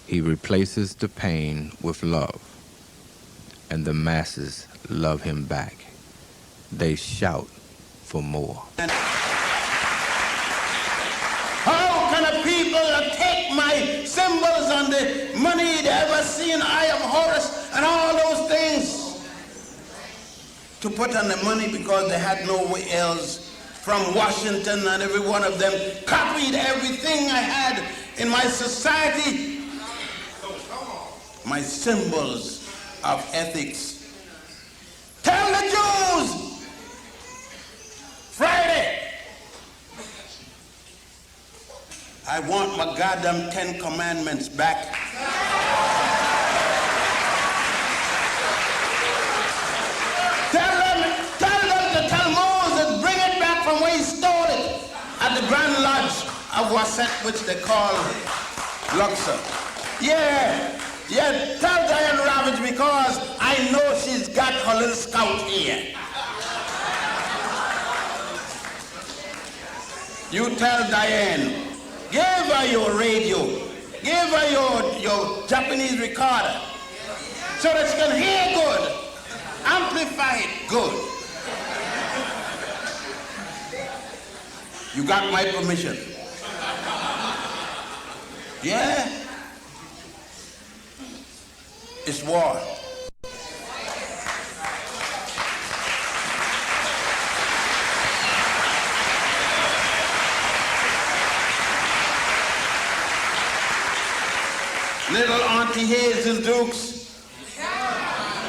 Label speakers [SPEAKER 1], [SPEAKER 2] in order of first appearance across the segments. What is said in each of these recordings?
[SPEAKER 1] He replaces the pain with love, and the masses love him back. They shout for more.
[SPEAKER 2] How can a people take my symbols and the money they ever seen, Eye of Horus, and all those things, to put on the money because they had nowhere else? From Washington, and every one of them copied everything I had in my society. My symbols of ethics. Tell the Jews, Friday, I want my goddamn 10 Commandments back. Tell them to tell Moses, bring it back from where he stole it at the Grand Lodge of Wasset, which they call Luxor. Yeah, tell Diane Ravage, because I know she's got her little scout here. You tell Diane, give her your radio, give her your Japanese recorder, so that she can hear good, amplify it good. You got my permission? Yeah? It's war. Little Auntie Hazel Dukes,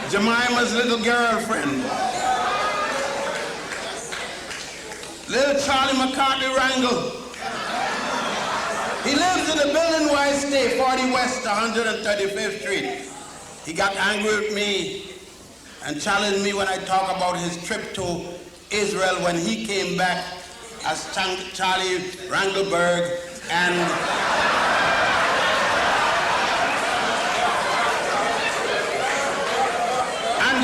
[SPEAKER 2] Jemima's little girlfriend, little Charlie McCartney Wrangle. He lives in the building where I stay, 40 West 135th Street. He got angry with me and challenged me when I talk about his trip to Israel when he came back as Charlie Wrangelberg and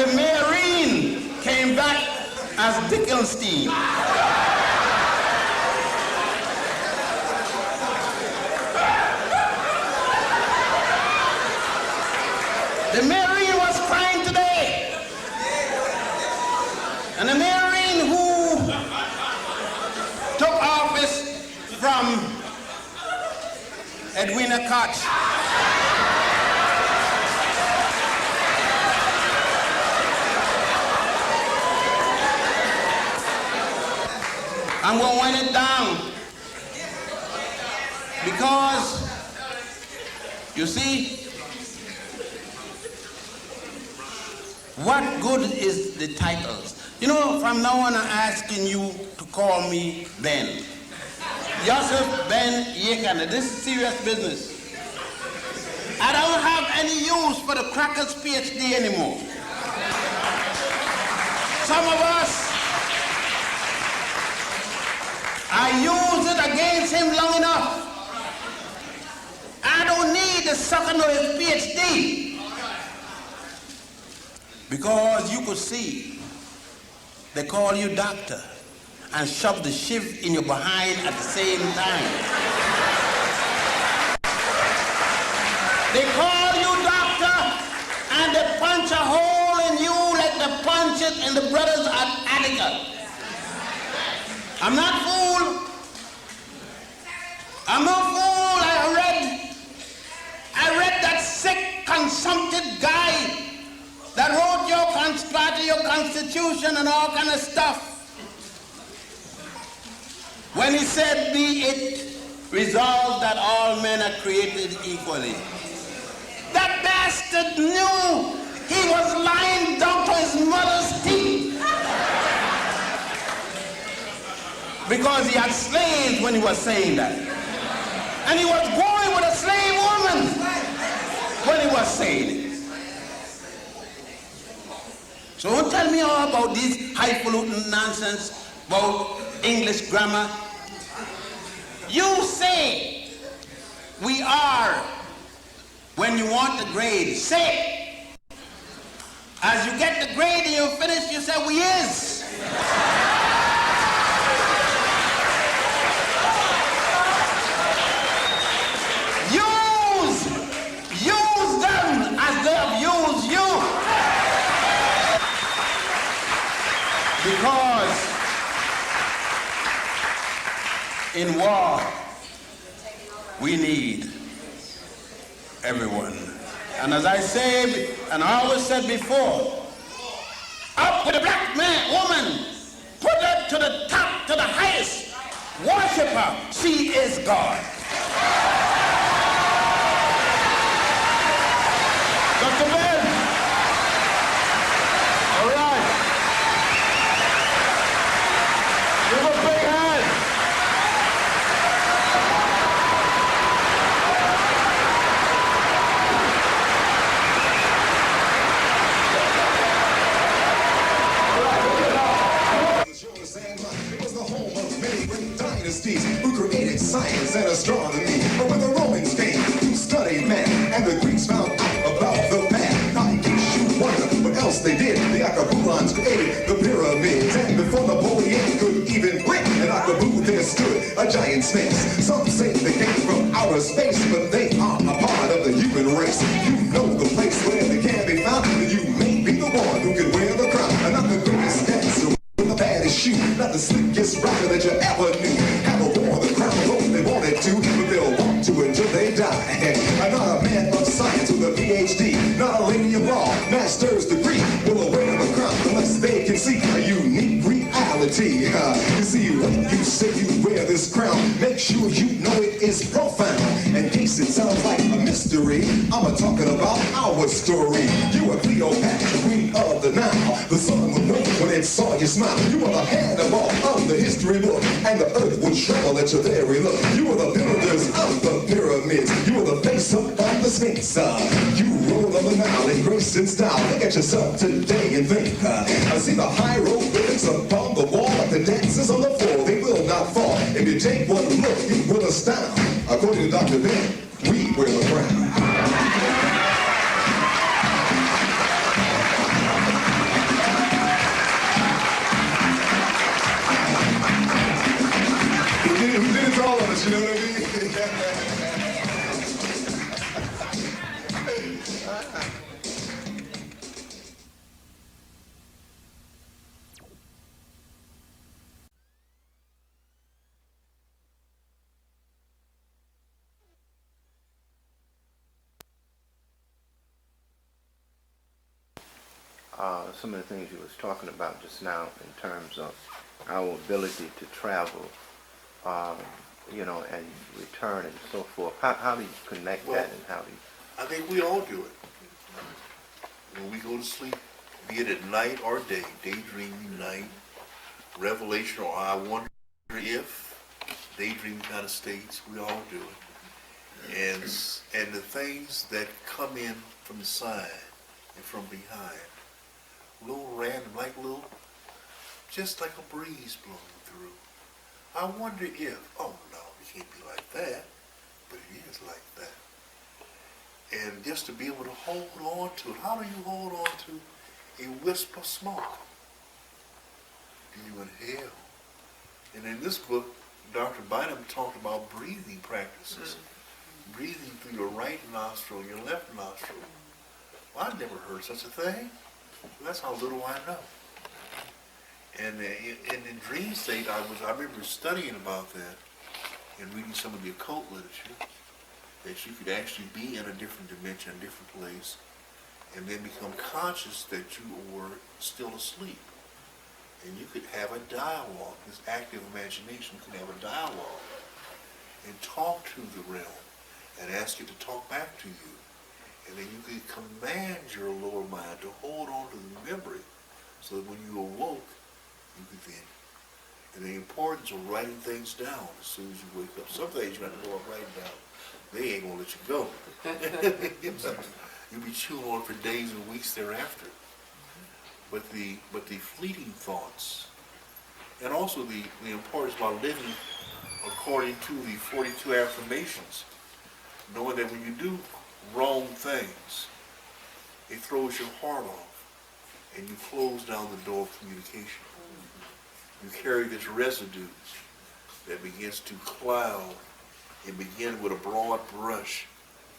[SPEAKER 2] the Marine came back as Dickenstein. The Marine was crying today. And the Marine who took office from Edwina Koch. I'm going to wind it down because, you see, what good is the titles? You know, from now on I'm asking you to call me Ben. Yosef Ben-Jochannan. This is serious business. I don't have any use for the crackers PhD anymore. Some of us, I used it against him long enough. I don't need the sucker nor his PhD. Because you could see, they call you doctor and shove the shiv in your behind at the same time. They call you doctor and they punch a hole in you like they punch it in the brothers at Attica. I'm not fool. I'm no fool. I read that sick, consumptive guy that wrote your Constitution and all kind of stuff. When he said, be it resolved that all men are created equally. That bastard knew he was lying down to his mother's teeth. Because he had slaves when he was saying that. And he was going with a slave woman when he was saying it. So don't tell me all about this highfalutin nonsense about English grammar. You say we are when you want the grade. Say it. As you get the grade and you finish, you say we is. In war, we need everyone. And as I say, and I always said before, up with the black man, woman, put her to the top, to the highest, worship her. She is God. Dr. Ben. All right. Give a big hand.
[SPEAKER 3] It was the home of many great dynasties who created science and astronomy. But when the Romans came, who studied man, and the Greeks found out about the past. Now in case you wonder what else they did, the Acapulans created the pyramids. And before Napoleon could even blink, in Akabu there stood a giant sphinx. Some say they came from outer space, but they are a part of the human race. You know the place where they can be found, and you may be the one who can wear the crown. And not the greatest dancer with the baddest shoe, not the slickest rapper that you ever knew. Have a war the crown though they wanted to, but they'll want to until they die. I'm not a man of science with a PhD, not a lady of law, master's degree, will wear the crown unless they can see a unique reality. You see, when you say you wear this crown, make sure you know it is profound. In case it sounds like a mystery, I'm talking about our story. You are Cleopatra, queen of the Nile. The sun would know when it saw you smile. You are the Hannibal of the history book, and the earth would tremble at your very look. You are the builders of the pyramids. You are the face up on the Sphinx. You roll on the Nile in grace and style. Look at yourself today and think. I see the hieroglyphics upon the wall, like the dancers on the floor. They will not fall. If you take one look, you will astound. According to Dr. Ben, we wear the crown. Who did it to all of us, you know what I mean?
[SPEAKER 1] Some of the things you was talking about just now in terms of our ability to travel, and return and so forth. How do you connect that, and how do you?
[SPEAKER 4] I think we all do it. When we go to sleep, be it at night or day, daydreaming night, revelation, or I wonder if, daydream kind of states, we all do it. And the things that come in from the side and from behind, little random, just like a breeze blowing through. I wonder if, oh no, it can't be like that, but it is like that. And just to be able to hold on to it. How do you hold on to a wisp of smoke? Do you inhale? And in this book, Dr. Bynum talked about breathing practices. Breathing through your right nostril, your left nostril. Well, I've never heard such a thing. That's how little I know. And in dream state, I remember studying about that and reading some of the occult literature, that you could actually be in a different dimension, a different place, and then become conscious that you were still asleep. And you could have a dialogue, this active imagination could have a dialogue and talk to the realm and ask it to talk back to you. And then you could command your lower mind to hold on to the memory so that when you awoke, you could then. And the importance of writing things down as soon as you wake up. Some things you have to go up writing down. They ain't gonna let you go. You'll be chewing on it for days and weeks thereafter. But the fleeting thoughts, and also the importance about living according to the 42 affirmations, knowing that when you do wrong things, it throws your heart off, and you close down the door of communication. You carry this residue that begins to cloud and begin with a broad brush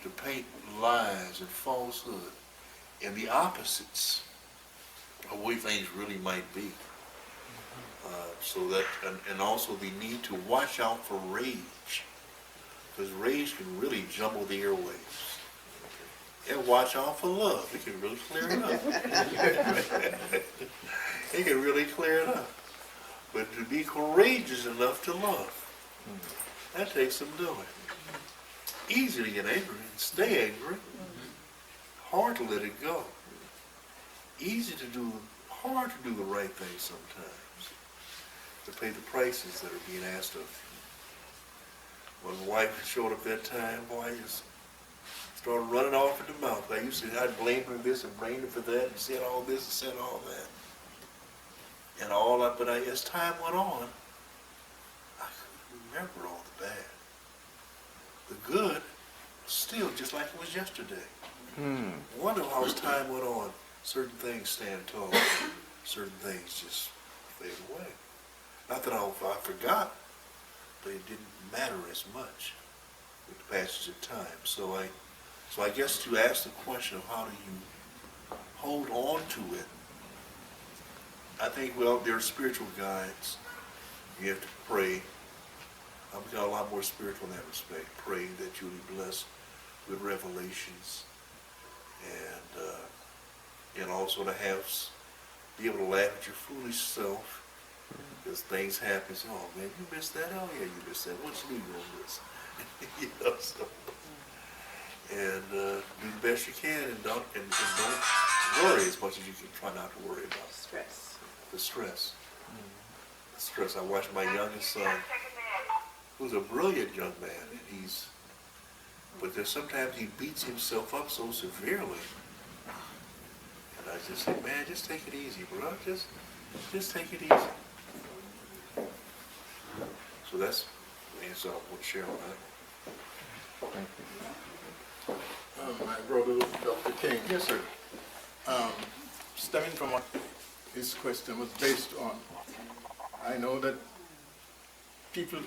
[SPEAKER 4] to paint lies and falsehood and the opposites of what things really might be. So that, and also the need to watch out for rage, because rage can really jumble the airwaves. And watch out for love. It can really clear it up. It can really clear it up. But to be courageous enough to love, that takes some doing. Easy to get angry and stay angry. Hard to let it go. Easy to do, hard to do the right thing sometimes. To pay the prices that are being asked of you. When my wife showed up that time, boy, I just started running off at the mouth. I'd blame her for this and blame her for that and said all this and said all that. And but as time went on, I couldn't remember all the bad. The good was still just like it was yesterday. Wonder how as time went on, certain things stand tall, certain things just fade away. Not that I forgot, but it didn't matter as much with the passage of time. So I guess to ask the question of how do you hold on to it, I think, well, there are spiritual guides. You have to pray. I've got a lot more spiritual in that respect. Praying that you'll be blessed with revelations, and also to be able to laugh at your foolish self, because things happen. So, oh man, you missed that. Oh yeah, you missed that. What's new on this? You know, so. And do the best you can, and don't worry as much as you can. Try not to worry about
[SPEAKER 5] Stress.
[SPEAKER 4] the stress. The stress. I watched my youngest son, who's a brilliant young man, and but there's sometimes he beats himself up so severely. And I just say, man, just take it easy, bro. Just take it easy. So that's the answer I want to share on that.
[SPEAKER 6] My brother, Dr. King.
[SPEAKER 4] Yes, sir.
[SPEAKER 6] Stemming from what his question was based on, I know that people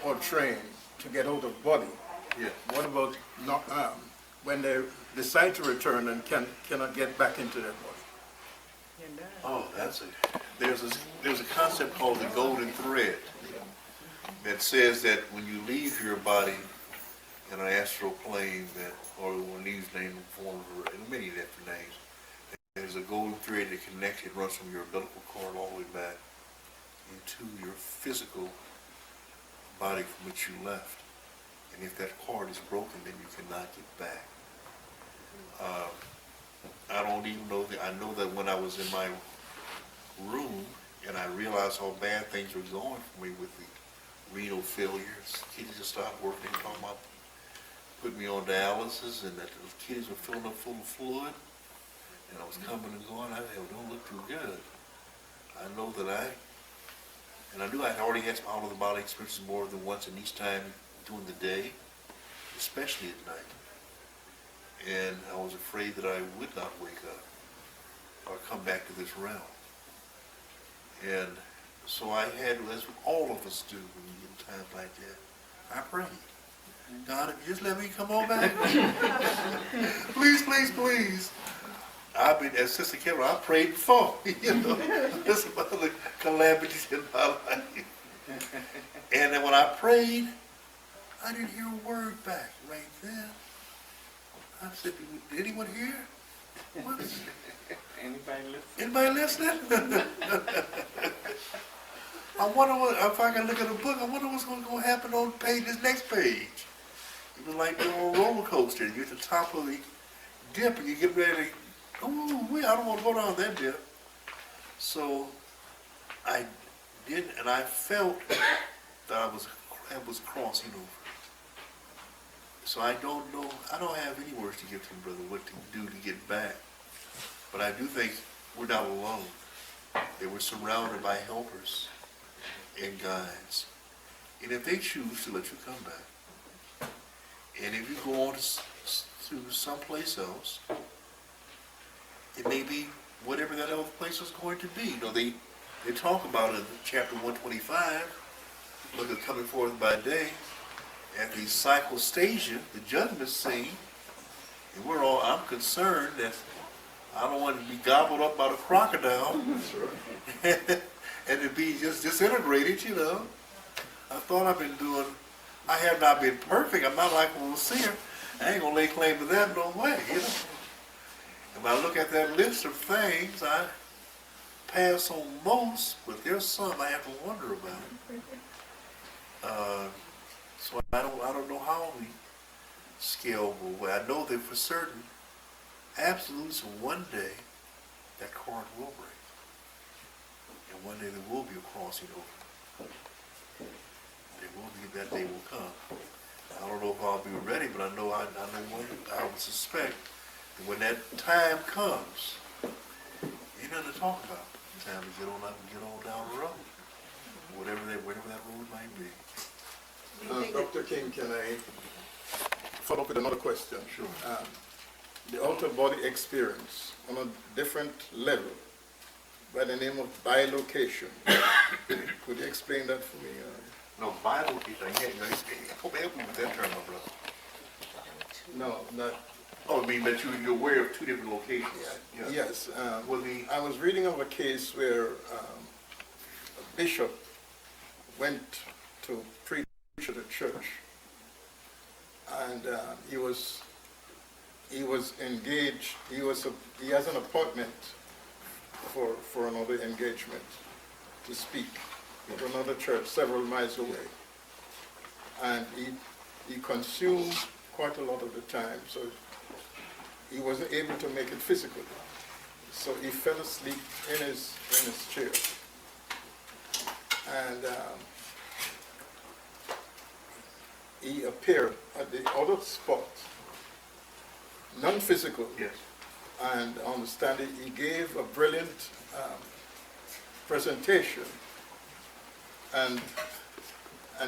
[SPEAKER 6] are trained to get out of body.
[SPEAKER 4] Yeah.
[SPEAKER 6] What about when they decide to return and cannot get back into their body?
[SPEAKER 4] Oh, there's a concept called the golden thread that says that when you leave your body in an astral plane, or one these names forms, or many different names, there's a golden thread that connects. It runs from your umbilical cord all the way back into your physical body from which you left. And if that cord is broken, then you cannot get back. I don't even know that. I know that when I was in my room and I realized how bad things were going for me with the renal failures, kidneys just stopped working, talking about putting me on dialysis, and that the kidneys were filling up full of fluid, and I was coming and going. I said, "It don't look too good." I know that I knew I'd already had some out of the body experiences more than once, and each time during the day, especially at night. And I was afraid that I would not wake up or come back to this realm. And so I had, as all of us do when you get in times like that, I prayed. God, if you just let me come on back. Please, please, please. I've been, as Sister Kemet, I prayed before, there's some other calamities in my life. And then when I prayed, I didn't hear a word back right then. I said, did anyone hear? What?
[SPEAKER 5] Anybody listening?
[SPEAKER 4] Anybody listening? I wonder if I can look at a book, I wonder what's going to happen on this next page. It was like you're on a roller coaster, and you're at the top of the dip, and you get ready to, I don't want to go down that dip. So I did, and I felt that I was crossing over. So I don't know, I don't have any words to give to him, brother, what to do to get back. But I do think we're not alone. They were surrounded by helpers and guides. And if they choose to let you come back, and if you go on to someplace else, it may be whatever that other place is going to be. You know, they talk about it in chapter 125, look at coming forth by day, at the cyclostation, the judgment scene, and I'm concerned that I don't want to be gobbled up by the crocodile. and to be just disintegrated, you know. I thought I've been doing, I have not been perfect. I'm not like a seer. I ain't gonna lay claim to that no way, you know. And when I look at that list of things, I pass on most, but there's some I have to wonder about. So I don't know how the scale will weigh. I know that for certain, absolutes, one day that cord will break. And one day there will be a crossing over. There will be, that day will come. I don't know if I'll be ready, but I know one, I would suspect that when that time comes, ain't nothing to talk about. It's time to get on up and get on down the road. Whatever that road might be.
[SPEAKER 6] Dr. King, can I follow up with another question?
[SPEAKER 4] Sure.
[SPEAKER 6] The outer body experience on a different level by the name of bilocation. Could you explain that for me?
[SPEAKER 4] No, bilocation, I can't help me with that term, my brother.
[SPEAKER 6] No, not.
[SPEAKER 4] Oh, I mean that you're aware of two different locations. Yeah.
[SPEAKER 6] Yes.
[SPEAKER 4] Well,
[SPEAKER 6] I was reading of a case where a bishop went to preach at a church, and he was engaged. He has an appointment for another engagement to speak at another church several miles away, and he consumed quite a lot of the time, so he wasn't able to make it physically. So he fell asleep in his chair, and he appeared at the other spot, non-physical.
[SPEAKER 4] yes.
[SPEAKER 6] And on the stand, he gave a brilliant presentation, and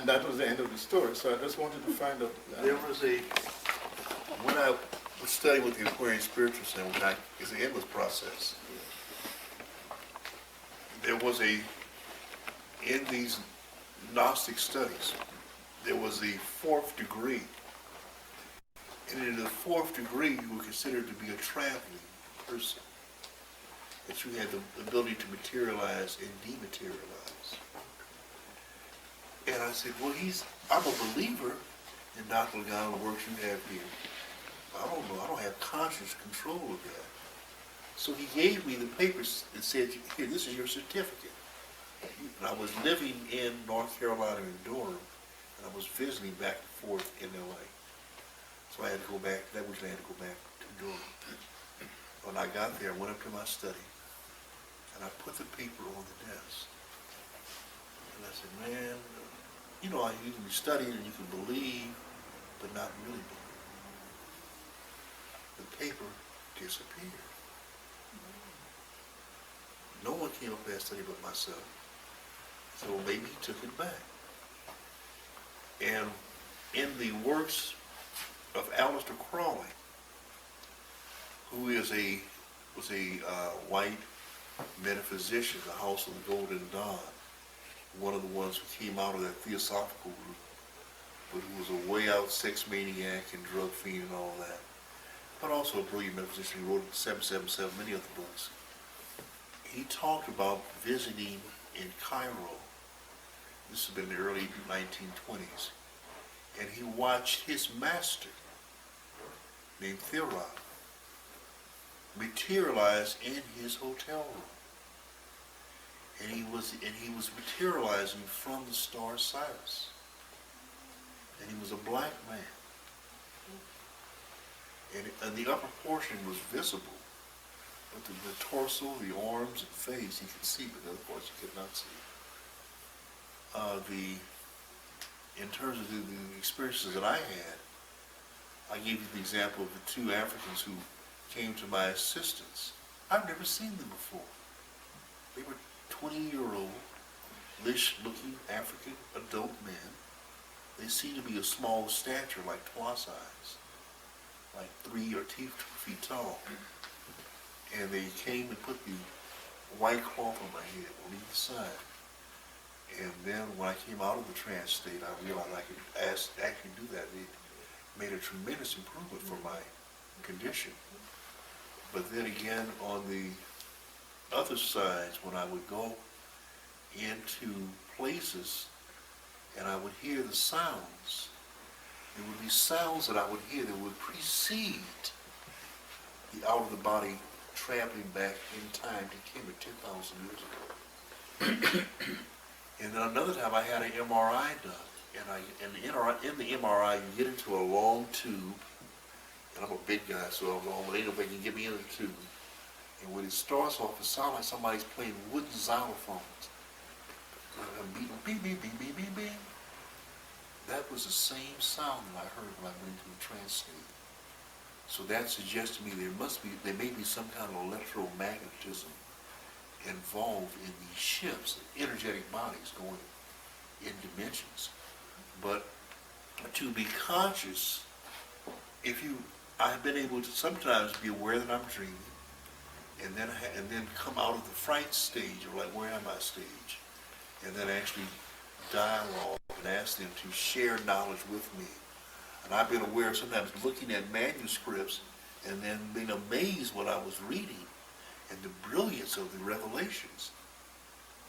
[SPEAKER 6] that was the end of the story. So I just wanted to find out.
[SPEAKER 4] There was when I was studying with the Aquarian Spiritual Center, which is an endless process, there was in these Gnostic studies, there was the fourth degree. And in the fourth degree, you were considered to be a traveling person. That you had the ability to materialize and dematerialize. And I said, well, I'm a believer in Dr. Lagana, the works you have here. I don't know, I don't have conscious control of that. So he gave me the papers and said, here, this is your certificate. And I was living in North Carolina in Durham, and I was visiting back and forth in LA. So I had to go back, that weekend I had to go back to Durham. When I got there, I went up to my study, and I put the paper on the desk. And I said, man, you know, you can be studying and you can believe, but not really believe. The paper disappeared. No one came up there and studied but myself. So maybe he took it back. And in the works of Aleister Crowley, who was a white metaphysician, the House of the Golden Dawn, one of the ones who came out of that theosophical group, but who was a way out sex maniac and drug fiend and all that, but also a brilliant metaphysician. He wrote 777, many other books. He talked about visiting in Cairo. This has been the early 1920s. And he watched his master, named Theorem, materialize in his hotel room. And he was materializing from the star Sirius. And he was a black man. And the upper portion was visible, but the torso, the arms, and face he could see, but the other parts he could not see. In terms of the experiences that I had, I gave you the example of the two Africans who came to my assistance. I've never seen them before. They were 20-year-old, lish-looking African adult men. They seemed to be a small stature, like twice size, like 3 or 2 feet tall. And they came and put the white cloth on my head on either side. And then when I came out of the trance state, I realized I could actually do that. It made a tremendous improvement for my condition. But then again, on the other sides, when I would go into places and I would hear the sounds. There would be sounds that I would hear that would precede the out-of-the-body traveling back in time to Kemet 10,000 years ago. And then another time I had an MRI done, and in the MRI you get into a long tube, and I'm a big guy, so ain't nobody can get me in the tube. And when it starts off, it sounds like somebody's playing wooden xylophones. And beating, beep, beep, beep, beep, beep, beep. That was the same sound that I heard when I went into a trance state. So that suggests to me there may be some kind of electromagnetism involved in these ships, energetic bodies going in dimensions. But to be conscious, I've been able to sometimes be aware that I'm dreaming, and then come out of the fright stage, or like, where am I stage, and then actually dialogue and ask them to share knowledge with me. And I've been aware of sometimes looking at manuscripts and then being amazed what I was reading and the brilliance of the revelations,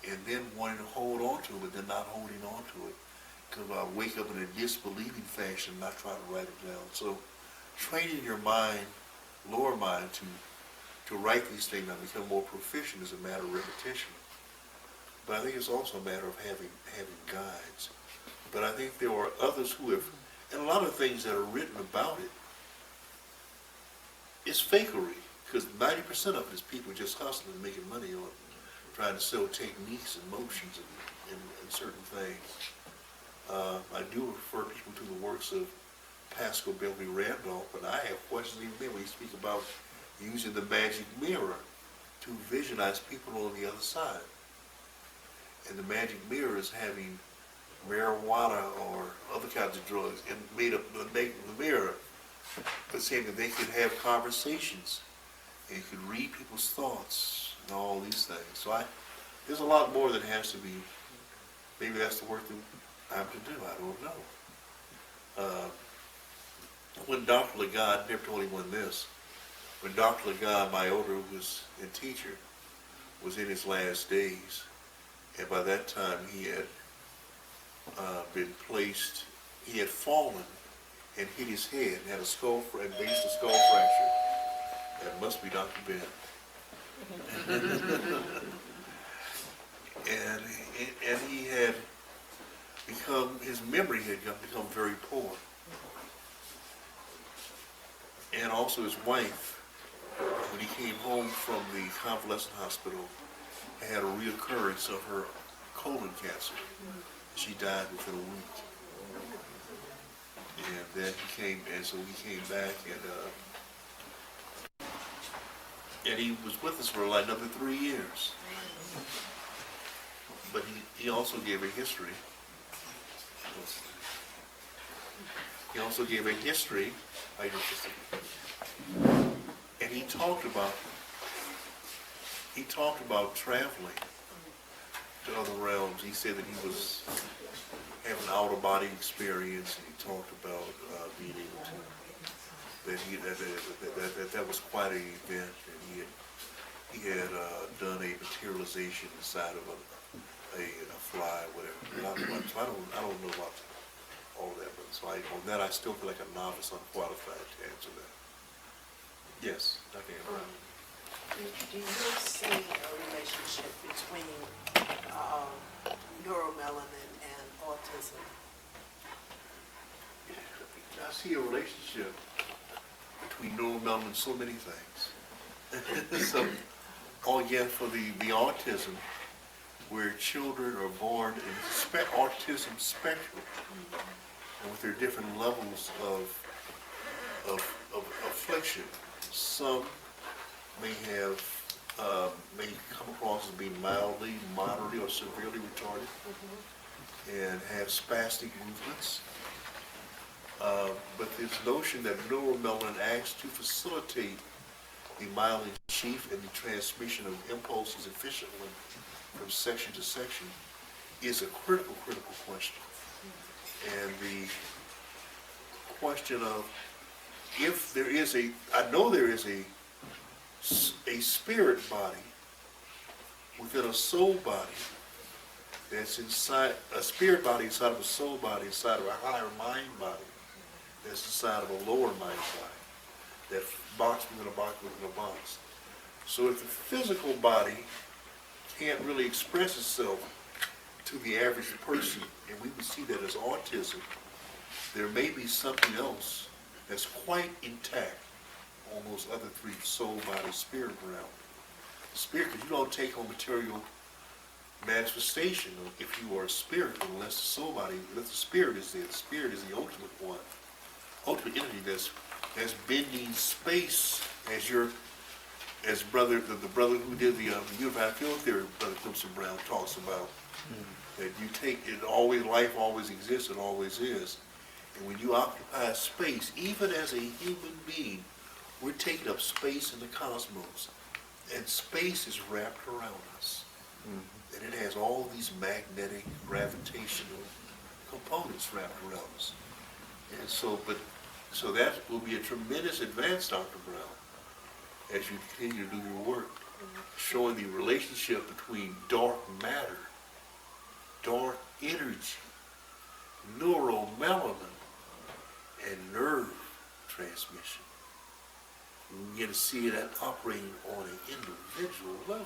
[SPEAKER 4] and then wanting to hold on to it, but then not holding on to it, because I wake up in a disbelieving fashion and not try to write it down. So training your mind, lower mind, to write these things and become more proficient is a matter of repetition. But I think it's also a matter of having guides. But I think there are others who have, and a lot of things that are written about it, it's fakery, because 90% of it is people just hustling and making money on trying to sell techniques and motions and certain things. I do refer people to the works of Pascal Beverly Randolph, but I have questions even then when you speak about using the magic mirror to visualize people on the other side. And the magic mirror is having marijuana or other kinds of drugs and made up the mirror, but saying that they could have conversations and could read people's thoughts and all these things. So there's a lot more that has to be, maybe that's the work that I have to do, I don't know. When Dr. Lagarde, never told anyone this, when Dr. Lagarde, my older teacher, was in his last days, and by that time he had been placed, he had fallen and hit his head and had a skull fracture. That must be Dr. Ben. and he had become, his memory had become very poor. And also his wife, when he came home from the convalescent hospital, had a reoccurrence of her colon cancer. She died within a week. And then so he came back, and he was with us for like another 3 years. But he also gave a history. He also gave a history, and he talked about traveling to other realms. He said that he was having an out-of-body experience, and he talked about being able to, that was quite an event, and he had done a materialization inside of a fly, whatever. So I don't know about all of that, but so on that I still feel like a novice, unqualified to answer that. Yes, Dr. Brown.
[SPEAKER 7] Do you see a relationship between neuromelanin and autism?
[SPEAKER 4] I see a relationship between neuromelanin and so many things. So, again, for the autism, where children are born in autism spectrum, and with their different levels of affliction. Some may come across as being mildly, moderately, or severely retarded, and have spastic movements. But this notion that neuromelanin acts to facilitate the myelin sheath and the transmission of impulses efficiently from section to section is a critical question. And the question of if there is I know there is a spirit body within a soul body that's inside, a spirit body inside of a soul body, inside of a higher mind body, that's inside of a lower mind body. That box within a box within a box. So if the physical body can't really express itself to the average person, and we would see that as autism, there may be something else that's quite intact on those other three, soul, body, spirit realm. Spirit, because you don't take on material manifestation if you are a spirit, unless the soul body, unless the spirit is there. The spirit is the ultimate one, ultimate entity that's bending space, as brother, the brother who did the unified field theory, Brother Clemson Brown, talks about. That you take it, always, life always exists, it always is. And when you occupy space, even as a human being, we're taking up space in the cosmos. And space is wrapped around us. And it has all these magnetic, gravitational components wrapped around us. And so, so that will be a tremendous advance, Dr. Brown, as you continue to do your work, showing the relationship between dark matter, dark energy, neuromelanin, and nerve transmission. We get to see that operating on an individual level,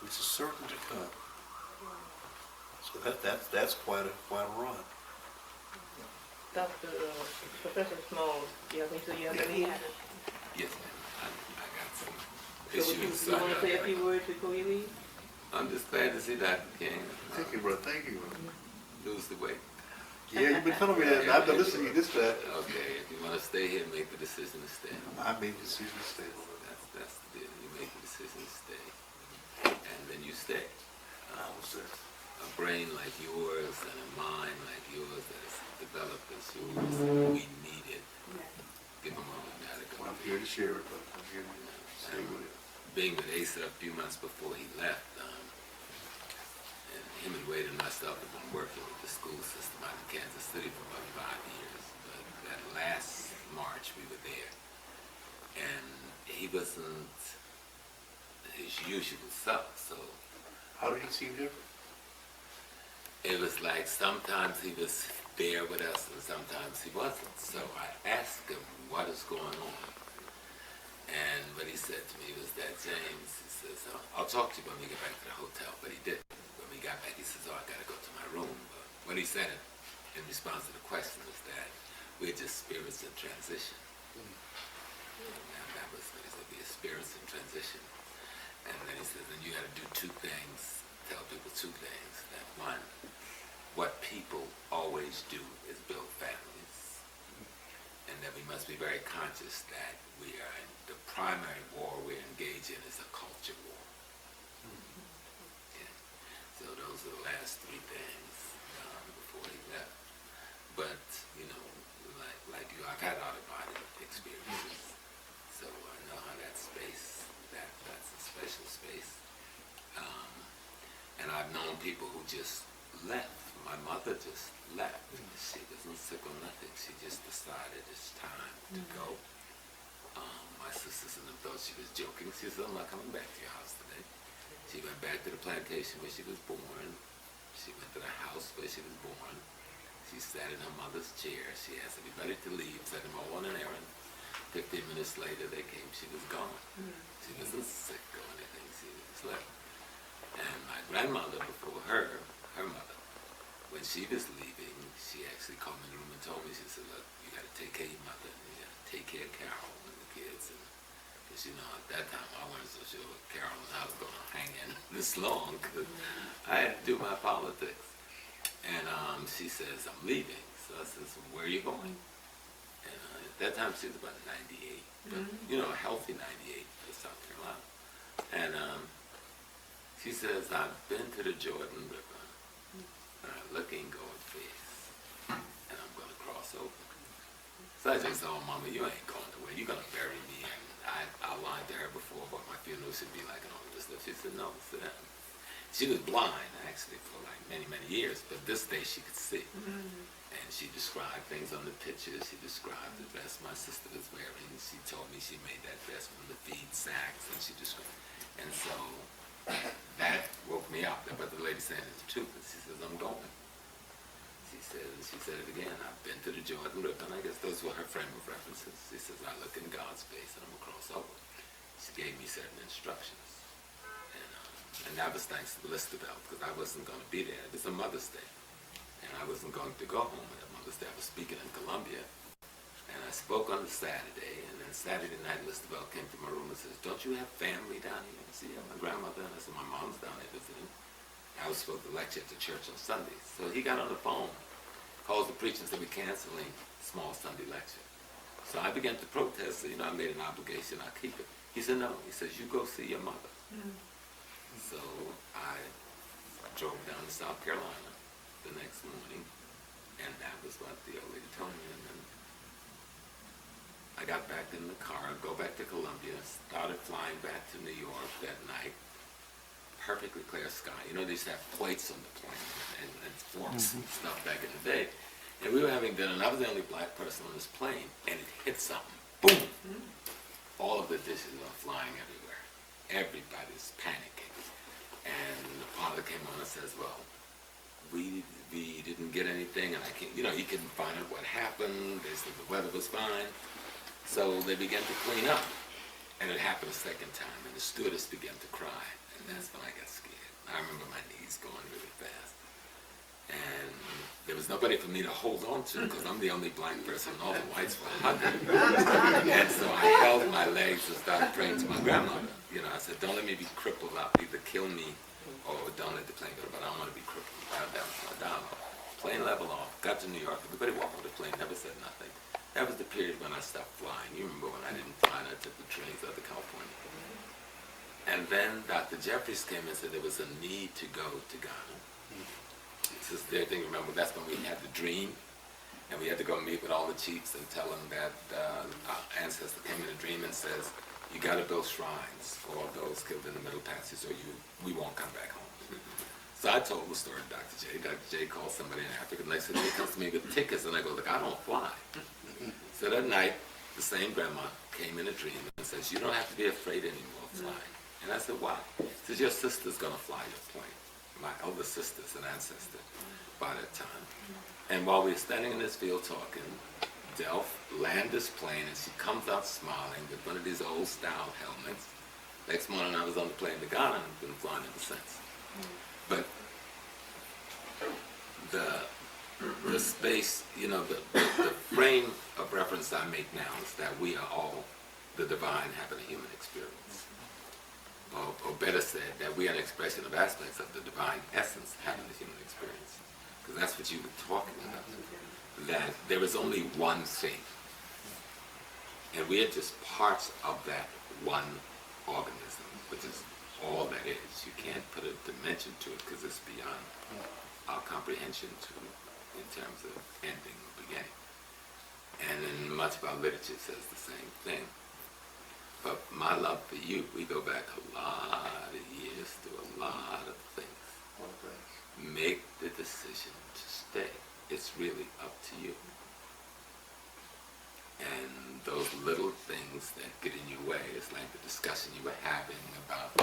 [SPEAKER 4] which is certain to come. So that's quite a run.
[SPEAKER 8] Dr. Professor Smalls, do you have any?
[SPEAKER 9] Yes, ma'am. I got some
[SPEAKER 8] So would you want to say a few words before you leave?
[SPEAKER 9] I'm just glad to see Dr. King
[SPEAKER 4] Thank you, brother. Thank you.
[SPEAKER 9] lose the weight.
[SPEAKER 4] Yeah, you've been telling me that, and I've been listening to you this time.
[SPEAKER 9] Okay, if you want to stay here, make the decision to stay.
[SPEAKER 4] I made the decision to stay.
[SPEAKER 9] That's the deal. You make the decision to stay, and then you stay. A brain like yours and a mind like yours that is developed as yours, we need it. Give them all we gotta go.
[SPEAKER 4] I'm here to share it, but I'm here to stay with it.
[SPEAKER 9] Being with Asa a few months before he left, and him and Wade and myself have been working with the school system out in Kansas City for about 5 years. But that last March we were there, and he wasn't his usual self. So
[SPEAKER 4] How did he seem different?
[SPEAKER 9] it was like sometimes he was there with us and sometimes he wasn't. So I asked him, what is going on? And what he said to me was that, James, he says, I'll talk to you when we get back to the hotel. But he didn't. When we got back, he says, I got to go to my room. But what he said in response to the question was that we're just spirits in transition. And that was what he said, we're spirits in transition. And then he says, and you got to do two things, tell people two things. That one, what people always do is build families. And that we must be very conscious that we are in the primary war we're engaged in is a culture war. Yeah. So those are the last three things before he left. But, you know, like you, I've had out-of-body experiences. So I know how that space, that's a special space. And I've known people who just left. My mother just left. She wasn't sick or nothing. She just decided it's time to go. My sisters and them thought she was joking. She said, I'm not coming back to your house today. She went back to the plantation where she was born. She went to the house where she was born. She sat in her mother's chair. She asked everybody to leave, sent them all on an errand. 15 minutes later, they came. She was gone. She wasn't sick or anything. She just left. And my grandmother, before her mother, when she was leaving, she actually called me in the room and told me, she said, look, you got to take care of your mother, and you got to take care of Carol and the kids. Because, you know, at that time, I wasn't so sure Carol and I was going to hang in this long, because I had to do my politics. And she says, I'm leaving. So I says, well, where are you going? And at that time, she was about 98, but, you know, a healthy 98 for South Carolina. And she says, I've been to the Jordan River, and I'm looking going face, and I'm going to cross over. So I just said, oh, Mama, you ain't going nowhere. You're going to bury me. And I outlined to her before what my funeral should be like and all this stuff. She said, no, sit down. She was blind, actually, for like many, many years, but this day she could see. And she described things on the pictures. She described the dress my sister was wearing. She told me she made that dress from the feed sacks, and she described. And so that woke me up. But the lady saying it's the truth. And she says, I'm going. She said it again, I've been to the Jordan River, and I guess those were her frame of references. She says, I look in God's face and I'm going to cross over. She gave me certain instructions. And that was thanks to Listowel, because I wasn't going to be there. It was a Mother's Day. And I wasn't going to go home at Mother's Day. I was speaking in Columbia. And I spoke on the Saturday, and then Saturday night, Listowel came to my room and says, don't you have family down here? I said, yeah, my grandmother. And I said, my mom's down there visiting. I was supposed to lecture at the church on Sundays. So he got on the phone, calls the preacher and said, we're canceling small Sunday lecture. So I began to protest, so, I made an obligation, I'll keep it. He said, no. He says, you go see your mother. So I drove down to South Carolina the next morning, and that was what the old lady told me. And then I got back in the car, go back to Columbia, started flying back to New York that night. Perfectly clear sky. They used to have plates on the plane and forks and stuff back in the day. And we were having dinner, and I was the only black person on this plane, and it hit something. Boom! All of the dishes are flying everywhere. Everybody's panicking. And the father came on and says, well, we didn't get anything, and I can't, he couldn't find out what happened. They said the weather was fine. So they began to clean up. And it happened a second time, and the stewardess began to cry. And that's when I got scared. I remember my knees going really fast. And there was nobody for me to hold on to, because I'm the only black person, and all the whites were hugging. And so I held my legs and started praying to my grandmother. I said, don't let me be crippled up. Either kill me or don't let the plane go, but I don't want to be crippled. That was my dialogue. Plane leveled off, got to New York. Everybody walked on the plane, never said nothing. That was the period when I stopped flying. You remember when I didn't fly and I took the trains out to California. And then Dr. Jeffries came and said there was a need to go to Ghana. This is their thing, remember, that's when we had the dream, and we had to go meet with all the chiefs and tell them that our ancestor came in a dream and says, you got to build shrines for all those killed in the Middle Passage, or we won't come back home. So I told the story to Dr. J. Dr. J called somebody in Africa, and they said, he comes to me with tickets, and I go, look, I don't fly. So that night, the same grandma came in a dream and says, you don't have to be afraid anymore of flying. And I said, why? She says, your sister's going to fly your plane. My elder sister's an ancestor by that time. And while we were standing in this field talking, Delph landed this plane, and she comes out smiling with one of these old style helmets. Next morning I was on the plane to Ghana, and I've been flying ever since. But the space, the frame of reference I make now is that we are all the divine having a human experience. Or better said, that we are an expression of aspects of the divine essence having a human experience. Because that's what you were talking about. That there is only one thing. And we are just parts of that one organism, which is all that is. You can't put a dimension to it because it's beyond our comprehension in terms of ending or beginning. And then much of our literature says the same thing. But my love for you, we go back a lot of years to a lot of things. Make the decision to stay. It's really up to you. And those little things that get in your way, it's like the discussion you were having about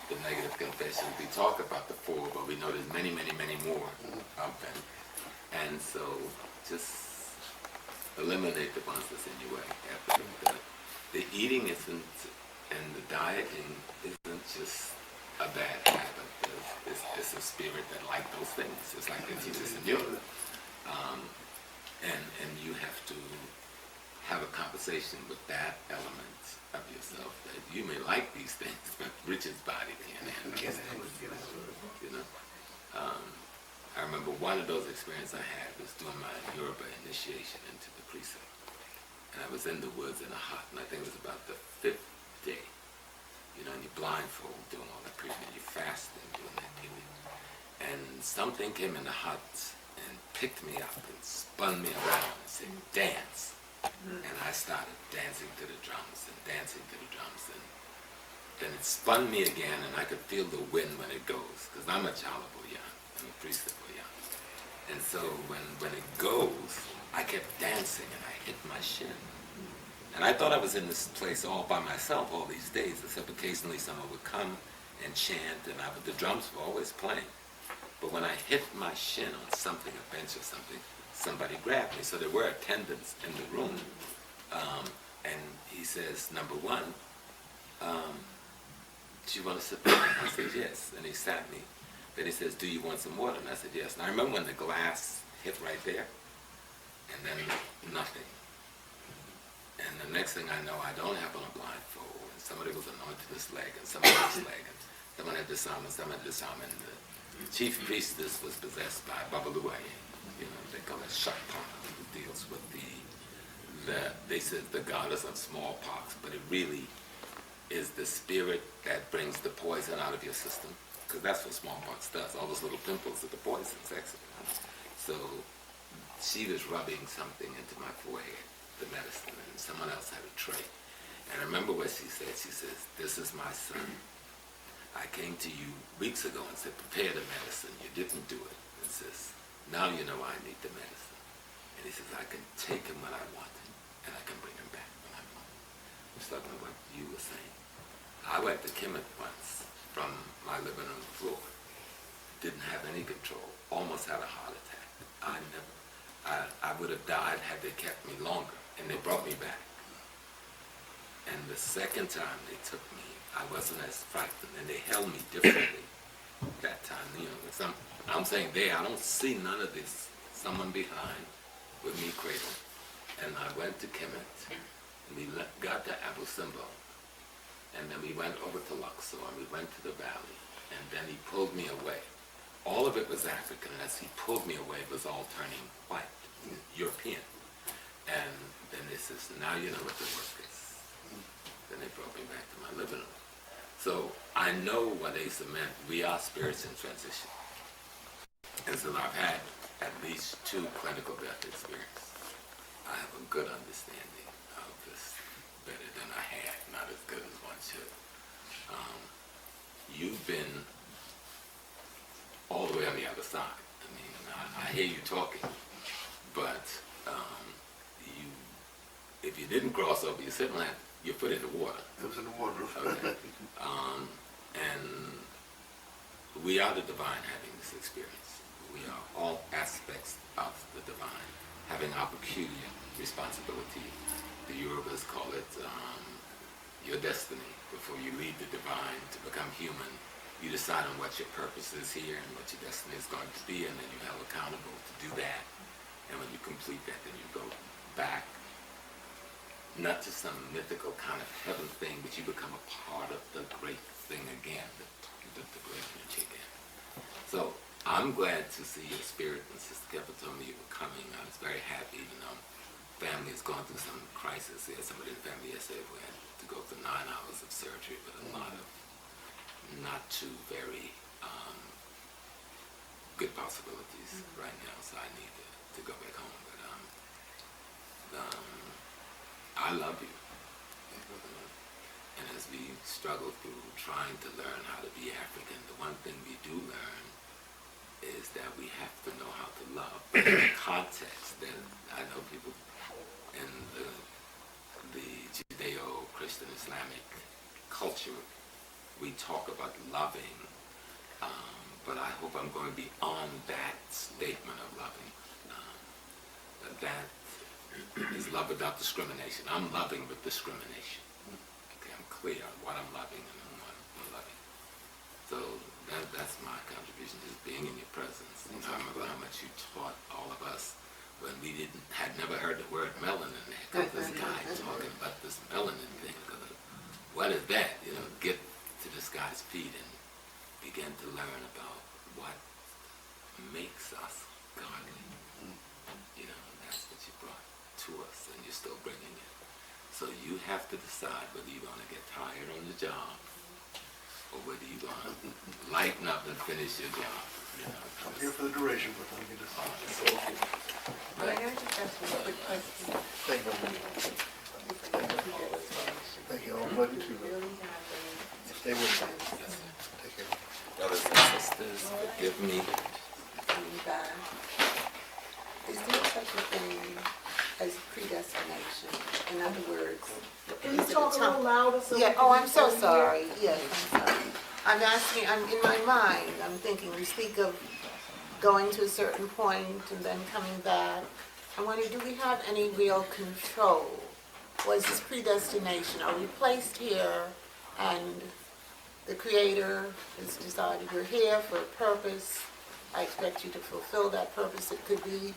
[SPEAKER 9] the negative confessions. We talk about the 4, but we know there's many, many, many more of them. And so just eliminate the ones that's in your way. The eating isn't, and the dieting isn't just a bad habit. It's a spirit that like those things. It's like they teach us in yoga. And you have to have a conversation with that element of yourself, that you may like these things, but Richard's body can't handle these things. I remember one of those experiences I had was doing my Yoruba initiation into the precept. And I was in the woods in a hut, and I think it was about the 5th day. And you're blindfold doing all that preaching, you're fasting doing that giving. And something came in the hut and picked me up and spun me around and said, dance. And I started dancing to the drums and dancing to the drums. And then it spun me again, and I could feel the wind when it goes, because I'm a child of Oyan, I'm a priest of Oyan. And so when it goes, I kept dancing, and I hit my shin. And I thought I was in this place all by myself all these days, except occasionally someone would come and chant, and the drums were always playing. But when I hit my shin on something, a bench or something, somebody grabbed me. So there were attendants in the room. And he says, number one, do you want to sit down? I said, yes. And he sat me. Then he says, do you want some water? And I said, yes. And I remember when the glass hit right there, and then nothing. And the next thing I know, I don't have on a blindfold, and somebody was anointed this leg, and somebody this leg, and someone had this arm, and someone had this arm, and the chief priestess was possessed by Babaluaye. You know, they call it Shakpa, who deals with they said the goddess of smallpox, but it really is the spirit that brings the poison out of your system, because that's what smallpox does. All those little pimples are the poisons, actually. So she was rubbing something into my forehead, the medicine, and someone else had a tray. And I remember what she said. She says, this is my son. I came to you weeks ago and said, prepare the medicine. You didn't do it. And says, now you know I need the medicine. And he says, I can take him when I want him, and I can bring him back when I want him. Just like what you were saying. I went to Kemet once from my living room floor. Didn't have any control. Almost had a heart attack. I would have died had they kept me longer, and they brought me back. And the second time they took me, I wasn't as frightened, and they held me differently that time. You know, I'm saying I don't see none of this. Someone behind with me cradled. And I went to Kemet, and we got to Abu Simbel, and then we went over to Luxor, and we went to the valley, and then he pulled me away. All of it was African, and as he pulled me away, it was all turning white, European. And then they says, now you know what the work is. Then they brought me back to my living room. So I know what Asa meant. We are spirits in transition. And so I've had at least 2 clinical death experiences. I have a good understanding of this, better than I had, not as good as one should. You've been all the way on the other side. I mean, I hear you talking, but if you didn't cross over, you certainly had your foot in the water.
[SPEAKER 4] It was in the water.
[SPEAKER 9] Okay. And we are the divine having this experience. We are all aspects of the divine, having our peculiar responsibility. The Yorubas call it your destiny. Before you leave the divine to become human, you decide on what your purpose is here and what your destiny is going to be, and then you're held accountable to do that. And when you complete that, then you go back, not to some mythical kind of heaven thing, but you become a part of the great thing again, the great energy again. So I'm glad to see your spirit, and Sister Kepa told me you were coming. I was very happy, even though family has gone through some crisis. There's somebody in the family yesterday who had to go through 9 hours of surgery with a lot of not too very good possibilities right now, so I need to go back home. But I love you. And as we struggle through trying to learn how to be African, the one thing we do learn is that we have to know how to love. But in the context that I know people in the Judeo-Christian Islamic culture, we talk about loving, but I hope I'm going beyond that statement of loving. That is love without discrimination. I'm loving with discrimination. Okay, I'm clear on what I'm loving and what I'm loving. So that's my contribution, just being in your presence. You know, I remember how much you taught all of us when we had never heard the word melanin. There comes this guy talking about this melanin thing. What is that? You know, get to this guy's feet and begin to learn about what makes us godly. You know, and that's what you brought to us, and you're still bringing it. So you have to decide whether you're going to get tired on the job or whether you're going to lighten up and finish your job. You know,
[SPEAKER 4] I'm here for the duration, but let me just...
[SPEAKER 7] But I just ask one quick question.
[SPEAKER 4] Thank you. Thank you. I'm glad you too. Stay with me. Take care.
[SPEAKER 9] Brothers and sisters, forgive me.
[SPEAKER 7] Is there such a thing as predestination? In other words,
[SPEAKER 8] Can you talk a little louder? So
[SPEAKER 7] yeah. Oh, I'm so sorry. Yes, I'm sorry. I'm asking, I'm in my mind, I'm thinking, we speak of going to a certain point and then coming back. I'm wondering, do we have any real control? Was this predestination? Are we placed here and the Creator has decided you're here for a purpose? I expect you to fulfill that purpose. It could be.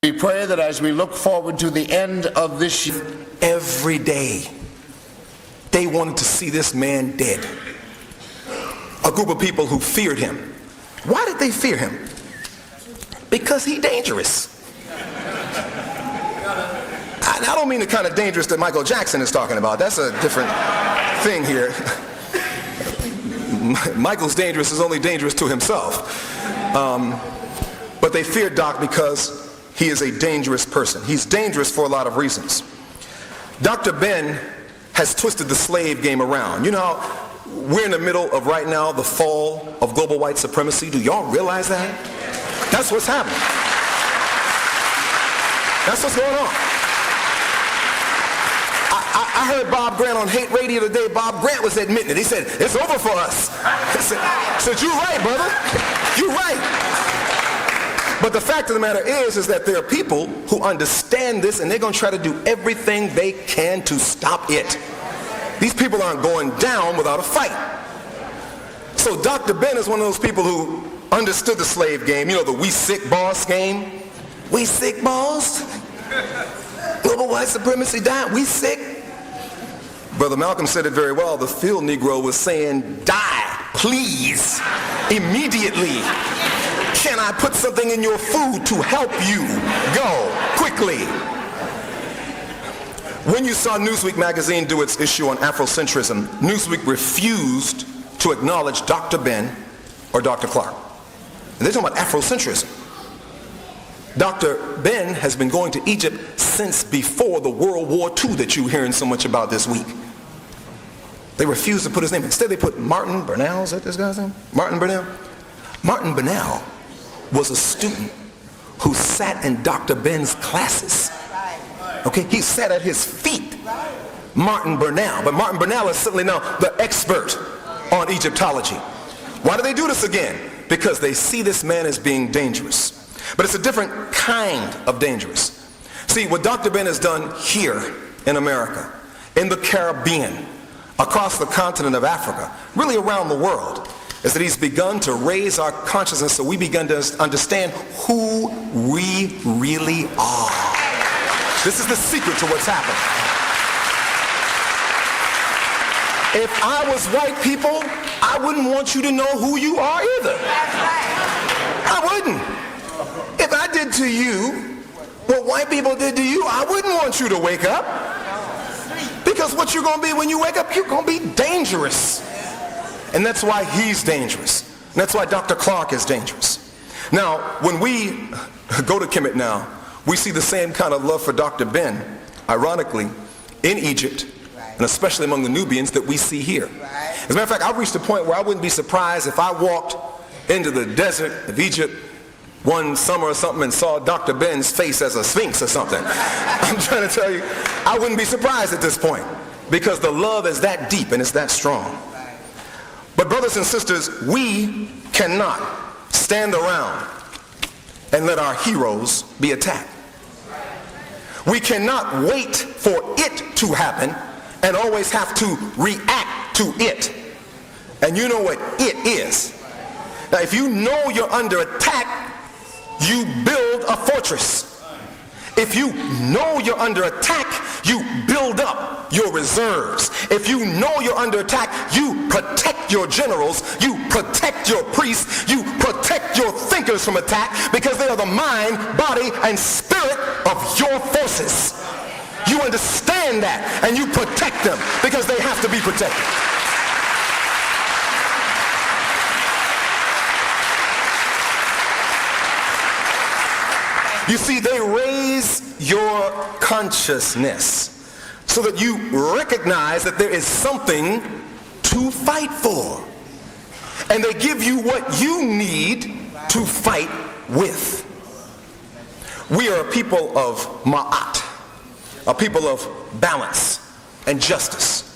[SPEAKER 2] We pray that as we look forward to the end of this year,
[SPEAKER 3] Every day, they wanted to see this man dead. A group of people who feared him. Why did they fear him? Because he's dangerous. I don't mean the kind of dangerous that Michael Jackson is talking about. That's a different thing here. Michael's dangerous is only dangerous to himself. But they feared Doc because he is a dangerous person. He's dangerous for a lot of reasons. Dr. Ben has twisted the slave game around. You know, we're in the middle of right now the fall of global white supremacy. Do y'all realize that? That's what's happening. That's what's going on. I heard Bob Grant on Hate Radio today. Bob Grant was admitting it. He said, it's over for us. I said, you're right, brother. You're right. But the fact of the matter is that there are people who understand this and they're going to try to do everything they can to stop it. These people aren't going down without a fight. So Dr. Ben is one of those people who understood the slave game, you know, the we sick boss game. We sick boss? Global white supremacy died, we sick? Brother Malcolm said it very well. The field Negro was saying, die, please, immediately. Can I put something in your food to help you? Go, quickly. When you saw Newsweek magazine do its issue on Afrocentrism, Newsweek refused to acknowledge Dr. Ben or Dr. Clark. And they're talking about Afrocentrism. Dr. Ben has been going to Egypt since before the World War II that you're hearing so much about this week. They refused to put his name. Instead, they put Martin Bernal. Is that this guy's name? Martin Bernal? Martin Bernal was a student who sat in Dr. Ben's classes. Okay, he sat at his feet. Martin Bernal. But Martin Bernal is certainly now the expert on Egyptology. Why do they do this again? Because they see this man as being dangerous. But it's a different kind of dangerous. See, what Dr. Ben has done here in America, in the Caribbean, across the continent of Africa, really around the world, is that he's begun to raise our consciousness so we begin to understand who we really are. This is the secret to what's happening. If I was white people, I wouldn't want you to know who you are either. I wouldn't. If I did to you what white people did to you, I wouldn't want you to wake up. Because what you're going to be when you wake up, you're going to be dangerous. And that's why he's dangerous. And that's why Dr. Clark is dangerous. Now, when we go to Kemet now, we see the same kind of love for Dr. Ben, ironically, in Egypt, and especially among the Nubians that we see here. As a matter of fact, I've reached a point where I wouldn't be surprised if I walked into the desert of Egypt one summer or something and saw Dr. Ben's face as a sphinx or something. I'm trying to tell you, I wouldn't be surprised at this point because the love is that deep and it's that strong. But brothers and sisters, we cannot stand around and let our heroes be attacked. We cannot wait for it to happen and always have to react to it. And you know what it is. Now, if you know you're under attack, you build a fortress. If you know you're under attack, you build up your reserves. If you know you're under attack, you protect your generals, you protect your priests, you protect your thinkers from attack because they are the mind, body, and spirit of your forces. You understand that and you protect them because they have to be protected. You see, they raise your consciousness so that you recognize that there is something to fight for. And they give you what you need to fight with. We are a people of ma'at, a people of balance, and justice.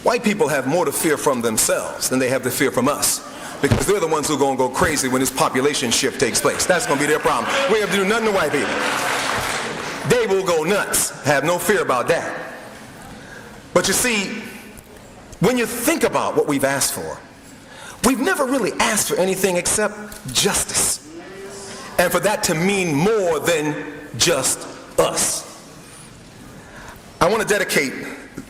[SPEAKER 3] White people have more to fear from themselves than they have to fear from us, because they're the ones who are going to go crazy when this population shift takes place. That's going to be their problem. We have to do nothing to white people. They will go nuts. Have no fear about that. But you see, when you think about what we've asked for, we've never really asked for anything except justice. And for that to mean more than just us. I want to dedicate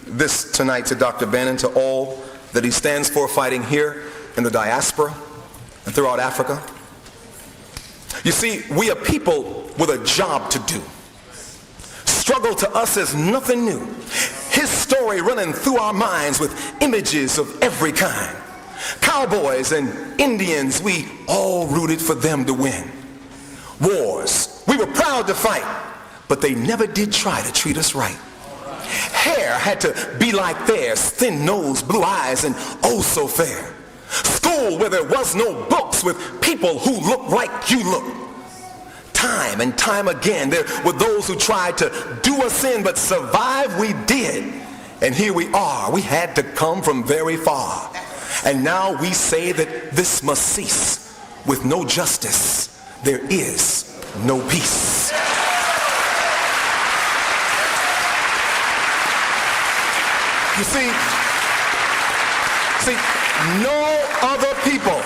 [SPEAKER 3] this tonight to Dr. Ben and to all that he stands for fighting here in the diaspora and throughout Africa. You see, we are people with a job to do. Struggle to us is nothing new. His story running through our minds with images of every kind. Cowboys and Indians, we all rooted for them to win. Wars, we were proud to fight, but they never did try to treat us right. Hair had to be like theirs, thin nose, blue eyes, and oh so fair. School where there was no books with people who looked like you look. Time and time again, there were those who tried to do us in, but survive we did. And here we are. We had to come from very far. And now we say that this must cease. With no justice, there is no peace. You see, no other people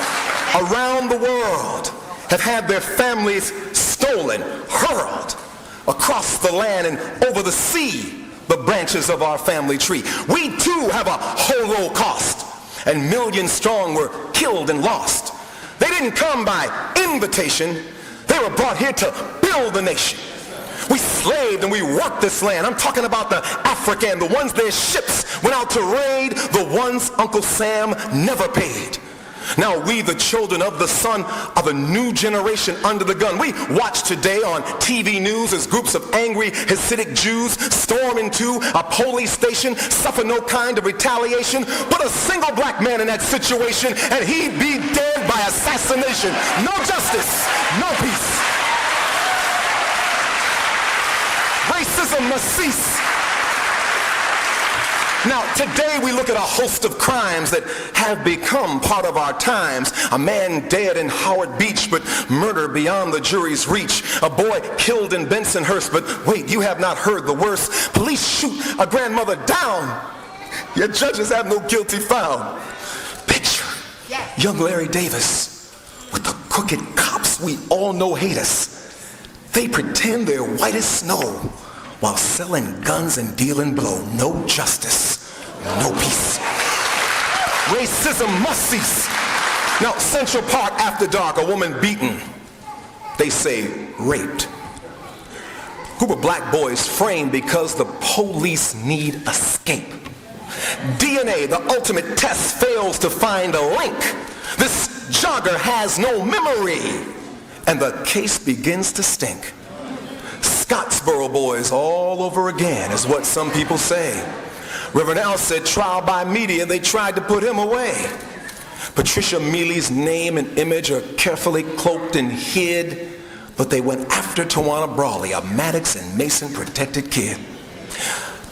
[SPEAKER 3] around the world have had their families stolen, hurled across the land and over the sea, the branches of our family tree. We too have a Holocaust, and millions strong were killed and lost. They didn't come by invitation. They were brought here to build the nation. We slaved and we worked this land. I'm talking about the African, the ones their ships went out to raid, the ones Uncle Sam never paid. Now we, the children of the sun, are the new generation under the gun. We watch today on TV news as groups of angry Hasidic Jews storm into a police station, suffer no kind of retaliation. Put a single black man in that situation and he'd be dead by assassination. No justice, no peace. Racism must cease. Now, today we look at a host of crimes that have become part of our times. A man dead in Howard Beach, but murder beyond the jury's reach. A boy killed in Bensonhurst, but wait, you have not heard the worst. Police shoot a grandmother down, yet judges have no guilty found. Picture young Larry Davis with the crooked cops we all know hate us. They pretend they're white as snow while selling guns and dealing blow. No justice, no peace. Racism must cease. Now, Central Park after dark, a woman beaten, they say raped. Group of black boys framed because the police need escape. DNA, the ultimate test, fails to find a link. This jogger has no memory, and the case begins to stink. Scottsboro boys all over again is what some people say. Reverend Al said trial by media, they tried to put him away. Patricia Mealy's name and image are carefully cloaked and hid, but they went after Tawana Brawley, a Maddox and Mason protected kid.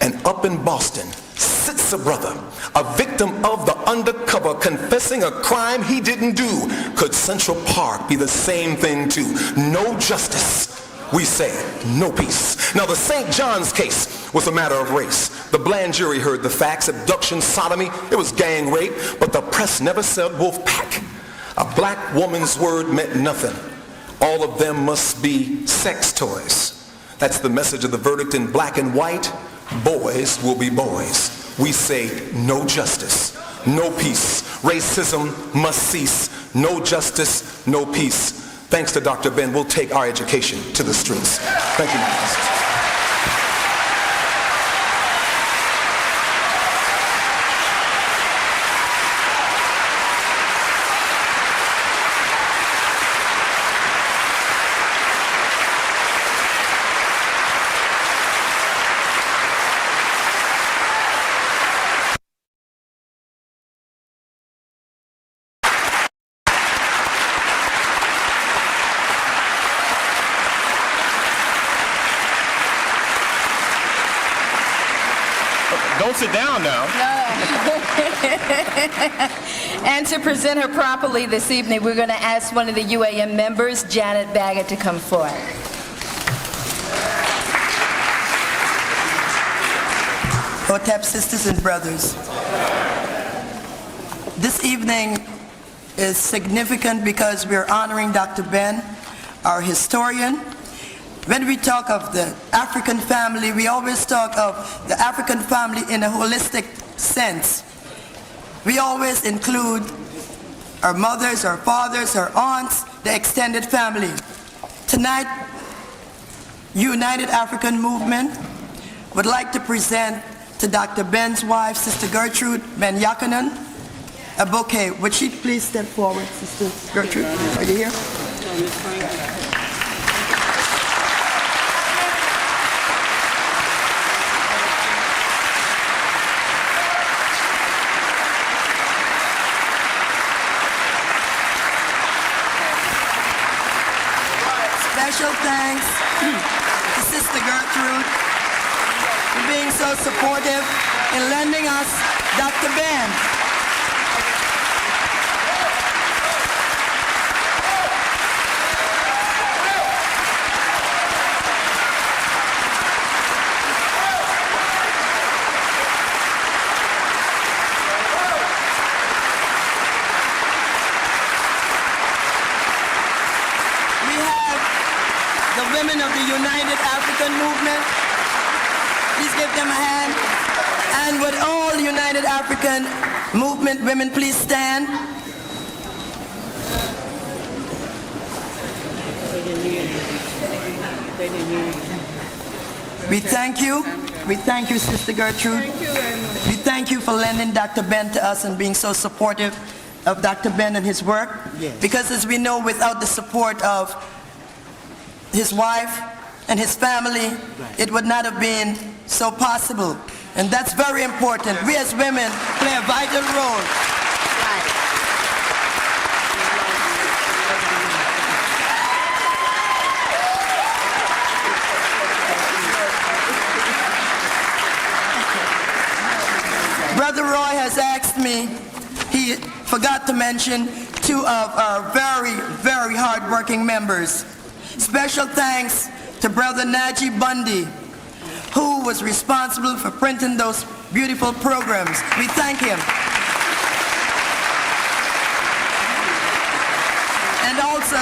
[SPEAKER 3] And up in Boston sits a brother, a victim of the undercover, confessing a crime he didn't do. Could Central Park be the same thing too? No justice, we say, no peace. Now, the St. John's case was a matter of race. The bland jury heard the facts: abduction, sodomy, it was gang rape, but the press never said wolf pack. A black woman's word meant nothing. All of them must be sex toys. That's the message of the verdict in black and white. Boys will be boys. We say no justice, no peace. Racism must cease. No justice, no peace. Thanks to Dr. Ben, we'll take our education to the streets. Thank you, Marcus.
[SPEAKER 10] Don't sit down now.
[SPEAKER 11] And to present her properly this evening, we're going to ask one of the UAM members, Janet Baggett, to come forward.
[SPEAKER 12] Hotep sisters and brothers, this evening is significant because we're honoring Dr. Ben, our historian. When we talk of the African family, we always talk of the African family in a holistic sense. We always include our mothers, our fathers, our aunts, the extended family. Tonight, United African Movement would like to present to Dr. Ben's wife, Sister Gertrude Ben-Jochannan, a bouquet. Would she please step forward, Sister Gertrude? Are you here? Special thanks to Sister Gertrude for being so supportive in lending us Dr. Ben. Women of the United African Movement. Please give them a hand. And would all United African Movement women please stand? We thank you. We thank you, Sister Gertrude. We thank you for lending Dr. Ben to us and being so supportive of Dr. Ben and his work. Yes. Because as we know, without the support of his wife and his family, it would not have been so possible. And that's very important. We as women play a vital role. Brother Roy has asked me, he forgot to mention two of our very, very hard-working members. Special thanks to Brother Najee Bundy, who was responsible for printing those beautiful programs. We thank him. And also,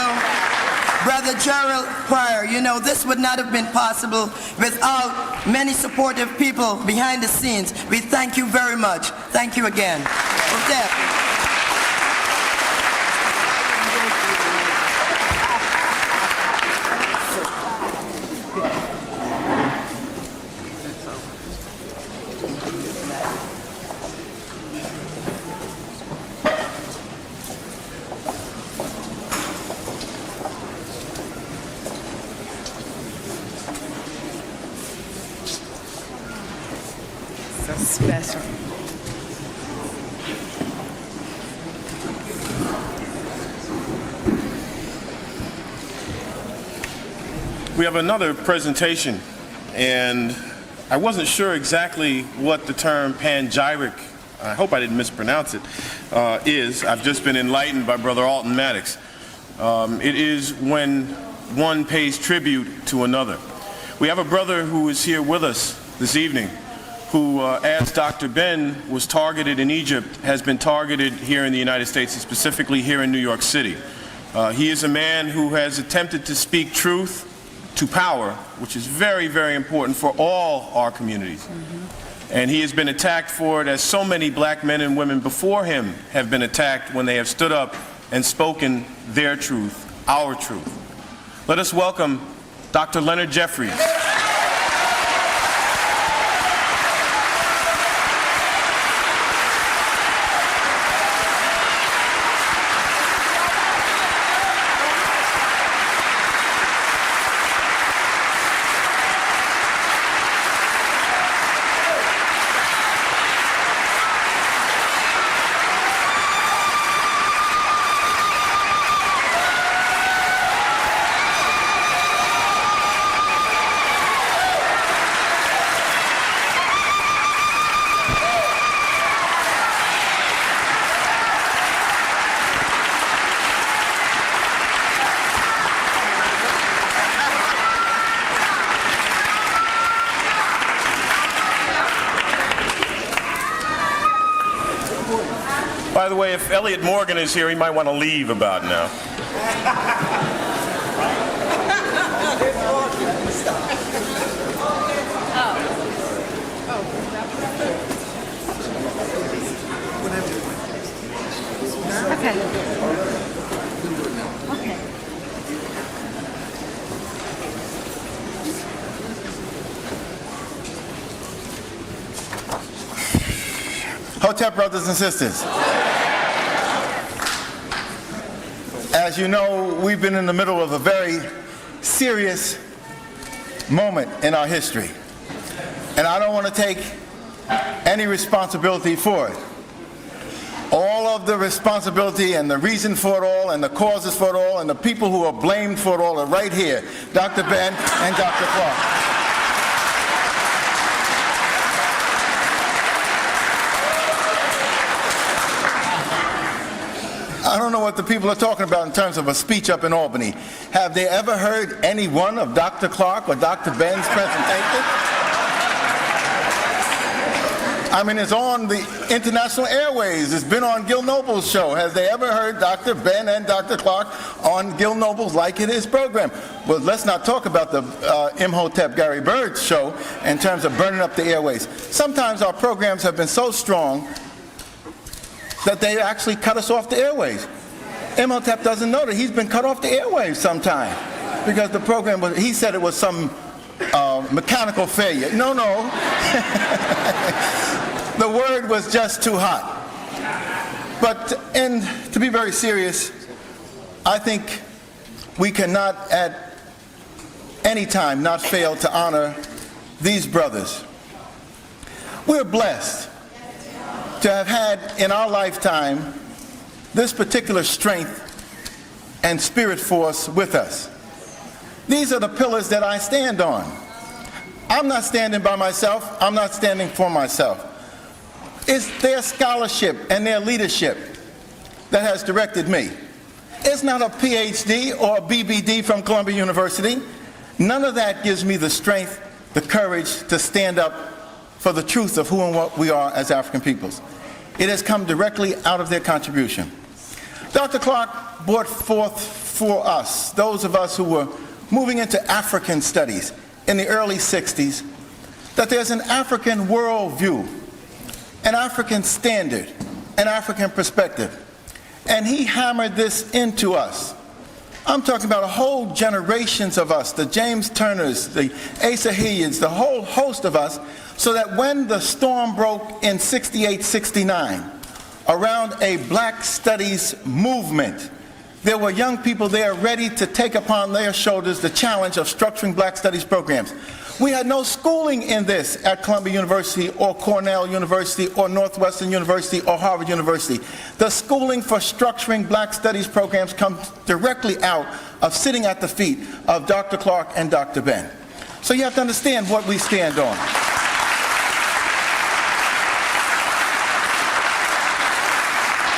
[SPEAKER 12] Brother Gerald Pryor. You know, this would not have been possible without many supportive people behind the scenes. We thank you very much. Thank you again.
[SPEAKER 11] Special.
[SPEAKER 10] We have another presentation, and I wasn't sure exactly what the term panegyric, I hope I didn't mispronounce it, is. I've just been enlightened by Brother Alton Maddox. It is when one pays tribute to another. We have a brother who is here with us this evening who, as Dr. Ben was targeted in Egypt, has been targeted here in the United States, and specifically here in New York City. He is a man who has attempted to speak truth to power, which is very, very important for all our communities. And he has been attacked for it, as so many black men and women before him have been attacked when they have stood up and spoken their truth, our truth. Let us welcome Dr. Leonard Jeffries. By the way, if Elliot Morgan is here, he might want to leave about now.
[SPEAKER 11] Okay. Okay.
[SPEAKER 6] Hotep, brothers and sisters. As you know, we've been in the middle of a very serious moment in our history. And I don't want to take any responsibility for it. All of the responsibility and the reason for it all and the causes for it all and the people who are blamed for it all are right here, Dr. Ben and Dr. Clark. I don't know what the people are talking about in terms of a speech up in Albany. Have they ever heard any one of Dr. Clark or Dr. Ben's presentation? I mean, it's on the international airways. It's been on Gil Noble's show. Has they ever heard Dr. Ben and Dr. Clark on Gil Noble's Like It Is program? Well, let's not talk about the Imhotep Gary Bird's show in terms of burning up the airways. Sometimes our programs have been so strong that they actually cut us off the airways. Imhotep doesn't know that he's been cut off the airwaves sometime because the program was, he said it was some mechanical failure. No. The word was just too hot. But to be very serious, I think we cannot at any time not fail to honor these brothers. We're blessed to have had in our lifetime this particular strength and spirit force with us. These are the pillars that I stand on. I'm not standing by myself. I'm not standing for myself. It's their scholarship and their leadership that has directed me. It's not a PhD or a BBD from Columbia University. None of that gives me the strength, the courage to stand up for the truth of who and what we are as African peoples. It has come directly out of their contribution. Dr. Clark brought forth for us, those of us who were moving into African studies in the early 60s, that there's an African worldview, an African standard, an African perspective. And he hammered this into us. I'm talking about a whole generations of us, the James Turners, the Asa Hilliards, the whole host of us, so that when the storm broke in 68, 69, around a black studies movement, there were young people there ready to take upon their shoulders the challenge of structuring black studies programs. We had no schooling in this at Columbia University or Cornell University or Northwestern University or Harvard University. The schooling for structuring black studies programs comes directly out of sitting at the feet of Dr. Clark and Dr. Ben. So you have to understand what we stand on.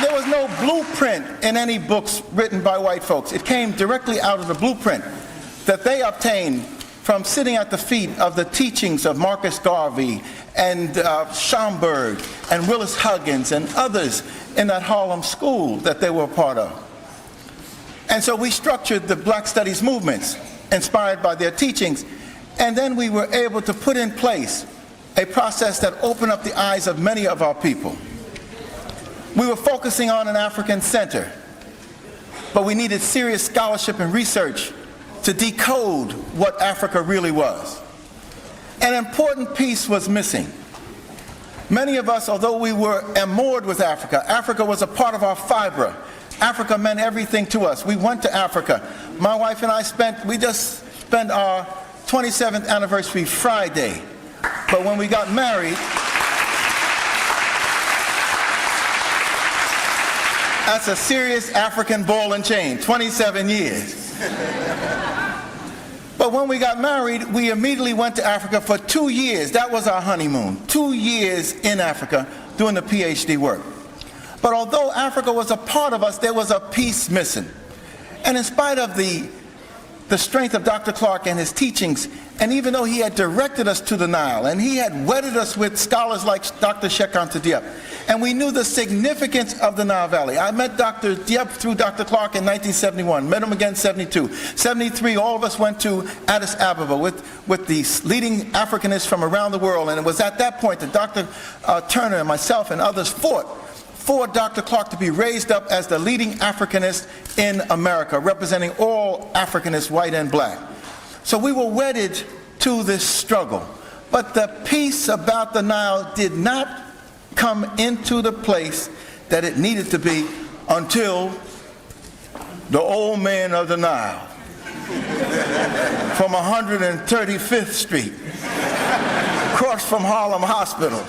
[SPEAKER 6] There was no blueprint in any books written by white folks. It came directly out of the blueprint that they obtained from sitting at the feet of the teachings of Marcus Garvey and Schomburg and Willis Huggins and others in that Harlem school that they were a part of. And so we structured the black studies movements inspired by their teachings, and then we were able to put in place a process that opened up the eyes of many of our people. We were focusing on an African center, but we needed serious scholarship and research to decode what Africa really was. An important piece was missing. Many of us, although we were enamored with Africa, Africa was a part of our fiber. Africa meant everything to us. We went to Africa. My wife and I we just spent our 27th anniversary Friday. But when we got married, that's a serious African ball and chain, 27 years. But when we got married, we immediately went to Africa for 2 years. That was our honeymoon, 2 years in Africa doing the PhD work. But although Africa was a part of us, there was a piece missing. And in spite of the strength of Dr. Clark and his teachings, and even though he had directed us to the Nile, and he had wedded us with scholars like Dr. Sheikh Anta Diop, And we knew the significance of the Nile Valley. I met Dr. Diep through Dr. Clark in 1971, met him again in 72. 73, all of us went to Addis Ababa with the leading Africanists from around the world, and it was at that point that Dr. Turner and myself and others fought for Dr. Clark to be raised up as the leading Africanist in America, representing all Africanists, white and black. So we were wedded to this struggle. But the peace about the Nile did not come into the place that it needed to be until the old man of the Nile from 135th Street, across from Harlem Hospital,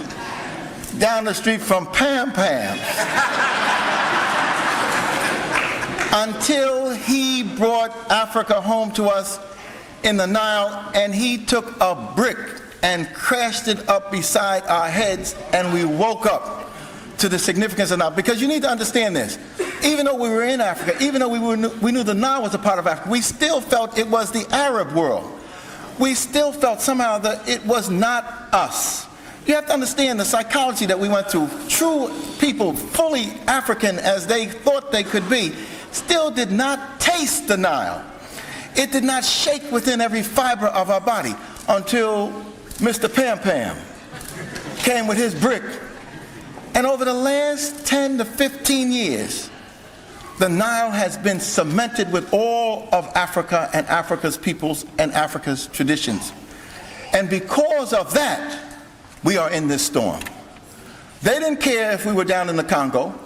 [SPEAKER 6] down the street from Pam Pam's, until he brought Africa home to us in the Nile, and he took a brick and crashed it up beside our heads, and we woke up to the significance of the Nile. Because you need to understand this. Even though we were in Africa, even though we knew the Nile was a part of Africa, we still felt it was the Arab world. We still felt somehow that it was not us. You have to understand the psychology that we went through. True people, fully African as they thought they could be, still did not taste the Nile. It did not shake within every fiber of our body until Mr. Pam Pam came with his brick. And over the last 10 to 15 years, the Nile has been cemented with all of Africa and Africa's peoples and Africa's traditions. And because of that, we are in this storm. They didn't care if we were down in the Congo.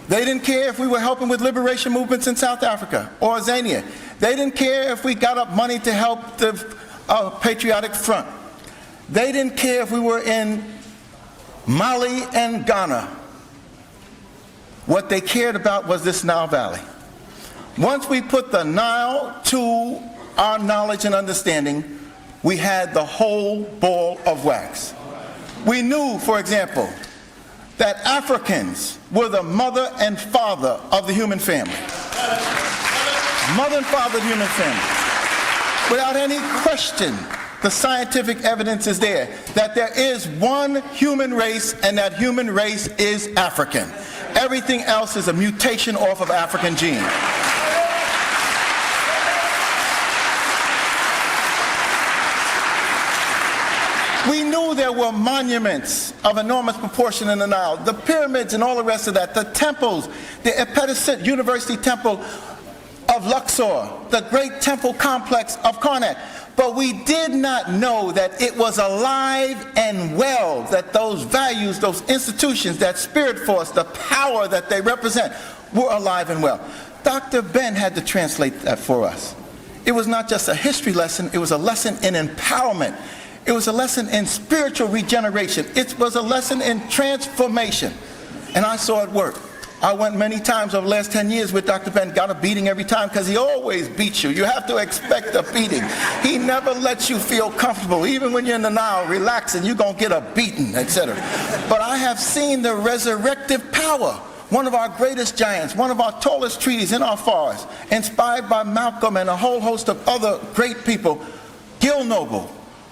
[SPEAKER 6] They didn't care if we were helping with liberation movements in South Africa or Zania. They didn't care if we got up money to help the Patriotic Front. They didn't care if we were in Mali and Ghana. What they cared about was this Nile Valley. Once we put the Nile to our knowledge and understanding, we had the whole ball of wax. We knew, for example, that Africans were the mother and father of the human family. Mother and father of the human family. Without any question, the scientific evidence is there that there is one human race, and that human race is African. Everything else is a mutation off of African gene. We knew there were monuments of enormous proportion in the Nile. The pyramids and all the rest of that. The temples, the Hatshepsut University Temple of Luxor, the great temple complex of Karnak. But we did not know that it was alive and well, that those values, those institutions, that spirit force, the power that they represent were alive and well. Dr. Ben had to translate that for us. It was not just a history lesson, it was a lesson in empowerment. It was a lesson in spiritual regeneration. It was a lesson in transformation. And I saw it work. I went many times over the last 10 years with Dr. Ben, got a beating every time because he always beats you. You have to expect a beating. He never lets you feel comfortable. Even when you're in the Nile, relaxing, you're going to get a beating, etc. But I have seen the resurrective power. One of our greatest giants, one of our tallest trees in our forest, inspired by Malcolm and a whole host of other great people, Gil Noble,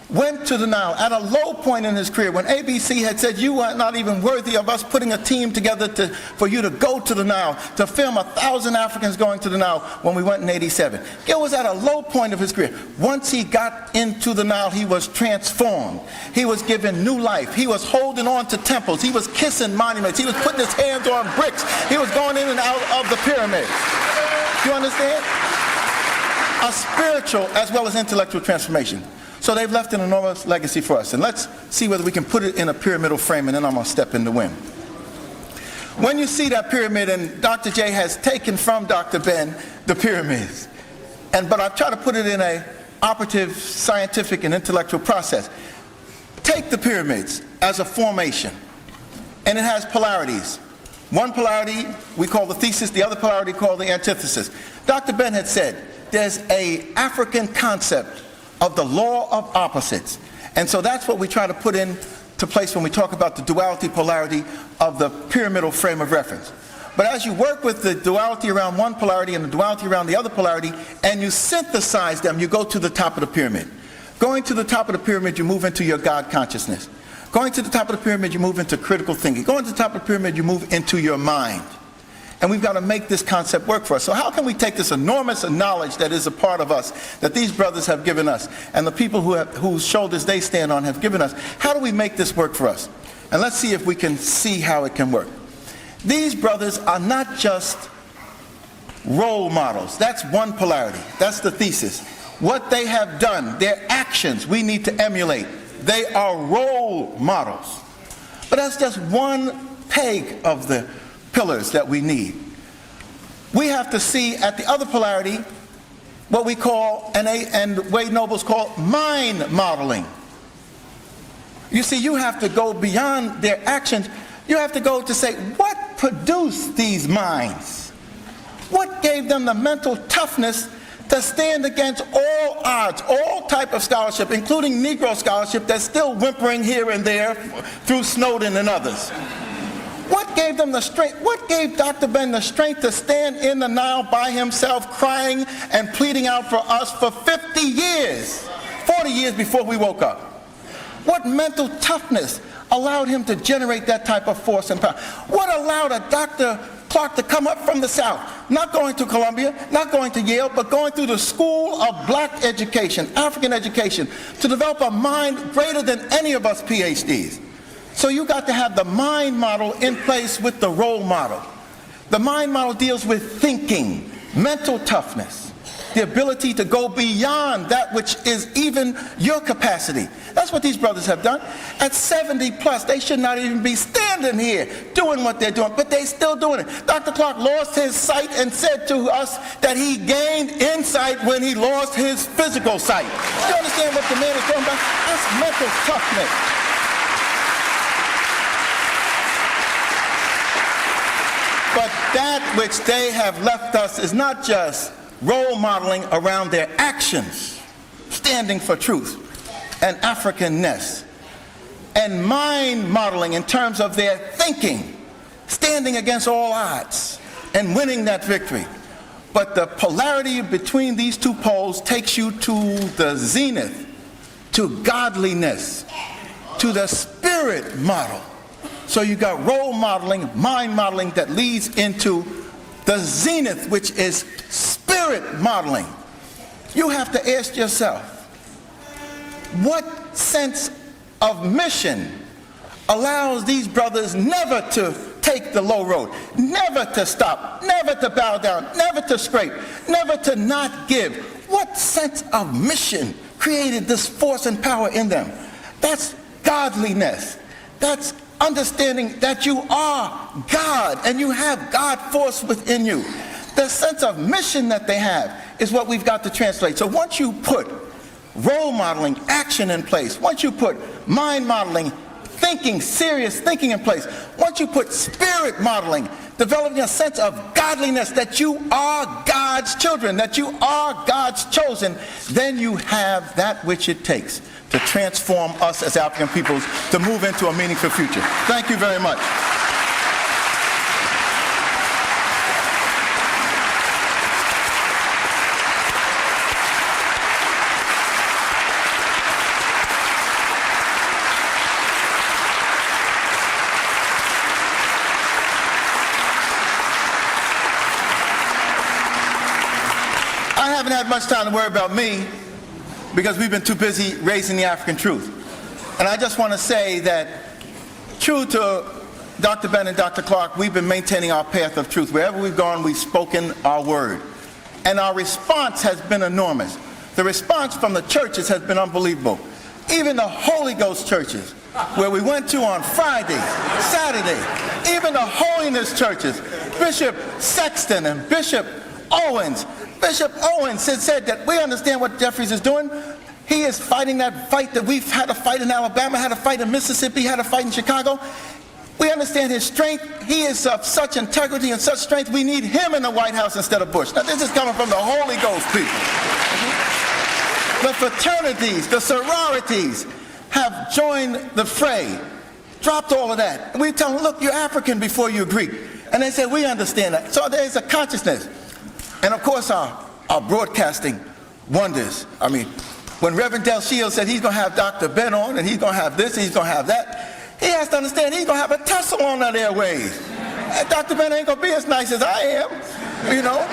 [SPEAKER 6] went to the Nile at a low point in his career when ABC had said, you are not even worthy of us putting a team together for you to go to the Nile, to film 1,000 Africans going to the Nile when we went in '87. Gil was at a low point of his career. Once he got into the Nile, he was transformed. He was given new life. He was holding on to temples. He was kissing monuments. He was putting his hands on bricks. He was going in and out of the pyramids. Do you understand? A spiritual as well as intellectual transformation. So they've left an enormous legacy for us. And let's see whether we can put it in a pyramidal frame, and then I'm going to step in the wind. When you see that pyramid, and Dr. J has taken from Dr. Ben the pyramids, but I've tried to put it in an operative scientific and intellectual process. Take the pyramids as a formation, and it has polarities. One polarity we call the thesis, the other polarity called the antithesis. Dr. Ben had said there's an African concept of the law of opposites. And so that's what we try to put into place when we talk about the duality polarity of the pyramidal frame of reference. But as you work with the duality around one polarity and the duality around the other polarity, and you synthesize them, you go to the top of the pyramid. Going to the top of the pyramid, you move into your God consciousness. Going to the top of the pyramid, you move into critical thinking. Going to the top of the pyramid, you move into your mind. And we've got to make this concept work for us. So how can we take this enormous knowledge that is a part of us, that these brothers have given us, and the people whose shoulders they stand on have given us, how do we make this work for us? And let's see if we can see how it can work. These brothers are not just role models. That's one polarity. That's the thesis. What they have done, their actions, we need to emulate. They are role models. But that's just one peg of the pillars that we need. We have to see at the other polarity what we call, and Wade Nobles call, mind modeling. You see, you have to go beyond their actions. You have to go to say, what produced these minds? What gave them the mental toughness to stand against all odds, all type of scholarship, including Negro scholarship that's still whimpering here and there through Snowden and others? What gave them the strength? What gave Dr. Ben the strength to stand in the Nile by himself, crying and pleading out for us for 50 years, 40 years before we woke up? What mental toughness allowed him to generate that type of force and power? What allowed a Dr. Clark to come up from the South, not going to Columbia, not going to Yale, but going through the school of black education, African education, to develop a mind greater than any of us PhDs? So you got to have the mind model in place with the role model. The mind model deals with thinking, mental toughness, the ability to go beyond that which is even your capacity. That's what these brothers have done. At 70 plus, they should not even be standing here doing what they're doing, but they're still doing it. Dr. Clark lost his sight and said to us that he gained insight when he lost his physical sight. Do you understand what the man is talking about? That's mental toughness. But that which they have left us is not just role modeling around their actions, standing for truth and Africanness, and mind modeling in terms of their thinking, standing against all odds and winning that victory. But the polarity between these two poles takes you to the zenith, to godliness, to the spirit model. So you got role modeling, mind modeling that leads into the zenith, which is spirit modeling. You have to ask yourself, what sense of mission allows these brothers never to take the low road, never to stop, never to bow down, never to scrape, never to not give? What sense of mission created this force and power in them? That's godliness. That's understanding that you are God and you have God force within you. The sense of mission that they have is what we've got to translate. So once you put role modeling, action in place, once you put mind modeling, thinking, serious thinking in place, once you put spirit modeling, developing a sense of godliness, that you are God's children, that you are God's chosen, then you have that which it takes to transform us as African peoples to move into a meaningful future. Thank you very much. I haven't had much time to worry about me, because we've been too busy raising the African truth. And I just want to say that, true to Dr. Ben and Dr. Clark, we've been maintaining our path of truth. Wherever we've gone, we've spoken our word. And our response has been enormous. The response from the churches has been unbelievable. Even the Holy Ghost churches, where we went to on Friday, Saturday, even the holiness churches, Bishop Sexton and Bishop Owens. Bishop Owens said that we understand what Jeffries is doing. He is fighting that fight that we've had to fight in Alabama, had to fight in Mississippi, had to fight in Chicago. We understand his strength. He is of such integrity and such strength, we need him in the White House instead of Bush. Now this is coming from the Holy Ghost people. The fraternities, the sororities have joined the fray, dropped all of that. And we tell them, look, you're African before you're Greek. And they said, we understand that. So there's a consciousness. And of course our broadcasting wonders. I mean, when Reverend Del Shields said he's going to have Dr. Ben on and he's going to have this and he's going to have that,
[SPEAKER 2] He has to understand he's going to have a tussle on that airways. Dr. Ben ain't going to be as nice as I am, you know.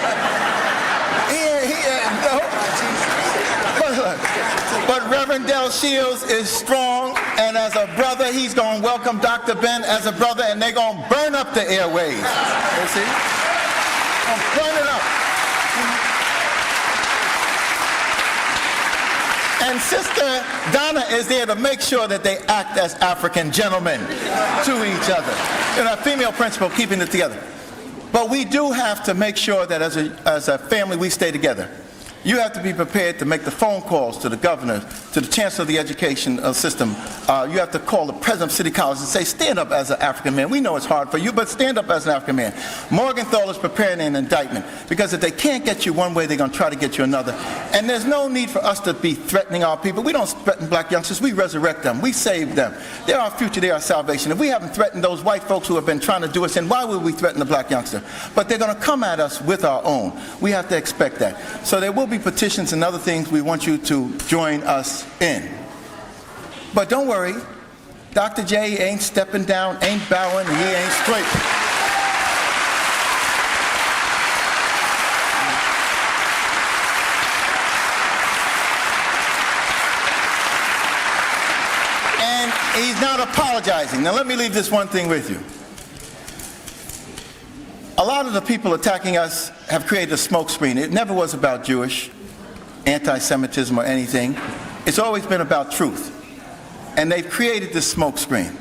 [SPEAKER 2] But Reverend Del Shields is strong, and as a brother, he's going to welcome Dr. Ben as a brother, and they're going to burn up the airways. You see? Burn it up. And Sister Donna is there to make sure that they act as African gentlemen to each other. And our female principal keeping it together. But we do have to make sure that as a family we stay together. You have to be prepared to make the phone calls to the governor, to the chancellor of the education system. You have to call the president of City College and say, stand up as an African man. We know it's hard for you, but stand up as an African man. Morgenthau is preparing an indictment, because if they can't get you one way, they're going to try to get you another. And there's no need for us to be threatening our people. We don't threaten black youngsters. We resurrect them. We save them. They're our future. They're our salvation. If we haven't threatened those white folks who have been trying to do us in, why would we threaten the black youngster? But they're going to come at us with our own. We have to expect that. So there will be petitions and other things we want you to join us in. But don't worry, Dr. J ain't stepping down, ain't bowing, and he ain't straight. And he's not apologizing. Now let me leave this one thing with you. A lot of the people attacking us have created a smokescreen. It never was about Jewish anti-Semitism or anything. It's always been about truth. And they've created this smokescreen.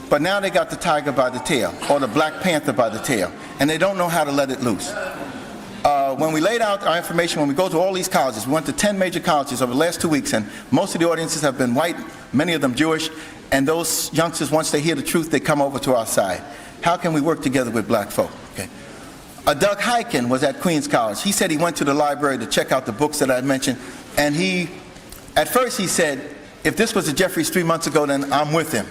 [SPEAKER 2] But now they got the tiger by the tail, or the Black Panther by the tail, and they don't know how to let it loose. When we laid out our information, when we go to all these colleges, we went to 10 major colleges over the last 2 weeks, and most of the audiences have been white, many of them Jewish, and those youngsters, once they hear the truth, they come over to our side. How can we work together with black folk? Okay. Doug Hyken was at Queens College. He said he went to the library to check out the books that I mentioned, and at first he said, if this was a Jeffries 3 months ago, then I'm with him.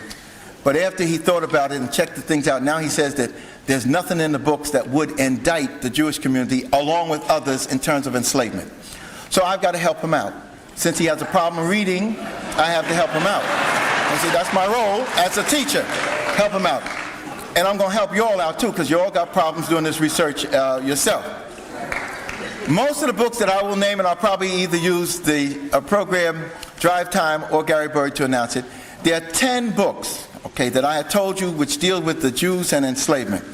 [SPEAKER 2] But after he thought about it and checked the things out, now he says that there's nothing in the books that would indict the Jewish community along with others in terms of enslavement. So I've got to help him out. Since he has a problem reading, I have to help him out. You see, that's my role as a teacher, help him out. And I'm going to help you all out too, because you all got problems doing this research yourself. Most of the books that I will name, and I'll probably either use the program Drive Time or Gary Burry to announce it, there are 10 books, okay, that I had told you which deal with the Jews and enslavement.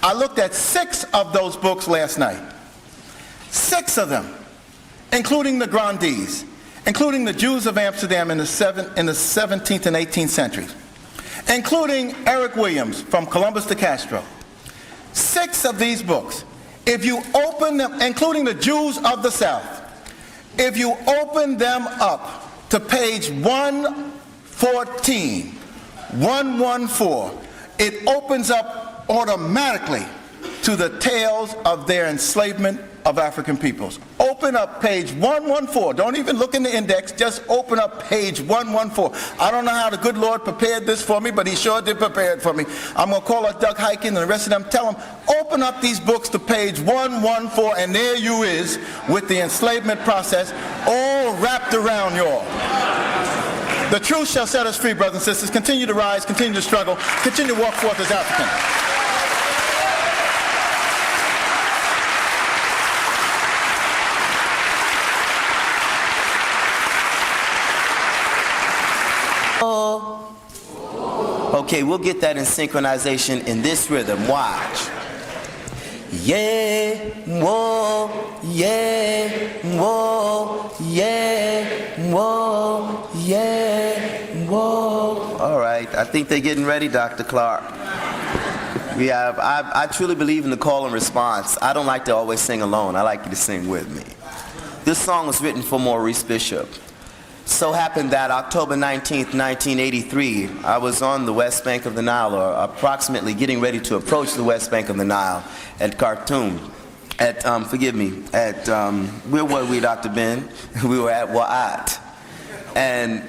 [SPEAKER 2] I looked at 6 of those books last night. 6 of them, including the grandees, including the Jews of Amsterdam in the 17th and 18th centuries, including Eric Williams from Columbus to Castro. 6 of these books, if you open them, including the Jews of the South, if you open them up to page 114, 114, it opens up automatically to the tales of their enslavement of African peoples. Open up page 114. Don't even look in the index. Just open up page 114. I don't know how the good Lord prepared this for me, but he sure did prepare it for me. I'm going to call up Doug Hyken and the rest of them. Tell them, open up these books to page 114, and there you is with the enslavement process all wrapped around y'all. The truth shall set us free, brothers and sisters. Continue to rise, continue to struggle, continue to walk forth as Africans.
[SPEAKER 13] Okay, we'll get that in synchronization in this rhythm. Watch. Yeah, whoa, yeah, whoa, yeah, whoa, yeah, whoa. All right, I think they're getting ready, Dr. Clark. I truly believe in the call and response. I don't like to always sing alone. I like you to sing with me. This song was written for Maurice Bishop. So happened that October 19th, 1983, I was on the west bank of the Nile, or approximately getting ready to approach the west bank of the Nile at Khartoum. Where were we, Dr. Ben? We were at Wa'at. And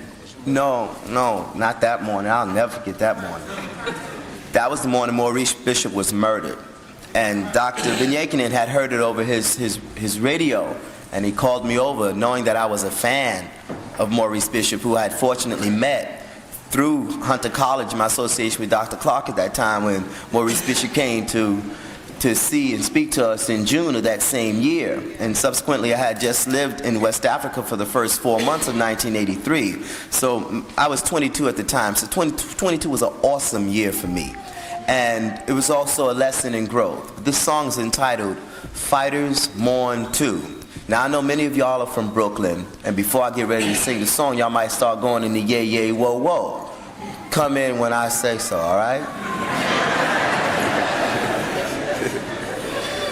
[SPEAKER 13] no, not that morning. I'll never forget that morning. That was the morning Maurice Bishop was murdered. And Dr. Ben-Jochannan had heard it over his radio, and he called me over knowing that I was a fan of Maurice Bishop, who I had fortunately met through Hunter College, my association with Dr. Clark at that time, when Maurice Bishop came to see and speak to us in June of that same year. And subsequently, I had just lived in West Africa for the first 4 months of 1983. So I was 22 at the time. So 22 was an awesome year for me. And it was also a lesson in growth. This song is entitled Fighters Mourn Too. Now, I know many of y'all are from Brooklyn, and before I get ready to sing the song, y'all might start going in the yay, yay, whoa, whoa. Come in when I say so, all right?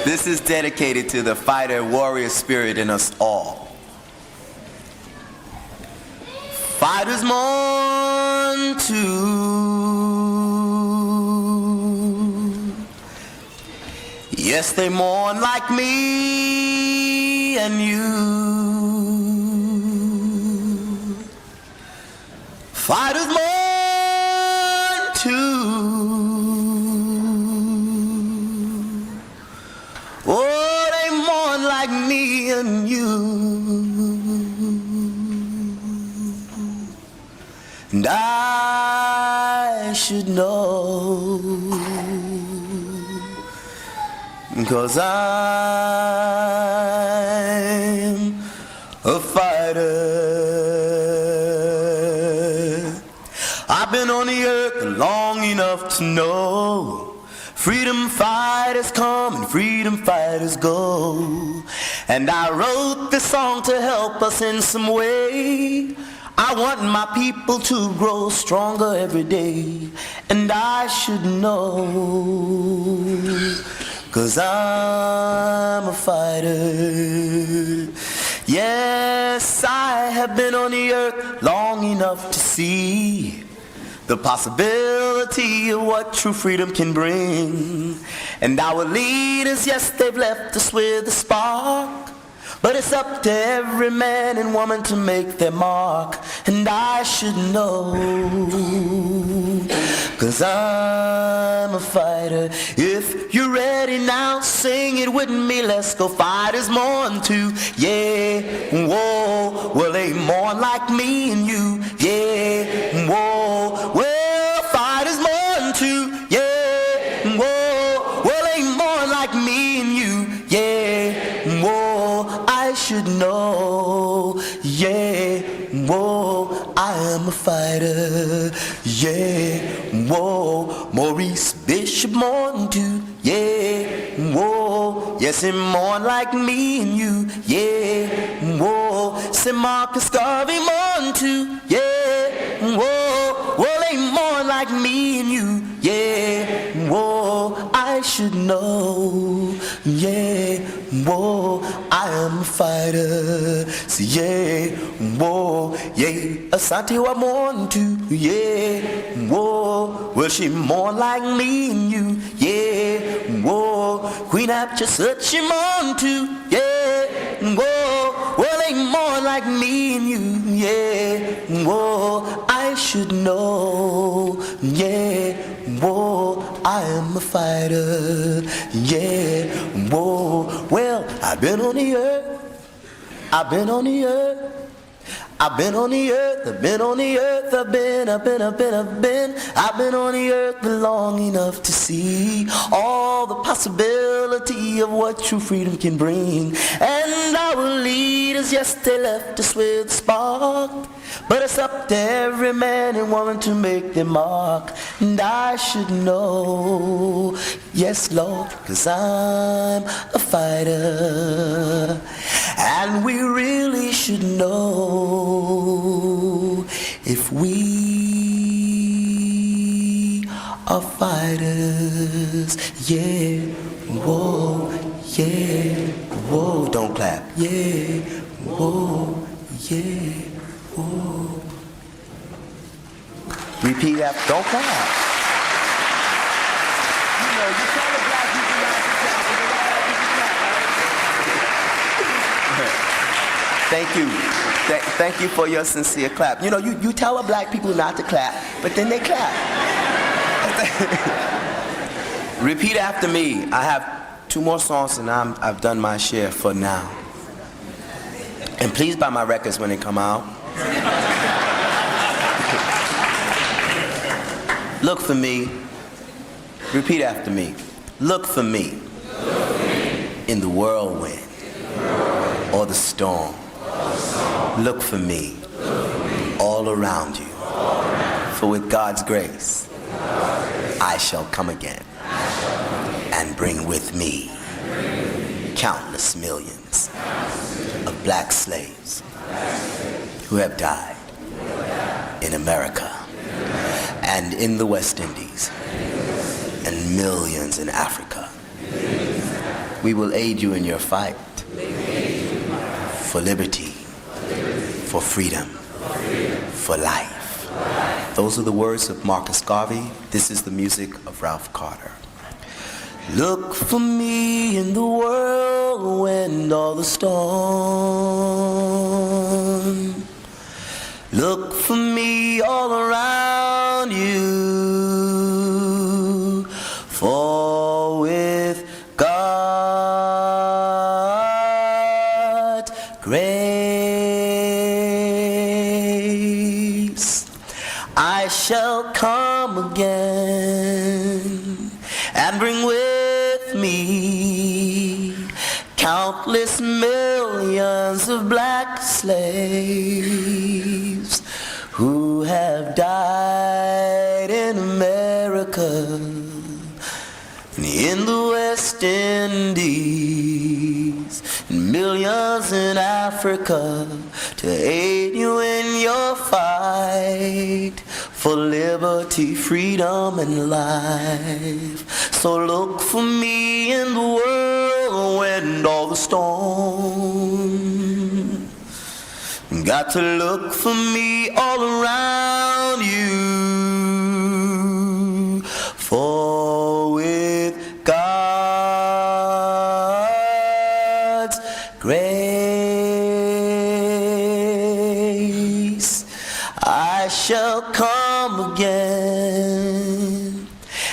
[SPEAKER 13] This is dedicated to the fighter, warrior spirit in us all. Fighters mourn too. Yes, they mourn like me and you. Fighters mourn too. Oh, they mourn like me and you. And I should know, 'cause I'm a fighter. I've been on the earth long enough to know freedom fighters come and freedom fighters go. And I wrote this song to help us in some way. I want my people to grow stronger every day. And I should know, 'cause I'm a fighter. Yes, I have been on the earth long enough to see the possibility of what true freedom can bring. And our leaders, yes, they've left us with a spark, but it's up to every man and woman to make their mark. And I should know, 'cause I'm a fighter. If you're ready now, sing it with me. Let's go. Fighters mourn too, yeah, whoa. Well, they mourn like me and you, yeah, whoa. Well, fighters mourn too, yeah, whoa. Well, they mourn like me and you, yeah, whoa. I should know, yeah, whoa. I am a fighter, yeah, whoa. Maurice Bishop mourn too, yeah, whoa. Yes, he mourn like me and you, yeah, whoa. Say Marcus Garvey mourn too, yeah, whoa. Well, they mourn like me and you, yeah, whoa. I should know, yeah, whoa. I am a fighter, so yeah, whoa, yeah. Asante wa mourn too, yeah, whoa. Well, she mourn like me and you, yeah, whoa. Queen Hatshepsut, she mourn too, yeah, whoa. Well, they mourn like me and you, yeah, whoa. I should know, yeah, whoa. I am a fighter, yeah, whoa. Well, I've been on the earth, I've been on the earth, I've been on the earth, I've been on the earth, I've been on the earth long enough to see all the possibility of what true freedom can bring. And our leaders, yes, they left us with a spark, but it's up to every man and woman to make their mark. And I should know, yes, Lord, 'cause I'm a fighter. And we really should know if we are fighters. Yeah, whoa, yeah, whoa. Don't clap. Yeah, whoa, yeah, whoa. Repeat after. Don't clap. You know, you tell the black people not to clap. Thank you. Thank you for your sincere clap. You know, you tell the black people not to clap, but then they clap. Repeat after me. I have 2 more songs and I've done my share for now. And please buy my records when they come out. Look for me. Repeat after me. Look for me in the whirlwind or the storm. Look for me all around you. For with God's grace, I shall come again and bring with me countless millions of black slaves who have died in America and in the West Indies and millions in Africa. We will aid you in your fight for liberty, for freedom, for life. Those are the words of Marcus Garvey. This is the music of Ralph Carter. Look for me in the whirlwind or the storm. Look for me all around you, for with God's grace I shall come again and bring with me countless millions of black slaves who have died in America and in the West Indies and millions in Africa to aid you in your fight for liberty, freedom, and life. So look for me in the whirlwind or the storm. Got to look for me all around you, for with God's grace I shall come again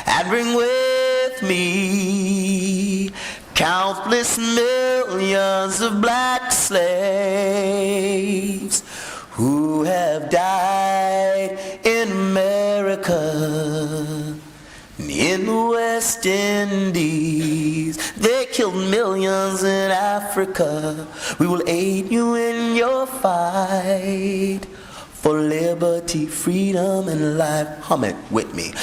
[SPEAKER 13] and bring with me countless millions of black slaves who have died in America and in the West Indies. They killed millions in Africa. We will aid you in your fight for liberty, freedom, and life. Hum it with me.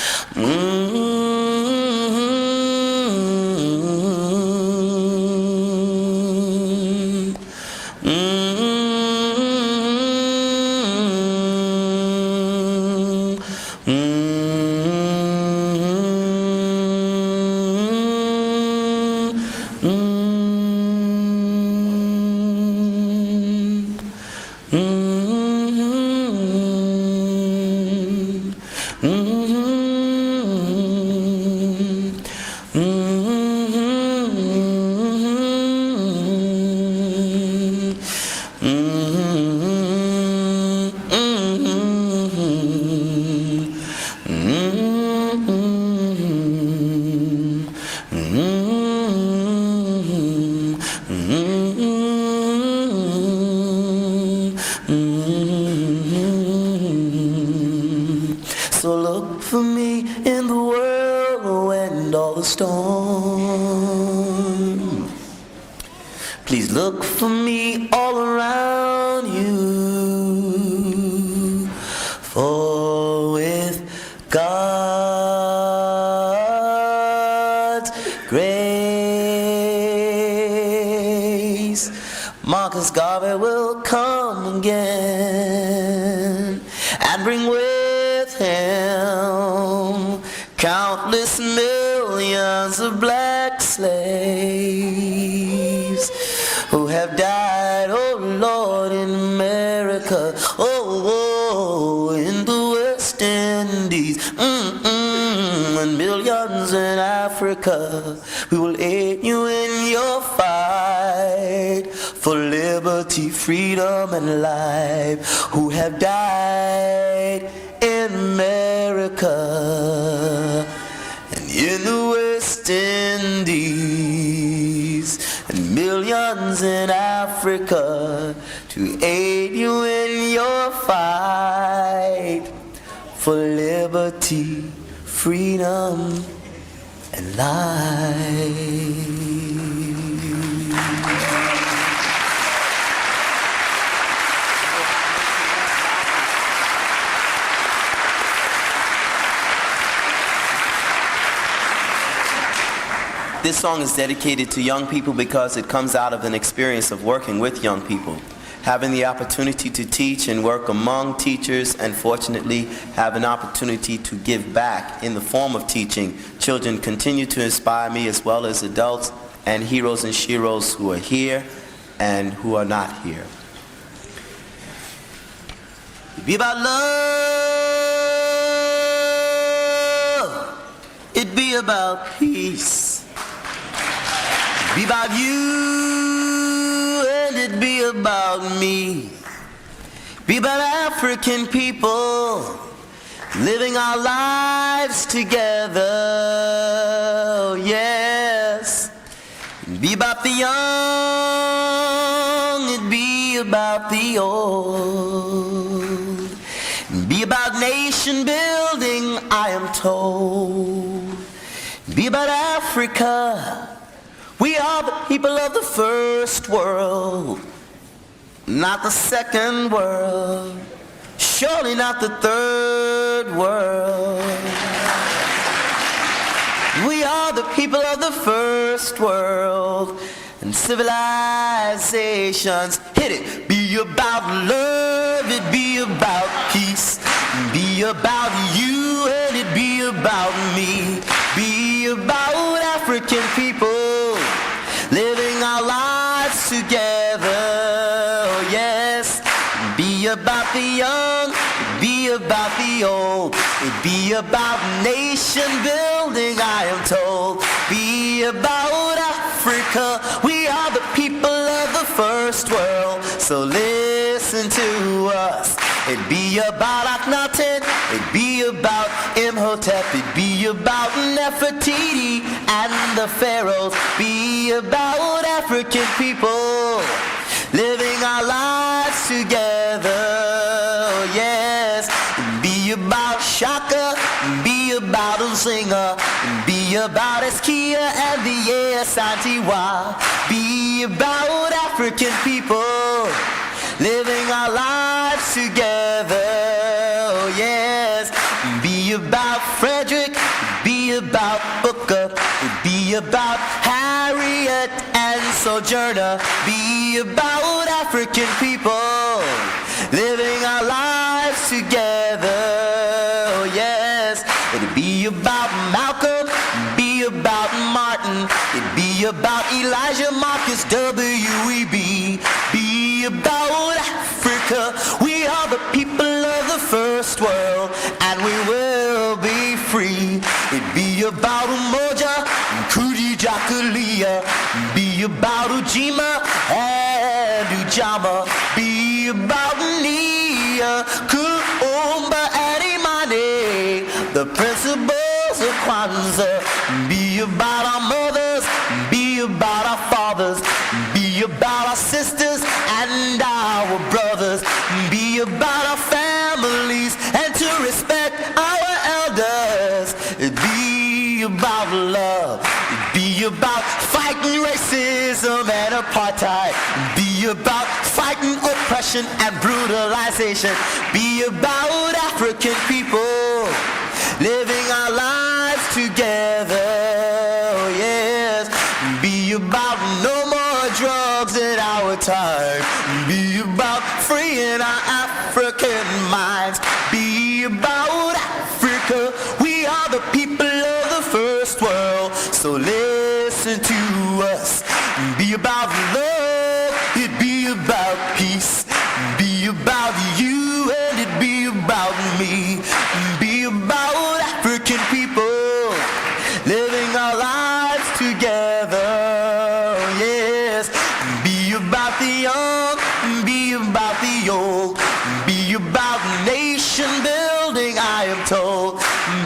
[SPEAKER 13] So look for me in the whirlwind or the storm. Please look for me all around you, for with God's grace, Marcus Garvey will come again and bring with him countless millions of black slaves who have died, oh Lord, in America, oh, in the West Indies, and millions in Africa. We will aid you in your fight for liberty, freedom, and life, who have died in America and in the West Indies and millions in Africa, to aid you in your fight for liberty, freedom and life. This song is dedicated to young people because it comes out of an experience of working with young people, having the opportunity to teach and work among teachers, and fortunately have an opportunity to give back in the form of teaching. Children continue to inspire me, as well as adults and heroes and sheroes who are here and who are not here. It be about love, it be about peace. Be about you and it be about me. Be about African people living our lives together, yes. Be about the young, it be about the old. Be about nation building, I am told. Be about Africa. We are the people of the first world, not the second world, surely not the third world. We are the people of the first world, and civilizations, hit it, be about love, it be about peace, be about you and it be about me, be about African people living our lives together, yes. Be about the young, be about the old, it be about nation building, I am told. Be about Africa, we are the people of the first world, so listen to us. It be about Akhenaten, it be about Imhotep, it be about Nefertiti and the pharaohs. Be about African people living our lives together, yes. Be about Shaka, be about Uzinga, be about Eskia and the Santiwa. Be about African people living our lives together, yes. Be about Frederick, be about Booker, be about Harriet and Sojourner. Be about African people living our lives together, yes. It'd be about Malcolm, be about Martin, it'd be about Elijah, Marcus, W.E.B. Be about Africa, we are the people of the first world, and we will be free. It'd be about Umoja, Kudi Jakalia, be about Ujima and Ujama, be about Nia, Kuumba and Imani, the principles of Kwanzaa. Be about our mothers, be about our fathers, be about our sisters and our brothers, be about our families and to respect our elders. Be about love, be about fighting racism and apartheid, be about fighting oppression and brutalization. Be about African people living our lives together, yes. Be about no more drugs in our time. Be about freeing our African minds. Be about Africa, we are the people of the first world, so listen to us. Be about love, it be about peace, be about you and it be about me. Be about African people living our lives together, yes. Be about the young, be about the old, be about nation building, I am told.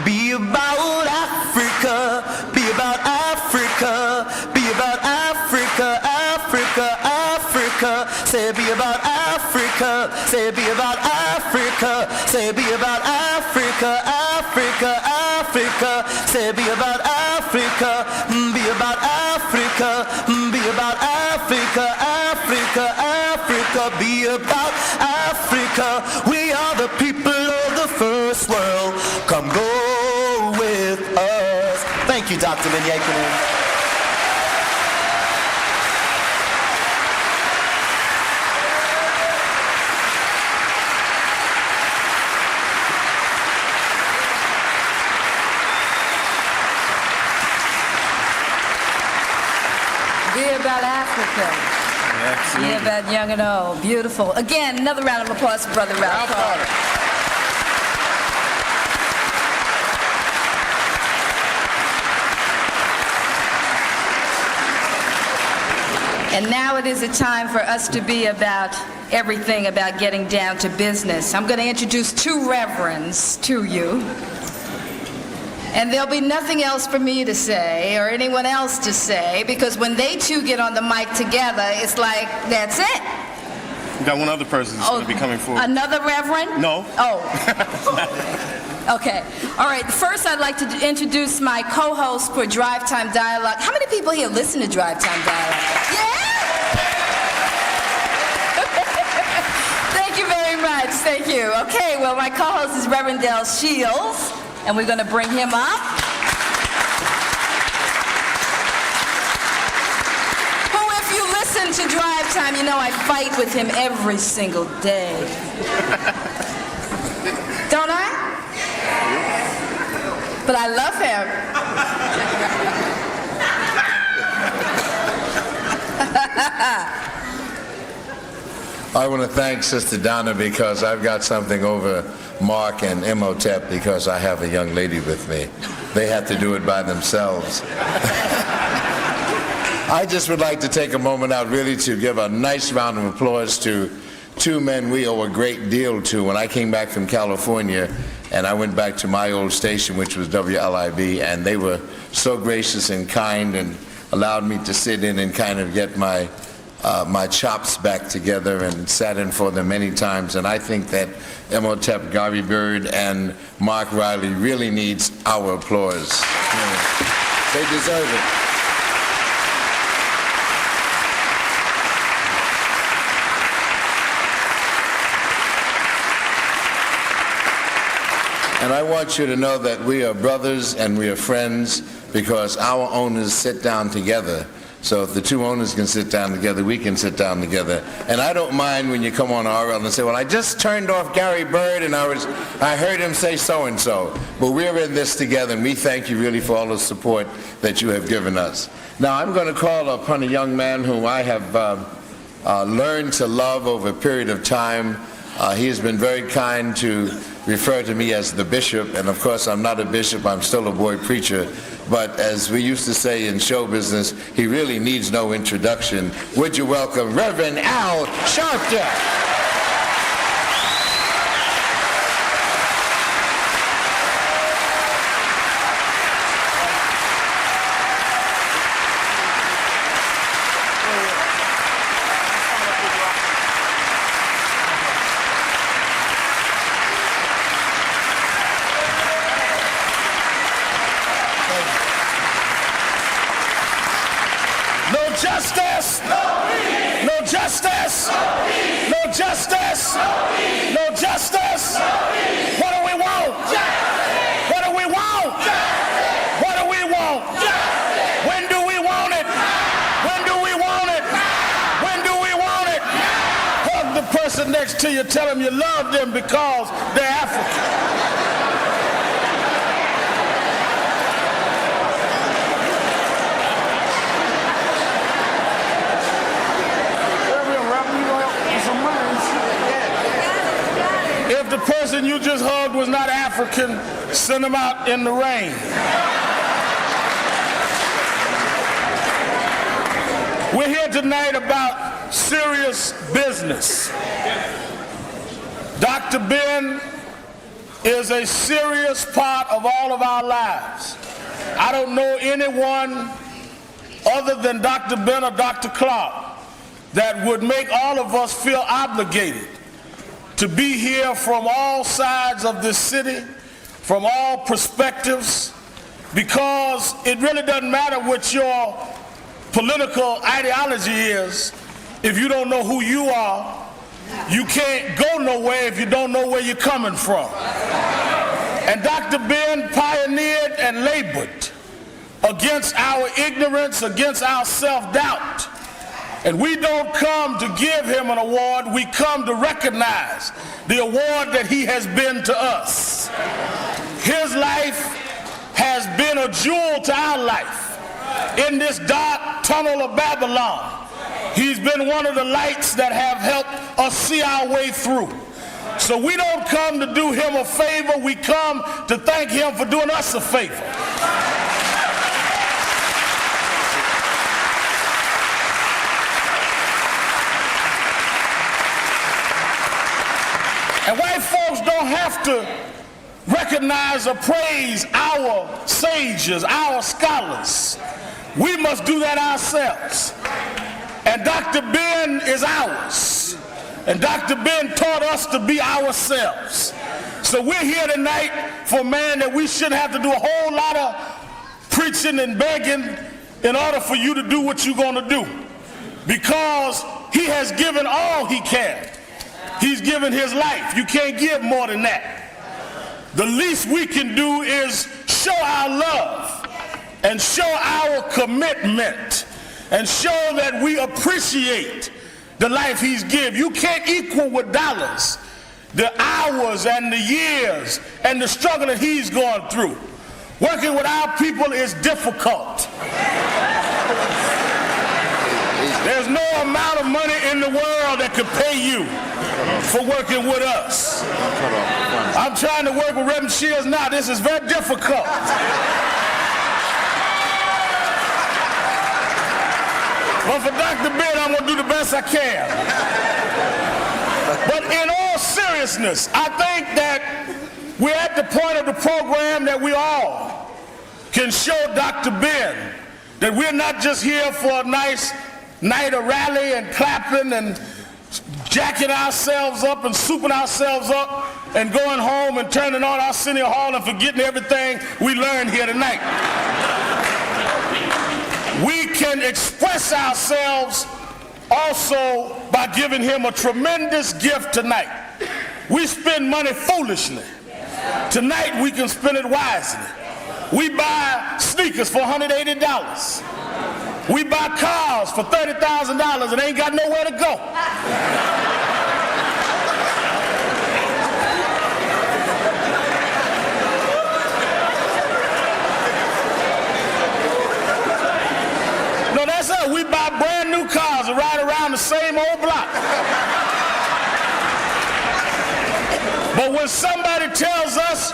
[SPEAKER 13] Be about Africa, be about Africa, be about Africa, Africa, Africa. Say be about Africa, say be about Africa, say be about Africa, Africa. Africa, Africa. Say be about Africa, be about Africa, be about Africa, Africa, Africa, be about Africa. We are the people of the first world. Come go with us. Thank you, Dr. Ben-Jochannan.
[SPEAKER 11] About Africa.
[SPEAKER 10] Absolutely.
[SPEAKER 11] Yeah, about young and old. Beautiful. Again, another round of applause for Brother Ralph Carter. And now it is a time for us to be about everything about getting down to business. I'm going to introduce two reverends to you. And there'll be nothing else for me to say or anyone else to say, because when they two get on the mic together, it's like, that's it.
[SPEAKER 10] We got one other person who's going to be coming forward.
[SPEAKER 11] Another reverend?
[SPEAKER 10] No.
[SPEAKER 11] Oh. Okay. All right. First, I'd like to introduce my co-host for Drive Time Dialogue. How many people here listen to Drive Time Dialogue? Yeah! Thank you very much. Thank you. Okay. Well, my co-host is Reverend Del Shields. And we're going to bring him up. Who, if you listen to Drive Time, you know I fight with him every single day. Don't I? But I love
[SPEAKER 14] him. I want to thank Sister Donna because I've got something over Mark and Imhotep because I have a young lady with me. They have to do it by themselves. I just would like to take a moment out really to give a nice round of applause to two men we owe a great deal to. When I came back from California and I went back to my old station, which was WLIB, and they were so gracious and kind and allowed me to sit in and kind of get my chops back together, and sat in for them many times. And I think that Imhotep, Garvey Bird, and Mark Riley really needs our applause. They deserve it. And I want you to know that we are brothers and we are friends because our owners sit down together. So if the two owners can sit down together, we can sit down together. And I don't mind when you come on RL and say, well, I just turned off Gary Bird and I heard him say so-and-so. But we're in this together, and we thank you really for all the support that you have given us. Now, I'm going to call upon a young man whom I have learned to love over a period of time. He has been very kind to refer to me as the bishop, and of course I'm not a bishop, I'm still a boy preacher, but as we used to say in show business, he really needs no introduction. Would you welcome Reverend Al Sharpton? Next to you, tell them you love them because they're African. If the person you just hugged was not African, send them out in the rain. We're here tonight about serious business. Dr. Ben is a serious part of all of our lives. I don't know anyone other than Dr. Ben or Dr. Clark that would make all of us feel obligated to be here from all sides of this city,
[SPEAKER 15] from all perspectives, because it really doesn't matter what your political ideology is. If you don't know who you are, you can't go nowhere if you don't know where you're coming from. And Dr. Ben pioneered and labored against our ignorance, against our self-doubt. And we don't come to give him an award, we come to recognize the award that he has been to us. His life has been a jewel to our life. In this dark tunnel of Babylon, he's been one of the lights that have helped us see our way through. So we don't come to do him a favor, we come to thank him for doing us a favor. And white folks don't have to recognize or praise our sages, our scholars. We must do that ourselves. And Dr. Ben is ours. And Dr. Ben taught us to be ourselves. So we're here tonight for a man that we shouldn't have to do a whole lot of preaching and begging in order for you to do what you're going to do. Because he has given all he can. He's given his life. You can't give more than that. The least we can do is show our love and show our commitment and show that we appreciate the life he's given. You can't equal with dollars the hours and the years and the struggle that he's going through. Working with our people is difficult. There's no amount of money in the world that could pay you for working with us. I'm trying to work with Reverend Shields now. This is very difficult. But for Dr. Ben, I'm going to do the best I can. But in all seriousness, I think that we're at the point of the program that we all can show Dr. Ben that we're not just here for a nice night of rally and clapping and jacking ourselves up and souping ourselves up and going home and turning on our Arsenio Hall and forgetting everything we learned here tonight. We can express ourselves also by giving him a tremendous gift tonight. We spend money foolishly. Tonight we can spend it wisely. We buy sneakers for $180. We buy cars for $30,000 and ain't got nowhere to go. No, that's it. We buy brand new cars and ride around the same old block. But when somebody tells us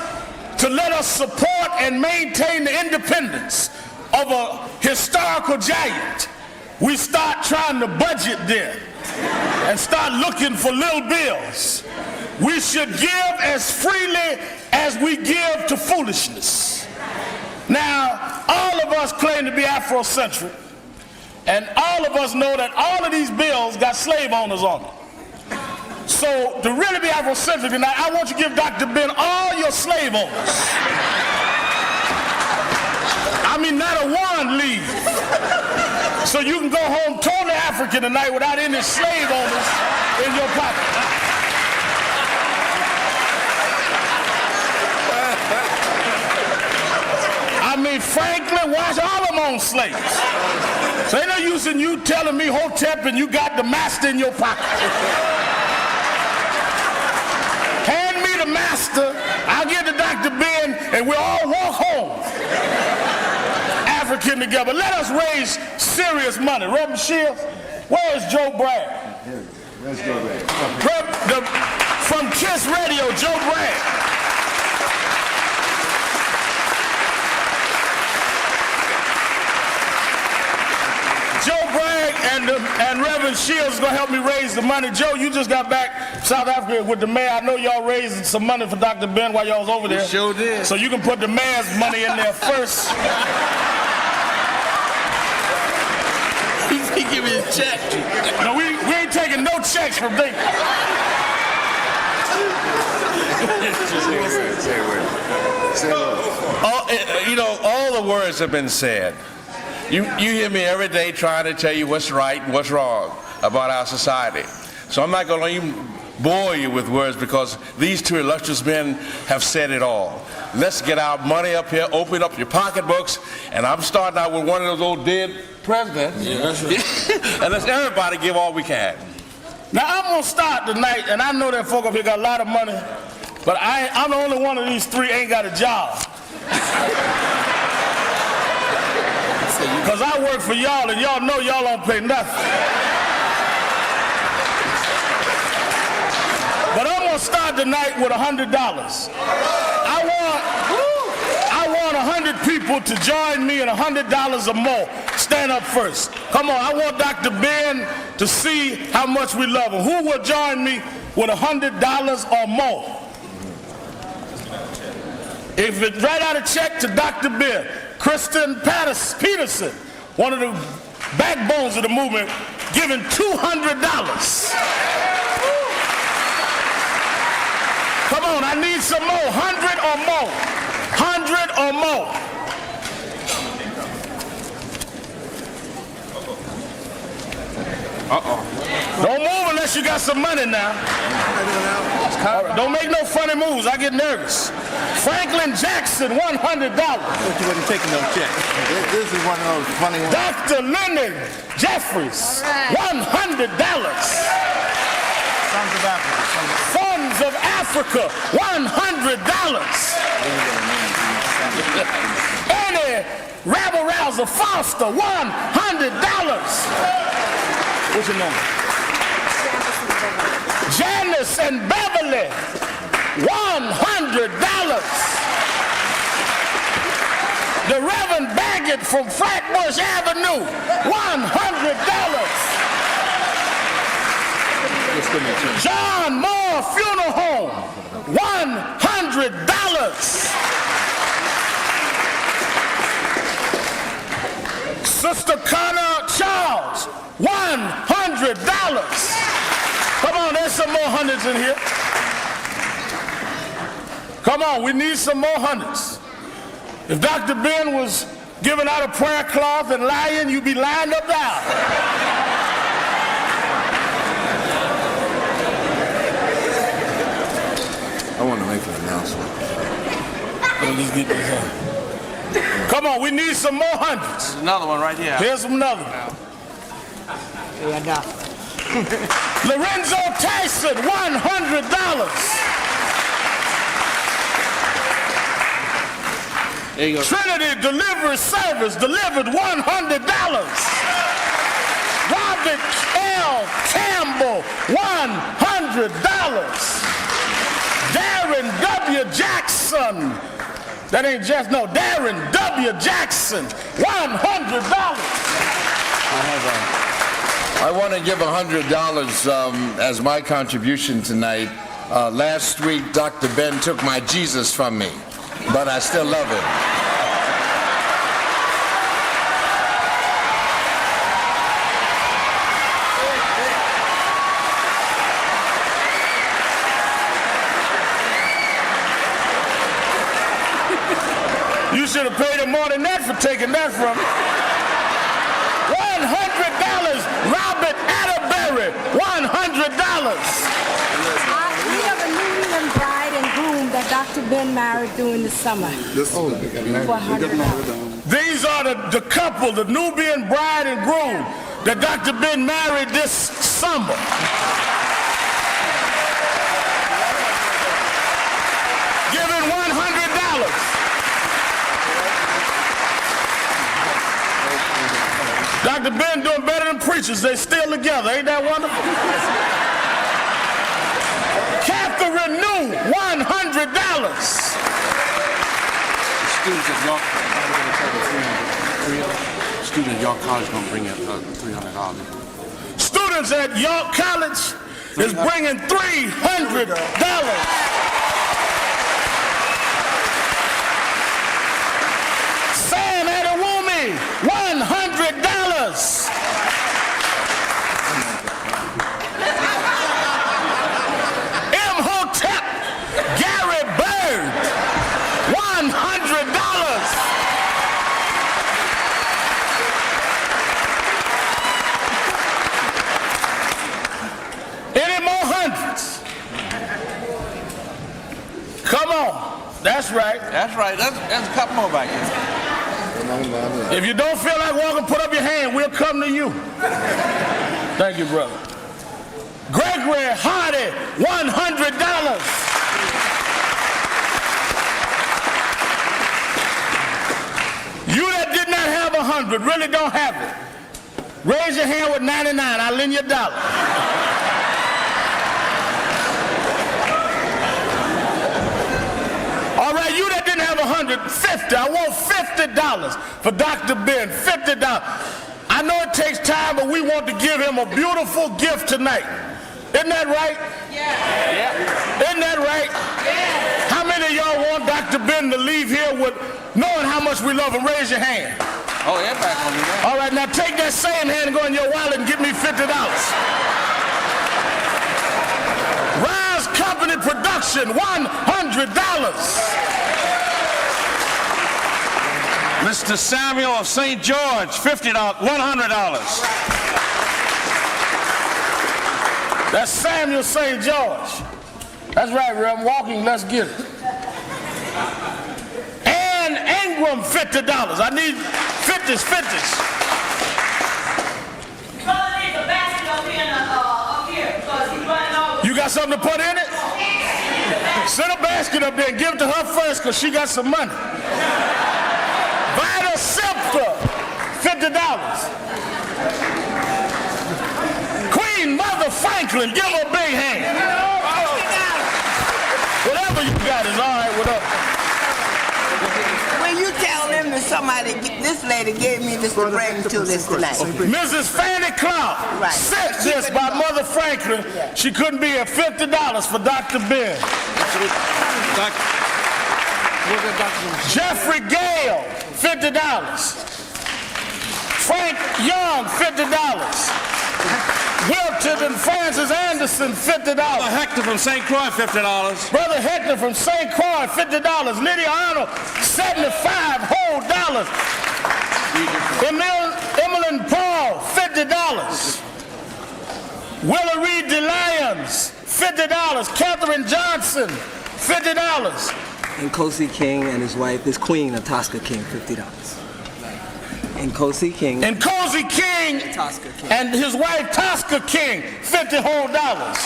[SPEAKER 15] to let us support and maintain the independence of a historical giant, we start trying to budget there and start looking for little bills. We should give as freely as we give to foolishness. Now, all of us claim to be Afrocentric, and all of us know that all of these bills got slave owners on them. So to really be Afrocentric tonight, I want you to give Dr. Ben all your slave owners. I mean, not a one leave. So you can go home totally African tonight without any slave owners in your pocket. I mean, Franklin, watch all of them on slaves. So ain't no use in you telling me Hotep and you got the master in your pocket. Hand me the master, I'll give it to Dr. Ben, and we'll all walk home African together. Let us raise serious money. Reverend Shields, where is Joe Bragg?
[SPEAKER 14] Let's go back.
[SPEAKER 15] From KISS Radio, Joe Bragg. Joe Bragg and Reverend Shields is going to help me raise the money. Joe, you just got back from South Africa with the mayor. I know y'all raised some money for Dr. Ben while y'all was over there.
[SPEAKER 1] We sure did.
[SPEAKER 15] So you can put the mayor's money in there first.
[SPEAKER 1] He give me a check.
[SPEAKER 15] No, we ain't taking no checks from them. All the words have been said. You hear me every day trying to tell you what's right and what's wrong about our society. So I'm not going to even bore you with words because these two illustrious men have said it all. Let's get our money up here, open up your pocketbooks, and I'm starting out with one of those old dead presidents. Yeah, that's right. And let's everybody give all we can. Now I'm going to start tonight, and I know that folk up here got a lot of money, but I'm the only one of these three ain't got a job. Because I work for y'all, and y'all know y'all don't pay nothing. But I'm going to start tonight with $100. I want 100 people to join me in $100 or more. Stand up first. Come on, I want Dr. Ben to see how much we love him. Who will join me with $100 or more? If it write out a check to Dr. Ben, Kristen Peterson, one of the backbones of the movement, giving $200. Come on, I need some more. 100 or more. 100 or more. Don't move unless you got some money now. Don't make no funny moves. I get nervous. Franklin Jackson, $100.
[SPEAKER 1] But you wasn't taking no check. This is one of those funny ones.
[SPEAKER 15] Dr. Leonard Jeffries, $100. Sons of Africa, $100. Annie Rabble-Rouser Foster, $100. What's your number? Janice and Beverly, $100. The Reverend Baggett from Flatbush Avenue, $100. John Moore Funeral Home, $100. Sister Connor Charles, $100. Come on, there's some more hundreds in here. Come on, we need some more hundreds. If Dr. Ben was giving out a prayer cloth and lying, you'd be lined up now.
[SPEAKER 14] I want to make an announcement.
[SPEAKER 15] Come on, we need some more hundreds.
[SPEAKER 5] There's another one right here.
[SPEAKER 15] Here's another one. Lorenzo Tyson, $100.
[SPEAKER 5] There you go.
[SPEAKER 15] Trinity Delivery Service delivered $100. Robert L. Campbell, $100. Darren W. Jackson. That ain't just, no, Darren W. Jackson, $100.
[SPEAKER 14] I want to give $100 as my contribution tonight. Last week, Dr. Ben took my Jesus from me, but I still love him.
[SPEAKER 15] You should have paid him more than that for taking that from him. $100. Robert Atterbury, $100.
[SPEAKER 16] We have a Nubian bride and groom that Dr. Ben married during the summer.
[SPEAKER 15] These are the couple, the Nubian bride and groom that Dr. Ben married this summer. Giving $100. Dr. Ben doing better than preachers. They still together. Ain't that wonderful? Catherine New, $100.
[SPEAKER 5] Students at York College gonna bring in $300.
[SPEAKER 15] Students at York College is bringing $300. Sam Adewumi, $100. Imhotep Gary Bird, $100. That's right.
[SPEAKER 17] That's right. There's a couple more back here.
[SPEAKER 15] If you don't feel like walking, put up your hand. We'll come to you. Thank you, brother. Gregory Hardy, $100. You that did not have 100, really don't have it. Raise your hand with 99. I'll lend you $1. All right, you that didn't have 100, 50. I want $50 for Dr. Ben, $50. I know it takes time, but we want to give him a beautiful gift tonight. Isn't that right? Yeah. Isn't that right? Yeah. How many of y'all want Dr. Ben to leave here with knowing how much we love him? Raise your hand.
[SPEAKER 17] Oh, everybody gonna be there.
[SPEAKER 15] All right, now take that same hand and go in your wallet and give me $50. Rise Company Production, $100.
[SPEAKER 17] Mr. Samuel of St. George, $100.
[SPEAKER 15] That's Samuel St. George. That's right, Rev. Walking, let's get it. And Ingram, $50. I need 50s.
[SPEAKER 18] Brother needs a basket up here because he's running over.
[SPEAKER 15] You got something to put in it? Send a basket up there and give it to her first because she got some money. Vida Scepter, $50. Queen Mother Franklin, give her a big hand. Whatever you got is all right with us.
[SPEAKER 19] When you tell them that somebody, this lady gave me this to bring to this tonight.
[SPEAKER 15] Mrs. Fannie Clark sent this by Mother Franklin. She couldn't be here. $50 for Dr. Ben. Jeffrey Gale, $50. Frank Young, $50. Wilton and Francis Anderson, $50.
[SPEAKER 17] Brother Hector from St. Croix, $50.
[SPEAKER 15] Brother Hector from St. Croix, $50. Lydia Arnold, $75 whole dollars. Emmeline Paul, $50. Willa Reed DeLyons, $50. Catherine Johnson, $50.
[SPEAKER 20] And Kosi King and his wife, his queen, Natasha King, $50. And Kosi King.
[SPEAKER 15] And Kosi King and his wife Tosca King, $50 whole dollars.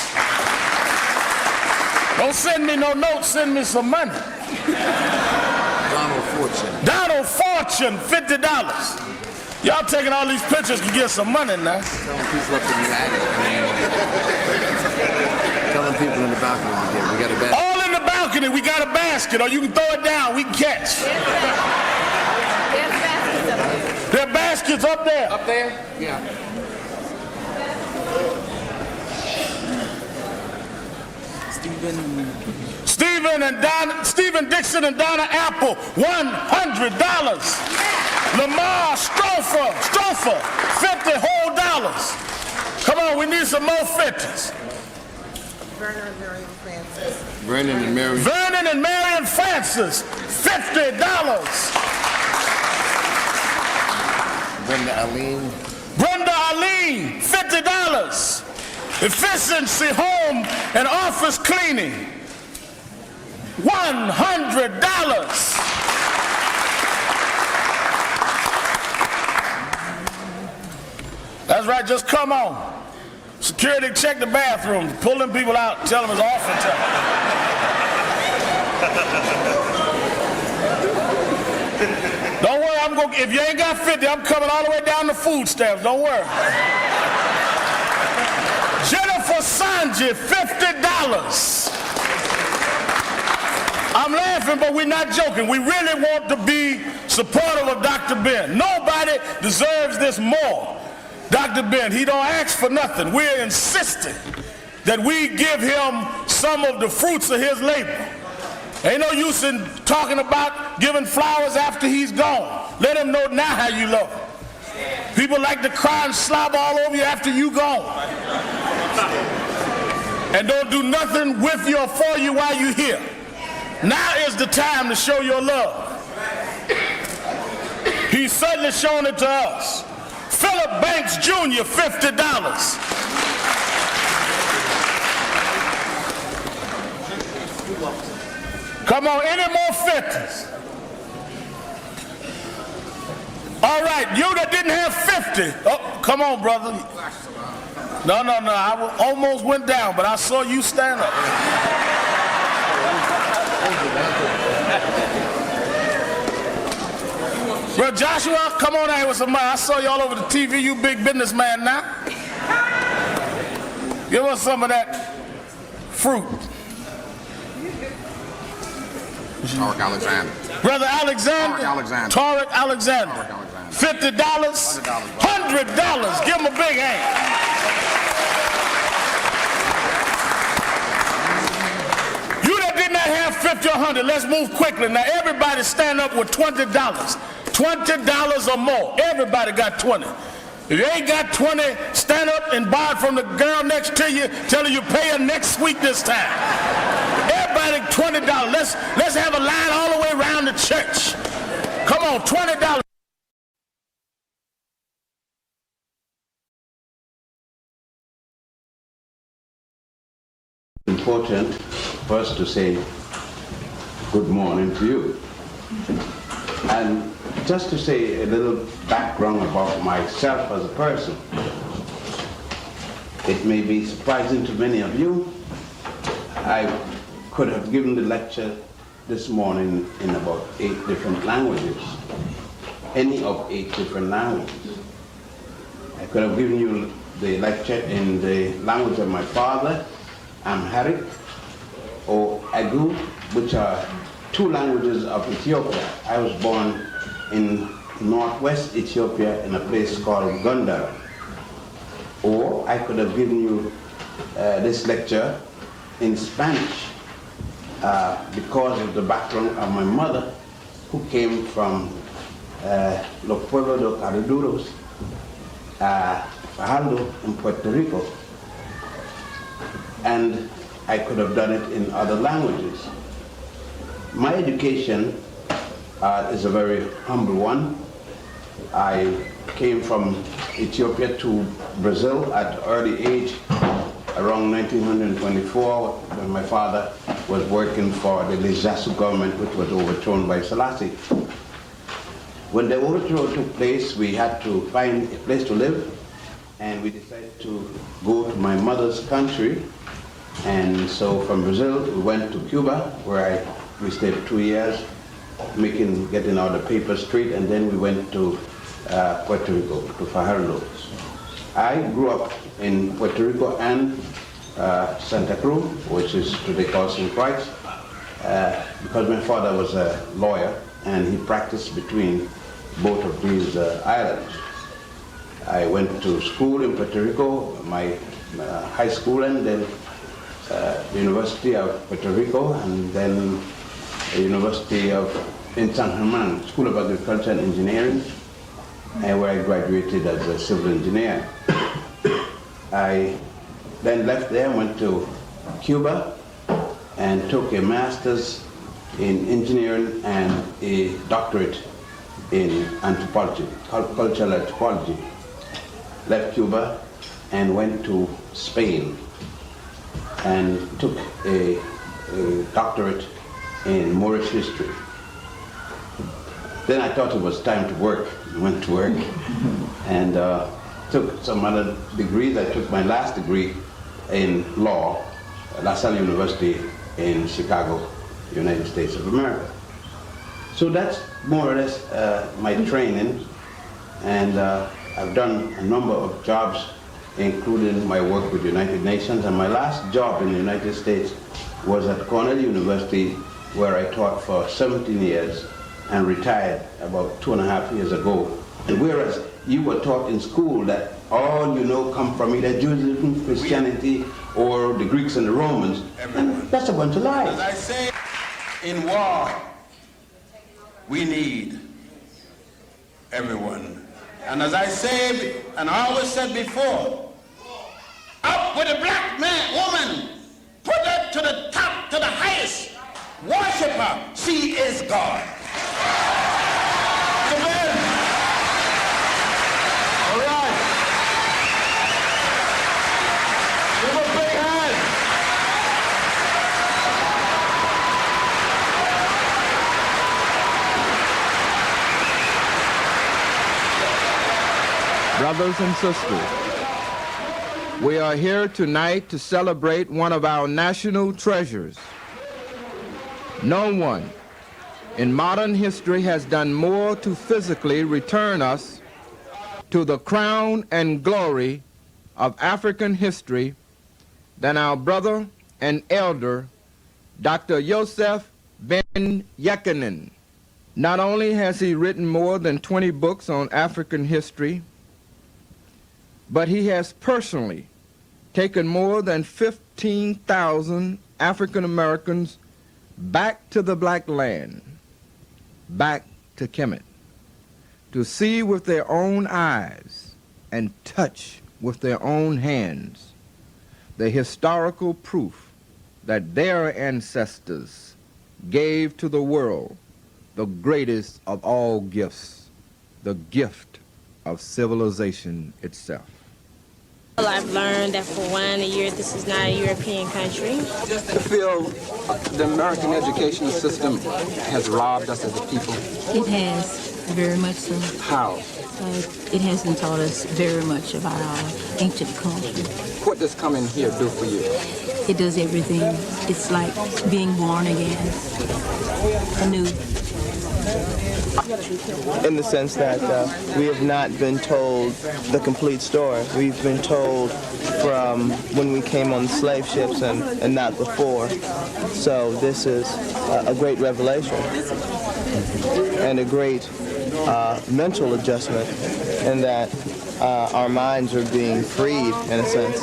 [SPEAKER 15] Don't send me no notes, send me some money. Donald Fortune, $50. Y'all taking all these pictures to get some money now.
[SPEAKER 14] Telling people in the balcony we got a basket.
[SPEAKER 15] All in the balcony, we got a basket, or you can throw it down, we can catch. There are baskets up there.
[SPEAKER 17] Up there? Yeah.
[SPEAKER 15] Stephen Dixon and Donna Apple, $100. Lamar Strofer, $50 whole dollars. Come on, we need some more 50s.
[SPEAKER 7] Vernon and Marion Francis.
[SPEAKER 14] Vernon and Marion
[SPEAKER 15] Francis, $50. Brenda Aline, $50. Efficiency Home and Office Cleaning, $100. That's right, just come on. Security, check the bathroom, pull them people out, tell them it's offer time. Don't worry, if you ain't got 50, I'm coming all the way down to food stamps, don't worry. Jennifer Sanji, $50. I'm laughing, but we're not joking. We really want to be supportive of Dr. Ben. Nobody deserves this more. Dr. Ben, he don't ask for nothing. We're insisting that we give him some of the fruits of his labor. Ain't no use in talking about giving flowers after he's gone. Let him know now how you love him. People like to cry and slob all over you after you gone. And don't do nothing with you or for you while you're here. Now is the time to show your love. He's certainly shown it to us. Philip Banks Jr., $50. Come on, any more 50s? All right, you that didn't have 50. Oh, come on, brother. No, I almost went down, but I saw you stand up. Bro, Joshua, come on out here with some money. I saw you all over the TV. You big businessman now. Give us some of that fruit.
[SPEAKER 17] Tarek Alexander.
[SPEAKER 15] Brother Alexander. Tarek Alexander. $50. $100. Give him a big hand. You that did not have 50 or 100, let's move quickly. Now everybody stand up with $20. $20 or more. Everybody got 20. If you ain't got 20, stand up and buy it from the girl next to you, tell her you pay her next week this time. Everybody $20. Let's have a line all the way around the church. Come on, $20.
[SPEAKER 2] Important for us to say good morning to you. And just to say a little background about myself as a person. It may be surprising to many of you. I could have given the lecture this morning in about 8 different languages. Any of 8 different languages. I could have given you the lecture in the language of my father, Amharic, or Agu, which are 2 languages of Ethiopia. I was born in northwest Ethiopia in a place called Gondar. Or I could have given you this lecture in Spanish because of the background of my mother, who came from Los Pueblos de Cariduros, Fajardo in Puerto Rico. And I could have done it in other languages. My education is a very humble one. I came from Ethiopia to Brazil at an early age, around 1924, when my father was working for the Lizasu government, which was overthrown by Selassie. When the overthrow took place, we had to find a place to live, and we decided to go to my mother's country. And so from Brazil, we went to Cuba, where we stayed 2 years, getting all the papers straight, and then we went to Puerto Rico, to Fajardo. I grew up in Puerto Rico and Santa Cruz, which is today called St. Christ, because my father was a lawyer, and he practiced between both of these islands. I went to school in Puerto Rico, my high school, and then the University of Puerto Rico, and then the University in San German, School of Agriculture and Engineering, where I graduated as a civil engineer. I then left there and went to Cuba and took a master's in engineering and a doctorate in anthropology, cultural anthropology. Left Cuba and went to Spain and took a doctorate in Moorish history. Then I thought it was time to work. I went to work and took some other degrees. I took my last degree in law at La Salle University in Chicago, United States of America. So that's more or less my training, and I've done a number of jobs, including my work with the United Nations, and my last job in the United States was at Cornell University, where I taught for 17 years and retired about 2.5 years ago. And whereas you were taught in school that all you know come from either Judaism, Christianity, or the Greeks and the Romans, and that's a bunch of lies. As I say, in war, we need everyone. And as I say, and I always said before, up with a black man, woman, put her to the top, to the highest, worship her, she is God. Amen. All right. Give a big hand.
[SPEAKER 1] Brothers and sisters, we are here tonight to celebrate one of our national treasures. No one in modern history has done more to physically return us to the crown and glory of African history than our brother and elder, Dr. Yosef Ben-Jochannan. Not only has he written more than 20 books on African history, but he has personally taken more than 15,000 African Americans back to the black land, back to Kemet, to see with their own eyes and touch with their own hands the historical proof that their ancestors gave to the world the greatest of all gifts, the gift of civilization itself.
[SPEAKER 21] Well, I've learned that for one, this is not a European country.
[SPEAKER 22] I feel the American educational system has robbed us as a people.
[SPEAKER 23] It has, very much so.
[SPEAKER 22] How?
[SPEAKER 23] It hasn't taught us very much about our ancient culture.
[SPEAKER 22] What does coming here do for you?
[SPEAKER 23] It does everything. It's like being born again, anew.
[SPEAKER 24] In the sense that we have not been told the complete story. We've been told from when we came on the slave ships and not before. So this is a great revelation and a great mental adjustment in that our minds are being freed in a sense,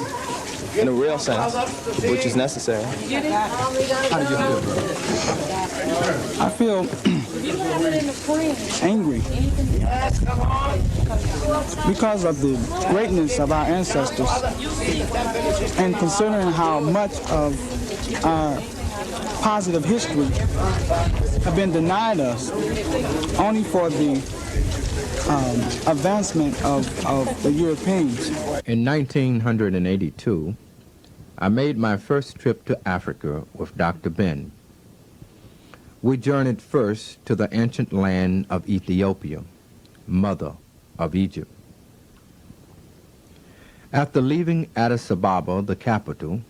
[SPEAKER 24] in a real sense, which is necessary.
[SPEAKER 22] How do you feel?
[SPEAKER 25] I feel angry because of the greatness of our ancestors and considering how much of our positive history have been denied us only for the advancement of the Europeans.
[SPEAKER 1] In 1982, I made my first trip to Africa with Dr. Ben. We journeyed first to the ancient land of Ethiopia, mother of Egypt. After leaving Addis Ababa, the capital,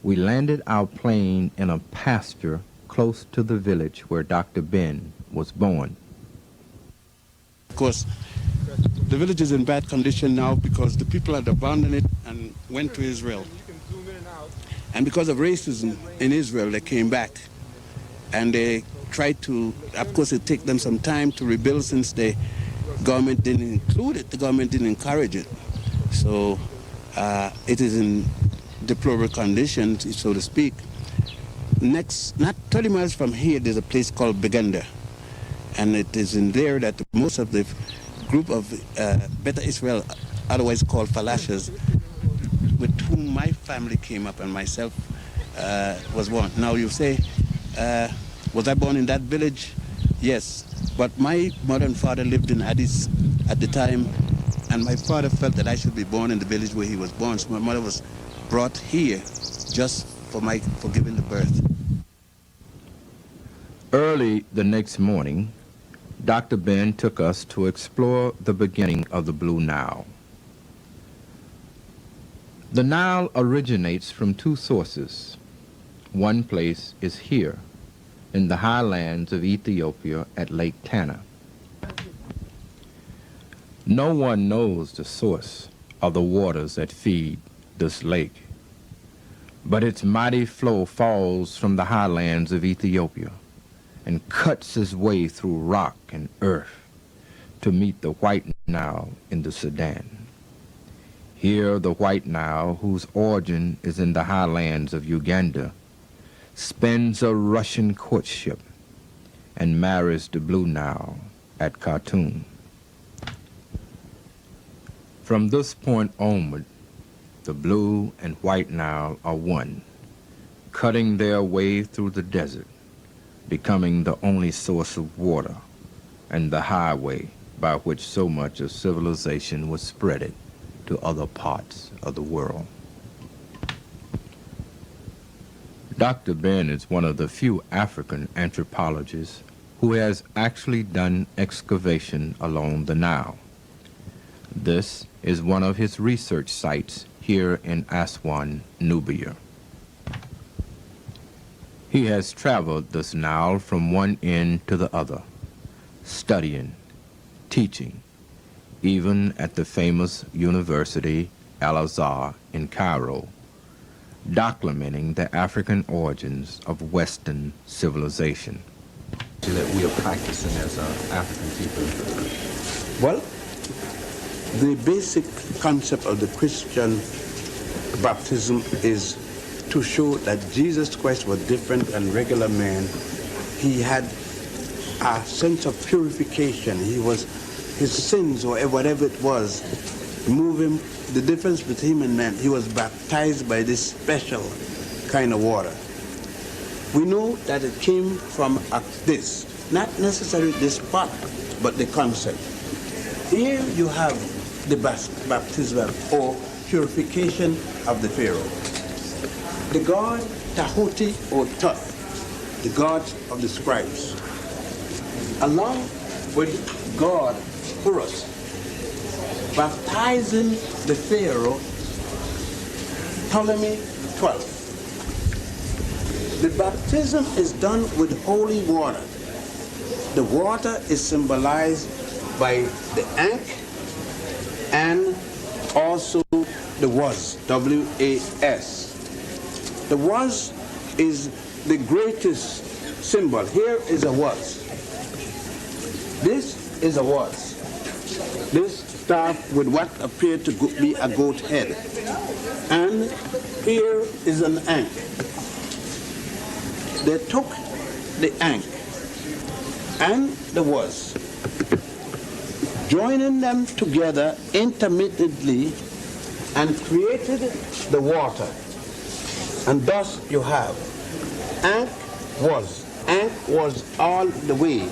[SPEAKER 1] we landed our plane in a pasture close to the village where Dr. Ben was born.
[SPEAKER 5] Of course, the village is in bad condition now because the people had abandoned it and went to Israel. And because of racism in Israel, they came back. And they tried to, of course, it took them some time to rebuild since the government didn't include it, the government didn't encourage it. So it is in deplorable condition, so to speak. Next, not 30 miles from here, there's a place called Beganda. And it is in there that most of the group of Beta Israel, otherwise called Falashas, with whom my family came up and myself was born. Now you say, was I born in that village? Yes, but my mother and father lived in Addis at the time, and my father felt that I should be born in the village where he was born, so my mother was brought here just for giving the birth.
[SPEAKER 1] Early the next morning, Dr. Ben took us to explore the beginning of the Blue Nile. The Nile originates from two sources. One place is here, in the highlands of Ethiopia at Lake Tana. No one knows the source of the waters that feed this lake, but its mighty flow falls from the highlands of Ethiopia and cuts its way through rock and earth to meet the White Nile in the Sudan. Here the White Nile, whose origin is in the highlands of Uganda, spins a Russian courtship and marries the Blue Nile at Khartoum. From this point onward, the Blue and White Nile are one, cutting their way through the desert, becoming the only source of water and the highway by which so much of civilization was spreaded to other parts of the world. Dr. Ben is one of the few African anthropologists who has actually done excavation along the Nile. This is one of his research sites here in Aswan, Nubia. He has traveled this Nile from one end to the other, studying, teaching, even at the famous University Al-Azhar in Cairo, documenting the African origins of Western civilization.
[SPEAKER 22] That we are practicing as African people.
[SPEAKER 5] Well, the basic concept of the Christian baptism is to show that Jesus Christ was different than regular man. He had a sense of purification. His sins or whatever it was, move him. The difference between him and man, he was baptized by this special kind of water. We know that it came from this, not necessarily this part, but the concept. Here you have the baptism or purification of the pharaoh. The god Tahuti or Tut, the god of the scribes, along with god Horus, baptizing the pharaoh Ptolemy 12. The baptism is done with holy water. The water is symbolized by the Ankh and also the Was, W-A-S. The Was is the greatest symbol. Here is a Was. This is a Was. This staff with what appeared to be a goat head. And here is an Ankh. They took the Ankh and the Was, joining them together intermittently and created the water. And thus you have Ankh Was. Ankh was all the way.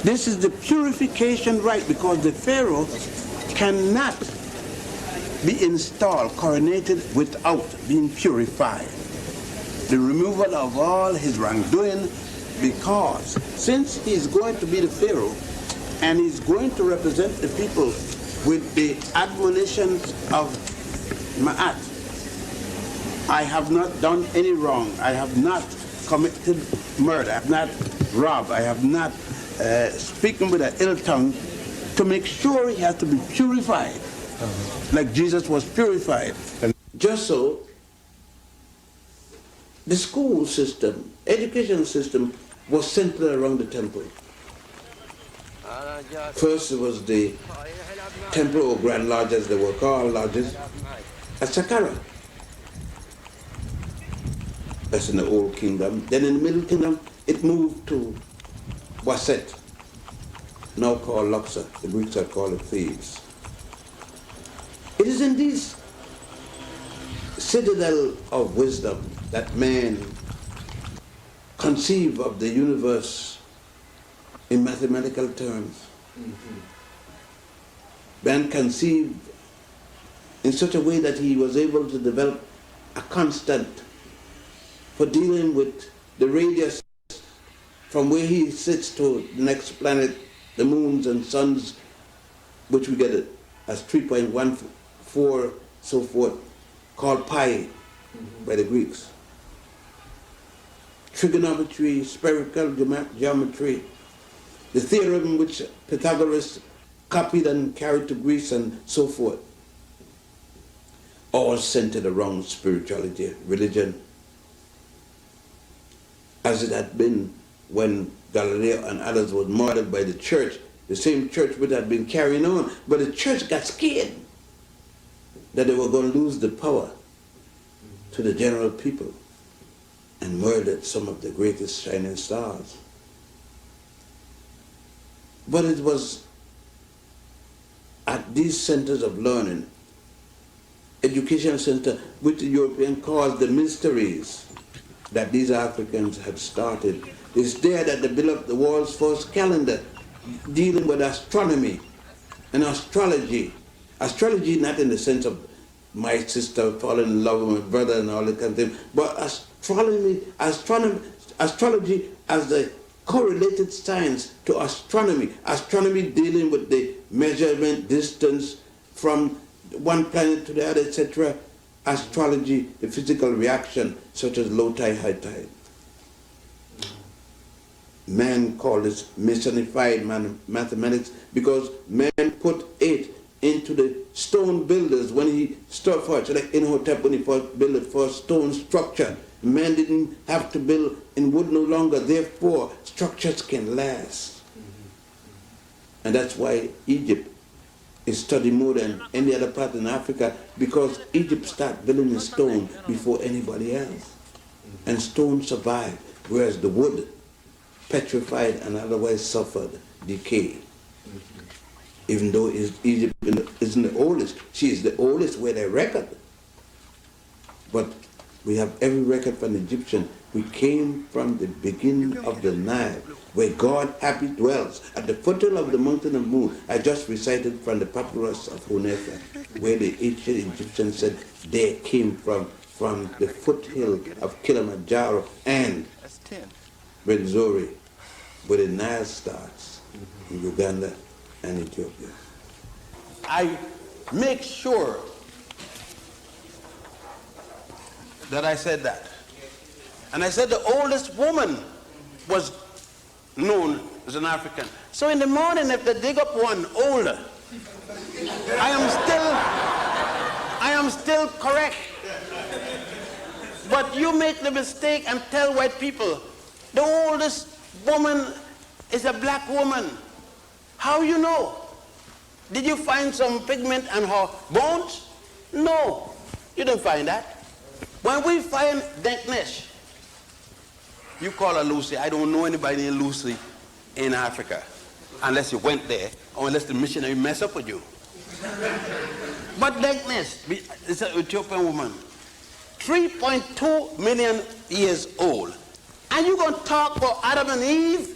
[SPEAKER 5] This is the purification rite because the pharaoh cannot be installed, coronated without being purified. The removal of all his wrongdoing, because since he's going to be the pharaoh and he's going to represent the people with the admonitions of Ma'at, I have not done any wrong, I have not committed murder, I have not robbed, I have not speaking with an ill tongue, to make sure he has to be purified, like Jesus was purified. And just so, the school system, education system, was centered around the temple. First it was the temple or grand lodge, as they were called, lodges, at Saqqara. That's in the Old Kingdom. Then in the Middle Kingdom, it moved to Waset, now called Luxor. The Greeks had called it Thebes. It is in this citadel of wisdom that man conceive of the universe in mathematical terms. Man conceived in such a way that he was able to develop a constant for dealing with the radius from where he sits to the next planet, the moons and suns, which we get it as 3.14, so forth, called pi by the Greeks. Trigonometry, spherical geometry, the theorem which Pythagoras copied and carried to Greece and so forth, all centered around spirituality, religion, as it had been when Galileo and others were murdered by the church, the same church which had been carrying on, but the church got scared that they were going to lose the power to the general people and murdered some of the greatest shining stars. But it was at these centers of learning, education center, which the European calls the mysteries, that these Africans had started. It's there that they built up the world's first calendar dealing with astronomy and astrology. Astrology not in the sense of my sister falling in love with my brother and all that kind of thing, but astrology as the correlated science to astronomy. Astronomy dealing with the measurement, distance,
[SPEAKER 2] from one planet to the other, etc. Astrology, the physical reaction, such as low tide, high tide. Man called this Messianified mathematics because man put it into the stone builders when he started first, like in Hotep when he first built the first stone structure. Man didn't have to build in wood no longer, therefore structures can last. And that's why Egypt is studied more than any other part in Africa, because Egypt started building in stone before anybody else. And stone survived, whereas the wood petrified and otherwise suffered decay. Even though Egypt isn't the oldest, she is the oldest with a record. But we have every record from the Egyptian. We came from the beginning of the Nile, where God happy dwells, at the foothill of the mountain of Moon. I just recited from the papyrus of Hunefa, where the ancient Egyptians said they came from the foothill of Kilimanjaro and Rwenzori, where the Nile starts, in Uganda and Ethiopia. I make sure that I said that. And I said the oldest woman was known as an African. So in the morning, if they dig up one older, I am still correct. But you make the mistake and tell white people the oldest woman is a black woman. How you know? Did you find some pigment on her bones? No, you didn't find that. When we find Denknesh, you call her Lucy. I don't know anybody named Lucy in Africa, unless you went there, or unless the missionary mess up with you. But Denknesh is an Ethiopian woman, 3.2 million years old. And you're going to talk about Adam and Eve?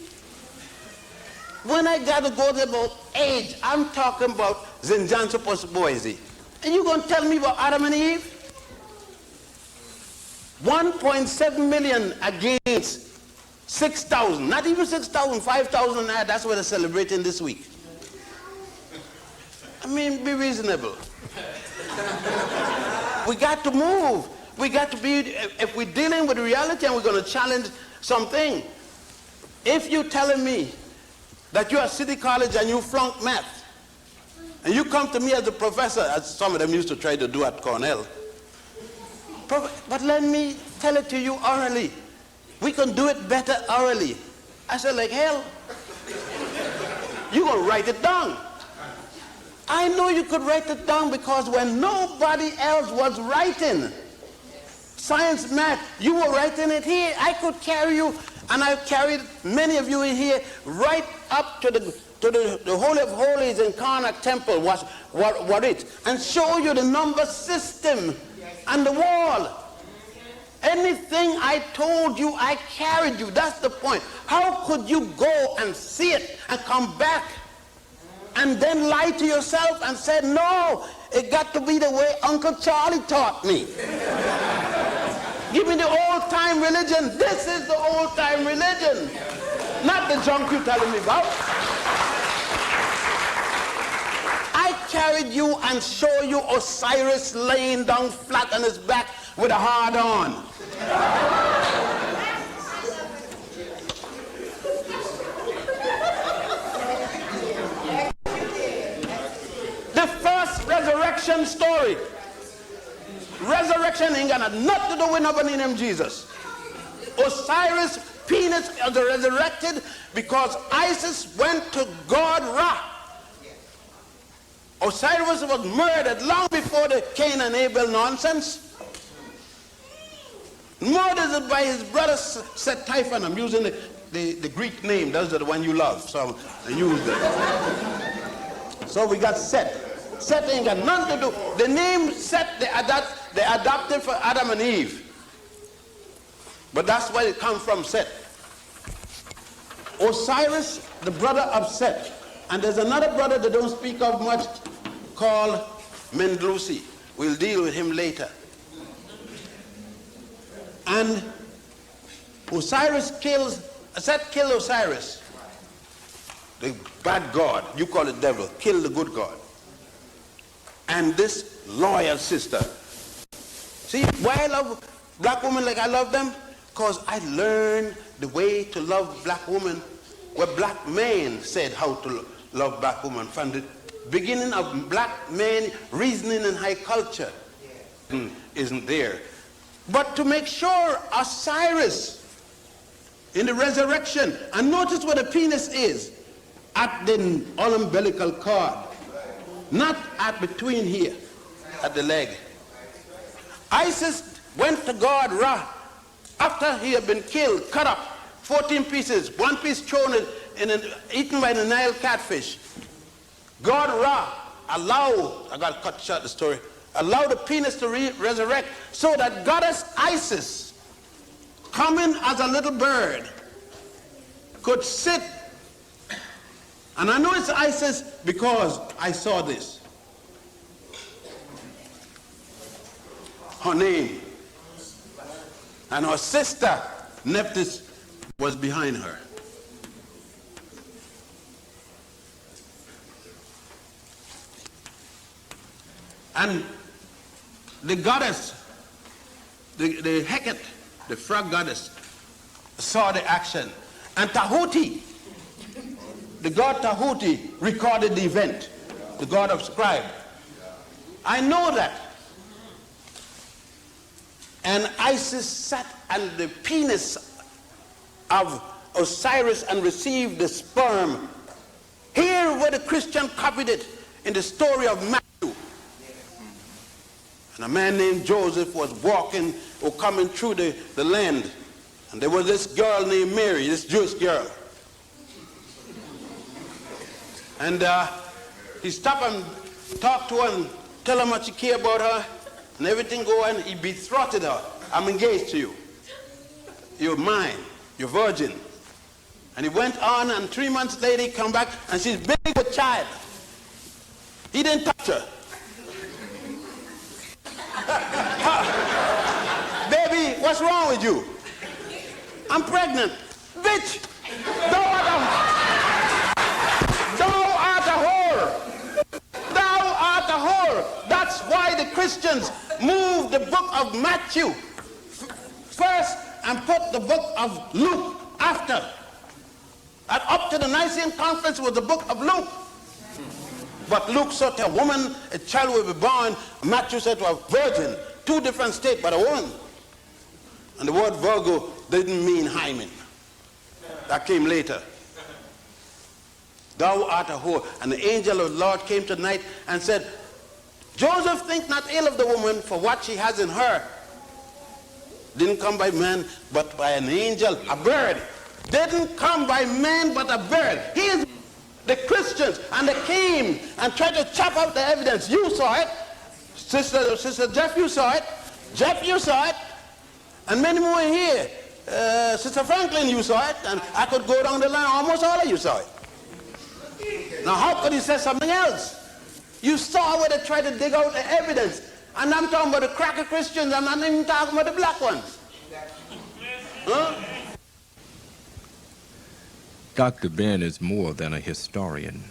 [SPEAKER 2] When I got to go about age, I'm talking about Zinjan Boise. And you're going to tell me about Adam and Eve? 1.7 million against 6,000. Not even 6,000, 5,000. That's what they're celebrating this week. I mean, be reasonable. We got to move. We got to be, if we're dealing with reality and we're going to challenge something. If you're telling me that you're at City College and you flunk math, and you come to me as a professor, as some of them used to try to do at Cornell, but let me tell it to you orally. We can do it better orally. I said, like hell, you're going to write it down. I know you could write it down because when nobody else was writing science, math, you were writing it here. I could carry you, and I've carried many of you in here right up to the Holy of Holies in Karnak Temple, what it, and show you the number system and the wall. Anything I told you, I carried you. That's the point. How could you go and see it and come back and then lie to yourself and say, no, it got to be the way Uncle Charlie taught me? Give me the old-time religion. This is the old-time religion, not the junk you're telling me about. I carried you and show you Osiris laying down flat on his back with a hard on. The first resurrection story. Resurrection ain't got nothing to do with nobody named Jesus. Osiris' penis is resurrected because Isis went to God Ra. Osiris was murdered long before the Cain and Abel nonsense. Murdered by his brother Set Typhon. I'm using the Greek name. Those are the one you love. So I used it. So we got Set. Set ain't got nothing to do. The name Set, they adopted for Adam and Eve. But that's where it comes from, Set. Osiris, the brother of Set. And there's another brother they don't speak of much called Mendlusi. We'll deal with him later. And Set killed Osiris, the bad god. You call it devil. Kill the good god. and this loyal sister. See, why I love black women like I love them? Because I learned the way to love black women where black men said how to love black women from the beginning of black men reasoning in high culture. Isn't there. But to make sure Osiris in the resurrection, and notice where the penis is, at the umbilical cord, not at between here, at the leg. Isis went to God Ra after he had been killed, cut up, 14 pieces, one piece thrown eaten by the Nile catfish. God Ra allowed, I got to cut short the story, allow the penis to resurrect so that goddess Isis, coming as a little bird, could sit. And I know it's Isis because I saw this. Her name. And her sister, Nephthys, was behind her. And the goddess, the Hecate, the frog goddess, saw the action. And Tahuti, the god Tahuti, recorded the event, the god of scribe. I know that. And Isis sat on the penis of Osiris and received the sperm. Here where the Christian copied it in the story of Matthew. And a man named Joseph was walking or coming through the land. And there was this girl named Mary, this Jewish girl. And he stopped and talked to her and tell her how much he cared about her. And everything go on, he betrothed her. I'm engaged to you. You're mine. You're virgin. And he went on, and 3 months later he come back, and she's big with child. He didn't touch her. Baby, what's wrong with you? I'm pregnant. Bitch, thou art a whore. Thou art a whore. That's why the Christians moved the book of Matthew first and put the book of Luke after. And up to the Nicene Conference was the book of Luke. But Luke said to a woman, a child will be born. Matthew said to a virgin, two different states, but a woman. And the word Virgo didn't mean hymen. That came later. Thou art a whore. And the angel of the Lord came tonight and said, Joseph, think not ill of the woman for what she has in her. Didn't come by man, but by an angel, a bird. Didn't come by man, but a bird. He is the Christians, and they came and tried to chop out the evidence. You saw it. Sister Jeff, you saw it. Jeff, you saw it. And many more here. Sister Franklin, you saw it. And I could go down the line, almost all of you saw it. Now, how could he say something else? You saw where they tried to dig out the evidence. And I'm talking about the cracker Christians. I'm not even talking about the black ones. Huh?
[SPEAKER 1] Dr. Ben is more than a historian.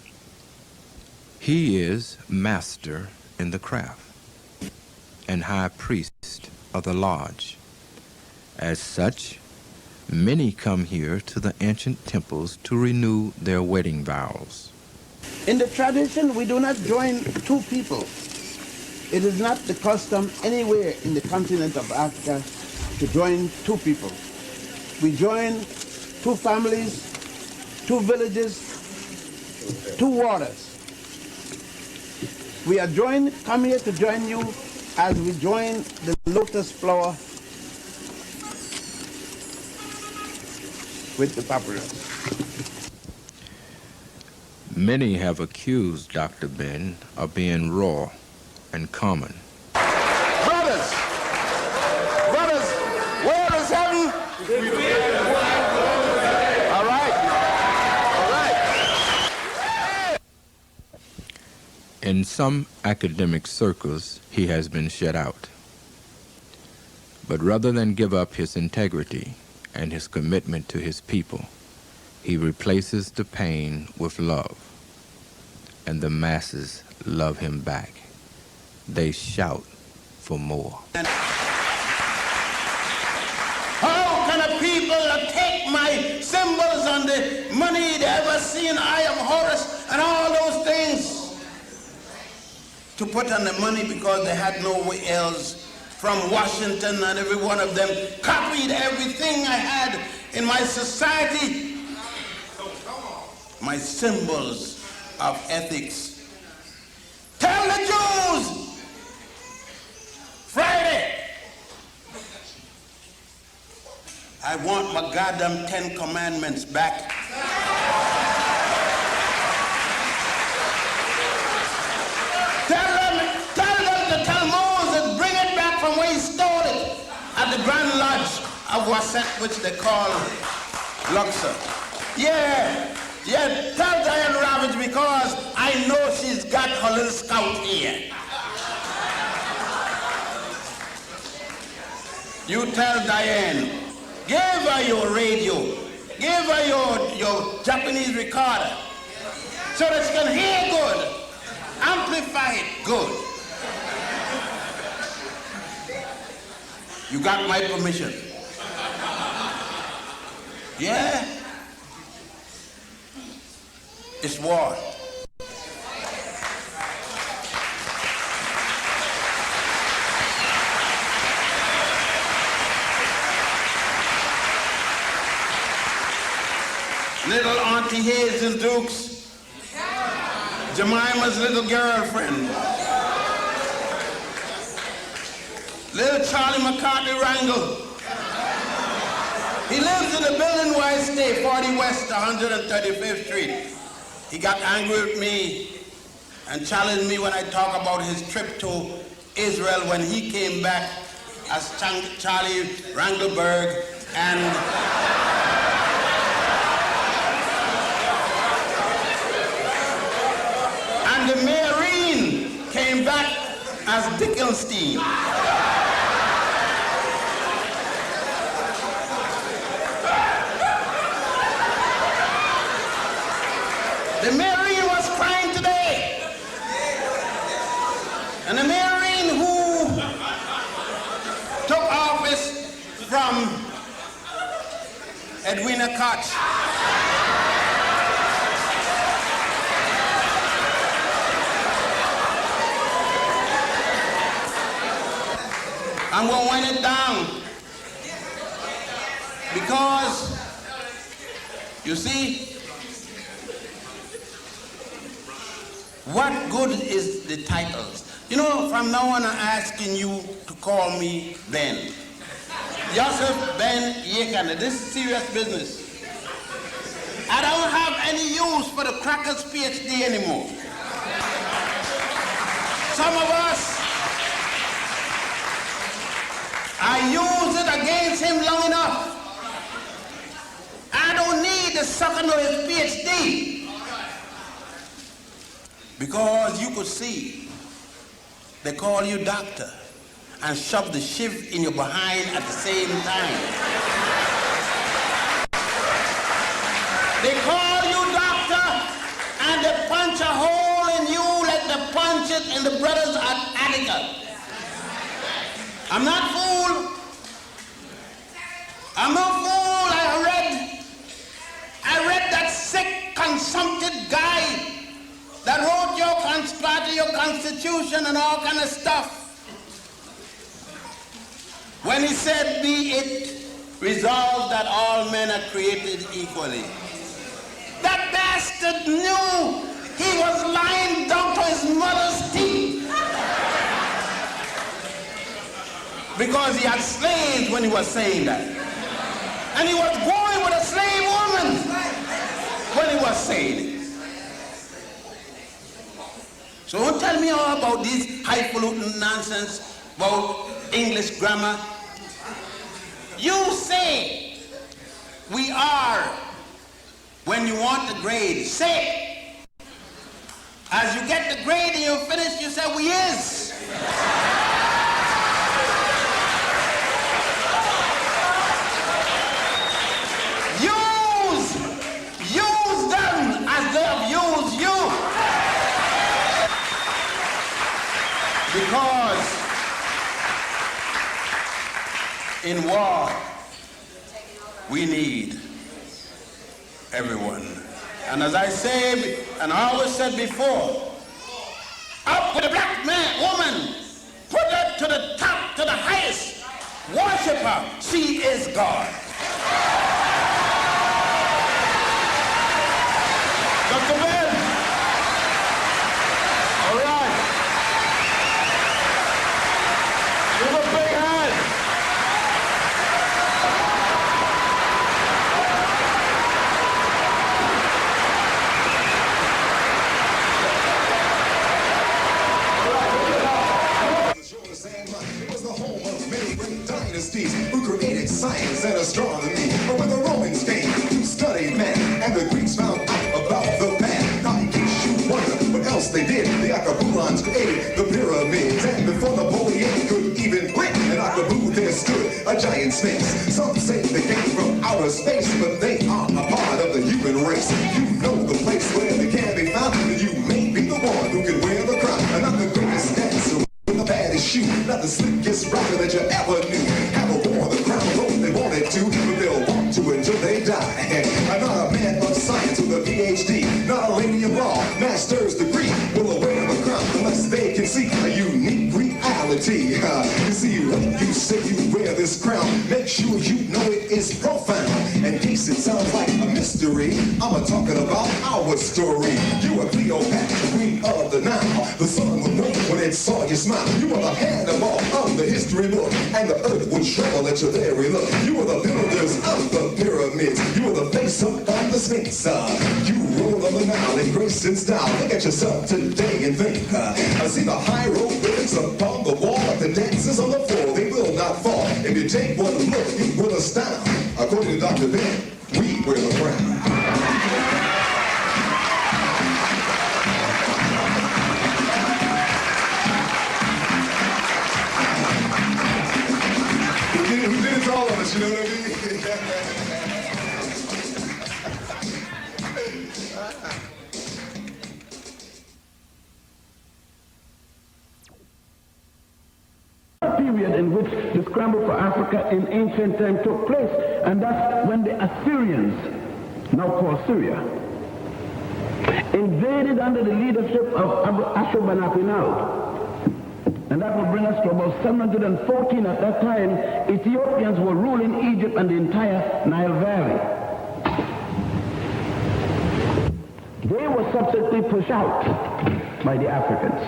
[SPEAKER 1] He is master in the craft and high priest of the lodge. As such, many come here to the ancient temples to renew their wedding vows.
[SPEAKER 2] In the tradition, we do not join two people. It is not the custom anywhere in the continent of Africa to join two people. We join two families, two villages, two waters. We are come here to join you as we join the lotus flower with the papyrus.
[SPEAKER 1] Many have accused Dr. Ben of being raw and common.
[SPEAKER 2] Brothers, where is heaven? All right.
[SPEAKER 1] In some academic circles, he has been shut out. But rather than give up his integrity and his commitment to his people, he replaces the pain with love, and the masses love him back. they shout for more.
[SPEAKER 2] How can a people take my symbols and the money they ever seen, I am Horus, and all those things to put on the money because they had nowhere else from Washington, and every one of them copied everything I had in my society, my symbols of ethics. Tell the Jews, Friday, I want my goddamn 10 commandments back. Tell them to tell Moses, bring it back from where he stole it at the Grand Lodge of Wasset, which they call Luxor. Yeah, tell Diane Ravage, because I know she's got her little scout here. You tell Diane, give her your radio, give her your Japanese recorder, so that she can hear good, amplify it good. You got my permission? Yeah? It's war. Little Auntie Hazel Dukes, Jemima's little girlfriend, little Charlie McCarthy Wrangle. He lives in the building where I stay, 40 West, 135th Street. He got angry with me and challenged me when I talk about his trip to Israel when he came back as Charlie Wrangleberg and the Marine came back as Dickenstein. The Marine was crying today. And the Marine who took office from Edwina Koch. I'm going to wind it down because, you see, what good is the titles? You know, from now on I'm asking you to call me Ben. Yosef Ben-Jochannan. This is serious business. I don't have any use for the crackers PhD anymore. Some of us, I use it against him long enough. I don't need the sucking of his PhD. Because you could see, they call you doctor and shove the shiv in your behind at the same time. They call you doctor and they punch a hole in you like they punch it in the brothers at Attica. I'm not fool. I'm no fool. I read that sick, consumptive guy that wrote your constitution and all kind of stuff. When he said, be it resolved that all men are created equally. That bastard knew he was lying down to his mother's teeth. Because he had slaves when he was saying that. And he was going with a slave woman when he was saying it. So don't tell me all about this highfalutin nonsense about English grammar. You say we are when you want the grade. Say it. As you get the grade and you finish, you say we is. Use them as they have used you. Because in war, we need everyone. And as I say, and I always said before, up with the black man, woman, put her to the top, to the highest, worship her. She is God. Dr. Ben. All right. Give a big hand.
[SPEAKER 3] It was the home of many great dynasties who created science and astronomy. But when the Romans came to study man and the Greeks found out about the man, now in case you wonder what else they did, the Acapulans created the pyramids. And before Napoleon could even blink, in Akabu there stood a giant sphinx. Some say they came from outer space, but they are a part of the human race. You know the place where they can be found, and you may be the one who can wear the crown. And I'm the greatest dancer with the baddest shoe, not the slickest rapper that you ever knew. Have a worn the crown though they wanted to, but they'll want to until they die. I'm not a man of science with a PhD, not a lady of law, master's degree. Will wear the crown unless they can see a unique reality. You see, when you say you wear this crown, make sure you know it is profound. In case it sounds like a mystery, I'm talking about our story. You are Cleopatra, queen of the Nile. The sun would wink when it saw you smile. You are the Hannibal of the history book, and the earth would tremble at your very look. You are the builders of the pyramids. You are the face up on the Sphinx. You rule on the Nile in grace and style. Look at yourself today and think. I see the hieroglyphics upon the wall, like the dancers on the floor. They will not fall. If you take one look, it will astound. According to Dr. Ben, we wear the crown. Who did it to all of us, you know what I mean?
[SPEAKER 4] Period in which the scramble for Africa in ancient time took place, and that's when the Assyrians, now called Syria, invaded under the leadership of Ashurbanipal. And that will bring us to about 714. At that time, Ethiopians were ruling Egypt and the entire Nile Valley. They were subsequently pushed out by the Africans.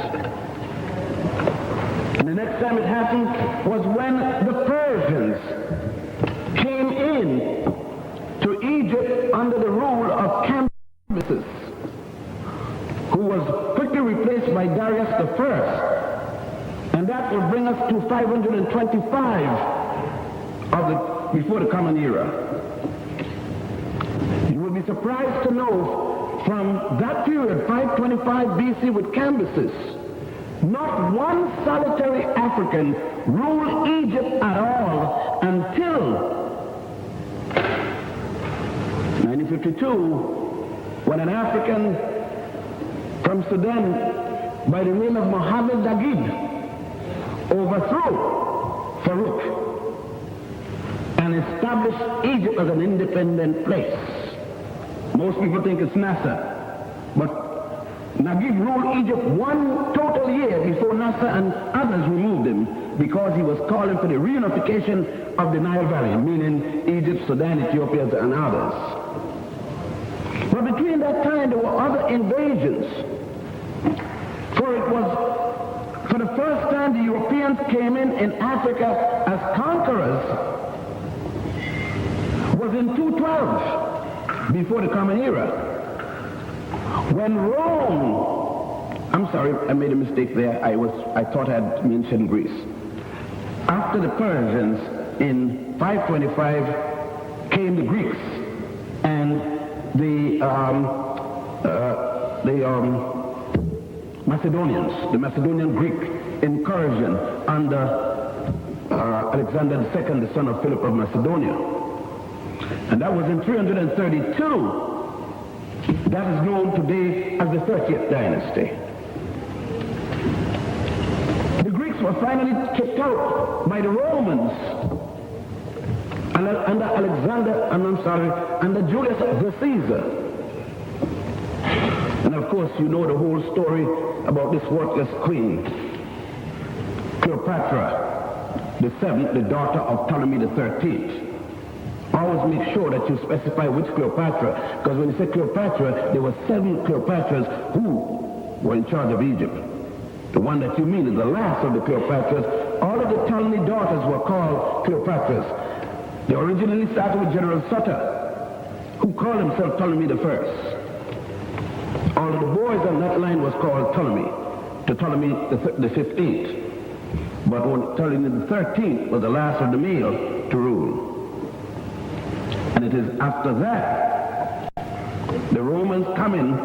[SPEAKER 4] And the next time it happened was when the Persians came in to Egypt under the rule of Cambyses, who was quickly replaced by Darius I. And that will bring us to 525 before the Common Era. You will be surprised to know from that period, 525 BC with Cambyses, not one solitary African ruled Egypt at all until 1952, when an African from Sudan by the name of Mohammed Dagid overthrew Farouk and established Egypt as an independent place. Most people think it's Nasser, but Naguib ruled Egypt one total year before Nasser and others removed him, because he was calling for the reunification of the Nile Valley, meaning Egypt, Sudan, Ethiopia, and others. But between that time, there were other invasions. For it was, for the first time, the Europeans came in Africa as conquerors was in 212, before the Common Era. When Rome, I'm sorry, I made a mistake there. I thought I had mentioned Greece. After the Persians in 525 came the Greeks and the Macedonians, the Macedonian Greek incursion under Alexander II, the son of Philip of Macedonia. And that was in 332. That is known today as the 30th dynasty. The were finally kicked out by the Romans under Julius the Caesar. And of course, you know the whole story about this worthless queen, Cleopatra, the seventh, the daughter of Ptolemy the 13th. Always make sure that you specify which Cleopatra, because when you say Cleopatra, there were 7 Cleopatras who were in charge of Egypt. The one that you mean is the last of the Cleopatras. All of the Ptolemy daughters were called Cleopatras. They originally started with General Sutter, who called himself Ptolemy the First. All of the boys on that line was called Ptolemy, to Ptolemy the 15th. But when Ptolemy the 13th was the last of the male to rule. And it is after that, the Romans come in,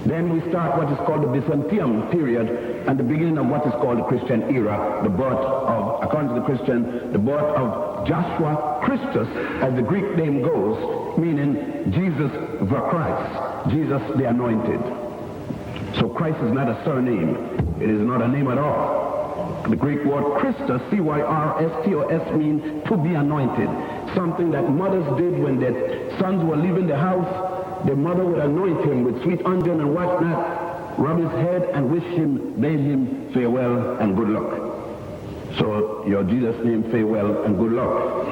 [SPEAKER 4] then we start what is called the Byzantium period and the beginning of what is called the Christian era, the birth of, according to the Christian, the birth of Joshua Christus, as the Greek name goes, meaning Jesus the Christ, Jesus the Anointed. So Christ is not a surname. It is not a name at all. The Greek word Christus, C-Y-R-S-T-O-S, means to be anointed. Something that mothers did when their sons were leaving the house. The mother would anoint him with sweet unguent and whatnot, rub his head and wish him, bade him farewell and good luck. So your Jesus name, farewell and good luck.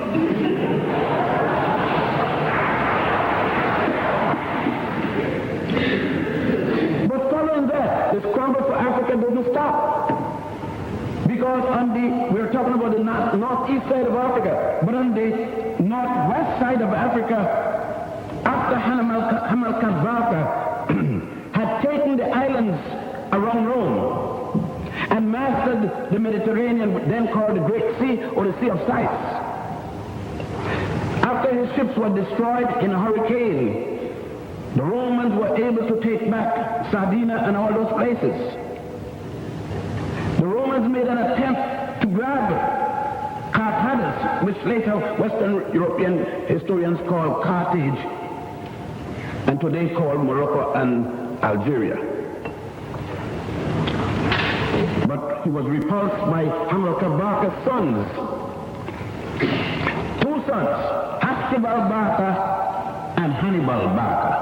[SPEAKER 4] But following that, the scramble for Africa doesn't stop. Because on the, we're talking about the northeast side of Africa, but on the northwest side of Africa, after Hamilcar Barca had taken the islands around Rome and mastered the Mediterranean, then called the Great Sea or the Sea of Sights. After his ships were destroyed in a hurricane, the Romans were able to take back Sardinia and all those places. The Romans made an attempt to grab Carthage, which later Western European historians call Carthage, and today called Morocco and Algeria. But he was repulsed by Hamilcar Barca's sons. 2 sons, Hatshepsut Barca and Hannibal Barca.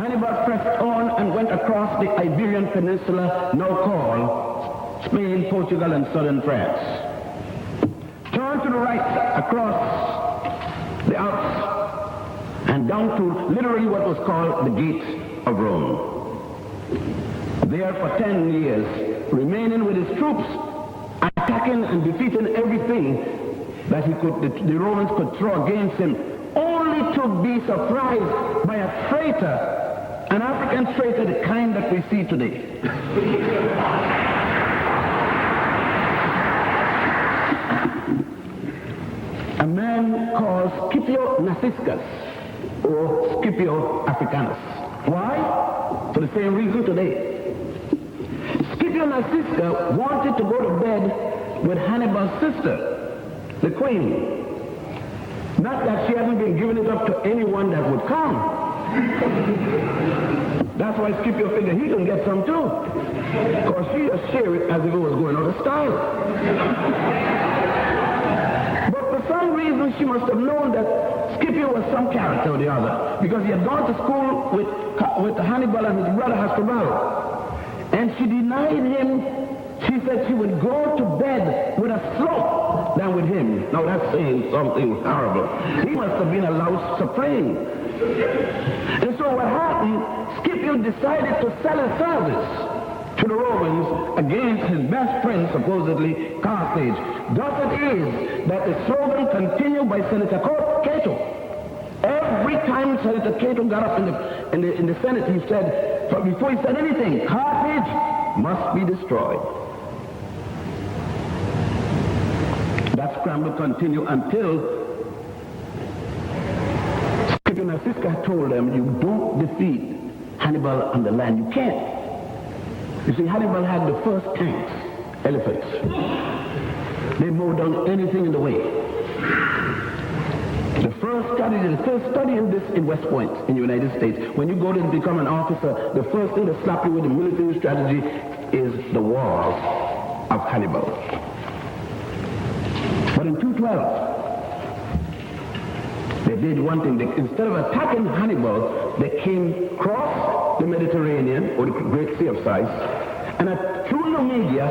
[SPEAKER 4] Hannibal pressed on and went across the Iberian Peninsula, now called Spain, Portugal, and southern France. Turned to the right across the Alps and down to literally what was called the Gate of Rome. There for 10 years, remaining with his troops, attacking and defeating everything that the Romans could throw against him, only to be surprised by a traitor, an African traitor, the kind that we see today. A man called Scipio Nausicaa, or Scipio Africanus. Why? For the same reason today. Scipio Nausicaa wanted to go to bed with Hannibal's sister, the queen. Not that she hasn't been giving it up to anyone that would come. That's why Scipio figured he can get some too. Because she just shared it as if it was going out of style. But for some reason she must have known that Scipio was some character or the other, because he had gone to school with Hannibal and his brother Hasdrubal. And she denied him. She said she would go to bed with a slope than with him. Now that's saying something horrible. He must have been a louse supreme. And so what happened, Scipio decided to sell his service to the Romans against his best friend, supposedly, Carthage. Thus it is that the slogan continued by Senator Cato. Every time Senator Cato got up in the Senate, he said, before he said anything, Carthage must be destroyed. That scramble continued until Scipio Nausicaa told them, you don't defeat Hannibal on the land. You can't. You see, Hannibal had the first tanks, elephants. They mowed down anything in the way. The first study in this in West Point in the United States. When you go to become an officer, the first thing they slap you with the military strategy, is the wall of Hannibal. But in 212, they did one thing. Instead of attacking Hannibal, they came across the Mediterranean, or the Great Sea of Sighs, and through Numidia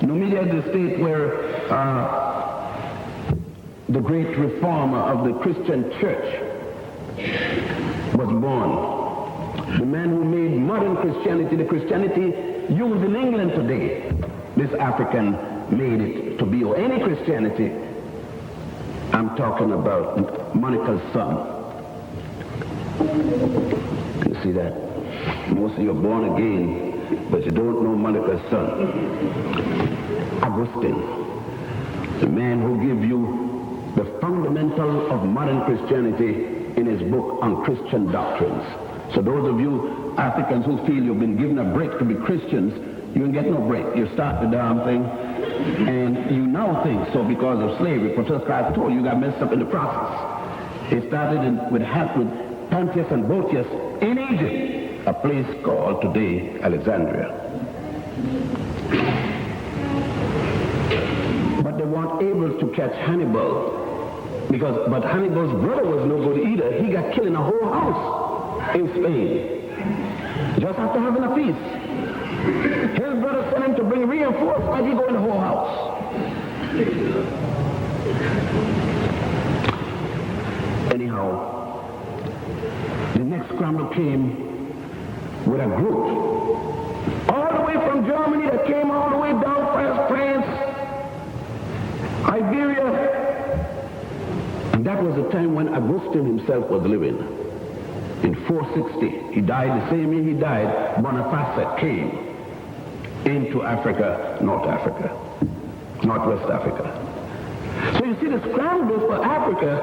[SPEAKER 4] is the state where the great reformer of the Christian church was born. The man who made modern Christianity, the Christianity used in England today, this African made it to be, or any Christianity. I'm talking about Monica's son. You see that? Most of you are born again, but you don't know Monica's son. Augustine, the man who gave you the fundamental of modern Christianity in his book on Christian doctrines. So those of you Africans who feel you've been given a break to be Christians, you can get no break. You start the damn thing, and you now think, so because of slavery, Professor Christ told you got messed up in the process. It started with Pontius and Boetius in Egypt, a place called today Alexandria. But they weren't able to catch Hannibal, but Hannibal's brother was no good either. He got killed in a whole house in Spain, just after having a feast. His brother sent him to bring reinforcements. He go in the whole house. Anyhow, the next scramble came with a group all the way from Germany that came all the way down France, Iberia, and that was the time when Augustine himself was living. In 460, he died the same year he died. Boniface came into Africa, Northwest Africa. So you see, the scramble for Africa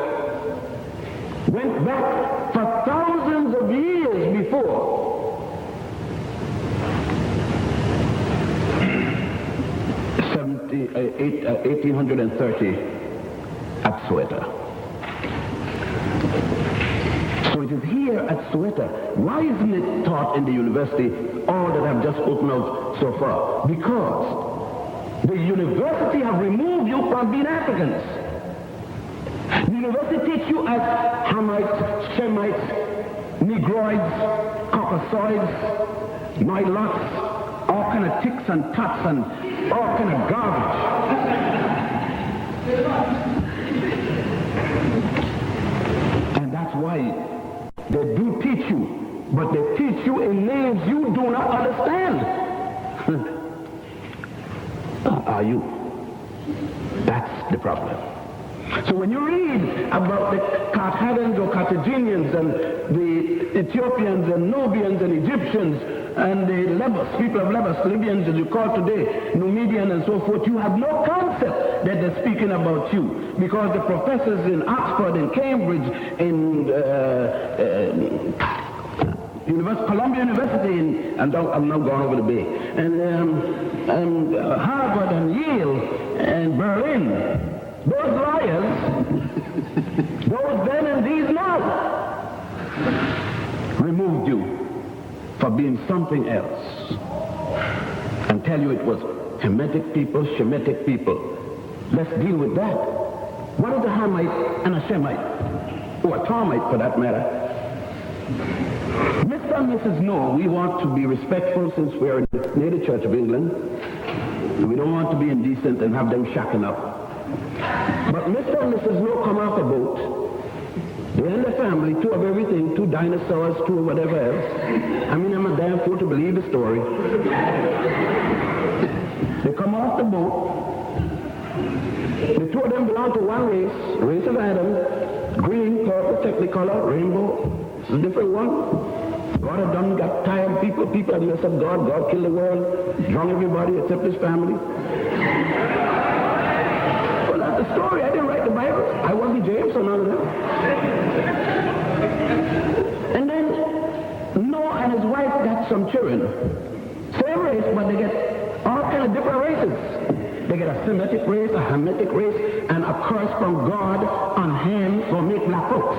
[SPEAKER 4] went back for thousands of years before. 1830 at Soweto. So it is here at Soweto. Why isn't it taught in the university, all that I've just spoken of so far? Because the university have removed you from being Africans. The university teach you as Hamites, Shemites, Negroids, Caucasoids, Nilots, all kind of ticks and tots and all kind of garbage. And that's why they do teach you, but they teach you in names you do not understand. Are you? That's the problem. So when you read about the Carthaginians or Carthaginians and the Ethiopians and Nubians and Egyptians and the Lebus, people of Lebus, Libyans as you call today, Numidian and so forth, you have no concept that they're speaking about you, because the professors in Oxford and Cambridge, in Columbia University, and I'm now going over the bay, and Harvard and Yale and Berlin, those liars, those then and these now, removed you for being something else and tell you it was Kemetic people, Shemitic people. Let's deal with that. What is a Hamite and a Shemite? Or a Tomite for that matter? Mr. and Mrs. No, we want to be respectful since we are near the Church of England. We don't want to be indecent and have them shacking up. But Mr. and Mrs. No come off a boat. They and the family, two of everything, two dinosaurs, two whatever else. I mean, I'm a damn fool to believe the story. They come off the boat. The two of them belong to one race of Adam, green, purple, technicolor, rainbow. It's a different one. God had done, got tired people had messed up God. God killed the world, drunk everybody except his family. Well, that's the story. I didn't write the Bible. I wasn't James or none of them. And then Noah and his wife got some children. Same race, but they get all kind of different races. They get a Semitic race, a Hamitic race, and a curse from God on Ham for make black folks.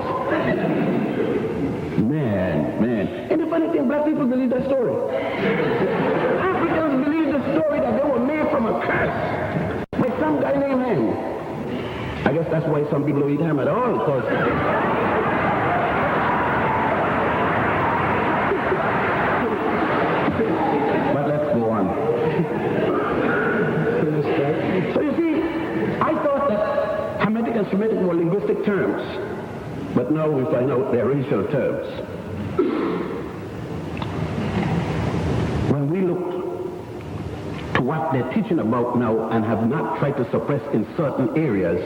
[SPEAKER 4] Man. And the funny thing, black people believe that story. Africans Pythagoras by some guy named Ham. I guess that's why some people don't eat ham at all, because but let's go on. So you see, I thought that Kemetic and Semitic were linguistic terms, but now we find out they're racial terms. When we look to what they're teaching about now and have not tried to suppress in certain areas,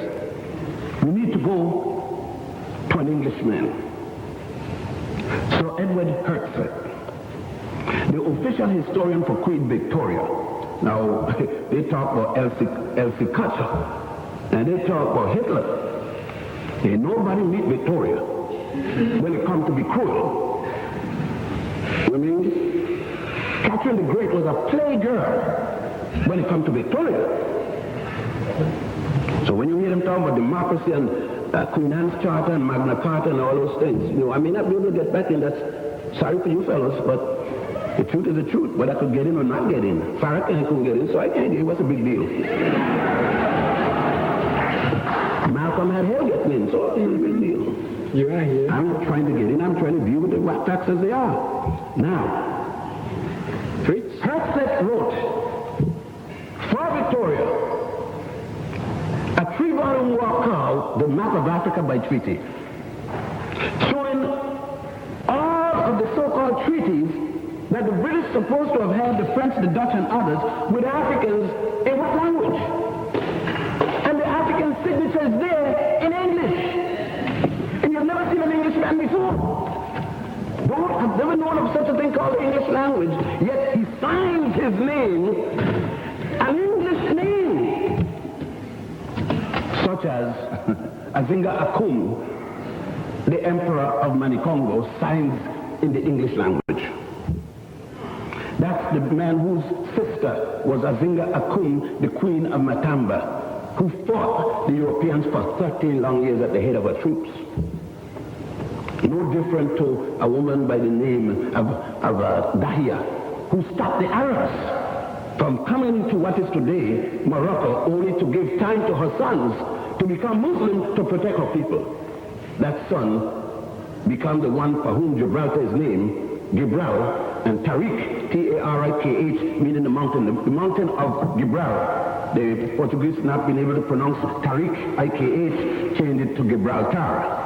[SPEAKER 4] we need to go to an Englishman, Sir Edward Hertford, the official historian for Queen Victoria. Now, they talk about Elsie Cutcher, and they talk about Hitler. Ain't nobody meet Victoria when it comes to be cruel. I mean, Catherine the Great was a playgirl when it comes to Victoria. So when you hear them talk about democracy and Queen Anne's Charter and Magna Carta and all those things, you know, I may not be able to get back in. That's sorry for you fellas, but the truth is the truth. Whether I could get in or not get in. Farrakhan couldn't get in, so I can't get in. What's the big deal? Malcolm had hell getting in, so it's a big deal. You're right here. I'm not trying to get in. I'm trying to view the facts as they are. Now, Hertzlet wrote for Victoria a 3-volume work called The Map of Africa by Treaty, showing all of the so-called treaties that the British supposed to have had, the French, the Dutch, and others, with Africans in what language? And the African signature is there in English. And you've never seen an Englishman before. I've never known of such a thing called the English language, yet he signs his name, an English name, such as Azinga Akum, the Emperor of Manikongo, signs in the English language. That's the man whose sister was Azinga Akum, the Queen of Matamba, who fought the Europeans for 13 long years at the head of her troops. No different to a woman by the name of Dahia, who stopped the Arabs from coming to what is today Morocco, only to give time to her sons to become Muslim to protect her people. That son became the one for whom Gibraltar is named, Gibral, and Tariq, T-A-R-I-K-H, meaning the mountain of Gibral. The Portuguese not being able to pronounce Tariq, I-K-H, changed it to Gibraltar.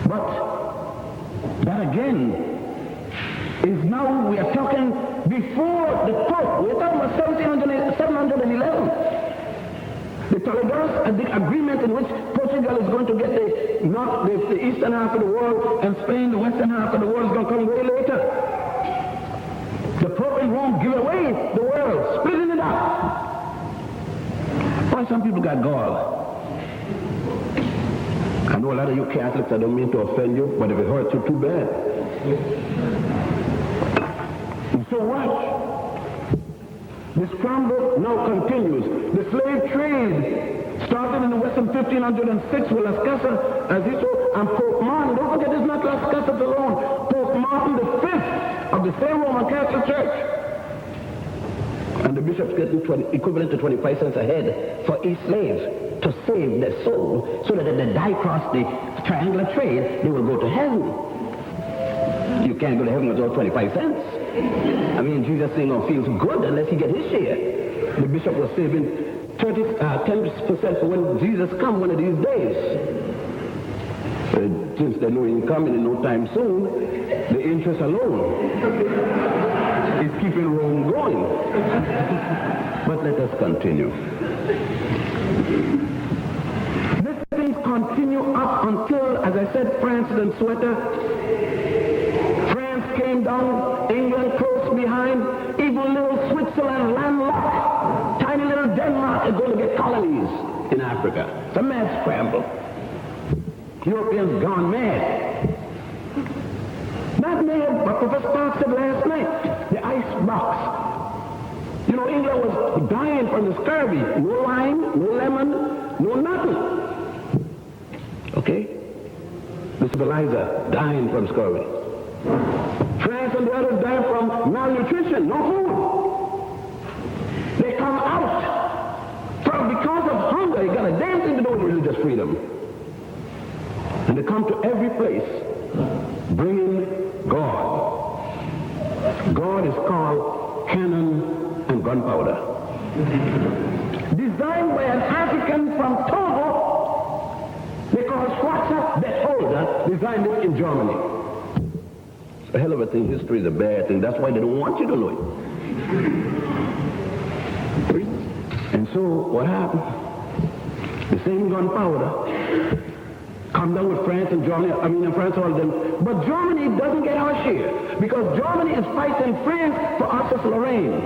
[SPEAKER 4] But that again is now, we are talking before the Pope. We're talking about 711. The Toledo's agreement in which Portugal is going to get the eastern half of the world, and Spain, the western half of the world, is going to come way later. The Pope in Rome give away the world, splitting it up. Why some people got gall? I know a lot of you Catholics, I don't mean to offend you, but if it hurts you, too bad. And so watch. The scramble now continues. The slave trade started in the Western 1506 with Las Casas, Azizo, and Pope Martin. Don't forget, it's not Las Casas alone. Pope Martin V of the same Roman Catholic Church. And the bishops getting equivalent to 25 cents a head for each slave to save their soul, so that if they die across the triangular trade, they will go to heaven. You can't go to heaven without 25 cents. I mean, Jesus ain't gonna feel good unless he get his share. The bishop was saving 10% for when Jesus come one of these days. Since they know he ain't coming in no time soon, the interest alone is keeping Rome going. But let us continue. These things continue up until, as I said, France and Sweater. France came down, England close behind, even little Switzerland landlocked. Tiny little Denmark is going to get colonies in Africa. It's a mad scramble. Europeans gone mad. Not mad, but Professor Park said last night, the ice box. You know, England was dying from the scurvy. No lime, no lemon, no nothing. Okay? The Civilized, dying from scurvy. France and the others died from malnutrition, no food. out because of hunger. You got a damn thing to do with religious freedom. And they come to every place bringing God. God is called cannon and gunpowder. Designed by an African from Togo, because Schwarzer, the older, designed it in Germany. It's a hell of a thing. History is a bad thing. That's why they don't want you to know it. And so what happened? The same gunpowder come down with France and Germany, and France, all of them. But Germany doesn't get our share because Germany is fighting France for Alsace-Lorraine.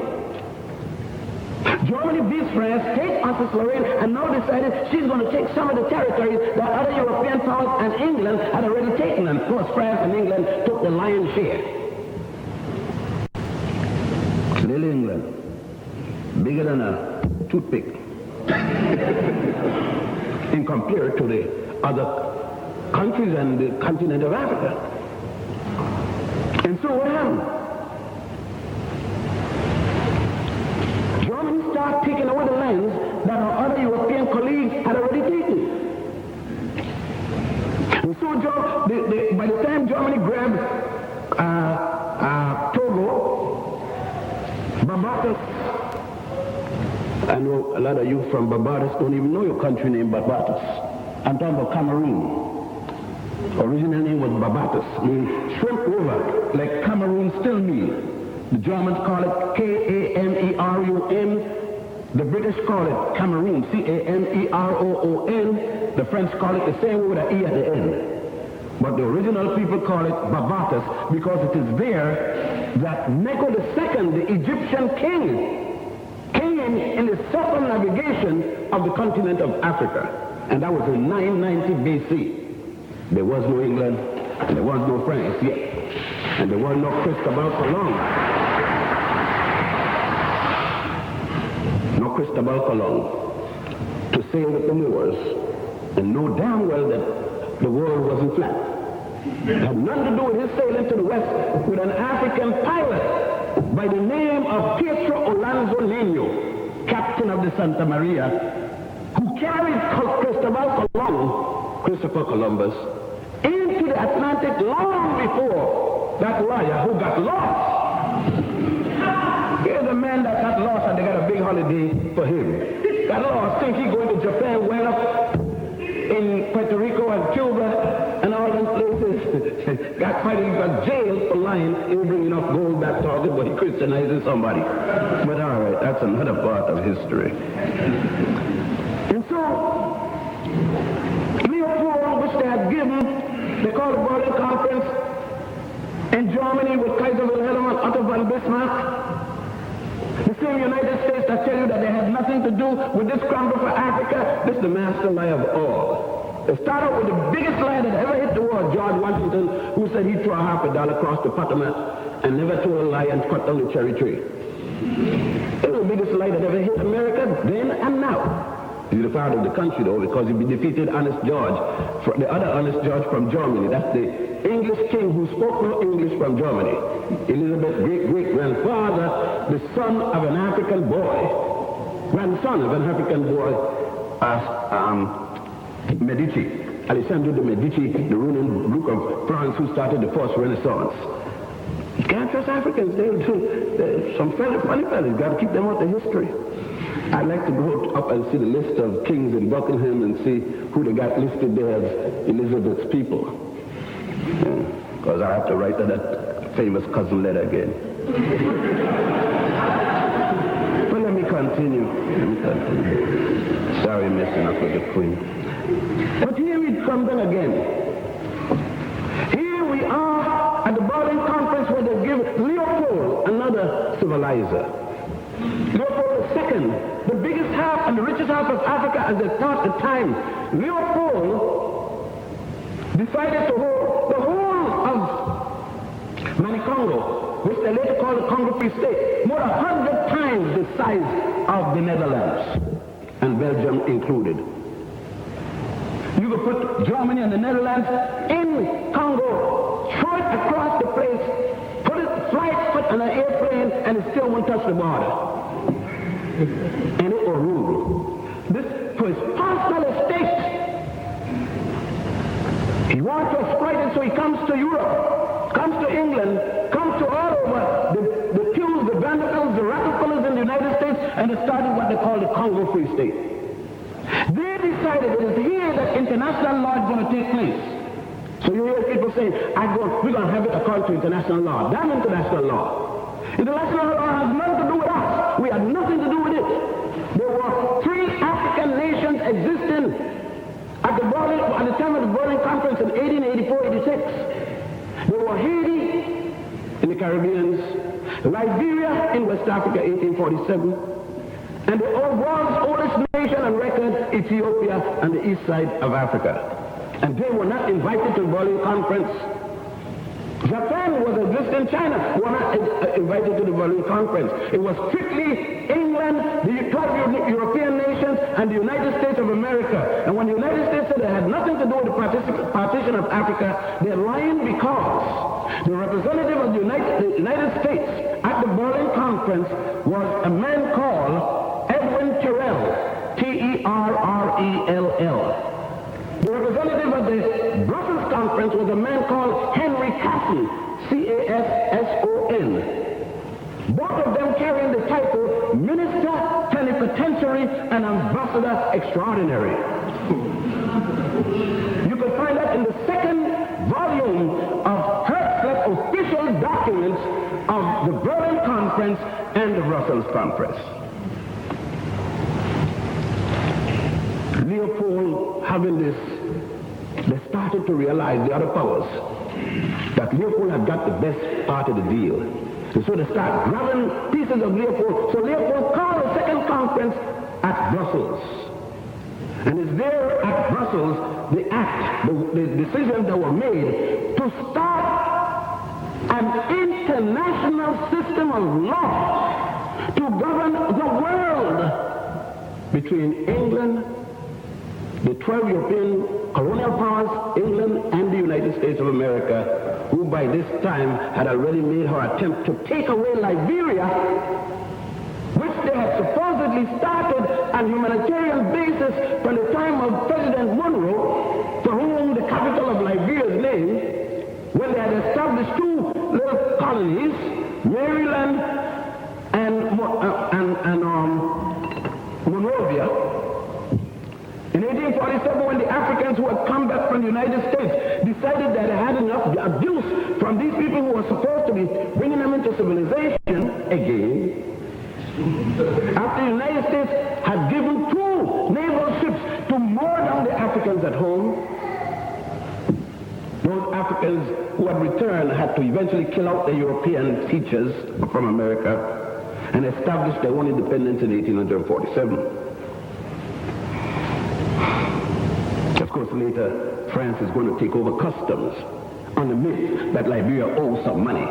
[SPEAKER 4] Germany beats France, takes Alsace-Lorraine, and now decided she's going to take some of the territories that other European powers and England had already taken. And of course, France and England took the lion's share. Little England, bigger than a toothpick, in compared to the other countries and the continent of Africa. And so what happened? Germany started taking away the lands that our other European colleagues had already taken. And so by the time Germany grabbed Togo, Barbados, I know a lot of you from Barbados don't even know your country name, Barbados. I'm talking about Cameroon. Original name was Barbados, meaning shrimp river, like Cameroon still meal. The Germans call it K-A-M-E-R-U-N. The British call it Cameroon, C-A-M-E-R-O-O-N. The French call it the same way with an E at the end. But the original people call it Barbados because it is there that Necho II, the Egyptian king, came in the circumnavigation of the continent of Africa. And that was in 990 BC. There was no England, and there was no France yet. And there was no Cristobal Colon. No Cristobal Colon to sail with the Moors and know damn well that the world wasn't flat. It had nothing to do with his sailing to the west with an African pilot by the name of Pietro Alonso Nino, captain of the Santa Maria, who carried Cristobal Colon, Christopher Columbus, into the Atlantic long before that liar who got lost. Here's a man that got lost and they got a big holiday for him. Got lost, think he going to Japan, went up in Puerto Rico and Cuba and all those places. Got fighting, got jailed for lying. He didn't bring enough gold back to it, but he Christianizes somebody. But all right, that's another part of history. And so, Leopold, which they had given, they called the Berlin Conference in Germany with Kaiser Wilhelm and Otto von Bismarck. The same United States that tell you that they had nothing to do with this scramble for Africa. This is the master lie of all. They start out with the biggest lie that ever hit the world, George Washington, who said he'd throw $50 across the Potomac and never told a lie and cut down the cherry tree. It was the biggest lie that ever hit America then and now. He's the father of the country, though, because he defeated Honest George, the other Honest George from Germany. That's the English king who spoke no English from Germany. Elizabeth's great-great-grandfather, the son of an African boy, grandson of an African boy, Medici, Alessandro de Medici, the ruling Duke of France who started the first Renaissance. You can't trust Africans. They'll do some funny fellas. You got to keep them out of history. I'd like to go up and see the list of kings in Buckingham and see who they got listed there as Elizabeth's people. Because I have to write that famous cousin letter again. But let me continue. Sorry, messing up with the queen. But here we come then again. Here we are at the Berlin Conference where they give Leopold another civilizer. Leopold II, the biggest half and the richest half of Africa as they thought at the time. Leopold decided to hold the whole of Manicongo, which they later called the Congo Free State, more than 100 times the size of the Netherlands, and Belgium included. You could put Germany and the Netherlands in Congo, throw it across the place, put it, fly it on an airplane, and it still won't touch the border. and it will rule. This for his personal estate. He wants to exploit it, so he comes to Europe, comes to England, comes to all over the Pews, the Vanderbilts, the Rockefellers in the United States, and it started what they call the Congo Free State. They decided it is here that international law is going to take place. So you hear people saying, we're going to have it according to international law. Damn international law. International law has nothing to do with us. We had nothing to do with it. There were 3 African nations existing at the time of the Berlin Conference in 1884-86. There were Haiti in the Caribbean, Liberia in West Africa, 1847, and the world's oldest nation on record, Ethiopia, on the east side of Africa. And they were not invited to the Berlin Conference. Japan was existing, China were not invited to the Berlin Conference. It was strictly England, the 12 European nations, and the United States of America. And when the United States said it had nothing to do with the partition of Africa, they're lying because the representative of the United States at the Berlin Conference was a man called Edwin Terrell, T-E-R-R-E-L-L. The representative of the Brussels Conference was a man called Henry Casson, C-A-S-S-O-N. Both of them carrying the title Minister Plenipotentiary and Ambassador Extraordinary. You can find that in the 2nd volume of Hertzler's official documents of the Berlin Conference and the Brussels Conference. Leopold, having this, they started to realize, the other powers, that Leopold had got the best part of the deal. And so they start grabbing pieces of Leopold. So Leopold called the 2nd conference at Brussels. And it's there at Brussels, the decisions that were made to start an international system of law to govern the world between England, the 12 European colonial powers, England and the United States of America, who by this time had already made her attempt to take away Liberia, which they had supposedly started on humanitarian basis from the time of President Monroe, for whom the capital of Liberia is named, when they had established 2 little colonies, Maryland and Monrovia. In 1847, when the Africans who had come back from the United States decided that they had enough abuse from these people who were supposed to be bringing them into civilization again, after the United States had given 2 naval ships to moor down the Africans at home, those Africans who had returned had to eventually kill out the European teachers from America and establish their own independence in 1847. Of course, later, France is going to take over customs on the myth that Liberia owes some money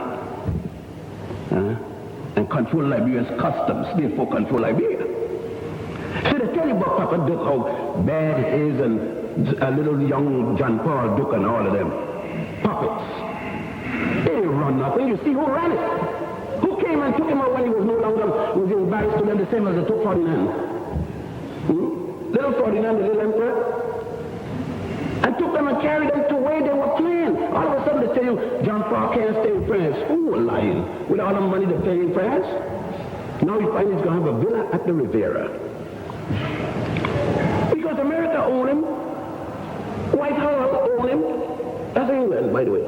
[SPEAKER 4] and control Liberia's customs, therefore control Liberia. So they tell you about Papa Duke, how bad it is, and a little young John Paul Duke and all of them. Puppets. They didn't run nothing. You see who ran it? Who came and took him out when he was no longer, was embarrassed to them the same as they took Ferdinand? Little Ferdinand, the little emperor? And took them and carried them to where they were playing. All of a sudden they tell you, John Paul can't stay in France. Who are lying? With all the money they pay in France? Now you find he's going to have a villa at the Riviera. Because America owned him. Whitehall owned him. That's England, by the way.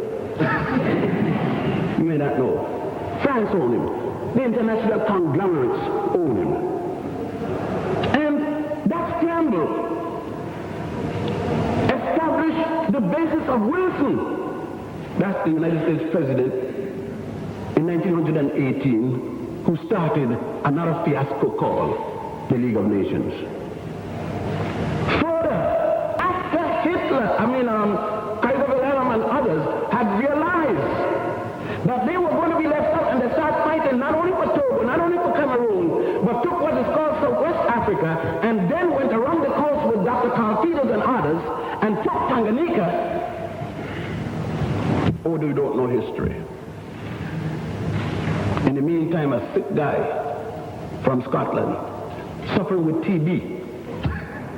[SPEAKER 4] You may not know. France owned him. The international conglomerates owned him. And that scramble the basis of Wilson. That's the United States president in 1918 who started another fiasco called the League of Nations. Further, after Hitler, Kaiser Wilhelm and others had realized that they were going to be left out, and they started fighting not only for Togo, not only for Cameroon, but took what is called Southwest Africa, and then went around the coast with Dr. Carl Peters and others, and took Tanganyika. Oh, you don't know history. In the meantime, a sick guy from Scotland suffering with TB.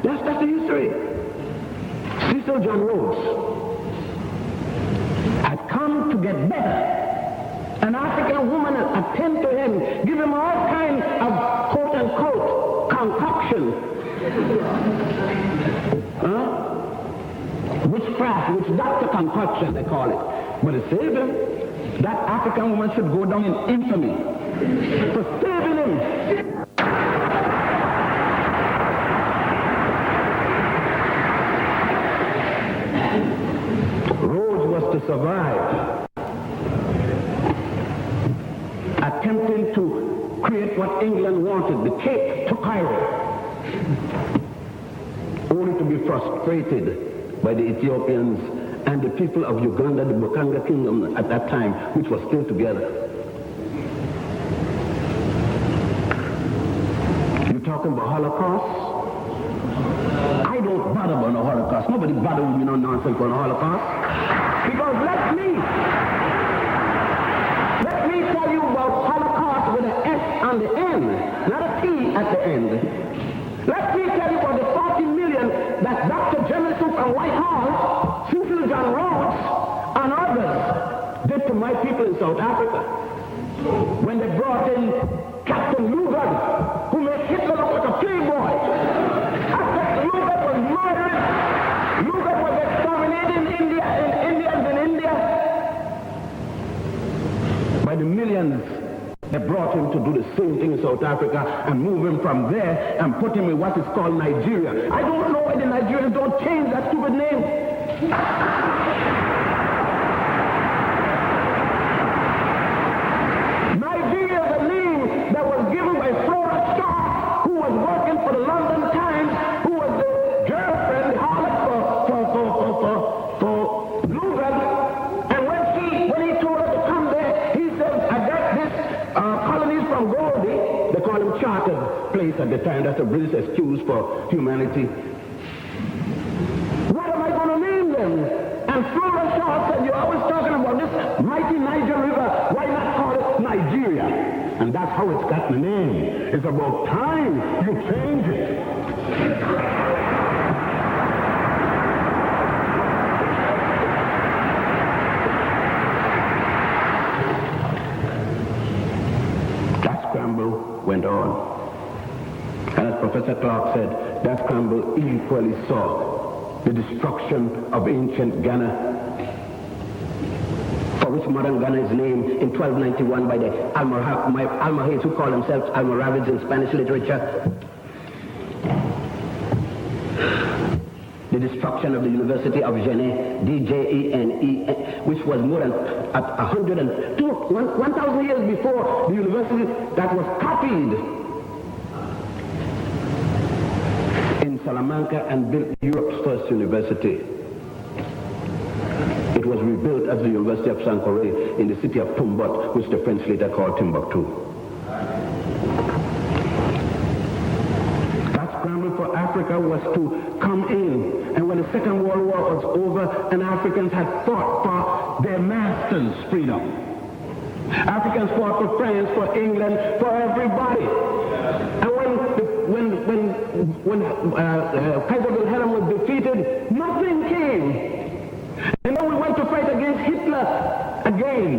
[SPEAKER 4] That's the history. Cecil John Rhodes had come to get better. An African woman attend to him, give him all kinds of quote-unquote concoction. Witchcraft, witch doctor concoction, they call it. But it saved him. That African woman should go down in infamy for saving him. Rhodes was to survive, attempting to create what England wanted, the Cape to Cairo, only to be frustrated by the Ethiopians and the people of Uganda, the Bukanga Kingdom at that time, which was still together. You're talking about Holocaust? I don't bother about no Holocaust. Nobody bother with me no nonsense on the Holocaust. Because let me tell you about Holocaust with an S on the end, not a T at the end. Let me tell you about the 40 million that Dr. Jemison from Whitehall, Cecil John Rhodes, and others did to my people in South Africa. When they brought in Captain Lugard, who made Hitler look like a playboy. After Lugard was murdered, Lugard was exterminating Indians in India. By the millions, they brought him to do the same thing in South Africa and move him from there and put him in what is called Nigeria. I don't know why the Nigerians don't change that stupid name. Nigeria is a name that was given by Flora Starr, who was working for the London Times, who was the girlfriend, the harlot for Lugard. And when he told her to come there, he said, I got this colonies from Goldie. They call him chartered place at the time. That's a British excuse for humanity. What am I going to name them? And Flora Shaw said, you're always talking about this mighty Niger River. Why not call it Nigeria? And that's how it's got the name. It's about time you change it. That scramble went on. And as Professor Clark said, that scramble equally saw the destruction of ancient Ghana, for which modern Ghana is named in 1291 by the Almohades, who call themselves Almoravids in Spanish literature. The destruction of the University of Gene, D-J-E-N-E, which was more than 1,000 years before the university that was copied in Salamanca and built Europe's first university. It was rebuilt as the University of Sankore in the city of Tumbut, which the French later called Timbuktu. That scramble for Africa was to come in, and when the Second World War was over and Africans had fought for their masters' freedom. Africans fought for France, for England, for everybody. And when Kaiser Wilhelm was defeated, nothing came. And then we went to fight against Hitler again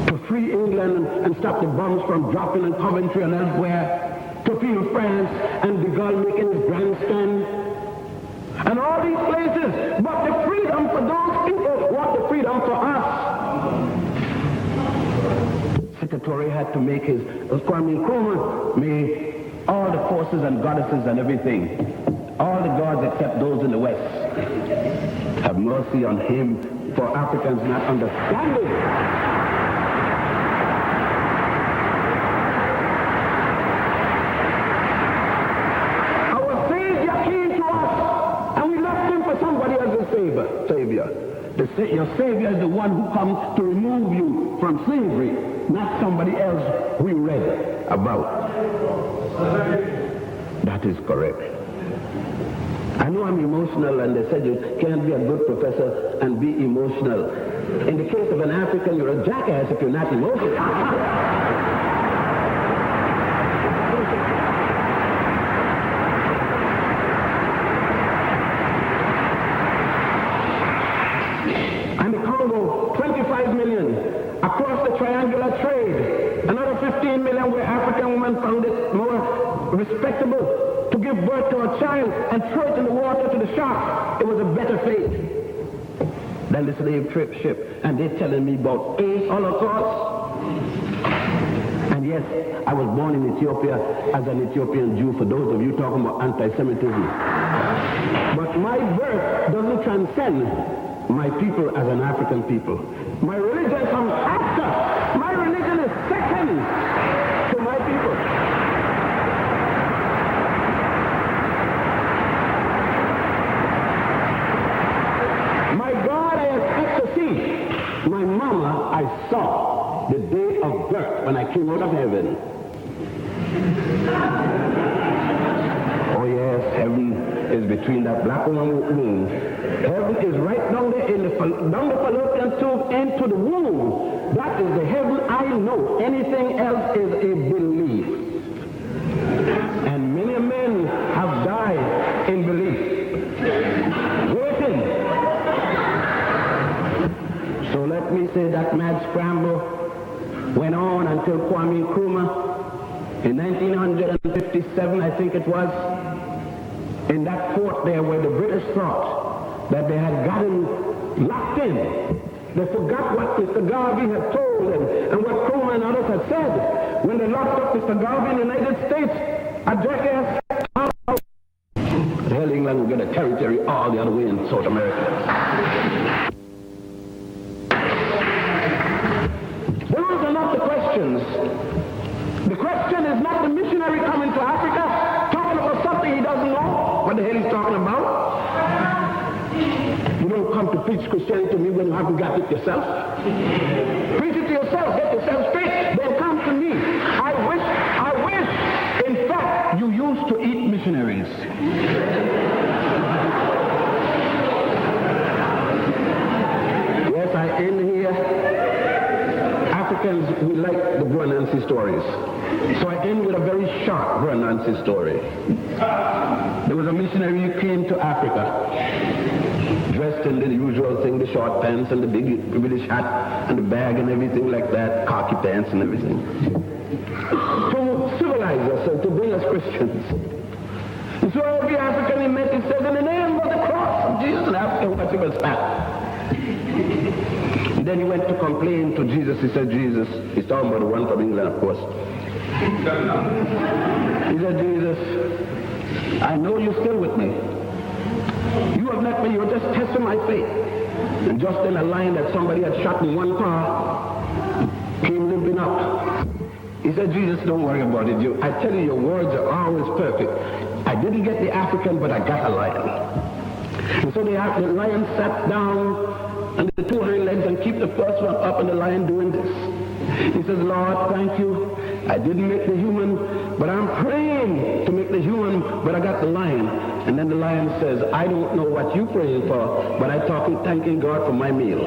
[SPEAKER 4] to free England and stop the bombs from dropping in Coventry and elsewhere, to free France and de Gaulle making his grandstand, and all these places. But the freedom for those people, what the freedom for us? Secretary had to make his, Kwame Nkrumah made all the forces and goddesses and everything, all the gods except those in the West. Have mercy on him for Africans not understanding. Our Savior came to us and we left him for somebody else's Savior. Your Savior is the one who comes to remove you from slavery, not somebody else we read about. That is correct. I know I'm emotional, and they said you can't be a good professor and be emotional. In the case of an African, you're a jackass if you're not emotional. And the Congo, 25 million. Across the triangular trade, another 15 million where African women found it more respectable to give birth to a child and throw it in the water to the sharks. It was a better fate than the slave ship. And they're telling me about 8 Holocausts. And yes, I was born in Ethiopia as an Ethiopian Jew, for those of you talking about anti-Semitism. But my birth doesn't transcend my people as an African people. My religion comes after. My religion is second to my people. My God, I expect to see. My mama, I saw the day of birth when I came out of heaven. Oh yes, heaven is between that black woman's wings. Heaven is right down there down the fallopian tube into the womb. That is the heaven I know. Anything else is a belief. And many men have died in belief. Waiting. So let me say that mad scramble went on until Kwame Nkrumah in 1957, I think it was, in that fort there where the British thought that they had gotten locked in. They forgot what Mr. Garvey had told them and what Nkrumah and others had said. When they locked up Mr. Garvey in the United States, a jackass out. Hell, England will get a territory all the other way in South America. Those are not the questions. The question is not the missionary coming to Africa talking about something he doesn't know what the hell he's talking about. You don't come to preach Christianity to me when you haven't got it yourself. Preach it to yourself, get yourself straight, then come to me. I wish, in fact, you used to eat missionaries. Yes, I end here. Africans, we like the Nancy stories. So I end with a very short Nancy story. There was a missionary who came to Africa, dressed in the usual thing, the short pants and the big British hat and the bag and everything like that, khaki pants and everything, to civilize us and to bring us Christians. And so every African he met, he said, in the name of the cross of Jesus, and African what he was fat. And then he went to complain to Jesus. He said, Jesus, he's talking about the one from England, of course. He said, Jesus, I know you're still with me. You have left me, you're just testing my faith. And just in a line that somebody had shot in one car, came limping up. He said, Jesus, don't worry about it. I tell you, your words are always perfect. I didn't get the African, but I got a lion. And so the lion sat down on the 2 hind legs and keep the first one up, and the lion doing this. He says, Lord, thank you. I didn't make the human, but I'm praying to make the human, but I got the lion. And then the lion says, I don't know what you're praying for, but I'm thanking God for my meal.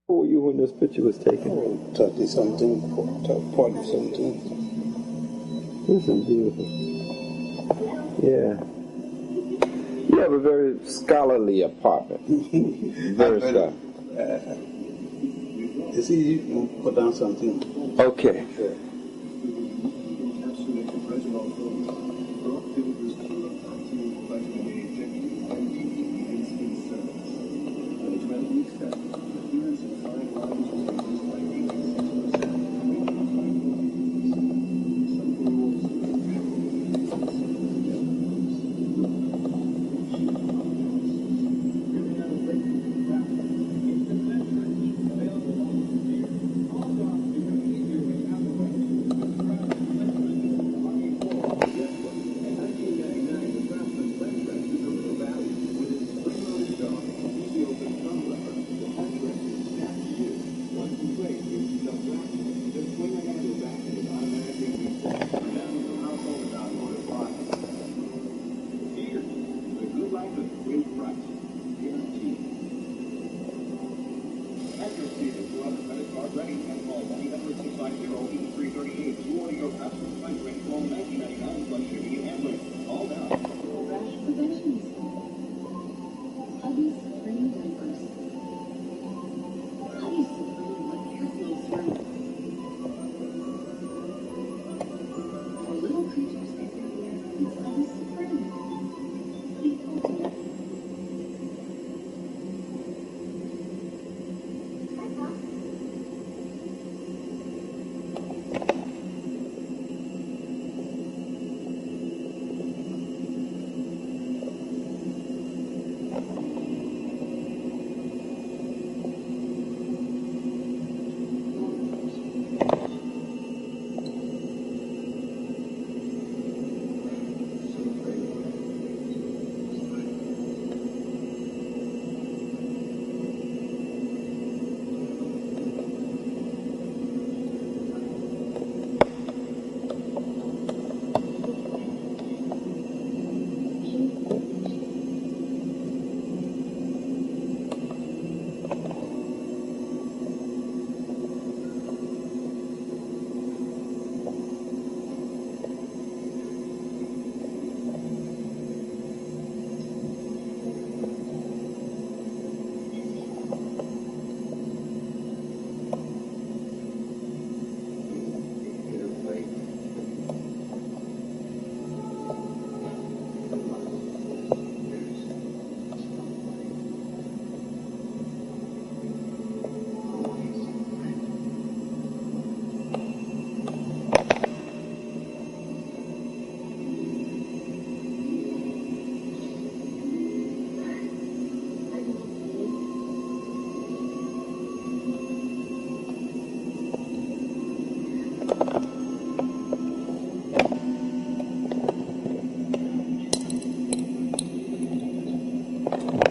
[SPEAKER 6] Who were you when this picture was taken?
[SPEAKER 8] 30-something, 40-something.
[SPEAKER 6] This is beautiful. Yeah. You have a very scholarly apartment. Very scholarly.
[SPEAKER 8] It's easy to put down something.
[SPEAKER 6] Okay.
[SPEAKER 8] Sure.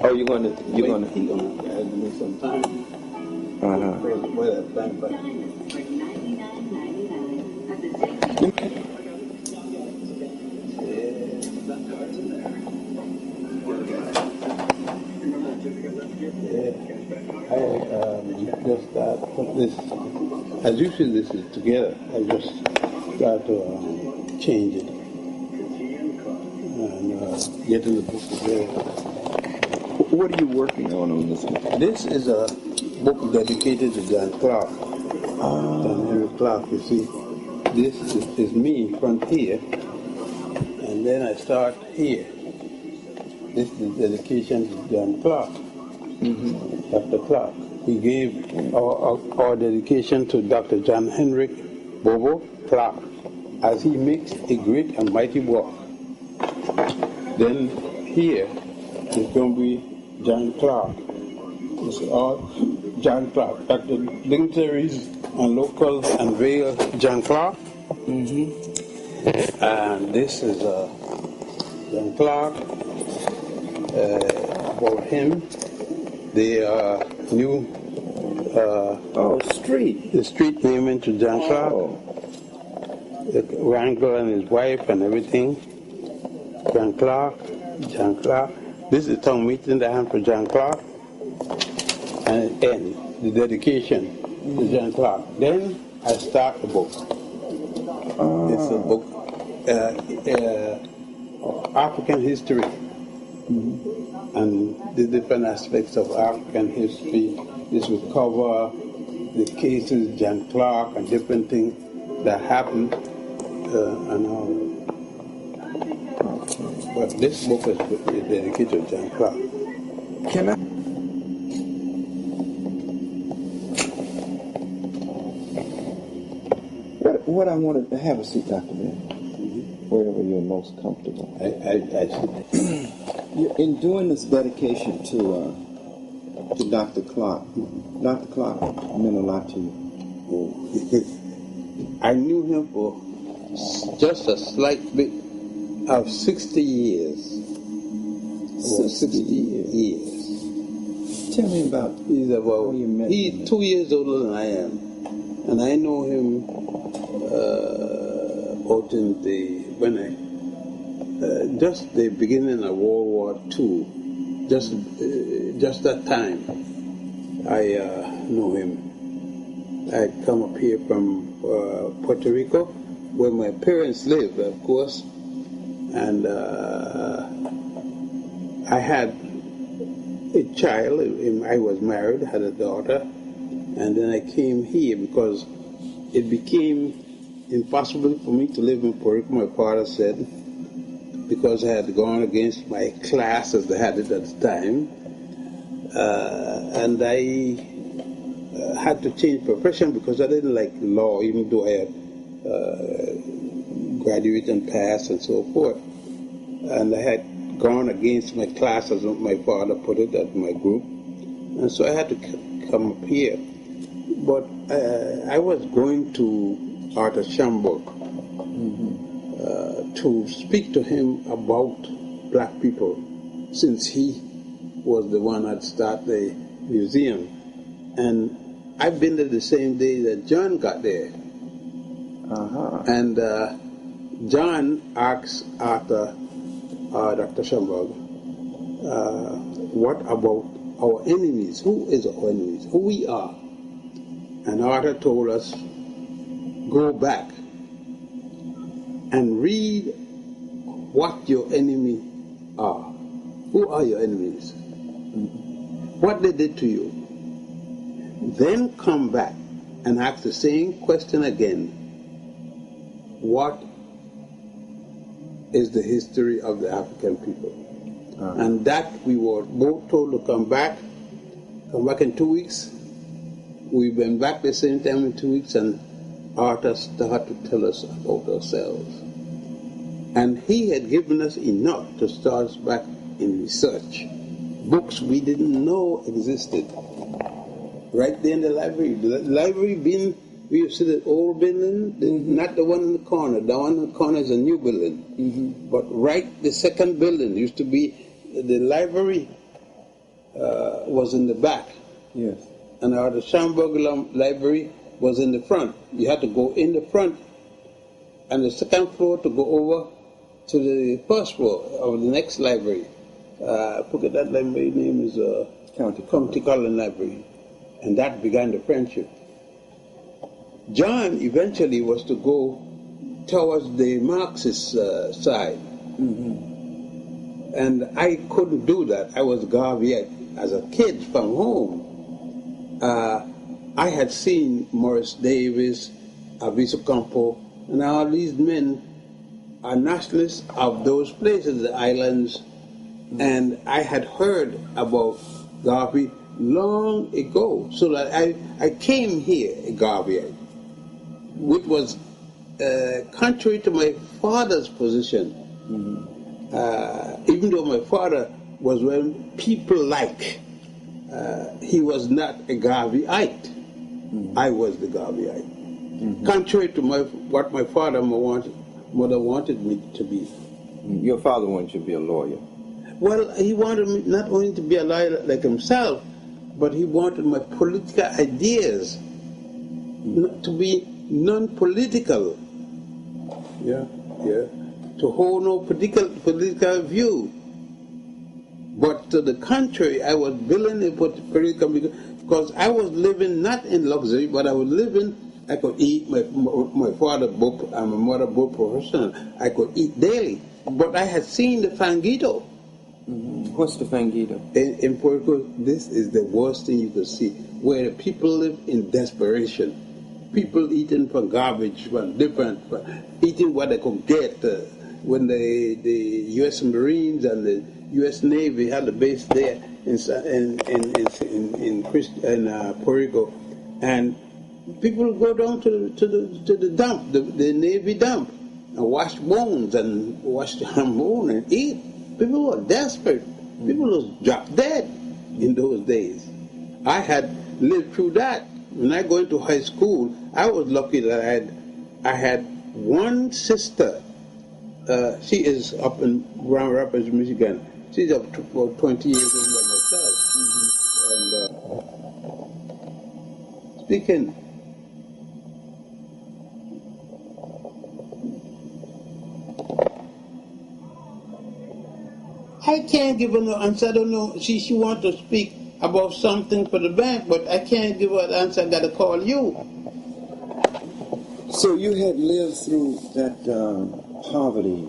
[SPEAKER 6] Oh, you're gonna
[SPEAKER 8] He gonna add me some time. Just put this, as usually this is together, I just start to change it and get in the book together.
[SPEAKER 6] What are you working on this one?
[SPEAKER 8] This is a book dedicated to John Clark. John Henry Clark, you see. This is me in front here, and then I start here. This is dedication to John Clark, Dr. Clark. We gave our dedication to Dr. John Henry Bobo Clark as he makes a great and mighty work. Then here is going to be John Clark. It's all John Clark. Dr. Dignitaries and local unveil John Clark. And this is John Clark. About him, the new
[SPEAKER 6] street.
[SPEAKER 8] The street naming to John Clark. Wrangler and his wife and everything. John Clark. This is the town meeting they have for John Clark. and it ends, the dedication to John Clark. Then I start the book. It's a book of African history and the different aspects of African history. This will cover the cases, John Clark, and different things that happened and all. But this book is dedicated to John Clark.
[SPEAKER 6] Can I? What I wanted to have a seat, Dr. Ben, wherever you're most comfortable. In doing this dedication to Dr. Clark, Dr. Clark meant a lot to you.
[SPEAKER 8] I knew him for just a slight bit of 60 years.
[SPEAKER 6] 60 years. Tell me about
[SPEAKER 8] he's 2 years older than I am. And I know him out in just the beginning of World War II, just that time, I know him. I come up here from Puerto Rico, where my parents live, of course, and I had a child. I was married, had a daughter, and then I came here because it became impossible for me to live in Puerto Rico, my father said, because I had gone against my class as they had it at the time. And I had to change profession because I didn't like law, even though I had graduated and passed and so forth. And I had gone against my class, as my father put it, at my group. And so I had to come up here. But I was going to Hatshepsut to speak to him about black people, since he was the one that started the museum. And I've been there the same day that John got there. And John asked Arthur, Dr. Schomburg, what about our enemies? Who is our enemies? Who we are? And Arthur told us, go back and read what your enemy are. Who are your enemies? What they did to you. Then come back and ask the same question again. What is the history of the African people? And that we were both told to come back in 2 weeks. We've been back the same time in 2 weeks, and Arthur started to tell us about ourselves. And he had given us enough to start us back in research. Books we didn't know existed. Right there in the library. The library being, we used to see the old building, not the one in the corner. The one in the corner is a new building. But right, the second building used to be, the library was in the back.
[SPEAKER 6] Yes.
[SPEAKER 8] And the Schomburg library was in the front. You had to go in the front and the second floor to go over to the first floor of the next library. I forget that library name is County College Library. And that began the friendship. John eventually was to go towards the Marxist side. And I couldn't do that. I was Garveyite. As a kid from home, I had seen Morris Davis, Aviso Campo, and all these men are nationalists of those places, the islands. And I had heard about Garvey long ago. So that I came here, a Garveyite, which was contrary to my father's position. Even though my father was when people like, he was not a Garveyite. I was the Garveyite. Contrary to what my father and mother wanted me to be.
[SPEAKER 6] Your father wanted you to be a lawyer.
[SPEAKER 8] Well, he wanted me not only to be a lawyer like himself, but he wanted my political ideas to be non-political. To hold no political view. But to the contrary, I was willing to put because I was living not in luxury, but I was living. I could eat. My father both and my mother both professional. I could eat daily, but I had seen the fangito.
[SPEAKER 24] What's the fangito?
[SPEAKER 8] In Puerto Rico, this is the worst thing you could see, where people live in desperation. People eating from garbage, from different, eating what they could get. When the U.S. Marines and the U.S. Navy had a base there in Puerto Rico, and people would go down to the dump, the Navy dump, and wash bones and wash the bone and eat. People were desperate. People was dropped dead in those days. I had lived through that. When I go into high school, I was lucky that I had one sister. She is up in Grand Rapids, Michigan. She's up to about 20 years older than myself. And speaking. I can't give her no answer. I don't know. She wants to speak about something for the bank, but I can't give her an answer. I got to call you.
[SPEAKER 6] So you had lived through that poverty.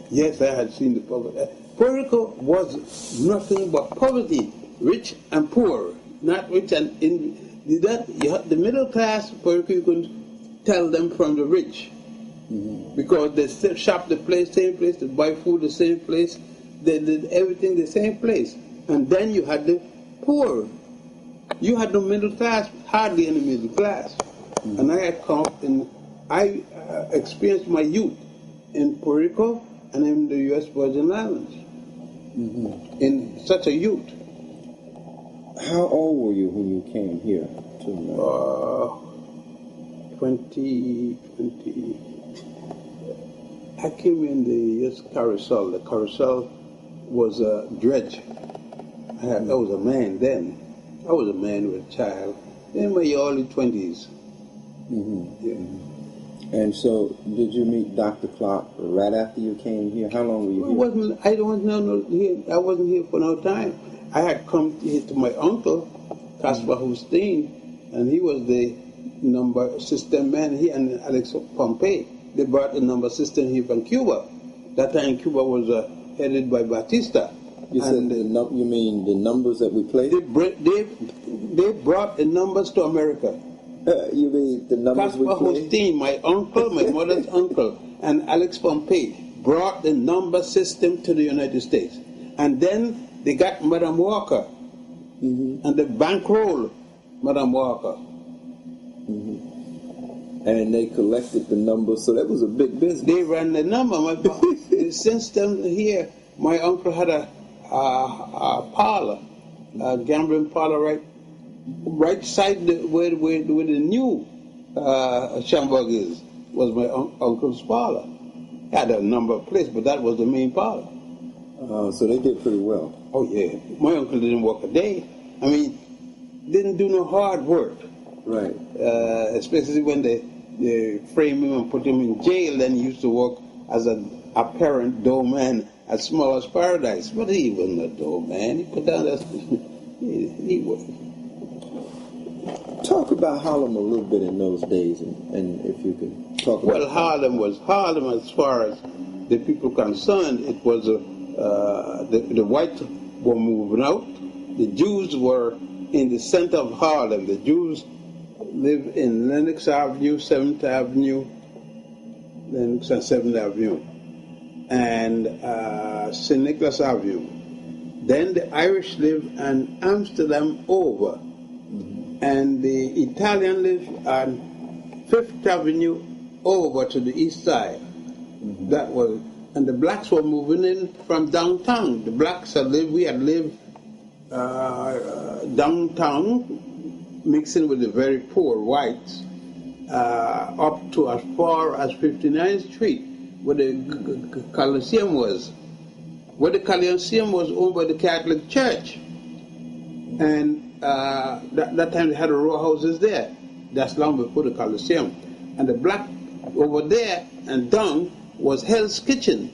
[SPEAKER 8] Yes, I had seen the poverty. Puerto Rico was nothing but poverty, rich and poor, not rich and the middle class. Puerto Rico, you couldn't tell them from the rich, because they shop the place, same place, they buy food the same place, they did everything the same place. And then you had the poor. You had no middle class, hardly any middle class. And I had come and I experienced my youth in Puerto Rico and in the U.S. Virgin Islands in such a youth.
[SPEAKER 6] How old were you when you came here to America?
[SPEAKER 8] 20. I came in the U.S. carousel. The carousel was a dredge. I was a man then. I was a man with a child in my early 20s. Yeah.
[SPEAKER 6] And so, did you meet Dr. Clark right after you came here? How long were you here?
[SPEAKER 8] I wasn't here for no time. I had come here to my uncle, Caspar Hussein, and he was the number system man. He and Alex Pompey. They brought the number system here from Cuba. That time Cuba was headed by Batista.
[SPEAKER 6] You said you mean the numbers that we played?
[SPEAKER 8] They brought the numbers to America.
[SPEAKER 6] You mean the numbers we played?
[SPEAKER 8] Caspar Hussein, my uncle, my mother's uncle, and Alex Pompey brought the number system to the United States. And then they got Madam Walker, and they bankrolled Madam Walker.
[SPEAKER 6] And they collected the numbers, so that was a big business.
[SPEAKER 8] They ran the number. Since then here, my uncle had a parlor, a gambling parlor right side where the new Shamburg is, was my uncle's parlor. He had a number of places, but that was the main parlor.
[SPEAKER 6] So they did pretty well.
[SPEAKER 8] Oh yeah, my uncle didn't work a day. I mean, didn't do no hard work.
[SPEAKER 6] Right.
[SPEAKER 8] Especially when they framed him and put him in jail, then he used to work as an apparent doorman at Smallest Paradise. But he wasn't a doorman. He put down that. He was.
[SPEAKER 6] Talk about Harlem a little bit in those days, and if you can talk about.
[SPEAKER 8] Well, Harlem was Harlem as far as the people concerned. It was the whites were moving out. The Jews were in the center of Harlem. The Jews lived in Lenox Avenue, 7th Avenue, Lenox and 7th Avenue, and St. Nicholas Avenue. Then the Irish lived on Amsterdam over, and the Italian lived on 5th Avenue over to the east side. That was, and the blacks were moving in from downtown. The blacks we had lived downtown, mixing with the very poor whites, up to as far as 59th Street, where the Coliseum was. Where the Coliseum was owned by the Catholic Church. And that time they had the row houses there. That's long before the Coliseum. And the black over there and down was Hell's Kitchen.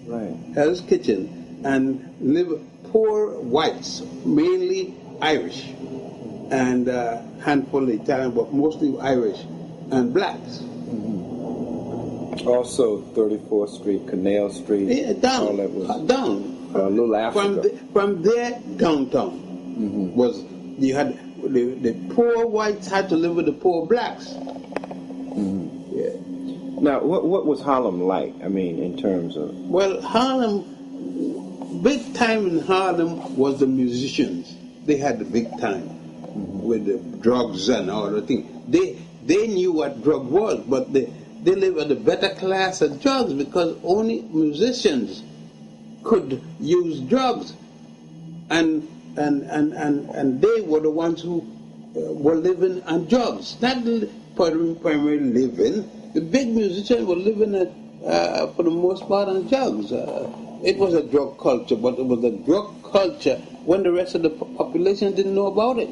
[SPEAKER 6] Right.
[SPEAKER 8] Hell's Kitchen. And poor whites, mainly Irish, and a handful Italian, but mostly Irish and blacks.
[SPEAKER 6] Also, 34th Street, Canal Street.
[SPEAKER 8] Yeah, down,
[SPEAKER 6] all that was
[SPEAKER 8] down.
[SPEAKER 6] A little Africa.
[SPEAKER 8] From there downtown was you had the poor whites had to live with the poor blacks. Yeah.
[SPEAKER 6] Now, what was Harlem like? I mean, in terms of
[SPEAKER 8] Harlem, big time in Harlem was the musicians. They had the big time with the drugs and all the things. They knew what drug was, but they lived at the better class of drugs because only musicians could use drugs, and they were the ones who were living on drugs, not primarily living. The big musicians were living for the most part on drugs. It was a drug culture, but it was a drug culture when the rest of the population didn't know about it,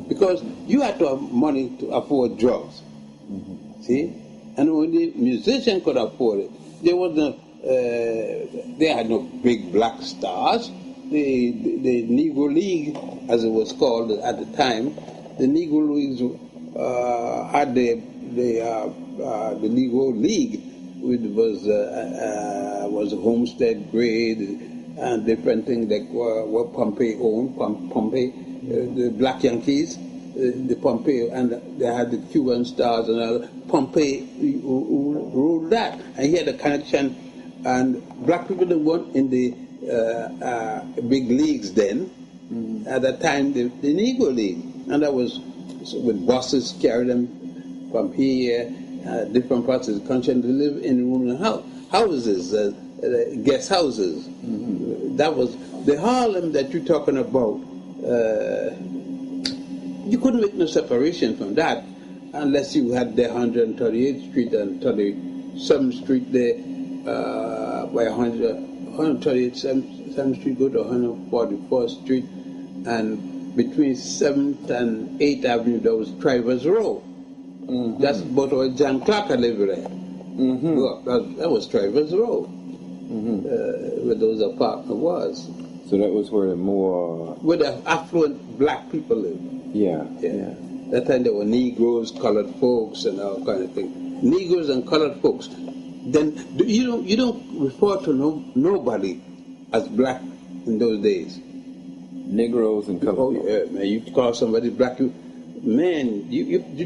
[SPEAKER 8] because you had to have money to afford drugs. See, and when the musician could afford it, there was no. They had no big black stars. The Negro League, as it was called at the time, the Negro Leagues had the Negro League, which was a homestead grade and different things that were Pompey owned. Pompey, the Black Yankees, the Pompey, and they had the Cuban stars and all. Pompey ruled that, and he had a connection. And black people that weren't in the big leagues then. At that time, the Negro League, and that was with buses carry them from here, different parts of the country, and they live in room and houses, guest houses. That was the Harlem that you're talking about. You couldn't make no separation from that unless you had the 138th Street and 37th Street there. By 137th Street go to 144th Street, and between 7th and 8th Avenue there was Travers Row. That's about where John Clark lived there. That was Travers Row, where those apartments was.
[SPEAKER 6] So that was where where
[SPEAKER 8] the affluent black people lived. Yeah. That time there were Negroes, colored folks, and all kind of things. Negroes and colored folks. Then you don't refer to nobody as black in those days.
[SPEAKER 6] Negroes and colored.
[SPEAKER 8] Oh yeah, man. You call somebody black, you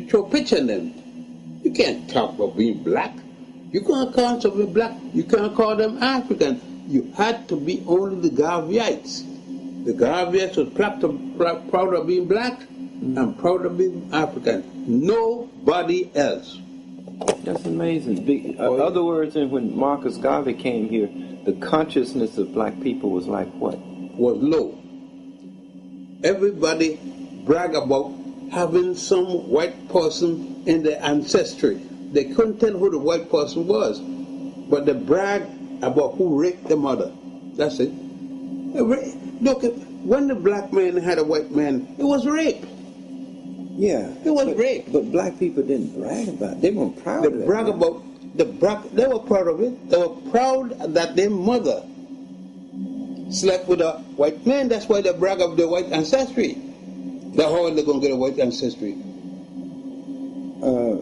[SPEAKER 8] throw a picture in them. You can't talk about being black. You can't call somebody black. You can't call them African. You had to be only the Garveyites. The Garveyites were proud of being black and proud of being African. Nobody else.
[SPEAKER 6] That's amazing. In other words, when Marcus Garvey came here, the consciousness of black people was like what?
[SPEAKER 8] Was low. Everybody brag about having some white person in their ancestry. They couldn't tell who the white person was, but they brag about who raped the mother. That's it. Look, when the black man had a white man, it was rape.
[SPEAKER 6] Yeah,
[SPEAKER 8] it was rape.
[SPEAKER 6] But black people didn't brag about it. They weren't proud of it.
[SPEAKER 8] They brag about they were proud of it. They were proud that their mother slept with a white man. That's why they brag of their white ancestry. That's how they're going to get a white ancestry.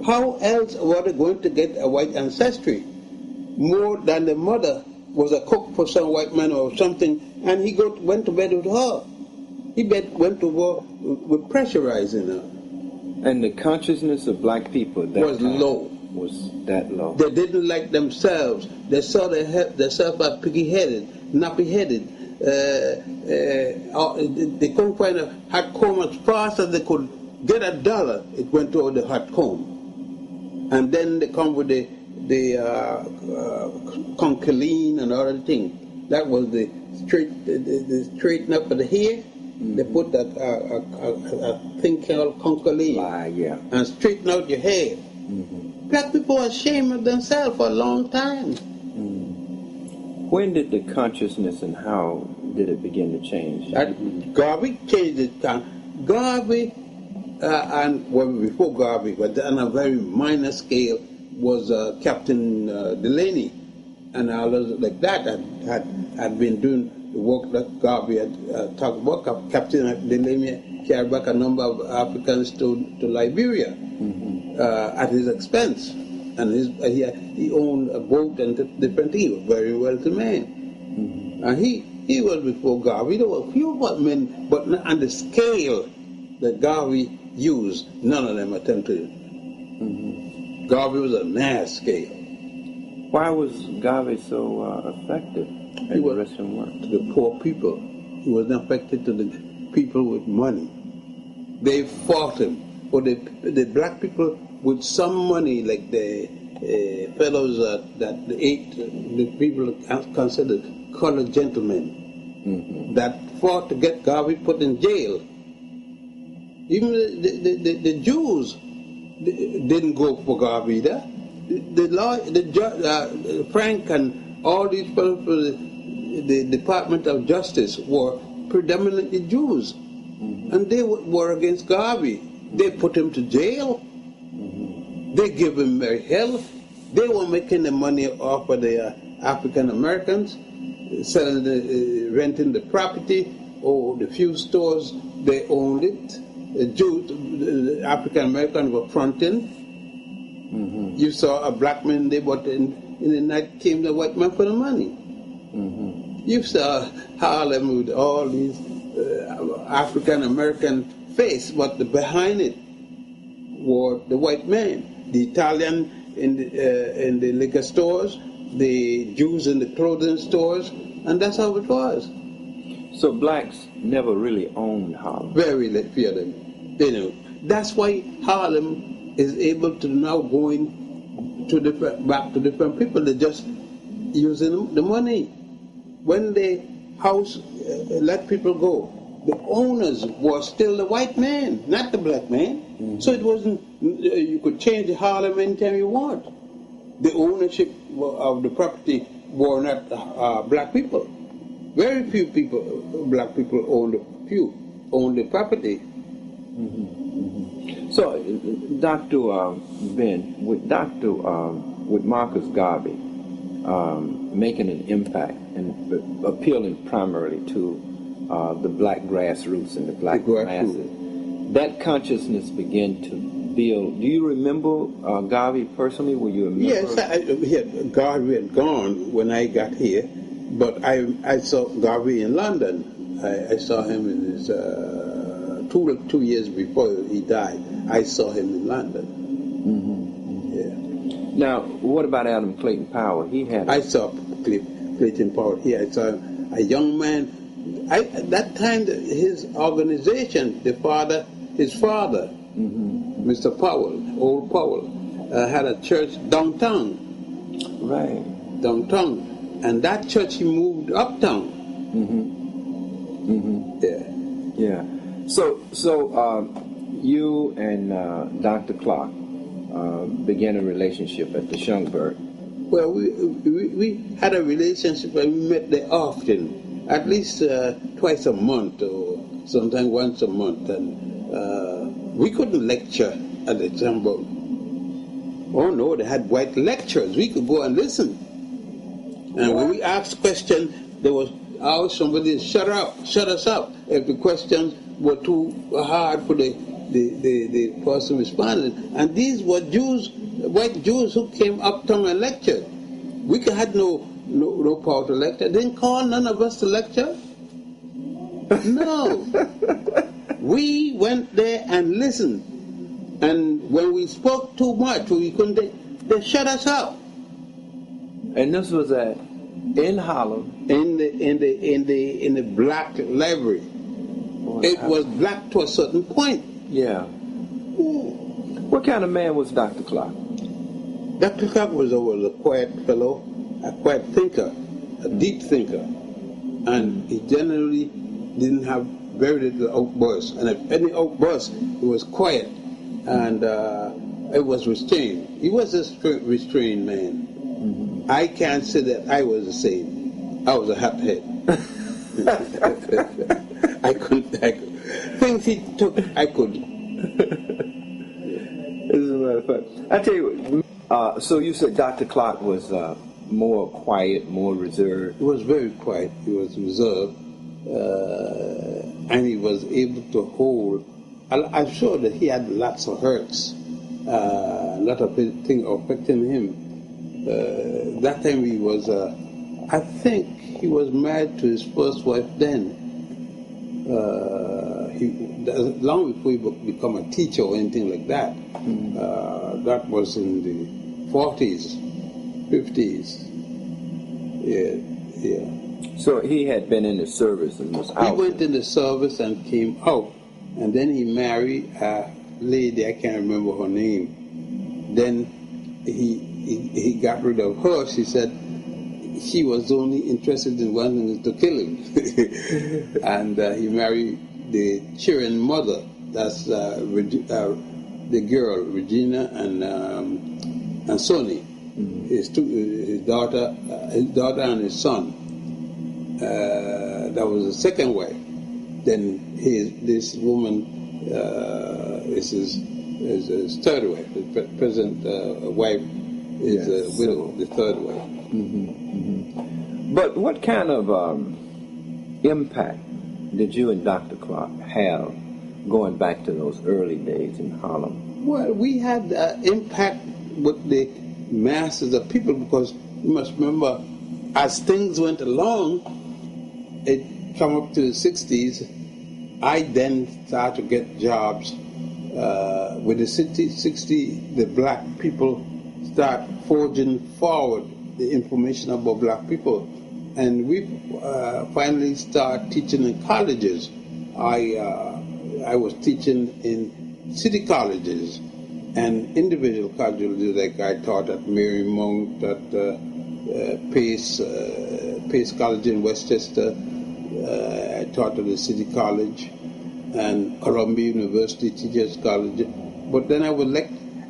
[SPEAKER 8] How else were they going to get a white ancestry? More than the mother was a cook for some white man or something, and he went to bed with her. He went to war with pressurizing her.
[SPEAKER 6] And the consciousness of black people
[SPEAKER 8] was low.
[SPEAKER 6] Was that low?
[SPEAKER 8] They didn't like themselves. They saw themselves as piggy-headed, nappy-headed. They couldn't find a hot comb as fast as they could get $1. It went to the hot comb, and then they come with the concholine and all that thing. That was the straighten up of the hair. They put that a thing called concholine, and straighten out your hair. Black people were ashamed of themselves for a long time.
[SPEAKER 6] When did the consciousness and how did it begin to change?
[SPEAKER 8] Garvey changed it. Garvey, before Garvey, but on a very minor scale, was Captain Delaney and others like that had been doing work that Garvey had talked about. Captain Delamere carried back a number of Africans to Liberia at his expense. And he owned a boat and different things. He was very wealthy man. And he was before Garvey. There were a few men, but not on the scale that Garvey used, none of them attempted it. Garvey was a mass scale.
[SPEAKER 6] Why was Garvey so effective in Western world?
[SPEAKER 8] To the poor people. He was not effective to the people with money. They fought him. For the black people with some money, like the fellows that the people considered colored gentlemen, that fought to get Garvey put in jail. Even the Jews didn't go for Garvey either. Frank and all these people for the Department of Justice were predominantly Jews. And they were against Garvey. They put him to jail. They gave him very hell. They were making the money off of the African Americans, selling renting the property, or the few stores they owned it. The Jews, the African Americans were fronting. You saw a black man there, but in the night came the white man for the money. You saw Harlem with all these African American face, but behind it were the white man. The Italian in the liquor stores, the Jews in the clothing stores, and that's how it was.
[SPEAKER 6] So blacks never really owned Harlem.
[SPEAKER 8] Very few of them. That's why Harlem is able to now go back to different people. They're just using the money. When the house let people go, the owners were still the white man, not the black man. So it wasn't, you could change the Harlem anytime you want. The ownership of the property were not black people. Very few black people owned the property.
[SPEAKER 6] So, Dr. Ben, with Marcus Garvey making an impact and appealing primarily to the black grassroots and the black masses, that consciousness began to build. Do you remember Garvey personally? Were you a member?
[SPEAKER 8] Yes, Garvey had gone when I got here, but I saw Garvey in London. I saw him in his 2 years before he died. I saw him in London.
[SPEAKER 6] Now, what about Adam Clayton Powell?
[SPEAKER 8] I saw Clayton Powell here. I saw a young man. At that time, his organization, his father, Mr. Powell, old Powell, had a church downtown.
[SPEAKER 6] Right.
[SPEAKER 8] Downtown. And that church, he moved uptown.
[SPEAKER 6] Yeah. So you and Dr. Clark began a relationship at the Schungberg.
[SPEAKER 8] Well, we had a relationship and we met there often, at least twice a month or sometimes once a month. And we couldn't lecture at the Schungberg. Oh no, they had white lecturers. We could go and listen. And when we asked questions, there was always somebody shut us up if the questions were too hard for the person responding. And these were white Jews who came uptown and lectured. We had no power to lecture. They didn't call none of us to lecture. No. We went there and listened. And when we spoke too much, we couldn't. They shut us up.
[SPEAKER 6] And this was in Harlem,
[SPEAKER 8] in the black library. It was black to a certain point.
[SPEAKER 6] Yeah. What kind of man was Dr. Clark?
[SPEAKER 8] Dr. Clark was a quiet fellow, a quiet thinker, a deep thinker, and he generally didn't have very little outbursts. And if any outburst, it was quiet, and it was restrained. He was a restrained man. I can't say that I was the same. I was a hothead. I couldn't. Things he took, I couldn't.
[SPEAKER 6] This is a lot of fun. I tell you, so you said Dr. Clark was more quiet, more reserved?
[SPEAKER 8] He was very quiet. He was reserved, and he was able to hold. I'm sure that he had lots of hurts, a lot of things affecting him. That time he was, I think he was married to his first wife then. Long before he became a teacher or anything like that. That was in the 40s, 50s. Yeah.
[SPEAKER 6] So he had been in the service and was out.
[SPEAKER 8] He went in the service and came out, and then he married a lady, I can't remember her name. Then he got rid of her. She said she was only interested in wanting to kill him. And he married the children's mother. That's the girl, Regina and Sonny. His daughter and his son. That was the second wife. Then this woman is his third wife. The present wife is a widow, the third wife.
[SPEAKER 6] But what kind of impact did you and Dr. Clark have going back to those early days in Harlem?
[SPEAKER 8] Well, we had impact with the masses of people, because you must remember, as things went along, it come up to the 60s, I then started to get jobs. With the 60, the black people start forging forward the information about black people. And we finally start teaching in colleges. I was teaching in city colleges and individual colleges, like I taught at Marymount, at Pace College in Westchester. I taught at the City College and Columbia University Teachers College. But then I would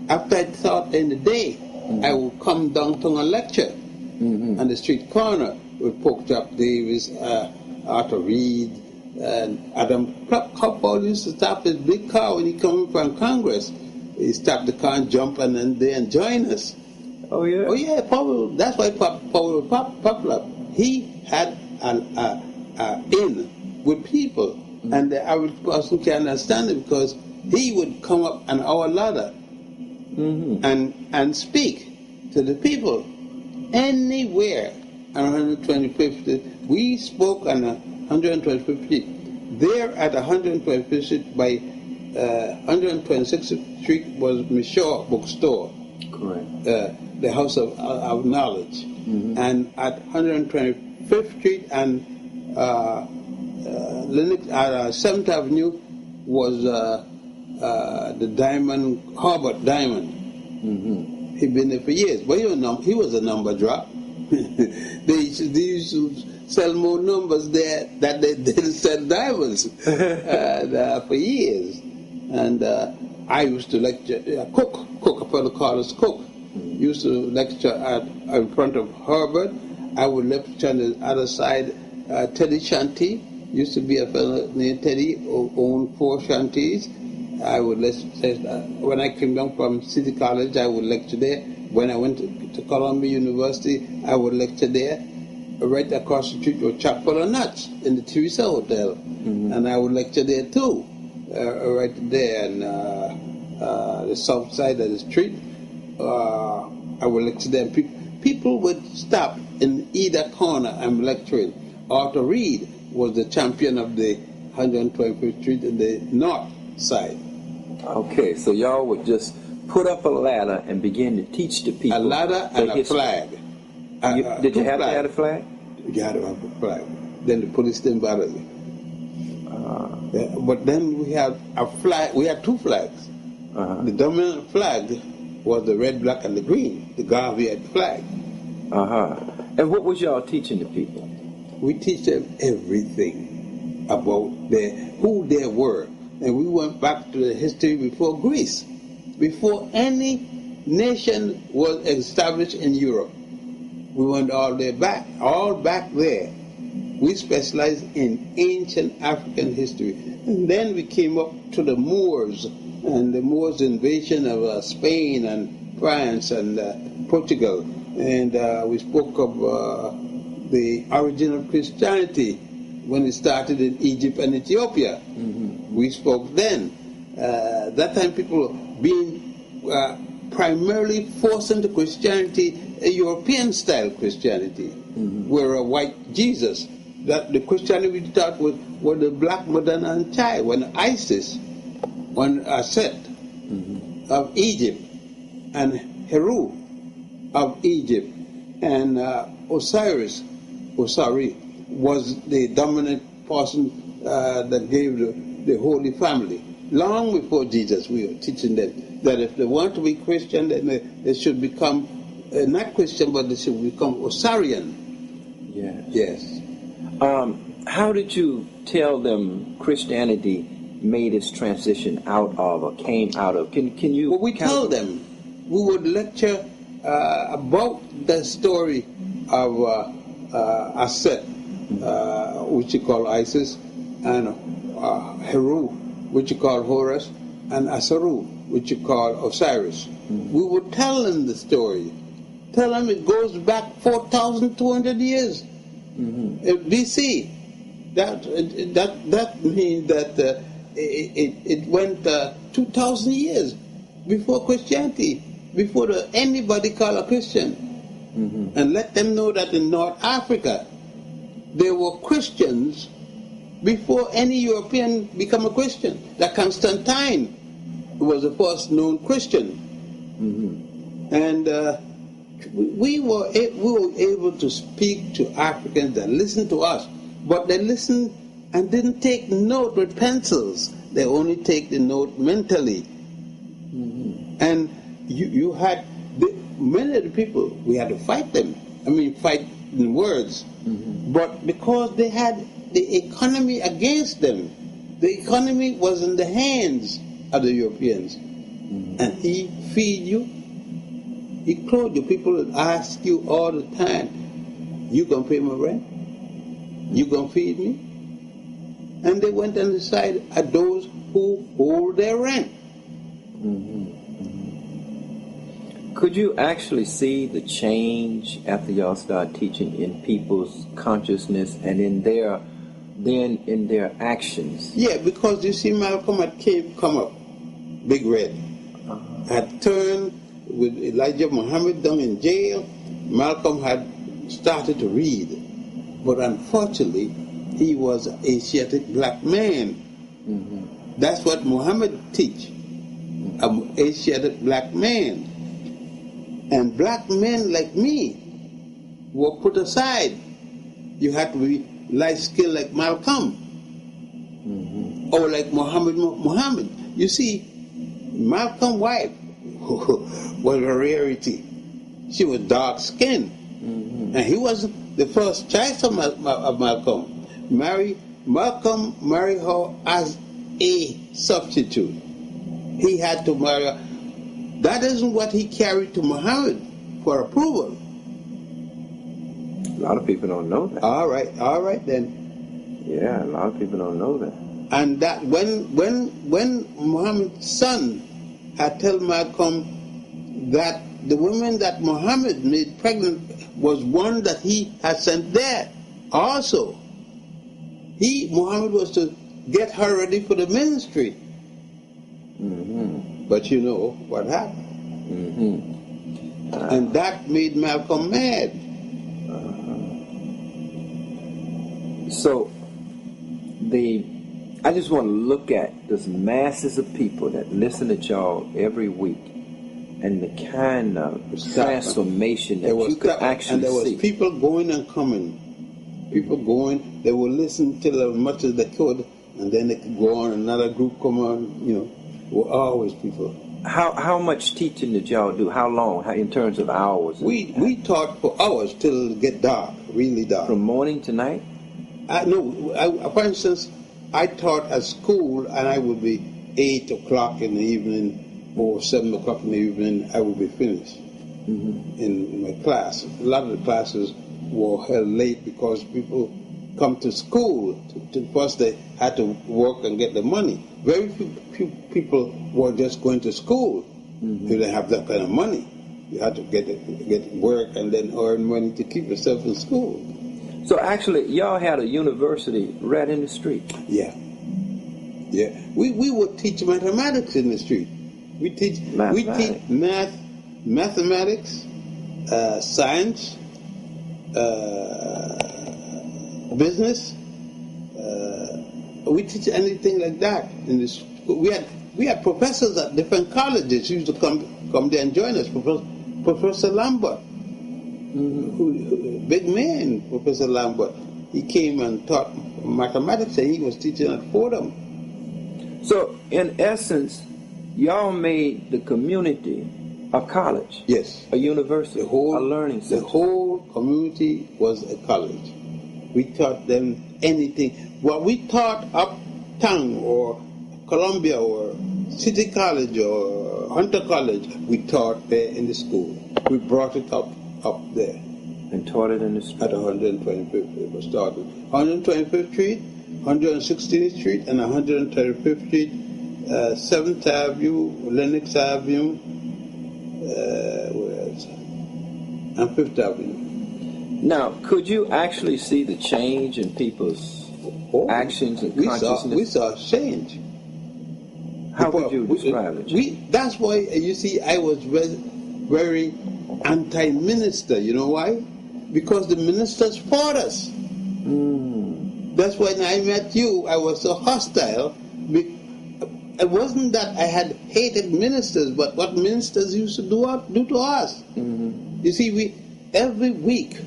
[SPEAKER 8] after I taught in the day, I would come downtown and lecture on the street corner with Porkchop Davis, Arthur Reed, and Adam Coppold used to stop his big car when he came from Congress. He stopped the car and jump and then they join us.
[SPEAKER 6] Oh yeah.
[SPEAKER 8] Oh yeah, Powell. That's why Powell was popular. He had an in with people, and the average person can understand it, because he would come up an hour later and speak to the people anywhere on 125th Street. We spoke on 125th Street. There at 125th Street by 126th Street was Michaud Bookstore.
[SPEAKER 6] Correct.
[SPEAKER 8] The House of Knowledge. And at 125th Street and 7th Avenue was the Diamond, Harbert Diamond. He'd been there for years, but he was a number drop. They used to sell more numbers there that they didn't sell diamonds for years. And I used to lecture, Cook, a fellow called us Cook, used to lecture in front of Herbert. I would lecture on the other side. Teddy Shanty used to be a fellow named Teddy, who owned 4 shanties. I would lecture, when I came down from City College, I would lecture there. When I went to Columbia University, I would lecture there. Right across the street was Chapel and Nuts in the Teresa Hotel. And I would lecture there too, right there on the south side of the street. I would lecture there. People would stop in either corner and lecturing. Arthur Reed was the champion of the 125th Street in the north side.
[SPEAKER 6] Okay, so y'all would just put up a ladder and begin to teach the people.
[SPEAKER 8] A ladder and a flag.
[SPEAKER 6] Did you have to have a flag?
[SPEAKER 8] You had to have a flag. Then the police didn't bother me. But then we had a flag. We had 2 flags. The dominant flag was the red, black, and the green. The Garvey flag.
[SPEAKER 6] And what was y'all teaching the people?
[SPEAKER 8] We teach them everything about who they were. And we went back to the history before Greece, before any nation was established in Europe. We went all back there. We specialized in ancient African history. And then we came up to the Moors, and the Moors' invasion of Spain and France and Portugal. and we spoke of the origin of Christianity when it started in Egypt and Ethiopia. We spoke then. That time people were being primarily forced into Christianity, a European-style Christianity, where a white Jesus. That the Christianity we taught was the Black Madonna and Child, when Isis, when Set of Egypt, and Heru of Egypt, and Osiris was the dominant person that gave the Holy Family. Long before Jesus, we were teaching them that if they want to be Christian, then they should become not Christian, but they should become Osirian. Yes.
[SPEAKER 6] How did you tell them Christianity made its transition out of or came out of? Can you?
[SPEAKER 8] Well, we tell them. We would lecture about the story of Aset, which you call Isis, and Heru, which you call Horus, and Asaru, which you call Osiris. We would tell them the story. Tell them it goes back 4,200 years. BC. That means that it went 2,000 years before Christianity, before anybody called a Christian. And let them know that in North Africa there were Christians before any European became a Christian. That Constantine was the first known Christian. And we were able to speak to Africans that listened to us, but they listened and didn't take note with pencils. They only take the note mentally. And you had many of the people, we had to fight them. I mean, fight in words. But because they had the economy against them, the economy was in the hands of the Europeans. And he feed you, he clothed you. People would ask you all the time, you gonna pay my rent? You gonna feed me? And they went and decided at those who hold their rent.
[SPEAKER 6] Could you actually see the change after y'all started teaching in people's consciousness and in their actions?
[SPEAKER 8] Yeah, because you see Malcolm had come up, Big Red, had turned with Elijah Muhammad down in jail. Malcolm had started to read, but unfortunately he was an Asiatic black man. That's what Muhammad teach, an Asiatic black man. And black men like me were put aside. You had to be light-skinned like Malcolm, or like Muhammad. You see, Malcolm's wife was a rarity. She was dark-skinned, and he wasn't the first choice of Malcolm. Malcolm married her as a substitute. He had to marry her. That isn't what he carried to Muhammad for approval.
[SPEAKER 6] A lot of people don't know that.
[SPEAKER 8] All right then.
[SPEAKER 6] Yeah, a lot of people don't know that.
[SPEAKER 8] And that when Muhammad's son had told Malcolm that the woman that Muhammad made pregnant was one that he had sent there also. Muhammad was to get her ready for the ministry. But you know what happened. And that made Malcolm mad.
[SPEAKER 6] So, I just want to look at this masses of people that listen to y'all every week and the kind of transformation that you could actually see.
[SPEAKER 8] And there was people going and coming. People going, they would listen till as much as they could, and then they could go on, another group come on, were always people.
[SPEAKER 6] How much teaching did y'all do? How long? In terms of hours?
[SPEAKER 8] We taught for hours till it get dark, really dark.
[SPEAKER 6] From morning to night?
[SPEAKER 8] For instance, I taught at school, and I would be 8 o'clock in the evening or 7 o'clock in the evening. I would be finished in my class. A lot of the classes were held late because people come to school. First, they had to work and get the money. Very few people were just going to school if they have that kind of money. You had to get work and then earn money to keep yourself in school.
[SPEAKER 6] So actually, y'all had a university right in the street.
[SPEAKER 8] Yeah. Yeah. We would teach mathematics in the street. We teach mathematics, science, business. We teach anything like that in the school. We had professors at different colleges who used to come there and join us. Professor Lambert, big man, Professor Lambert. He came and taught mathematics, and he was teaching at Fordham.
[SPEAKER 6] So, in essence, y'all made the community a college.
[SPEAKER 8] Yes.
[SPEAKER 6] A university, a learning center.
[SPEAKER 8] The whole community was a college. We taught them anything. What we taught uptown or Columbia or City College or Hunter College, we taught there in the school. We brought it up there.
[SPEAKER 6] And taught it in the school?
[SPEAKER 8] At 125th. It was started. 125th Street, 116th Street, and 135th Street, 7th Avenue, Lenox Avenue, where else? And 5th Avenue.
[SPEAKER 6] Now, could you actually see the change in people's actions and consciousness?
[SPEAKER 8] We saw change.
[SPEAKER 6] How would you describe it?
[SPEAKER 8] That's why, you see, I was very anti-minister. You know why? Because the ministers fought us. That's why when I met you, I was so hostile. It wasn't that I had hated ministers, but what ministers used to do to us. You see, every week,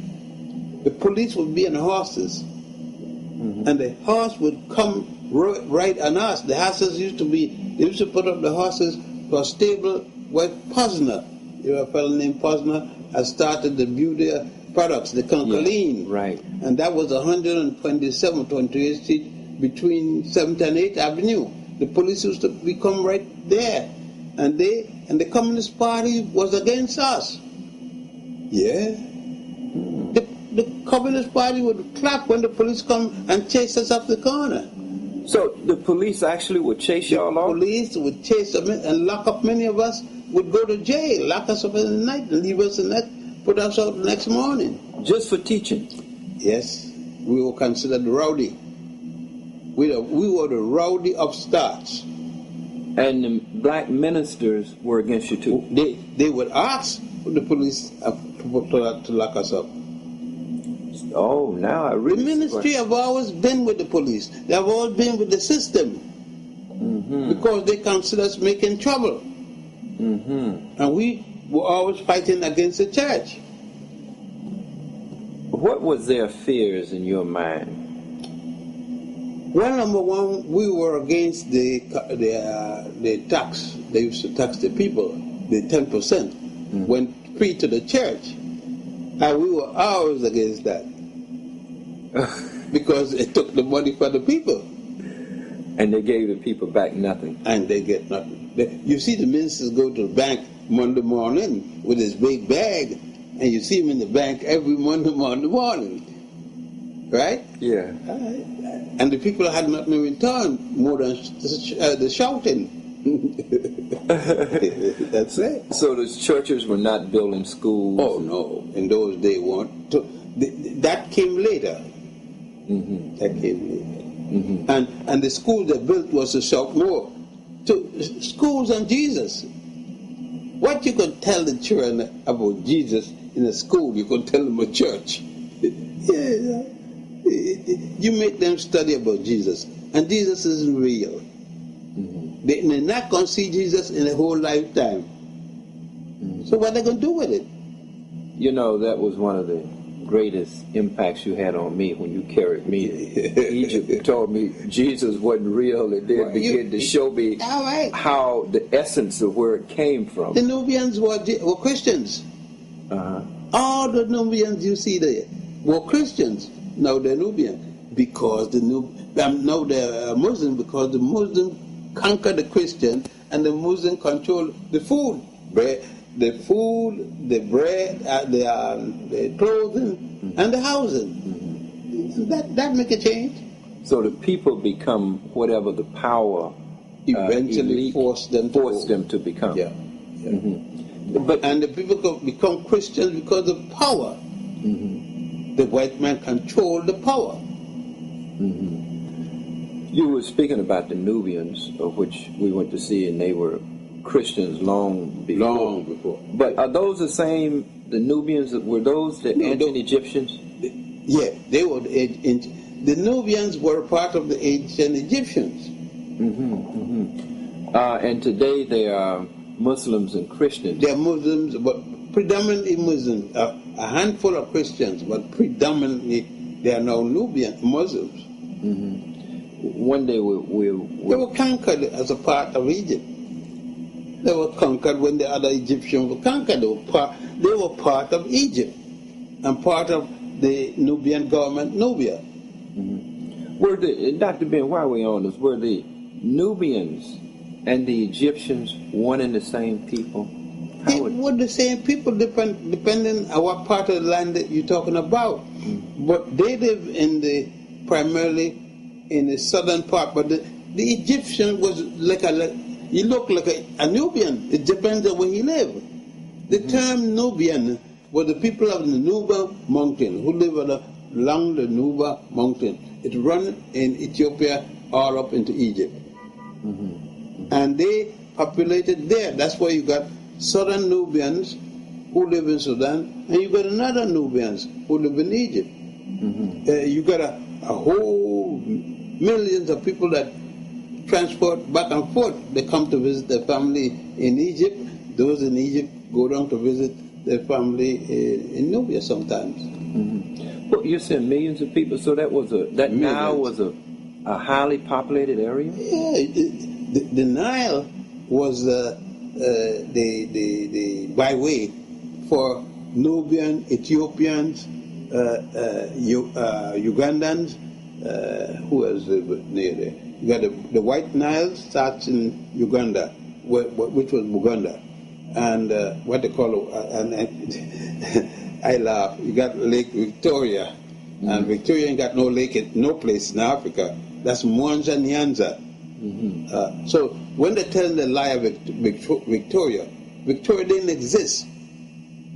[SPEAKER 8] the police would be on horses, and the horse would come right on us. The horses they used to put up the horses for a stable where Posner, a fellow named Posner, had started the beauty products, the Concoline.
[SPEAKER 6] Right.
[SPEAKER 8] And that was 127th, 28th Street, between 7th and 8th Avenue. The police used to become right there. And the Communist Party was against us. Yeah. The Communist Party would clap when the police come and chase us up the corner.
[SPEAKER 6] So the police actually would chase y'all off?
[SPEAKER 8] The police would chase them and lock up many of us, would go to jail, lock us up in the night and leave us in that, put us out the next morning.
[SPEAKER 6] Just for teaching?
[SPEAKER 8] Yes. We were considered rowdy. We were the rowdy upstarts.
[SPEAKER 6] And the black ministers were against you too?
[SPEAKER 8] They would ask the police to lock us up.
[SPEAKER 6] Oh, now I really...
[SPEAKER 8] The ministry have always been with the police. They have always been with the system. Because they consider us making trouble. And we were always fighting against the church.
[SPEAKER 6] What was their fears in your mind?
[SPEAKER 8] Well, number one, we were against the tax. They used to tax the people, the 10%, went free to the church. And we were always against that. Because it took the money from the people.
[SPEAKER 6] And they gave the people back nothing.
[SPEAKER 8] And they get nothing. You see the ministers go to the bank Monday morning with his big bag, and you see him in the bank every Monday morning. Right?
[SPEAKER 6] Yeah.
[SPEAKER 8] And the people had nothing in return more than the shouting. That's it.
[SPEAKER 6] So the churches were not building schools?
[SPEAKER 8] Oh, no. In those days, weren't. That came later. That came later. And the school they built was to shout more. To schools and Jesus. What you could tell the children about Jesus in a school, you could tell them a church. You make them study about Jesus. And Jesus isn't real. They're not going to see Jesus in a whole lifetime. So what are they going to do with it?
[SPEAKER 6] You know, that was one of the greatest impacts you had on me when you carried me to Egypt. You told me Jesus wasn't real, and then began to show me how the essence of where it came from.
[SPEAKER 8] The Nubians were Christians. All the Nubians you see there were Christians. Now they're Nubian because now they're Muslim because the Muslim conquered the Christian and the Muslim control the food, the bread, the clothing, and the housing. That make a change.
[SPEAKER 6] So the people become whatever the power
[SPEAKER 8] eventually forced them to become.
[SPEAKER 6] Yeah.
[SPEAKER 8] And the people become Christians because of power. The white man controlled the power.
[SPEAKER 6] You were speaking about the Nubians, of which we went to see, and they were Christians long before. But are those the same, the Nubians, were those the ancient Egyptians?
[SPEAKER 8] Yeah, they were. The Nubians were part of the ancient Egyptians.
[SPEAKER 6] And today they are Muslims and Christians.
[SPEAKER 8] They are Muslims, but predominantly Muslims. A handful of Christians, but predominantly they are now Nubian Muslims.
[SPEAKER 6] One day
[SPEAKER 8] they were conquered as a part of Egypt. They were conquered when the other Egyptians were conquered. They were part of Egypt and part of the Nubian government, Nubia.
[SPEAKER 6] Were Dr. Ben, why are we on this? Were the Nubians and the Egyptians one and the same people?
[SPEAKER 8] They were the same people, depending on what part of the land that you're talking about. But they live primarily in the southern part. But the Egyptian was he looked like a Nubian. It depends on where he lived. The term Nubian was the people of the Nubia mountain who live along the Nubia mountain. It runs in Ethiopia all up into Egypt. And they populated there. That's why you got southern Nubians who live in Sudan, and you got another Nubians who live in Egypt. You got a whole millions of people that transport back and forth. They come to visit their family in Egypt. Those in Egypt go down to visit their family in Nubia sometimes.
[SPEAKER 6] Well, you said millions of people, so that Nile was a highly populated area?
[SPEAKER 8] Yeah, the Nile was the byway for Nubian, Ethiopians, Ugandans. Who else near there? You got the White Nile starts in Uganda, which was Buganda, and what they call I laugh. You got Lake Victoria, and Victoria ain't got no lake, no place in Africa. That's Mwanza Nyanza. So when they tell the lie of Victoria didn't exist.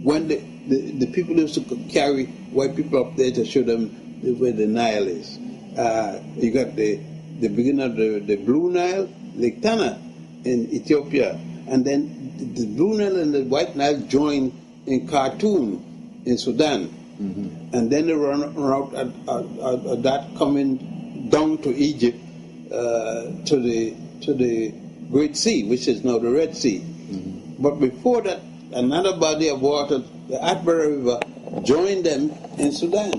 [SPEAKER 8] When the people used to carry white people up there to show them where the Nile is. You got the beginning of the Blue Nile, Lake Tana in Ethiopia, and then the Blue Nile and the White Nile join in Khartoum in Sudan, and then they run out of that coming down to Egypt to the Great Sea, which is now the Red Sea. But before that, another body of water, the Atbara River, joined them in Sudan.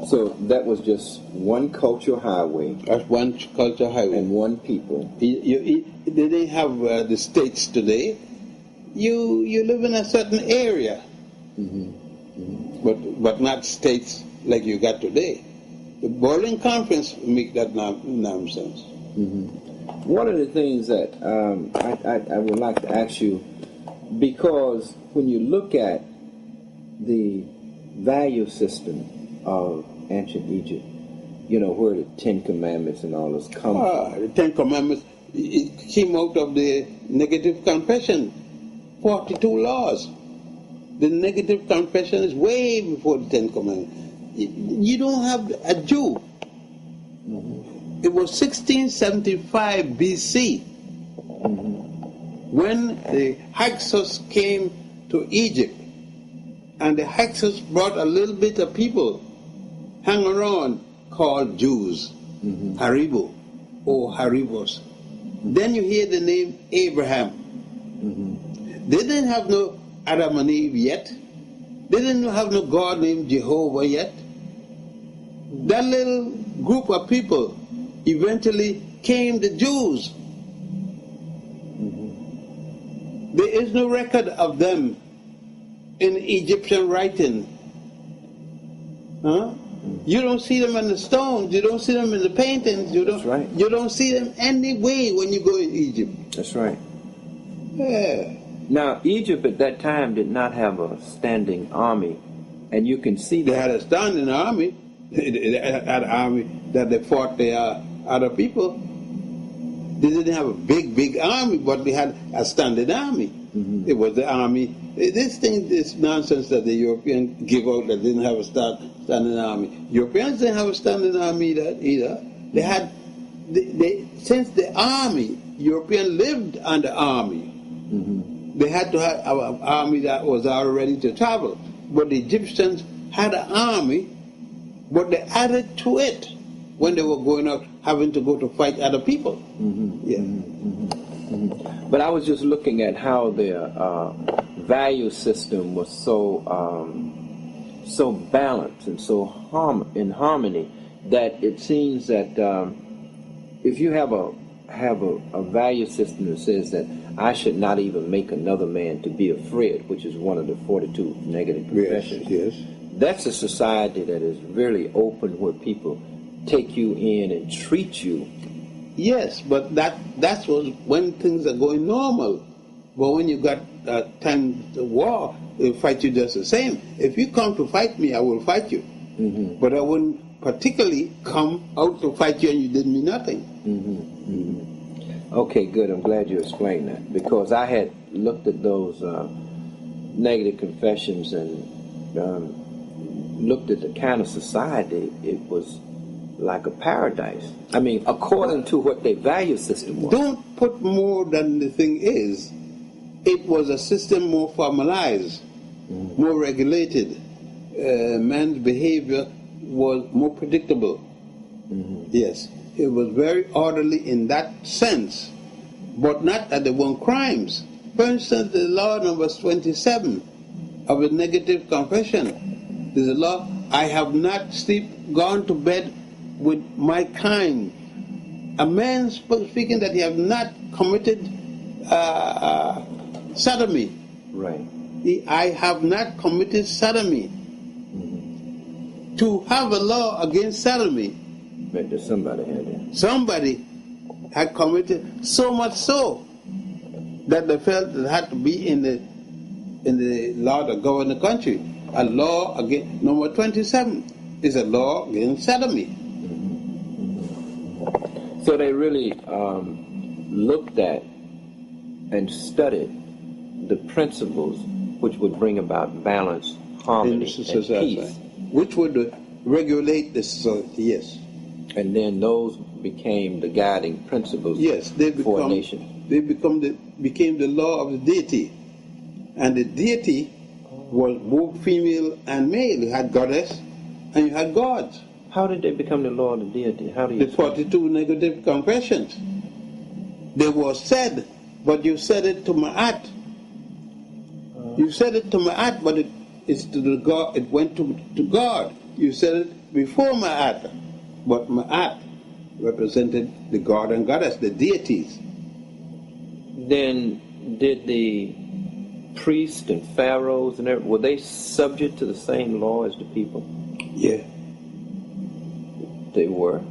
[SPEAKER 6] So that was just one cultural highway.
[SPEAKER 8] That's one cultural highway.
[SPEAKER 6] And one people.
[SPEAKER 8] They didn't have the states today. You live in a certain area, but not states like you got today. The Berlin Conference make that nonsense.
[SPEAKER 6] One of the things that I would like to ask you, because when you look at the value system of ancient Egypt, where the Ten Commandments and all this come from.
[SPEAKER 8] The Ten Commandments, it came out of the negative confession, 42 laws. The negative confession is way before the Ten Commandments. You don't have a Jew. It was 1675 BC when the Hyksos came to Egypt, and the Hyksos brought a little bit of people hang around called Jews, Haribo or Haribos. Then you hear the name Abraham. They didn't have no Adam and Eve yet. They didn't have no God named Jehovah yet. That little group of people eventually came the Jews. There is no record of them in Egyptian writing. You don't see them in the stones. You don't see them in the paintings. You don't. That's right. You don't see them anyway when you go in Egypt.
[SPEAKER 6] That's right.
[SPEAKER 8] Yeah.
[SPEAKER 6] Now, Egypt at that time did not have a standing army, and you can see that.
[SPEAKER 8] They had a standing army. They had an army that they fought their other people. They didn't have a big army, but they had a standing army. It was the army. This nonsense that the Europeans give out that didn't have a standing army. Europeans didn't have a standing army either. They had, since the army, Europeans lived under army. They had to have an army that was already ready to travel. But the Egyptians had an army, but they added to it when they were going out, having to go to fight other people.
[SPEAKER 6] But I was just looking at how their value system was so balanced and so in harmony that it seems that if you have a value system that says that I should not even make another man to be afraid, which is one of the 42 negative confessions. That's a society that is really open, where people take you in and treat you.
[SPEAKER 8] Yes, but that was when things are going normal. But when you got time to war, they'll fight you just the same. If you come to fight me, I will fight you. But I wouldn't particularly come out to fight you and you did me nothing.
[SPEAKER 6] Okay, good. I'm glad you explained that, because I had looked at those negative confessions and looked at the kind of society. It was like a paradise. I mean, according to what their value system was.
[SPEAKER 8] Don't put more than the thing is. It was a system more formalized, more regulated. Man's behavior was more predictable. Yes, it was very orderly in that sense, but not that there weren't crimes. For instance, the law number 27 of a negative confession. There's a law, I have not gone to bed with my kind. A man speaking that he have not committed sodomy.
[SPEAKER 6] Right.
[SPEAKER 8] I have not committed sodomy. To have a law against sodomy, somebody had committed, so much so that they felt it had to be in the law that governed the country. A law against, number 27 is a law against sodomy.
[SPEAKER 6] So they really looked at and studied the principles which would bring about balance, harmony, and peace.
[SPEAKER 8] Which would regulate the society, yes.
[SPEAKER 6] And then those became the guiding principles for a nation.
[SPEAKER 8] They became the law of the deity. And the deity was both female and male. You had goddess and you had gods.
[SPEAKER 6] How did they become the law of the deity? How do you
[SPEAKER 8] The 42 negative confessions. They were said, but you said it to Ma'at. You said it to Ma'at, but it's to the God. It went to God. You said it before Ma'at, but Ma'at represented the god and goddess, the deities.
[SPEAKER 6] Then did the priests and pharaohs and were they subject to the same law as the people?
[SPEAKER 8] Yeah.
[SPEAKER 6] They were.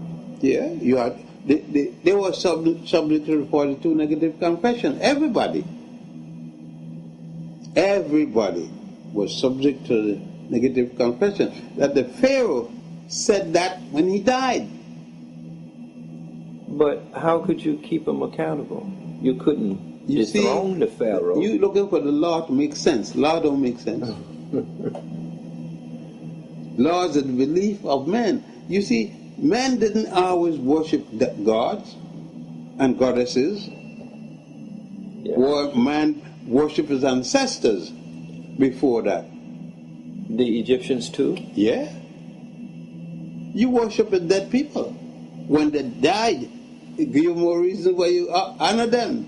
[SPEAKER 8] Yeah, you had. They were subject to the 42 negative confession. Everybody was subject to the negative confession. That the Pharaoh said that when he died.
[SPEAKER 6] But how could you keep him accountable? You couldn't dethrone the Pharaoh.
[SPEAKER 8] You're looking for the law to make sense. Law don't make sense. Law is the belief of men. You see, men didn't always worship gods and goddesses. Or man worshiped his ancestors before that.
[SPEAKER 6] The Egyptians too?
[SPEAKER 8] Yeah. You worship the dead people. When they died, it gave you more reason why you honor them.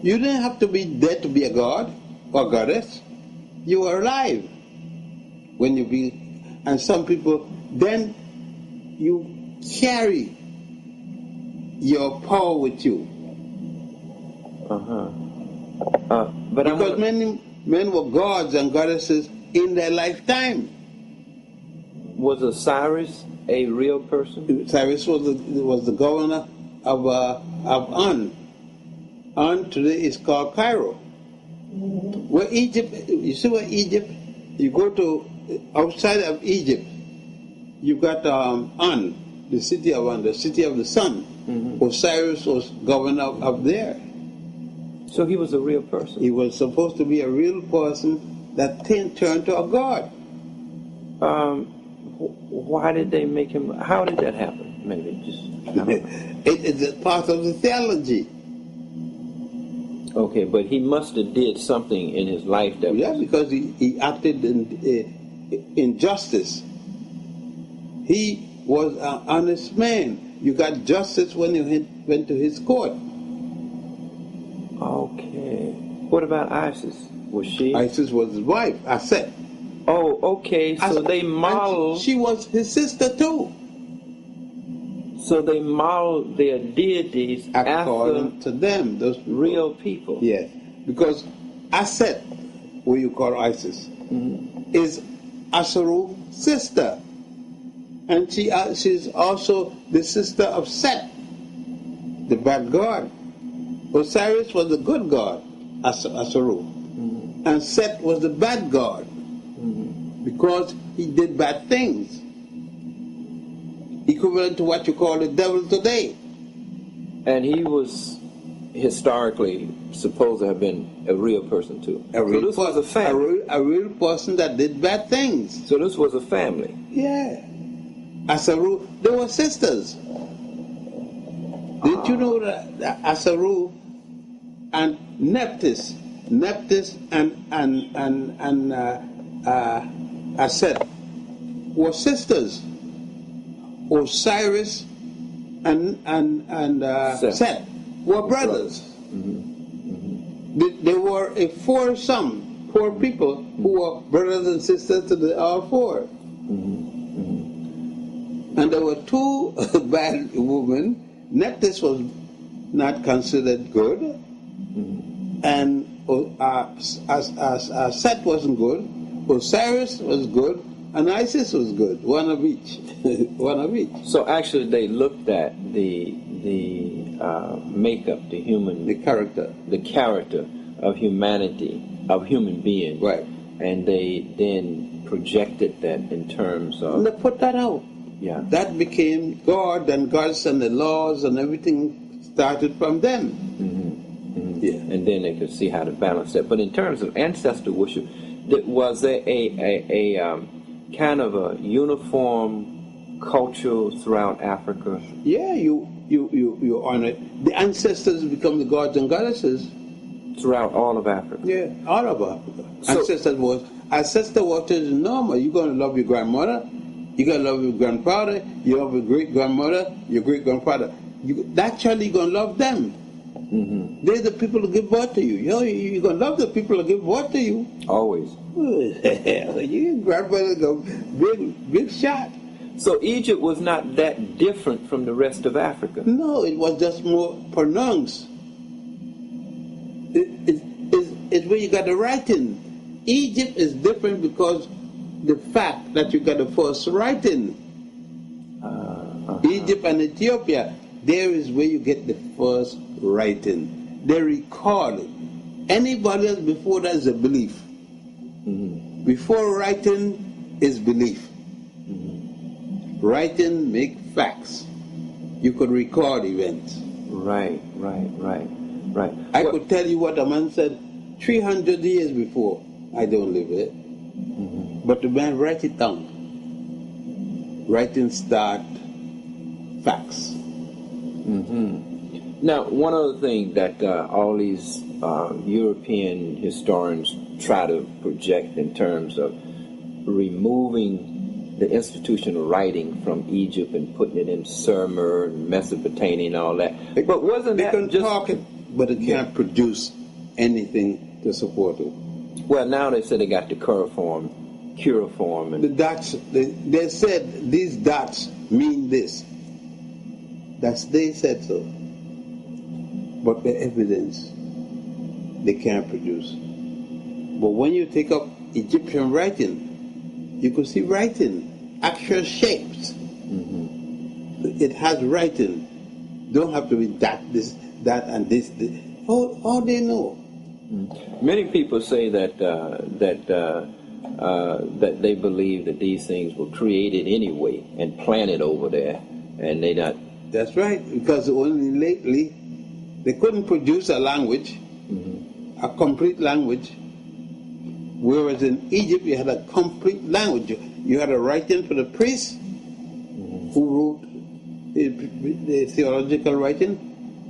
[SPEAKER 8] You didn't have to be dead to be a god or goddess. You were alive when you be. And some people, then you carry your power with you.
[SPEAKER 6] But
[SPEAKER 8] because men were gods and goddesses in their lifetime.
[SPEAKER 6] Was Osiris a real person?
[SPEAKER 8] Osiris was the governor of On. On today is called Cairo. Where Egypt, you see where Egypt, you go to outside of Egypt, you got On, the city of On, the city of the sun. Osiris was governor up there.
[SPEAKER 6] So he was a real person.
[SPEAKER 8] He was supposed to be a real person that turned to a god.
[SPEAKER 6] Why did they make him? How did that happen? Maybe just.
[SPEAKER 8] It is a part of the theology.
[SPEAKER 6] Okay, but he must have did something in his life that.
[SPEAKER 8] Yeah, because he acted in justice. He was an honest man. You got justice when you went to his court.
[SPEAKER 6] Okay. What about Isis? Was she?
[SPEAKER 8] Isis was his wife, Aset.
[SPEAKER 6] Oh, okay. So they modeled.
[SPEAKER 8] She was his sister too.
[SPEAKER 6] So they modeled their deities
[SPEAKER 8] according to them, those people.
[SPEAKER 6] Real people.
[SPEAKER 8] Yes, because Aset, what you call Isis, is Asheru's sister, and she's also the sister of Set, the bad god. Osiris was the good god, Asheru, and Set was the bad god because he did bad things. Equivalent to what you call the devil today.
[SPEAKER 6] And he was historically supposed to have been a real person too.
[SPEAKER 8] A real
[SPEAKER 6] this was a family.
[SPEAKER 8] A real person that did bad things.
[SPEAKER 6] So this was a family.
[SPEAKER 8] Yeah. Asheru, they were sisters. Did you know that Asheru and Nephthys and Aset were sisters. Osiris and Set were brothers. They were a foursome, four people who were brothers and sisters to all four. And there were two bad women. Nephthys was not considered good, and Set wasn't good. Osiris was good. And Isis was good, one of each. One of each.
[SPEAKER 6] So actually they looked at the makeup, the character of humanity, of human beings.
[SPEAKER 8] Right.
[SPEAKER 6] And they then projected that in terms of...
[SPEAKER 8] And they put that out.
[SPEAKER 6] Yeah.
[SPEAKER 8] That became God and gods and the laws and everything started from them.
[SPEAKER 6] Yeah. And then they could see how to balance that. But in terms of ancestor worship, was there a kind of a uniform culture throughout Africa?
[SPEAKER 8] Yeah, you honor the ancestors become the gods and goddesses
[SPEAKER 6] throughout all of Africa.
[SPEAKER 8] Yeah, all of Africa. Ancestor worship is normal. You're gonna love your grandmother, you're gonna love your grandfather, you love your great grandmother, your great grandfather. Naturally, you're gonna love them. They're the people who give birth to you. You're gonna love the people who give birth to you.
[SPEAKER 6] Always.
[SPEAKER 8] Your grandmother go big shot.
[SPEAKER 6] So Egypt was not that different from the rest of Africa.
[SPEAKER 8] No, it was just more pronounced. It's where you got the writing. Egypt is different because the fact that you got the first writing. Egypt and Ethiopia, there is where you get the first writing. They record it. Anybody else before that is a belief. Before writing is belief. Writing make facts. You could record events.
[SPEAKER 6] Right.
[SPEAKER 8] I could tell you what a man said 300 years before. I don't live it. But the man write it down. Writing start facts.
[SPEAKER 6] Now, one other thing that all these European historians try to project in terms of removing the institution of writing from Egypt and putting it in Sumer and Mesopotamia and all that. But wasn't
[SPEAKER 8] they
[SPEAKER 6] that
[SPEAKER 8] can
[SPEAKER 6] just...
[SPEAKER 8] talk it, but it can't produce anything to support it.
[SPEAKER 6] Well, now they say they got the cuneiform, and
[SPEAKER 8] the dots. They said these dots mean this. They said so. But the evidence they can't produce. But when you take up Egyptian writing, you can see writing, actual shapes. It has writing. Don't have to be that, and this. All they know.
[SPEAKER 6] Many people say that that they believe that these things were created anyway and planted over there, and they not
[SPEAKER 8] That's right, because only lately they couldn't produce a language, a complete language, whereas in Egypt you had a complete language. You had a writing for the priests who wrote the theological writing,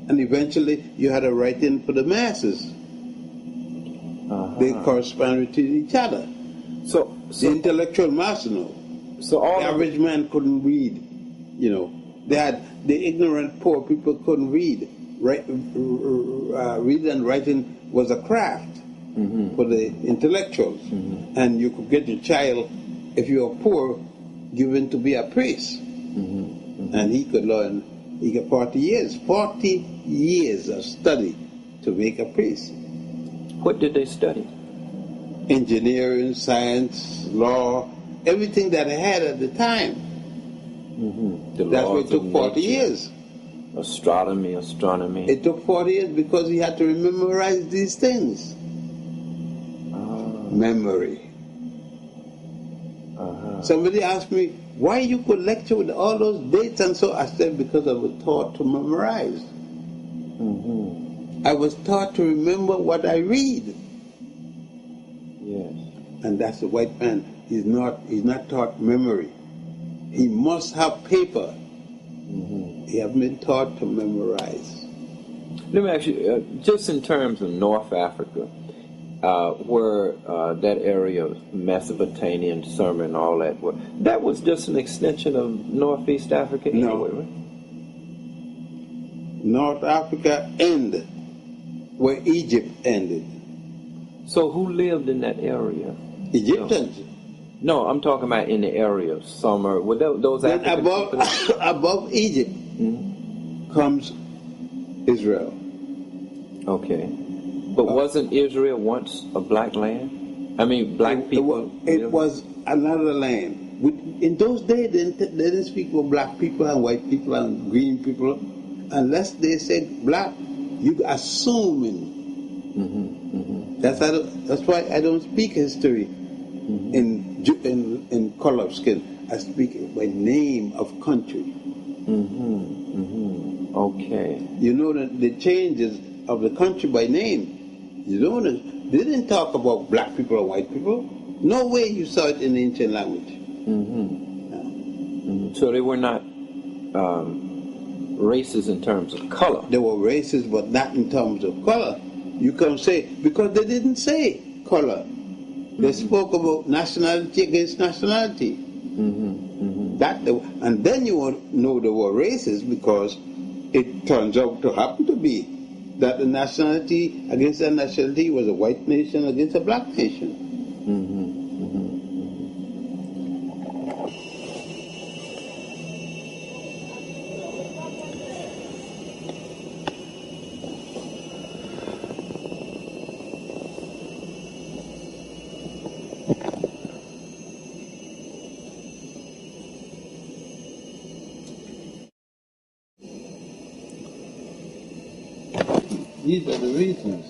[SPEAKER 8] and eventually you had a writing for the masses. They corresponded to each other.
[SPEAKER 6] So
[SPEAKER 8] the intellectual mass,
[SPEAKER 6] So all
[SPEAKER 8] the average man couldn't read. They had the ignorant poor people couldn't read. Reading and writing was a craft for the intellectuals, and you could get your child, if you were poor, given to be a priest, and he could learn. He got 40 years of study to make a priest.
[SPEAKER 6] What did they study?
[SPEAKER 8] Engineering, science, law, everything that they had at the time. That's what it took 40 years.
[SPEAKER 6] Astronomy.
[SPEAKER 8] It took 40 years because he had to memorize these things. Memory. Somebody asked me, why you could lecture with all those dates and so? I said, because I was taught to memorize. I was taught to remember what I read.
[SPEAKER 6] Yes.
[SPEAKER 8] And that's the white man. He's not taught memory. He must have paper. He hasn't been taught to memorize.
[SPEAKER 6] Let me ask you, just in terms of North Africa, where that area of Mesopotamia and Sumer and all that, that was just an extension of Northeast Africa anyway, right?
[SPEAKER 8] North Africa ended where Egypt ended.
[SPEAKER 6] So who lived in that area?
[SPEAKER 8] Egyptians.
[SPEAKER 6] No, I'm talking about in the area of Sumer. Were those
[SPEAKER 8] then
[SPEAKER 6] African
[SPEAKER 8] above Egypt comes Israel.
[SPEAKER 6] Okay. But wasn't Israel once a black land? I mean, black people?
[SPEAKER 8] It was another land. In those days, they didn't speak about black people and white people and green people. Unless they said black, you assuming. That's why I don't speak history in color of skin. I speak by name of country.
[SPEAKER 6] Okay.
[SPEAKER 8] You know the changes of the country by name. You don't. They didn't talk about black people or white people. No way you saw it in the ancient language.
[SPEAKER 6] So they were not races in terms of color.
[SPEAKER 8] They were races, but not in terms of color. You can say, because they didn't say color. They spoke about nationality against nationality. And then you won't know they were races, because it turns out to happen to be that the nationality against a nationality was a white nation against a black nation. These are the reasons.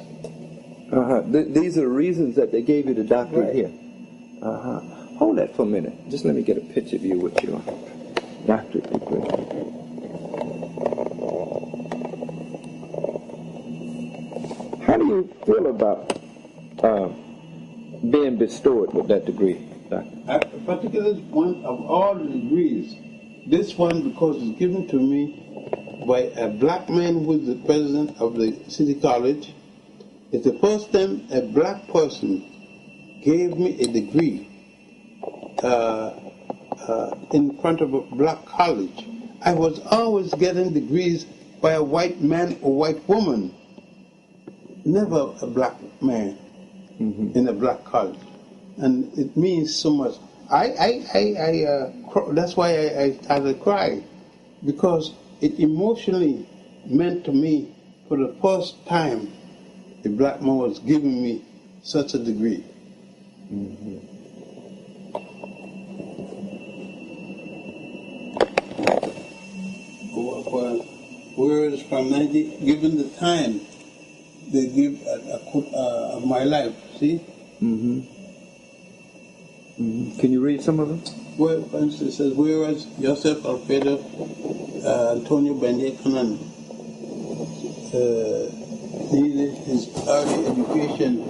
[SPEAKER 6] These are the reasons that they gave you the doctorate here. Hold that for a minute. Just let me get a picture of you with your doctorate degree. How do you feel about being bestowed with that degree, Doctor?
[SPEAKER 8] Particularly one of all the degrees. This one, because it's given to me by a black man who is the president of the city college. It's the first time a black person gave me a degree in front of a black college. I was always getting degrees by a white man or white woman, never a black man in a black college. And it means so much. That's why I started crying, because it emotionally meant to me, for the first time, the black man was giving me such a degree. Whereas from 90, given the time, they give a quote of my life, see?
[SPEAKER 6] Can you read some of them?
[SPEAKER 8] Well, for instance, it says, whereas Yosef Alfredo Antonio Ben-Jochannan needed his early education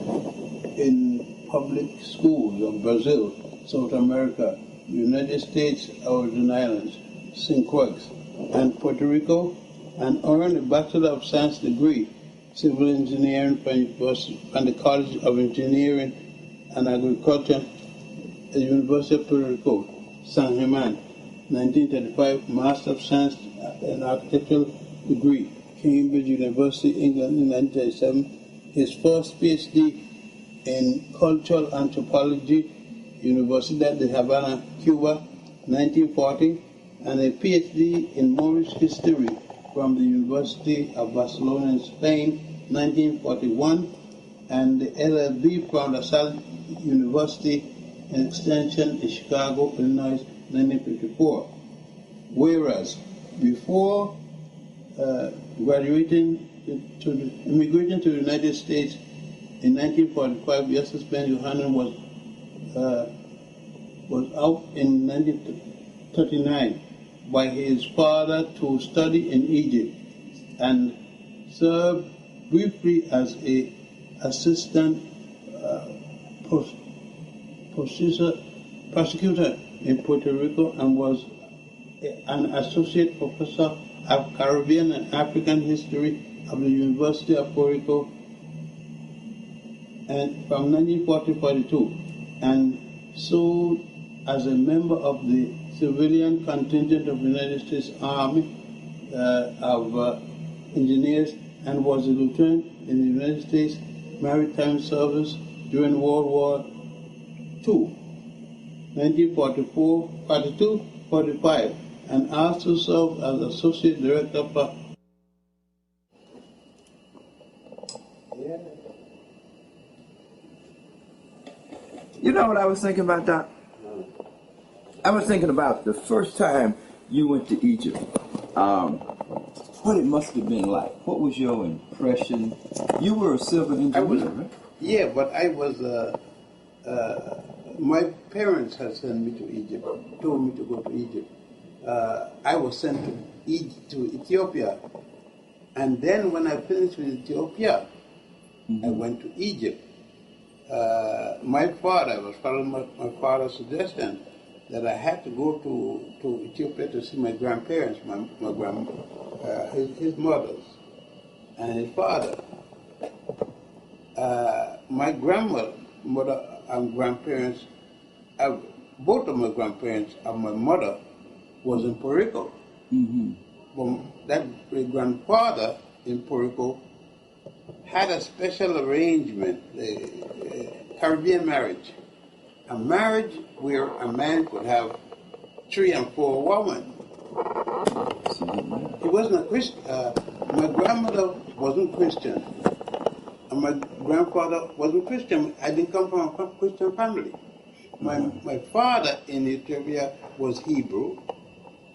[SPEAKER 8] in public schools of Brazil, South America, United States, Virgin Islands, St. Croix, and Puerto Rico, and earned a Bachelor of Science degree, Civil Engineering from the College of Engineering and Agriculture at the University of Puerto Rico, San German. 1935, Master of Science and Architectural degree, Cambridge University, England in 1937. His first PhD in Cultural Anthropology, Universidad de Havana, Cuba, 1940, and a PhD in Moorish History from the University of Barcelona in Spain, 1941, and the LLB from La Salle University in Extension in Chicago, Illinois, 1954. Whereas before immigrating to the United States in 1945, Yosef Ben-Jochannan was out in 1939 by his father to study in Egypt and served briefly as a assistant prosecutor in Puerto Rico and was an associate professor of Caribbean and African history of the University of Puerto Rico and from 1940-42, and served as a member of the civilian contingent of the United States Army of Engineers and was a lieutenant in the United States Maritime Service during World War II, 1944, 42, 45, and also served as Associate Director for
[SPEAKER 6] You know what I was thinking about, Doc? I was thinking about the first time you went to Egypt. What it must have been like. What was your impression? You were a civil engineer, right?
[SPEAKER 8] Yeah, but I was, my parents had sent me to Egypt, told me to go to Egypt. I was sent to Ethiopia. And then when I finished with Ethiopia, I went to Egypt. My father, I was following my father's suggestion that I had to go to Ethiopia to see my grandparents, his mothers and his father. My grandmother and grandparents, both of my grandparents and my mother was in Puerto Rico. But that great-grandfather in Puerto Rico had a special arrangement, a Caribbean marriage. A marriage where a man could have 3 and 4 women. He wasn't a Christian. My grandmother wasn't Christian. And my grandfather wasn't Christian. I didn't come from a Christian family. My father in Ethiopia was Hebrew,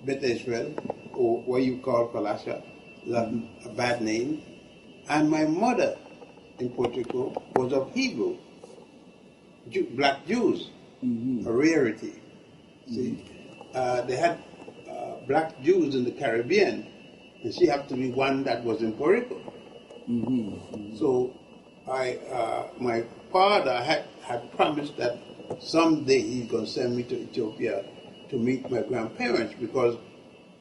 [SPEAKER 8] Beta Israel, or what you call Palasha, a bad name. And my mother in Puerto Rico was of Hebrew, black Jews, a rarity. See, they had black Jews in the Caribbean, and she happened to be one that was in Puerto Rico. So my father had promised that someday he's going to send me to Ethiopia to meet my grandparents, because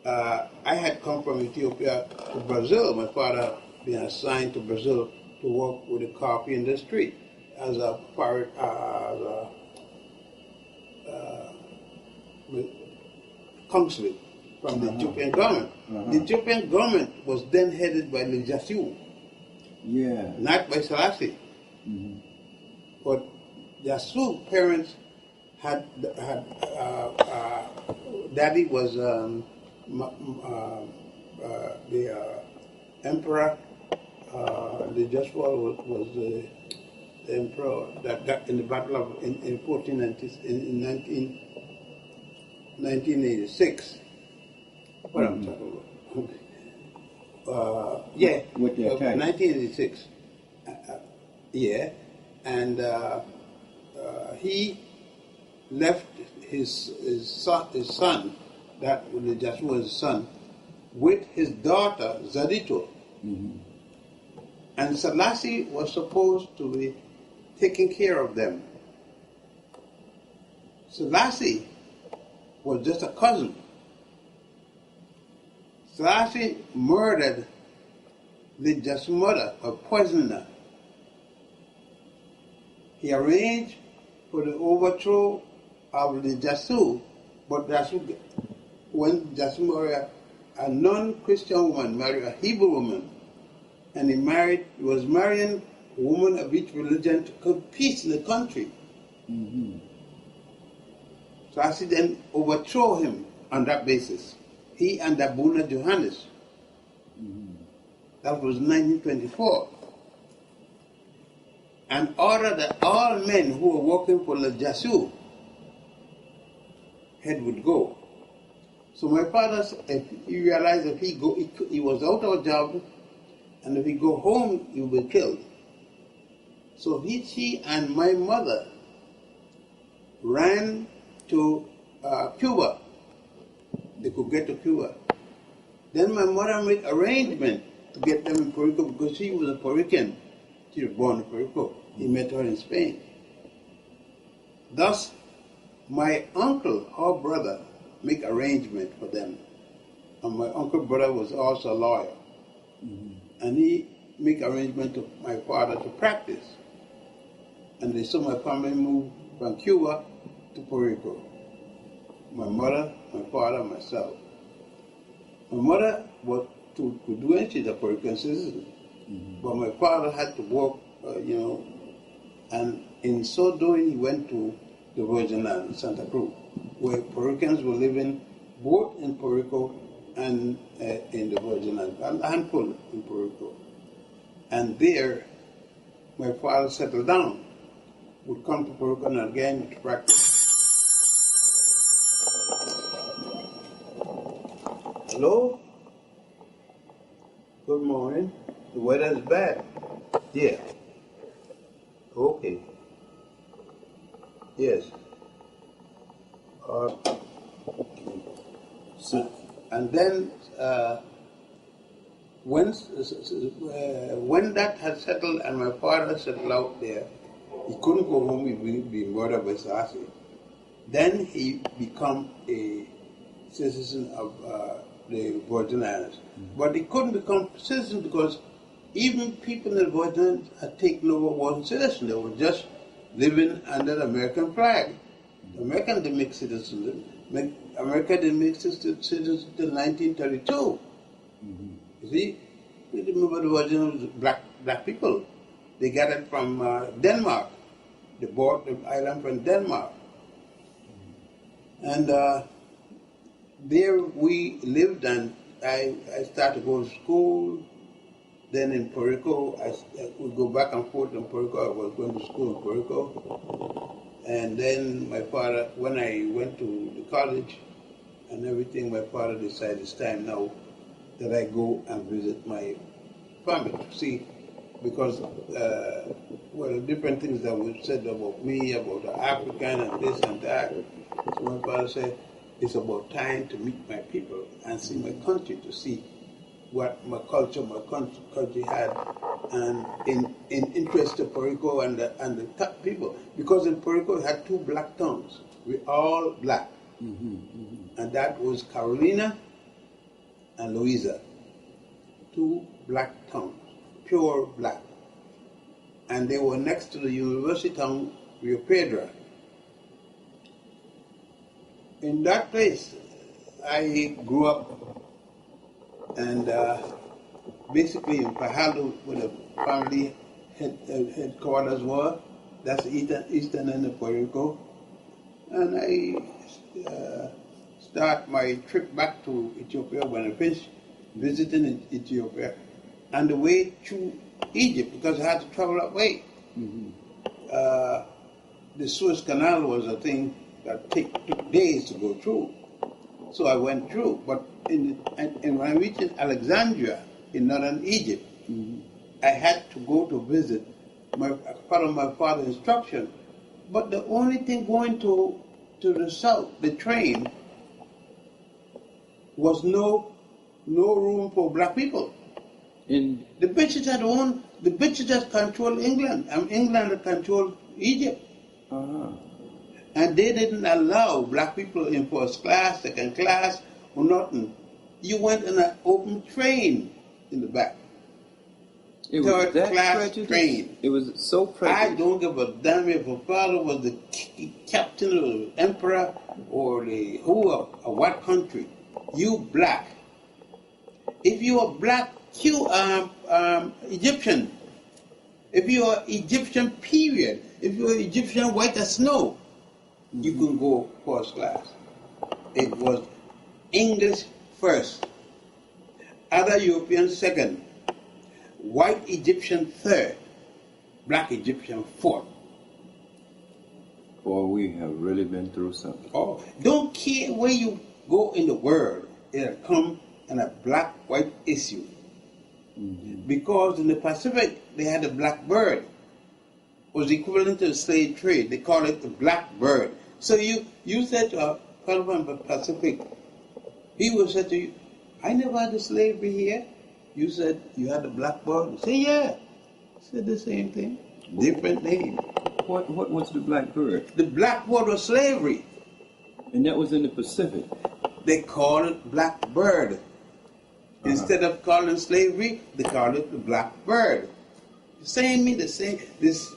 [SPEAKER 8] I had come from Ethiopia to Brazil. My father being assigned to Brazil to work with the coffee industry as a consulate from the Ethiopian government. The Ethiopian government was then headed by the Jasu, not by Selassie. But Jasu parents had daddy was the emperor. The Joshua was the emperor that in the battle of in 1986. What I'm talking about?
[SPEAKER 6] With the attack.
[SPEAKER 8] 1986. And he left his son, that Joshua was his son, with his daughter Zadito. And Selassie was supposed to be taking care of them. Selassie was just a cousin. Selassie murdered Lidja's mother, or poisoned her. He arranged for the overthrow of Lidjasu, but when Jasu married a non-Christian woman, married a Hebrew woman, and he was marrying a woman of each religion to keep peace in the country. Selassie then overthrew him on that basis. He and Abuna Johannes. That was 1924. And ordered that all men who were working for the Jasu head would go. So my father, he realized if he was out of a job, and if he go home, he will be killed. So she and my mother ran to Cuba. They could get to Cuba. Then my mother made arrangement to get them in Puerto Rico because she was a Puerto Rican. She was born in Puerto Rico. He met her in Spain. Thus, my uncle, her brother, make arrangement for them. And my uncle brother was also a lawyer. And he make arrangement to my father to practice. And they saw my family move from Cuba to Puerto Rico. My mother, my father, myself. My mother was to do anything, she's a Puerto Rican citizen. But my father had to work, and in so doing, he went to the Virgin Islands, Santa Cruz, where Puerto Ricans were living both in Puerto Rico and in the Virgin Islands, a handful in Puerto Rico. And there, my father settled down, would come to Puerto Rico and again to practice. Hello? Good morning. The weather is bad. Yeah. Okay. Yes. And then when that had settled and my father settled out there, he couldn't go home, he'd be murdered by Selassie. Then he become a citizen of the Virgin Islands. But he couldn't become citizen because even people in the Virgin Islands had taken over wasn't citizen. They were just living under the American flag. The Americans didn't make citizens. America didn't make citizens until 1932. You see, you remember the Virgin Islands, black people. They got it from Denmark. They bought the island from Denmark. And there we lived, and I started to go to school. Then in Puerto Rico, I would go back and forth in Puerto Rico. I was going to school in Puerto Rico. And then my father, when I went to the college and everything, my father decided it's time now that I go and visit my family to see, because, different things that were said about me, about the African and this and that. So my father said, it's about time to meet my people and see my country, to see what my culture, my country had, and in interest to Puerto Rico and the top people. Because in Puerto Rico, we had two black towns. We all black. And that was Carolina and Louisa. Two black towns, pure black. And they were next to the university town, Rio Piedra. In that place, I grew up, and basically in Fajardo, where the family headquarters were, that's eastern end of Puerto Rico. And I start my trip back to Ethiopia when I finished visiting Ethiopia, and the way through Egypt, because I had to travel that way. The Suez Canal was a thing that took days to go through. So I went through, but when I reached Alexandria in northern Egypt, I had to go to visit, follow my father's instruction. But the only thing going to to the south, the train, was no room for black people. The British had controlled England, and England had controlled Egypt. And they didn't allow black people in first class, second class, or nothing. You went in an open train in the back.
[SPEAKER 6] It was
[SPEAKER 8] Third
[SPEAKER 6] that
[SPEAKER 8] class
[SPEAKER 6] prejudiced?
[SPEAKER 8] train.
[SPEAKER 6] It was so prejudiced.
[SPEAKER 8] I don't give a damn if a father was the captain or the emperor or the who of what country. You black. If you are black, you Egyptian. If you are Egyptian, period. If you are Egyptian white as snow, you can go first class. It was English first, other Europeans second, white Egyptian third, black Egyptian fourth.
[SPEAKER 6] Boy, we have really been through something.
[SPEAKER 8] Oh, don't care where you go in the world, it'll come in a black-white issue. Because in the Pacific, they had a black bird. It was equivalent to the slave trade. They call it the black bird. So you said to a fellow from the Pacific, he will say to you, I never had a slavery here. You said you had a black bird. You say, yeah. I said the same thing. Different name.
[SPEAKER 6] What was the black bird?
[SPEAKER 8] The black bird was slavery.
[SPEAKER 6] And that was in the Pacific.
[SPEAKER 8] They call it black bird. Instead of calling it slavery, they call it the black bird. The same. This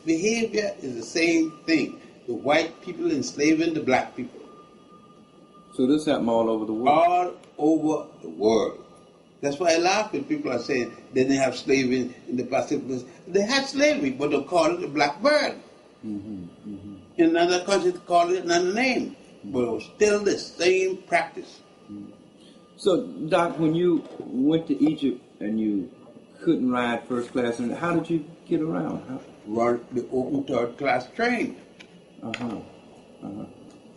[SPEAKER 8] behavior is the same thing. The white people enslaving the black people.
[SPEAKER 6] So this happened all over the world?
[SPEAKER 8] All over the world. That's why I laugh when people are saying they didn't have slavery in the Pacific. They had slavery, but they call it the black bird. In another country, they call it another name. But it was still the same practice.
[SPEAKER 6] So, Doc, when you went to Egypt and you couldn't ride first class, how did you get around?
[SPEAKER 8] Run the open third class train.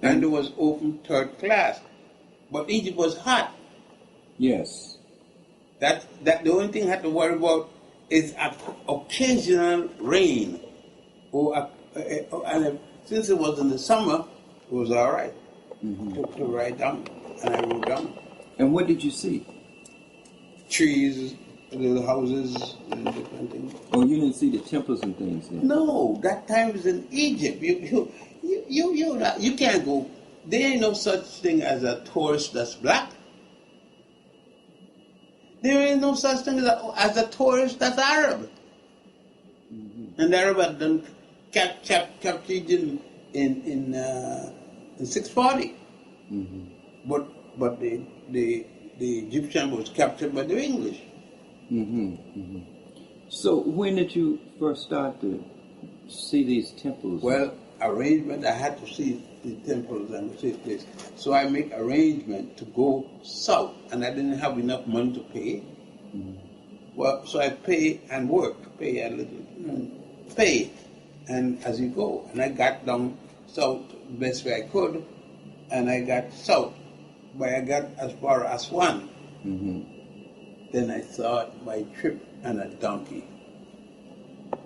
[SPEAKER 8] And there was open third class. But Egypt was hot.
[SPEAKER 6] Yes.
[SPEAKER 8] That the only thing I had to worry about is occasional rain. And since it was in the summer, it was all right to ride down. And I rode down.
[SPEAKER 6] And what did you see?
[SPEAKER 8] Trees, little houses, and different things.
[SPEAKER 6] Oh, you didn't see the temples and things then?
[SPEAKER 8] No, that time was in Egypt. You can't go. There ain't no such thing as a tourist that's black. There ain't no such thing as a tourist that's Arab. And the Arab had done captured in 640. But the Egyptian was captured by the English.
[SPEAKER 6] So when did you first start to see these temples?
[SPEAKER 8] Well, arrangement, I had to see the temples and the safe place. So I make arrangement to go south, and I didn't have enough money to pay. Well, so I pay and work, pay a little, pay, and as you go. And I got down south the best way I could, and I got south, but I got as far as Aswan. Then I thought my trip and a donkey.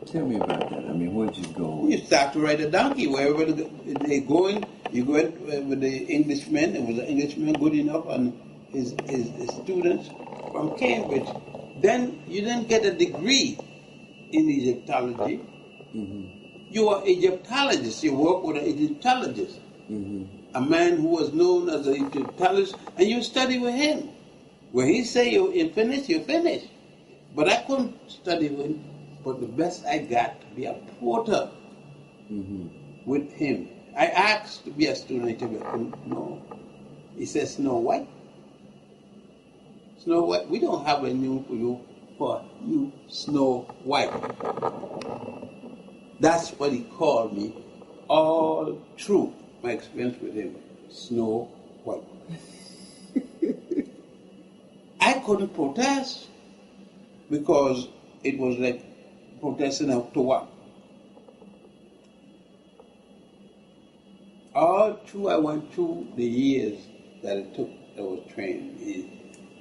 [SPEAKER 6] Tell me about that. I mean, where'd you go?
[SPEAKER 8] You start to ride a donkey wherever they're going. You go with the Englishmen. There was an Englishman good enough and his students from Cambridge. Then you didn't get a degree in Egyptology. You are Egyptologist. You work with an Egyptologist. A man who was known as an Egyptologist, and you study with him. When he say you finish, you finish. But I couldn't study with him. But the best I got to be a porter with him. I asked to be a student, but I couldn't know. He said, Snow White. Snow White, we don't have a name for you, Snow White. That's what he called me all through my experience with him, Snow White. I couldn't protest because it was like protesting up to what? All through, I went through the years that it took, I was trained in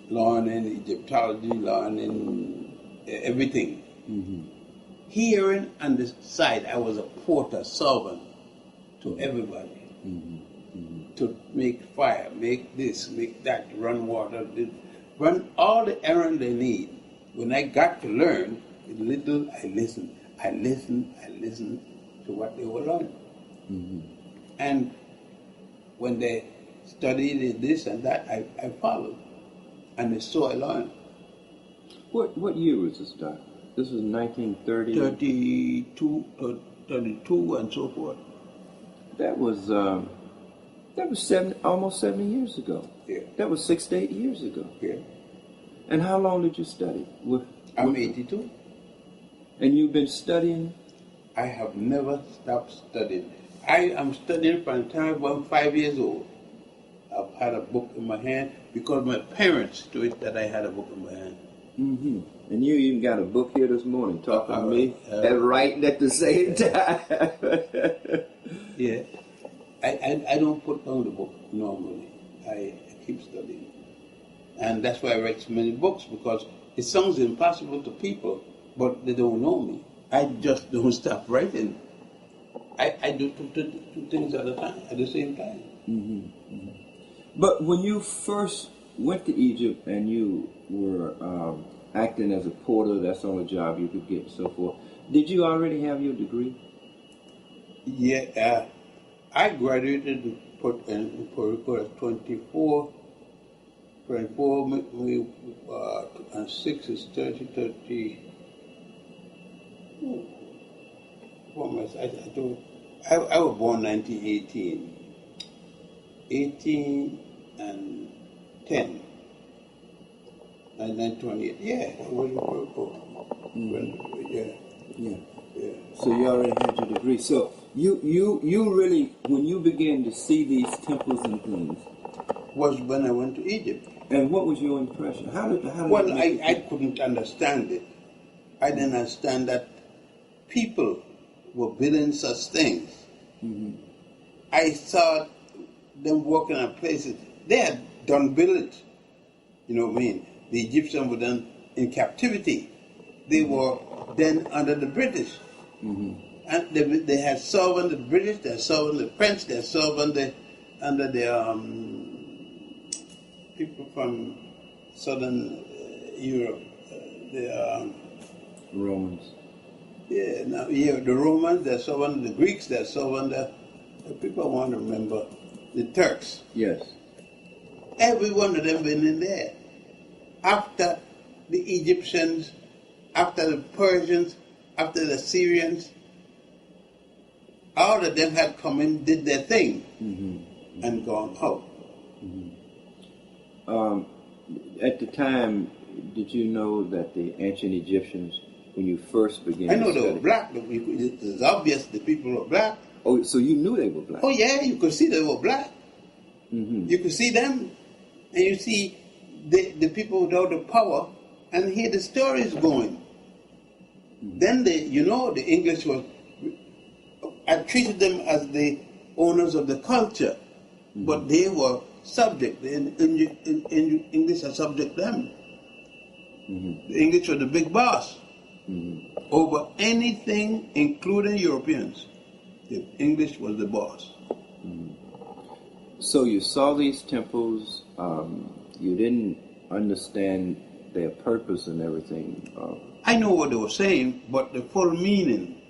[SPEAKER 8] learning Egyptology, learning everything. Hearing on the side, I was a porter, servant to everybody. to make fire, make this, make that, run water, run all the errand they need. When I got to learn, little I listened to what they were learning. And when they studied this and that, I followed. And so I learned.
[SPEAKER 6] What year was this, Doc? This was 1930?
[SPEAKER 8] 32 and so forth.
[SPEAKER 6] That was almost 70 years ago.
[SPEAKER 8] Yeah.
[SPEAKER 6] That was 6 to 8 years ago.
[SPEAKER 8] Yeah.
[SPEAKER 6] And how long did you study?
[SPEAKER 8] I'm 82.
[SPEAKER 6] And you've been studying?
[SPEAKER 8] I have never stopped studying. I am studying from the time I'm 5 years old. I've had a book in my hand because my parents do it that I had a book in my hand.
[SPEAKER 6] Mm-hmm. And you even got a book here this morning talking to me and writing at the same time.
[SPEAKER 8] Yeah. I don't put down the book normally. I keep studying. And that's why I write so many books, because it sounds impossible to people, but they don't know me. I just don't stop writing. I do two things at a time, at the same time.
[SPEAKER 6] Mm-hmm. Mm-hmm. But when you first went to Egypt and you were acting as a porter, that's the only job you could get and so forth, did you already have your degree?
[SPEAKER 8] Yeah, I graduated in Puerto Rico at 24, and 6 is 30. I was born 1918. 18 and 10. And then 28. Yeah, I was in Puerto Rico. Yeah.
[SPEAKER 6] So you already had your degree. So you really, when you began to see these temples and things,
[SPEAKER 8] was when I went to Egypt.
[SPEAKER 6] And what was your impression? How did
[SPEAKER 8] well, I couldn't understand it. I didn't understand that people were building such things.
[SPEAKER 6] Mm-hmm.
[SPEAKER 8] I saw them working on places. They had done build it. You know what I mean? The Egyptians were then in captivity. They were then under the British.
[SPEAKER 6] Mm-hmm.
[SPEAKER 8] And they had served under the British, they had served under the French, they had served under the people from southern Europe, the
[SPEAKER 6] Romans.
[SPEAKER 8] The Romans, they served under the Greeks, they served under the people I want to remember, the Turks.
[SPEAKER 6] Yes.
[SPEAKER 8] Every one of them been in there. After the Egyptians, after the Persians, after the Syrians, all of them had come in, did their thing, and gone out.
[SPEAKER 6] At the time, did you know that the ancient Egyptians, when you first began
[SPEAKER 8] I know
[SPEAKER 6] to
[SPEAKER 8] they
[SPEAKER 6] study,
[SPEAKER 8] were black. It's obvious the people were black.
[SPEAKER 6] Oh, so you knew they were black?
[SPEAKER 8] Oh yeah, you could see they were black.
[SPEAKER 6] Mm-hmm.
[SPEAKER 8] You could see them, and you see the people without the power, and hear the stories going. Mm-hmm. Then the English I treated them as the owners of the culture, but they were subject. The English are subject them. The English were the big boss over anything, including Europeans. The English was the boss.
[SPEAKER 6] So you saw these temples. You didn't understand their purpose and everything.
[SPEAKER 8] I know what they were saying, but the full meaning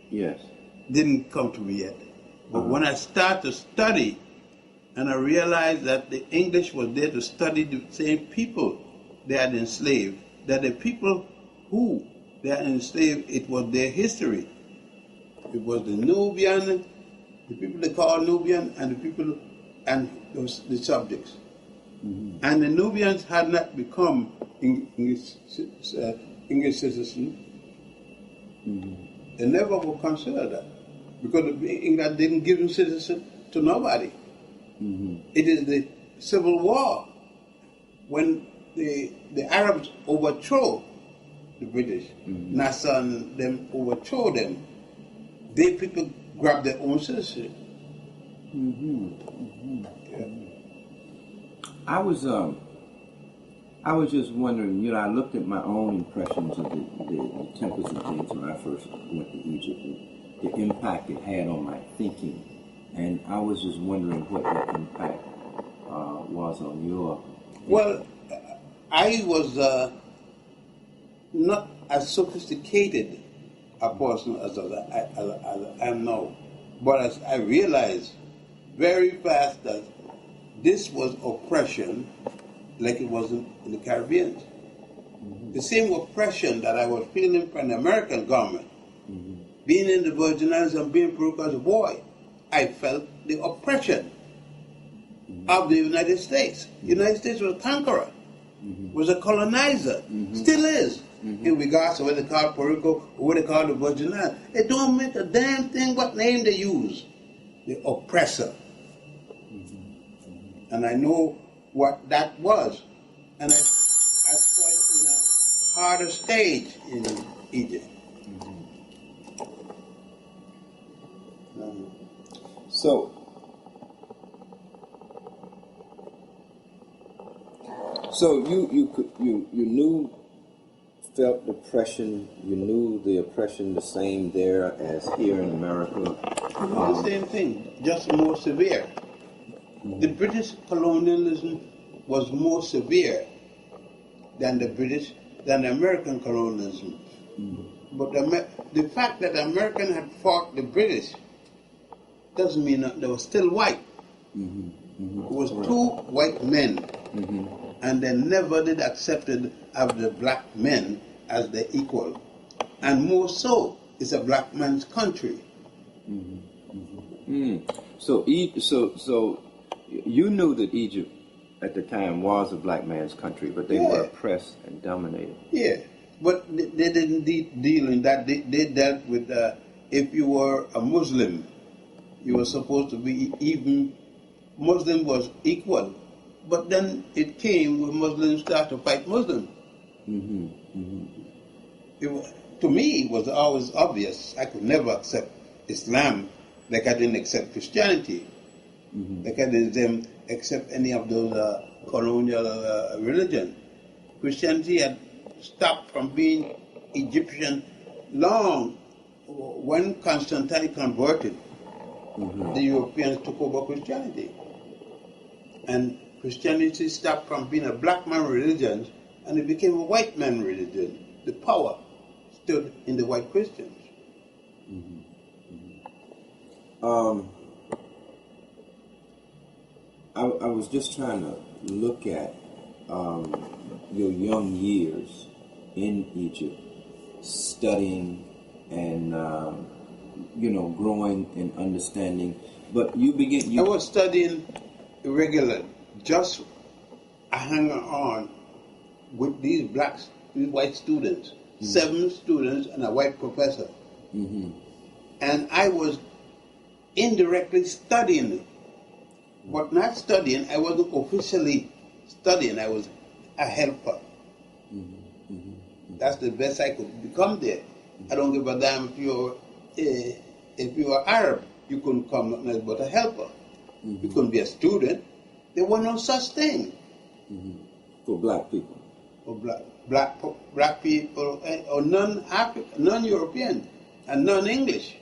[SPEAKER 8] didn't come to me yet. But when I started to study, and I realized that the English was there to study the same people they had enslaved, that the people who they had enslaved, it was their history. It was the Nubian, the people they call Nubian, and the people, and the subjects. And the Nubians had not become English citizens. They never were considered that, because England didn't give them citizenship to nobody. It is the Civil War, when the Arabs overthrow the British, Nasser and them overthrow them, they people grab their own citizenship.
[SPEAKER 6] I was just wondering, I looked at my own impressions of the temples and things when I first went to Egypt, and the impact it had on my thinking. And I was just wondering what that impact was on your?
[SPEAKER 8] Well, I was not as sophisticated a person as I am now, but as I realized very fast that this was oppression like it was in the Caribbean. The same oppression that I was feeling from the American government, being in the Virgin Islands and being broke as a boy, I felt the oppression of the United States. The United States was a conqueror, was a colonizer, still is, in regards to what they call Puerto Rico or what they call the Virgin Islands. It don't make a damn thing what name they use, the oppressor. And I know what that was. And I saw it in a harder stage in Egypt.
[SPEAKER 6] So you felt depression. You knew the oppression the same there as here in America.
[SPEAKER 8] The same thing, just more severe. The British colonialism was more severe than the American colonialism. But the fact that the American had fought the British doesn't mean that they were still white. It was two white men, and they never did accept it of the black men as their equal. And more so, it's a black man's country.
[SPEAKER 6] So you knew that Egypt at the time was a black man's country, but they were oppressed and dominated.
[SPEAKER 8] Yeah, but they didn't deal in that. They dealt with if you were a Muslim, you were supposed to be even. Muslim was equal, but then it came when Muslims started to fight Muslims. To me, it was always obvious. I could never accept Islam like I didn't accept Christianity, like I didn't accept any of those colonial religion. Christianity had stopped from being Egyptian long. When Constantine converted, the Europeans took over Christianity. And Christianity stopped from being a black man religion and it became a white man religion. The power stood in the white Christians.
[SPEAKER 6] I was just trying to look at your young years in Egypt, studying and growing and understanding. But I
[SPEAKER 8] was studying regular, just hanging on with these white students, 7 students and a white professor. And I was indirectly studying, but not studying. I wasn't officially studying. I was a helper. That's the best I could become there. I don't give a damn if you're Arab, you couldn't come nothing else but a helper. You couldn't be a student. There was no such thing.
[SPEAKER 6] For black people.
[SPEAKER 8] For black people, or non-African, non-European, and non-English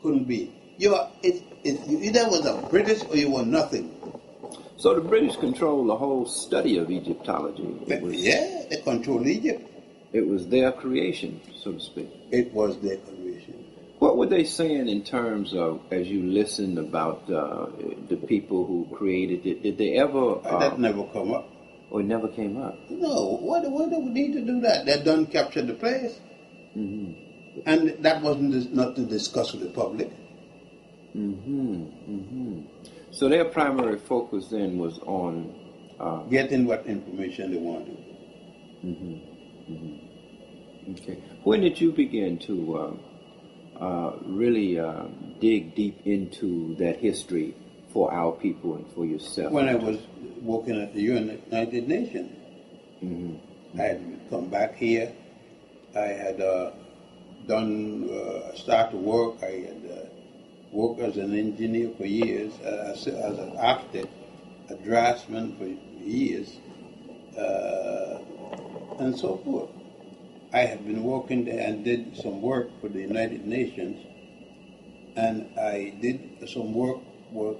[SPEAKER 8] couldn't be. You either was a British or you were nothing.
[SPEAKER 6] So the British controlled the whole study of Egyptology.
[SPEAKER 8] They controlled Egypt.
[SPEAKER 6] It was their creation, so to speak.
[SPEAKER 8] It was their creation.
[SPEAKER 6] What were they saying in terms of, as you listened about the people who created it? Did they ever...
[SPEAKER 8] that never come up.
[SPEAKER 6] Or it never came up?
[SPEAKER 8] No. Why do we need to do that? They done captured the place. And that wasn't not to discuss with the public.
[SPEAKER 6] So their primary focus then was on...
[SPEAKER 8] getting what information they wanted.
[SPEAKER 6] Okay. When did you begin to really dig deep into that history for our people and for yourself?
[SPEAKER 8] When I was working at the United Nations. I had come back here. I had started to work. I had worked as an engineer for years, as an architect, a draftsman for years, and so forth. I had been working there and did some work for the United Nations, and I did some work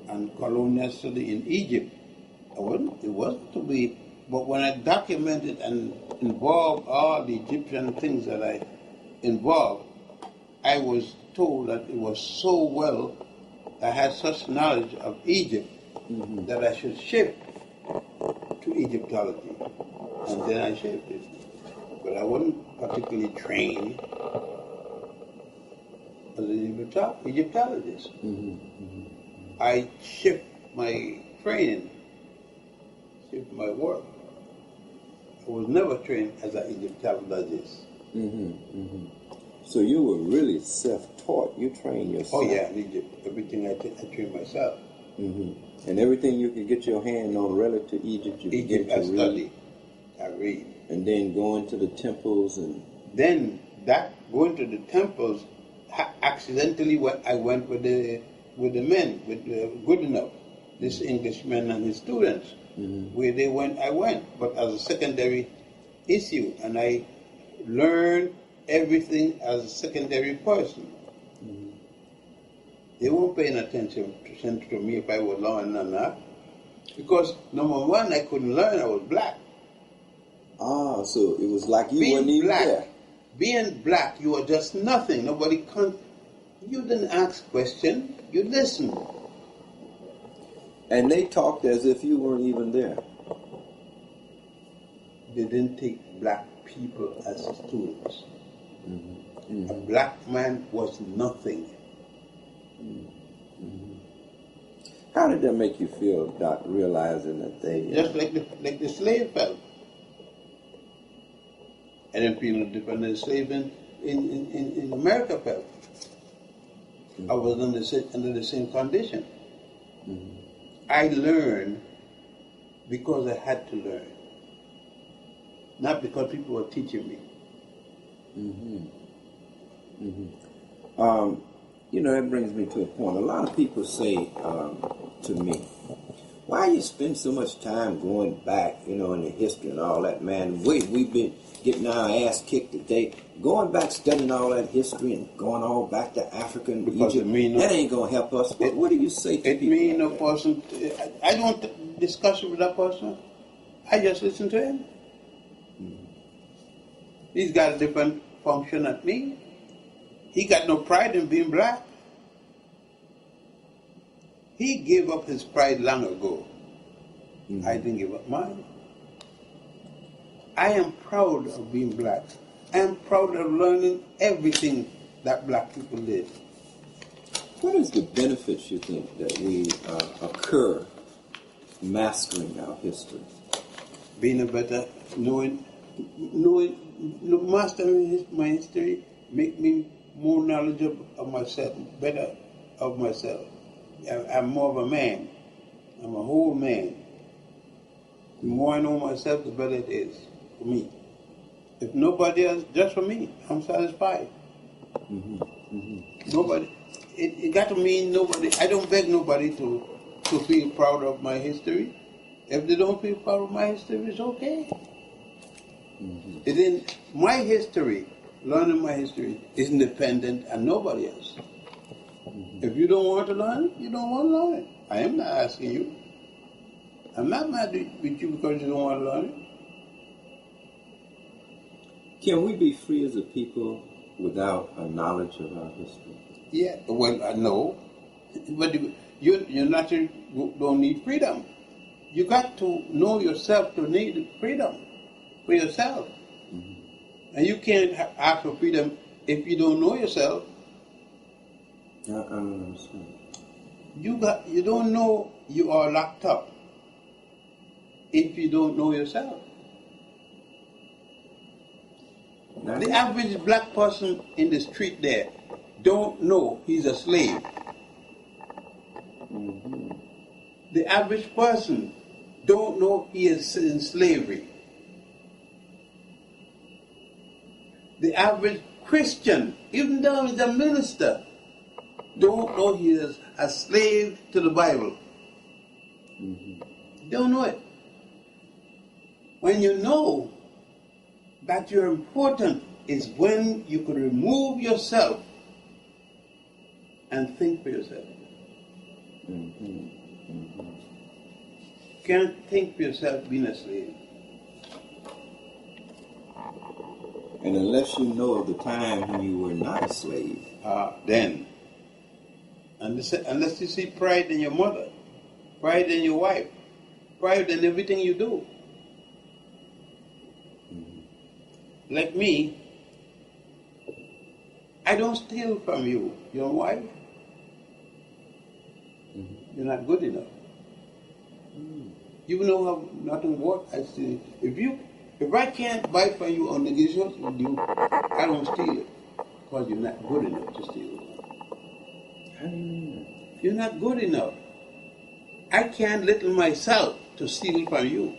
[SPEAKER 8] on colonial study in Egypt It wasn't to be, but when I documented and involved all the Egyptian things that I involved, I was told that it was so well, I had such knowledge of Egypt that I should shift to Egyptology. And then I shifted. But I wasn't particularly trained as an Egyptologist. I shift my training, shift my work. I was never trained as an Egyptologist.
[SPEAKER 6] So you were really self-taught. You trained yourself.
[SPEAKER 8] Oh yeah, in Egypt. Everything I trained myself.
[SPEAKER 6] And everything you could get your hand on relative to Egypt, you begin to read.
[SPEAKER 8] Study. I read.
[SPEAKER 6] And then going to the temples and...
[SPEAKER 8] Then that going to the temples, accidentally I went with the men, with good enough, this Englishman and his students. Where they went, I went, but as a secondary issue, and I learned everything as a secondary person. They weren't paying attention to me if I was learning or not, because number one, I couldn't learn, I was black.
[SPEAKER 6] Ah, so it was like you weren't even there.
[SPEAKER 8] Being black, you were just nothing. You didn't ask questions, you listened.
[SPEAKER 6] And they talked as if you weren't even there.
[SPEAKER 8] They didn't take black people as students. A black man was nothing.
[SPEAKER 6] How did that make you feel, Doc, realizing that they...
[SPEAKER 8] Just like the slave felt. I didn't feel no different than the slave in America felt. I was under the same condition. I learned because I had to learn, not because people were teaching me.
[SPEAKER 6] You know, that brings me to a point. A lot of people say to me, why you spend so much time going back, you know, in the history and all that, man? We've been getting our ass kicked today. Going back, studying all that history and going all back to Africa and Egypt, that ain't going to help us. What do you say to people?
[SPEAKER 8] It means a person, I don't discuss it with that person. I just listen to him. He's got a different function than me. He got no pride in being black. He gave up his pride long ago. I didn't give up mine. I am proud of being black. I am proud of learning everything that black people did.
[SPEAKER 6] What is the benefits you think that we occur mastering our history?
[SPEAKER 8] Being a better, mastering my history make me more knowledgeable of myself, better of myself. I'm more of a man. I'm a whole man. The more I know myself, the better it is for me. If nobody else, just for me, I'm satisfied. Nobody. It got to mean nobody. I don't beg nobody to feel proud of my history. If they don't feel proud of my history, it's okay. It in my history, learning my history is independent and nobody else. If you don't want to learn it, you don't want to learn it. I am not asking you. I'm not mad with you because you don't want to learn it.
[SPEAKER 6] Can we be free as a people without a knowledge of our history?
[SPEAKER 8] Yeah, well, no. But you naturally don't need freedom. You got to know yourself to need freedom for yourself. And you can't ask for freedom if you don't know yourself.
[SPEAKER 6] I don't understand.
[SPEAKER 8] You don't know you are locked up if you don't know yourself. The average black person in the street there don't know he's a slave. The average person don't know he is in slavery. The average Christian, even though he's a minister, don't know he is a slave to the Bible. Don't know it. When you know that you're important is when you could remove yourself and think for yourself. can't think for yourself being a slave.
[SPEAKER 9] And unless you know of the time when you were not a slave.
[SPEAKER 8] Then. Unless you see pride in your mother, pride in your wife, pride in everything you do. Like me, I don't steal from you. You know why? You're not good enough. You know how nothing works. I steal. If I can't buy from you on negotiation with you, I don't steal it because you're not good enough to steal it. You're not good enough. I can't little myself to steal from you.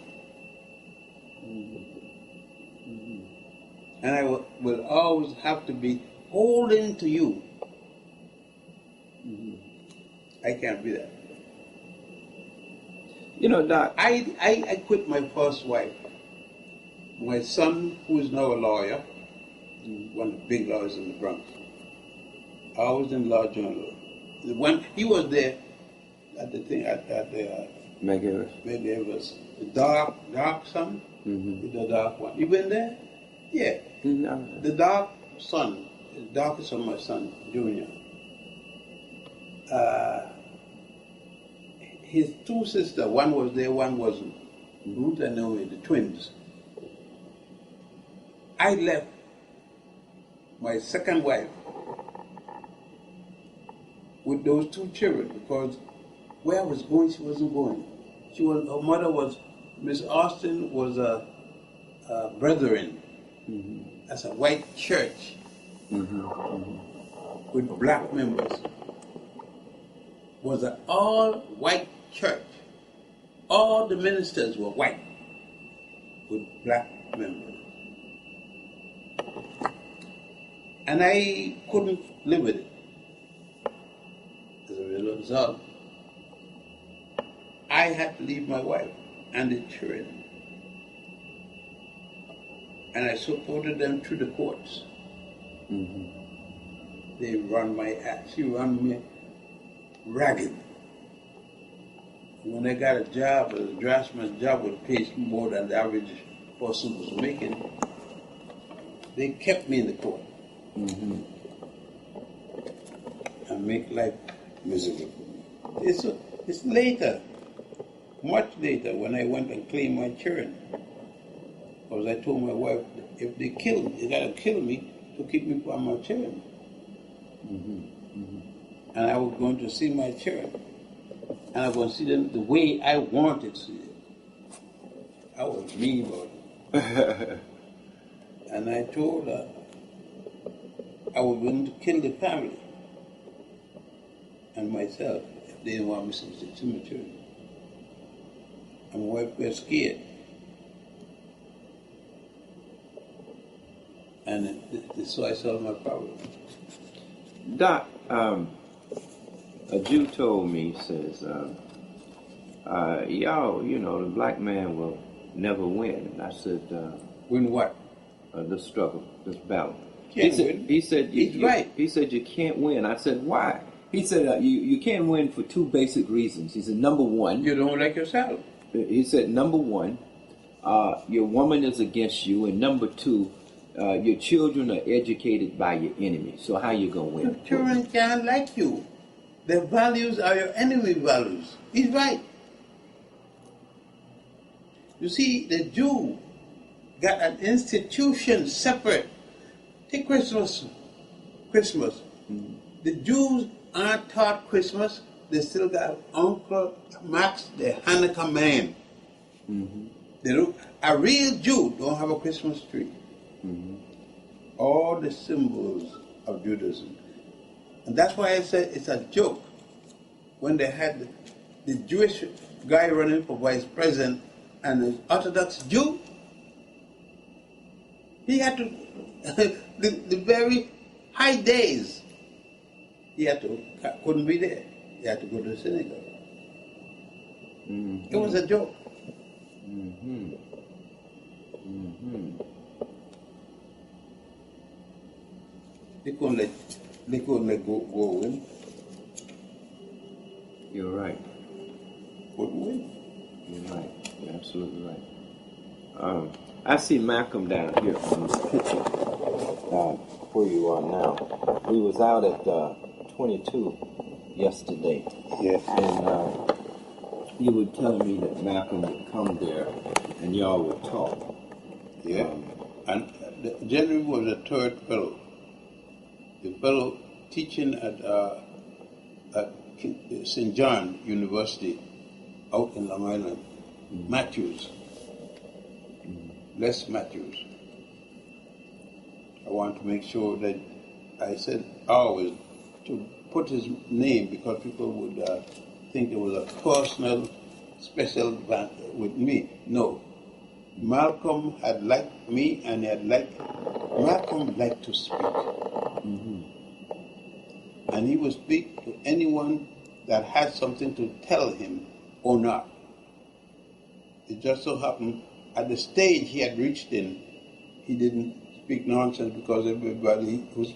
[SPEAKER 8] And I will always have to be holding to you. I can't be that.
[SPEAKER 9] You know, Doc,
[SPEAKER 8] I quit my first wife. My son, who is now a lawyer, one of the big lawyers in the Bronx, I was in Law Journal. When he was there at the thing at the Medgaress, the dark son, the dark one. You been there? Yeah.
[SPEAKER 6] No.
[SPEAKER 8] The dark son, the darkest of my son, Junior. His two sisters, one was there, one wasn't. Ruth and Naomi, the twins. I left my second wife with those two children because where I was going, she wasn't going. Her mother was, Miss Austin was a brethren. That's a white church with black members. Was an all-white church. All the ministers were white with black members. And I couldn't live with it. As a result, I had to leave my wife and the children. And I supported them through the courts. They run my ass. She run me ragged. When I got a job, a draftsman's job would pay more than the average person was making. They kept me in the court. And make life miserable. It's later, much later, when I went and claimed my children. Because I told my wife, if they kill me, they gotta kill me to keep me from my children. And I was going to see my children. And I was going to see them the way I wanted to see them. I was mean about it. And I told her I was going to kill the family and myself if they didn't want me to see my children. And my wife was scared. And so I solved my problem.
[SPEAKER 6] Doc, a Jew told me, says, y'all, you know, the black man will never win. And I said,
[SPEAKER 8] win what?
[SPEAKER 6] The struggle, this battle.
[SPEAKER 8] He
[SPEAKER 6] said, right. He said, you can't win. I said, why? He said, you can't win for two basic reasons. He said, number one,
[SPEAKER 8] you don't like yourself.
[SPEAKER 6] He said, number one, your woman is against you, and number two, your children are educated by your enemy. So how you gonna win?
[SPEAKER 8] Your children can't like you. Their values are your enemy values. He's right. You see, the Jew got an institution separate. Take Christmas. The Jews aren't taught Christmas. They still got Uncle Max, the Hanukkah man. A real Jew don't have a Christmas tree. All the symbols of Judaism. And that's why I said it's a joke. When they had the Jewish guy running for vice president and an Orthodox Jew, he had to, the very high days, he couldn't be there. He had to go to the synagogue. It was a joke. They couldn't let go in.
[SPEAKER 6] You're right.
[SPEAKER 8] Couldn't win.
[SPEAKER 6] You're right. You're absolutely right. I see Malcolm down here on this picture, where you are now. We was out at 22 yesterday.
[SPEAKER 8] Yes.
[SPEAKER 6] And you were telling me that Malcolm would come there and y'all would talk.
[SPEAKER 8] Yeah. And General was a third fellow. The fellow teaching at St. John University out in Long Island, Matthews. Les Matthews. I want to make sure that I said always to put his name because people would think it was a personal, special with me. No. Malcolm had liked me and Malcolm liked to speak. And he would speak to anyone that had something to tell him or not. It just so happened at the stage he had reached in, he didn't speak nonsense because everybody who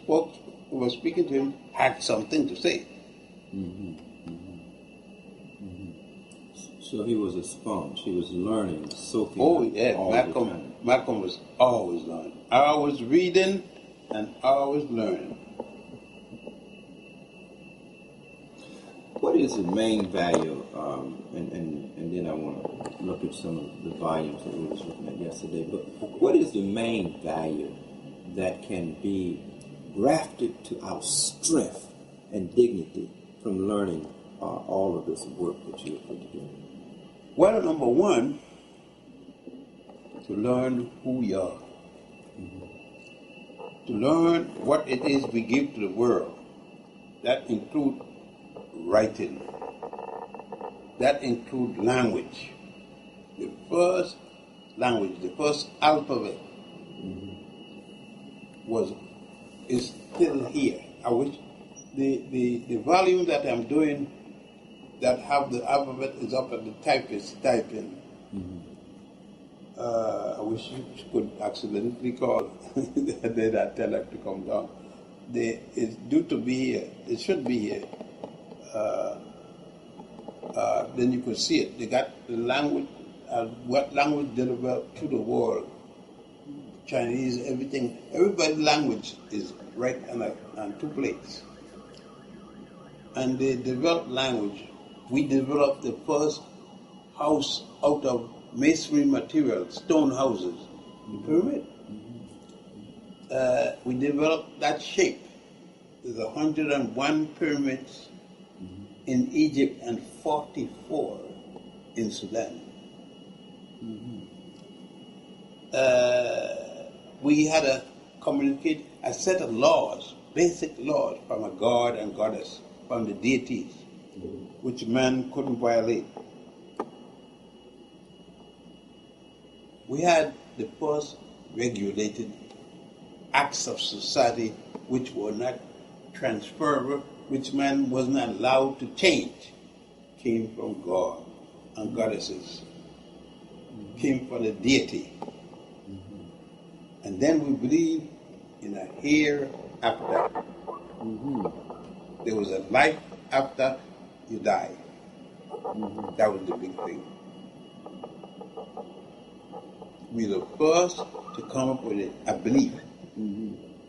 [SPEAKER 8] was speaking to him had something to say.
[SPEAKER 6] So he was a sponge. He was learning, soaking.
[SPEAKER 8] Oh yeah, Malcolm was always learning. Always reading and always learning.
[SPEAKER 6] What is the main value, and then I want to look at some of the volumes that we was looking at yesterday, but what is the main value that can be grafted to our strength and dignity from learning all of this work that you have put together?
[SPEAKER 8] Well, number one, to learn who we are. To learn what it is we give to the world. That includes writing. That includes language. The first language, the first alphabet is still here. I wish the volume that I'm doing that have the alphabet is up at the typist typing. I wish you could accidentally call then I tell her to come down. It's due to be here. It should be here. Then you could see it. They got the language, what language developed to the world. Chinese, everything. Everybody's language is right on two plates. And they developed language. We developed the first house out of masonry material, stone houses, the pyramid. We developed that shape. There's 101 pyramids in Egypt and 44 in Sudan. We had a set of laws, basic laws from a god and goddess, from the deities, which man couldn't violate. We had the first regulated acts of society which were not transferable, which man was not allowed to change, came from God and goddesses, came from the deity. And then we believe in a hereafter. There was a life after you die. That was the big thing. We were the first to come up with a belief,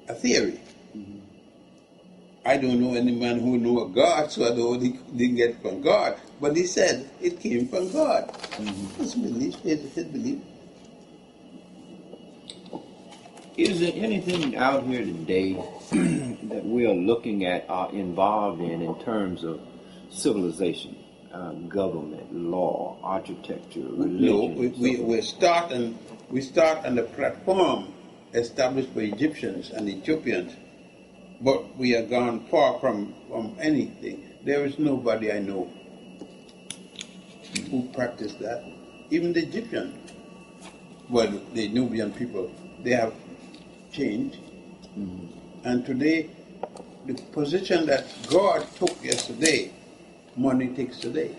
[SPEAKER 8] a theory. I don't know any man who knew a God, so I know he didn't get it from God. But he said it came from God. His belief, his belief.
[SPEAKER 6] Is there anything out here today that we are looking at, are involved in terms of civilization, government, law, architecture, religion?
[SPEAKER 8] No, we start on the platform established for Egyptians and Ethiopians, but we are gone far from anything. There is nobody I know who practiced that. Even the Egyptian, well, the Nubian people, they have changed. And today, the position that God took yesterday, money takes today.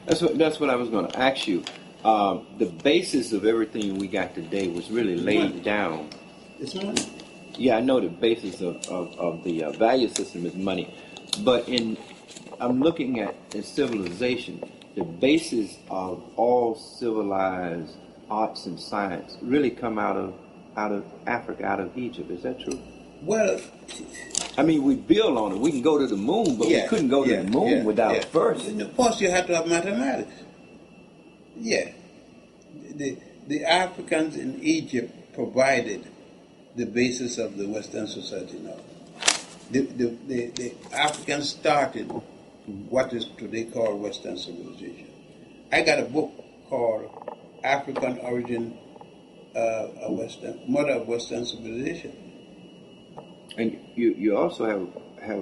[SPEAKER 6] That's what I was going to ask you. The basis of everything we got today was really laid down.
[SPEAKER 8] It's money.
[SPEAKER 6] Yeah, I know the basis of the value system is money, but I'm looking at civilization. the basis of all civilized arts and science really come out of Africa, out of Egypt. Is that true?
[SPEAKER 8] Well,
[SPEAKER 6] I mean, we build on it. We can go to the moon, but we couldn't go to the moon without first.
[SPEAKER 8] And of course, you have to have mathematics. Yeah. The Africans in Egypt provided the basis of the Western society now. The Africans started what is today called Western civilization. I got a book called African Origin, Mother of Western Civilization.
[SPEAKER 6] And you also have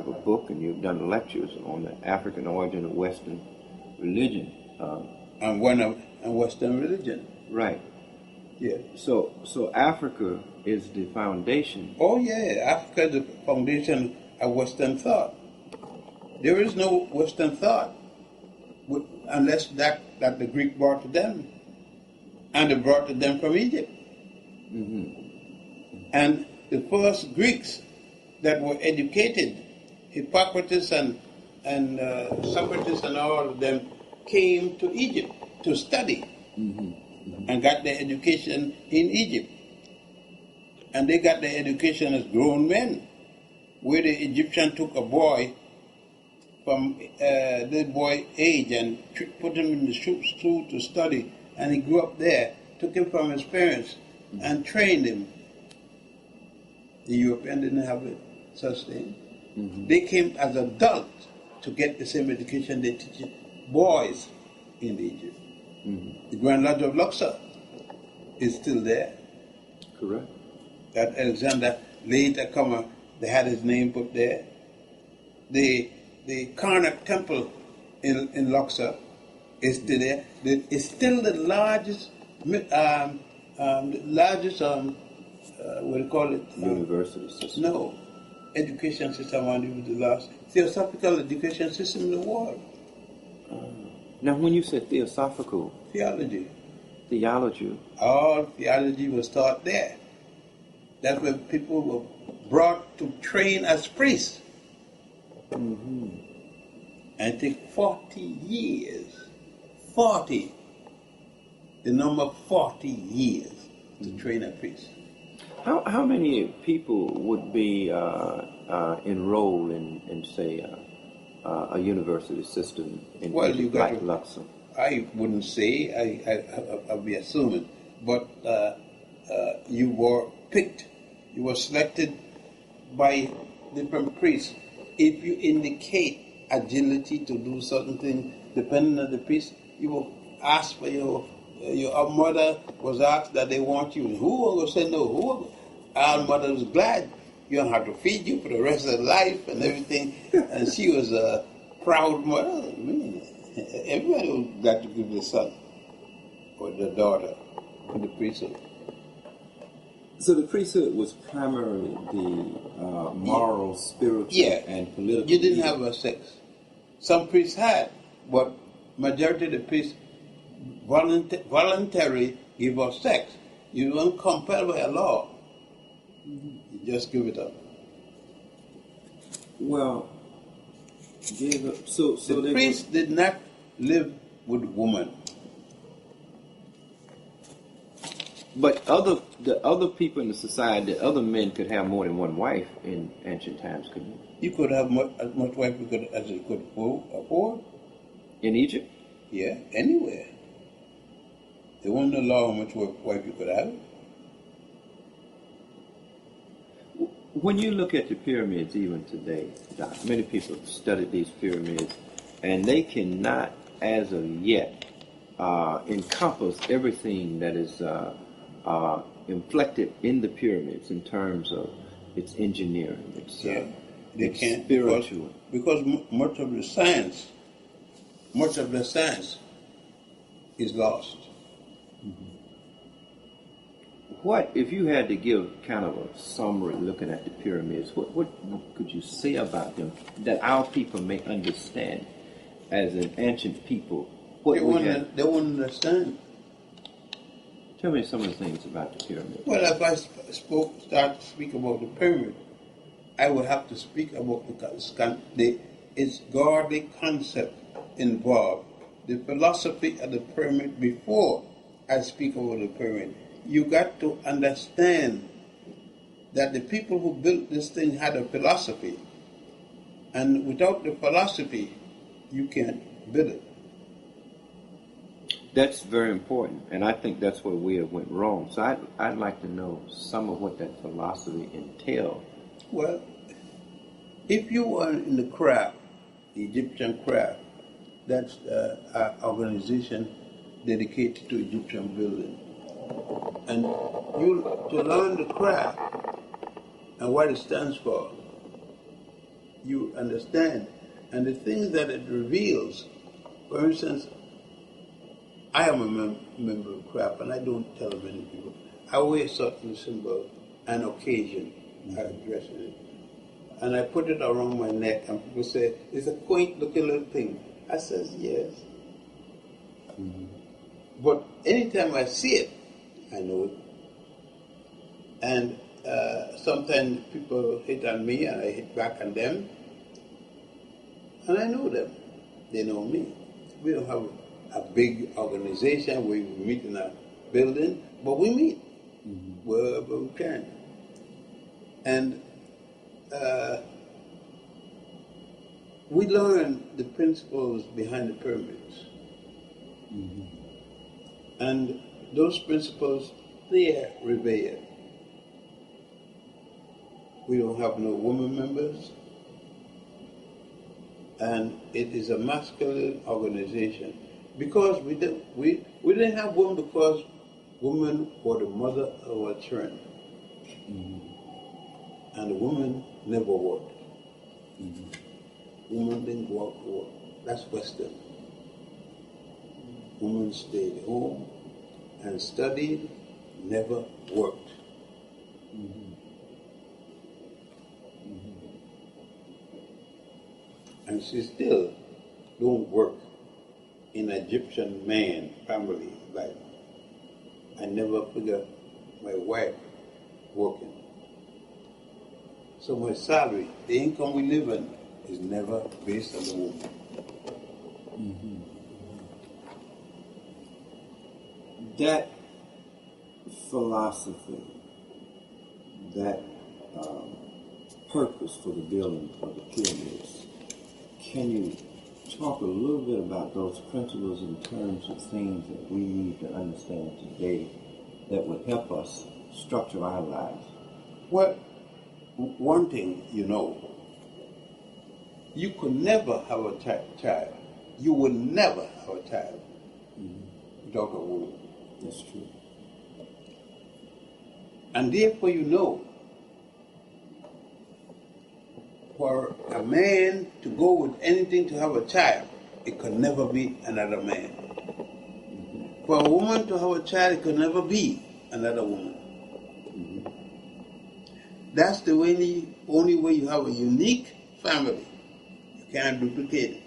[SPEAKER 6] a book, and you've done lectures on the African origin of Western religion.
[SPEAKER 8] And Western religion.
[SPEAKER 6] Right.
[SPEAKER 8] Yeah.
[SPEAKER 6] So Africa is the foundation.
[SPEAKER 8] Oh yeah, Africa is the foundation of Western thought. There is no Western thought unless that the Greek brought to them, and they brought to them from Egypt.
[SPEAKER 6] Mm-hmm.
[SPEAKER 8] And the first Greeks that were educated, Hippocrates and Socrates and all of them, came to Egypt to study.
[SPEAKER 6] Mm-hmm.
[SPEAKER 8] And got their education in Egypt. And they got their education as grown men, where the Egyptian took a boy from the boy age and put him in the school to study, and he grew up there, took him from his parents and trained him. The European didn't have such thing.
[SPEAKER 6] Mm-hmm.
[SPEAKER 8] They came as adults to get the same education they teach boys in Egypt.
[SPEAKER 6] Mm-hmm.
[SPEAKER 8] The Grand Lodge of Luxor is still there.
[SPEAKER 6] Correct.
[SPEAKER 8] That Alexander, later comer, they had his name put there. The Karnak Temple in Luxor is still there. It's still the largest, what do you call it?
[SPEAKER 6] University system.
[SPEAKER 8] No, education system. It was the last theosophical education system in the world.
[SPEAKER 6] Now, when you said theosophical...
[SPEAKER 8] Theology.
[SPEAKER 6] All
[SPEAKER 8] theology was taught there. That's where people were brought to train as priests.
[SPEAKER 6] Mm-hmm.
[SPEAKER 8] And it took 40 years. 40. The number 40 years to train a priest.
[SPEAKER 6] How many people would be enrolled in say, a university system in like Luxor?
[SPEAKER 8] I wouldn't say, I'll be assuming, but you were picked, you were selected by different priests. If you indicate agility to do certain things, depending on the priest, you will ask for your mother was asked that they want you. Who will say no? Our mother was glad. You don't have to feed you for the rest of life and everything. And she was a proud mother. Everybody got to give the son or the daughter in the priesthood.
[SPEAKER 6] So the priesthood was primarily the moral, spiritual, and political.
[SPEAKER 8] You didn't have a sex. Some priests had, but majority of the priests voluntarily give up sex. You weren't compelled by a law. You just give it up.
[SPEAKER 6] Well, so
[SPEAKER 8] the priests did not live with women.
[SPEAKER 6] But the other people in the society, the other men could have more than one wife in ancient times, couldn't you?
[SPEAKER 8] You could have as much wife as you could afford.
[SPEAKER 6] In Egypt?
[SPEAKER 8] Yeah, anywhere. There wasn't a law how much wife you could have.
[SPEAKER 6] When you look at the pyramids even today, Doc, many people have studied these pyramids, and they cannot, as of yet, encompass everything that is inflected in the pyramids in terms of its engineering,
[SPEAKER 8] they can't
[SPEAKER 6] spiritual.
[SPEAKER 8] Because much of the science is lost.
[SPEAKER 6] Mm-hmm. What, if you had to give kind of a summary looking at the pyramids, what could you say about them that our people may understand as an ancient people?
[SPEAKER 8] They wouldn't understand.
[SPEAKER 6] Tell me some of the things about the pyramid.
[SPEAKER 8] Well, if I start to speak about the pyramid, I would have to speak about its godly concept involved the philosophy of the pyramid before I speak about the pyramid. You got to understand that the people who built this thing had a philosophy, and without the philosophy, you can't build it.
[SPEAKER 6] That's very important, and I think that's where we have went wrong. So I'd like to know some of what that philosophy entailed.
[SPEAKER 8] Well, if you are in the craft, the Egyptian craft, that's an organization dedicated to Egyptian building. And to learn the craft and what it stands for, you understand. And the things that it reveals, for instance, I am a member of craft, and I don't tell many people. I wear certain symbol and occasion, I address it. And I put it around my neck, and people say, it's a quaint looking little thing. I says, yes. But anytime I see it, I know it. And sometimes people hit on me, and I hit back on them. And I know them. They know me. We don't have a big organization where we meet in a building, but we meet wherever we can. And we learn the principles behind the pyramids. And those principles, they are revered. We don't have no women members, and it is a masculine organization. Because we didn't have women, because women were the mother of our children. And the women never worked. Women didn't go out to work. That's Western. Women stayed home and studied, never worked. And she still don't work in Egyptian man family life. I never figure my wife working. So my salary, the income we live in, is never based on the woman.
[SPEAKER 6] That philosophy, that purpose for the building of the pyramids, can you talk a little bit about those principles in terms of things that we need to understand today that would help us structure our lives?
[SPEAKER 8] Well, one thing you know, you could never have a child. You will never have a child without a woman.
[SPEAKER 6] That's true.
[SPEAKER 8] And therefore you know, for a man to go with anything to have a child, it could never be another man. For a woman to have a child, it could never be another woman. That's the only way you have a unique family. You can't duplicate it.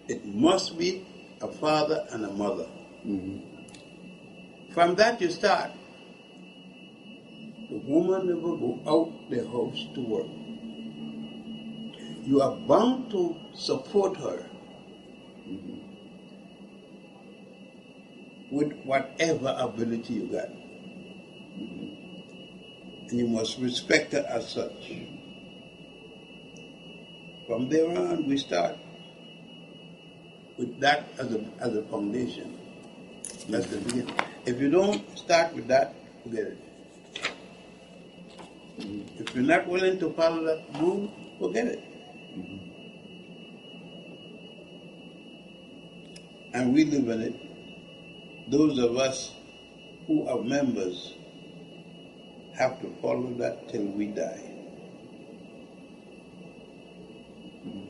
[SPEAKER 8] It must be a father and a mother. From that you start. The woman never go out the house to work. You are bound to support her with whatever ability you got. And you must respect her as such. From there on, we start with that as a foundation. That's the beginning. If you don't start with that, forget it. If you're not willing to follow that rule, forget it. And we live in it. Those of us who are members have to follow that till we die.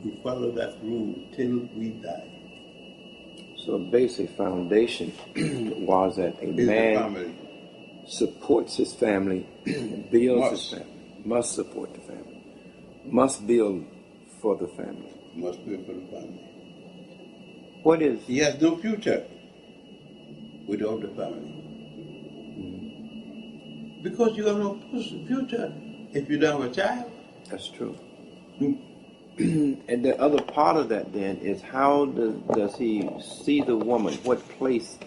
[SPEAKER 8] We follow that rule till we die.
[SPEAKER 6] So a basic foundation was that a man supports his family, builds his family, must support the family, must build for the family.
[SPEAKER 8] Must build for the family.
[SPEAKER 6] What is?
[SPEAKER 8] He has no future without the family. Because you have no future if you don't have a child.
[SPEAKER 6] That's true. And the other part of that then is how does he see the woman? What place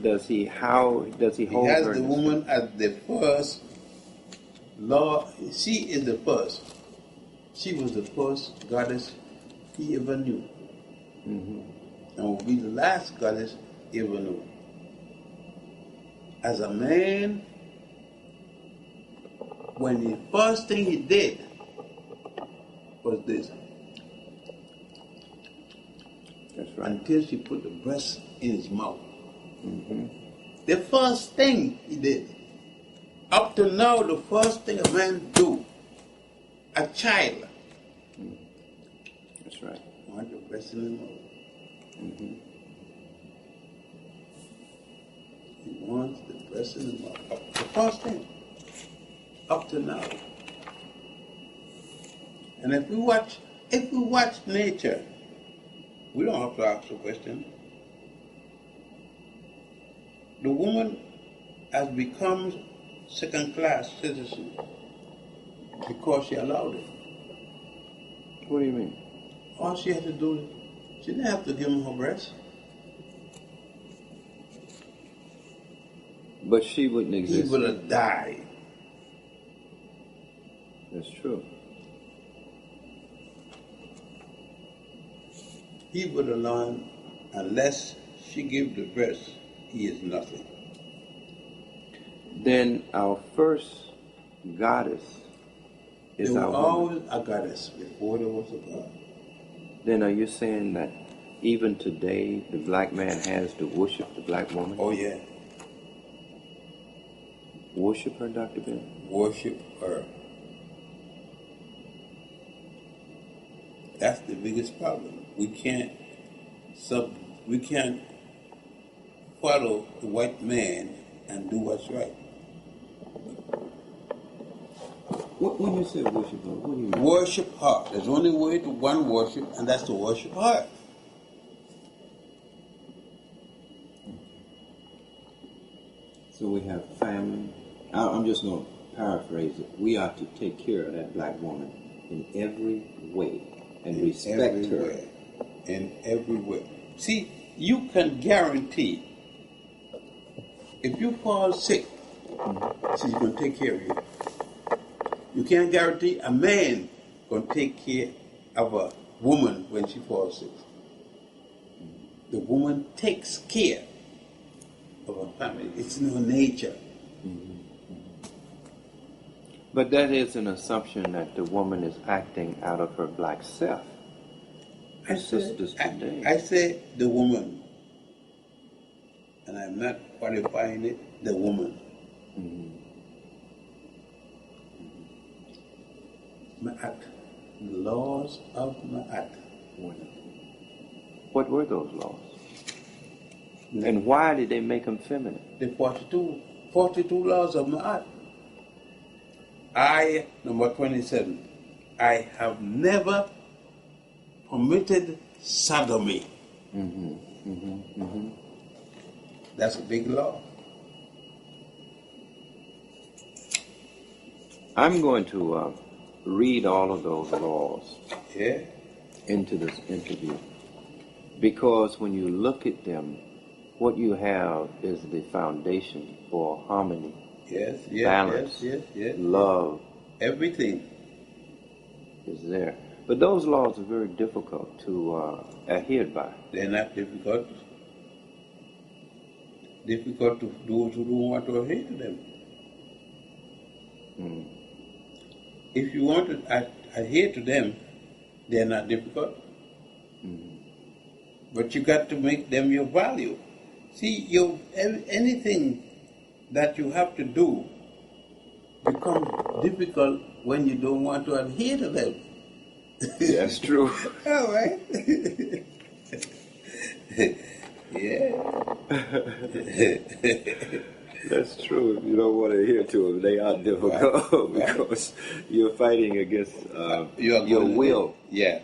[SPEAKER 6] does he? How does he hold her?
[SPEAKER 8] He has the woman as the first law. She is the first. She was the first goddess he ever knew, and will be the last goddess he ever knew. As a man, when the first thing he did was this.
[SPEAKER 6] That's right.
[SPEAKER 8] Until she put the breast in his mouth. The first thing he did. Up to now, the first thing a man do, a child.
[SPEAKER 6] That's right.
[SPEAKER 8] Want the breast in his mouth. He wants the breast in his mouth. The first thing. Up to now. And if we watch nature, we don't have to ask the question. The woman has become second-class citizen because she allowed it.
[SPEAKER 6] What do you mean?
[SPEAKER 8] All she had to do, she didn't have to give him her breast.
[SPEAKER 6] But she wouldn't exist.
[SPEAKER 8] He would have died.
[SPEAKER 6] That's true.
[SPEAKER 8] He would have learned, unless she gave the breast, he is nothing.
[SPEAKER 6] Then our first goddess is
[SPEAKER 8] there
[SPEAKER 6] our
[SPEAKER 8] was
[SPEAKER 6] woman.
[SPEAKER 8] always a goddess before there was a god.
[SPEAKER 6] Then are you saying that even today the black man has to worship the black woman?
[SPEAKER 8] Oh yeah.
[SPEAKER 6] Worship her, Dr. Ben?
[SPEAKER 8] Worship her. That's the biggest problem. We can't follow the white man and do what's right.
[SPEAKER 6] When you say worship her, what do you mean?
[SPEAKER 8] Worship her. There's only way to one worship, and that's to worship her.
[SPEAKER 6] So we have family. I'm just going to paraphrase it. We are to take care of that black woman in every way and respect her.
[SPEAKER 8] In every way. See, you can guarantee if you fall sick, she's going to take care of you. You can't guarantee a man going to take care of a woman when she falls sick. The woman takes care of her family. It's in her nature.
[SPEAKER 6] But that is an assumption that the woman is acting out of her black self.
[SPEAKER 8] I say the woman, and I'm not qualifying it, the woman. Ma'at, the laws of Ma'at.
[SPEAKER 6] What were those laws? And why did they make them feminine?
[SPEAKER 8] The 42 laws of Ma'at. Number 27, I have never permitted sodomy. That's a big law.
[SPEAKER 6] I'm going to read all of those laws into this interview, because when you look at them, what you have is the foundation for harmony, balance, love.
[SPEAKER 8] Everything
[SPEAKER 6] is there. But those laws are very difficult to adhere by.
[SPEAKER 8] They're not difficult. Difficult to those who don't want to adhere to them. If you want to adhere to them, they're not difficult. But you got to make them your value. See, anything that you have to do becomes difficult when you don't want to adhere to them.
[SPEAKER 6] That's true.
[SPEAKER 8] All right.
[SPEAKER 6] That's true. If you don't want to adhere to them, they are difficult because you're fighting against your will.
[SPEAKER 8] Yeah.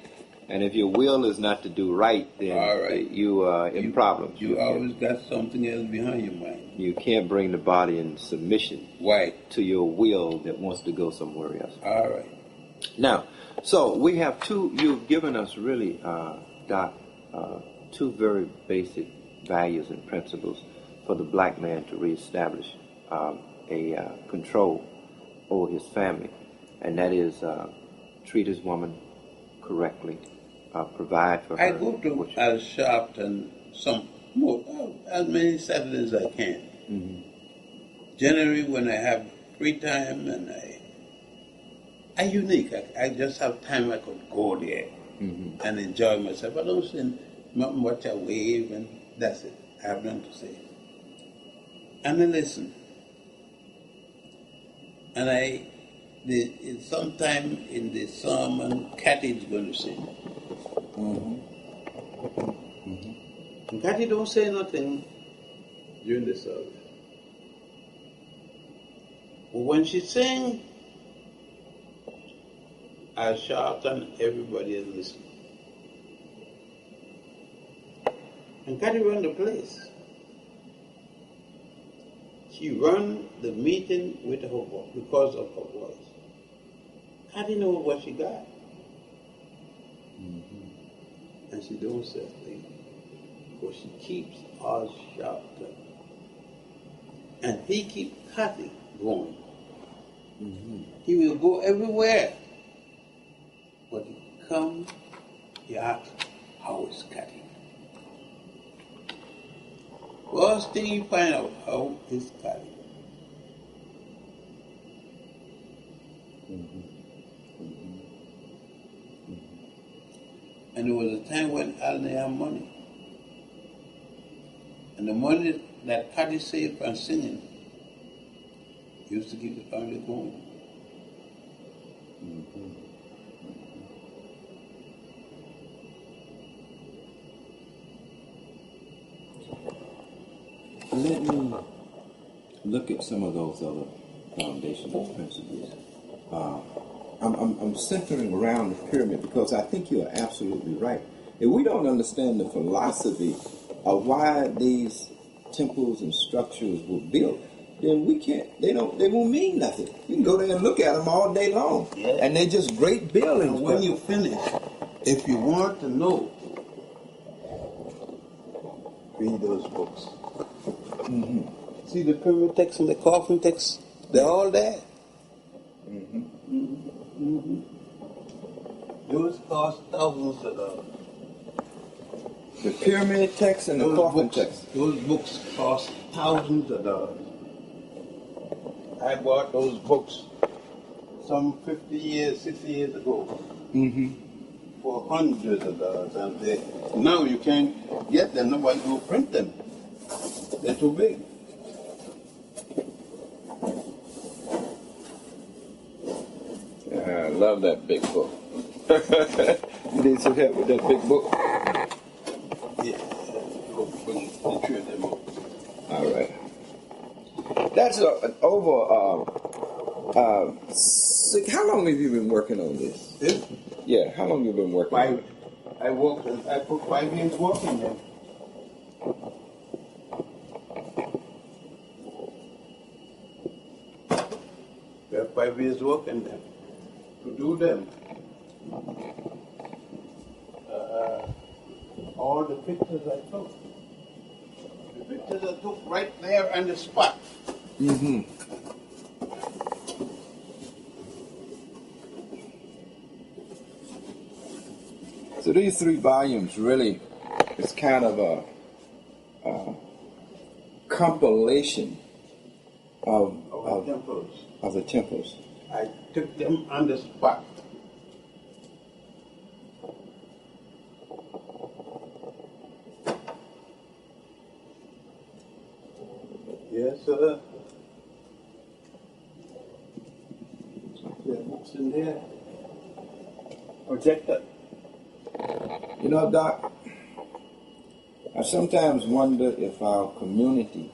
[SPEAKER 6] And if your will is not to do right, then you are in problems.
[SPEAKER 8] You always got something else behind your mind.
[SPEAKER 6] You can't bring the body in submission to your will that wants to go somewhere else.
[SPEAKER 8] All right.
[SPEAKER 6] Now, So we have you've given us really, Doc, two very basic values and principles for the black man to reestablish a control over his family, and that is treat his woman correctly, provide for her.
[SPEAKER 8] I go to Hatshepsut as many Saturdays as I can.
[SPEAKER 6] Mm-hmm.
[SPEAKER 8] Generally, when I have free time and I unique. I just have time I could go there and enjoy myself. I don't see nothing but a wave and that's it. I have nothing to say. And I listen. And sometime in the sermon, Cathy is going to sing. And Cathy don't say nothing during the service. But when she sings, I shout and everybody is listening. And Cathy run the place. She run the meeting with her voice because of her voice. Cathy knows what she got. And she don't say a thing. Because she keeps us shouting. And he keeps Cathy going. He will go everywhere. But he comes, he asks, how is Cathy? First thing you find out, how is Cathy? And there was a time when I didn't have money. And the money that Cathy saved from singing used to keep the family going.
[SPEAKER 6] Let me look at some of those other foundational principles. I'm centering around the pyramid because I think you are absolutely right. If we don't understand the philosophy of why these temples and structures were built, then we can't. They won't mean nothing. You can go there and look at them all day long, and they're just great buildings.
[SPEAKER 8] And when you finish, if you want to know, read those books. See the pyramid texts and the coffin texts? They're all there. Those cost thousands of dollars.
[SPEAKER 6] The pyramid text and the coffin text.
[SPEAKER 8] Those books cost thousands of dollars. I bought those books some 50 years, 60 years ago for hundreds of dollars. And now you can't get them. Nobody will print them. They're too big.
[SPEAKER 6] I love that big book. You need some help with that big book?
[SPEAKER 8] Yeah. The three of them up.
[SPEAKER 6] All right. That's over. How long have you been working on this?
[SPEAKER 8] This?
[SPEAKER 6] Yeah. How long have you been working? On it?
[SPEAKER 8] I put 5 years working there. We have 5 years working there to do them. All the pictures I took. The pictures I took right there on the spot.
[SPEAKER 6] So these 3 volumes really is kind of a compilation of the temples.
[SPEAKER 8] I took them on the spot. Yes, sir. There are books in there. Projector.
[SPEAKER 6] You know, Doc, I sometimes wonder if our community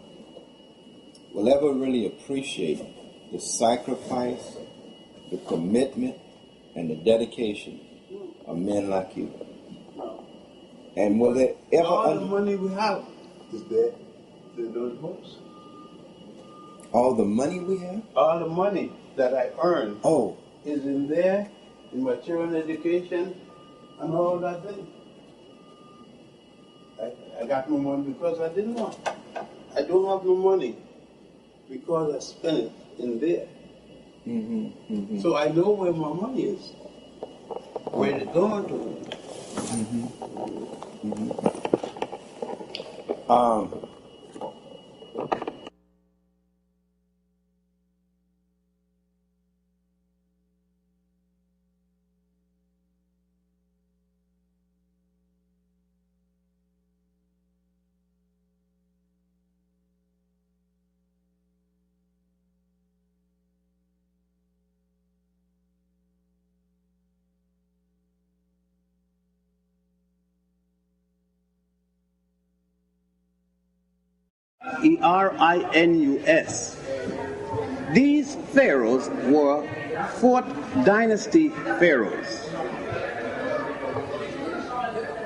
[SPEAKER 6] will ever really appreciate the sacrifice, the commitment, and the dedication of men like you. And will they ever...
[SPEAKER 8] All the money we have is there in those books.
[SPEAKER 6] All the money we have?
[SPEAKER 8] All the money that I earned is in there. in my children's education and all that thing. I got no money because I didn't want. I don't have no money because I spent it in there. So I know where my money is, where it's going to.
[SPEAKER 10] Erinus. These pharaohs were 4th dynasty pharaohs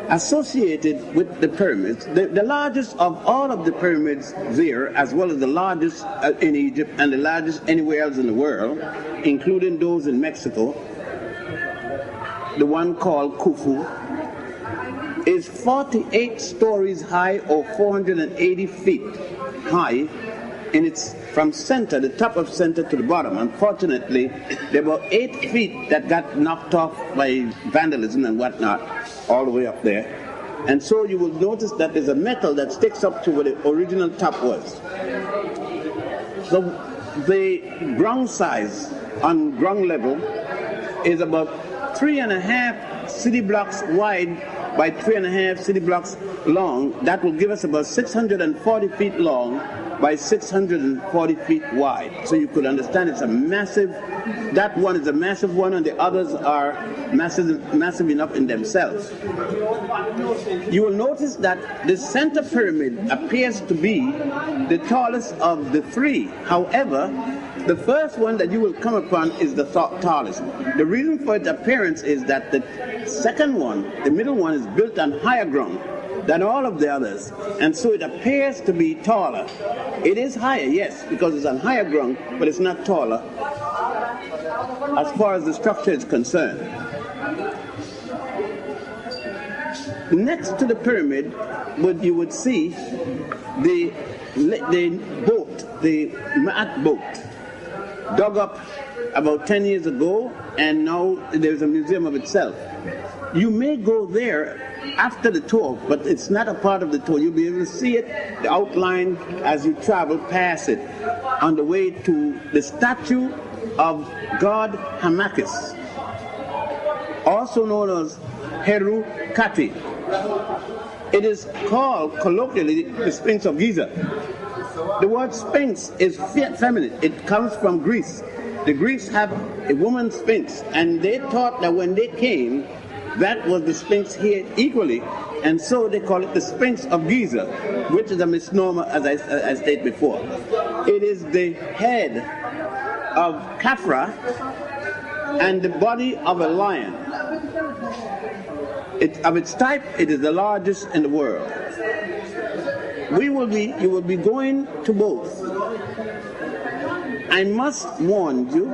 [SPEAKER 10] associated with the pyramids. The largest of all of the pyramids there, as well as the largest in Egypt and the largest anywhere else in the world, including those in Mexico, the one called Khufu, is 48 stories high or 480 feet high in its from center, the top of center to the bottom. Unfortunately, there were 8 feet that got knocked off by vandalism and whatnot all the way up there. And so you will notice that there's a metal that sticks up to where the original top was. So the ground size on ground level is about 3.5 city blocks wide by 3.5 city blocks long. That will give us about 640 feet long by 640 feet wide. So you could understand it's a massive, that one is a massive one and the others are massive enough in themselves. You will notice that the center pyramid appears to be the tallest of the three. However, the first one that you will come upon is the tallest. The reason for its appearance is that the second one, the middle one, is built on higher ground than all of the others, and so it appears to be taller. It is higher, yes, because it's on higher ground, but it's not taller as far as the structure is concerned. Next to the pyramid, you would see the boat, the Ma'at boat, dug up about 10 years ago, and now there's a museum of itself. You may go there after the tour, but it's not a part of the tour. You'll be able to see it, the outline, as you travel past it, on the way to the statue of god Hamakis, also known as Heru Kati. It is called colloquially the Sphinx of Giza. The word Sphinx is feminine. It comes from Greece. The Greeks have a woman Sphinx, and they thought that when they came, that was the Sphinx here equally, and so they call it the Sphinx of Giza, which is a misnomer, as I stated before. It is the head of Khafra and the body of a lion. Of its type, it is the largest in the world. You will be going to both. I must warn you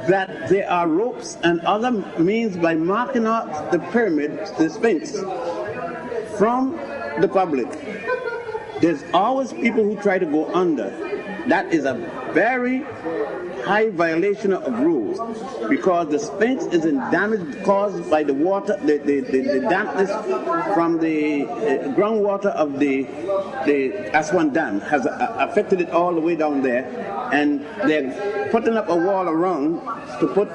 [SPEAKER 10] that there are ropes and other means by marking out the pyramid, the Sphinx, from the public. There's always people who try to go under. That is a very high violation of rules, because the Sphinx is in damage caused by the water, the dampness from the groundwater of the Aswan Dam has affected it all the way down there, and they're putting up a wall around to put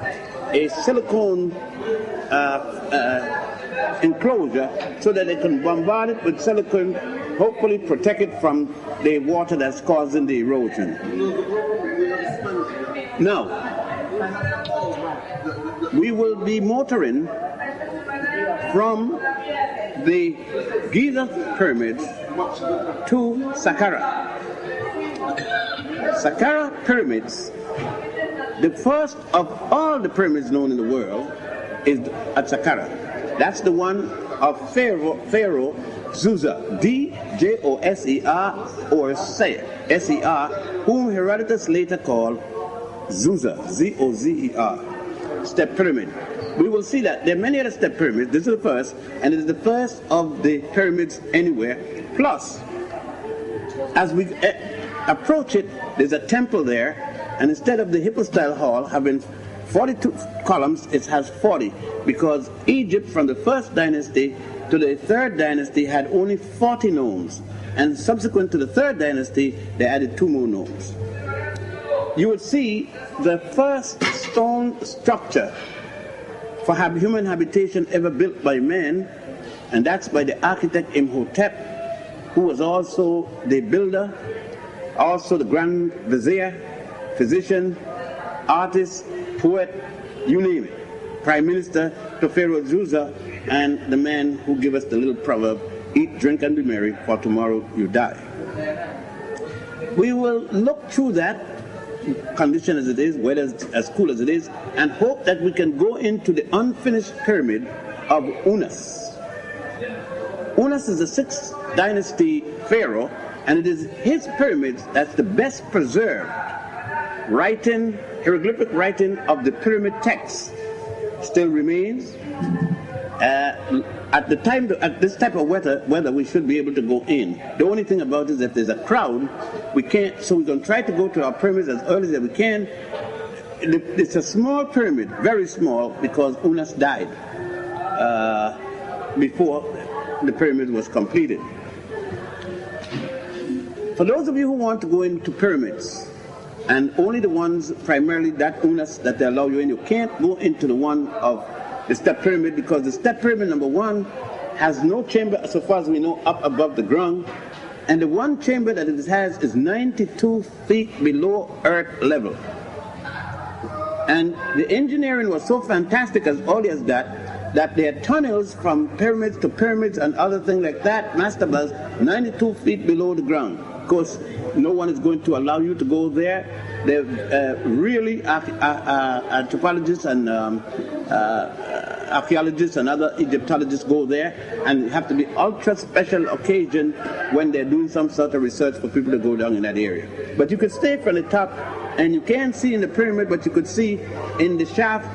[SPEAKER 10] a silicone enclosure so that they can bombard it with silicone, hopefully protect it from the water that's causing the erosion. Now, we will be motoring from the Giza pyramids to Saqqara. Saqqara pyramids, the first of all the pyramids known in the world, is at Saqqara. That's the one of Pharaoh Zuser, D-J-O-S-E-R, or S-E-R, whom Herodotus later called Zuser, Z-O-Z-E-R, step pyramid. we will see that there are many other step pyramids. This is the first, and it is the first of the pyramids anywhere. Plus, as we approach it, there's a temple there, and instead of the Hippo-style hall having 42 columns, it has 40, because Egypt from the first dynasty to the third dynasty had only 40 nomes, and subsequent to the third dynasty, they added 2 more nomes. You will see the first stone structure for human habitation ever built by man, and that's by the architect Imhotep, who was also the builder, also the grand vizier, physician, artist, poet, you name it, prime minister to Pharaoh Zusa, and the man who gave us the little proverb, eat, drink, and be merry, for tomorrow you die. We will look through that condition as it is, weather as cool as it is, and hope that we can go into the unfinished pyramid of Unas. Unas is the 6th dynasty pharaoh, and it is his pyramids that's the best preserved writing, hieroglyphic writing of the pyramid text still remains. At this type of weather, we should be able to go in. The only thing about it is if there's a crowd, we can't, so we're going to try to go to our pyramids as early as we can. It's a small pyramid, very small, because Unas died before the pyramid was completed. For those of you who want to go into pyramids, and only the ones primarily that Unas that they allow you in, you can't go into the one of the step pyramid, because the step pyramid number 1 has no chamber, so far as we know, up above the ground, and the one chamber that it has is 92 feet below earth level. And the engineering was so fantastic as early as that there are tunnels from pyramids to pyramids and other things like that, mastabas, 92 feet below the ground. Of course, no one is going to allow you to go there. They're really anthropologists and archaeologists and other Egyptologists go there, and it have to be ultra special occasion when they're doing some sort of research for people to go down in that area. But you could stay from the top, and you can't see in the pyramid, but you could see in the shaft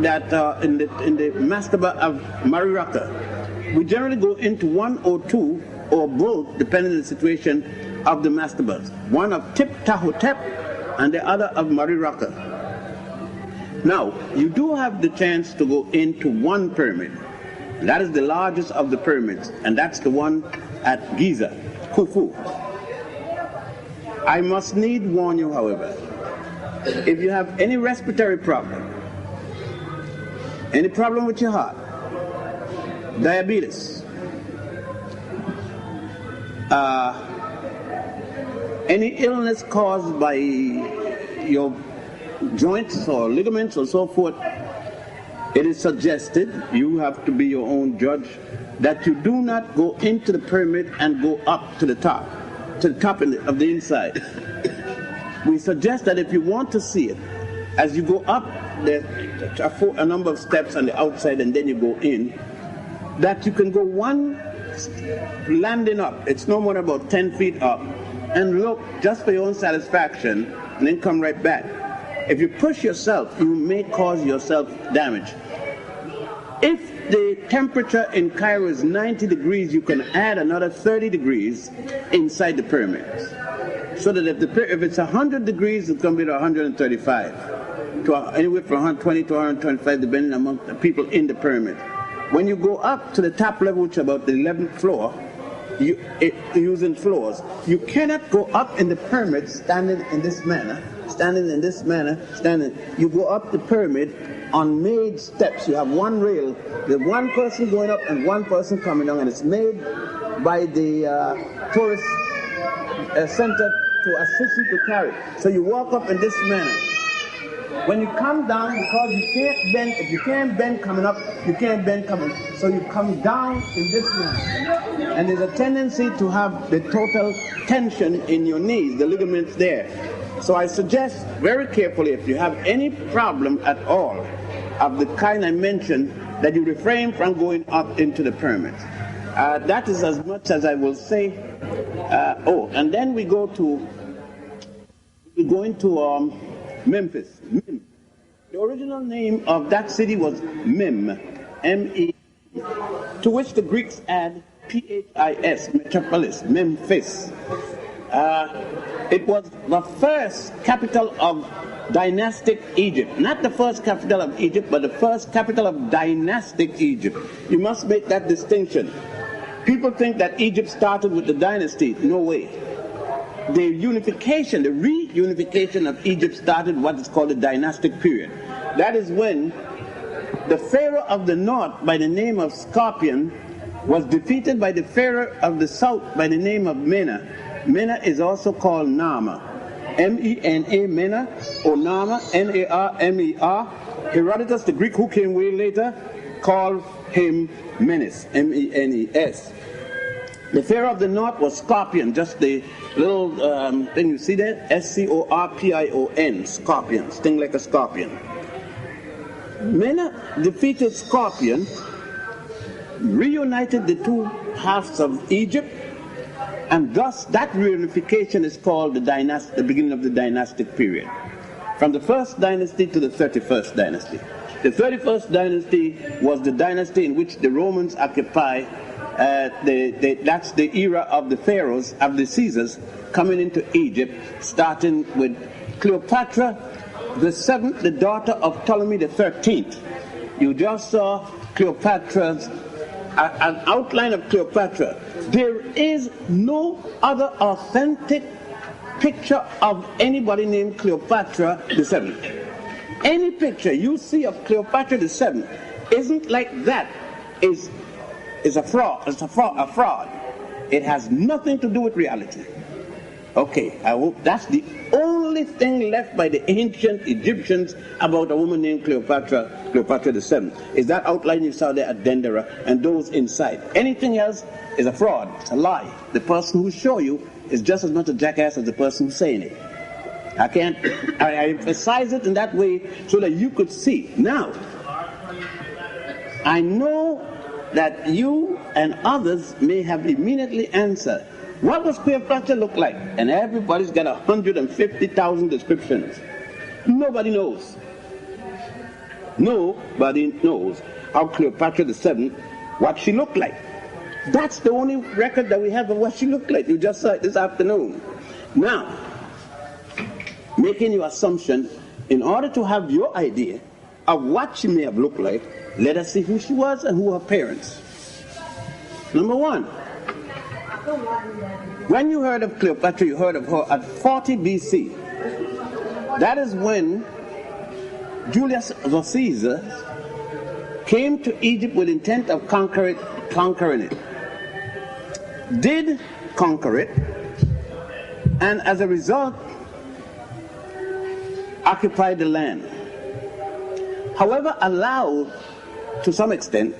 [SPEAKER 10] that in the mastaba of Mariraka. We generally go into 1 or 2 or both, depending on the situation of the mastabas. One of Tip-Tahotep and the other of Mariraka. Now, you do have the chance to go into one pyramid. That is the largest of the pyramids, and that's the one at Giza, Khufu. I must need warn you, however, if you have any respiratory problem, any problem with your heart, diabetes, any illness caused by your joints or ligaments or so forth, it is suggested, you have to be your own judge, that you do not go into the pyramid and go up to the top of the inside. We suggest that if you want to see it, as you go up, there are a number of steps on the outside and then you go in, that you can go one landing up, it's no more than about 10 feet up, and look just for your own satisfaction, and then come right back. If you push yourself, you may cause yourself damage. If the temperature in Cairo is 90 degrees, you can add another 30 degrees inside the pyramids. So that if it's 100 degrees, it's going to be to 135. To anywhere from 120 to 125, depending on the people in the pyramid. When you go up to the top level, which is about the 11th floor, using floors, you cannot go up in the pyramid standing in this manner. You go up the pyramid on made steps. You have one rail, the one person going up and one person coming down, and it's made by the tourist center to assist you to carry. So you walk up in this manner. When you come down, because you can't bend, if you can't bend coming up, you can't bend coming. So you come down in this manner. And there's a tendency to have the total tension in your knees, the ligaments there. So I suggest very carefully, if you have any problem at all of the kind I mentioned, that you refrain from going up into the pyramids. That is as much as I will say. And then we go into Memphis. The original name of that city was Mem, M-E, to which the Greeks add P-H-I-S, metropolis, Memphis. It was the first capital of dynastic Egypt. Not the first capital of Egypt, but the first capital of dynastic Egypt. You must make that distinction. People think that Egypt started with the dynasty. No way. The unification, the reunification of Egypt started what is called the dynastic period. That is when the pharaoh of the north by the name of Scorpion was defeated by the pharaoh of the south by the name of Mena. Mena is also called Nama. M-E-N-A, Mena, or Nama, N-A-R-M-E-R. Herodotus, the Greek who came way later, called him Menes, M-E-N-E-S. The pharaoh of the north was Scorpion, just the little thing you see there, S-C-O-R-P-I-O-N, Scorpion, sting like a scorpion. Mena defeated Scorpion, reunited the two halves of Egypt, and thus that reunification is called the beginning of the dynastic period. From the first dynasty to the 31st dynasty. The 31st dynasty was the dynasty in which the Romans occupy. That's the era of the pharaohs, of the Caesars, coming into Egypt, starting with Cleopatra the 7th, the daughter of Ptolemy the 13th. You just saw Cleopatra's, an outline of Cleopatra. There is no other authentic picture of anybody named Cleopatra the 7th. Any picture you see of Cleopatra the 7th isn't like that, is a fraud. It's a fraud. It has nothing to do with reality. Okay, I hope that's the only thing left by the ancient Egyptians about a woman named Cleopatra the 7th. Is that outline you saw there at Dendera and those inside. Anything else is a fraud. It's a lie. The person who show you is just as much a jackass as the person who's saying it. I emphasize it in that way so that you could see. Now, I know that you and others may have immediately answered, what does Cleopatra look like? And everybody's got 150,000 descriptions. Nobody knows. Nobody knows how Cleopatra the 7th, what she looked like. That's the only record that we have of what she looked like. You just saw it this afternoon. Now, making your assumption, in order to have your idea of what she may have looked like, let us see who she was and who her parents. Number one, when you heard of Cleopatra, you heard of her at 40 BC. That is when Julius Caesar came to Egypt with intent of conquering it. Did conquer it, and as a result, occupied the land. However, allowed, to some extent,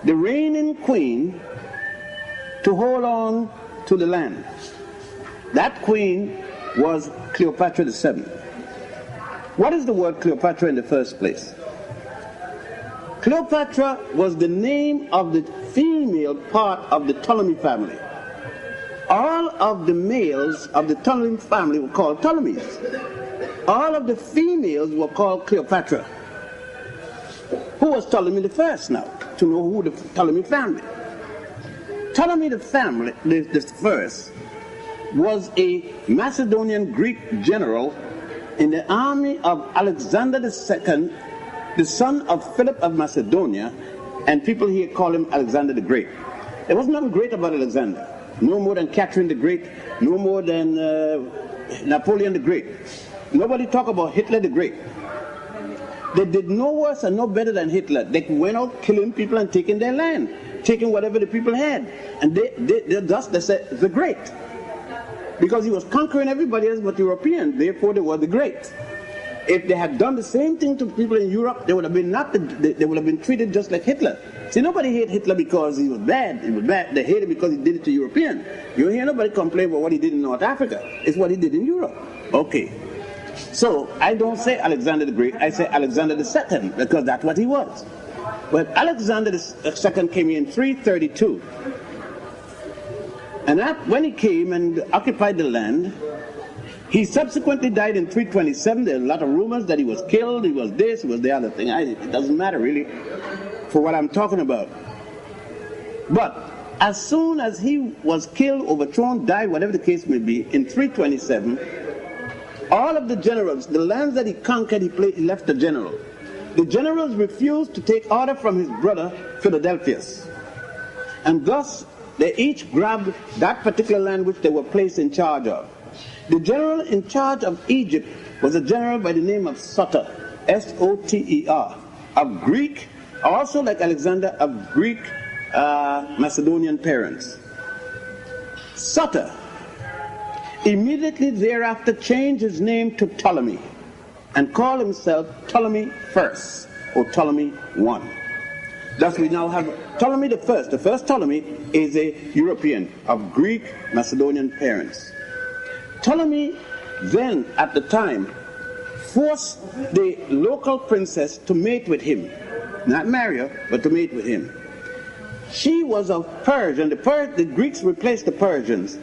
[SPEAKER 10] the reigning queen to hold on to the land. That queen was Cleopatra the 7th. What is the word Cleopatra in the first place? Cleopatra was the name of the female part of the Ptolemy family. All of the males of the Ptolemy family were called Ptolemies. All of the females were called Cleopatra. Who was Ptolemy the first now? To know who the Ptolemy family. Ptolemy the family, the first, was a Macedonian Greek general in the army of Alexander II, the son of Philip of Macedonia, and people here call him Alexander the Great. There was nothing great about Alexander. No more than Catherine the Great, no more than Napoleon the Great. Nobody talk about Hitler the Great. They did no worse and no better than Hitler. They went out killing people and taking their land, taking whatever the people had. And they said the Great. Because he was conquering everybody else but Europeans, therefore they were the Great. If they had done the same thing to people in Europe, they would have been treated just like Hitler. See, nobody hated Hitler because he was bad. He was bad. They hated him because he did it to Europeans. You don't hear nobody complain about what he did in North Africa. It's what he did in Europe. Okay. So I don't say Alexander the Great. I say Alexander the Second because that's what he was. But Alexander the Second came in 332. And when he came and occupied the land, He subsequently died in 327. There are a lot of rumors that he was killed, he was this, he was the other thing. It doesn't matter really for what I'm talking about. But as soon as he was killed, overthrown, died, whatever the case may be, in 327, all of the generals, the lands that he conquered, he left the general. The generals refused to take order from his brother Philadelphus. And thus, they each grabbed that particular land which they were placed in charge of. The general in charge of Egypt was a general by the name of Soter, S-O-T-E-R, of Greek, also like Alexander, of Greek Macedonian parents. Soter immediately thereafter changed his name to Ptolemy and called himself Ptolemy I or Ptolemy I. Thus we now have Ptolemy the first. The first Ptolemy is a European of Greek Macedonian parents. Ptolemy then, at the time, forced the local princess to mate with him. Not marry her, but to mate with him. She was of Persian. The Greeks replaced the Persians.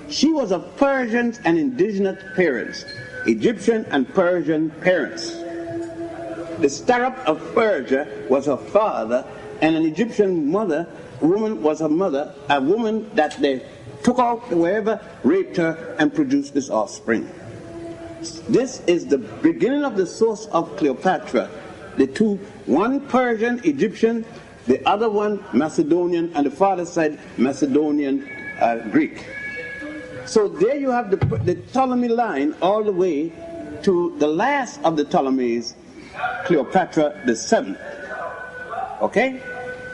[SPEAKER 10] She was of Persians and indigenous parents, Egyptian and Persian parents. The Starop of Persia was her father, and an Egyptian woman was her mother, a woman that they took out wherever, raped her, and produced this offspring. This is the beginning of the source of Cleopatra. The two, one Persian, Egyptian, the other one Macedonian, and the father side Macedonian, Greek. So there you have the Ptolemy line all the way to the last of the Ptolemies, Cleopatra the Seventh. Okay?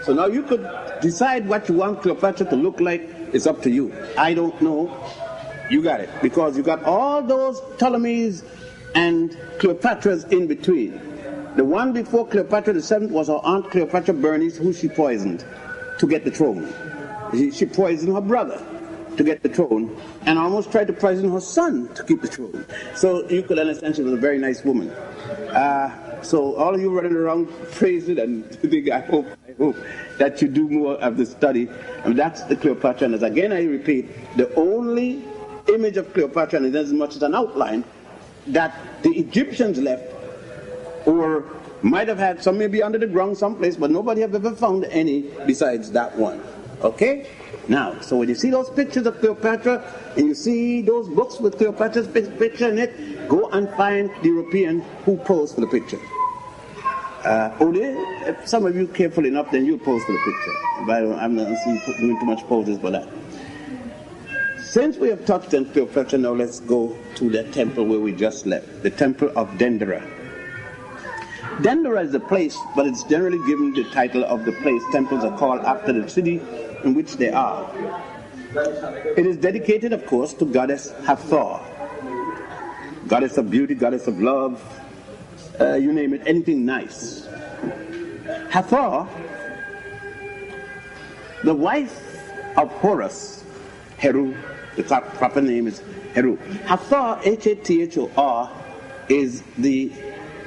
[SPEAKER 10] So now you could decide what you want Cleopatra to look like. It's up to you. I don't know. You got it. Because you got all those Ptolemies and Cleopatras in between. The one before Cleopatra the Seventh was her aunt Cleopatra Bernice, who she poisoned to get the throne. She poisoned her brother to get the throne and almost tried to poison her son to keep the throne. So you could understand she was a very nice woman. So all of you running around praising and I hope that you do more of the study. And that's the Cleopatra. And as again I repeat, the only image of Cleopatra, and it is as much as an outline, that the Egyptians left, or might have had, some maybe under the ground someplace, but nobody have ever found any besides that one. Okay? Now, so when you see those pictures of Cleopatra, and you see those books with Cleopatra's picture in it, go and find the European who posed for the picture. If some of you careful enough, then you'll pose for the picture. But I'm not doing too much poses for that. Since we have touched on Cleopatra, now let's go to the temple where we just left, the temple of Dendera. Dendera is the place, but it's generally given the title of the place. Temples are called after the city in which they are. It is dedicated, of course, to goddess Hathor, goddess of beauty, goddess of love, you name it, anything nice. Hathor, the wife of Horus, Heru, the proper name is Heru. Hathor, H-A-T-H-O-R, is the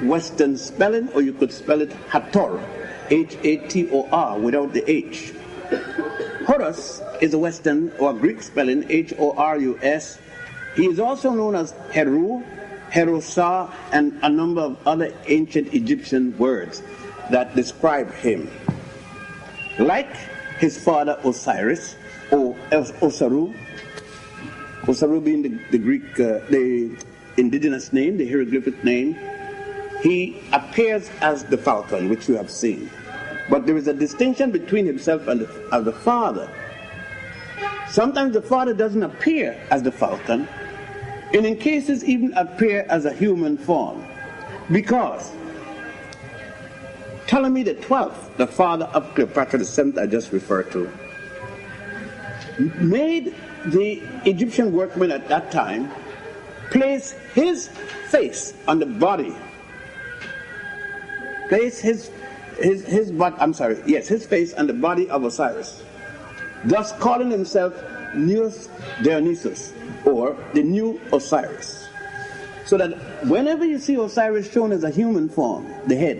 [SPEAKER 10] Western spelling, or you could spell it Hathor, H-A-T-O-R, without the H. Horus is a Western or Greek spelling, H-O-R-U-S. He is also known as Heru, Herosa, and a number of other ancient Egyptian words that describe him. Like his father Osiris, or Osaru, Osaru being the Greek, the indigenous name, the hieroglyphic name, he appears as the falcon, which you have seen. But there is a distinction between himself and the father. Sometimes the father doesn't appear as the falcon, and in cases even appear as a human form. Because Ptolemy the 12th, the father of Cleopatra the 7th I just referred to, made the Egyptian workmen at that time place his face on the body, place his face on the body of Osiris, thus calling himself Neus Dionysus, or the new Osiris. So that whenever you see Osiris shown as a human form, the head,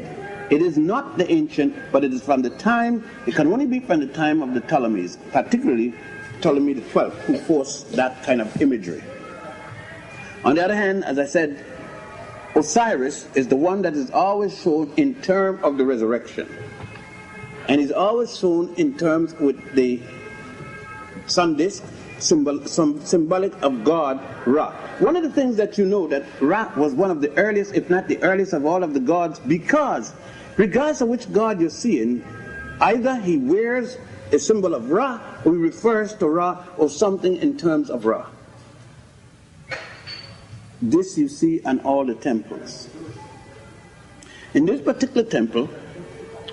[SPEAKER 10] it is not the ancient, but it is from the time, it can only be from the time of the Ptolemies, particularly Ptolemy the 12th, who forced that kind of imagery. On the other hand, as I said, Osiris is the one that is always shown in terms of the resurrection. And is always shown in terms with the sun disk, symbolic of God, Ra. One of the things that you know that Ra was one of the earliest, if not the earliest of all of the gods, because regardless of which god you're seeing, either he wears a symbol of Ra or he refers to Ra or something in terms of Ra. This you see in all the temples. In this particular temple,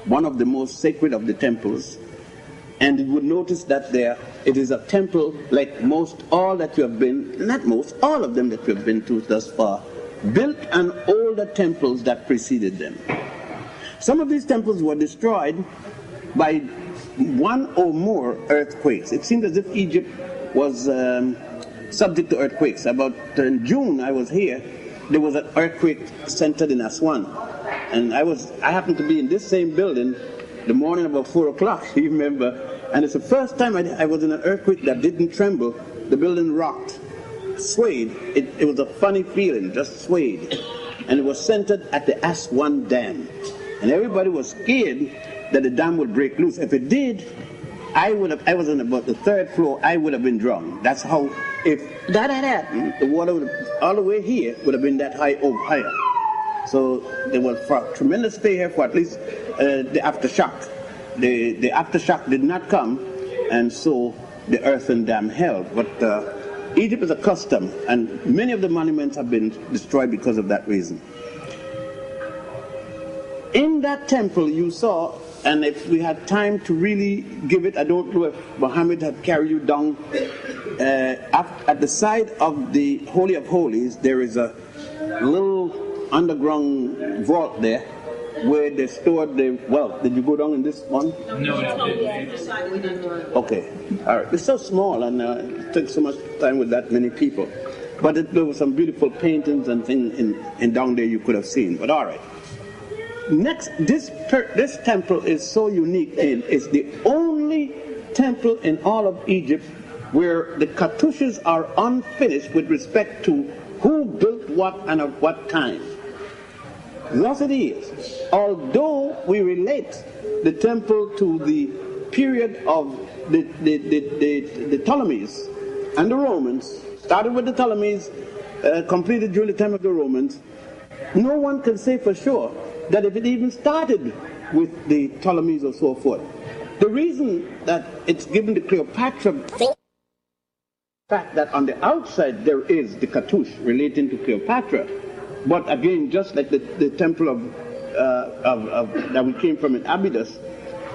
[SPEAKER 10] one of the most sacred of the temples, and you would notice that it is a temple like most all that you have been, not most, all of them that you have been to thus far, built on older temples that preceded them. Some of these temples were destroyed by one or more earthquakes. It seemed as if Egypt was subject to earthquakes. About in June I was here, there was an earthquake centered in Aswan. And I happened to be in this same building the morning about 4 o'clock, you remember, and it's the first time I was in an earthquake that didn't tremble. The building rocked, swayed. It was a funny feeling, just swayed. And it was centered at the Aswan Dam. And everybody was scared that the dam would break loose. If it did, I was on about the 3rd floor, I would have been drowned. That's how, if that had happened, the water would have, all the way here would have been that high or higher. So there was tremendous fear for at least the aftershock. The aftershock did not come, and so the earthen dam held. But Egypt is accustomed, and many of the monuments have been destroyed because of that reason. In that temple you saw, and if we had time to really give it, I don't know if Muhammad had carried you down, at the side of the Holy of Holies, there is a little underground vault there where they stored the wealth. Did you go down in this one?
[SPEAKER 11] No.
[SPEAKER 10] Okay, all right. It's so small, and it took so much time with that many people. But there were some beautiful paintings and things in down there you could have seen. But all right. Next, this temple is so unique. It's the only temple in all of Egypt where the cartouches are unfinished with respect to who built what and at what time. Thus it is. Although we relate the temple to the period of the Ptolemies and the Romans, started with the Ptolemies, completed during the time of the Romans, no one can say for sure that if it even started with the Ptolemies or so forth. The reason that it's given to Cleopatra, the fact that on the outside there is the cartouche relating to Cleopatra, but again, just like the temple that we came from in Abydos,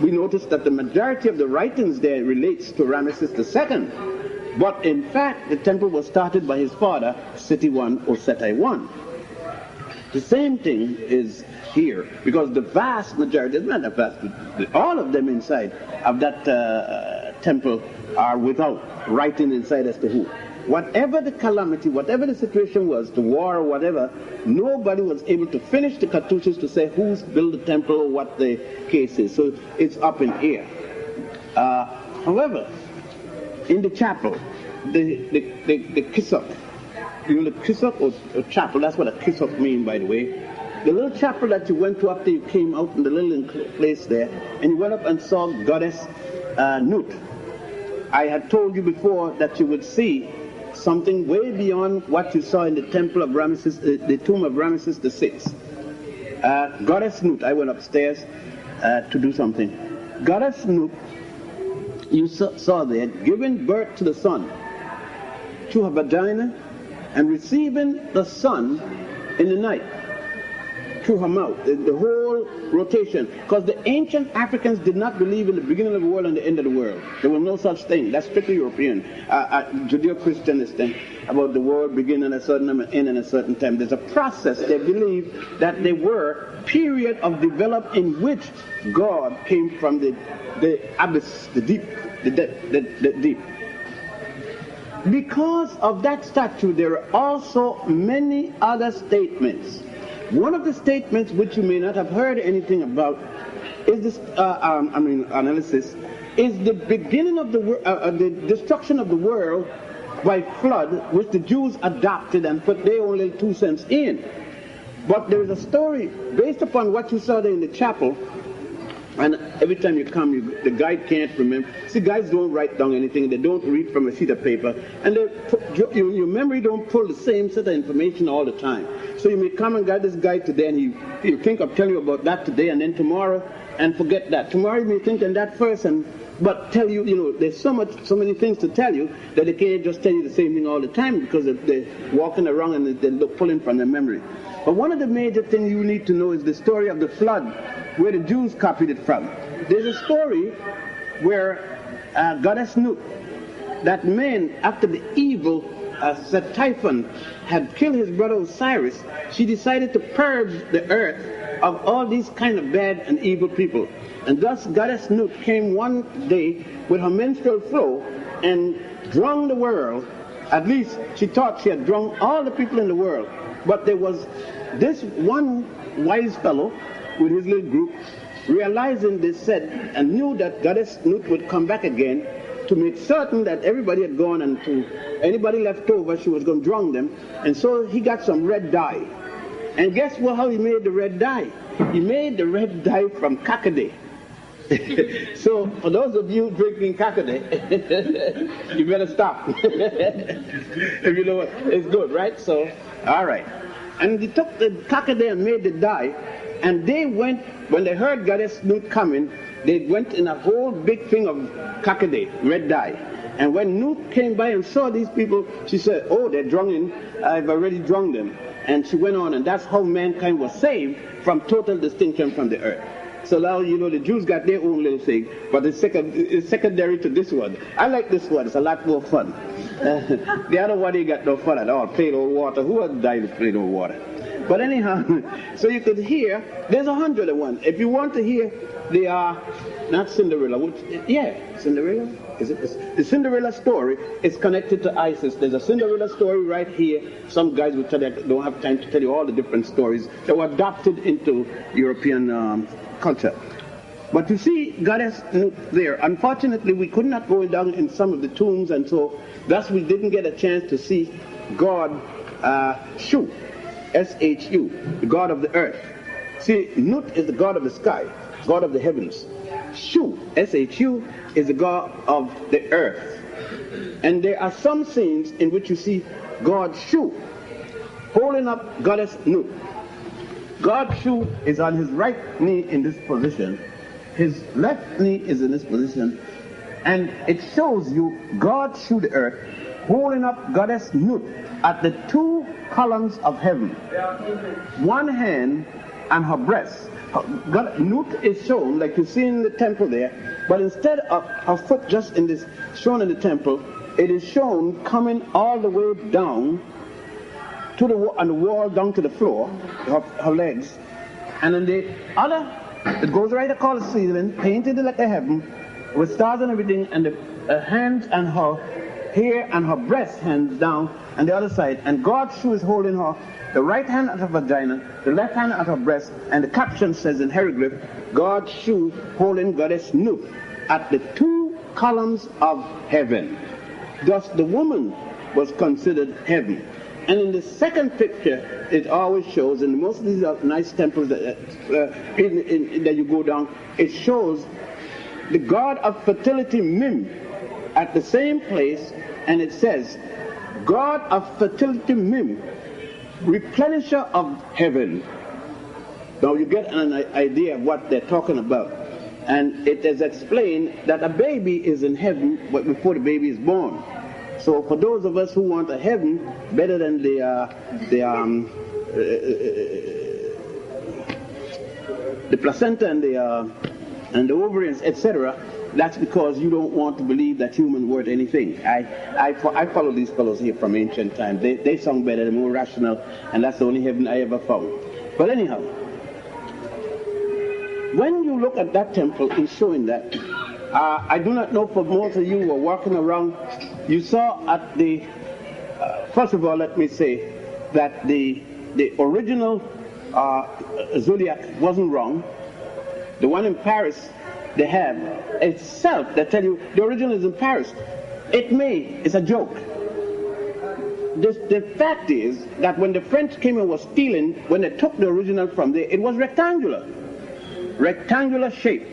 [SPEAKER 10] we notice that the majority of the writings there relates to Ramesses II. But in fact, the temple was started by his father, Seti I or Seti I. The same thing is here, because the vast majority, not the vast, all of them inside of that temple are without writing inside as to who. Whatever the calamity, whatever the situation was, the war or whatever, nobody was able to finish the cartouches to say who's built the temple or what the case is. So it's up in air. However, in the chapel, the kisok, you know, the kisok or chapel, that's what a kisok means, by the way. The little chapel that you went to after you came out in the little place there, and you went up and saw goddess Nut. I had told you before that you would see something way beyond what you saw in the temple of Ramesses, the tomb of Ramesses VI. Goddess Nut, I went upstairs to do something. Goddess Nut, you saw there, giving birth to the sun through her vagina and receiving the sun in the night through her mouth, the whole rotation. Because the ancient Africans did not believe in the beginning of the world and the end of the world. There was no such thing. That's strictly European. Judeo-Christian is thing about the world beginning at a certain time and ending at a certain time. There's a process. They believe that there were period of development in which God came from the abyss, the deep, the deep. Because of that statue, there are also many other statements. One of the statements which you may not have heard anything about is this, analysis, is the beginning of the destruction of the world by flood, which the Jews adopted and put their own little 2 cents in. But there is a story based upon what you saw there in the chapel, and every time you come, the guide can't remember. See, guides don't write down anything. They don't read from a sheet of paper. And your memory don't pull the same set of information all the time. So you may come and get this guide today, and you think of telling you about that today, and then tomorrow, and forget that. Tomorrow you may think on that first, but tell you, there's so many things to tell you that they can't just tell you the same thing all the time because they're walking around and they're pulling from their memory. But one of the major things you need to know is the story of the flood, where the Jews copied it from. There's a story where Goddess Nut, that man, after the evil Typhon had killed his brother Osiris, she decided to purge the earth of all these kind of bad and evil people. And thus Goddess Nut came one day with her menstrual flow and drowned the world. At least she thought she had drowned all the people in the world. But there was this one wise fellow with his little group, realizing this, said and knew that Goddess Nut would come back again to make certain that everybody had gone, and to anybody left over, she was going to drown them. And so he got some red dye. And guess how he made the red dye? He made the red dye from kakade. So for those of you drinking kakade, you better stop. If you know what, it's good, right? So, all right. And they took the kakade and made the dye, and they went, when they heard Goddess Nut coming, they went in a whole big thing of kakade, red dye. And when Nut came by and saw these people, she said, oh, they're drowning, I've already drowned them. And she went on, and that's how mankind was saved from total distinction from the earth. So now, the Jews got their own little thing, but it's secondary to this one. I like this one. It's a lot more fun. The other one, ain't got no fun at all. Plain old water. Who has died of plain old water? But anyhow, so you could hear, there's 101. If you want to hear the, not Cinderella, Cinderella? Is it? The Cinderella story is connected to Isis. There's a Cinderella story right here. Some guys will tell you, I don't have time to tell you all the different stories that were adopted into European culture. But you see Goddess Nut there. Unfortunately, we could not go down in some of the tombs, and so thus we didn't get a chance to see God Shu, S-H-U, the God of the earth. See, Nut is the God of the sky, God of the heavens. Shu, S-H-U, is the God of the earth. And there are some scenes in which you see God Shu holding up Goddess Nut. God Shu is on his right knee in this position. His left knee is in this position. And it shows you God Shu the earth holding up Goddess Nut at the 2 columns of heaven. One hand on her breast. Nut is shown like you see in the temple there, but instead of her foot just in this shown in the temple, it is shown coming all the way down to on the wall down to the floor, her legs, and then the other, it goes right across the ceiling, painted like a heaven, with stars and everything, and the hands and her hair and her breast hands down, and the other side, and God's Shu is holding her, the right hand at her vagina, the left hand at her breast, and the caption says in hieroglyph, God's Shu holding Goddess Nut at the 2 columns of heaven. Thus the woman was considered heaven. And in the second picture, it always shows, and most of these are nice temples that you go down, it shows the god of fertility Mim at the same place, and it says, God of fertility Mim, replenisher of heaven. Now you get an idea of what they're talking about. And it is explained that a baby is in heaven before the baby is born. So for those of us who want a heaven better than the placenta and the ovaries, etc., that's because you don't want to believe that humans worth anything. I follow these fellows here from ancient times. They sound better, they're more rational, and that's the only heaven I ever found. But anyhow, when you look at that temple, it's showing that. I do not know, for most of you who are walking around, you saw at the, first of all, let me say that the original zodiac wasn't wrong. The one in Paris they have itself, they tell you the original is in Paris. It's a joke. the fact is that when the French came and was stealing, when they took the original from there, it was rectangular shape.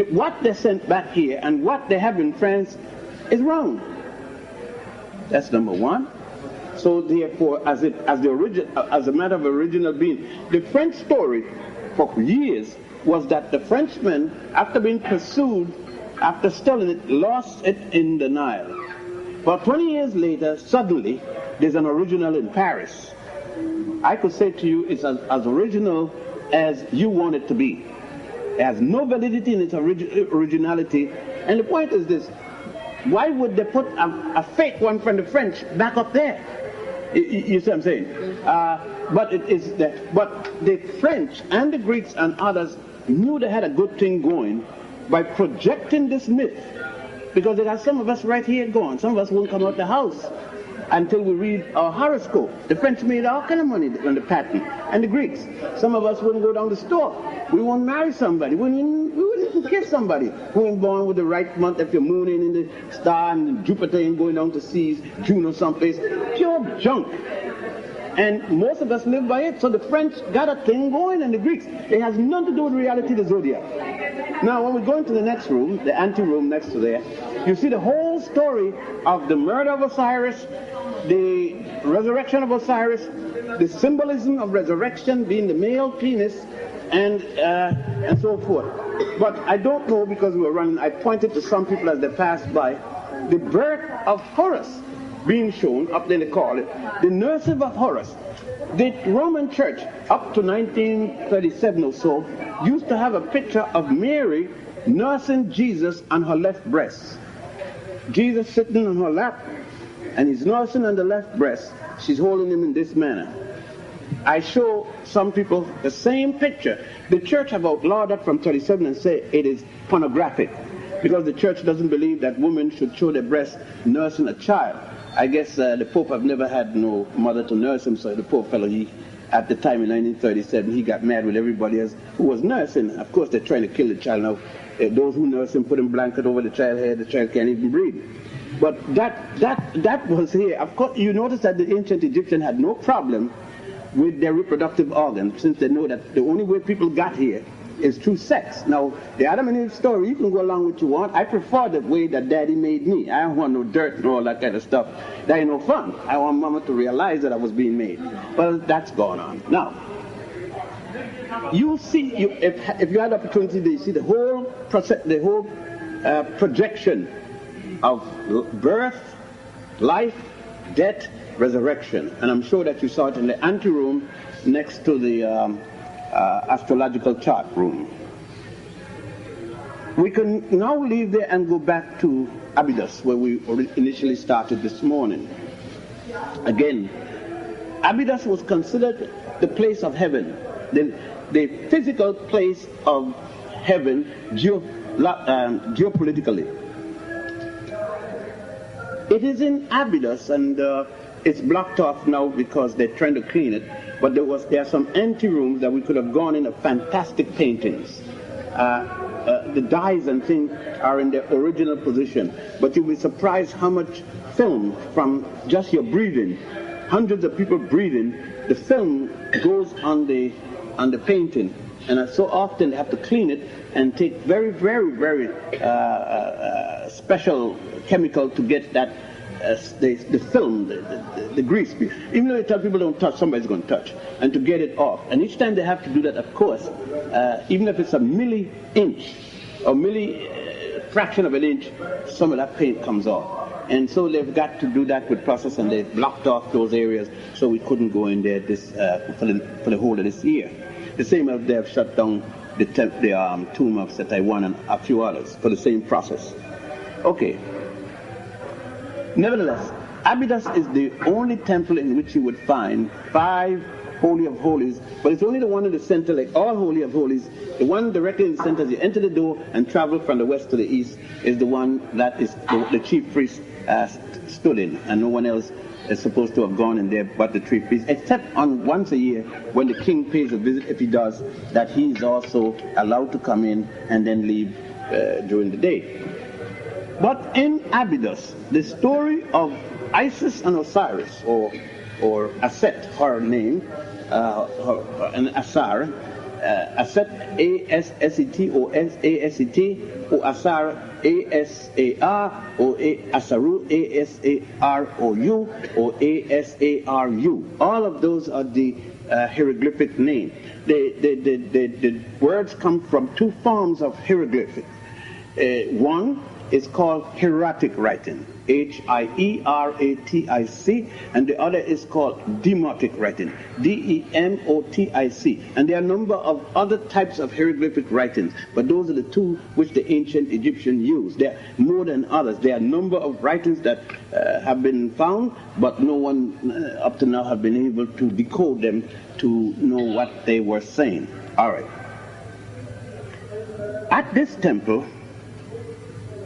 [SPEAKER 10] What they sent back here and what they have in France is wrong. That's number one. So therefore, as a matter of original being, the French story for years was that the Frenchmen, after being pursued, after stealing it, lost it in the Nile. But 20 years later, suddenly, there's an original in Paris. I could say to you, it's as original as you want it to be. It has no validity in its originality. And the point is this: why would they put a fake one from the French back up there? You see what I'm saying? But the French and the Greeks and others knew they had a good thing going by projecting this myth. Because there are some of us right here gone. Some of us won't come out the house until we read our horoscope. The French made all kind of money on the patent. And the Greeks. Some of us wouldn't go down the store. We won't marry somebody. We wouldn't even kiss somebody who ain't born with the right month. If your moon ain't in the star and Jupiter ain't going down to seas, June or someplace. Pure junk. And most of us live by it. So the French got a thing going, and the Greeks. It has nothing to do with reality, the zodiac. Now, when we go into the next room, the ante-room next to there, you see the whole story of the murder of Osiris, the resurrection of Osiris, the symbolism of resurrection being the male penis, and so forth. But I don't know, because we were running, I pointed to some people as they passed by, the birth of Horus being shown, up there they call it, the nursing of Horus. The Roman Church, up to 1937 or so, used to have a picture of Mary nursing Jesus on her left breast. Jesus sitting on her lap, and he's nursing on the left breast. She's holding him in this manner. I show some people the same picture. The church have outlawed that from 37 and say it is pornographic, because the church doesn't believe that women should show their breast nursing a child. I guess the Pope have never had no mother to nurse him, so the poor fellow, at the time in 1937, he got mad with everybody else who was nursing. Of course, they're trying to kill the child now. Those who nurse him put a blanket over the child's head, the child can't even breathe. But that was here. Of course, you notice that the ancient Egyptians had no problem with their reproductive organs, since they know that the only way people got here is through sex. Now, the Adam and Eve story, you can go along with what you want. I prefer the way that Daddy made me. I don't want no dirt and all that kind of stuff. That ain't no fun. I want Mama to realize that I was being made. Well, that's going on. Now, you see, if you had the opportunity, you see the whole process, the whole projection of birth, life, death, resurrection. And I'm sure that you saw it in the anteroom next to the astrological chart room. We can now leave there and go back to Abydos, where we initially started this morning. Again, Abydos was considered the place of heaven, the physical place of heaven geopolitically. It is in Abydos, and it's blocked off now because they're trying to clean it. But there are some empty rooms that we could have gone in of fantastic paintings. The dyes and things are in their original position. But you'll be surprised how much film from just your breathing, hundreds of people breathing, the film goes on the painting. And so often they have to clean it and take very, very, very special chemical to get that the film, the grease. Even though you tell people don't touch, somebody's going to touch. And to get it off. And each time they have to do that, of course, even if it's a milli-inch or fraction of an inch, some of that paint comes off. And so they've got to do that with process, and they've blocked off those areas so we couldn't go in there for the whole of this year. The same as they have shut down the tomb of Setai I and a few others for the same process. Okay. Nevertheless, Abydos is the only temple in which you would find 5 Holy of Holies, but it's only the one in the center, like all Holy of Holies. The one directly in the center, as you enter the door and travel from the west to the east, is the one that is the chief priest stood in, and no one else is supposed to have gone in there but the chief priest, except on once a year when the king pays a visit, if he does, that he is also allowed to come in and then leave during the day. But in Abydos, the story of Isis and Osiris, or Aset, her name, and Asar, Aset, A-S-S-E-T, or S-A-S-E-T, or Asar, A-S-A-R, or Asaru, A-S-A-R-O-U, or A-S-A-R-U. All of those are the hieroglyphic name. The words come from two forms of hieroglyphic. One is called hieratic writing, H-I-E-R-A-T-I-C, and the other is called demotic writing, D-E-M-O-T-I-C. And there are a number of other types of hieroglyphic writings, but those are the two which the ancient Egyptians used. There are more than others. There are a number of writings that have been found, but no one up to now have been able to decode them to know what they were saying. All right. At this temple,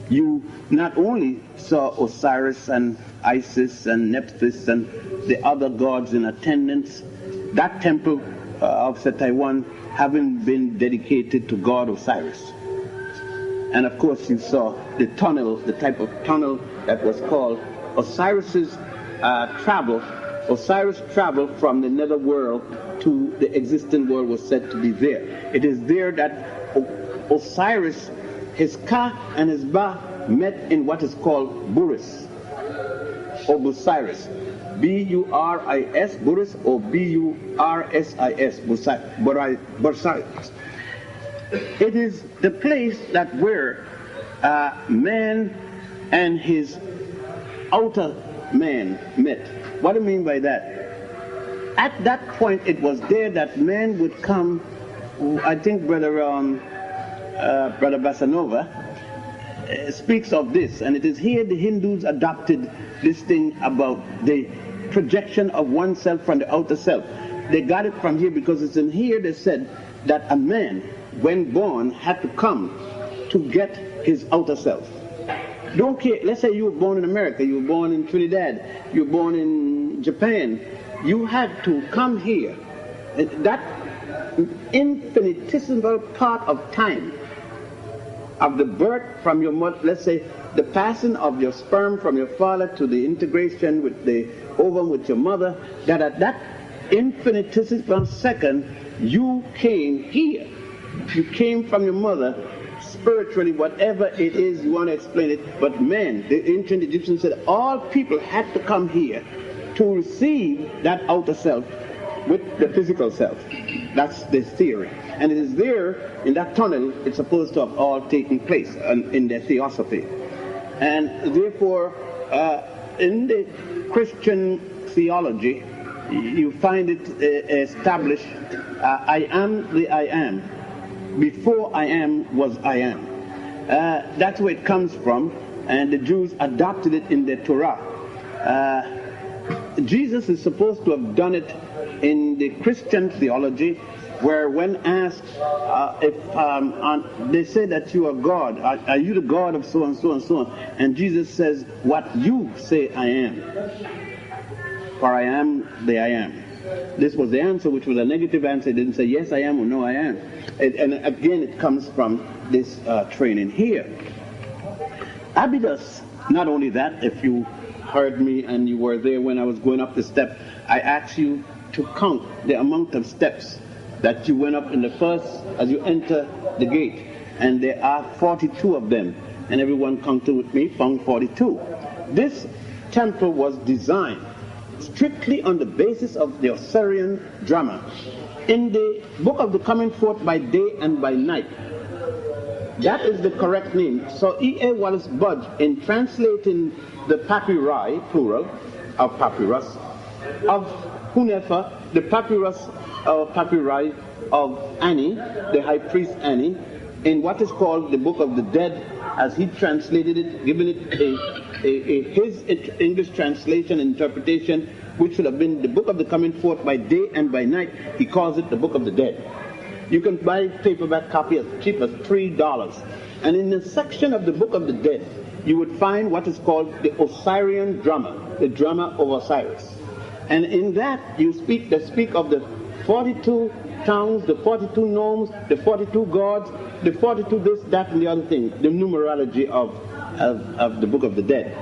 [SPEAKER 10] you not only saw Osiris and Isis and Nephthys and the other gods in attendance, that temple of Setaiwan having been dedicated to God Osiris. And of course you saw the tunnel, the type of tunnel that was called Osiris's travel. Osiris traveled from the nether world to the existing world was said to be there. It is there that Osiris, his Ka and his Ba met in what is called Buris, or Busiris. B-U-R-I-S, Buris, or B-U-R-S-I-S, Busiris. It is the place that where man and his outer man met. What do I mean by that? At that point, it was there that man would come. I think Brother Basanova speaks of this, and it is here the Hindus adopted this thing about the projection of oneself from the outer self. They got it from here because it's in here they said that a man, when born, had to come to get his outer self. Don't care, let's say you were born in America, you were born in Trinidad, you were born in Japan, you had to come here. That infinitesimal part of time of the birth from your mother, let's say the passing of your sperm from your father to the integration with the ovum with your mother, that at that infinitesimal second you came here. You came from your mother spiritually, whatever it is you want to explain it. But men, the ancient Egyptians said all people had to come here to receive that outer self with the physical self. That's the theory. And it is there, in that tunnel, it's supposed to have all taken place in their theosophy. And therefore, in the Christian theology, you find it established, I am the I am. Before I am was I am. That's where it comes from, and the Jews adopted it in the Torah. Jesus is supposed to have done it in the Christian theology, where when asked if they say that you are God, are you the God of so and so and so on? And Jesus says, what you say I am, for I am the I am. This was the answer, which was a negative answer. It didn't say yes I am or no I am. And again, it comes from this training here. Abydos, not only that, if you heard me and you were there when I was going up the step, I asked you to count the amount of steps that you went up in the first, as you enter the gate. And there are 42 of them. And everyone counted with me, found 42. This temple was designed strictly on the basis of the Osirian drama. In the book of the coming forth by day and by night, that is the correct name. So E.A. Wallace Budge, in translating the papyri, plural, of papyrus, of Hunefa, the papyrus of papyri of Annie, the high priest Annie, in what is called the Book of the Dead, as he translated it, giving it his English translation and interpretation, which should have been the Book of the Coming Forth by Day and by Night. He calls it the Book of the Dead. You can buy a paperback copy as cheap as $3. And in the section of the Book of the Dead, you would find what is called the Osirian drama, the drama of Osiris. And in that, they speak of the 42 towns, the 42 gnomes, the 42 gods, the 42 this, that, and the other thing, the numerology of the Book of the Dead.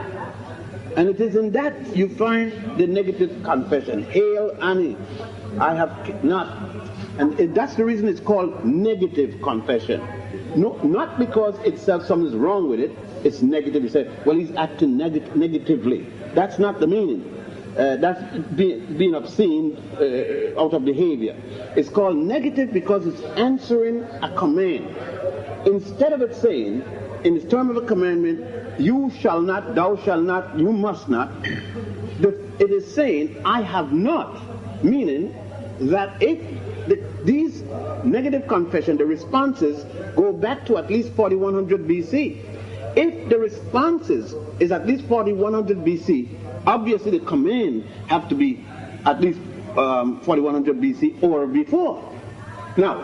[SPEAKER 10] And it is in that you find the negative confession. Hail Annie, I have not. And that's the reason it's called negative confession. No, not because itself something's wrong with it, it's negative. You say, well, he's acting negatively. That's not the meaning. That's being obscene out of behavior. It's called negative because it's answering a command. Instead of it saying, in the term of a commandment, you shall not, thou shalt not, you must not, it is saying, I have not, meaning that if these negative confession, the responses go back to at least 4100 BC. If the responses is at least 4100 BC, obviously the command have to be at least 4100 BC or before. Now,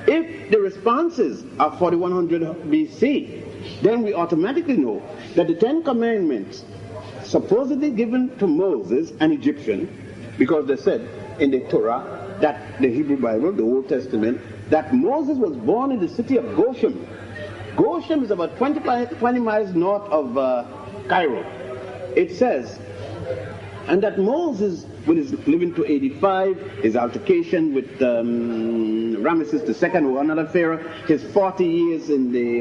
[SPEAKER 10] if the responses are 4100 BC, then we automatically know that the 10 Commandments supposedly given to Moses, an Egyptian, because they said in the Torah, that the Hebrew Bible, the Old Testament, that Moses was born in the city of Goshen. Goshen is about 20 miles north of Cairo. It says, and that Moses, when he's living to 85, his altercation with Ramesses II, or another pharaoh, his 40 years in the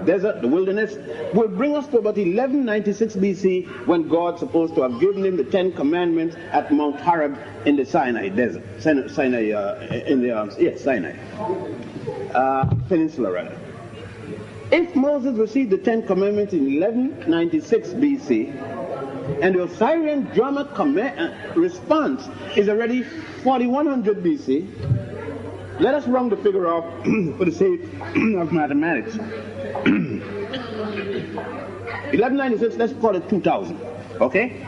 [SPEAKER 10] desert, the wilderness, will bring us to about 1196 BC, when God's supposed to have given him the 10 Commandments at Mount Horeb in the Sinai desert, Sinai Peninsula rather. If Moses received the 10 Commandments in 1196 BC, and the Osirian drama response is already 4100 BC. Let us round the figure off for the sake of mathematics. 1196, let's call it 2000. Okay?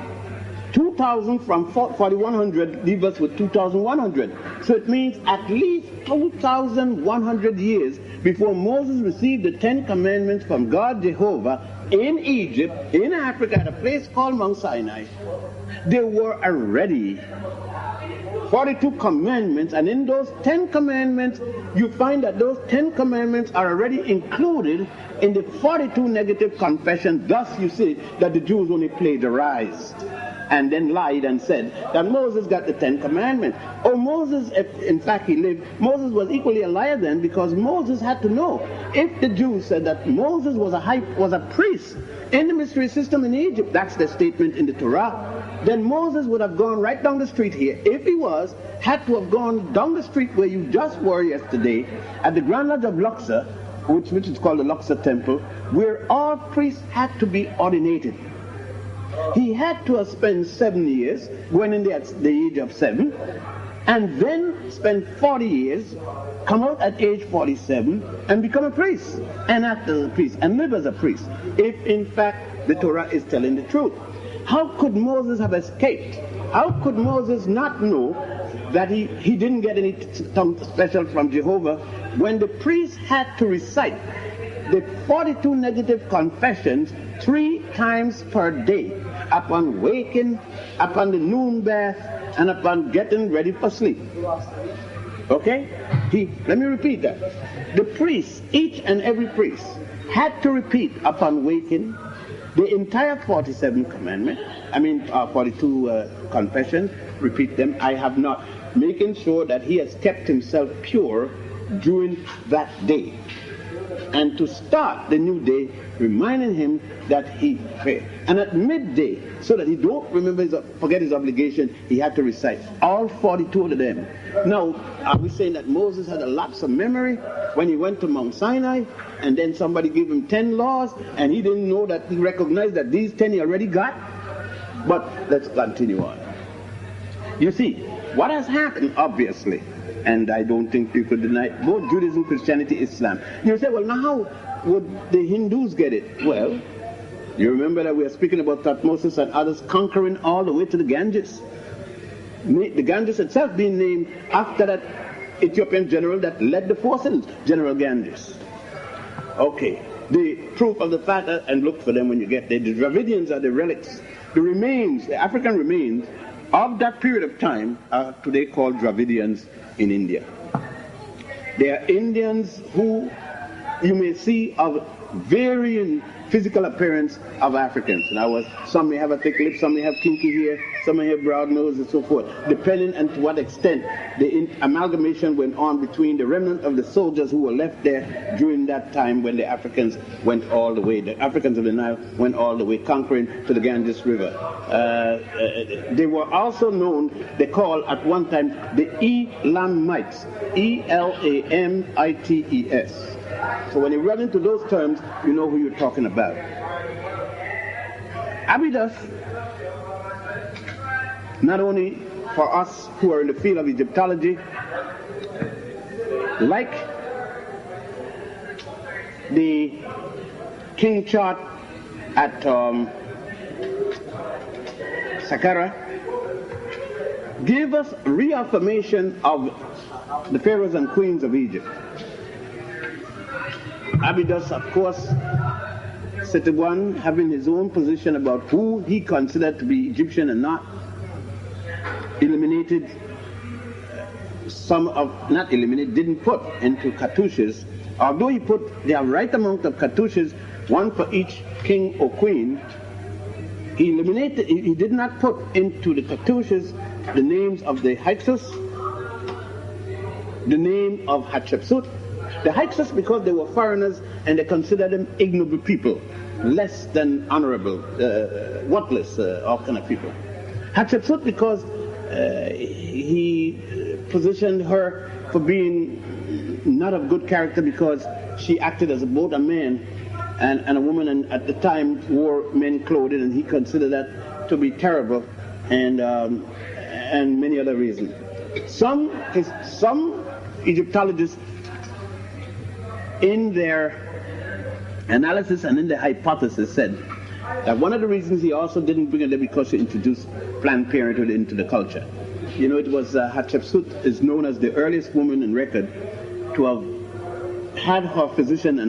[SPEAKER 10] 2000 from 4100 leaves us with 2100. So it means at least 2100 years before Moses received the 10 Commandments from God Jehovah in Egypt, in Africa, at a place called Mount Sinai. There were already 42 commandments, and in those 10 commandments, you find that those 10 commandments are already included in the 42 negative confessions. Thus, you see that the Jews only plagiarized and then lied and said that Moses got the 10 commandments. Oh, Moses, if in fact he lived, Moses was equally a liar then, because Moses had to know. If the Jews said that Moses was a priest in the mystery system in Egypt, that's the statement in the Torah, then Moses would have gone right down the street here. If he had to have gone down the street where you just were yesterday, at the Grand Lodge of Luxor, which is called the Luxor Temple, where all priests had to be ordinated. He had to have spent 7 years, going in there at the age of 7, and then spend 40 years, come out at age 47, and become a priest, and act as a priest, and live as a priest, if in fact the Torah is telling the truth. How could Moses have escaped? How could Moses not know that he didn't get anything special from Jehovah when the priest had to recite the 42 negative confessions 3 times per day, upon waking, upon the noon bath, and upon getting ready for sleep? Okay? Let me repeat that. The priests, each and every priest, had to repeat upon waking the entire 47 commandments, 42 confessions, repeat them, I have not, making sure that he has kept himself pure during that day. And to start the new day, reminding him that he prayed. And at midday, so that he don't forget his obligation, he had to recite all 42 of them. Now, are we saying that Moses had a lapse of memory when he went to Mount Sinai, and then somebody gave him 10 laws, and he didn't know that he recognized that these 10 he already got? But let's continue on. You see, what has happened, obviously, and I don't think you could deny it, both Judaism, Christianity, Islam. You say, well, now how would the Hindus get it? Well, you remember that we are speaking about Thutmose and others conquering all the way to the Ganges. The Ganges itself being named after that Ethiopian general that led the forces, General Ganges. Okay, the proof of the fact, and look for them when you get there, the Dravidians are the relics, the remains, the African remains of that period of time are today called Dravidians in India. They are Indians who you may see of varying physical appearance of Africans. Some may have a thick lip, some may have kinky hair, some may have broad nose, and so forth, depending on to what extent the amalgamation went on between the remnant of the soldiers who were left there during that time when the Africans went all the way. The Africans of the Nile went all the way, conquering to the Ganges River. They were also known, they called at one time the Elamites, E-L-A-M-I-T-E-S. So when you run into those terms, you know who you're talking about. Abydos, not only for us who are in the field of Egyptology, like the king chart at Saqqara, gave us reaffirmation of the pharaohs and queens of Egypt. Abydos, of course, Seti having his own position about who he considered to be Egyptian and not, eliminated didn't put into cartouches, although he put the right amount of cartouches, one for each king or queen. He did not put into the cartouches the names of the Hyksos, the name of Hatshepsut. The Hyksos because they were foreigners and they considered them ignoble people, less than honorable, worthless, all kind of people. Hatshepsut because he positioned her for being not of good character because she acted as both a man and a woman, and at the time wore men clothing, and he considered that to be terrible, and many other reasons. Some Egyptologists, in their analysis and in their hypothesis, said that one of the reasons he also didn't bring it there because he introduced Planned Parenthood into the culture. You know, it was Hatshepsut is known as the earliest woman in record to have had her physician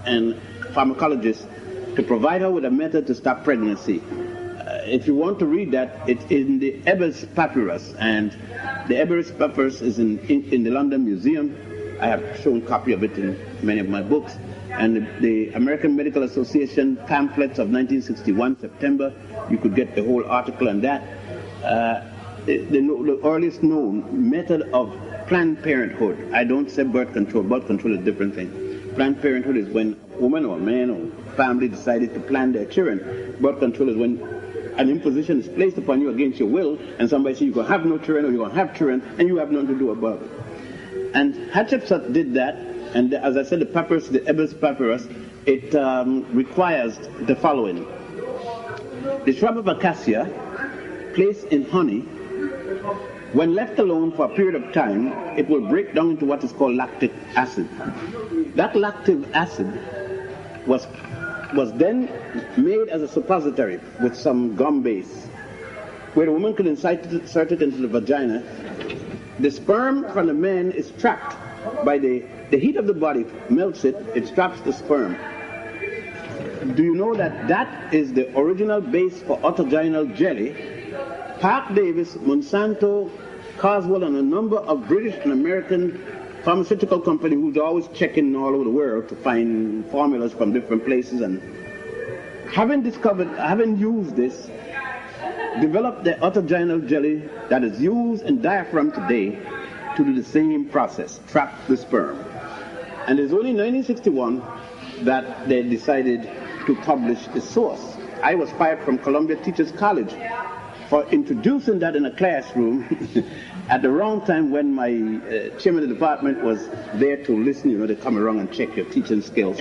[SPEAKER 10] and pharmacologist to provide her with a method to stop pregnancy. If you want to read that, it's in the Ebers Papyrus, and the Ebers Papyrus is in the London Museum. I have shown a copy of it in many of my books. And the American Medical Association pamphlets of 1961, September, you could get the whole article on that. The earliest known method of Planned Parenthood, I don't say birth control is a different thing. Planned Parenthood is when a woman or a man or family decided to plan their children. Birth control is when an imposition is placed upon you against your will, and somebody says you're going to have no children or you're going to have children, and you have nothing to do about it. And Hatshepsut did that, and as I said, the papyrus, the Ebers Papyrus, it requires the following. The shrub of acacia, placed in honey, when left alone for a period of time, it will break down into what is called lactic acid. That lactic acid was then made as a suppository with some gum base, where the woman could insert it into the vagina. The sperm from the man is trapped by the heat of the body, melts it, it traps the sperm. Do you know that that is the original base for autogenal jelly? Park Davis, Monsanto, Coswell, and a number of British and American pharmaceutical companies who's always checking all over the world to find formulas from different places, and having used this, developed the autogenal jelly that is used in diaphragm today to do the same process, trap the sperm. And it's only in 1961 that they decided to publish the source. I was fired from Columbia Teachers College for introducing that in a classroom at the wrong time when my chairman of the department was there to listen. You know, they come around and check your teaching skills.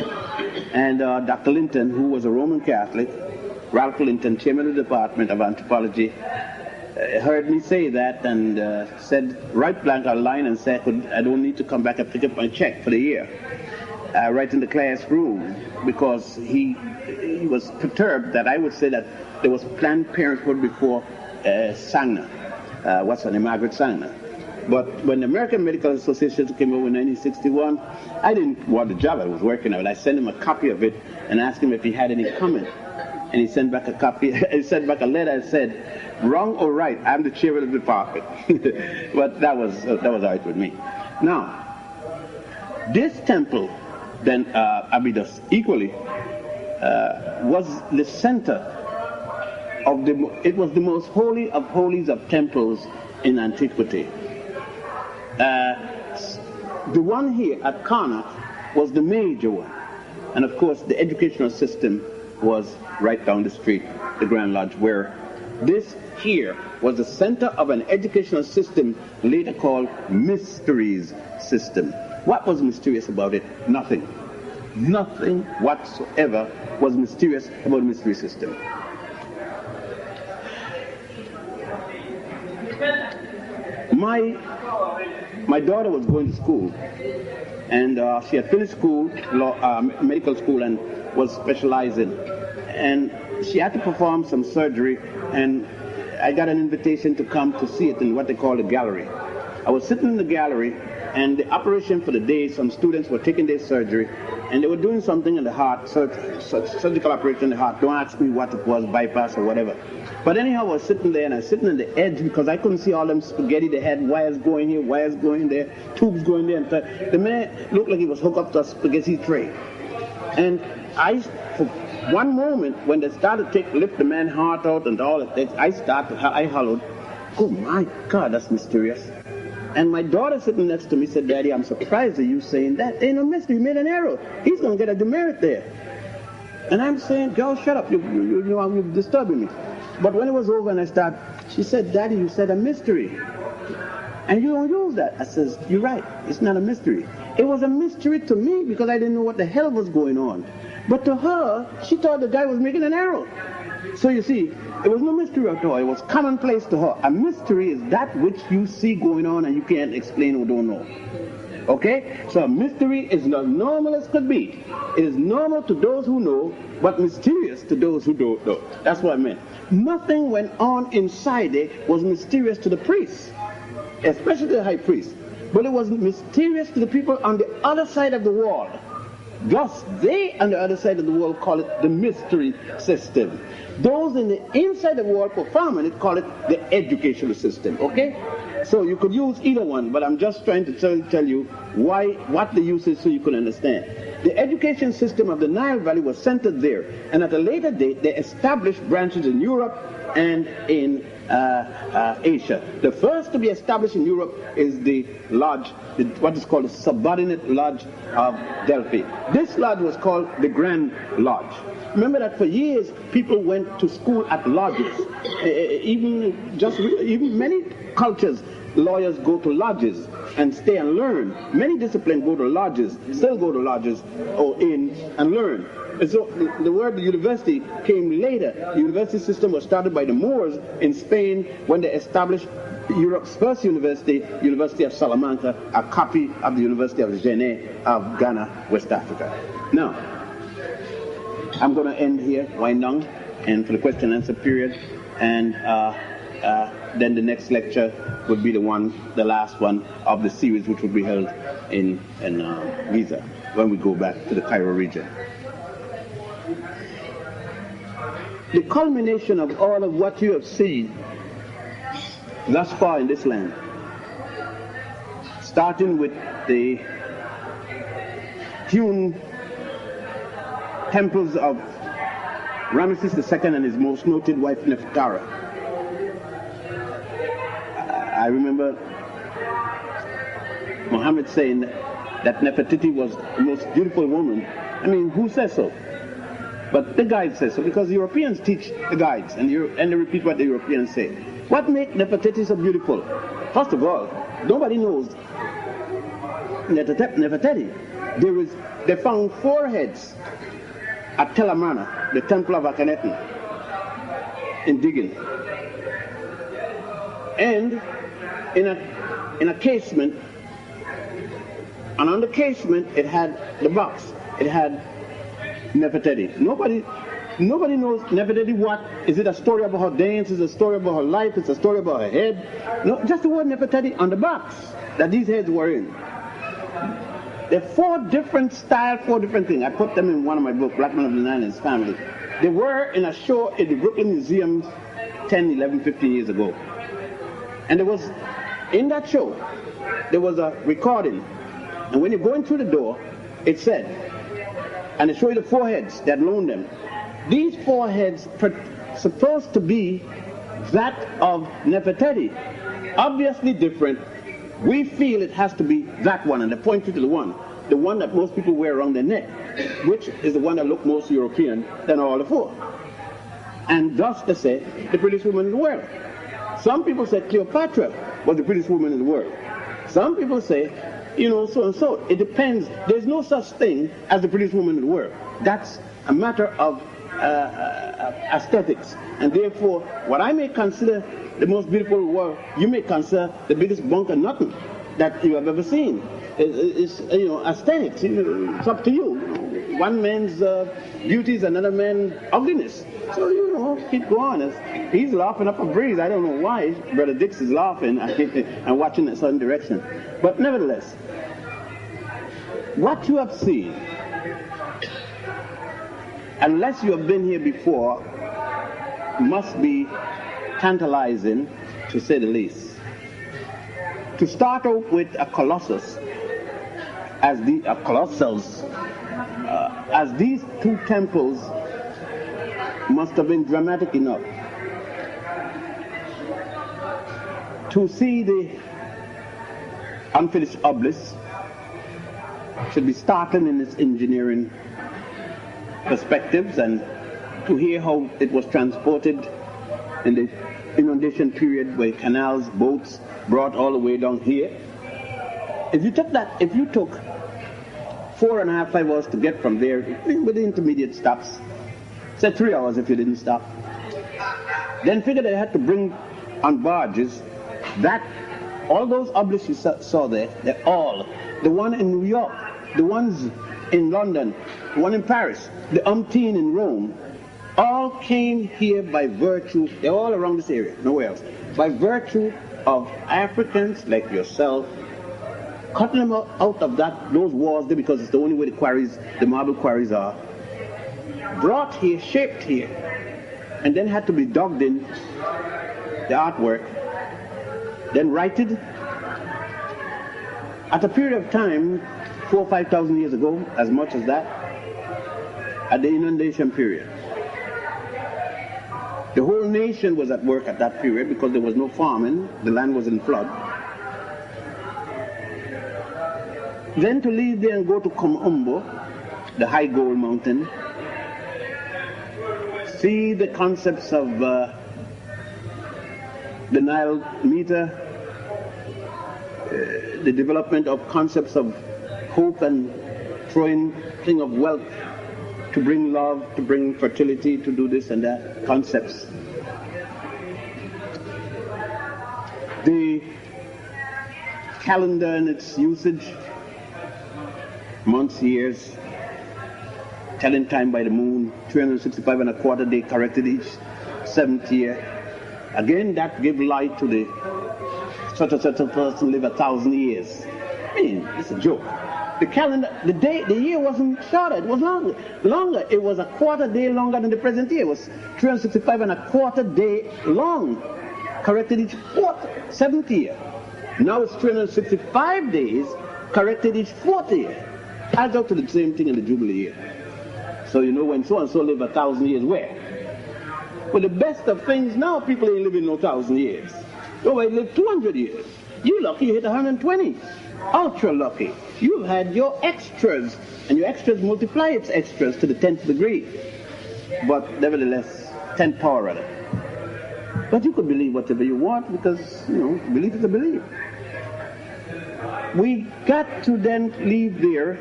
[SPEAKER 10] And Dr. Linton, who was a Roman Catholic, Ralph Linton, chairman of the department of anthropology, heard me say that and said, right blank on line, and said, I don't need to come back and pick up my check for the year. Right in the classroom, because he was perturbed that I would say that there was Planned Parenthood before Sagna. What's her name? Margaret Sagna. But when the American Medical Association came over in 1961, I didn't want the job I was working on. I sent him a copy of it and asked him if he had any comment. And he sent back a copy. He sent back a letter and said, "Wrong or right, I'm the chairman of the department." But that was all right with me. Now, this temple then Abydos equally, was the center of it was the most holy of holies of temples in antiquity. The one here at Karnak was the major one. And of course, the educational system was right down the street, the Grand Lodge, where this here was the center of an educational system later called Mysteries system. What was mysterious about it? Nothing. Nothing whatsoever was mysterious about the mystery system. My daughter was going to school, and she had finished school, medical school, and was specializing. And she had to perform some surgery, and I got an invitation to come to see it in what they call the gallery. I was sitting in the gallery, and the operation for the day, some students were taking their surgery, and they were doing something in the heart, surgical operation in the heart. Don't ask me what it was, bypass or whatever. But anyhow, I was sitting there, and I was sitting on the edge because I couldn't see all them spaghetti. They had wires going here, wires going there, tubes going there. And the man looked like he was hooked up to a spaghetti tray. And for one moment, when they started to lift the man's heart out and all of that, I hollowed, oh my God, that's mysterious. And my daughter sitting next to me said, Daddy, I'm surprised at you saying that. Ain't no mystery, you made an error. He's going to get a demerit there. And I'm saying, girl, shut up, you're disturbing me. But when it was over and I started, she said, Daddy, you said a mystery. And you don't use that. I says, you're right, it's not a mystery. It was a mystery to me because I didn't know what the hell was going on. But to her, she thought the guy was making an error. So you see, it was no mystery at all. It was commonplace to her. A mystery is that which you see going on and you can't explain or don't know. Okay? So a mystery is as normal as could be. It is normal to those who know, but mysterious to those who don't know. That's what I meant. Nothing went on inside it was mysterious to the priests, especially the high priest. But it was mysterious to the people on the other side of the wall. Thus, they on the other side of the wall call it the mystery system. Those in the inside the wall performing it call it the educational system. Okay? So you could use either one, but I'm just trying to tell you what the use is so you can understand. The education system of the Nile Valley was centered there, and at a later date they established branches in Europe and in Asia. The first to be established in Europe is the lodge, what is called the subordinate lodge of Delphi. This lodge was called the Grand Lodge. Remember that for years people went to school at lodges. Even many cultures, lawyers go to lodges and stay and learn. Many disciplines go to lodges, still go to lodges or in and learn. And so the word university came later. The university system was started by the Moors in Spain when they established Europe's first university, University of Salamanca, a copy of the University of Jene of Ghana, West Africa. Now, I'm going to end here, wind down, and for the question and answer period, and then the next lecture would be the last one of the series, which will be held in Giza when we go back to the Cairo region. The culmination of all of what you have seen thus far in this land, starting with the hewn temples of Ramesses II and his most noted wife Nefertari. I remember Muhammad saying that Nefertiti was the most beautiful woman. I mean, who says so? But the guide says so, because Europeans teach the guides, and they repeat what the Europeans say. What makes Nefertiti so beautiful? First of all, nobody knows Nefertiti. They found 4 heads at Tel Amarna, the temple of Akhenaten, in digging. And in a casement, and on the casement it had the box. It had Nefertiti. Nobody knows Nefertiti what. Is it a story about her dance? Is it a story about her life? It's a story about her head? No, just the word Nefertiti on the box that these heads were in. There are 4 different styles, 4 different things. I put them in one of my books, Black Man of the Nile and His Family. They were in a show at the Brooklyn Museum 10, 11, 15 years ago. And in that show, there was a recording. And when you're going through the door, it said, and it showed you the foreheads that loaned them. These foreheads supposed to be that of Nefertiti, obviously different. We feel it has to be that one, and they pointed to the one that most people wear around their neck, which is the one that looks most European than all the four. And thus they say the prettiest woman in the world. Some people say Cleopatra was the prettiest woman in the world. Some people say, you know, so and so. It depends. There's no such thing as the prettiest woman in the world. That's a matter of aesthetics. And therefore, what I may consider the most beautiful world, you may consider the biggest bunk of nothing that you have ever seen. It's you know, aesthetics. It's up to you. One man's beauty is another man's ugliness. So, you know, keep going. He's laughing up a breeze. I don't know why. Brother Dix is laughing and watching in a certain direction. But nevertheless, what you have seen, unless you have been here before, must be tantalizing, to say the least. To start out with a colossus, as these two temples must have been dramatic enough to see the unfinished obelisk. Should be startling in its engineering perspectives, and to hear how it was transported in the inundation period where canals, boats brought all the way down here. If you took 4.5, 5 hours to get from there with the intermediate stops, say 3 hours if you didn't stop, then figure they had to bring on barges that all those obelisks you saw there, they're all, the one in New York, the ones in London, the one in Paris, the umpteen in Rome, all came here by virtue, they're all around this area, nowhere else, by virtue of Africans like yourself, cutting them out of those walls there because it's the only way the marble quarries are, brought here, shaped here, and then had to be dug in, the artwork, then righted. At a period of time, 4,000 or 5,000 years ago, as much as that, at the inundation period. The whole nation was at work at that period because there was no farming, the land was in flood. Then to leave there and go to Komombo, the high gold mountain, see the concepts of the Nile meter, the development of concepts of hope and throwing thing of wealth to bring love, to bring fertility, to do this and that, concepts. The calendar and its usage, months, years, telling time by the moon, 365 and a quarter day corrected each 7th year. Again, that give light to the such and such a person live 1,000 years. I mean, it's a joke. The calendar, the year wasn't shorter, it was longer. It was a quarter day longer than the present year. It was 365 and a quarter day long, corrected each 7th year. Now it's 365 days, corrected each 4th year. Adds up to the same thing in the Jubilee year. So you know when so-and-so live 1,000 years, where? Well, the best of things now, people ain't living no 1,000 years. Nobody live 200 years. You lucky you hit 120. Ultra lucky. You've had your extras, and your extras multiply its extras to the 10th degree. But nevertheless, 10th power rather. But you could believe whatever you want because, you know, belief is a belief. We got to then leave there.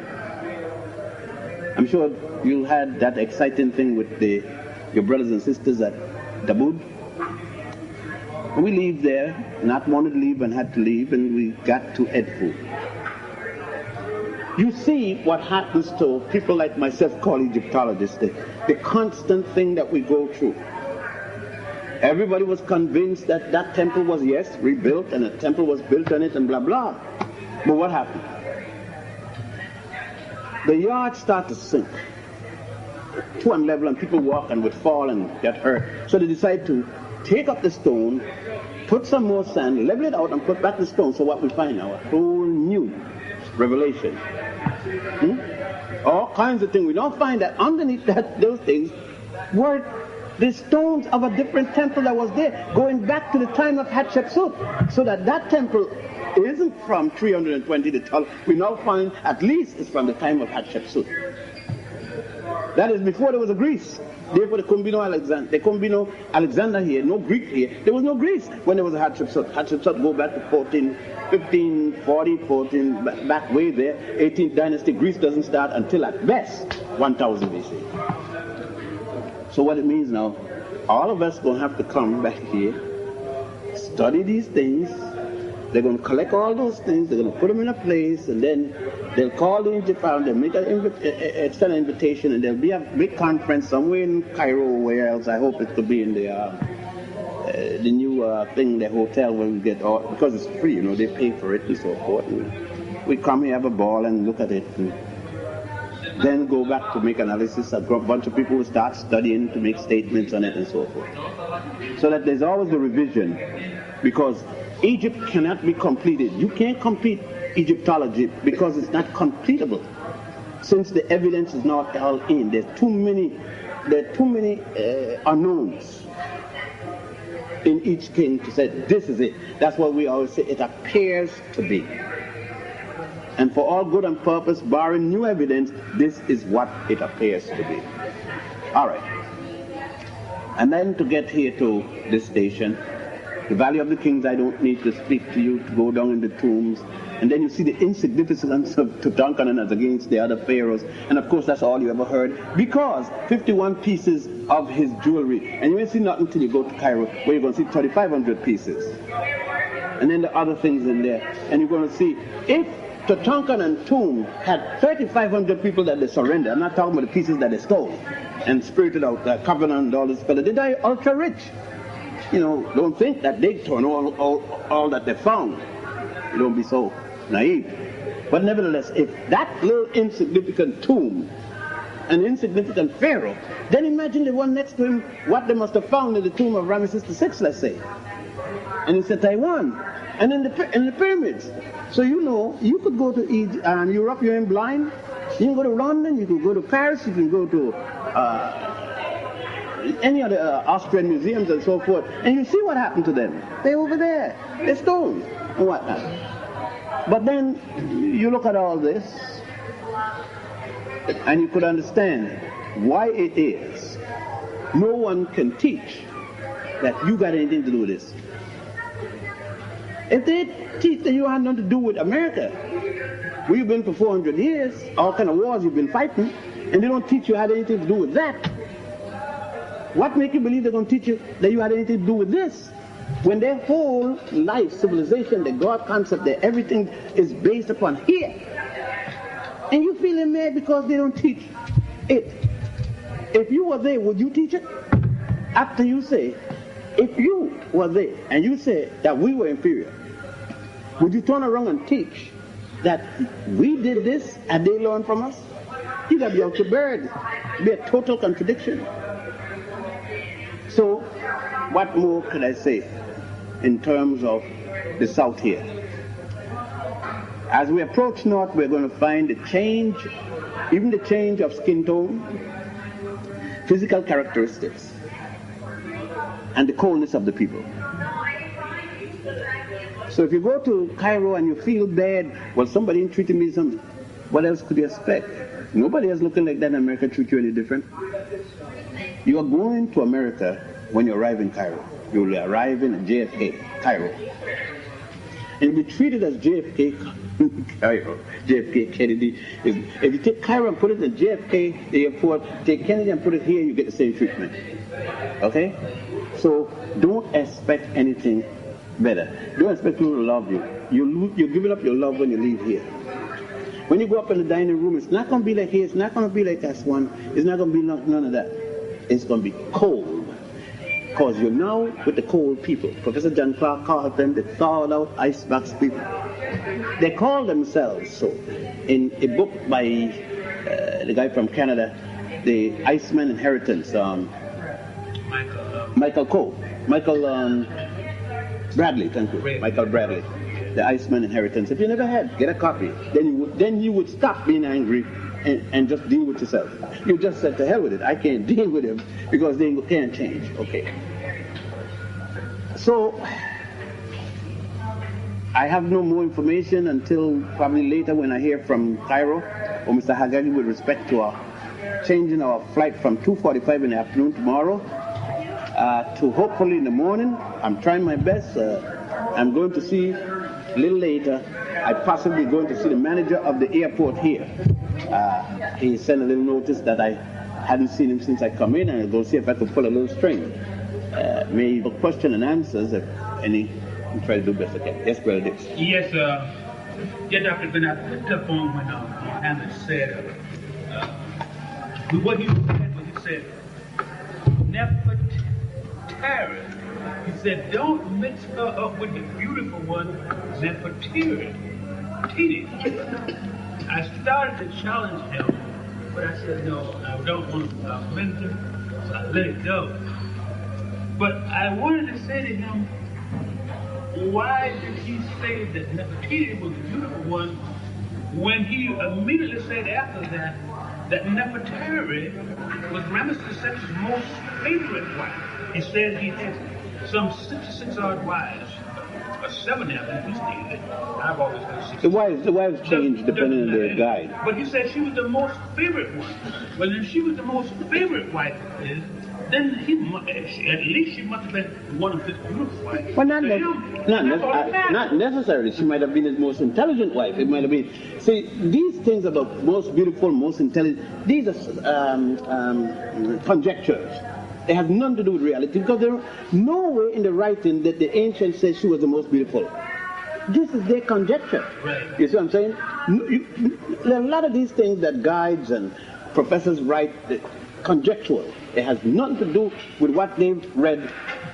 [SPEAKER 10] I'm sure you had that exciting thing with your brothers and sisters at Dabud. We leave there, not wanted to leave and had to leave, and we got to Edfu. You see what happens to people like myself called Egyptologists, the constant thing that we go through. Everybody was convinced that that temple was, yes, rebuilt, and a temple was built on it, and blah, blah. But what happened? The yards start to sink to one level, and people walk and would fall and get hurt. So they decide to take up the stone, put some more sand, level it out, and put back the stone. So what we find now, a whole new revelation. all kinds of things. We don't find that underneath those things were the stones of a different temple that was there, going back to the time of Hatshepsut. So that temple isn't from 320 to 12. We now find at least it's from the time of Hatshepsut. That is before there was a Greece. Therefore, there couldn't be no Alexander. There couldn't be no Alexander here, no Greek here. There was no Greece when there was a Hatshepsut. Hatshepsut go back to 1540, back way there. 18th dynasty. Greece doesn't start until at best 1000 BC. So what it means now, all of us going to have to come back here, study these things. They're going to collect all those things, they're going to put them in a place, and then they'll call the Egypt out, they'll make extend an invitation, and there'll be a big conference somewhere in Cairo or where else. I hope it could be in the new thing, the hotel where we get all, because it's free, you know, they pay for it and so forth. And we come here, have a ball, and look at it, and then go back to make analysis. A bunch of people will start studying to make statements on it and so forth. So that there's always a revision, because Egypt cannot be completed. You can't complete Egyptology because it's not completable, since the evidence is not all in. There are too many unknowns in each king to say this is it. That's why we always say it appears to be. And for all good and purpose, barring new evidence, this is what it appears to be. All right. And then to get here to this station, the Valley of the Kings, I don't need to speak to you, to go down in the tombs. And then you see the insignificance of Tutankhamun as against the other pharaohs. And of course, that's all you ever heard, because 51 pieces of his jewelry. And you ain't see nothing until you go to Cairo, where you're going to see 3,500 pieces. And then the other things in there. And you're going to see, if Tutankhamun tomb had 3,500 people that they surrendered, I'm not talking about the pieces that they stole and spirited out, Covenant and all this fellow, they die ultra rich. You know, don't think that they turn all that they found. You don't be so naive. But nevertheless, if that little insignificant tomb, an insignificant pharaoh, then imagine the one next to him, what they must have found in the tomb of Ramesses VI, let's say. And it's in Taiwan. And in the pyramids. So you know, you could go to Europe, you ain't blind. You can go to London, you can go to Paris, you can go to any of the Austrian museums and so forth, and you see what happened to them. They're over there. They're stones and whatnot. But then you look at all this, and you could understand why it is no one can teach that you got anything to do with this. If they teach that you had nothing to do with America, we've been for 400 years, all kind of wars you've been fighting, and they don't teach you had anything to do with that. What makes you believe they're going to teach you that you had anything to do with this? When their whole life, civilization, the God concept, that everything is based upon here. And you feeling mad because they don't teach it. If you were there, would you teach it? After you say, if you were there and you say that we were inferior, would you turn around and teach that we did this and they learned from us? You got to be out your bird. Be a total contradiction. So, what more could I say in terms of the South here? As we approach north, we're going to find the change, even the change of skin tone, physical characteristics, and the coldness of the people. So if you go to Cairo and you feel bad, well, somebody ain't treating me something, what else could you expect? Nobody else looking like that in America treat you any different. You are going to America when you arrive in Cairo. You will arrive in JFK, Cairo. And you'll be treated as JFK, Cairo, JFK Kennedy. If you take Cairo and put it in JFK, the airport, take Kennedy and put it here, you get the same treatment. Okay? So don't expect anything better. Don't expect people to love you. You're giving up your love when you leave here. When you go up in the dining room, it's not going to be like here. It's not going to be like S1. It's not going to be none of that. It's going to be cold. Because you're now with the cold people. Professor John Clark called them the thawed out icebox people. They call themselves so. In a book by the guy from Canada, The Iceman Inheritance, Michael Bradley, thank you. Michael Bradley. The Iceman Inheritance. If you never had, get a copy. Then you would stop being angry and just deal with yourself. You just said to hell with it. I can't deal with him because they can't change. Okay. So I have no more information until probably later when I hear from Cairo or Mr. Hagagi with respect to changing our flight from 2:45 in the afternoon tomorrow to hopefully in the morning. I'm trying my best. I'm going to see a little later. I possibly going to see the manager of the airport here. He sent a little notice that I hadn't seen him since I come in, and I'll go see if I could pull a little string. Maybe question and answers if any. And try to do best I can. Yes, Brother Dix.
[SPEAKER 11] Yes, Dr. Ben, I picked up on when Mohammed said, what he said, Nefertari. He said, don't mix her up with the beautiful one, Nefertari. I started to challenge him, but I said, no, I don't want to offend him, so I let it go. But I wanted to say to him, why did he say that Nefertiti was the beautiful one when he immediately said after that that Nefertari was Ramesses II's most favorite wife? He said he had some 66 odd wives, or 7 of them, he stated. I've always been 60.
[SPEAKER 10] The wives change depending on their guide.
[SPEAKER 11] But he said she was the most favorite one. Well, if she was the most favorite wife of his, then at least she must have been one of his beautiful wives.
[SPEAKER 10] Well, not necessarily. She might have been his most intelligent wife. It might have been. See, these things about most beautiful, most intelligent, these are conjectures. They have nothing to do with reality because there is no way in the writing that the ancients said she was the most beautiful. This is their conjecture.
[SPEAKER 11] Right.
[SPEAKER 10] You see what I'm saying? There are a lot of these things that guides and professors write conjectural. It has nothing to do with what they've read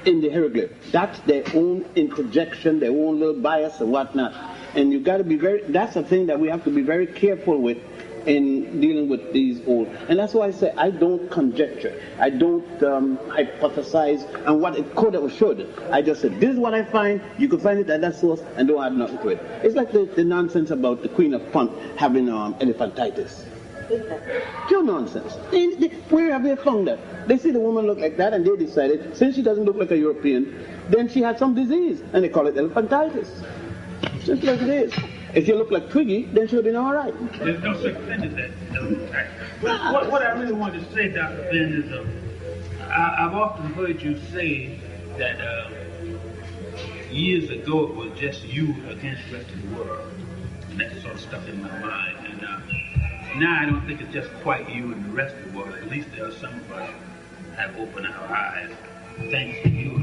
[SPEAKER 10] in the hieroglyph. That's their own interjection, their own little bias and whatnot. And you got to be that's a thing that we have to be very careful with in dealing with these old. And that's why I say I don't conjecture. I don't hypothesize on what it could or should. I just said, this is what I find. You can find it at that source and don't add nothing to it. It's like the nonsense about the Queen of Punt having elephantitis. Pure nonsense. Where have they found that? They see the woman look like that and they decided, since she doesn't look like a European, then she had some disease and they call it elephantitis. Just like it is. If you look like Twiggy, then she'll be all right.
[SPEAKER 11] There's no such thing as that. What I really wanted to say, Dr. Ben, is I've often heard you say that years ago it was just you against the rest of the world. And that sort of stuck in my mind. And now I don't think it's just quite you and the rest of the world. At least there are some of us have opened our eyes. Thanks to you.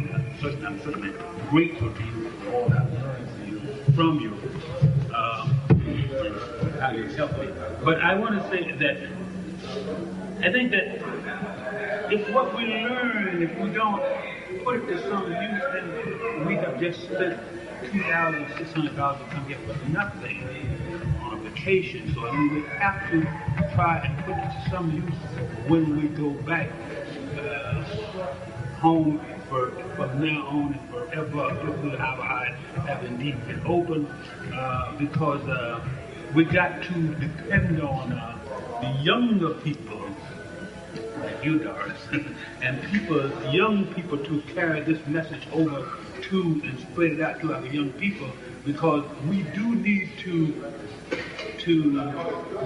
[SPEAKER 11] And I'm certainly grateful to you for all I've learned from you. How you help me. But I want to say that I think that if what we learn, if we don't put it to some use, then we have just spent $2,600 to come here for nothing on vacation. So I mean, we have to try and put it to some use when we go back home from now on and forever, if our eyes have indeed been open, because we got to depend on the younger people, like you, Doris, and young people to carry this message over to and spread it out to our young people, because we do need to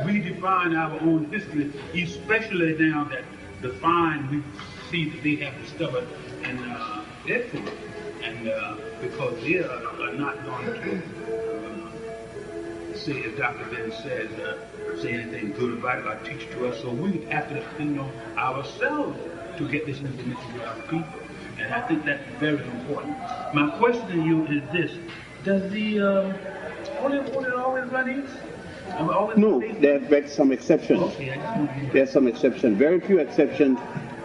[SPEAKER 11] redefine our own history, especially now that the find we see that they have discovered in Italy, and because they are not going to say, as Dr. Ben says, say anything good about it or teach it to us. So we have to depend on ourselves to get this information to our people. And I think that's very important. My question to you is this: does the Holy Water always run east?
[SPEAKER 10] No, there have some exceptions.
[SPEAKER 11] Okay,
[SPEAKER 10] There's some exceptions, very few exceptions,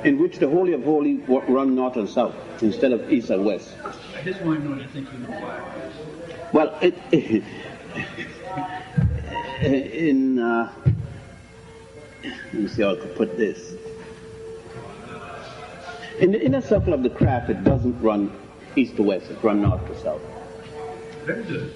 [SPEAKER 10] in which the Holy of Holies run north and south instead of east and west.
[SPEAKER 11] I just want to know, and I think you know why.
[SPEAKER 10] Well, let me see how I could put this. In the inner circle of the craft, it doesn't run east to west, it runs north to south.
[SPEAKER 11] Very good.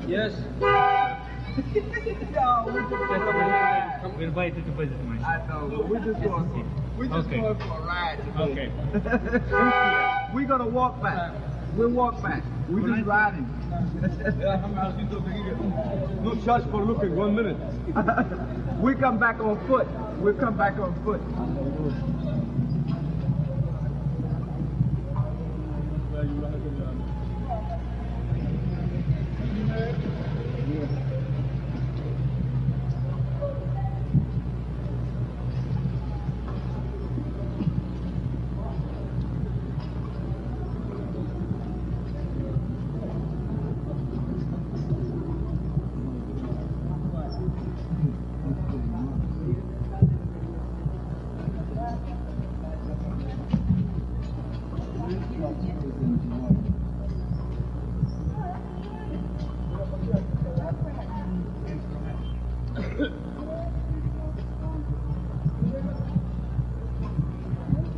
[SPEAKER 12] Yes. We're invited to visit my shop.
[SPEAKER 13] I know. We're just going for a ride today.
[SPEAKER 12] Okay.
[SPEAKER 13] We're gonna walk back. We'll walk back. We're just riding.
[SPEAKER 12] No charge for looking 1 minute.
[SPEAKER 13] We come back on foot. We'll come back on foot.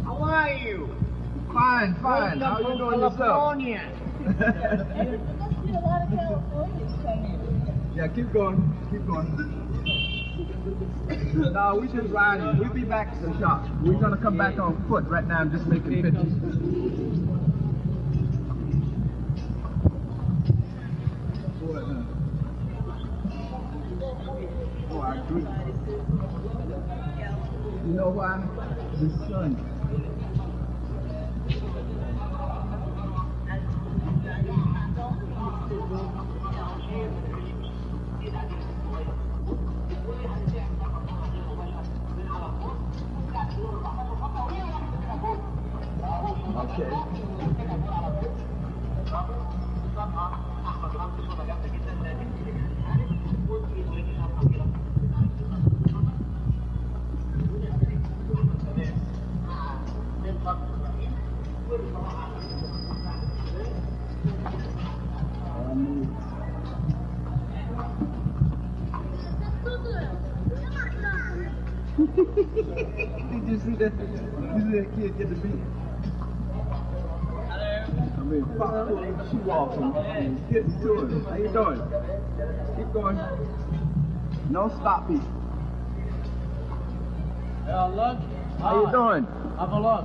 [SPEAKER 13] How are you? Fine, fine. How you doing yourself? Yeah, keep going. Keep going. No, we just riding. We'll be back to the shop. We're gonna come back on foot. Right now I'm just making pictures. Oh, I agree. You know why? The sun. Did you see that? You see that kid get the beat? I mean, pop the shoe off and get to it. How you doing? Keep going. No stopping. How you doing?
[SPEAKER 12] Have a look.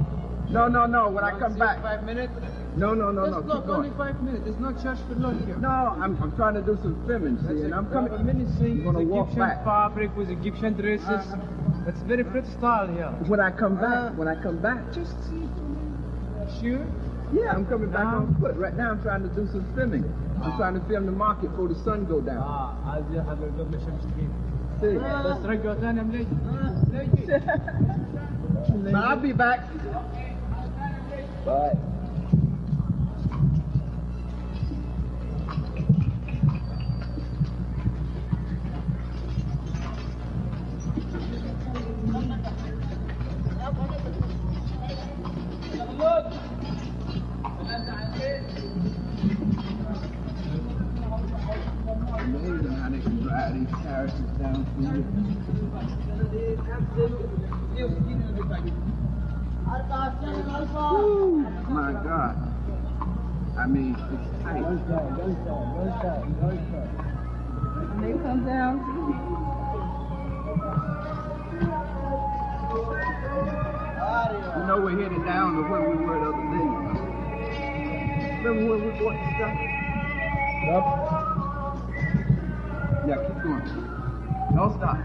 [SPEAKER 13] No. When I come back.
[SPEAKER 12] 5 minutes?
[SPEAKER 13] No.
[SPEAKER 12] Just
[SPEAKER 13] Keep
[SPEAKER 12] look,
[SPEAKER 13] going.
[SPEAKER 12] only 5 minutes. There's no charge for lunch here.
[SPEAKER 13] No, I'm trying to do some filming, see, and I'm coming.
[SPEAKER 12] I'm
[SPEAKER 13] gonna walk
[SPEAKER 12] Egyptian
[SPEAKER 13] back.
[SPEAKER 12] fabric with Egyptian dresses. It's very pretty style here.
[SPEAKER 13] When I come back.
[SPEAKER 12] Just see. Sure?
[SPEAKER 13] Yeah, I'm coming back on foot. Right now I'm trying to do some filming. I'm trying to film the market before the sun go down.
[SPEAKER 12] عايز حضرتك مشمس
[SPEAKER 13] See.
[SPEAKER 12] بس رجعوا ثاني مليجي
[SPEAKER 13] But I'll be back. Bye. Amazing how they can drive these characters down for you. Woo, my God. I mean, it's tight.
[SPEAKER 23] And they come down.
[SPEAKER 13] You know we're headed down to where we were the other day. Remember when we bought the stuff? Yep. Yeah, keep going. Don't stop.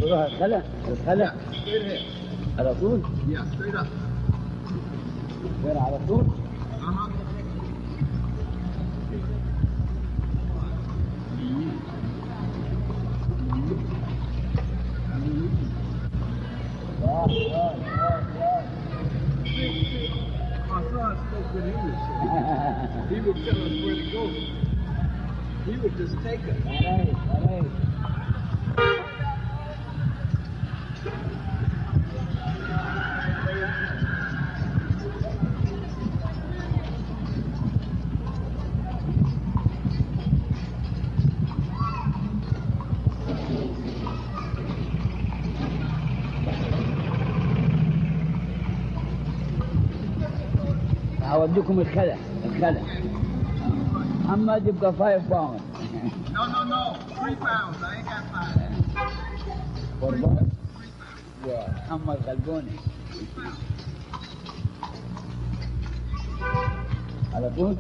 [SPEAKER 13] خلع خلع على طول
[SPEAKER 12] Yeah, straight up.
[SPEAKER 13] غير على طول
[SPEAKER 12] My son spoke good English. He would tell us where to go. He would just take us.
[SPEAKER 13] All right. أوديكم الخلع محمد يبقى 5 pounds.
[SPEAKER 12] No. 3 pounds. I ain't got 5.
[SPEAKER 13] قربان ومحمد غلبوني على طول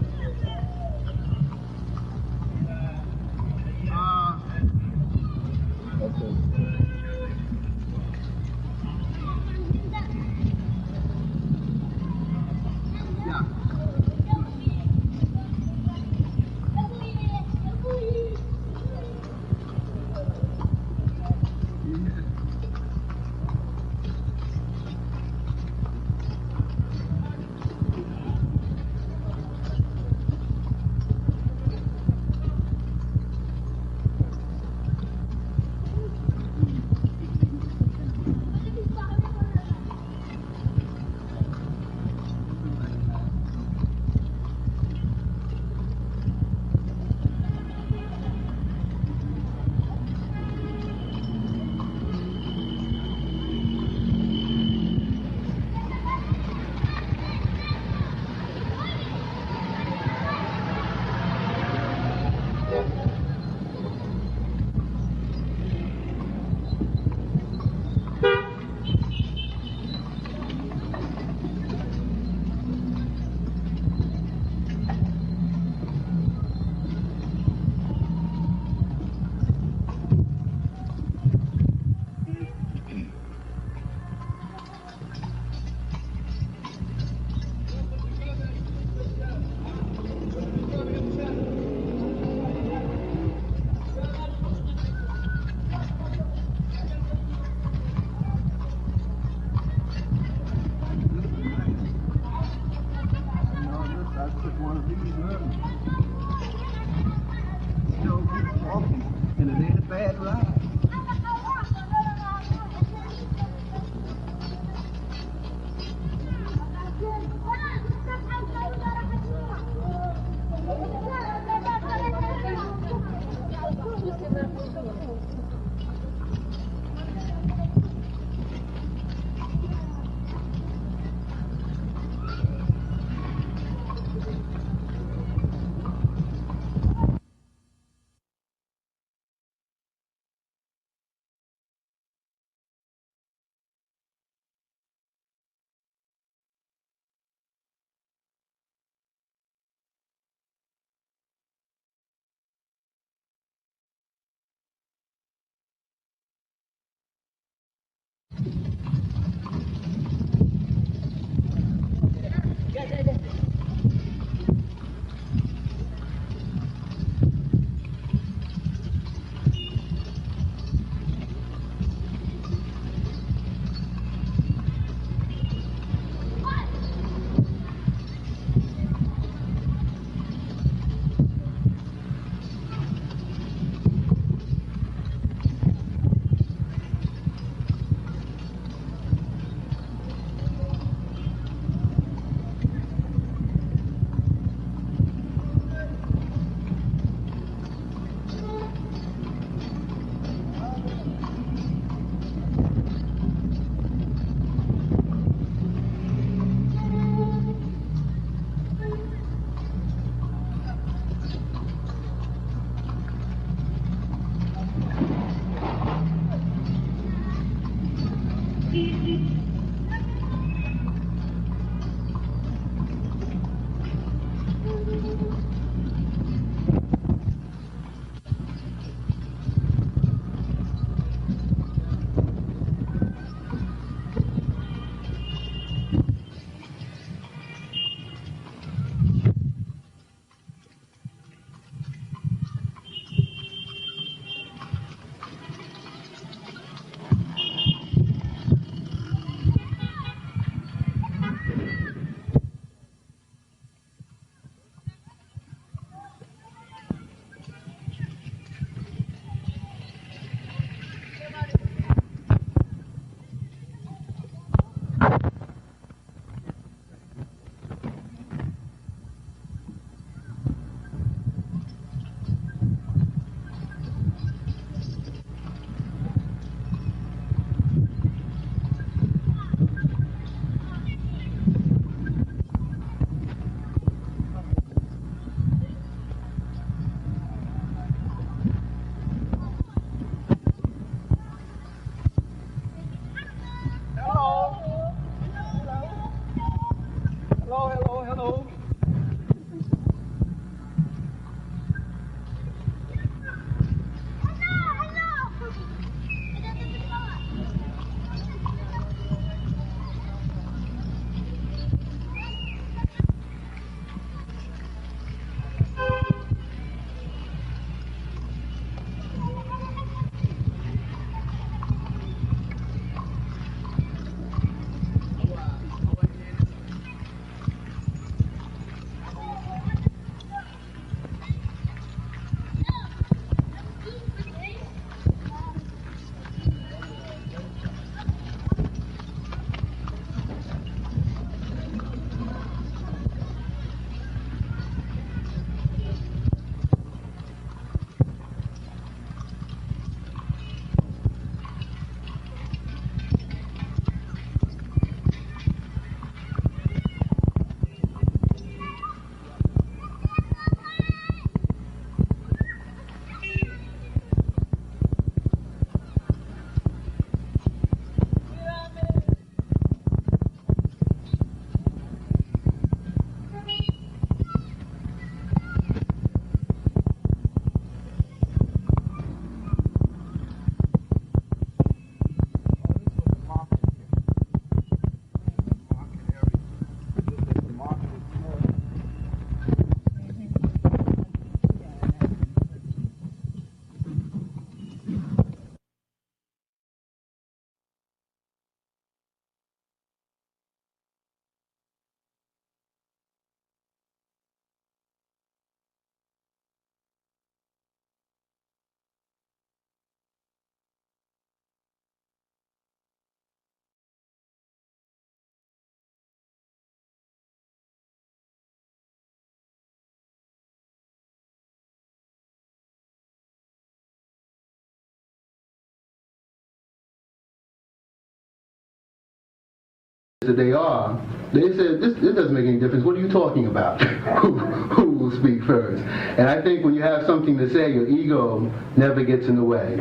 [SPEAKER 7] that they are, they said, this doesn't make any difference. What are you talking about? Who will speak first? And I think when you have something to say, your ego never gets in the way.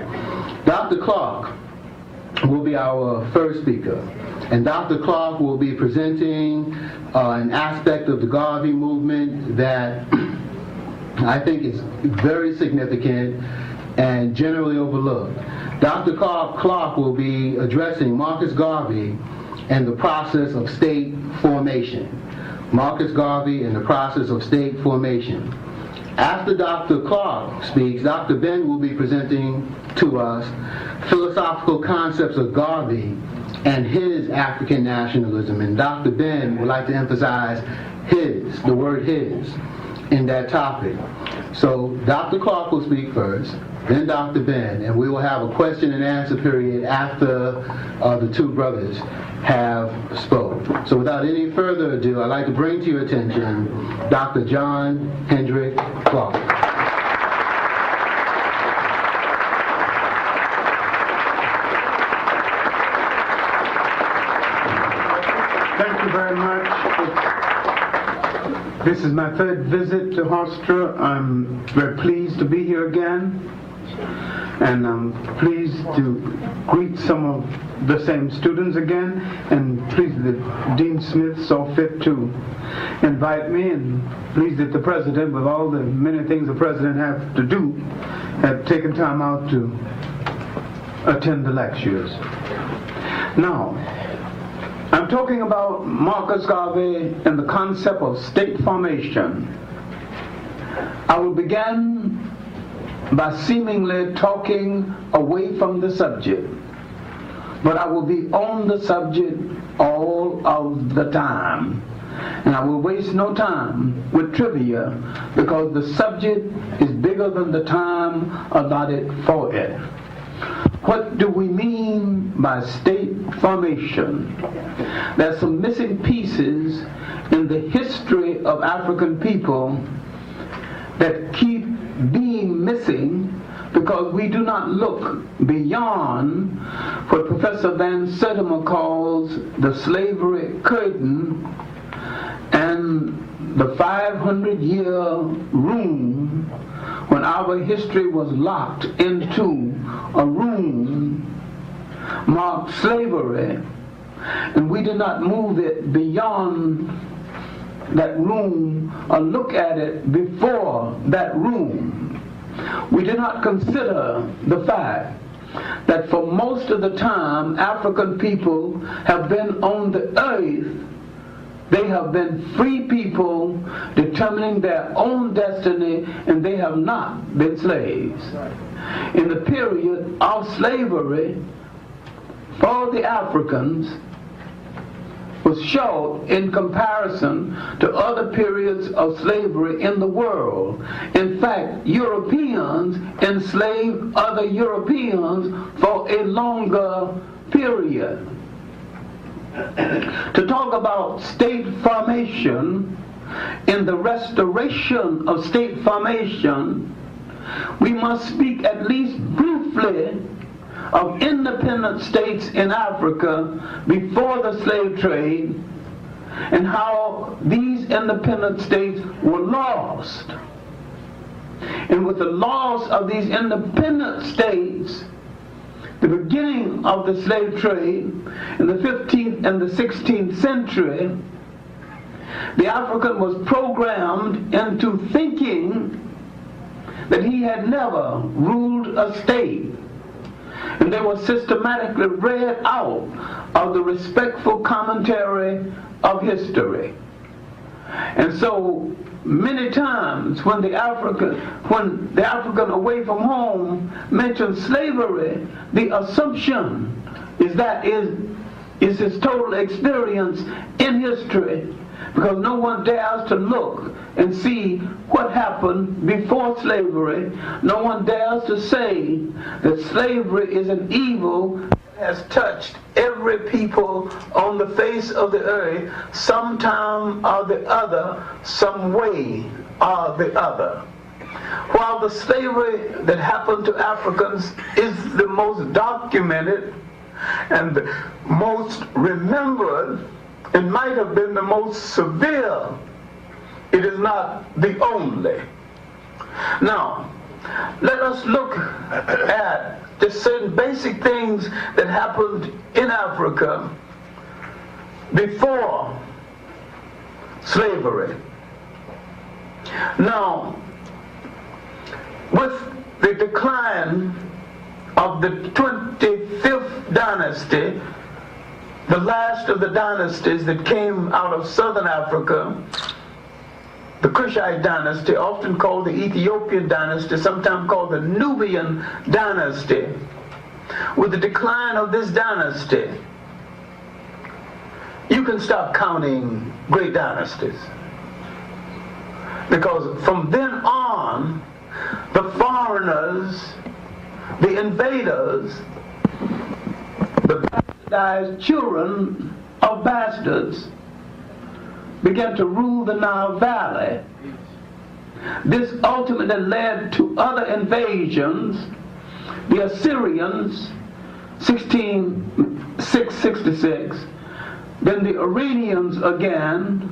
[SPEAKER 7] Dr. Clark will be our first speaker. And Dr. Clark will be presenting an aspect of the Garvey movement that I think is very significant and generally overlooked. Dr. Clark will be addressing Marcus Garvey and the process of state formation. Marcus Garvey and the process of state formation. After Dr. Clark speaks, Dr. Ben will be presenting to us philosophical concepts of Garvey and his African nationalism. And Dr. Ben would like to emphasize his, the word his, in that topic. So Dr. Clark will speak first, then Dr. Ben, and we will have a question and answer period after the two brothers have spoke. So without any further ado, I'd like to bring to your attention Dr. John Hendrick Clark.
[SPEAKER 16] Thank you very much. This is my third visit to Hofstra. I'm very pleased to be here again, and I'm pleased to greet some of the same students again, and pleased that Dean Smith saw fit to invite me, and pleased that the President, with all the many things the President has to do, had taken time out to attend the lectures. Now, I'm talking about Marcus Garvey and the concept of state formation. I will begin by seemingly talking away from the subject, but I will be on the subject all of the time. And I will waste no time with trivia, because the subject is bigger than the time allotted for it. What do we mean by state formation? There's some missing pieces in the history of African people that keep being missing because we do not look beyond what Professor Van Sertima calls the slavery curtain and the 500-year room when our history was locked into a room marked slavery, and we did not move it beyond that room or look at it before that room. We did not consider the fact that for most of the time African people have been on the earth. They have been free people determining their own destiny, and they have not been slaves. In the period of slavery, for the Africans was short in comparison to other periods of slavery in the world. In fact, Europeans enslaved other Europeans for a longer period. To talk about state formation, in the restoration of state formation, we must speak at least briefly of independent states in Africa before the slave trade and how these independent states were lost. And with the loss of these independent states, the beginning of the slave trade in the 15th and the 16th century, the African was programmed into thinking that he had never ruled a state. And they were systematically read out of the respectful commentary of history. And so many times when the African away from home mentions slavery, the assumption is that is his total experience in history, because no one dares to look and see what happened before slavery. No one dares to say that slavery is an evil that has touched every people on the face of the earth sometime or the other, some way or the other. While the slavery that happened to Africans is the most documented and the most remembered, It might have been the most severe. It is not the only. Now, let us look at the certain basic things that happened in Africa before slavery. Now, with the decline of the 25th dynasty, the last of the dynasties that came out of southern Africa, the Kushite dynasty, often called the Ethiopian dynasty, sometimes called the Nubian dynasty. With the decline of this dynasty, you can stop counting great dynasties. Because from then on, the foreigners, the invaders, the bastardized children of bastards began to rule the Nile Valley. This ultimately led to other invasions. The Assyrians, 666, then the Iranians again,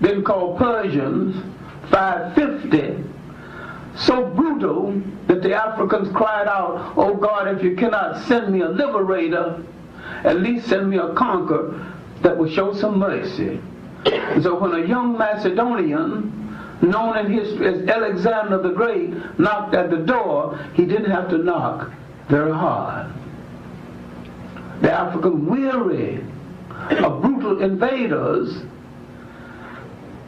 [SPEAKER 16] then called Persians, 550. So brutal that the Africans cried out, "Oh God, if you cannot send me a liberator, at least send me a conqueror that will show some mercy." And so when a young Macedonian, known in history as Alexander the Great, knocked at the door, he didn't have to knock very hard. The African, weary of brutal invaders,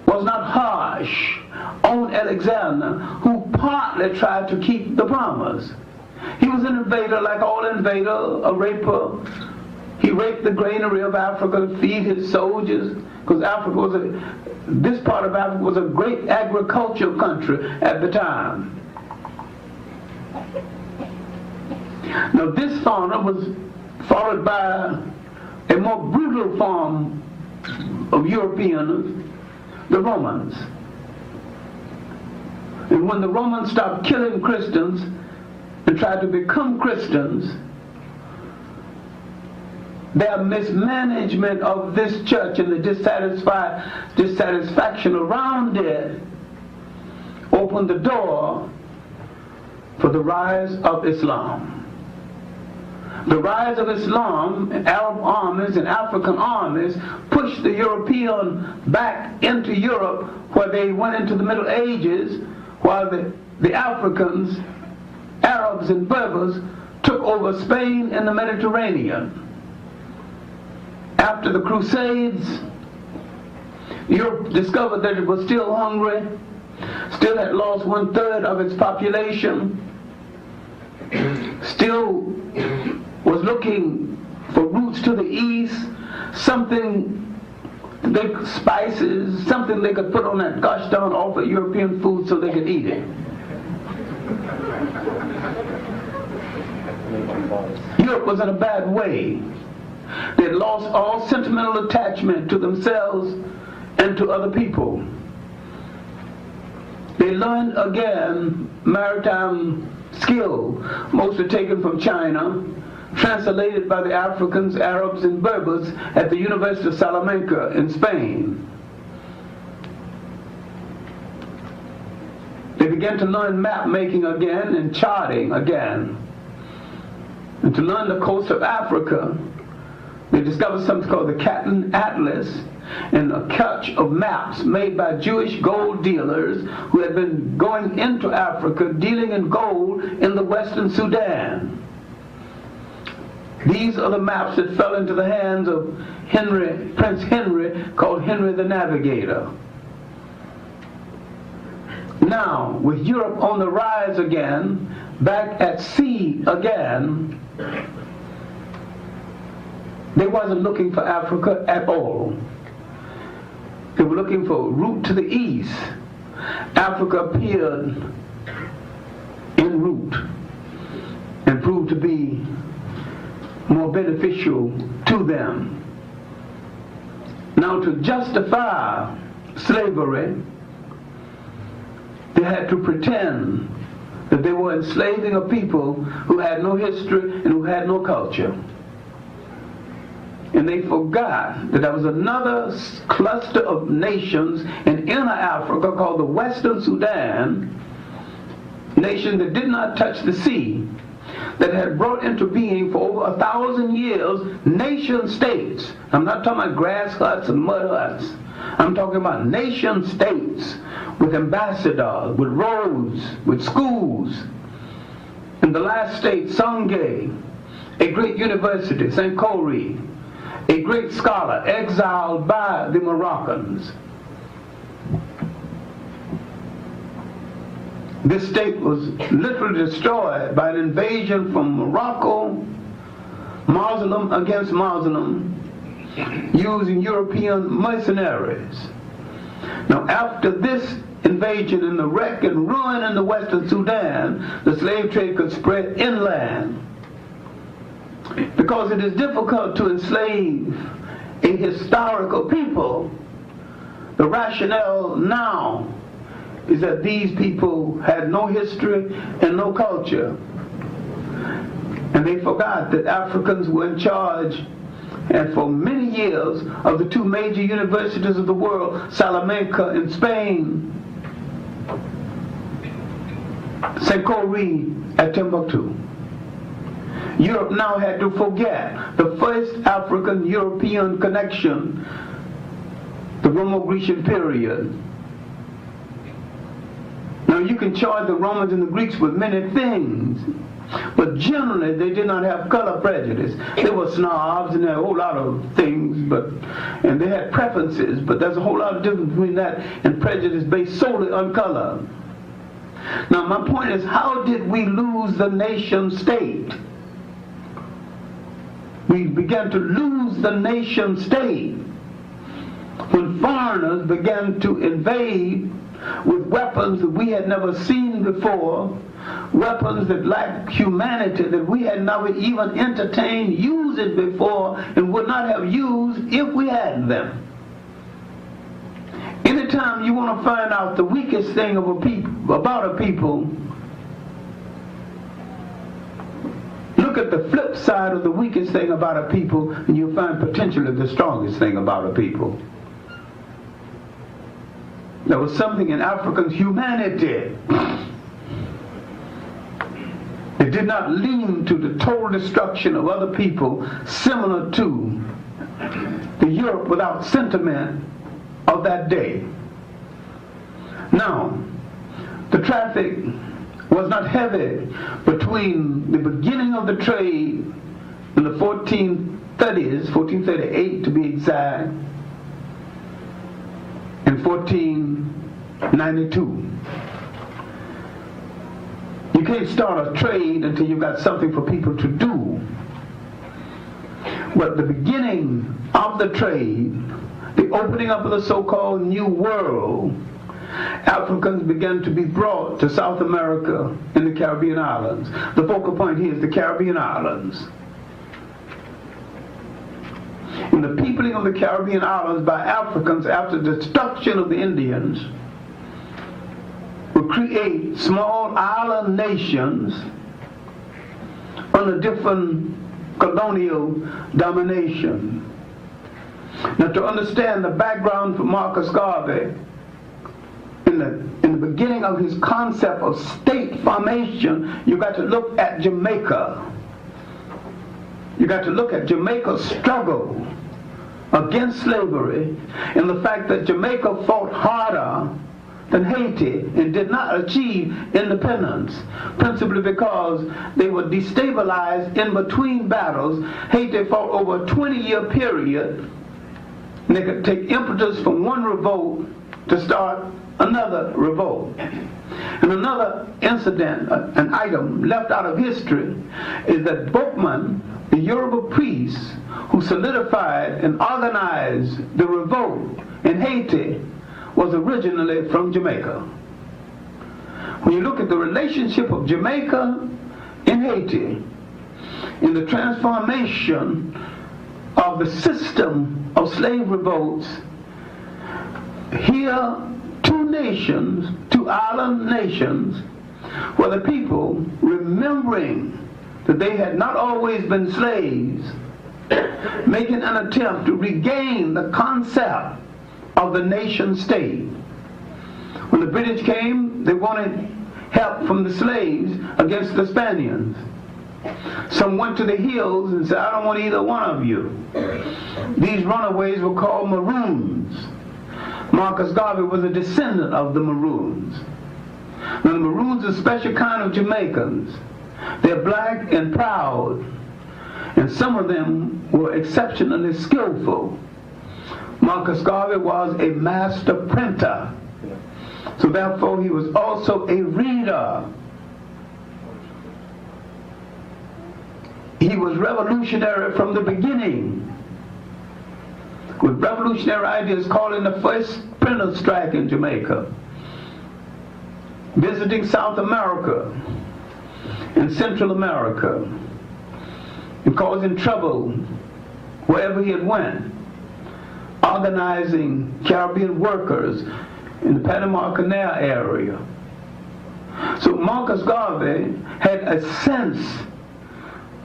[SPEAKER 16] was not harsh on Alexander, who partly tried to keep the promise. He was an invader like all invaders, a raper. He raped the granary of Africa to feed his soldiers, because this part of Africa was a great agricultural country at the time. Now this fauna was followed by a more brutal form of Europeans, the Romans. And when the Romans stopped killing Christians and tried to become Christians, their mismanagement of this church and the dissatisfaction around it opened the door for the rise of Islam. The rise of Islam, Arab armies and African armies, pushed the European back into Europe, where they went into the Middle Ages, while the Africans, Arabs and Berbers, took over Spain and the Mediterranean. After the Crusades, Europe discovered that it was still hungry, still had lost 1/3 of its population, still was looking for roots to the east, something, spices, something they could put on that gosh darn awful European food so they could eat it. Europe was in a bad way. They had lost all sentimental attachment to themselves and to other people. They learned again maritime skill, mostly taken from China, translated by the Africans, Arabs, and Berbers at the University of Salamanca in Spain. They began to learn map making again and charting again. And to learn the coast of Africa, they discovered something called the Catan Atlas, and a catch of maps made by Jewish gold dealers who had been going into Africa dealing in gold in the Western Sudan. These are the maps that fell into the hands of Prince Henry, called Henry the Navigator. Now, with Europe on the rise again, back at sea again, they wasn't looking for Africa at all. They were looking for a route to the east. Africa appeared en route and proved to be more beneficial to them. Now, to justify slavery, they had to pretend that they were enslaving a people who had no history and who had no culture. And they forgot that there was another cluster of nations in inner Africa called the Western Sudan, nation that did not touch the sea, that had brought into being for over 1,000 years nation states. I'm not talking about grass huts and mud huts. I'm talking about nation states with ambassadors, with roads, with schools. In the last state, Sangay, a great university, St. Khoury, a great scholar exiled by the Moroccans. This state was literally destroyed by an invasion from Morocco, Muslim against Muslim, using European mercenaries. Now, after this invasion and the wreck and ruin in the Western Sudan, the slave trade could spread inland. Because it is difficult to enslave a historical people, the rationale now is that these people had no history and no culture. And they forgot that Africans were in charge, and for many years, of the two major universities of the world, Salamanca in Spain, St. Khoury at Timbuktu. Europe now had to forget the first African-European connection, the Romo-Grecian period. Now you can charge the Romans and the Greeks with many things, but generally they did not have color prejudice. They were snobs and they had a whole lot of things, and they had preferences, but there's a whole lot of difference between that and prejudice based solely on color. Now my point is, how did we lose the nation state? We began to lose the nation state when foreigners began to invade with weapons that we had never seen before, weapons that lacked humanity, that we had never even entertained using before and would not have used if we had them. Anytime you want to find out the weakest thing of about a people, look at the flip side of the weakest thing about a people, and you'll find potentially the strongest thing about a people. There was something in African humanity. It did not lean to the total destruction of other people, similar to the Europe without sentiment of that day. Now, the traffic was not heavy between the beginning of the trade in the 1430s, 1438 to be exact, and 1492. You can't start a trade until you've got something for people to do. But the beginning of the trade, the opening up of the so-called New World, Africans began to be brought to South America and the Caribbean islands. The focal point here is the Caribbean islands. And the peopling of the Caribbean islands by Africans after the destruction of the Indians would create small island nations under different colonial domination. Now, to understand the background for Marcus Garvey, in the beginning of his concept of state formation, you got to look at Jamaica. You got to look at Jamaica's struggle against slavery and the fact that Jamaica fought harder than Haiti and did not achieve independence, principally because they were destabilized in between battles. Haiti fought over a 20-year period, and they could take impetus from one revolt to start another revolt. And another incident, an item left out of history, is that Bookman, the Yoruba priest who solidified and organized the revolt in Haiti, was originally from Jamaica. When you look at the relationship of Jamaica and Haiti in the transformation of the system of slave revolts, here two island nations, where the people, remembering that they had not always been slaves,
[SPEAKER 4] making an attempt to regain the concept of the nation state. When the British came, they wanted help from the slaves against the Spaniards. Some went to the hills and said, I don't want either one of you. These runaways were called Maroons. Marcus Garvey was a descendant of the Maroons. Now the Maroons are a special kind of Jamaicans. They're black and proud, and some of them were exceptionally skillful. Marcus Garvey was a master printer, so therefore he was also a reader. He was revolutionary from the beginning, with revolutionary ideas, calling the first printers' strike in Jamaica, visiting South America and Central America, and causing trouble wherever he had went, organizing Caribbean workers in the Panama Canal area. So Marcus Garvey had a sense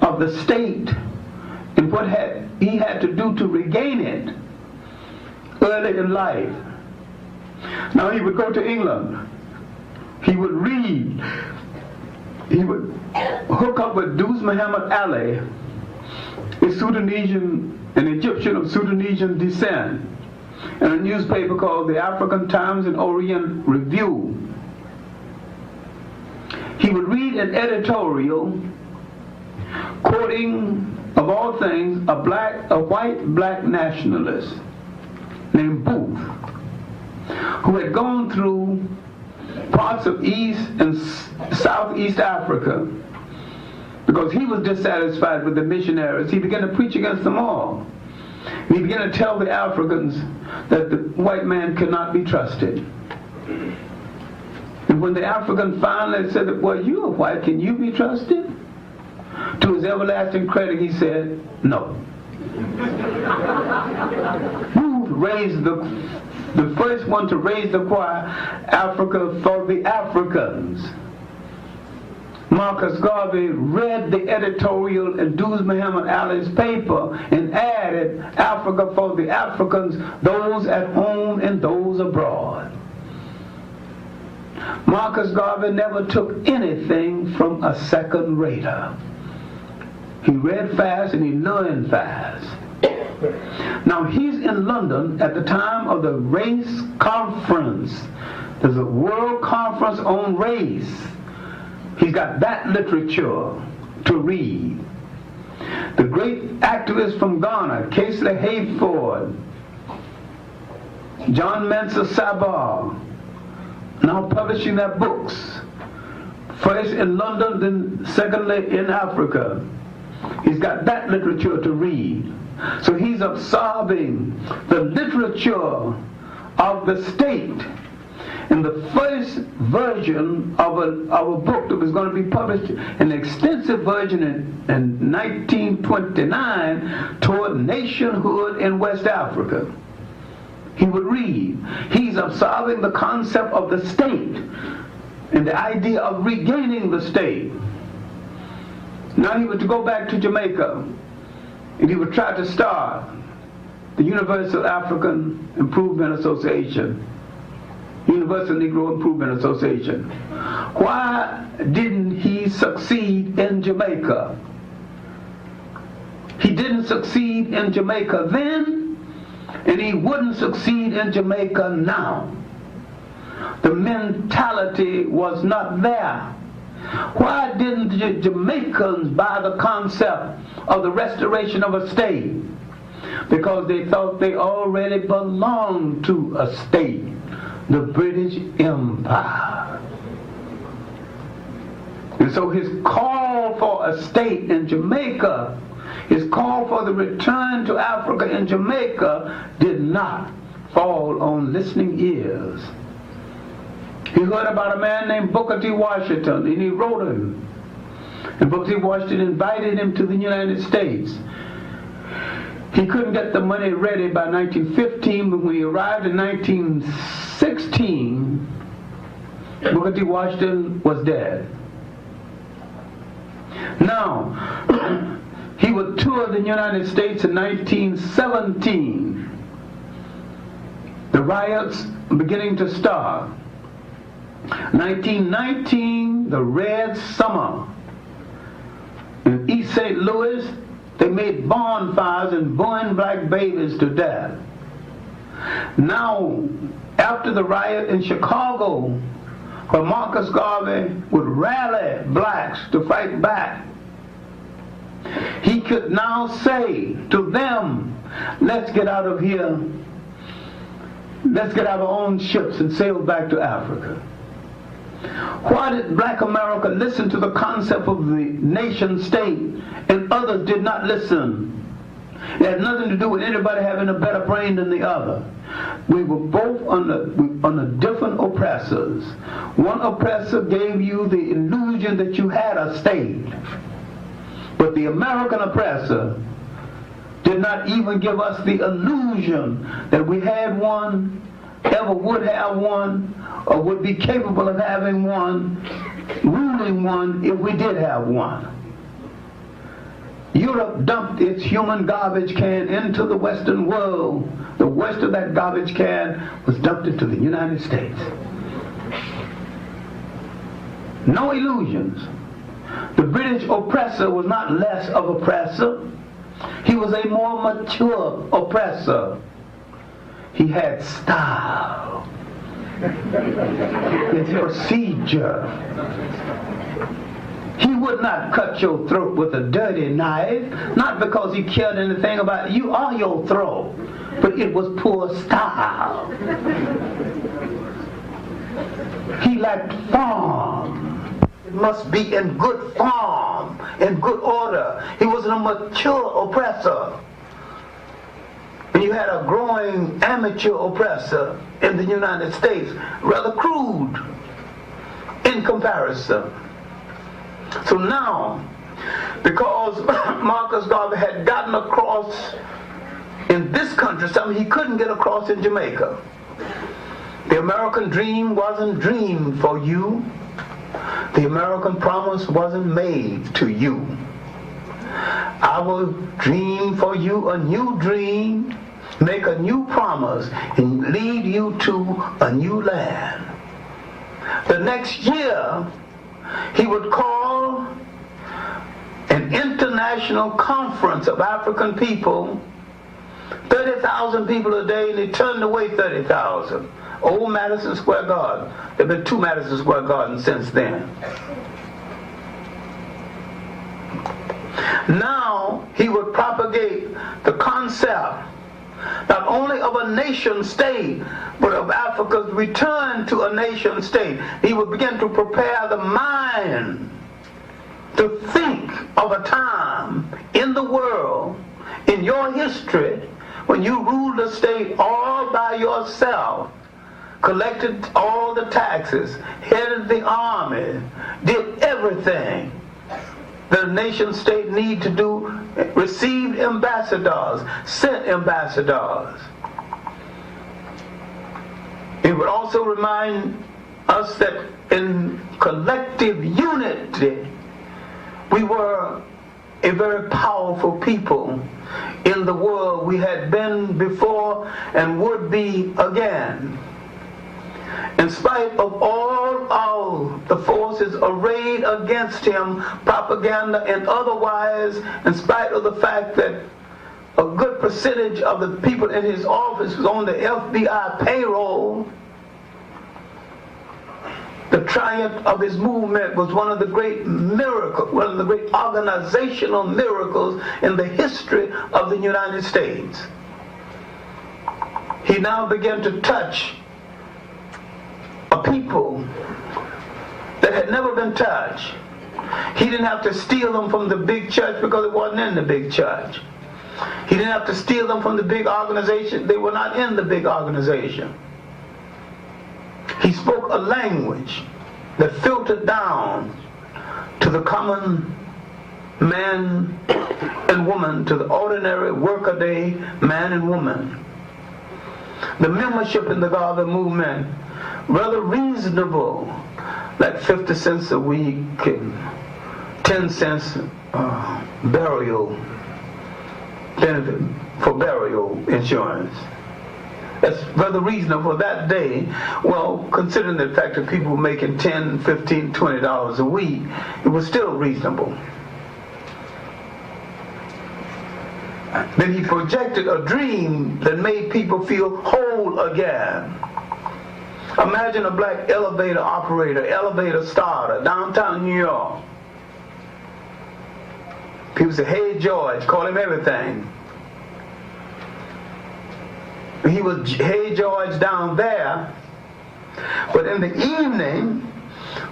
[SPEAKER 4] of the state and what he had to do to regain it early in life. Now he would go to England. He would read. He would hook up with Duz Muhammad Ali, an Egyptian of Sudanese descent, in a newspaper called the African Times and Orient Review. He would read an editorial quoting, of all things, a white black nationalist named Booth, who had gone through parts of East and Southeast Africa. Because he was dissatisfied with the missionaries, he began to preach against them all. And he began to tell the Africans that the white man could not be trusted. And when the African finally said, well, you're white, can you be trusted? To his everlasting credit, he said, no. Booth raised the first one to raise the choir, Africa for the Africans. Marcus Garvey read the editorial in Duz Muhammad Ali's paper and added Africa for the Africans, those at home and those abroad. Marcus Garvey never took anything from a second rater. He read fast and he learned fast. Now he's in London at the time of the race conference. There's a world conference on race. He's got that literature to read. The great activists from Ghana, Casely Hayford, John Mensa Sabah, now publishing their books, first in London, then secondly in Africa. He's got that literature to read. So he's absorbing the literature of the state. In the first version of a book that was going to be published, an extensive version in 1929, toward nationhood in West Africa. He would read. He's absorbing the concept of the state and the idea of regaining the state. Now he would go back to Jamaica and he would try to start the Universal African Improvement Association, Universal Negro Improvement Association. Why didn't he succeed in Jamaica? He didn't succeed in Jamaica then, and he wouldn't succeed in Jamaica now. The mentality was not there. Why didn't the Jamaicans buy the concept of the restoration of a state? Because they thought they already belonged to a state, the British Empire. And so his call for a state in Jamaica, his call for the return to Africa in Jamaica, did not fall on listening ears. He heard about a man named Booker T. Washington, and he wrote him. And Booker T. Washington invited him to the United States. He couldn't get the money ready by 1915, but when he arrived in 1916, Booker T. Washington was dead. Now, he
[SPEAKER 16] would tour the United States in 1917. The riots beginning to start. 1919, the Red Summer. In East St. Louis, they made bonfires and burned black babies to death. Now, after the riot in Chicago, where Marcus Garvey would rally blacks to fight back, he could now say to them, let's get out of here, let's get our own ships and sail back to Africa. Why did black America listen to the concept of the nation state and others did not listen? It had nothing to do with anybody having a better brain than the other. We were both under different oppressors. One oppressor gave you the illusion that you had a state. But the American oppressor did not even give us the illusion that we had one, ever would have one, or would be capable of having one, ruling one if we did have one. Europe dumped its human garbage can into the Western world. The worst of that garbage can was dumped into the United States. No illusions. The British oppressor was not less of oppressor. He was a more mature oppressor. He had style. He had procedure. He would not cut your throat with a dirty knife, not because he cared anything about you or your throat, but it was poor style. He lacked form. It must be in good form, in good order. He was a mature oppressor. And you had a growing amateur oppressor in the United States, rather crude in comparison. So now, because Marcus Garvey had gotten across in this country something he couldn't get across in Jamaica. The American dream wasn't dreamed for you. The American promise wasn't made to you. I will dream for you a new dream, make a new promise, and lead you to a new land. The next year, he would call an international conference of African people, 30,000 people a day, and he turned away 30,000. Old Madison Square Garden. There have been 2 Madison Square Gardens since then. Now he would propagate the concept not only of a nation state, but of Africa's return to a nation state. He would begin to prepare the mind to think of a time in the world, in your history, when you ruled the state all by yourself, collected all the taxes, headed the army, did everything the nation state need to do, received ambassadors, sent ambassadors. It would also remind us that in collective unity, we were a very powerful people in the world. We had been before and would be again. In spite of all of the forces arrayed against him, propaganda and otherwise, in spite of the fact that a good percentage of the people in his office was on the FBI payroll, the triumph of his movement was one of the great miracles, one of the great organizational miracles in the history of the United States. He now began to touch a people that had never been touched. He didn't have to steal them from the big church because it wasn't in the big church. He didn't have to steal them from the big organization. They were not in the big organization. He spoke a language that filtered down to the common man and woman, to the ordinary workaday man and woman. The membership in the Garvey movement, rather reasonable, like 50 cents a week and 10 cents burial benefit for burial insurance. That's rather reasonable for that day. Well, considering the fact that people were making $10, $15, $20 a week, it was still reasonable. Then he projected a dream that made people feel whole again. Imagine a black elevator operator, elevator starter, downtown New York. People say, "Hey George," call him everything. He was "Hey George" down there, but in the evening,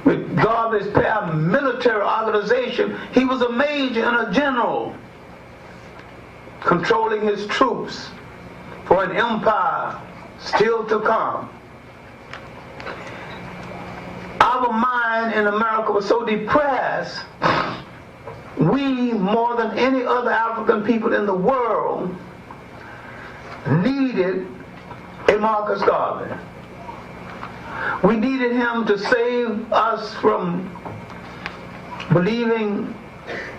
[SPEAKER 16] with Garvey's paramilitary organization, he was a major and a general, controlling his troops for an empire still to come. Our mind in America was so depressed, we, more than any other African people in the world, needed a Marcus Garvey. We needed him to save us from believing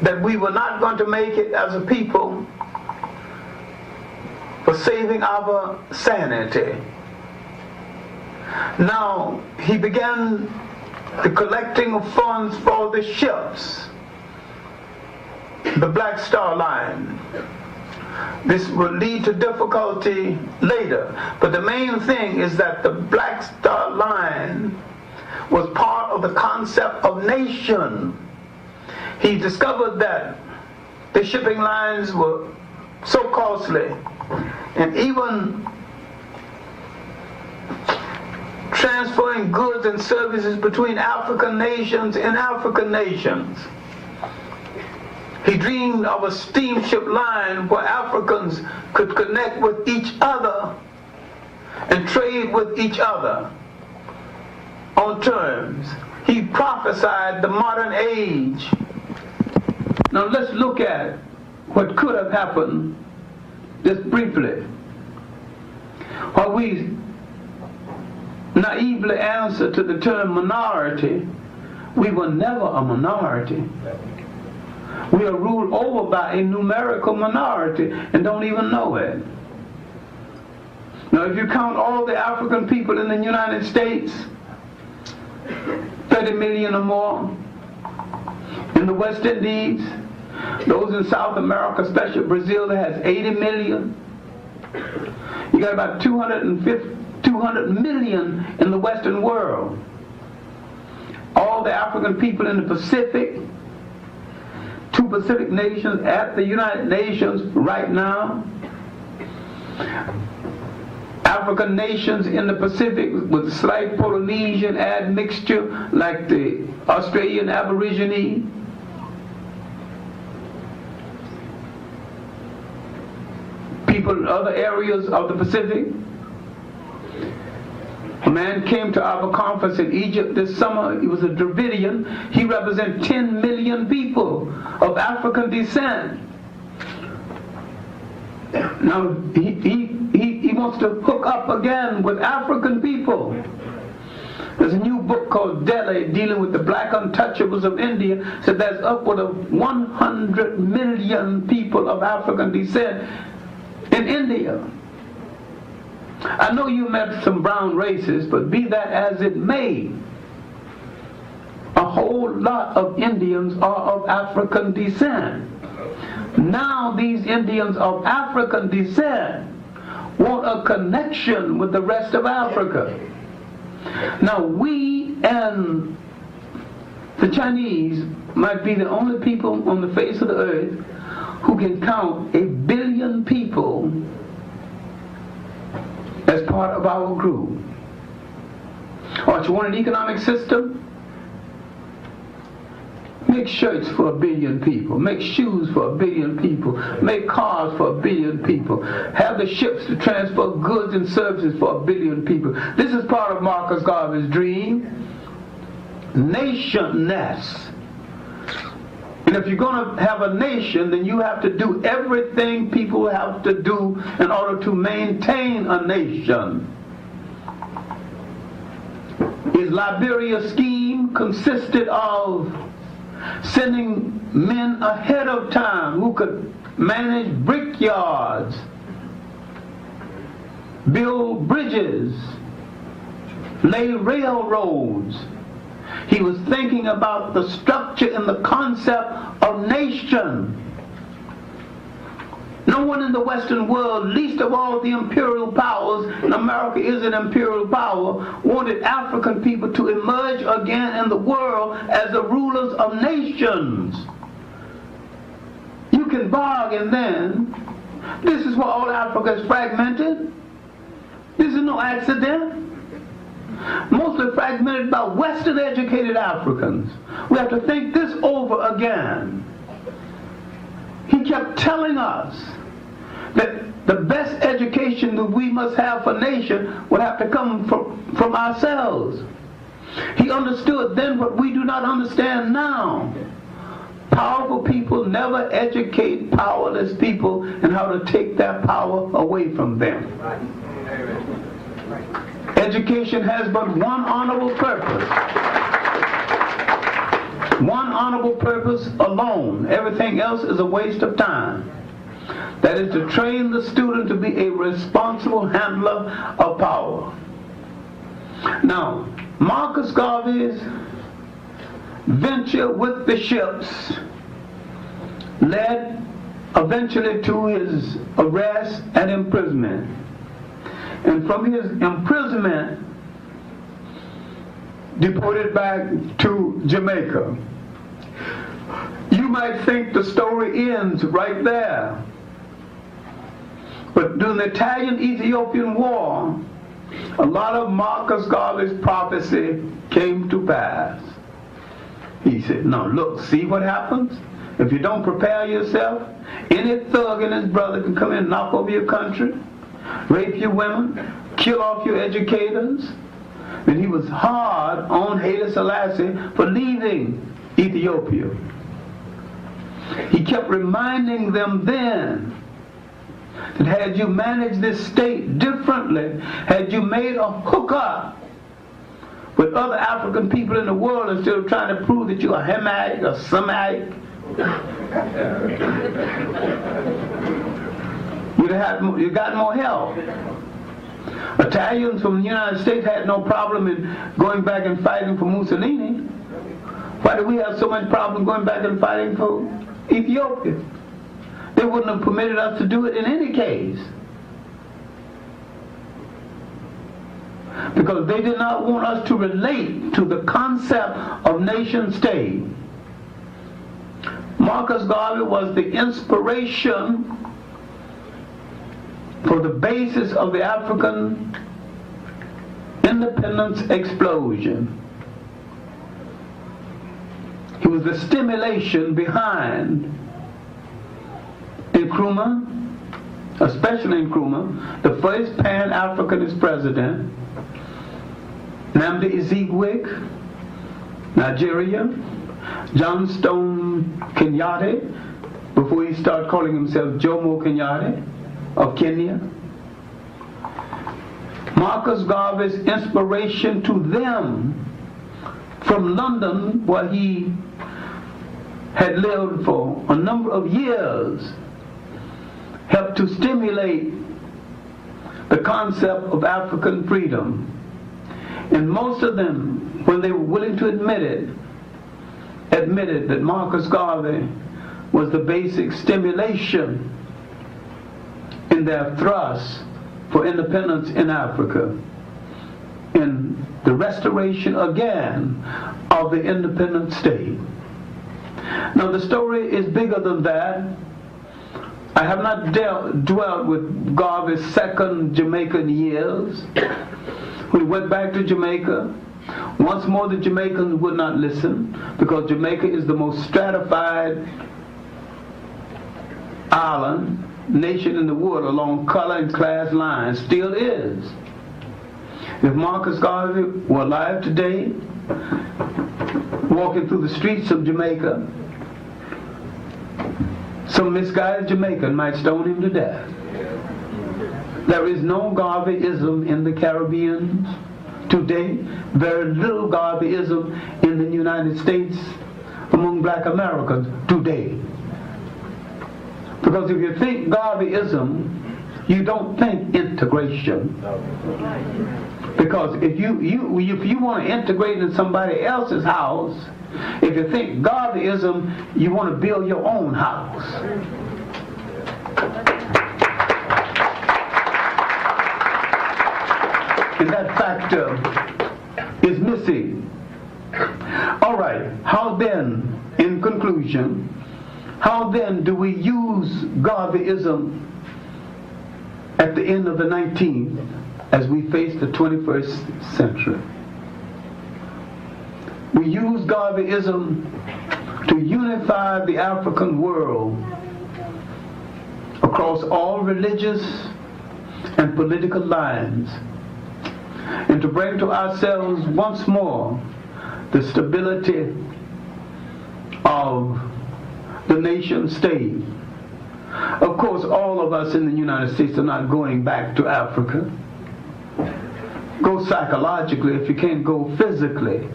[SPEAKER 16] that we were not going to make it as a people, for saving our sanity. Now, he began the collecting of funds for the ships, the Black Star Line. This would lead to difficulty later, but the main thing is that the Black Star Line was part of the concept of nation. He discovered that the shipping lines were so costly, and even transferring goods and services between African nations and African nations. He dreamed of a steamship line where Africans could connect with each other and trade with each other on terms. He prophesied the modern age. Now let's look at what could have happened just briefly. While we naively answer to the term minority, we were never a minority. We are ruled over by a numerical minority and don't even know it. Now, if you count all the African people in the United States, 30 million or more, in the West Indies, those in South America, especially Brazil, that has 80 million. You got about 200 million in the Western world. All the African people in the Pacific, 2 Pacific nations at the United Nations right now. African nations in the Pacific with slight Polynesian admixture, like the Australian Aborigine. People in other areas of the Pacific. A man came to our conference in Egypt this summer. He was a Dravidian. He represents 10 million people of African descent. Now, he wants to hook up again with African people. There's a new book called Delhi, dealing with the black untouchables of India. So there's upward of 100 million people of African descent in India. I know you met some brown races, but be that as it may, a whole lot of Indians are of African descent. Now these Indians of African descent want a connection with the rest of Africa. Now we and the Chinese might be the only people on the face of the earth who can count 1 billion people as part of our group. Or you want an economic system? Make shirts for 1 billion people. Make shoes for 1 billion people. Make cars for 1 billion people. Have the ships to transfer goods and services for 1 billion people. This is part of Marcus Garvey's dream. Nationness. And if you're going to have a nation, then you have to do everything people have to do in order to maintain a nation. His Liberia scheme consisted of sending men ahead of time who could manage brickyards, build bridges, lay railroads. He was thinking about the structure and the concept of nation. No one in the Western world, least of all the imperial powers, and America is an imperial power, wanted African people to emerge again in the world as the rulers of nations. You can bargain then. This is why all Africa is fragmented. This is no accident. Mostly fragmented by Western educated Africans. We have to think this over again. He kept telling us that the best education that we must have for nation would have to come from ourselves. He understood then what we do not understand now. Powerful people never educate powerless people and how to take their power away from them. Education has but one honorable purpose. One honorable purpose alone. Everything else is a waste of time. That is to train the student to be a responsible handler of power. Now, Marcus Garvey's venture with the ships led eventually to his arrest and imprisonment. And from his imprisonment, deported back to Jamaica. You might think the story ends right there. But during the Italian-Ethiopian War, a lot of Marcus Garvey's prophecy came to pass. He said, now look, see what happens? If you don't prepare yourself, any thug and his brother can come in and knock over your country, rape your women, kill off your educators. And he was hard on Haile Selassie for leaving Ethiopia. He kept reminding them then that had you managed this state differently, had you made a hookup with other African people in the world instead of trying to prove that you're a Hamitic or Semitic, you got more help. Italians from the United States had no problem in going back and fighting for Mussolini. Why do we have so much problem going back and fighting for Ethiopia? They wouldn't have permitted us to do it in any case. Because they did not want us to relate to the concept of nation state. Marcus Garvey was the inspiration for the basis of the African independence explosion. He was the stimulation behind Nkrumah, especially Nkrumah, the first Pan-Africanist president, Nnamdi Ezekwe, Nigeria, John Stone Kenyatta, before he started calling himself Jomo Kenyatta of Kenya. Marcus Garvey's inspiration to them from London, where he had lived for a number of years, helped to stimulate the concept of African freedom. And most of them, when they were willing to admit it, admitted that Marcus Garvey was the basic stimulation in their thrust for independence in Africa, in the restoration again of the independent state. Now the story is bigger than that. I have not dwelt with Garvey's second Jamaican years. When he went back to Jamaica, once more the Jamaicans would not listen, because Jamaica is the most stratified island, nation in the world along color and class lines, still is. If Marcus Garvey were alive today, walking through the streets of Jamaica, some misguided Jamaican might stone him to death. There is no Garveyism in the Caribbean today, very little Garveyism in the United States among black Americans today. Because if you think Garveyism, you don't think integration. Because if you want to integrate in somebody else's house, if you think Garveyism, you want to build your own house. And that factor is missing. All right, how then, in conclusion, how then do we use Garveyism at the end of the 19th as we face the 21st century? We use Garveyism to unify the African world across all religious and political lines, and to bring to ourselves once more the stability of the nation state. Of course, all of us in the United States are not going back to Africa. Go psychologically if you can't go physically.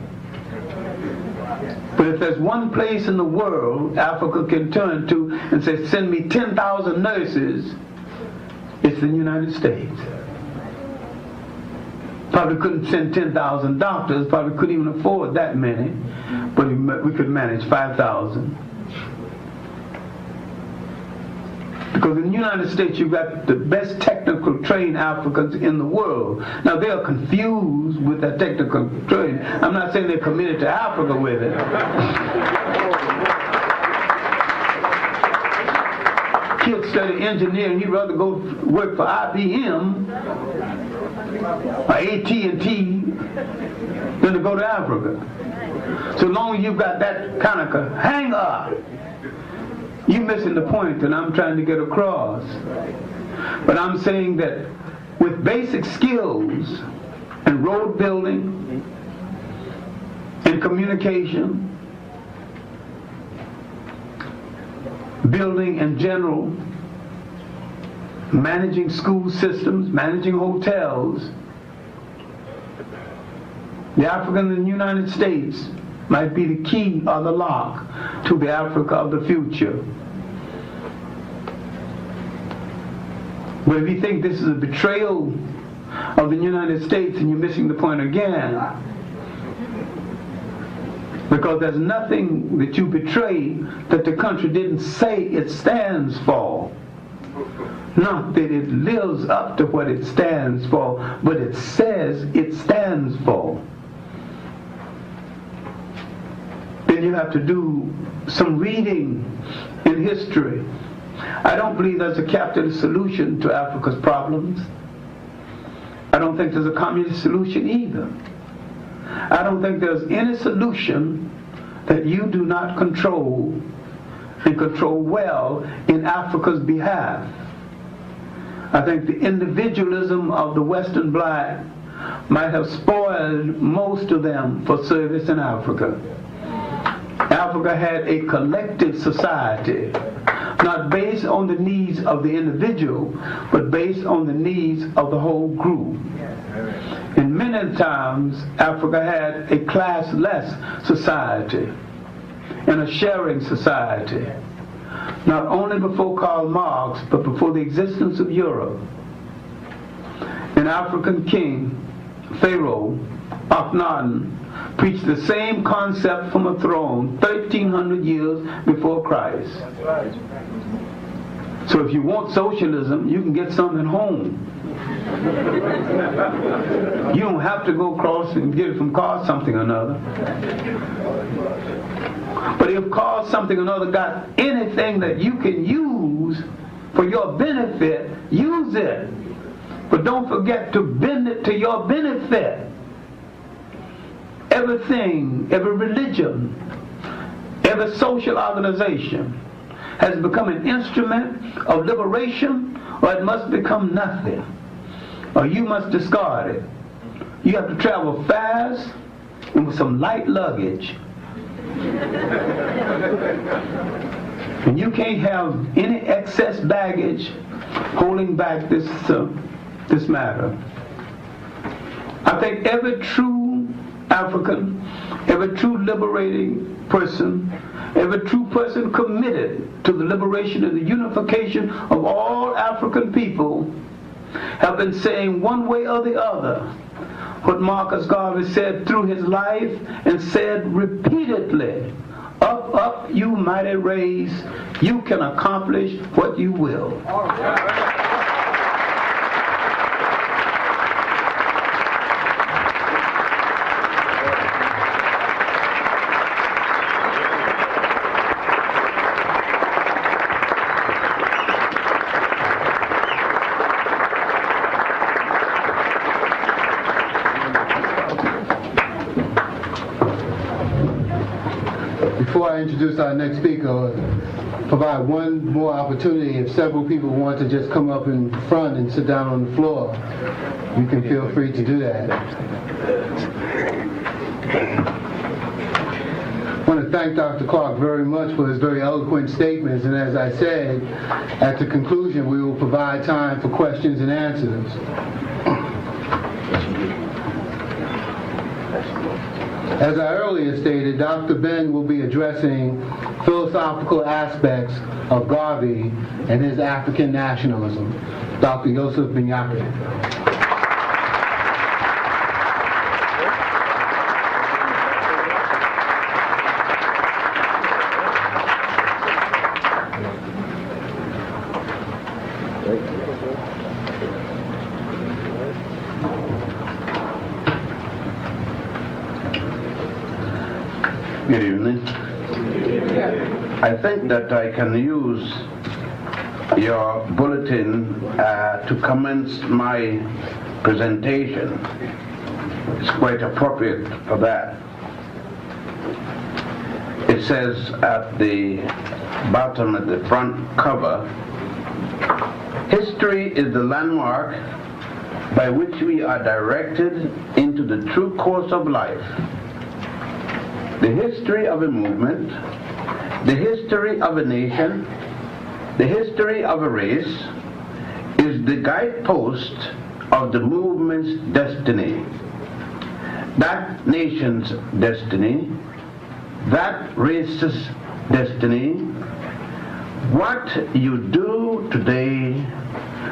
[SPEAKER 16] But if there's one place in the world Africa can turn to and say, send me 10,000 nurses, it's the United States. Probably couldn't send 10,000 doctors, probably couldn't even afford that many, but we could manage 5,000. Because in the United States, you've got the best technical trained Africans in the world. Now, they are confused with that technical training. I'm not saying they're committed to Africa with it. Kids study engineering, he'd rather go work for IBM or AT&T than to go to Africa. So long as you've got that kind of hang up, you're missing the point that I'm trying to get across. But I'm saying that with basic skills in road building, in communication, building in general, managing school systems, managing hotels, the African in the United States might be the key or the lock to the Africa of the future. But if you think this is a betrayal of the United States, and you're missing the point again. Because there's nothing that you betray that the country didn't say it stands for. Not that it lives up to what it stands for, but it says it stands for. Then you have to do some reading in history. I don't believe there's a capitalist solution to Africa's problems. I don't think there's a communist solution either. I don't think there's any solution that you do not control and control well in Africa's behalf. I think the individualism of the Western black might have spoiled most of them for service in Africa. Africa had a collective society, not based on the needs of the individual, but based on the needs of the whole group. And many times, Africa had a classless society and a sharing society, not only before Karl Marx, but before the existence of Europe. An African king, Pharaoh, Akhenaten, preached the same concept from a throne 1,300 years before Christ. So if you want socialism, you can get something at home. You don't have to go across and get it from Carl something or another. But if Carl something or another got anything that you can use for your benefit, use it. But don't forget to bend it to your benefit. Everything, every religion, every social organization has become an instrument of liberation, or it must become nothing, or you must discard it. You have to travel fast and with some light luggage. And you can't have any excess baggage holding back this matter. I think every true African, every true liberating
[SPEAKER 4] person, every true person committed to the liberation and the unification of all African people have been saying one way or the other what Marcus Garvey said through his life and said repeatedly: up, up, you mighty race, you can accomplish what you will.
[SPEAKER 7] Before I introduce our next speaker, provide one more opportunity. If several people want to just come up in front and sit down on the floor, you can feel free to do that. I want to thank Dr. Clark very much for his very eloquent statements, and as I said, at the conclusion we will provide time for questions and answers. As I earlier stated, Dr. Ben will be addressing philosophical aspects of Garvey and his African nationalism. Dr. Yosef Ben-Jochannan.
[SPEAKER 10] Good evening. I think that I can use your bulletin to commence my presentation. It's quite appropriate for that. It says at the bottom, at the front cover, history is the landmark by which we are directed into the true course of life. The history of a movement, the history of a nation, the history of a race is the guidepost of the movement's destiny. That nation's destiny, that race's destiny, what you do today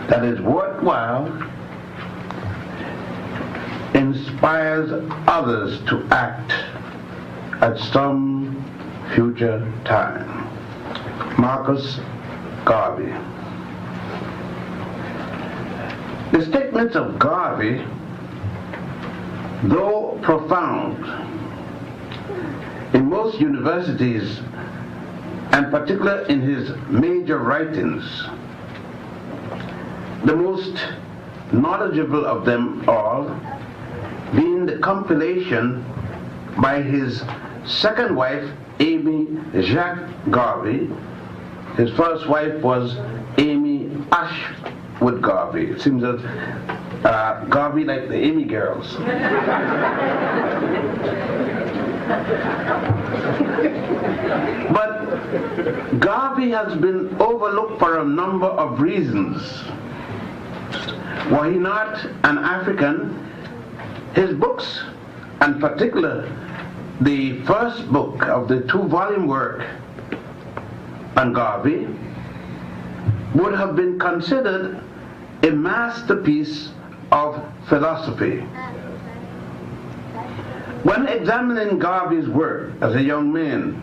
[SPEAKER 10] that is worthwhile inspires others to act at some future time. Marcus Garvey. The statements of Garvey, though profound, in most universities, and particularly in his major writings, the most knowledgeable of them all being the compilation by his second wife, Amy Jacques Garvey. His first wife was Amy Ashwood Garvey. It seems that Garvey like the Amy girls. But Garvey has been overlooked for a number of reasons. Were he not an African, his books, and particularly the first book of the two-volume work on Garvey, would have been considered a masterpiece of philosophy. When examining Garvey's work as a young man,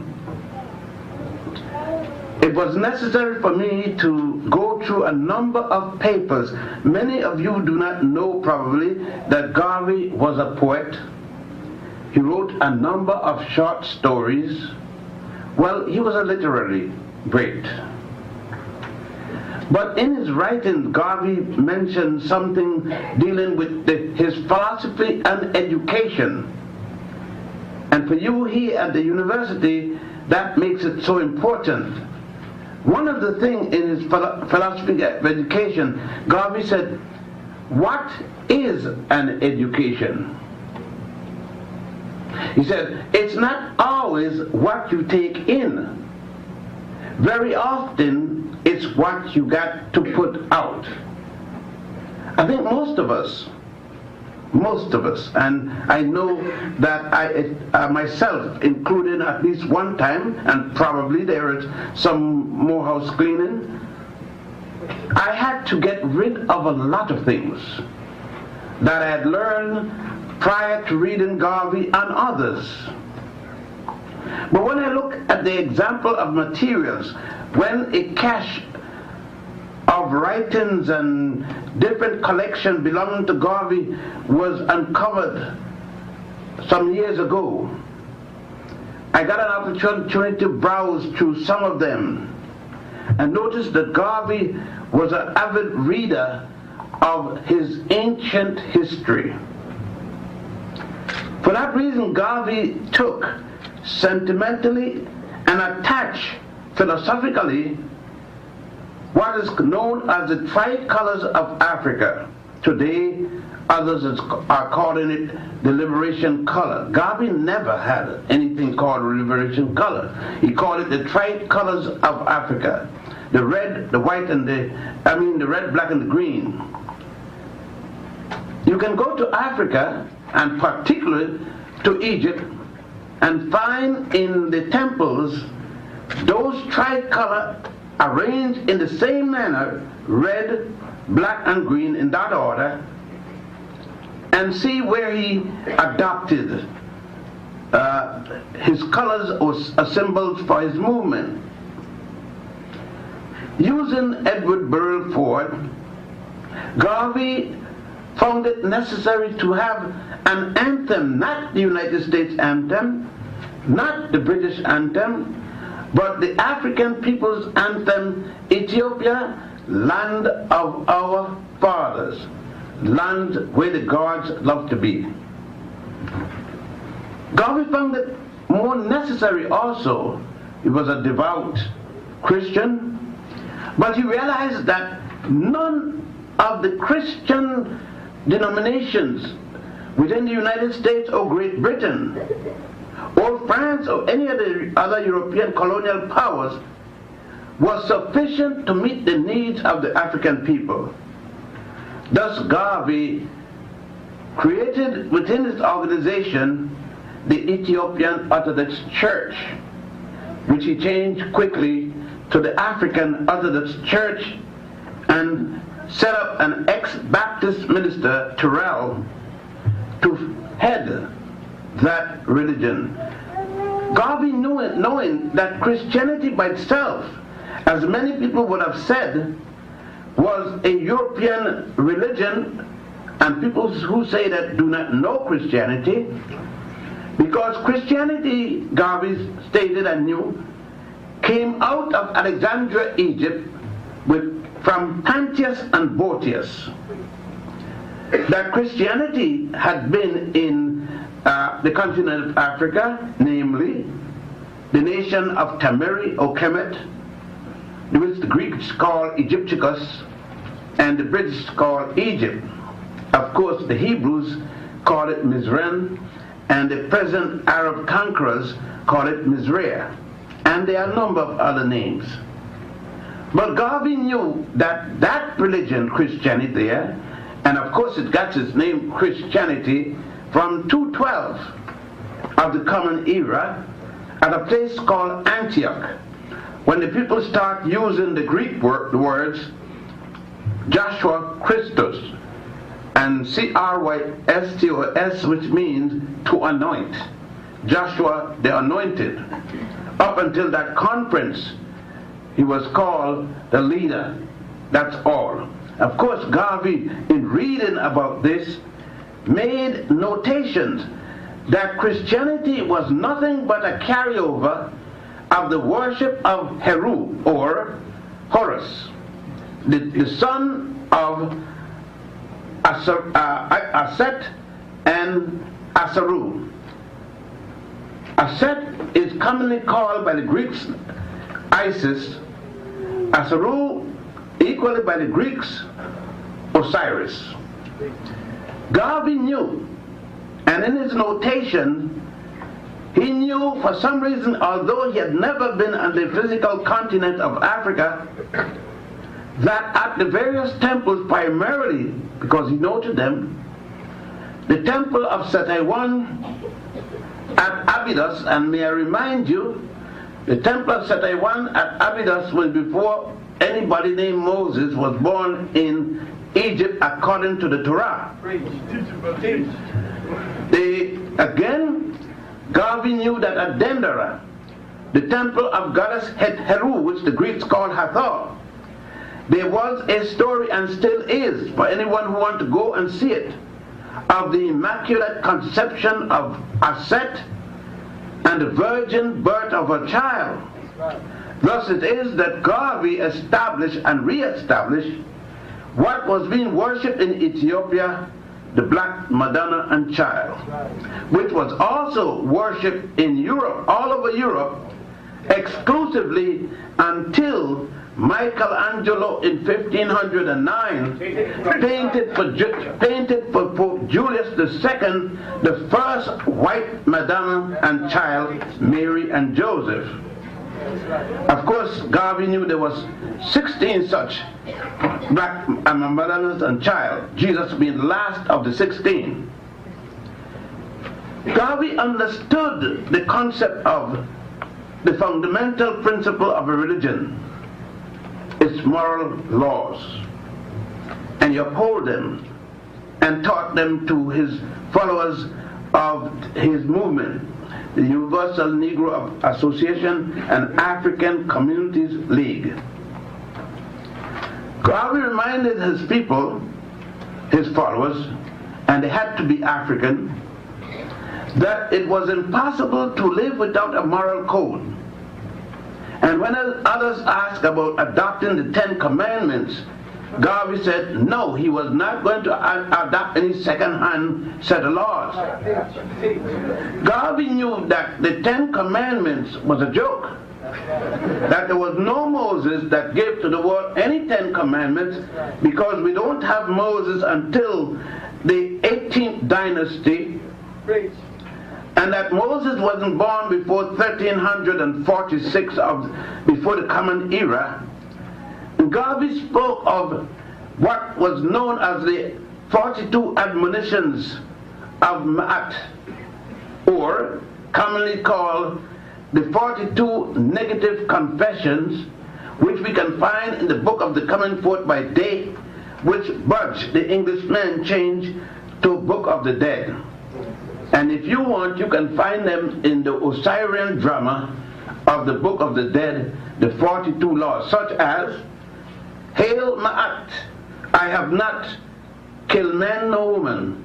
[SPEAKER 10] it was necessary for me to go through a number of papers. Many of you do not know probably that Garvey was a poet. He wrote a number of short stories. Well, he was a literary great. But in his writing, Garvey mentioned something dealing with his philosophy and education. And for you here at the university, that makes it so important. One of the things in his philosophy of education, Garvey said, what is an education? He said, it's not always what you take in. Very often, it's what you got to put out. I think most of us most of us. And I know that I myself, including at least one time, and probably there is some more house cleaning, I had to get rid of a lot of things that I had learned prior to reading Garvey and others. But when I look at the example of materials, when a cache of writings and different collections belonging to Garvey was uncovered some years ago, I got an opportunity to browse through some of them and noticed that Garvey was an avid reader of his ancient history. For that reason, Garvey took sentimentally and attached philosophically what is known as the tricolors of Africa. Today, others are calling it the liberation color. Garvey never had anything called liberation color. He called it the tricolors of Africa. The red, the white, and the red, black, and the green. You can go to Africa, and particularly to Egypt, and find in the temples those tricolor arranged in the same manner, red, black, and green in that order, and see where he adopted his colors or symbols for his movement. Using Edward Burrell Ford, Garvey found it necessary to have an anthem, not the United States anthem, not the British anthem, but the African people's anthem, Ethiopia, land of our fathers, land where the gods love to be. Garvey found it more necessary also. He was a devout Christian, but he realized that none of the Christian denominations within the United States or Great Britain or France or any of the other European colonial powers was sufficient to meet the needs of the African people. Thus Garvey created within his organization the Ethiopian Orthodox Church, which he changed quickly to the African Orthodox Church and set up an ex-Baptist minister, Terrell, to head that religion. Garvey knew it, knowing that Christianity by itself, as many people would have said, was a European religion, and people who say that do not know Christianity, because Christianity, Garvey stated and knew, came out of Alexandria, Egypt, from Pantius and Boetius. That Christianity had been in the continent of Africa, namely the nation of Tameri or Kemet, which the Greeks call Egypticus and the British call Egypt. Of course, the Hebrews call it Mizraim, and the present Arab conquerors call it Mizraim, and there are a number of other names. But Garvey knew that that religion, Christianity there, and of course it got its name Christianity from 212 of the Common Era at a place called Antioch, when the people start using the Greek words Joshua Christus and Christos, which means to anoint. Joshua the Anointed. Up until that conference, he was called the leader. That's all. Of course, Garvey, in reading about this, made notations that Christianity was nothing but a carryover of the worship of Heru, or Horus, the son of Aset and Asaru. Aset is commonly called by the Greeks Isis, Asaru equally by the Greeks Osiris. Garvey knew, and in his notation, he knew for some reason, although he had never been on the physical continent of Africa, that at the various temples, primarily because he noted them, the temple of Setaiwan at Abydos, and may I remind you, the temple of Setaiwan at Abydos was before anybody named Moses was born in Egypt according to the Torah. Again, Garvey knew that at Dendera, the temple of goddess Heru, which the Greeks called Hathor, there was a story, and still is, for anyone who wants to go and see it, of the immaculate conception of Aset and the virgin birth of a child. Thus it is that Garvey established and re-established what was being worshipped in Ethiopia, the Black Madonna and Child, which was also worshipped in Europe, all over Europe, exclusively until Michelangelo in 1509 painted for Pope Julius II the first white Madonna and Child, Mary and Joseph. Of course, Garvey knew there was 16 such black Madonnas and Child, Jesus being the last of the 16. Garvey understood the concept of the fundamental principle of a religion, its moral laws, and he upheld them and taught them to his followers of his movement, the Universal Negro Association and African Communities League. Garvey reminded his people, his followers, and they had to be African, that it was impossible to live without a moral code. And when others asked about adopting the 10 Commandments, Garvey said no, he was not going to adopt any second-hand set of laws. Garvey knew that the 10 Commandments was a joke, that there was no Moses that gave to the world any 10 Commandments, because we don't have Moses until the 18th dynasty, and that Moses wasn't born before 1346 before the Common Era. Garvey spoke of what was known as the 42 admonitions of Ma'at, or commonly called the 42 negative confessions, which we can find in the book of the Coming Forth by Day, which Budge, the Englishman, changed to Book of the Dead. And if you want, you can find them in the Osirian drama of the Book of the Dead, the 42 laws, such as, Hail Ma'at, I have not killed man nor woman.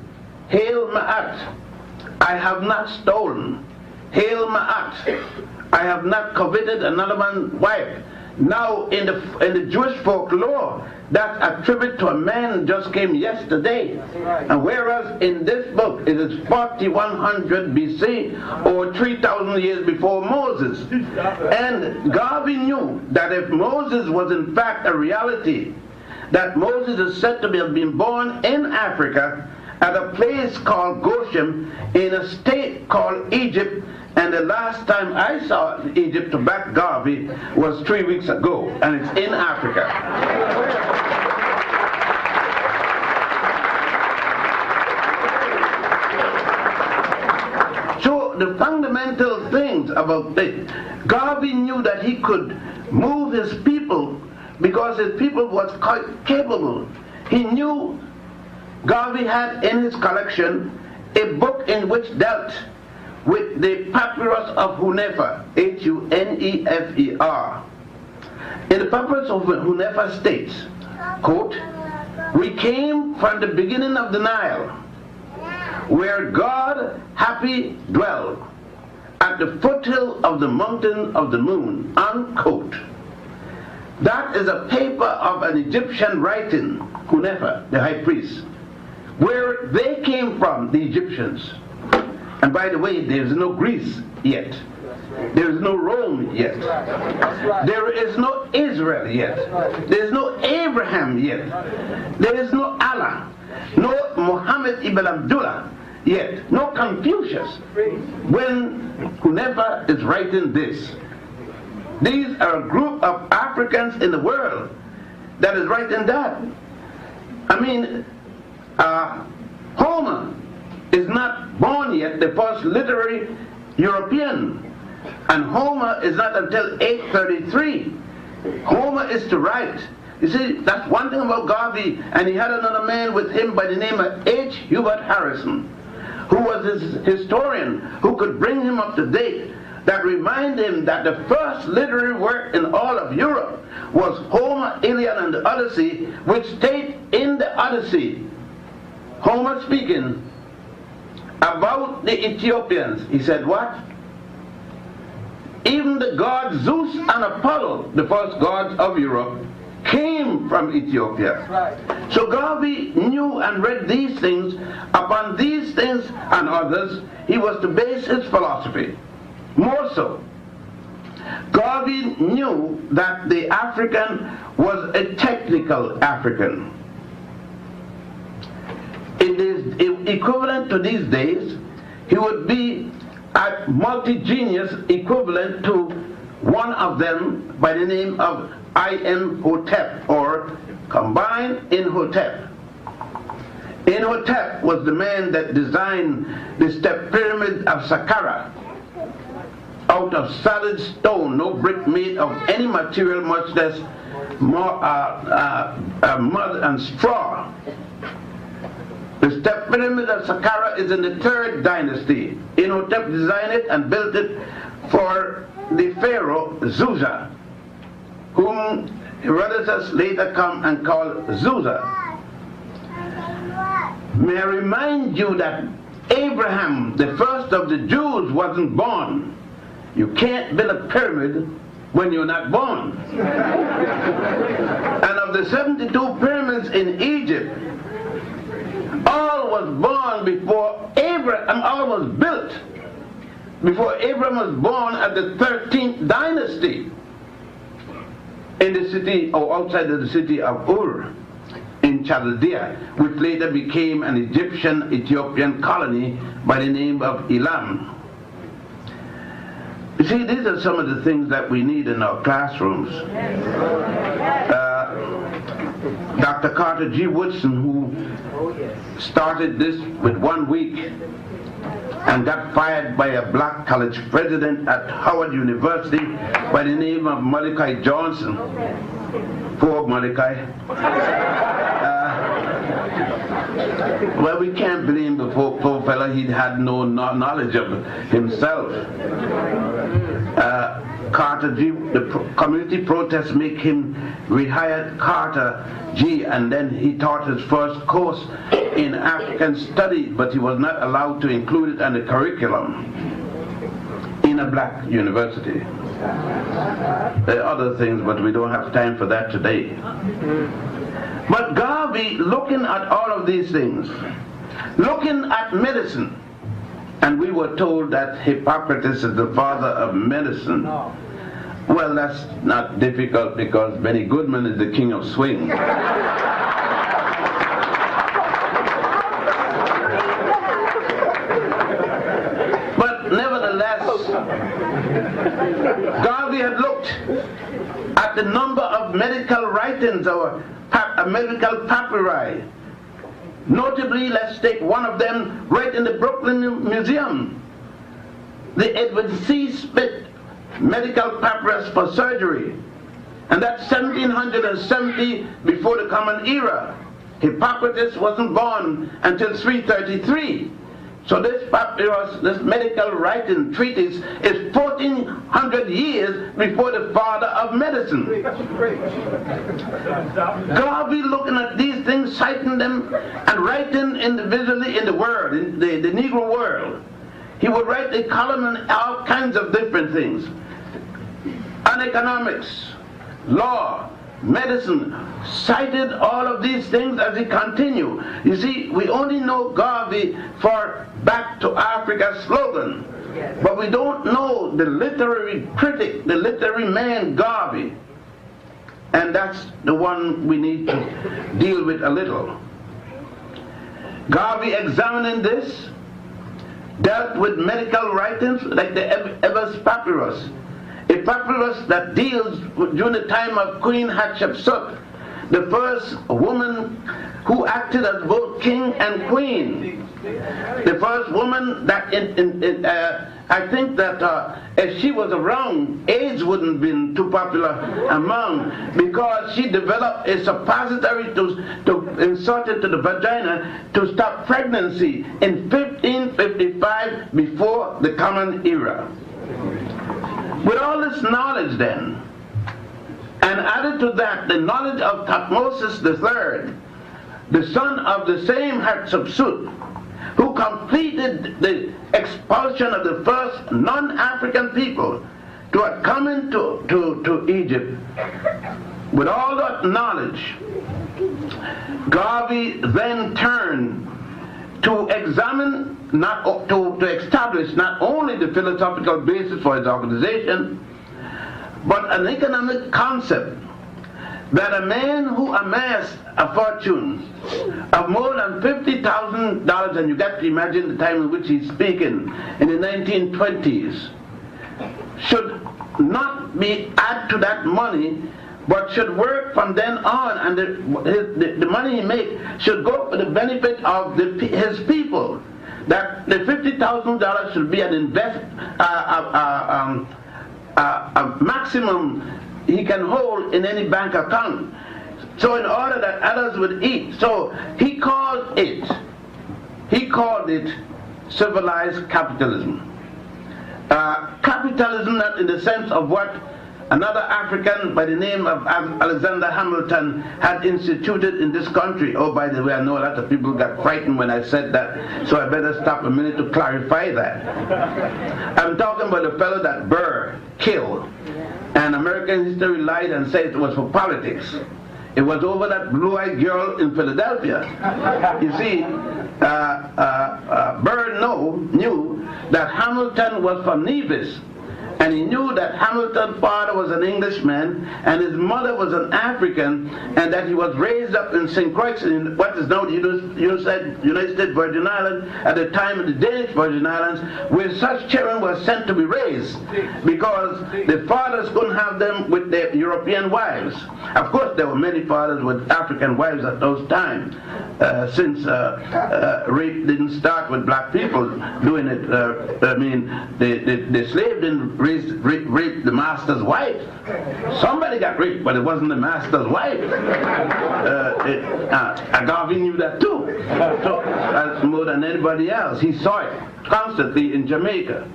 [SPEAKER 10] Hail Ma'at, I have not stolen. Hail Ma'at, I have not coveted another man's wife. Now in the Jewish folklore, that attribute to a man just came yesterday. And whereas in this book it is 4100 BC, or 3,000 years before Moses. And Garvey knew that if Moses was in fact a reality, that Moses is said to have been born in Africa at a place called Goshen in a state called Egypt, and the last time I saw Egypt, to back Garvey, was 3 weeks ago, and it's in Africa. So the fundamental things about this, Garvey knew that he could move his people because his people was quite capable. He knew Garvey had in his collection a book in which dealt with the papyrus of Hunefer, Hunefer. In the papyrus of Hunefer states, quote, "We came from the beginning of the Nile, where God happy dwelled, at the foothill of the mountain of the moon," unquote. That is a paper of an Egyptian writing, Hunefer, the high priest, where they came from, the Egyptians. And by the way, there is no Greece yet. There is no Rome yet. There is no Israel yet. There is no Abraham yet. There is no Allah. No Muhammad ibn Abdullah yet. No Confucius. When Hunefer is writing this, these are a group of Africans in the world that is writing that. I mean, Homer is not born yet, the first literary European. And Homer is not until 833. Homer is to write. You see, that's one thing about Garvey, and he had another man with him by the name of H. Hubert Harrison, who was his historian, who could bring him up to date, that remind him that the first literary work in all of Europe was Homer, Iliad, and the Odyssey, which state in the Odyssey, Homer speaking about the Ethiopians. He said what? Even the gods Zeus and Apollo, the first gods of Europe, came from Ethiopia. Right. So Garvey knew and read these things. Upon these things and others, he was to base his philosophy. More so, Garvey knew that the African was a technical African. It is equivalent to these days. He would be a multi-genius equivalent to one of them by the name of Imhotep, or combined Imhotep. Imhotep was the man that designed the step pyramid of Saqqara out of solid stone, no brick made of any material, much less mud and straw. The step pyramid of Saqqara is in the 3rd dynasty. Imhotep designed it and built it for the pharaoh Zusa, whom Herodotus later come and call Zusa. May I remind you that Abraham, the first of the Jews, wasn't born. You can't build a pyramid when you're not born. And of the 72 pyramids in Egypt, all was born before Abraham, all was built before Abraham was born at the 13th dynasty in the city, or outside of the city of Ur in Chaldea, which later became an Egyptian-Ethiopian colony by the name of Elam. You see, these are some of the things that we need in our classrooms. Dr. Carter G. Woodson, who started this with 1 week and got fired by a black college president at Howard University by the name of Mordecai Johnson. Poor Mordecai. Well, we can't blame the poor fella. He had no knowledge of himself. Carter G, the community protests make him rehire Carter G, and then he taught his first course in African studies, but he was not allowed to include it in the curriculum in a black university. There are other things, but we don't have time for that today. But Garvey, looking at all of these things, looking at medicine, and we were told that Hippocrates is the father of medicine. Well, that's not difficult because Benny Goodman is the king of swing. But nevertheless, Garvey had looked at the number of medical writings or medical papyri. Notably, let's take one of them right in the Brooklyn Museum, the Edward C. Smith medical papyrus for surgery. And that's 1770 before the Common Era. Hippocrates wasn't born until 333. So this papyrus, this medical writing treatise, is 1400 years before the father of medicine. Garvey looking at these things, citing them, and writing individually in the world, in the Negro world. He would write a column on all kinds of different things. On economics, law, medicine, cited all of these things as he continued. You see, we only know Garvey for Back to Africa slogan, but we don't know the literary critic, the literary man Garvey. And that's the one we need to deal with a little. Garvey, examining this, dealt with medical writings like the Ebers Papyrus, a papyrus that deals during the time of Queen Hatshepsut, the first woman who acted as both king and queen. The first woman that, I think that if she was around, AIDS wouldn't have been too popular among, because she developed a suppository to insert into the vagina to stop pregnancy in 1555 before the Common Era. With all this knowledge then, and added to that the knowledge of Thutmose III, the son of the same Hatshepsut, who completed the expulsion of the first non-African people to have come into to Egypt. With all that knowledge, Garvey then turned to examine, to establish not only the philosophical basis for his organization, but an economic concept that a man who amassed a fortune of more than $50,000, and you got to imagine the time in which he's speaking, in the 1920s, should not be add to that money, but should work from then on, and the money he makes should go for the benefit of his people. That the $50,000 should be an a maximum he can hold in any bank account, so in order that others would eat. So he called it civilized capitalism. Capitalism, not in the sense of what another African by the name of Alexander Hamilton had instituted in this country. Oh, by the way, I know a lot of people got frightened when I said that, so I better stop a minute to clarify that. I'm talking about the fellow that Burr killed, and American history lied and said it was for politics. It was over that blue-eyed girl in Philadelphia. You see, Burr knew that Hamilton was from Nevis, and he knew that Hamilton's father was an Englishman and his mother was an African, and that he was raised up in St. Croix, in what is now the United States Virgin Islands, at the time of the Danish Virgin Islands, where such children were sent to be raised, because the fathers couldn't have them with their European wives. Of course, there were many fathers with African wives at those times, since rape didn't start with black people doing it. The slave didn't rape the master's wife. Somebody got raped, but it wasn't the master's wife. Garvey knew that too. So that's more than anybody else. He saw it constantly in Jamaica.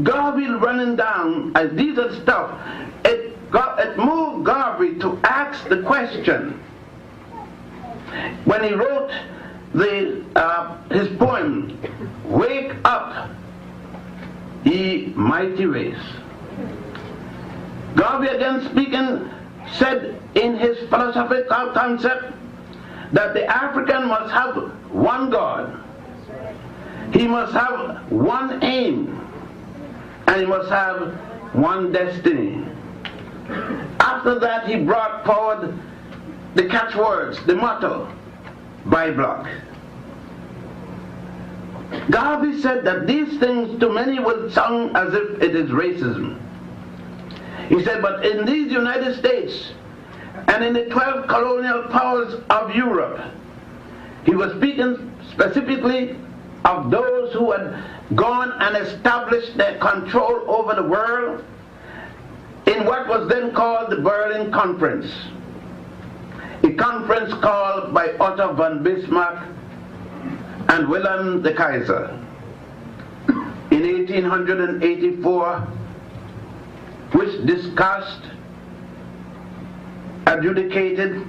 [SPEAKER 10] Garvey running down, as these are stuff, it moved Garvey to ask the question. When he wrote his poem, "Wake Up, Ye Mighty Race," Garvey, again speaking, said in his philosophical concept that the African must have one God, he must have one aim, and he must have one destiny. After that, he brought forward the catchwords, the motto, "By block." Garvey said that these things to many will sound as if it is racism. He said, but in these United States and in the 12 colonial powers of Europe, he was speaking specifically of those who had gone and established their control over the world in what was then called the Berlin Conference, a conference called by Otto von Bismarck and Wilhelm the Kaiser in 1884, which discussed, adjudicated,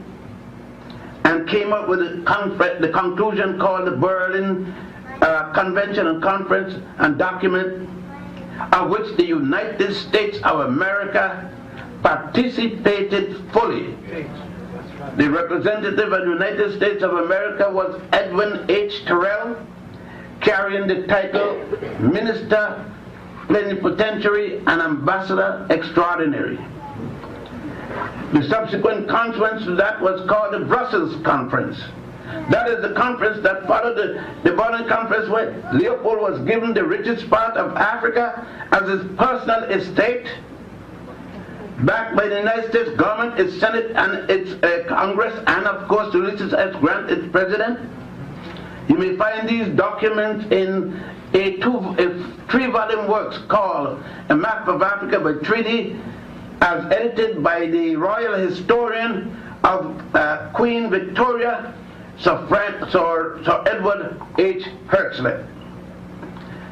[SPEAKER 10] and came up with the conclusion called the Berlin Convention and Conference and document, of which the United States of America participated fully. The representative of the United States of America was Edwin H. Terrell, carrying the title Minister Plenipotentiary and Ambassador Extraordinary. The subsequent conference to that was called the Brussels Conference. That is the conference that followed the Berlin Conference, where Leopold was given the richest part of Africa as his personal estate. backed by the United States government, its Senate and its Congress, and of course Ulysses S. Grant, its president. You may find these documents in a 3-volume works called A Map of Africa by Treaty, as edited by the royal historian of Queen Victoria, Sir Edward H. Hertzler.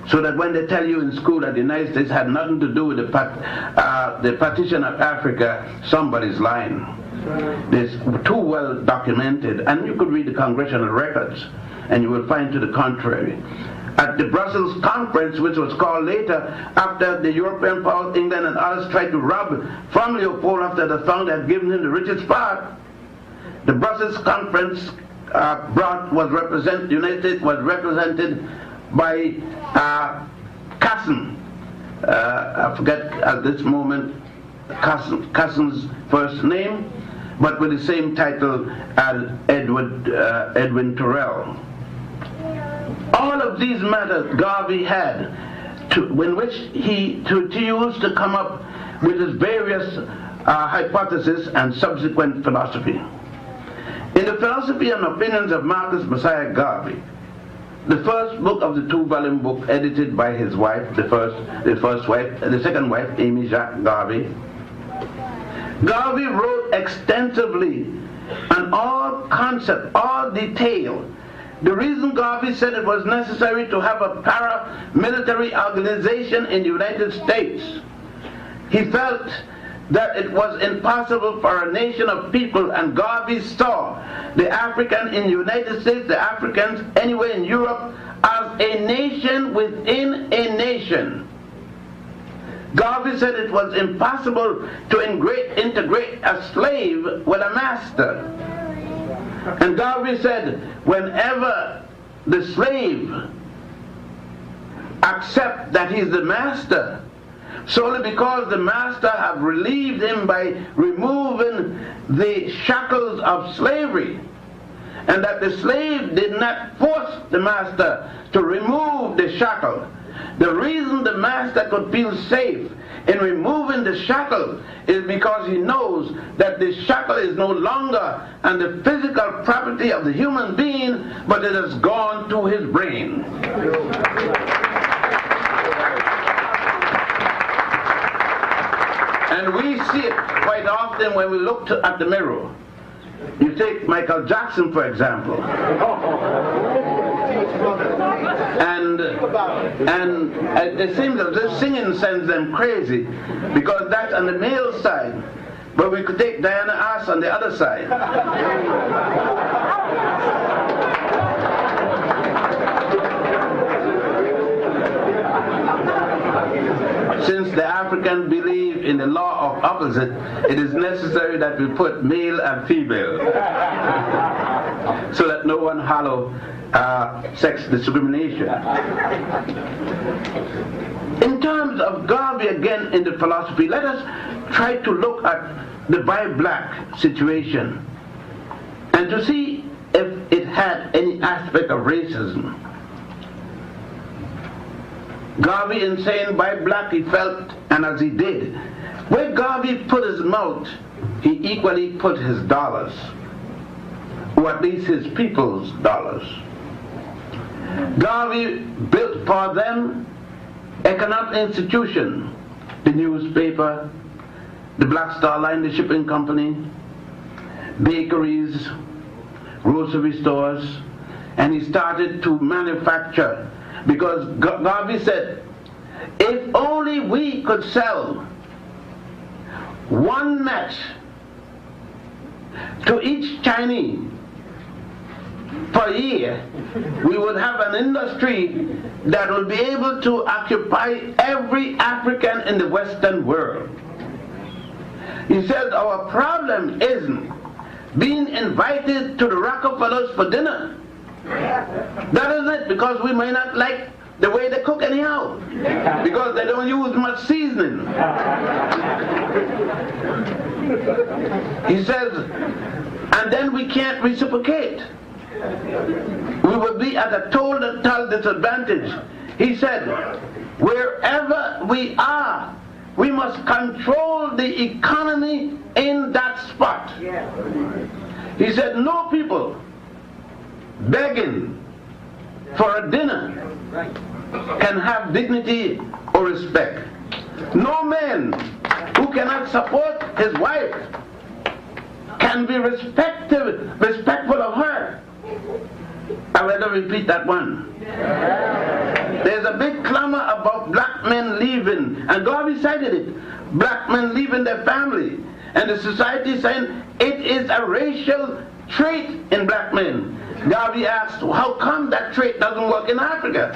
[SPEAKER 10] So that when they tell you in school that the United States had nothing to do with the partition of Africa, somebody's lying. It's too well documented, and you could read the congressional records, and you will find to the contrary. At the Brussels conference, which was called later, after the European powers, England and others tried to rob from Leopold after the found had given him the richest part, the Brussels conference the United States was represented by Casson. I forget at this moment Casson's first name, but with the same title as Edwin Terrell. All of these matters Garvey had in which he to use to come up with his various hypotheses and subsequent philosophy. In the Philosophy and Opinions of Marcus Messiah Garvey, the first book of the 2-volume book edited by his wife, the second wife, Amy Jacques Garvey, Garvey wrote extensively on all concept, all detail. The reason Garvey said it was necessary to have a paramilitary organization in the United States, he felt that it was impossible for a nation of people, and Garvey saw the African in the United States, the Africans anywhere in Europe, as a nation within a nation. Garvey said it was impossible to integrate a slave with a master. And Garvey said, whenever the slave accepts that he's the master, solely because the master have relieved him by removing the shackles of slavery, and that the slave did not force the master to remove the shackle. The reason the master could feel safe in removing the shackle is because he knows that the shackle is no longer on the physical property of the human being, but it has gone to his brain. And we see it quite often when we look at the mirror. You take Michael Jackson, for example. And it seems that this singing sends them crazy, because that's on the male side. But we could take Diana Ross on the other side. Since the Africans believe in the law of opposite, it is necessary that we put male and female so that no one hollow sex discrimination. In terms of Garvey again in the philosophy, let us try to look at the bi-black situation and to see if it had any aspect of racism. Garvey, in saying by black, he felt, and as he did, where Garvey put his mouth, he equally put his dollars, or at least his people's dollars. Garvey built for them economic institution, the newspaper, the Black Star Line, the shipping company, bakeries, grocery stores, and he started to manufacture. Because Garvey said, if only we could sell one match to each Chinese per year, we would have an industry that will be able to occupy every African in the Western world. He said, our problem isn't being invited to the Rockefellers for dinner. That is it, because we may not like the way they cook anyhow, because they don't use much seasoning. He says, and then we can't reciprocate. We will be at a total disadvantage. He said, wherever we are, we must control the economy in that spot. He said, no people begging for a dinner can have dignity or respect. No man who cannot support his wife can be respectful of her. I'd rather repeat that one. There's a big clamor about black men leaving, and Garvey cited it. Black men leaving their family, and the society saying it is a racial trait in black men. Garvey asked, how come that trait doesn't work in Africa?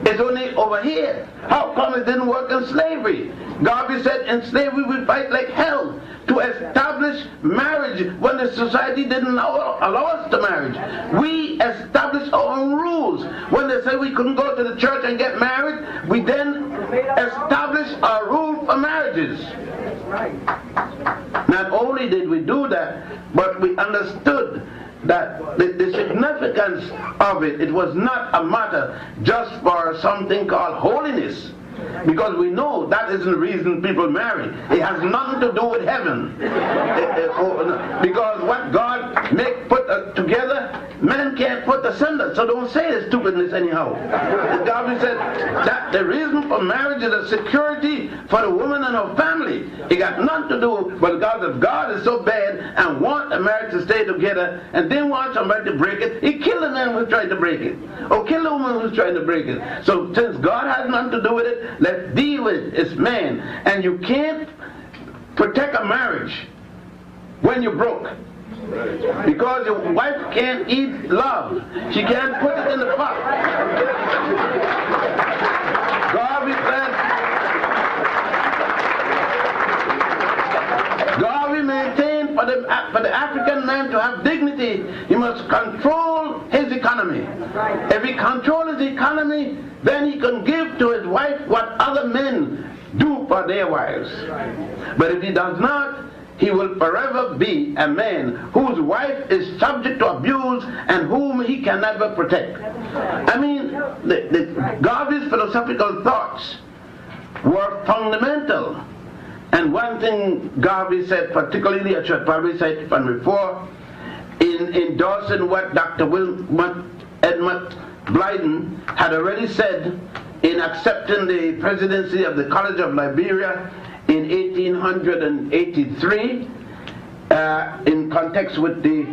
[SPEAKER 10] It's only over here. How come it didn't work in slavery? Garvey said in slavery we fight like hell to establish marriage when the society didn't allow us to marry. We established our own rules. When they said we couldn't go to the church and get married, we then established our rule for marriages. Not only did we do that, but we understood that the significance of it, it was not a matter just for something called holiness. Because we know that isn't the reason people marry. It has nothing to do with heaven. Because what God put together, man can't put asunder. So don't say the stupidness anyhow. Garvey said that the reason for marriage is a security for the woman and her family. It got nothing to do, but because if God is so bad and want a marriage to stay together and then want somebody to break it, he killed the man who's trying to break it. Or kill the woman who's trying to break it. So since God has nothing to do with it, let's deal with it. It's man. And you can't protect a marriage when you're broke. Because your wife can't eat love. She can't put it in the pot. Garvey maintained for the African man to have dignity, he must control his economy. If he controls his economy, then he can give to his wife what other men do for their wives. But if he does not, he will forever be a man whose wife is subject to abuse and whom he can never protect. I mean, Garvey's philosophical thoughts were fundamental. And one thing Garvey said, particularly, I should probably say from before, in endorsing what Dr. Edmund Blyden had already said in accepting the presidency of the College of Liberia in 1883, in context with the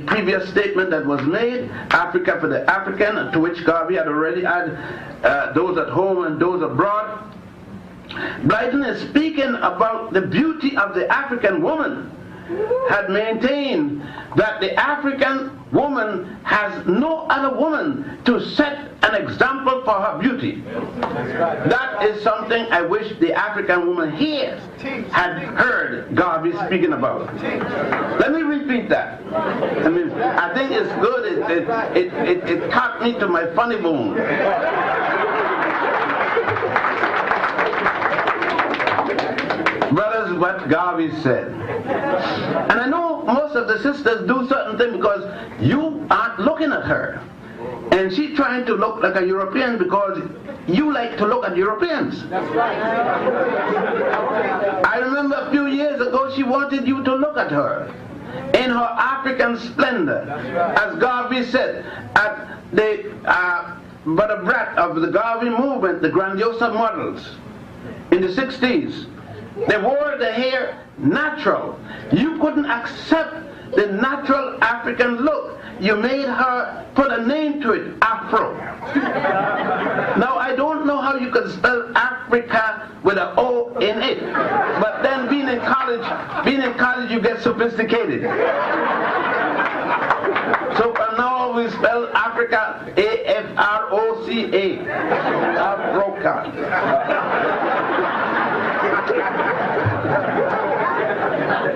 [SPEAKER 10] previous statement that was made, Africa for the African, to which Garvey had already added those at home and those abroad. Blyden is speaking about the beauty of the African woman, had maintained that the African woman has no other woman to set an example for her beauty. That is something I wish the African woman here had heard Garvey speaking about. Let me repeat that. I mean, I think it's good. It caught me to my funny bone. Brothers, what Garvey said. And I know most of the sisters do certain things because you aren't looking at her. And she's trying to look like a European because you like to look at Europeans. That's right. I remember a few years ago she wanted you to look at her in her African splendor. As Garvey said, at the brat of the Garvey movement, the Grandiosa models in the 60s. They wore the hair natural. You couldn't accept the natural African look. You made her put a name to it, Afro. Now I don't know how you could spell Africa with an O in it. But then being in college you get sophisticated. So from now on we spell Africa A-F-R-O-C-A. Africa.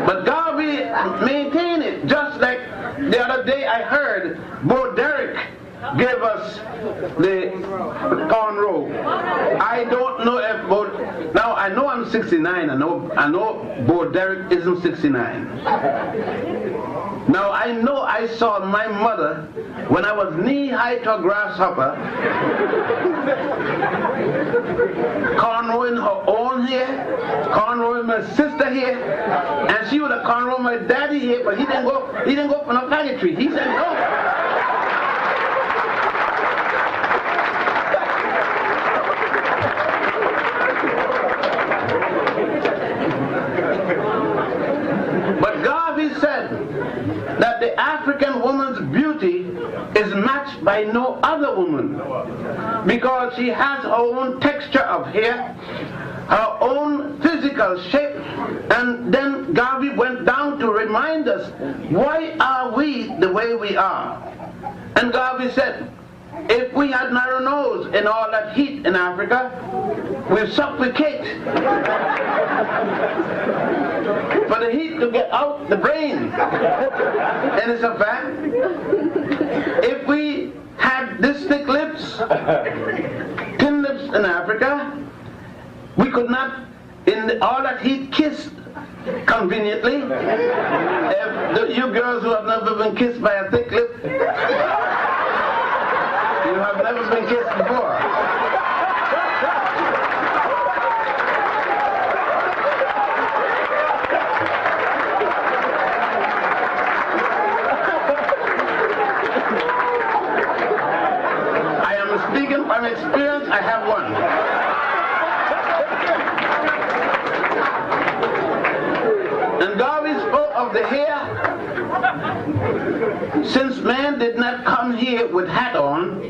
[SPEAKER 10] But Garvey maintained it, just like the other day I heard Bo Derek gave us the cornrow. I don't know if now I know I'm 69, I know Bo Derek isn't 69. Now I know I saw my mother when I was knee-high to a grasshopper, cornrowing her own hair, cornrowing my sister hair, and she would have cornrowed my daddy hair, but he didn't go for no faggotry. He said no. But Garvey said that the African woman's beauty is matched by no other woman because she has her own texture of hair, her own physical shape. And then Garvey went down to remind us, why are we the way we are? And Garvey said, if we had narrow nose and all that heat in Africa, we'll suffocate. For the heat to get out the brain. And it's a fact. If we had this thick lips, thin lips in Africa, we could not, in all that heat, kiss conveniently. If you girls who have never been kissed by a thick lip, you have never been kissed before. I am speaking from experience. I have one. And Garvey spoke of the hair. Since man did not come here with hat on,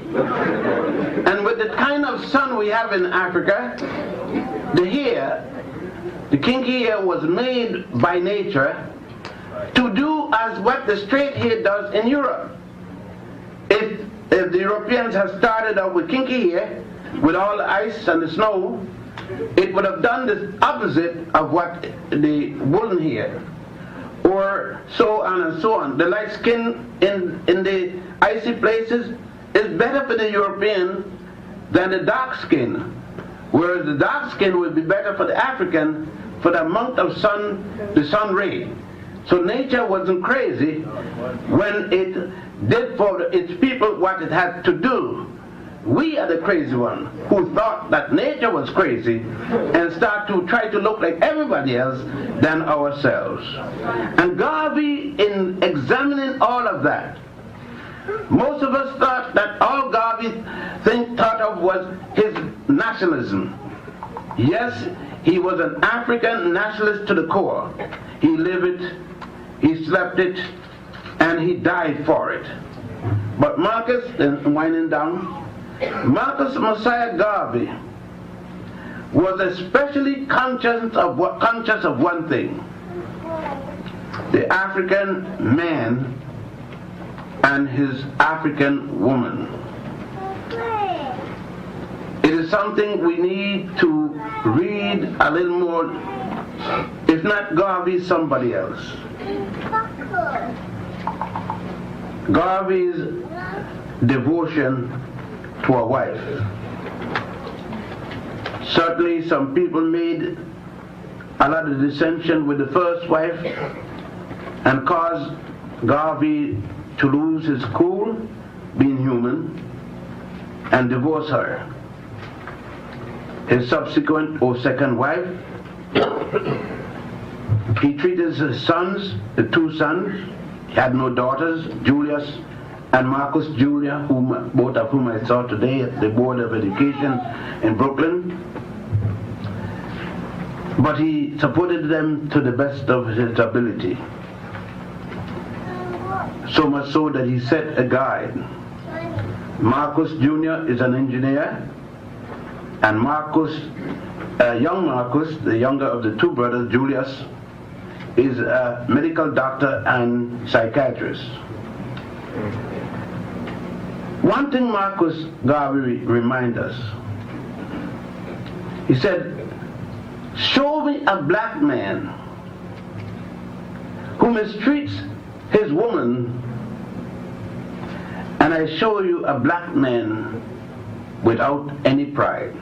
[SPEAKER 10] and with the kind of sun we have in Africa, the hair, the kinky hair, was made by nature to do as what the straight hair does in Europe. If the Europeans had started out with kinky hair, with all the ice and the snow, it would have done the opposite of what the woolen hair, or so on and so on. The light skin in the icy places is better for the European than the dark skin, whereas the dark skin would be better for the African for the amount of sun, the sun ray. So nature wasn't crazy when it did for its people what it had to do. We are the crazy one who thought that nature was crazy and start to try to look like everybody else than ourselves. And Garvey, in examining all of that, most of us thought that all Garvey thought of was his nationalism. Yes, he was an African nationalist to the core. He lived it, he slept it, and he died for it. But Marcus, winding down, Marcus Messiah Garvey was especially conscious of one thing: the African man and his African woman. It is something we need to read a little more, if not Garvey, somebody else. Garvey's devotion to a wife. Certainly some people made a lot of dissension with the first wife and caused Garvey to lose his cool, being human, and divorce her. His subsequent or second wife, he treated his sons, the two sons, he had no daughters, Julius and Marcus Julia, both of whom I saw today at the Board of Education in Brooklyn. But he supported them to the best of his ability. So much so that he set a guide. Marcus Jr. is an engineer, and young Marcus, the younger of the two brothers, Julius, is a medical doctor and psychiatrist. One thing Marcus Garvey reminds us, he said, show me a black man who mistreats his woman, and I show you a black man without any pride.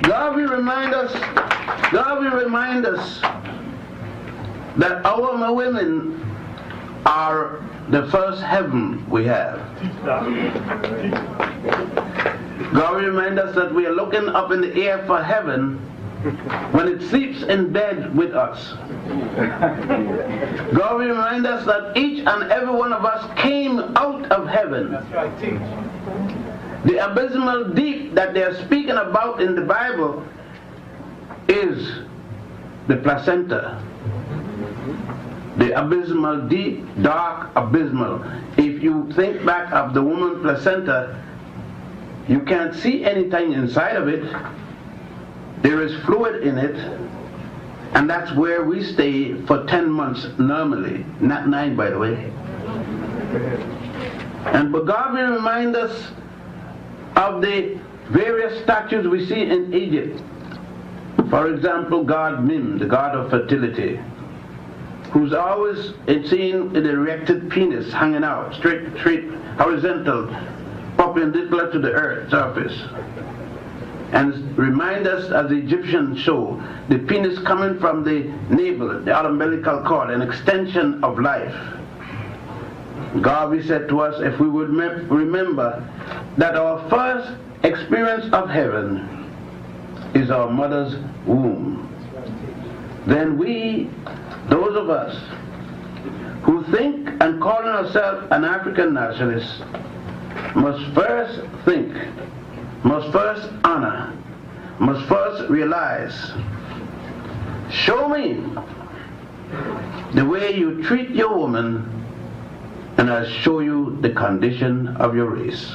[SPEAKER 10] Garvey reminds us that our women are the first heaven we have. God reminds us that we are looking up in the air for heaven when it sleeps in bed with us. God reminds us that each and every one of us came out of heaven. The abysmal deep that they are speaking about in the Bible is the placenta. The abysmal deep, dark, abysmal. If you think back of the woman placenta, you can't see anything inside of it. There is fluid in it, and that's where we stay for 10 months normally, not 9 by the way. And but God will remind us of the various statues we see in Egypt. For example, God Mim, the god of fertility, who's always seen an erected penis hanging out, straight, horizontal, perpendicular to the earth surface. And remind us, as the Egyptians show, the penis coming from the navel, the umbilical cord, an extension of life. Garvey said to us, if we would remember that our first experience of heaven is our mother's womb, then we, those of us who think and call ourselves an African nationalist, must first think, must first honor, must first realize, show me the way you treat your woman, and I'll show you the condition of your race.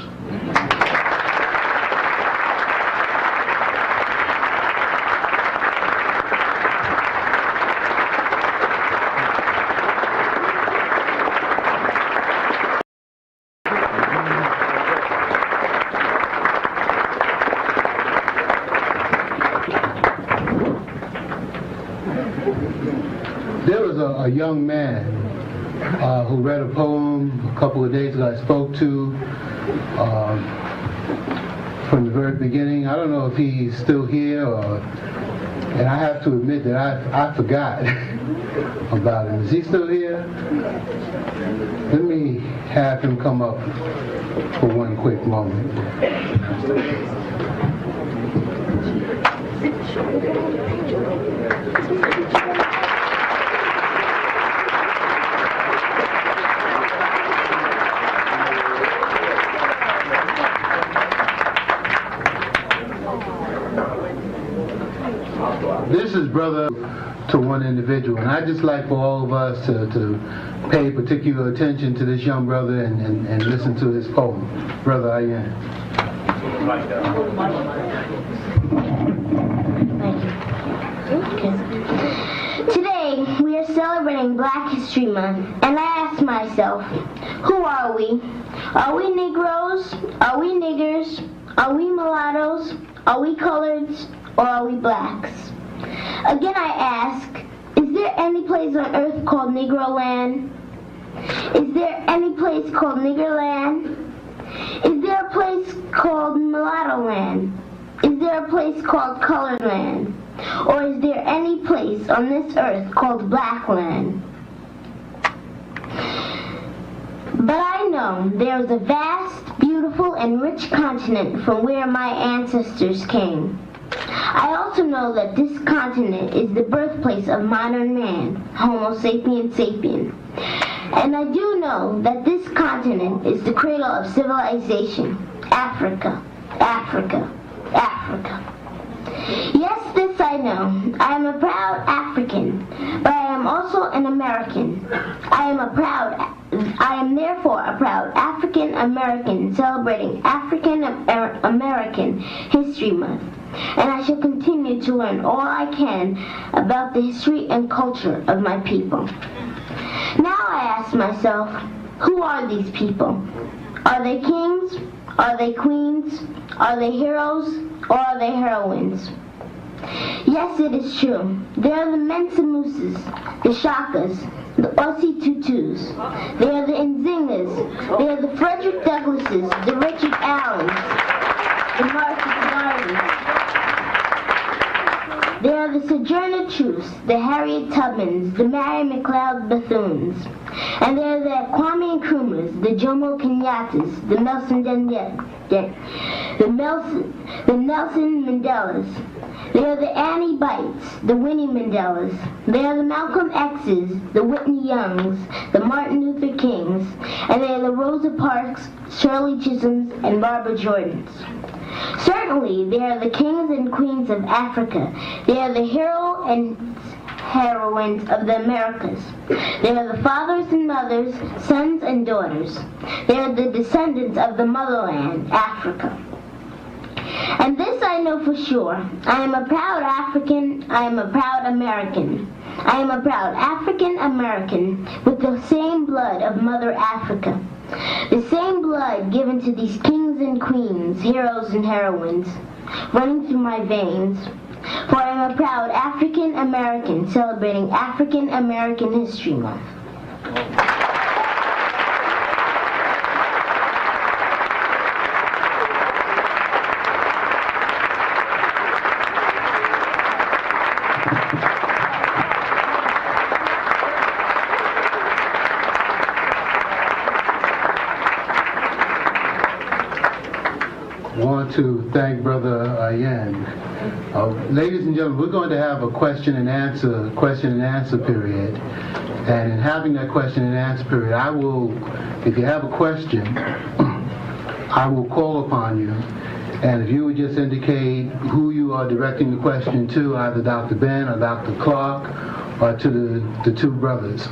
[SPEAKER 7] A young man who read a poem a couple of days ago I spoke to from the very beginning. I don't know if he's still here, and I have to admit that I forgot about him. Is he still here? Let me have him come up for one quick moment. This is brother to one individual, and I'd just like for all of us to pay particular attention to this young brother and listen to his poem. Brother Ayan.
[SPEAKER 14] Today we are celebrating Black History Month, and I ask myself, who are we? Are we Negroes? Are we niggers? Are we mulattoes? Are we coloreds? Or are we blacks? Again I ask, is there any place on earth called Negro land? Is there any place called Nigger land? Is there a place called Mulatto land? Is there a place called Colored land? Or is there any place on this earth called Black land? But I know there is a vast, beautiful, and rich continent from where my ancestors came. I also know that this continent is the birthplace of modern man, Homo sapiens sapien. And I do know that this continent is the cradle of civilization, Africa, Africa, Africa. Yes, this I know. I am a proud African, but I am also an American. I am therefore a proud African American celebrating African American History Month. And I shall continue to learn all I can about the history and culture of my people. Now I ask myself, who are these people? Are they kings? Are they queens? Are they heroes? Or are they heroines? Yes, it is true. They are the Mensa Mooses, the Shakas, the Ossie Tutus. They are the Nzingas. They are the Frederick Douglasses, the Richard Allens, the Marcus Garveys. They are the Sojourner Truths, the Harriet Tubmans, the Mary McLeod Bethunes. And they are the Kwame Nkrumahs, the Jomo Kenyattas, the Nelson Mandelas. They are the Annie Bites, the Winnie Mandelas. They are the Malcolm X's, the Whitney Youngs, the Martin Luther Kings, and they are the Rosa Parks, Shirley Chisholms, and Barbara Jordans. Certainly, they are the kings and queens of Africa. They are the hero and heroines of the Americas. They are the fathers and mothers, sons and daughters. They are the descendants of the motherland, Africa. And this I know for sure. I am a proud African. I am a proud American. I am a proud African American with the same blood of Mother Africa. The same blood given to these kings and queens, heroes and heroines, running through my veins. For I am a proud African American celebrating African American History Month.
[SPEAKER 7] I want to thank Brother Ayen. Ladies and gentlemen, we're going to have a question and answer period. And in having that question and answer period, I will, if you have a question, I will call upon you. And if you would just indicate who you are directing the question to, either Dr. Ben or Dr. Clark, or to the two brothers.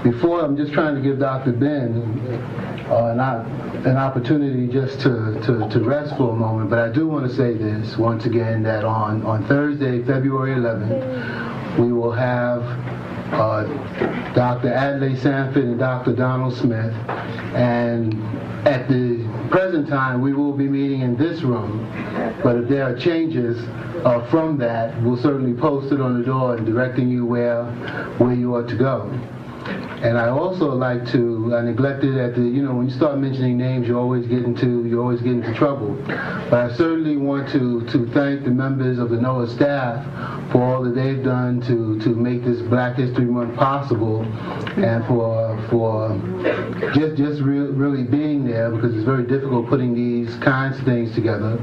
[SPEAKER 7] Before, I'm just trying to give Dr. Ben an opportunity just to rest for a moment, but I do want to say this once again, that on Thursday, February 11th, we will have Dr. Adlai Sanford and Dr. Donald Smith, and at the present time we will be meeting in this room, but if there are changes from that, we'll certainly post it on the door and directing you where you ought to go. And I also like to, I neglected at the, when you start mentioning names, you always get into trouble. But I certainly want to thank the members of the NOAA staff for all that they've done to make this Black History Month possible, and for just really being there, because it's very difficult putting these kinds of things together.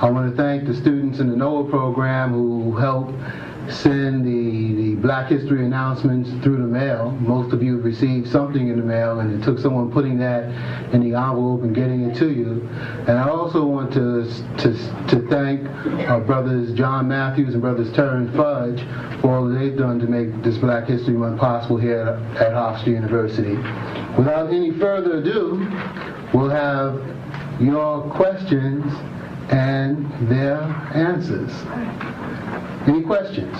[SPEAKER 7] I want to thank the students in the NOAA program who helped send the Black History announcements through the mail. Most of you have received something in the mail, and it took someone putting that in the envelope and getting it to you. And I also want to thank our brothers John Matthews and brothers Terrence Fudge for all that they've done to make this Black History Month possible here at Hofstra University. Without any further ado, we'll have your questions and their answers. Any questions?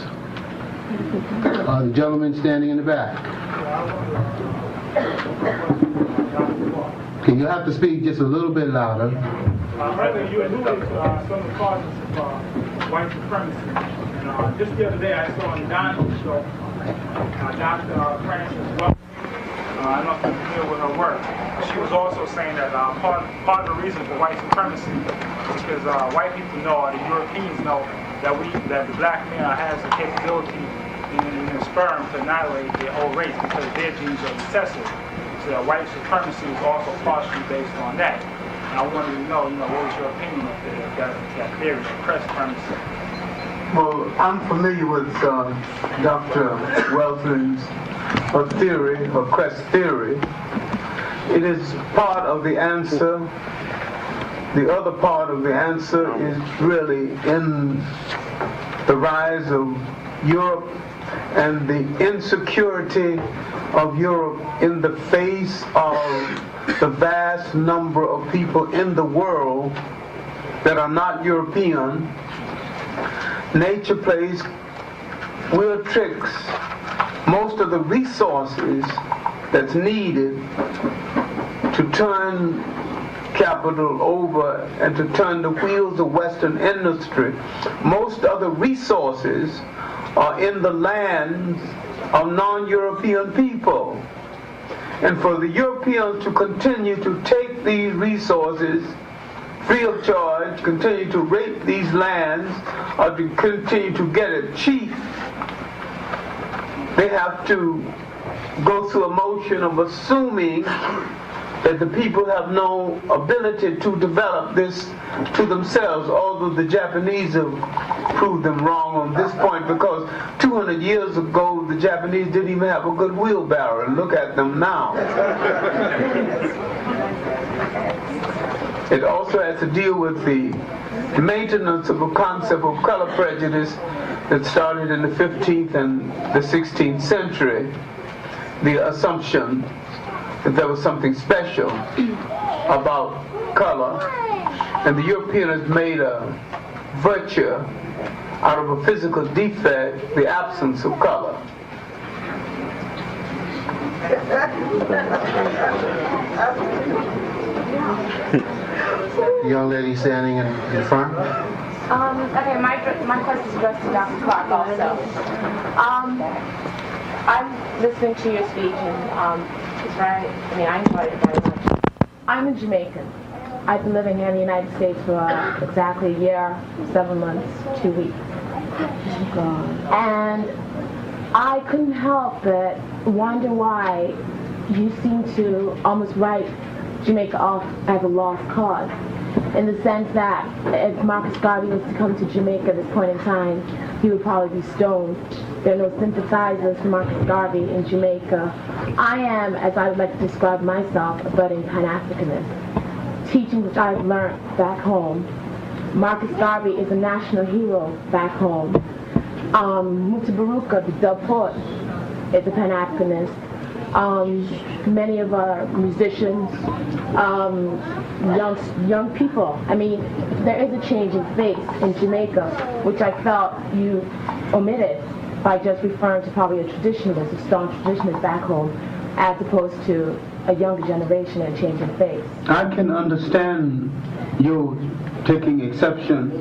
[SPEAKER 7] The gentleman standing in the back. Okay, you'll have to speak just a little bit louder.
[SPEAKER 15] Brother, you alluded to some of the causes of white supremacy. And just the other day I saw on the Donald show, Dr. Frances Wells. I don't know if you're familiar with her work. She was also saying that part of the reason for white supremacy is because white people know, or the Europeans know, that the black male has the capability in his sperm to annihilate their whole race because their genes are recessive. So that white supremacy is also partially based on that. And I wanted to know, what was your opinion of that theory of crest supremacy?
[SPEAKER 16] Well, I'm familiar with Dr. Welson's theory, or crest theory. It is part of the answer. The other part of the answer is really in the rise of Europe and the insecurity of Europe in the face of the vast number of people in the world that are not European. Nature plays weird tricks. Most of the resources that's needed to turn capital over and to turn the wheels of Western industry, most of the resources are in the lands of non-European people. And for the Europeans to continue to take these resources free of charge, continue to rape these lands, or to continue to get it cheap, they have to go through a motion of assuming that the people have no ability to develop this to themselves, although the Japanese have proved them wrong on this point, because 200 years ago the Japanese didn't even have a good wheelbarrow, and look at them now. It also has to deal with the maintenance of a concept of color prejudice that started in the 15th and the 16th century, the assumption that there was something special about color, and the European has made a virtue out of a physical defect, the absence of color.
[SPEAKER 7] The young lady standing in front.
[SPEAKER 17] Okay, my question is addressed to Dr. Clark also. I'm listening to your speech, and it's very, I enjoyed it very much. I'm a Jamaican. I've been living here in the United States for exactly a year, 7 months, 2 weeks. And I couldn't help but wonder why you seem to almost write Jamaica off as a lost cause, in the sense that if Marcus Garvey was to come to Jamaica at this point in time, he would probably be stoned. There are no sympathizers for Marcus Garvey in Jamaica. I am, as I would like to describe myself, a budding Pan-Africanist. Teaching which I've learned back home. Marcus Garvey is a national hero back home. Mutabaruka, the dub poet, is a Pan-Africanist. Many of our musicians, young people. I mean, there is a change in face in Jamaica, which I felt you omitted by just referring to probably a traditionalist, a strong traditionalist back home, as opposed to a younger generation and change in face.
[SPEAKER 16] I can understand you taking exception.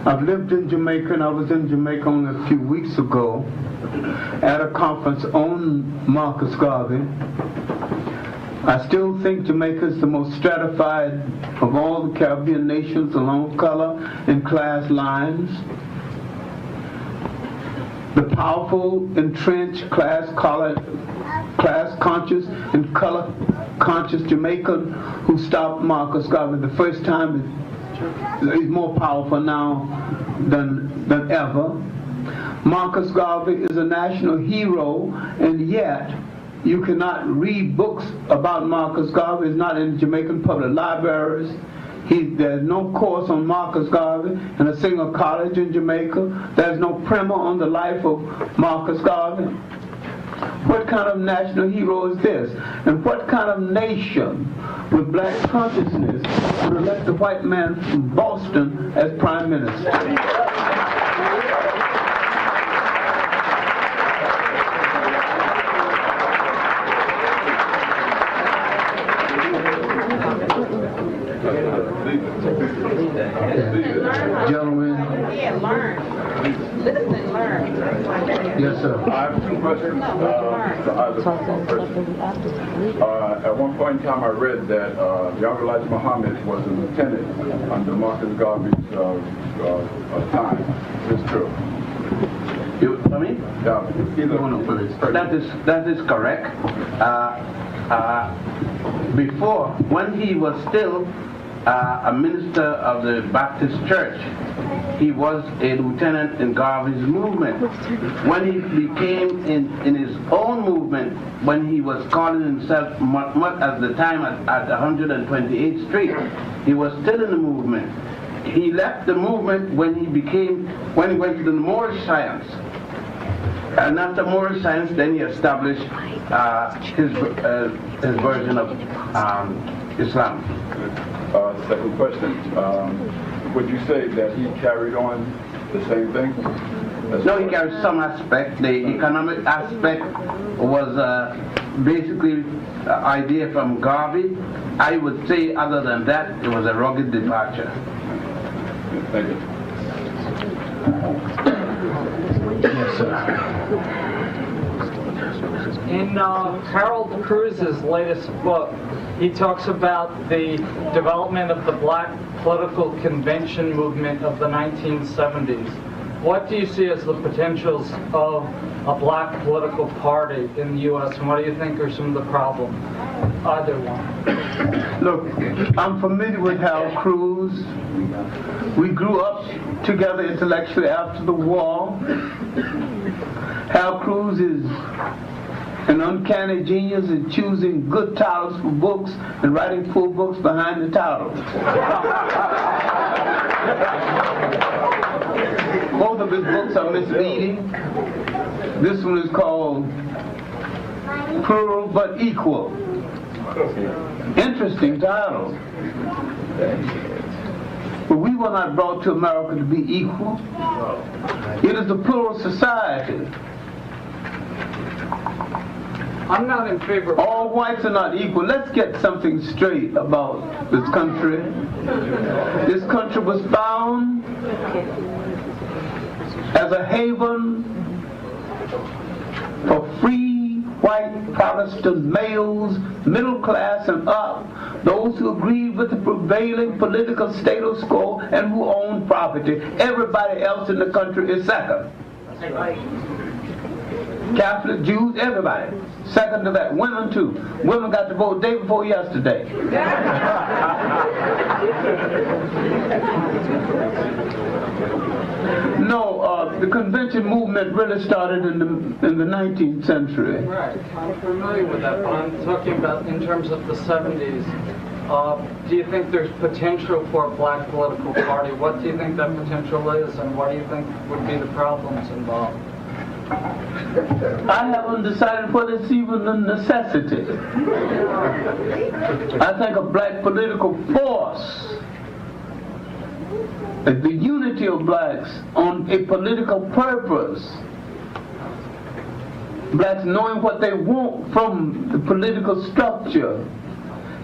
[SPEAKER 16] I've lived in Jamaica, and I was in Jamaica only a few weeks ago at a conference on Marcus Garvey. I still think Jamaica is the most stratified of all the Caribbean nations along color and class lines. The powerful, entrenched, class conscious and color conscious Jamaican who stopped Marcus Garvey the first time is more powerful now than ever. Marcus Garvey is a national hero, and yet you cannot read books about Marcus Garvey. It's not in Jamaican public libraries. There's no course on Marcus Garvey in a single college in Jamaica. There's no primer on the life of Marcus Garvey. What kind of national hero is this? And what kind of nation with black consciousness would elect a white man from Boston as prime minister?
[SPEAKER 7] Gentlemen. Yes, sir.
[SPEAKER 18] I have two questions. At one point in time, I read that young Elijah Muhammad was a lieutenant under Marcus Garvey's time. Is this true?
[SPEAKER 10] I mean? That is correct. Before, when he was still a minister of the Baptist Church, he was a lieutenant in Garvey's movement. When he became in his own movement, when he was calling himself at the time at 128th Street, he was still in the movement. He left the movement when he went to the Moorish science. And after Moorish science, then he established his version of Islam.
[SPEAKER 18] Second question. Would you say that he carried on the same thing?
[SPEAKER 10] No, he carried some aspect. The economic aspect was basically an idea from Garvey. I would say other than that, it was a rugged departure.
[SPEAKER 18] Thank you.
[SPEAKER 10] Yes, sir.
[SPEAKER 19] In Harold Cruz's latest book, he talks about the development of the black
[SPEAKER 5] political convention movement of the 1970s. What do you see as the potentials of a black political party in the U.S., and what do you think are some of the problems? Either one.
[SPEAKER 16] Look, I'm familiar with Hal Cruz. We grew up together intellectually after the war. Hal Cruz is an uncanny genius in choosing good titles for books and writing full books behind the titles. Both of his books are misleading. This one is called Plural But Equal. Interesting title. But we were not brought to America to be equal. It is a plural society.
[SPEAKER 5] I'm not in favor of...
[SPEAKER 16] All whites are not equal. Let's get something straight about this country. This country was found as a haven for free white Protestant males, middle class and up, those who agreed with the prevailing political status quo and who owned property. Everybody else in the country is second. Catholic, Jews, everybody. Second to that. Women too. Women got to vote day before yesterday. No, the convention movement really started in the 19th century.
[SPEAKER 5] Right, I'm familiar with that, but I'm talking about in terms of the 70s. Do you think there's potential for a black political party? What do you think that potential is, and what do you think would be the problems involved?
[SPEAKER 16] I haven't decided whether it's even a necessity. I think a black political force, the unity of blacks on a political purpose, blacks knowing what they want from the political structure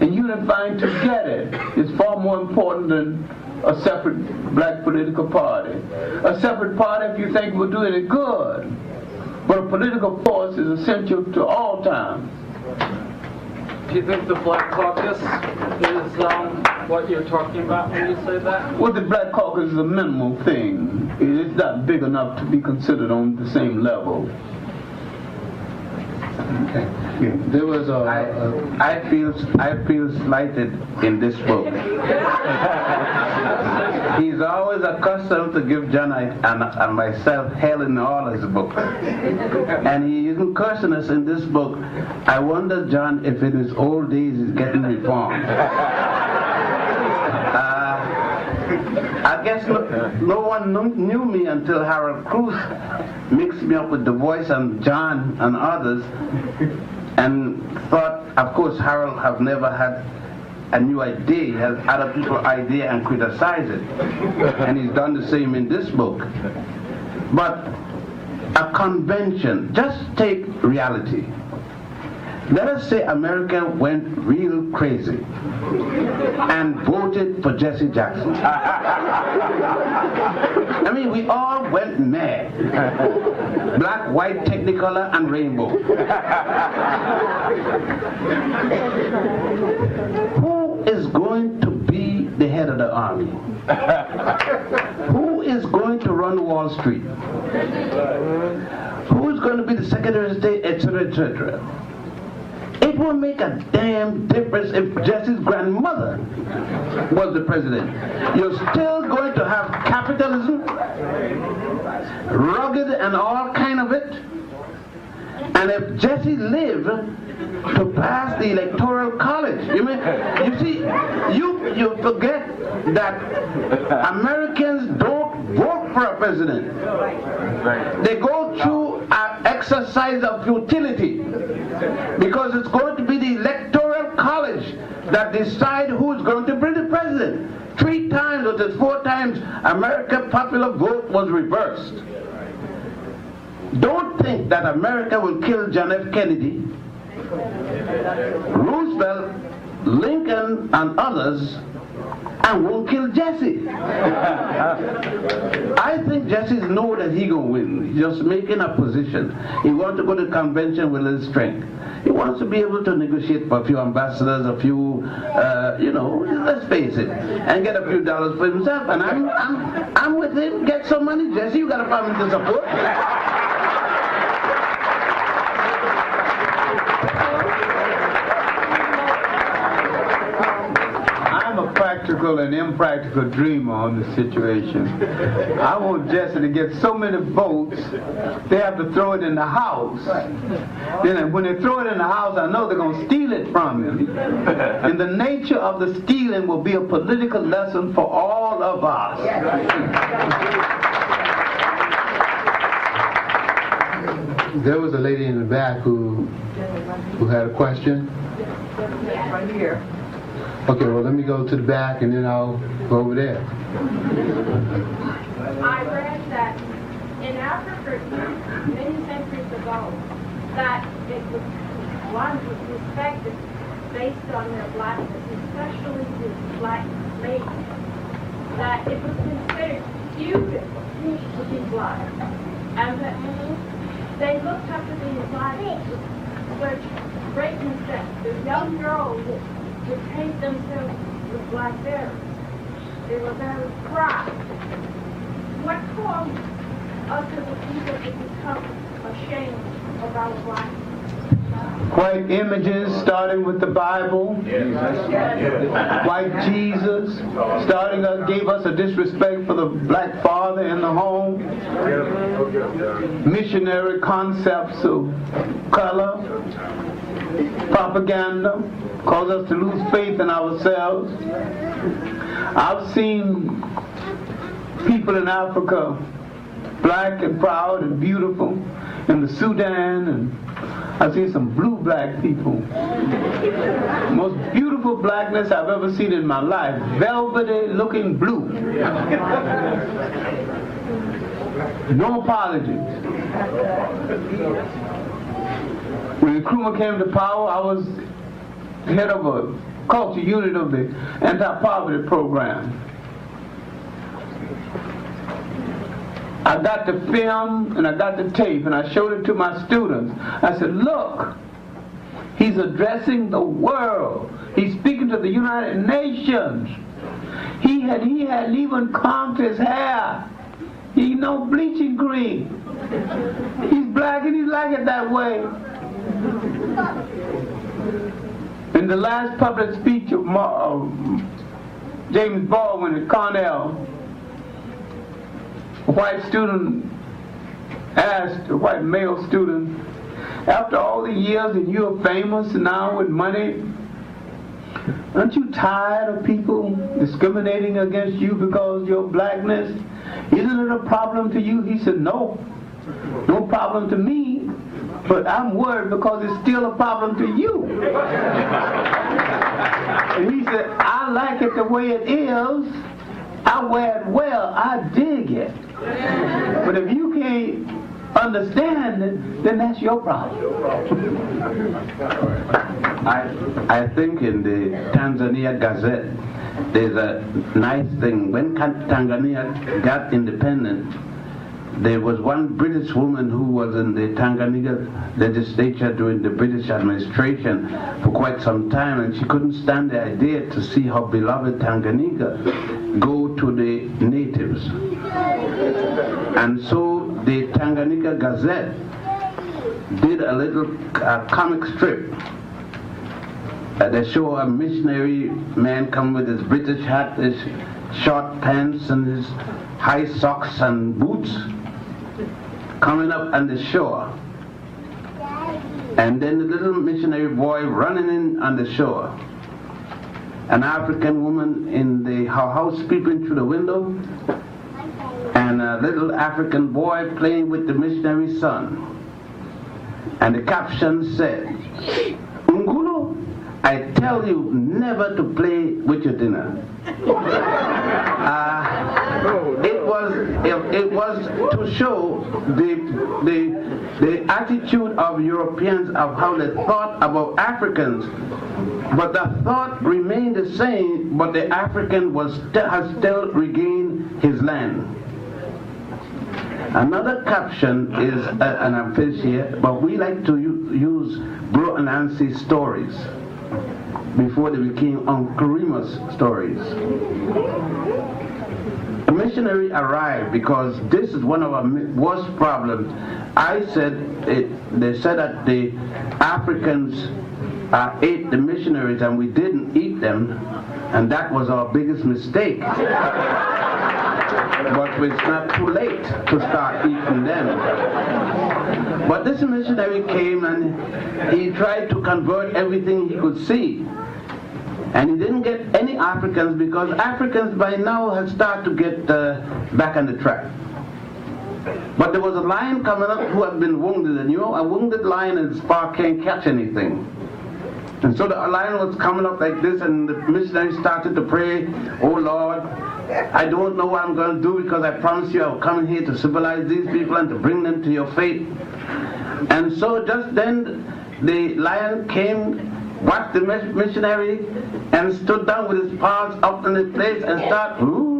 [SPEAKER 16] and unifying to get it, is far more important than a separate black political party. A separate party, if you think will do any good, but a political force is essential to all time.
[SPEAKER 5] Do you think the Black Caucus is what you're talking about when you say that?
[SPEAKER 16] Well, the Black Caucus is a minimal thing. It's not big enough to be considered on the same level.
[SPEAKER 7] Okay. Yeah. There was
[SPEAKER 8] I feel slighted in this book. He's always accustomed to give John and myself hell in all his books. And he isn't cursing us in this book. I wonder, John, if in his old days he's getting reformed. I guess no one knew me until Harold Cruz mixed me up with the Voice and John and others, and thought, of course, Harold have never had a new idea. He has other people's idea and criticize it. And he's done the same in this book. But a convention, just take reality. Let us say America went real crazy and voted for Jesse Jackson. I mean, we all went mad. Black, white, technicolor, and rainbow. Who is going to be the head of the army? Who is going to run Wall Street? Who is going to be the Secretary of State, etc., etc.? It will make a damn difference if Jesse's grandmother was the president. You're still going to have capitalism, rugged and all kind of it. And if Jesse lived to pass the Electoral College, you see, you forget that Americans don't vote for a president. They go through an exercise of futility, because it's going to be the Electoral College that decide who's going to be the president. 3 times or 4 times American popular vote was reversed. Don't think that America will kill John F. Kennedy, Roosevelt, Lincoln, and others
[SPEAKER 1] and won't kill Jesse. I think Jesse knows that he gonna win. He's just making a position. He wants to go to convention with his strength. He wants to be able to negotiate for a few ambassadors, a few, let's face it, and get a few dollars for himself. And I'm with him. Get some money, Jesse. You got a family to support.
[SPEAKER 16] I'm a practical and impractical dreamer on the situation. I want Jesse to get so many votes, they have to throw it in the house. Then when they throw it in the house, I know they're going to steal it from him. And the nature of the stealing will be a political lesson for all of us.
[SPEAKER 7] There was a lady in the back who had a question.
[SPEAKER 20] Right here.
[SPEAKER 7] Okay, well, let me go to the back and then I'll go over there.
[SPEAKER 21] I read that in Africa, many centuries ago, that one was respected based on their blackness, especially the black ladies, that it was considered beautiful to be black, and that they looked up to these blacks with such great respect. The young girls would paint themselves with black berries. They were very proud. What caused us as a people to become ashamed of our blackness?
[SPEAKER 16] White images, starting with the Bible. White Jesus, gave us a disrespect for the black father in the home. Missionary concepts of color, propaganda, cause us to lose faith in ourselves. I've seen people in Africa, black and proud and beautiful, in the Sudan, and I've seen some blue black people. Most beautiful blackness I've ever seen in my life. Velvety looking blue. No apologies. When Nkrumah came to power, I was head of a culture unit of the anti-poverty program. I got the film and I got the tape and I showed it to my students. I said, look, he's addressing the world. He's speaking to the United Nations. He had even combed his hair. He no bleaching cream. He's black and he like it that way. In the last public speech of James Baldwin at Cornell, a white student asked a white male student, after all the years and you're famous now with money, aren't you tired of people discriminating against you because of your blackness? Isn't it a problem to you? He said, no problem to me, but I'm worried because it's still a problem to you. And he said, I like it the way it is. I wear it well. I dig it. But if you can't understand it, then that's your problem.
[SPEAKER 1] I think in the Tanzania Gazette, there's a nice thing. When Tanzania got independent, there was one British woman who was in the Tanganyika legislature during the British administration for quite some time, and she couldn't stand the idea to see her beloved Tanganyika go to the natives. And so the Tanganyika Gazette did a little comic strip. They show a missionary man come with his British hat, his short pants, and his high socks and boots, coming up on the shore. And then the little missionary boy running in on the shore. An African woman in her house peeping through the window, and a little African boy playing with the missionary's son. And the caption said, Ngulu, I tell you never to play with your dinner. It was to show the attitude of Europeans of how they thought about Africans But the thought remained the same, but the African has still regained his land. Another caption is, and I'm finished here, but we like to use Bro and Nancy stories before they became Uncle Remus stories. A missionary arrived because this is one of our worst problems. They said that the Africans ate the missionaries and we didn't eat them, and that was our biggest mistake. But it's not too late to start eating them. But this missionary came and he tried to convert everything he could see. And he didn't get any Africans because Africans by now had started to get back on the track. But there was a lion coming up who had been wounded, and a wounded lion in the spark can't catch anything. And so the lion was coming up like this, and the missionary started to pray, "Oh Lord, I don't know what I'm going to do because I promised you I will come here to civilize these people and to bring them to your faith." And so just then the lion came, watched the missionary, and stood down with his paws up in his place and started, "Ooh."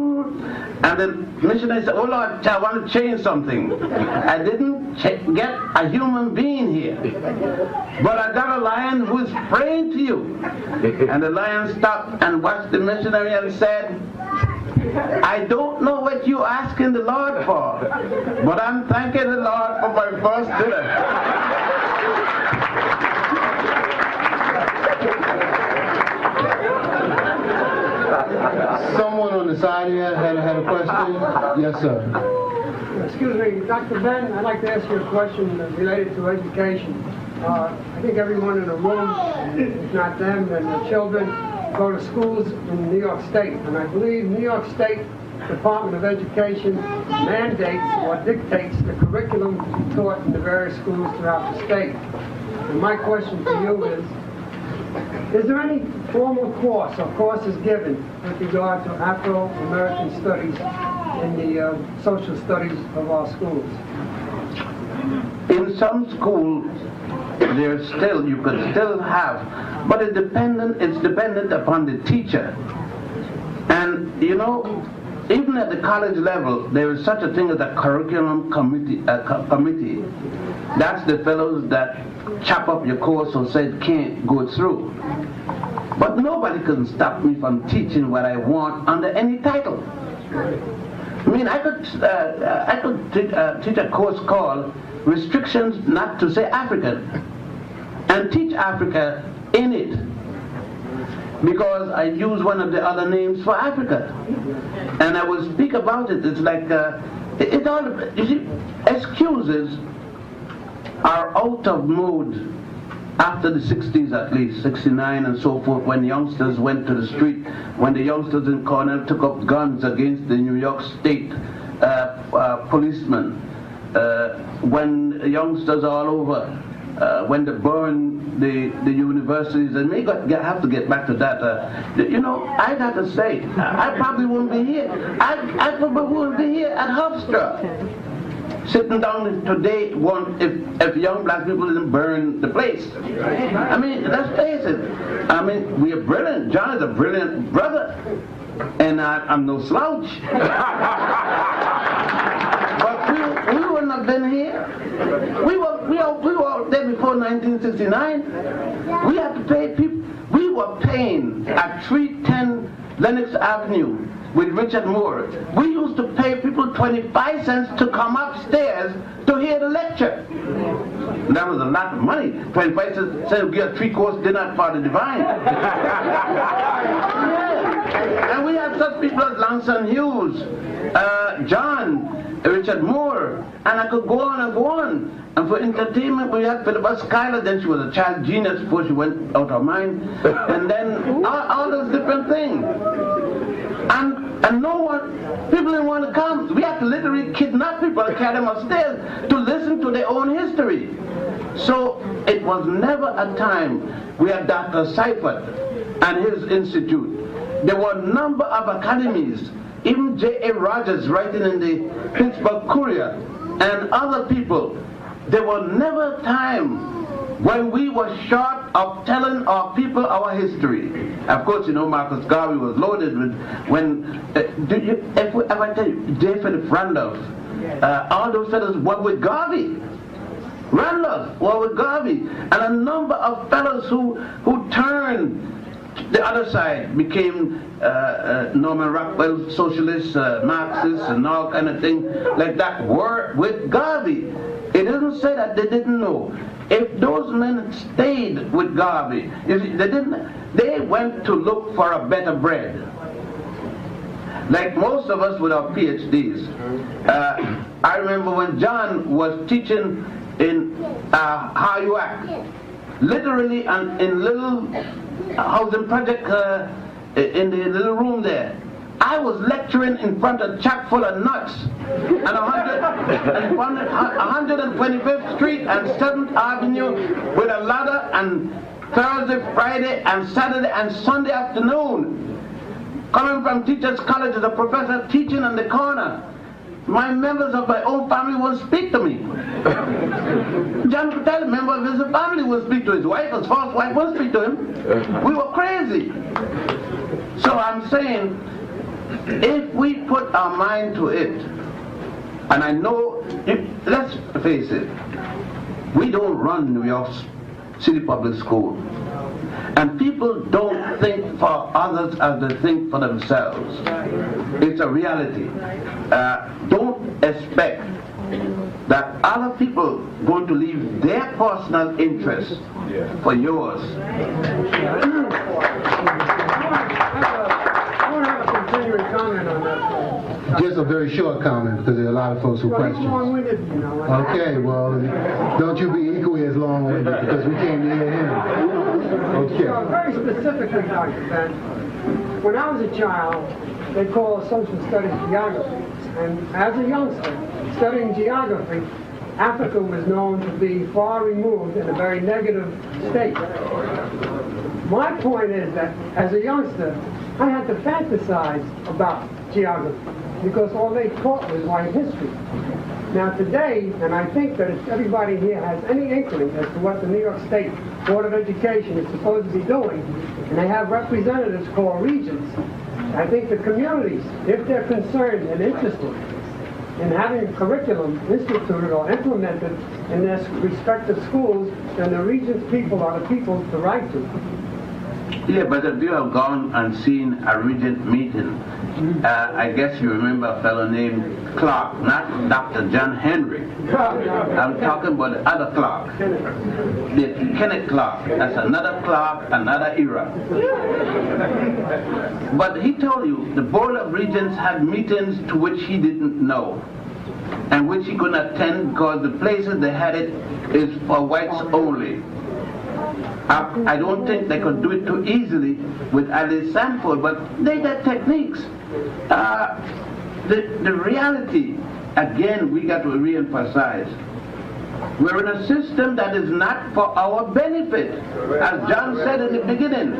[SPEAKER 1] And the missionary said, "Oh Lord, I want to change something. I didn't get a human being here, but I got a lion who is praying to you." And the lion stopped and watched the missionary and said, "I don't know what you're asking the Lord for, but I'm thanking the Lord for my first dinner."
[SPEAKER 7] Someone on the side here had a question? Yes, sir.
[SPEAKER 2] Excuse me, Dr. Ben, I'd like to ask you a question related to education. I think everyone in the room, if not them, then the children, go to schools in New York State. And I believe New York State Department of Education mandates or dictates the curriculum to be taught in the various schools throughout the state. And my question to you is there any formal course or courses given with regard to Afro-American studies in the social studies of our schools?
[SPEAKER 1] In some schools, you could still have, but it's dependent upon the teacher. And even at the college level, there is such a thing as a curriculum committee. That's the fellows that chop up your course or say it can't go through. But nobody can stop me from teaching what I want under any title. I mean, I could teach a course called Restrictions Not to Say African and teach Africa in it, because I use one of the other names for Africa, and I will speak about it. It's like excuses are out of mode after the 60s, at least 69 and so forth, when youngsters went to the street, when the youngsters in Cornell took up guns against the New York State policemen, when youngsters all over, when they burned the universities, and have to get back to that. I got to say, I probably wouldn't be here. I probably wouldn't be here at Hofstra, sitting down today if young black people didn't burn the place. I mean, let's face it. I mean, we are brilliant. John is a brilliant brother, and I'm no slouch. But we wouldn't have been here. We were there before 1969. We had to pay people. We were paying at 310 Lenox Avenue with Richard Moore. We used to pay people 25 cents to come upstairs to hear the lecture. That was a lot of money. 25 cents to get a 3-course dinner for the divine. Yeah. And we had such people as Langston Hughes, John, Richard Moore, and I could go on and go on. And for entertainment, we had Philippa Schuyler. Then she was a child genius before she went out of mind. And then all those different things. And no one, people didn't want to come. We had to literally kidnap people and carry them upstairs to listen to their own history. So it was never a time. We had Dr. Seifert and his institute. There were a number of academies. Even J.A. Rogers writing in the Pittsburgh Courier and other people. There was never a time when we were short of telling our people our history. Of course, you know, Marcus Garvey was loaded with, when, if I tell you, J. Philip Randolph, all those fellows were with Garvey. Randolph were with Garvey. And a number of fellows who turned the other side, became Norman Rockwell socialists, Marxists, and all kind of things like that, were with Garvey. It doesn't say that they didn't know. If those men stayed with Garvey, they went to look for a better bread. Like most of us with our PhDs. I remember when John was teaching in How You Act, literally in little housing project in the little room there. I was lecturing in front of a chock full of nuts and 125th Street and 7th Avenue with a ladder, and Thursday, Friday, and Saturday and Sunday afternoon. Coming from Teachers College as a professor teaching on the corner. My members of my own family won't speak to me. John Patel, a member of his family, won't speak to his wife. His first wife won't speak to him. We were crazy. So I'm saying, if we put our mind to it, and I know, let's face it, we don't run New York City Public School. And people don't think for others as they think for themselves. It's a reality. Don't expect that other people are going to leave their personal interests for yours.
[SPEAKER 2] Comment on that.
[SPEAKER 7] Just a very short comment, because there are a lot of folks who question.
[SPEAKER 2] Long-winded, you know.
[SPEAKER 7] Okay, well, don't you be equally as long-winded, because we can't hear him. Okay.
[SPEAKER 2] So very specifically, Dr. Ben, when I was a child, they called social studies geography. And as a youngster, studying geography, Africa was known to be far removed in a very negative state. My point is that as a youngster, I had to fantasize about geography because all they taught was white history. Now today, and I think that if everybody here has any inkling as to what the New York State Board of Education is supposed to be doing, and they have representatives called regents, I think the communities, if they're concerned and interested in having a curriculum instituted or implemented in their respective schools, then the regents' people are the people to write to.
[SPEAKER 1] Yeah, but if you have gone and seen a regent meeting, I guess you remember a fellow named Clark, not Dr. John Henry. I'm talking about the other Clark, the Kenneth Clark. That's another Clark, another era. But he told you the Board of Regents had meetings to which he didn't know, and which he couldn't attend because the places they had it is for whites only. I don't think they could do it too easily with Alice Sanford, but they got techniques. The reality, again, we got to re-emphasize. We're in a system that is not for our benefit. As John said in the beginning,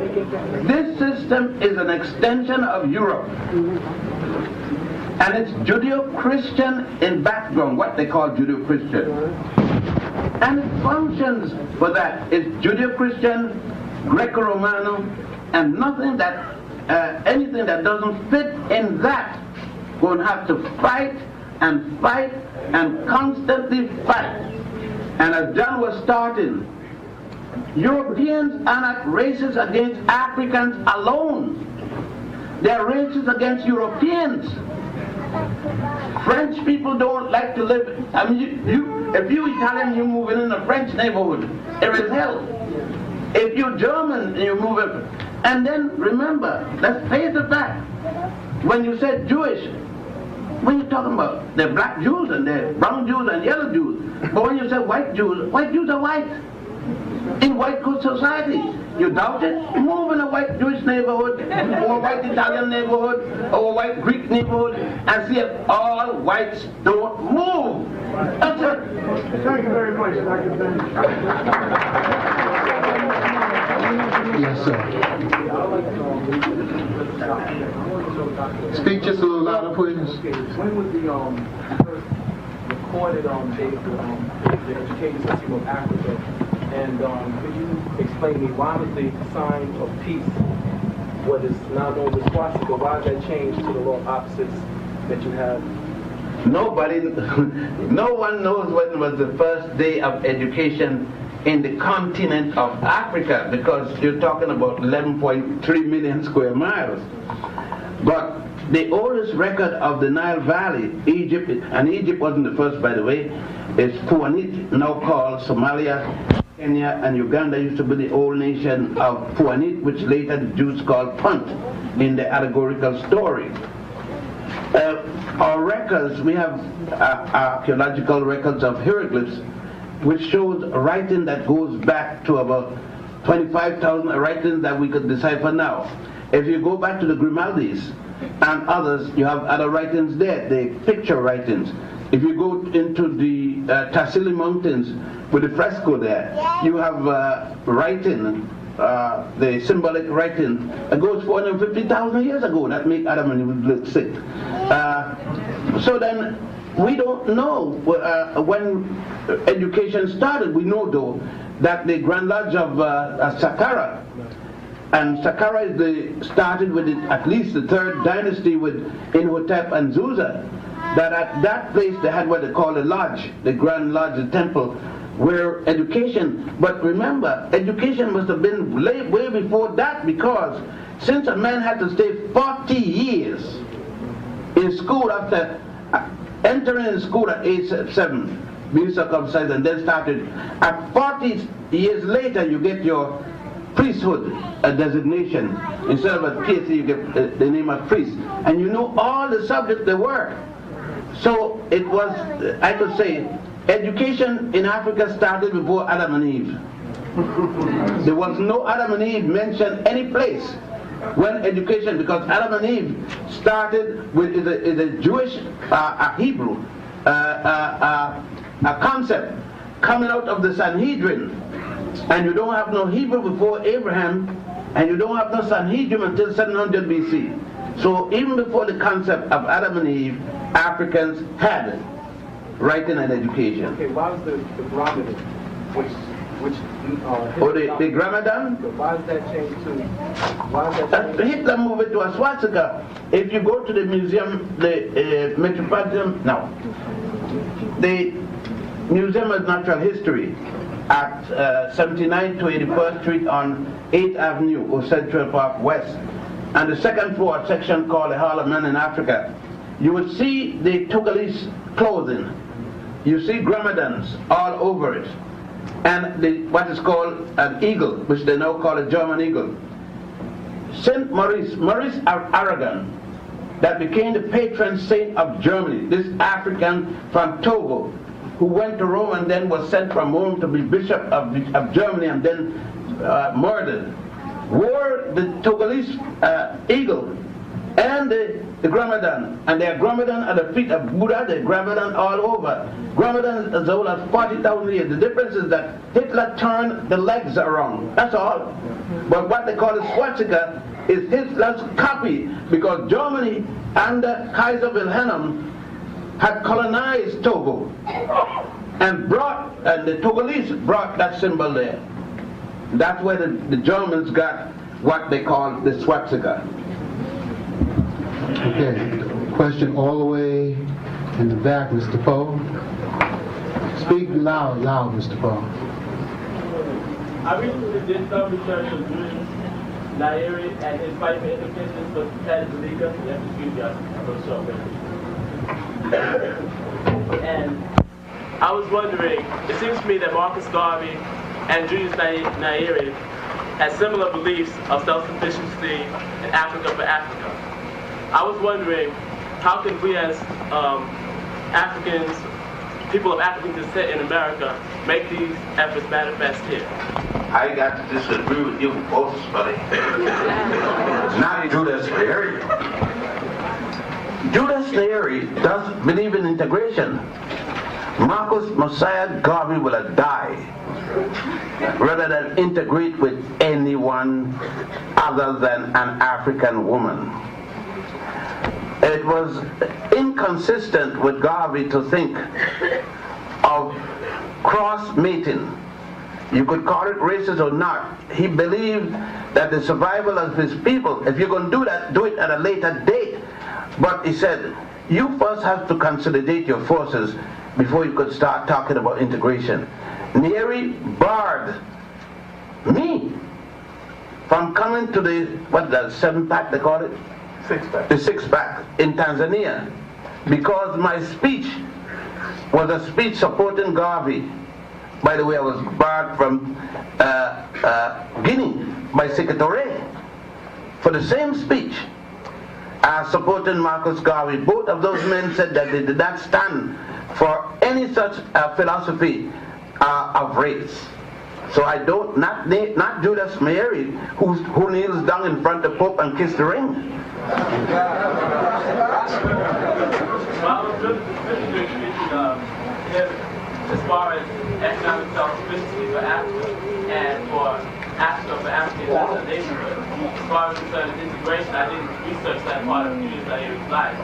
[SPEAKER 1] this system is an extension of Europe. And it's Judeo-Christian in background, what they call Judeo-Christian. And it functions for that. It's Judeo-Christian, Greco-Romano, and nothing that, anything that doesn't fit in that, going to have to fight and fight and constantly fight. And as John was starting, Europeans are not racist against Africans alone. They're racist against Europeans. French people don't like to live. I mean, if you Italian, you're moving in a French neighborhood, it is hell. If you're German, you move it. And then remember, let's face the fact. When you said Jewish, when you're talking about they're black Jews and they're brown Jews and yellow Jews. But when you say white Jews are white. In white good society. You doubt it? Move in a white Jewish neighborhood, or a white Italian neighborhood, or a white Greek neighborhood, and see if all whites don't move. That's it.
[SPEAKER 2] Thank you very much, Dr. Ben.
[SPEAKER 7] Yes, sir. Speak just a little louder, please.
[SPEAKER 3] When was the first recorded date for the education system of Africa? And could you explain to me why was the sign of peace, what is now known as swastika, why did that change to the law of opposites that you have?
[SPEAKER 1] Nobody, no one knows when was the first day of education in the continent of Africa, because you're talking about 11.3 million square miles. But the oldest record of the Nile Valley, Egypt, and Egypt wasn't the first, by the way, is Pwanit, now called Somalia, Kenya, and Uganda used to be the old nation of Pwanit, which later the Jews called Punt in the allegorical story. Our records, we have archaeological records of hieroglyphs, which shows writing that goes back to about 25,000 writings that we could decipher now. If you go back to the Grimaldis and others, you have other writings there, the picture writings. If you go into the Tassili Mountains with the fresco there, you have writing, the symbolic writing, it goes 450,000 years ago. That make Adam and Eve look sick. So then, we don't know when education started. We know, though, that the Grand Lodge of Saqqara, and Saqqara is started with at least the third dynasty with Imhotep and Zusa, that at that place they had what they call a lodge, the Grand Lodge, the temple, where education, but remember, education must have been way before that, because since a man had to stay 40 years in school after entering in school at age 7, being circumcised, and then started, at 40 years later you get your priesthood, a designation. Instead of a PhD, you get the name of priest. And you know all the subjects there were. So it was, I could say, education in Africa started before Adam and Eve. There was no Adam and Eve mentioned any place when education, because Adam and Eve started with a Jewish, a Hebrew, a concept coming out of the Sanhedrin. And you don't have no Hebrew before Abraham, and you don't have no Sanhedrin until 700 BC. So even before the concept of Adam and Eve, Africans had writing and education.
[SPEAKER 3] Okay, why was the Ramadan,
[SPEAKER 1] the Ramadan?
[SPEAKER 3] Why does that change to? Why does that change?
[SPEAKER 1] Hitler moved it to a swastika. If you go to the museum, the Metropolitan, no, the Museum of Natural History at 79 to 81st Street on 8th Avenue or Central Park West, and the second floor, a section called the Hall of Men in Africa, you would see the Togolese clothing. You see Gramadans all over it, and what is called an eagle, which they now call a German eagle. Saint Maurice Aragon, that became the patron saint of Germany, this African from Togo, who went to Rome and then was sent from Rome to be bishop of Germany and then murdered, wore the Togolese eagle and the Gramadan, and their Gramadan at the feet of Buddha, the Gramadan all over. Gramadan is old as 40,000 years. The difference is that Hitler turned the legs around, that's all. But what they call a swastika is Hitler's copy, because Germany under Kaiser Wilhelm had colonized Togo and the Togolese brought that symbol there. That's where the Germans got what they call the swastika.
[SPEAKER 7] Okay, question all the way in the back, Mr. Poe. Speak loud, Mr. Poe.
[SPEAKER 9] I recently did some research on Jewish Nairi and his fight for independence, but that is illegal. You have to excuse me, I'm going to show And I was wondering, it seems to me that Marcus Garvey and Julius Nyerere had similar beliefs of self-sufficiency in Africa for Africa. I was wondering, how can we as Africans, people of African descent in America, make these efforts manifest here?
[SPEAKER 1] I got to disagree with you both, buddy. Not Julius Nyerere. Julius Nyerere does believe in integration. Marcus Messiah Garvey will have died rather than integrate with anyone other than an African woman. It was inconsistent with Garvey to think of cross-mating You could call it racist or not. He believed that the survival of his people, if you're going to do that, do it at a later date. But he said, you first have to consolidate your forces before you could start talking about integration. Nyeri barred me from coming to the, what, the 7-pack they call it?
[SPEAKER 9] 6-pack.
[SPEAKER 1] The 6-pack in Tanzania, because my speech was a speech supporting Garvey. By the way, I was barred from Guinea by Secretary for the same speech supporting Marcus Garvey. Both of those men said that they did not stand for any such philosophy of race. So I don't, not Judas Mary, who kneels down in front of the Pope and kisses the ring.
[SPEAKER 9] As far as economic self-sufficiency for Africa and for Africans as a neighborhood. As far as concerned integration, I didn't research that part of Julius Nyeri's life,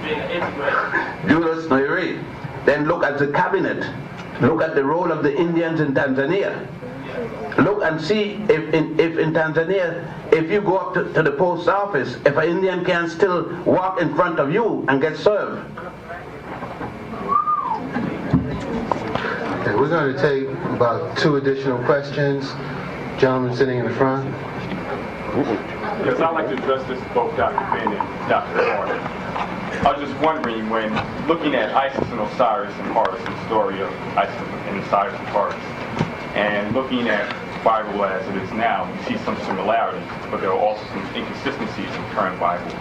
[SPEAKER 9] being an integrator.
[SPEAKER 1] Julius Nyeri. Then look at the cabinet. Look at the role of the Indians in Tanzania. Look and see if in Tanzania, if you go up to the post office, if an Indian can still walk in front of you and get served.
[SPEAKER 7] Okay, we're going to take about 2 additional questions. Gentleman sitting in the front.
[SPEAKER 6] Yes, I'd like to address this to both Dr. Ben and Dr. Warren. I was just wondering, when looking at Isis and Osiris and Horus, the story of Isis and Osiris and Horus, and looking at the Bible as it is now, you see some similarities, but there are also some inconsistencies in the current Bible.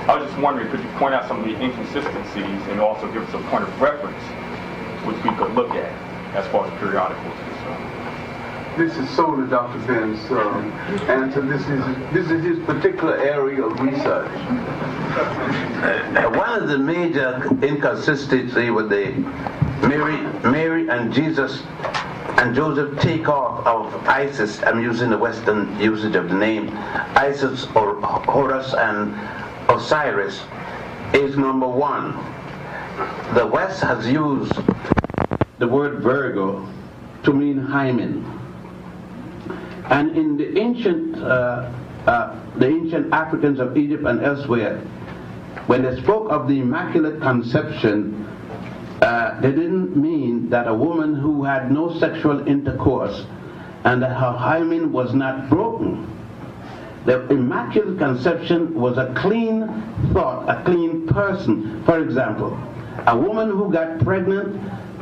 [SPEAKER 6] I was just wondering, could you point out some of the inconsistencies and also give us a point of reference which we could look at as far as periodicals are concerned?
[SPEAKER 16] This is solely Dr. Ben's answer. This is his particular area of research.
[SPEAKER 1] One of the major inconsistencies with the Mary and Jesus and Joseph takeoff of Isis, I'm using the Western usage of the name, Isis or Horus and Osiris, is number 1. The West has used the word Virgo to mean hymen. And in the ancient Africans of Egypt and elsewhere, when they spoke of the Immaculate Conception, they didn't mean that a woman who had no sexual intercourse and that her hymen was not broken. The Immaculate Conception was a clean thought, a clean person. For example, a woman who got pregnant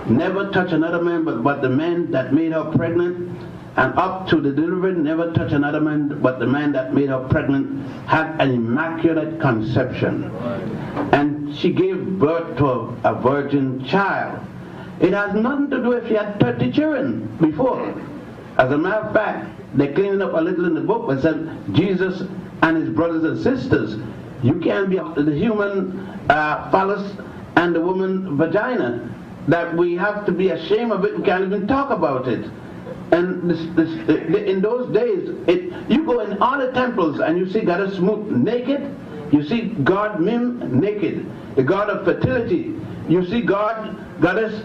[SPEAKER 1] never touched another man but the man that made her pregnant, and up to the delivery never touched another man but the man that made her pregnant, had an immaculate conception. And she gave birth to a virgin child. It has nothing to do if she had 30 children before. As a matter of fact, they cleaned up a little in the book but said Jesus and his brothers and sisters. You can't be after the human phallus and the woman vagina, that we have to be ashamed of it. We can't even talk about it. And in those days, you go in all the temples and you see Goddess Mut naked. You see God Mim naked, the god of fertility. You see Goddess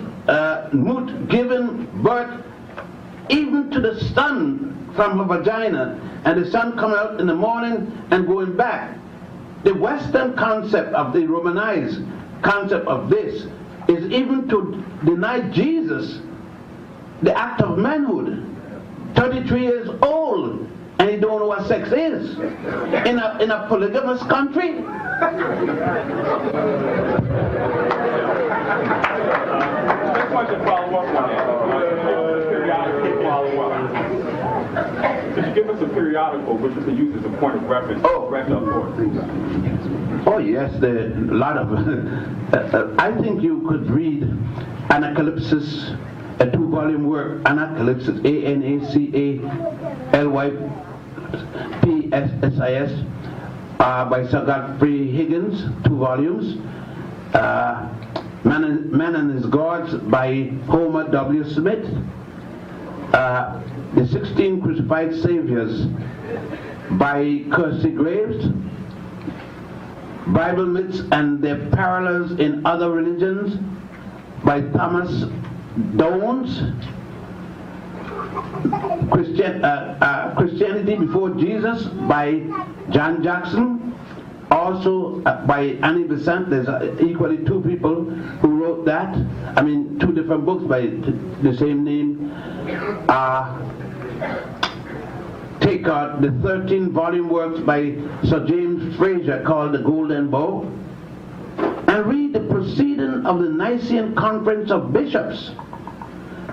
[SPEAKER 1] Mut giving birth even to the sun from her vagina, and the sun coming out in the morning and going back. The Western concept of the Romanized concept of this is even to deny Jesus the act of manhood. 33 years old, and he don't know what sex is in a polygamous country.
[SPEAKER 6] Just want to follow up on that. Periodical follow-up. Could you give us a periodical which we can use as a point of reference?
[SPEAKER 1] Oh yes, there are a lot of. I think you could read Anacalypsis, a 2-volume work, Anacalypsis, Analypsis, by Sir Godfrey Higgins, 2 volumes. Man and His Gods by Homer W. Smith. The 16 Crucified Saviors by Kersey Graves. Bible Myths and Their Parallels in Other Religions by Thomas Downs. Christianity Before Jesus by John Jackson, also by Annie Besant. There's equally two people who wrote that. I mean, two different books by the same name. Take out the 13-volume works by Sir James Fraser called The Golden Bow, and read the proceeding of the Nicene Conference of Bishops,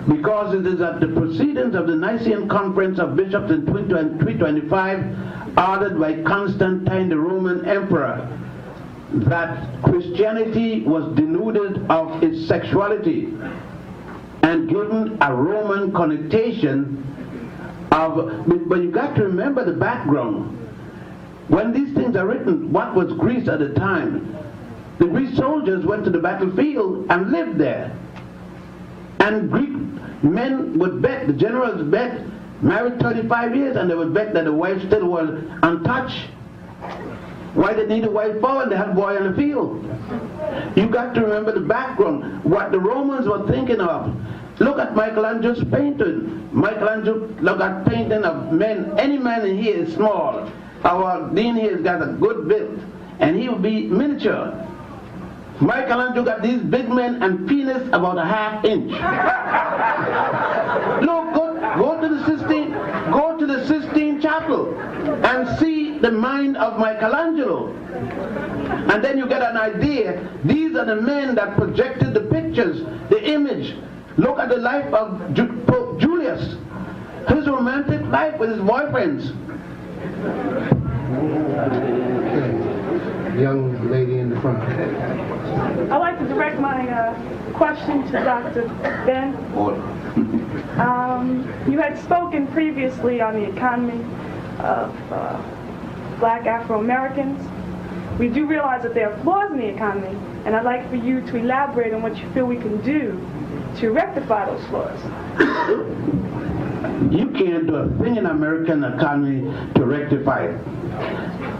[SPEAKER 1] because it is at the proceedings of the Nicene Conference of Bishops in 325, ordered by Constantine the Roman Emperor, that Christianity was denuded of its sexuality and given a Roman connotation of, but you got to remember the background. When these things are written, what was Greece at the time? The Greek soldiers went to the battlefield and lived there. And Greek men would bet, the generals bet, married 35 years, and they would bet that the wife still was untouched. Why they need a wife for? And they had a boy on the field. You got to remember the background, what the Romans were thinking of. Look at Michelangelo's painting. Michelangelo, look at painting of men. Any man in here is small. Our dean here has got a good build, and he will be miniature. Michelangelo got these big men and penis about a ½ inch. Look, go to the Sistine Chapel and see the mind of Michelangelo. And then you get an idea. These are the men that projected the pictures, the image. Look at the life of Pope Julius. His romantic life with his boyfriends.
[SPEAKER 7] Young lady in the front.
[SPEAKER 11] I'd like to direct my question to Dr. Ben. You had spoken previously on the economy of black Afro-Americans. We do realize that there are flaws in the economy, and I'd like for you to elaborate on what you feel we can do to rectify those flaws.
[SPEAKER 1] You can't do a thing in American economy to rectify it.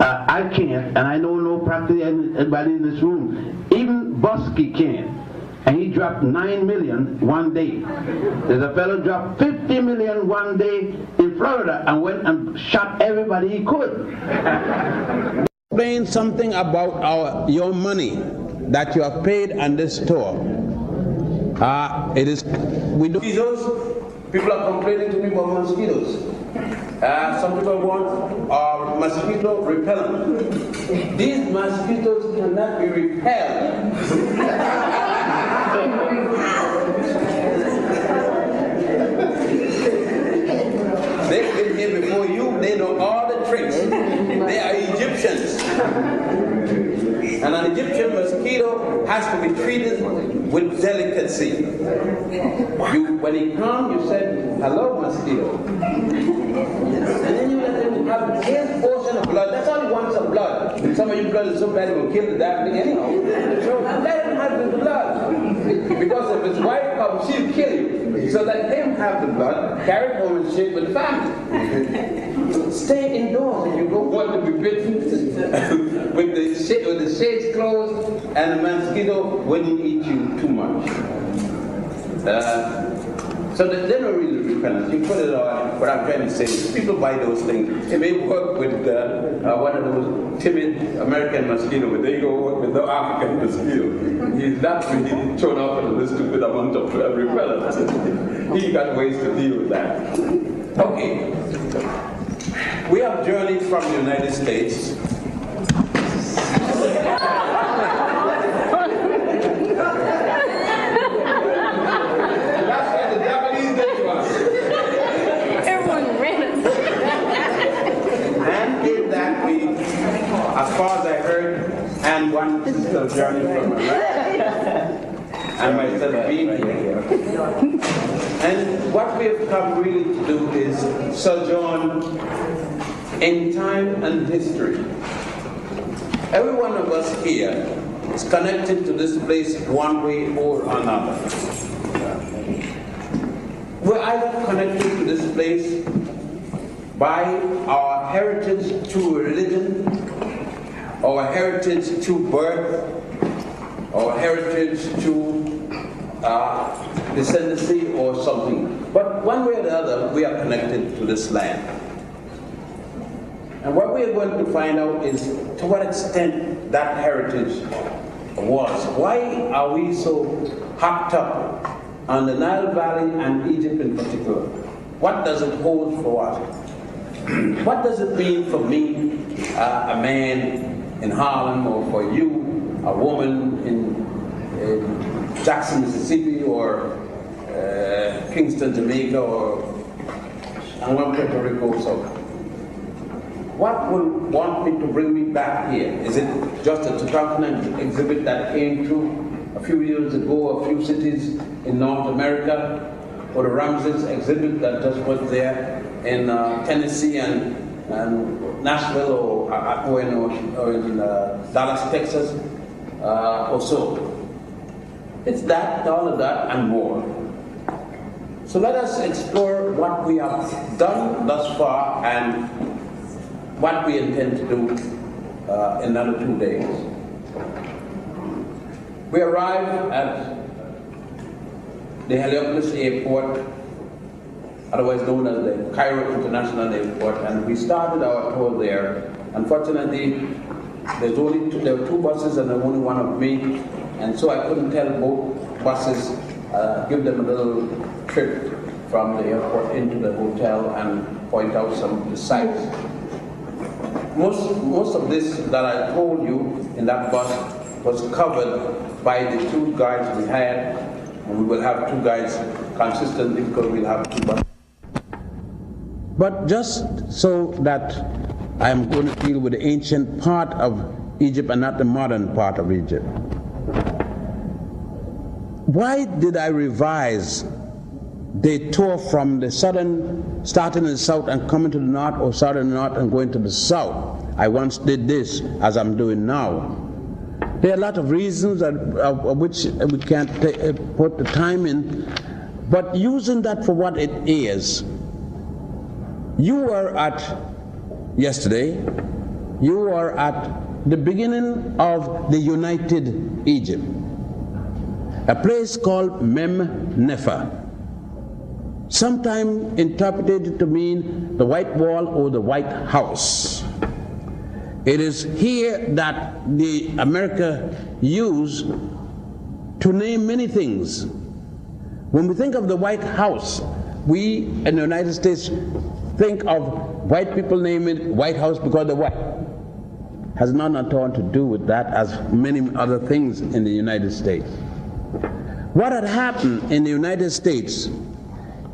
[SPEAKER 1] I can't, and I don't know practically anybody in this room. Even Bosky can't. And he dropped 9 million one day. There's a fellow dropped 50 million one day in Florida and went and shot everybody he could.
[SPEAKER 10] Explain something about your money that you have paid on this tour. We do mosquitoes. People are complaining to me about mosquitoes. Some people want mosquito repellent. These mosquitoes cannot be repelled. They've been here before you. They know all the tricks. They are Egyptians. And an Egyptian mosquito has to be treated with delicacy. When he comes, you said, "Hello, mosquito." And then you let him have his portion of blood. That's all he wants of blood. And some of you blood is so bad it will kill the damn thing anyhow. So let him have the blood. Because if his wife comes, she'll kill you. So let him have the blood, carry it home and share it with the family. Stay indoors and you don't want to be bitten with the shades closed, and the mosquito wouldn't eat you too much. So they're not really repellent. You put it on. What I'm trying to say is people buy those things. It may work with one of those timid American mosquitoes, but they go work with the African mosquito. He's not really thrown off with a stupid amount of repellent. He got ways to deal with that. Okay. We have journeyed from the United States. As far as I heard, and one sister journey from America, and myself being here. And what we have come really to do is sojourn in time and history. Every one of us here is connected to this place one way or another. We're either connected to this place by our heritage through religion, our heritage through birth, our heritage through descendancy or something. But one way or the other, we are connected to this land. And what we are going to find out is to what extent that heritage was. Why are we so hopped up on the Nile Valley and Egypt in particular? What does it hold for us? What does it mean for me, a man in Harlem, or for you, a woman in Jackson, Mississippi, or Kingston, Jamaica, or Puerto Rico? So, what would want me to bring me back here? Is it just a Tutankhamun exhibit that came through a few years ago, a few cities in North America, or the Ramses exhibit that just was there in Tennessee and Nashville, or in Dallas, Texas, or so? It's that, all of that, and more. So let us explore what we have done thus far and what we intend to do in another 2 days. We arrived at the Heliopolis Airport, otherwise known as the Cairo International Airport, and we started our tour there. Unfortunately, there were 2 buses and only one of me, and so I couldn't tell both buses, give them a little trip from the airport into the hotel and point out some of the sites. Most of this that I told you in that bus was covered by the 2 guides we had, and we will have 2 guides consistently because we'll have 2 buses. But just so that I'm going to deal with the ancient part of Egypt and not the modern part of Egypt. Why did I revise the tour from the southern, starting in the south and coming to the north, or southern north and going to the south? I once did this, as I'm doing now. There are a lot of reasons of which we can't put the time in, but using that for what it is. You were at, yesterday, you were at the beginning of the United Egypt, a place called Mem Nefer, sometimes interpreted to mean the White Wall or the White House. It is here that the America used to name many things. When we think of the White House, we in the United States think of white people naming it White House because they're white. Has nothing at all to do with that, as many other things in the United States. What had happened in the United States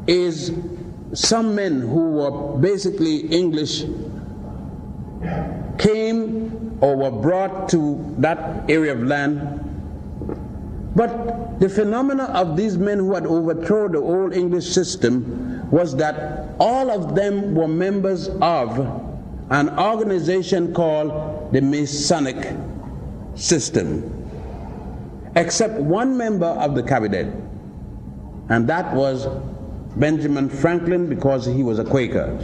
[SPEAKER 10] is some men who were basically English came or were brought to that area of land. But the phenomena of these men who had overthrown the old English system was that all of them were members of an organization called the Masonic system, except one member of the cabinet, and that was Benjamin Franklin, because he was a Quaker.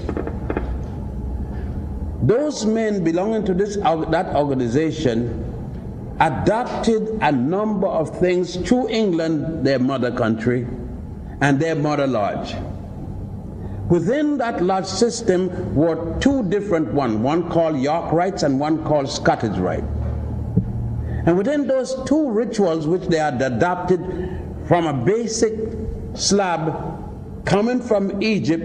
[SPEAKER 10] Those men belonging to that organization adopted a number of things through England, their mother country, and their mother lodge. Within that lodge system were 2 different ones, one called York rites and one called Scottish rite. And within those 2 rituals which they had adopted from a basic slab coming from Egypt,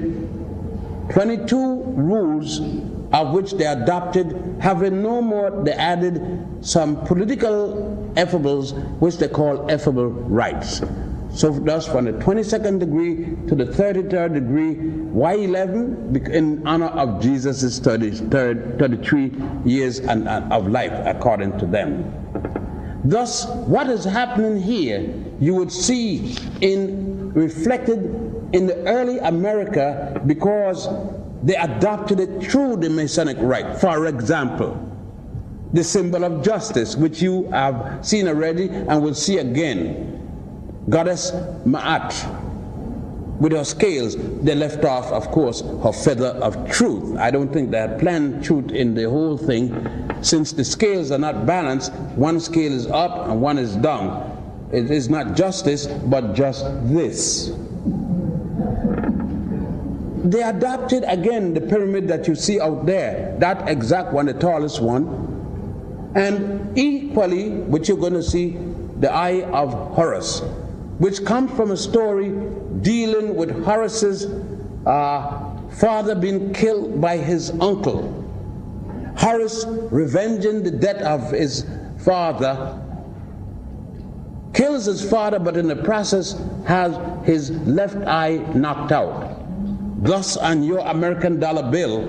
[SPEAKER 10] 22 rules of which they adopted, having no more, they added some political effables which they call effable rights. So thus from the 22nd degree to the 33rd degree, why 11? In honor of Jesus' 33 years of life according to them. Thus, what is happening here, you would see reflected in the early America, because they adopted it through the Masonic rite. For example, the symbol of justice, which you have seen already and will see again. Goddess Ma'at, with her scales, they left off, of course, her feather of truth. I don't think they had planned truth in the whole thing, since the scales are not balanced. One scale is up and one is down. It is not justice, but just this. they adopted again the pyramid that you see out there, that exact one, the tallest one, and equally, which you're going to see, the Eye of Horus, which comes from a story dealing with Horus's father being killed by his uncle. Horus, revenging the death of his father, kills his father, but in the process has his left eye knocked out. Thus, on your American dollar bill,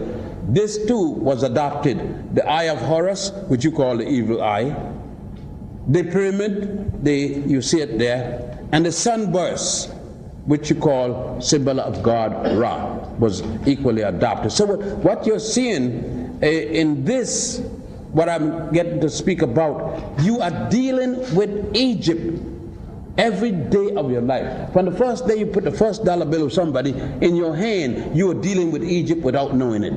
[SPEAKER 10] this too was adopted. The Eye of Horus, which you call the evil eye, the pyramid, you see it there, and the sunburst, which you call symbol of God Ra, was equally adopted. So what you're seeing in this, what I'm getting to speak about, you are dealing with Egypt every day of your life. From the first day you put the first dollar bill of somebody in your hand, you are dealing with Egypt without knowing it.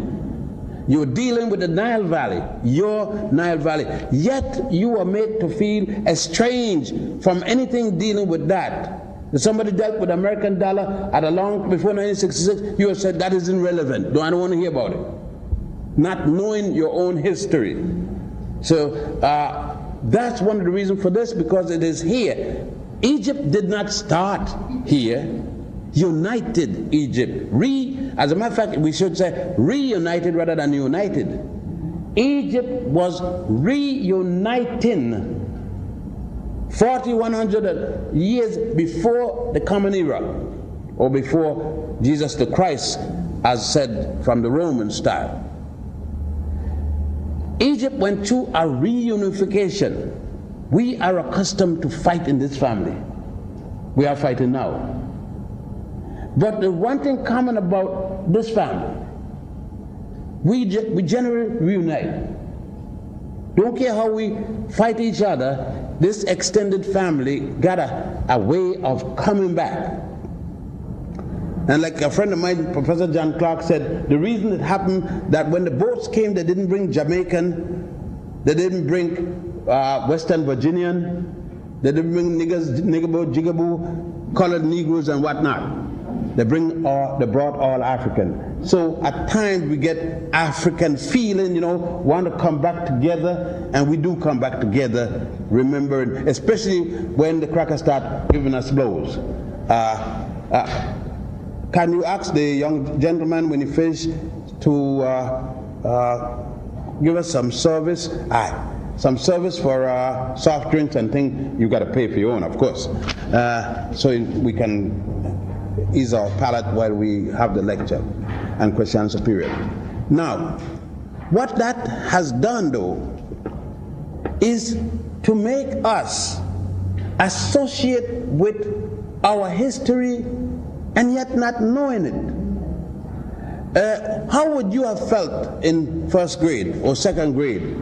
[SPEAKER 10] You're dealing with the Nile Valley, your Nile Valley. Yet you are made to feel estranged from anything dealing with that. If somebody dealt with American dollar at a long before 1966, you have said that is irrelevant. I don't want to hear about it. Not knowing your own history. So that's one of the reasons for this, because it is here. Egypt did not start here. United Egypt. As a matter of fact, we should say reunited rather than united. Egypt was reuniting 4,100 years before the Common Era, or before Jesus the Christ, as said from the Roman style. Egypt went through a reunification. We are accustomed to fight in this family. We are fighting now. But the one thing common about this family, we generally reunite. Don't care how we fight each other, this extended family got a way of coming back. And like a friend of mine, Professor John Clark, said, the reason it happened that when the boats came, they didn't bring Jamaican, they didn't bring Western Virginian, they didn't bring niggers, niggaboo, jigaboo, colored Negroes and whatnot. They brought all African. So at times we get African feeling, want to come back together, and we do come back together, remembering, especially when the crackers start giving us blows. Can you ask the young gentleman when he finished to give us some service? Some service for soft drinks and things. You got to pay for your own, of course, so we can ease our palate while we have the lecture and question answer period. Now, what that has done though is to make us associate with our history and yet not knowing it. How would you have felt in first grade or second grade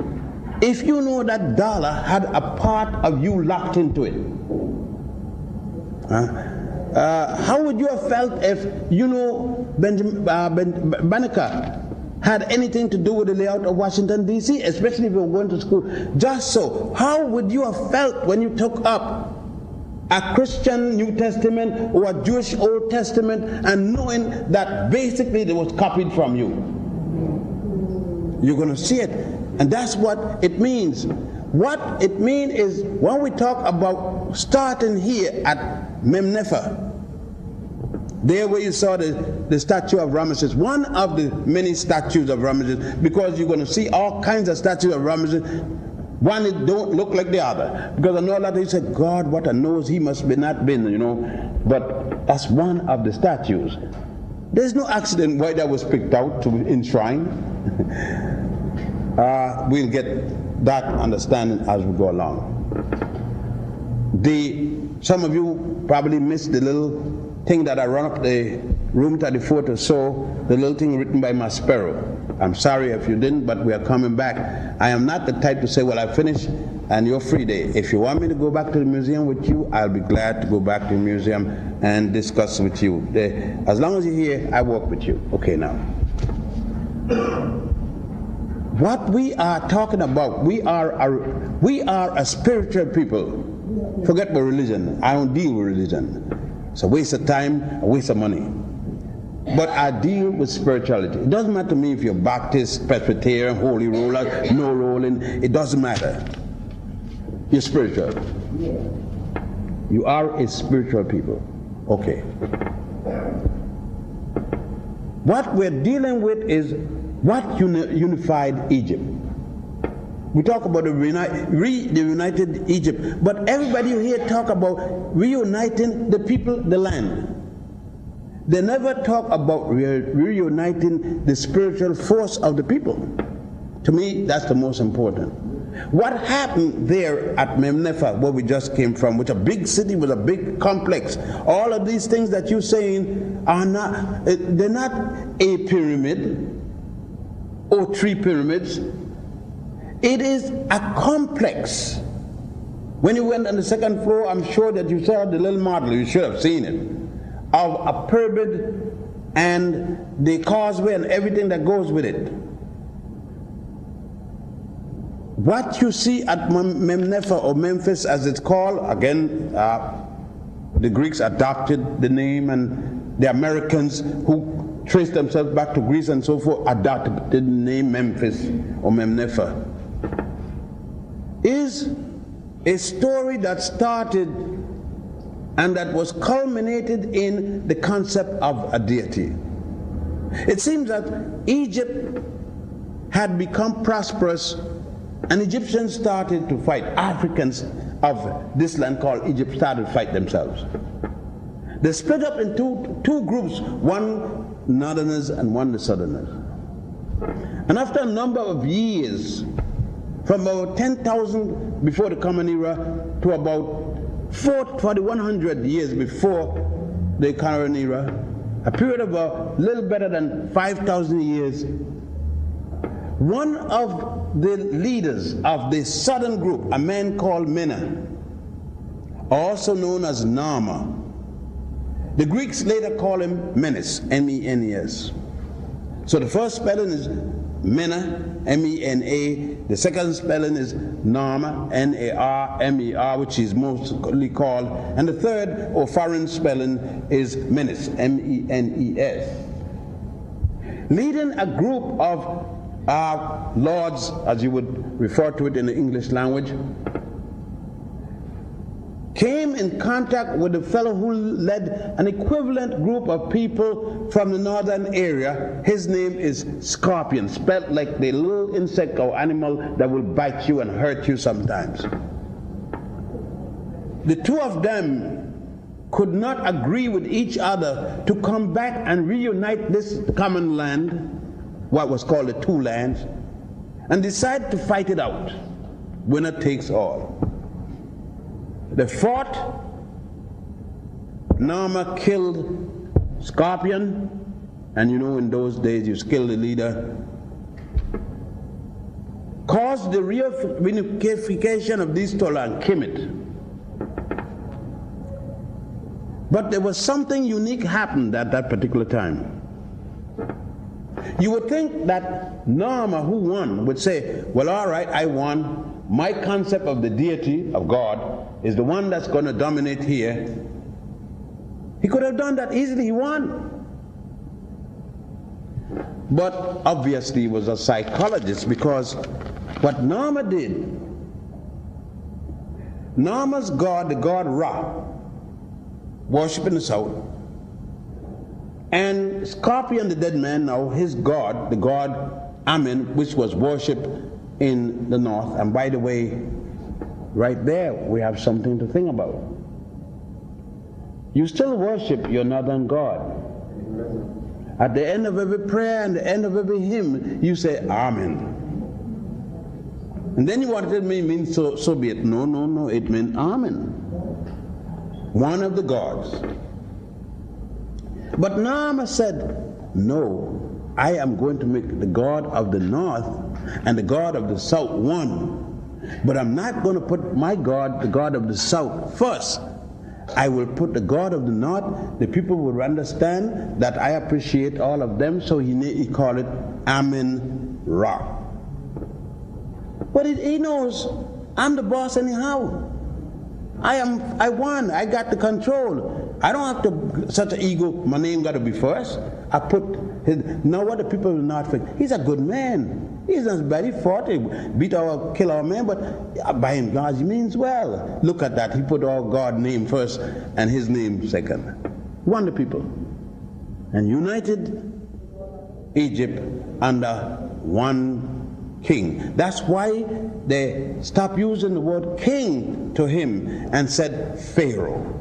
[SPEAKER 10] if you know that dollar had a part of you locked into it? How would you have felt if Banneker had anything to do with the layout of Washington, D.C., especially if you were going to school? Just so, how would you have felt when you took up a Christian New Testament or a Jewish Old Testament and knowing that basically it was copied from you? You're going to see it. And that's what it means. What it means is when we talk about starting here at Memnefer, there where you saw the statue of Ramesses, one of the many statues of Ramesses, because you're going to see all kinds of statues of Ramesses. One it don't look like the other, because I know a lot of you said, God, what a nose he must be not been, but that's one of the statues. There's no accident why that was picked out to enshrine. We'll get that understanding as we go along. Some of you probably missed the little thing that I run up the room 34 to show, the little thing written by Maspero. I'm sorry if you didn't, but we are coming back. I am not the type to say, well, I finished and you're free day. If you want me to go back to the museum with you, I'll be glad to go back to the museum and discuss with you. As long as you're here, I work with you. Okay, now. What we are talking about, we are a spiritual people. Forget about religion. I don't deal with religion. It's a waste of time, a waste of money. but I deal with spirituality. It doesn't matter to me if you're Baptist, Presbyterian, Holy Roller, no rolling, it doesn't matter. You're spiritual. You are a spiritual people. Okay. What we're dealing with is what unified Egypt. We talk about the reunited Egypt, but everybody here talk about reuniting the people, the land. They never talk about reuniting the spiritual force of the people. To me, that's the most important. What happened there at Memnefa, where we just came from, which a big city with a big complex, all of these things that you're saying are not, they're not a pyramid or 3 pyramids. It is a complex. When you went on the second floor, I'm sure that you saw the little model, you should have seen it, of a pyramid and the causeway and everything that goes with it. What you see at Memnefa or Memphis as it's called, again, the Greeks adopted the name, and the Americans who traced themselves back to Greece and so forth adopted the name Memphis or Memnefa, is a story that started and that was culminated in the concept of a deity. It seems that Egypt had become prosperous and Egyptians started to fight. Africans of this land called Egypt started to fight themselves. They split up into two groups, one northerners and one the southerners. And after a number of years, from about 10,000 before the Common Era to about 4,100 years before the Common Era, a period of a little better than 5,000 years, one of the leaders of the southern group, a man called Mena, also known as Nama. The Greeks later call him Menes, M-E-N-E-S. So the first spelling is Mena, M-E-N-A. The second spelling is Nama, N-A-R-M-E-R, which is mostly called. And the third or foreign spelling is Menes, M-E-N-E-S. Leading a group of lords, as you would refer to it in the English language, came in contact with a fellow who led an equivalent group of people from the northern area. His name is Scorpion, spelled like the little insect or animal that will bite you and hurt you sometimes. The two of them could not agree with each other to come back and reunite this common land, what was called the two lands, and decided to fight it out. Winner takes all. They fought. Nama killed Scorpion, and you know in those days you kill the leader. Caused the reunification of these two lands, Kemet. But there was something unique happened at that particular time. You would think that Nama, who won, would say, well, all right, I won. My concept of the deity of God is the one that's going to dominate here. He could have done that easily. He won. But obviously he was a psychologist, because what Nama did, Nama's god, the god Ra, worshipped in the south, and Scorpion, the dead man, now his god, the god Amen, which was worshipped in the north. And by the way, right there we have something to think about. You still worship your northern god. At the end of every prayer and the end of every hymn, you say Amen. And then you wanted me mean so be it. No, it meant Amen. One of the gods. But Nama said, no, I am going to make the God of the north and the God of the south one. But I'm not going to put my God, the God of the south, first. I will put the God of the north. The people will understand that I appreciate all of them, so he called it Amen Ra. But he knows I'm the boss anyhow. I won. I got the control. I don't have to, such an ego, my name got to be first. I put his, now what the people will not think, he's a good man. He's not bad, he fought, he beat our, kill our man, but by him God, he means well. Look at that, he put our God name first and his name second. Wonder people. And united Egypt under one king. That's why they stopped using the word king to him and said Pharaoh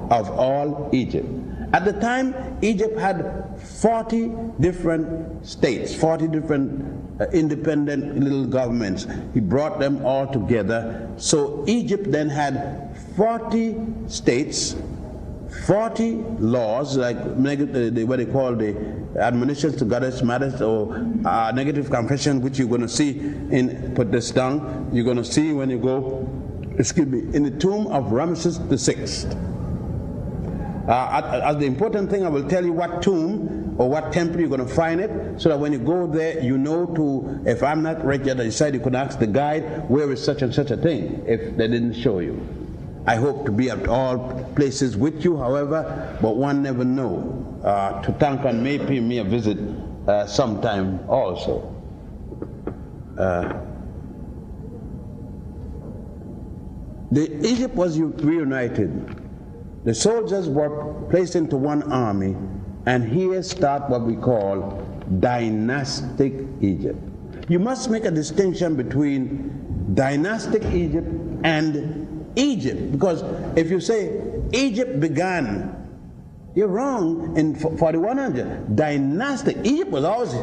[SPEAKER 10] of all Egypt. At the time, Egypt had 40 different states, 40 different independent little governments. He brought them all together. So Egypt then had 40 states, 40 laws, like what they call the admonitions to goddess matters, or negative confession, which you're going to see in, put this down, you're going to see when you go, excuse me, in the tomb of Ramesses VI. As the important thing, I will tell you what tomb or what temple you're going to find it, so that when you go there, you know to, if I'm not right yet, I decide you could ask the guide, where is such and such a thing, if they didn't show you. I hope to be at all places with you, however, but one never know. Tutankhamun may pay me a visit sometime also. Egypt was reunited. The soldiers were placed into one army, and here start what we call dynastic Egypt. You must make a distinction between dynastic Egypt and Egypt, because if you say Egypt began, you're wrong. In 4100, dynastic Egypt was always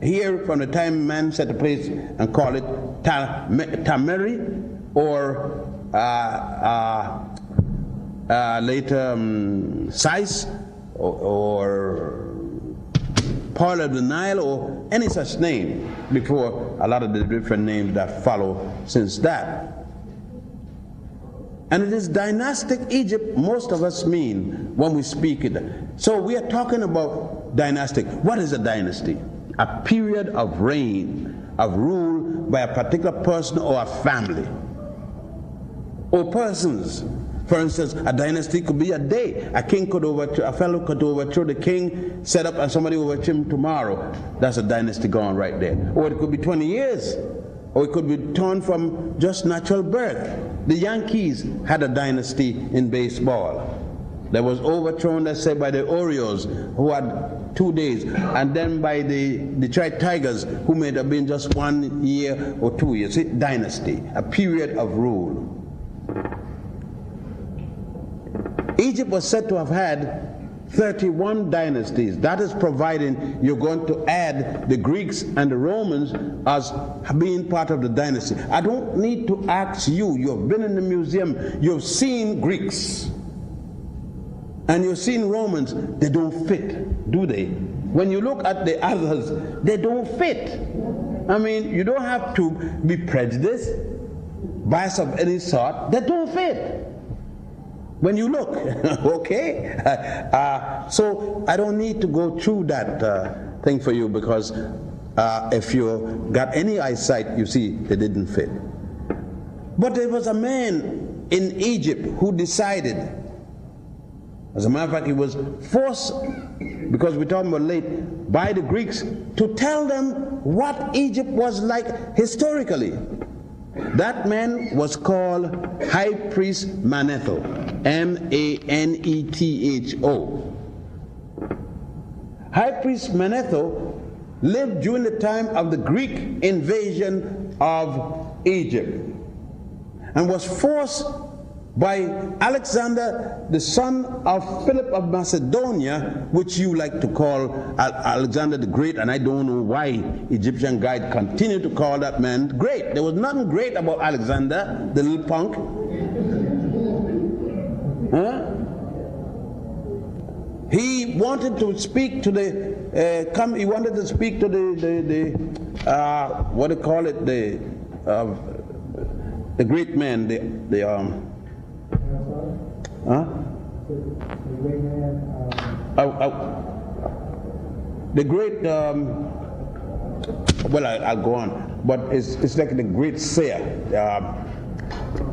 [SPEAKER 10] here from the time man set a place and call it Tameri, or later Sais, or Pearl of the Nile, or any such name before a lot of the different names that follow since that. And it is dynastic Egypt most of us mean when we speak it. So we are talking about dynastic. What is a dynasty? A period of reign, of rule by a particular person or a family, or persons. For instance, a dynasty could be a day. A king could overthrow, a fellow could overthrow the king, set up, and somebody overthrow him tomorrow. That's a dynasty gone right there. Or it could be 20 years. Or it could be torn from just natural birth. The Yankees had a dynasty in baseball that was overthrown, let's say, by the Orioles, who had 2 days, and then by the Detroit Tigers, who may have been just 1 year or 2 years. See, dynasty, a period of rule. Egypt was said to have had 31 dynasties. That is providing you're going to add the Greeks and the Romans as being part of the dynasty. I don't need to ask you. You've been in the museum. You've seen Greeks. And you've seen Romans. They don't fit, do they? When you look at the others, they don't fit. I mean, you don't have to be prejudiced, bias of any sort. They don't fit. When you look, okay? So I don't need to go through that thing for you, because if you got any eyesight, you see they didn't fit. But there was a man in Egypt who decided, as a matter of fact, he was forced, because we're talking about late, by the Greeks, to tell them what Egypt was like historically. That man was called High Priest Manetho, M-A-N-E-T-H-O. High Priest Manetho lived during the time of the Greek invasion of Egypt and was forced by Alexander, the son of Philip of Macedonia, which you like to call Alexander the Great, and I don't know why Egyptian guide continue to call that man great. There was nothing great about Alexander, the little punk. Huh? He wanted to speak to the, he wanted to speak to the what do you call it, the great man, the great, well, I'll go on, but it's like the great seer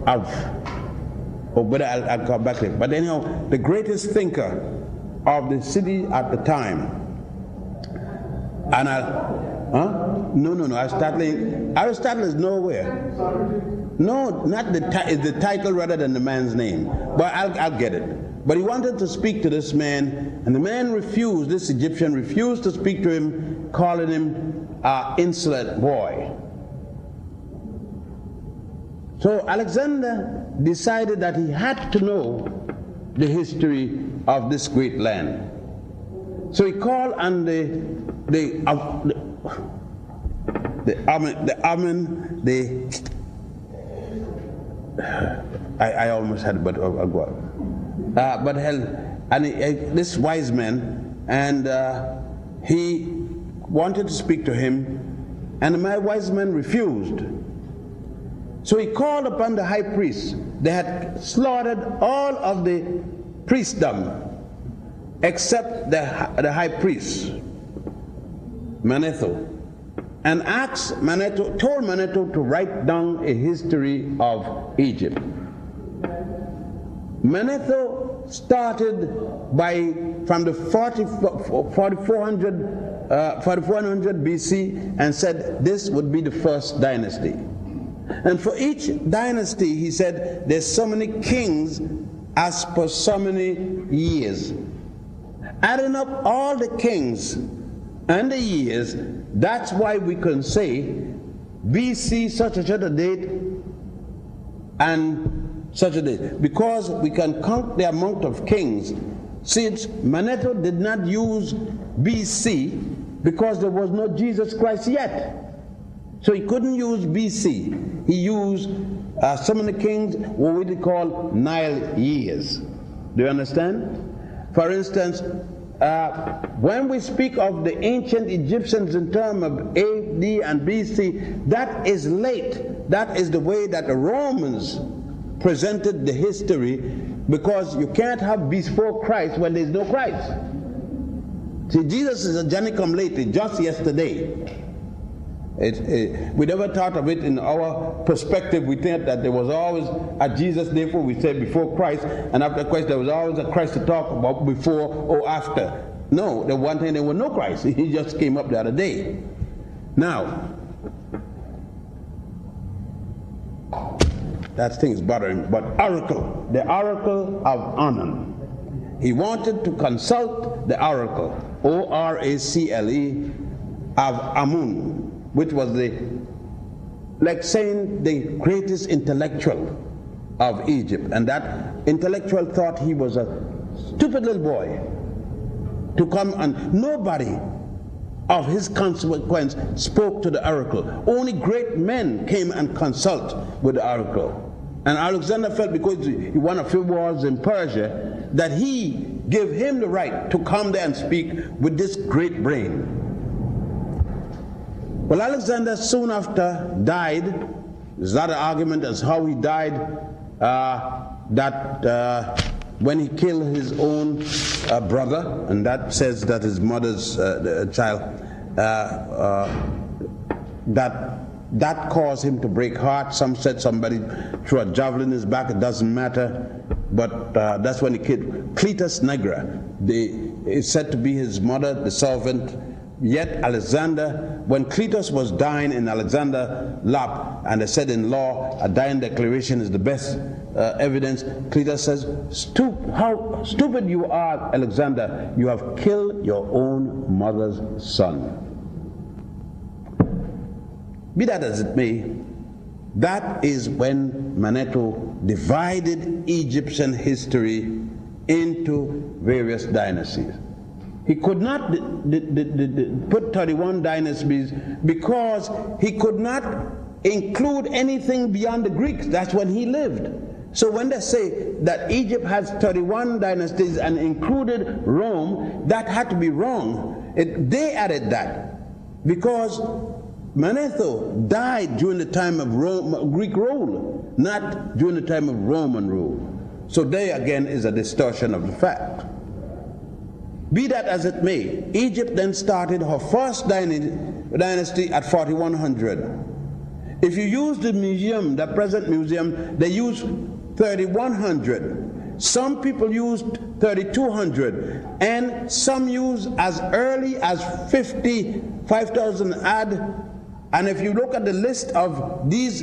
[SPEAKER 10] of Oh, but I'll come back to it. But anyhow, the greatest thinker of the city at the time, and No, Aristotle is nowhere. No, not the title rather than the man's name. But I'll get it. But he wanted to speak to this man, and the man refused, this Egyptian refused to speak to him, calling him an insolent boy. So Alexander decided that he had to know the history of this great land. So he called on I almost had it, but I'll go on. This wise man, and he wanted to speak to him, and my wise man refused. So he called upon the high priest. They had slaughtered all of the priestdom except the high priest, Manetho, and told Manetho to write down a history of Egypt. Manetho started from the 4400 BC and said this would be the first dynasty. And for each dynasty, he said, there's so many kings as per so many years. Adding up all the kings and the years, that's why we can say BC such a date and such a date, because we can count the amount of kings. Since Manetho did not use BC because there was no Jesus Christ yet. So he couldn't use BC. He used so many kings, what we call Nile years. Do you understand? For instance, when we speak of the ancient Egyptians in terms of AD and BC, that is late. That is the way that the Romans presented the history, because you can't have before Christ when there's no Christ. See, Jesus is a Johnny come lately, just yesterday. We never thought of it in our perspective. We think that there was always a Jesus, therefore we say before Christ, and after Christ there was always a Christ to talk about before or after. No, the one thing there was no Christ. He just came up the other day. Now, that thing is bothering, but oracle, the oracle of Anan. He wanted to consult the oracle, O-R-A-C-L-E, of Amun, which was like saying the greatest intellectual of Egypt. And that intellectual thought he was a stupid little boy to come, and nobody of his consequence spoke to the oracle. Only great men came and consult with the oracle. And Alexander felt, because he won a few wars in Persia, that he gave him the right to come there and speak with this great brain. Well, Alexander soon after died. There's not an argument as how he died, when he killed his own brother, and that says that his mother's child, that caused him to break heart. Some said somebody threw a javelin in his back, it doesn't matter. But that's when he killed Cletus Negra. It's said to be his mother, the servant. Yet Alexander, when Cletus was dying in Alexander's lap, and they said in law, a dying declaration is the best evidence, Cletus says, how stupid you are, Alexander, you have killed your own mother's son. Be that as it may, that is when Manetho divided Egyptian history into various dynasties. He could not put 31 dynasties because he could not include anything beyond the Greeks. That's when he lived. So when they say that Egypt has 31 dynasties and included Rome, that had to be wrong. They added that because Manetho died during the time of Greek rule, not during the time of Roman rule. So there again is a distortion of the fact. Be that as it may, Egypt then started her first dynasty at 4100. If you use the museum, the present museum, they use 3,100. Some people used 3,200, and some use as early as 5,000 AD. And if you look at the list of these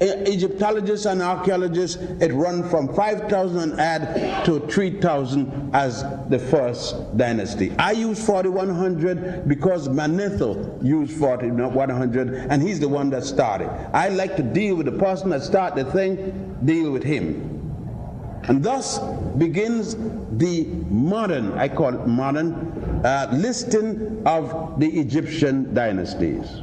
[SPEAKER 10] Egyptologists and archaeologists, it runs from 5,000 AD to 3,000 as the first dynasty. I use 4,100 because Manetho used 4,100, and he's the one that started. I like to deal with the person that started the thing, deal with him. And thus begins the modern, I call it modern, listing of the Egyptian dynasties.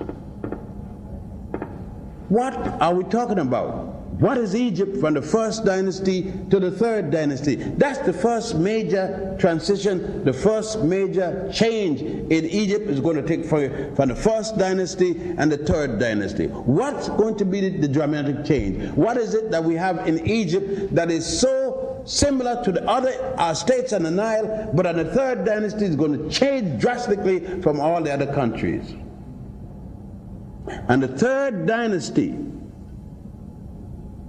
[SPEAKER 10] What are we talking about? What is Egypt from the first dynasty to the third dynasty? That's the first major transition, the first major change in Egypt is going to take from the first dynasty and the third dynasty. What's going to be the dramatic change? What is it that we have in Egypt that is so similar to the other states on the Nile, but on the third dynasty is going to change drastically from all the other countries? And the third dynasty,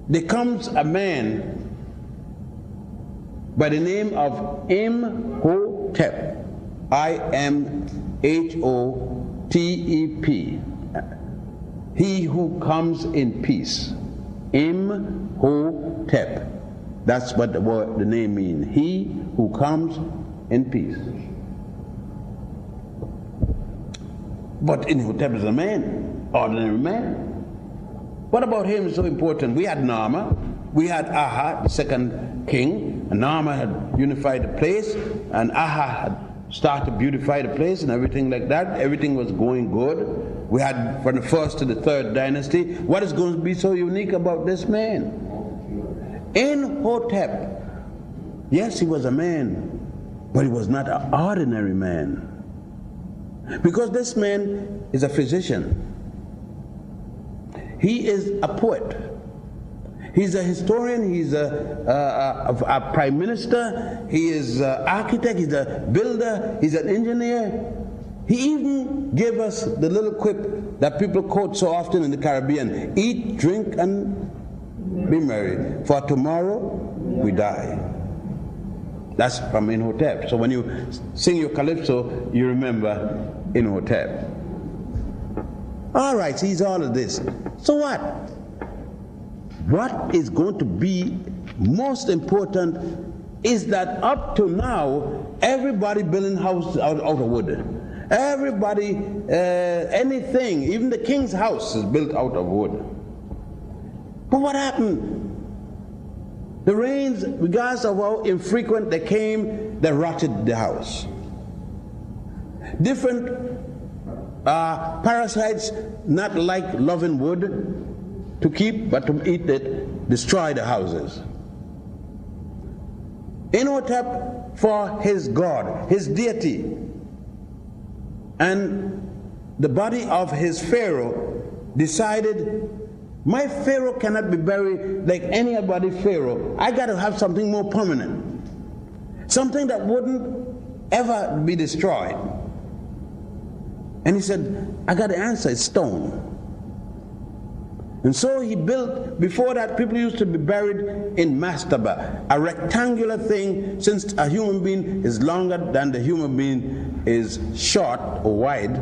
[SPEAKER 10] there comes a man by the name of Imhotep, I-M-H-O-T-E-P, he who comes in peace. Imhotep, that's what the name means, he who comes in peace. But Imhotep is a man, ordinary man. What about him is so important? We had Nama, we had Aha, the second king, and Nama had unified the place, and Aha had started to beautify the place and everything like that. Everything was going good. We had from the first to the third dynasty. What is going to be so unique about this man? Imhotep, yes, he was a man, but he was not an ordinary man. Because this man is a physician. He is a poet. He's a historian. He's a prime minister. He is an architect. He's a builder. He's an engineer. He even gave us the little quip that people quote so often in the Caribbean: eat, drink, and be merry, for tomorrow we die. That's from Imhotep. So when you sing your calypso, you remember Imhotep. All right, so he's all of this. So what? What is going to be most important is that up to now, everybody building houses out of wood. Everybody, anything, even the king's house is built out of wood. But what happened? The rains, regardless of how infrequent they came, they rotted the house. Different parasites, not like loving wood to keep, but to eat it, destroy the houses. Imhotep, for his God, his deity, and the body of his pharaoh, decided, my pharaoh cannot be buried like any other pharaoh. I got to have something more permanent, something that wouldn't ever be destroyed. And he said, I got the answer, it's stone. And so he built, before that people used to be buried in mastaba, a rectangular thing, since a human being is longer than the human being is short or wide.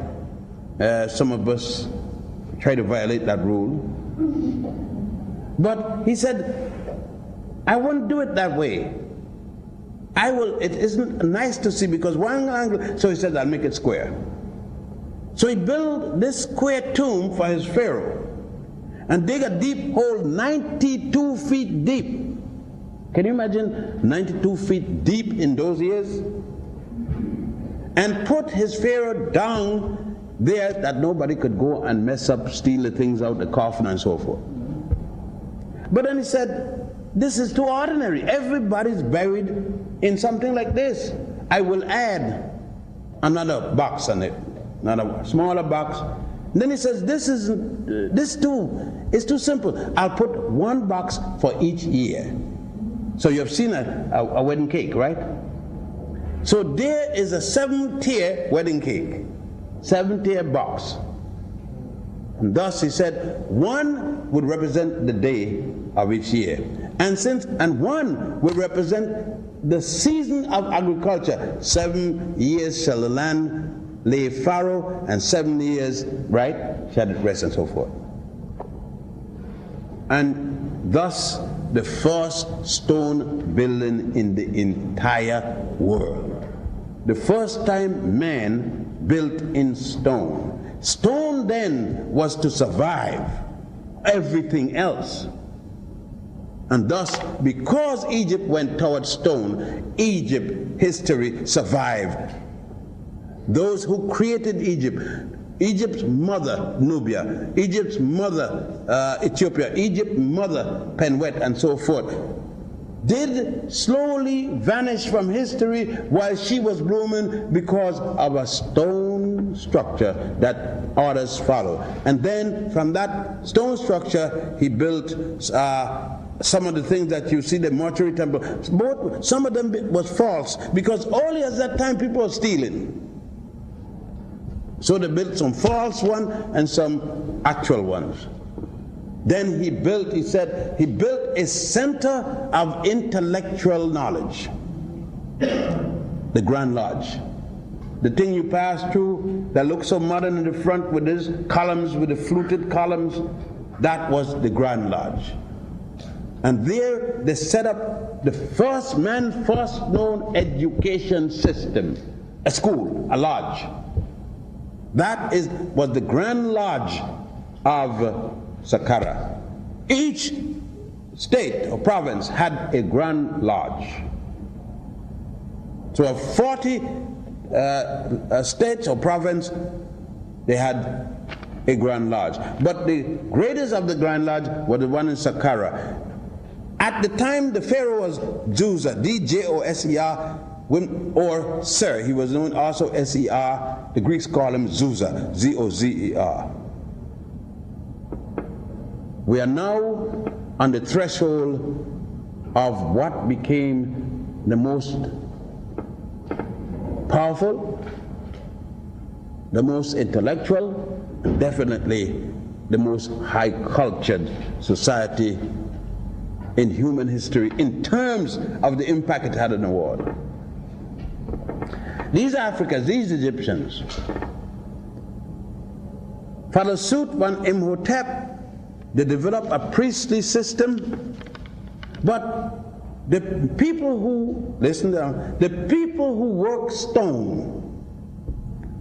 [SPEAKER 10] Some of us try to violate that rule. But he said, I won't do it that way. It isn't nice to see because one angle, so he said, I'll make it square. So he built this square tomb for his pharaoh and dig a deep hole 92 feet deep. Can you imagine 92 feet deep in those years? And put his pharaoh down there that nobody could go and mess up, steal the things out the coffin and so forth. But then he said, this is too ordinary. Everybody's buried in something like this. I will add another box on it, another smaller box. And then he says, this too is too simple. I'll put one box for each year. So you have seen a wedding cake, right? So there is a 7-tier wedding cake, 7-tier box. And thus he said, one would represent the day of each year. And one will represent the season of agriculture. 7 years shall the land lay fallow, and 7 years, right, shall it rest, and so forth. And thus the first stone building in the entire world. The first time man built in stone. Stone then was to survive everything else. And thus, because Egypt went towards stone, Egypt history survived. Those who created Egypt, Egypt's mother Nubia, Egypt's mother Ethiopia, Egypt's mother Penwet, and so forth, did slowly vanish from history while she was blooming because of a stone structure that others followed. And then from that stone structure, he built some of the things that you see, the mortuary temple. Some of them was false because only at that time people were stealing. So they built some false ones and some actual ones. Then he said he built a center of intellectual knowledge, the Grand Lodge. The thing you pass through that looks so modern in the front with these columns, with the fluted columns, that was the Grand Lodge. And there they set up the first known education system, a school, a lodge. That was the Grand Lodge of Saqqara. Each state or province had a Grand Lodge. So of 40 states or province, they had a Grand Lodge. But the greatest of the Grand Lodge was the one in Saqqara. At the time, the pharaoh was Djoser, D-J-O-S-E-R, or Ser. He was known also S-E-R. The Greeks call him Zuzer, Z-O-Z-E-R. We are now on the threshold of what became the most powerful, the most intellectual, and definitely the most high-cultured society in human history in terms of the impact it had on the world. These Africans, these Egyptians, followed suit on Imhotep. They developed a priestly system, but the people who, listen down, the people who worked stone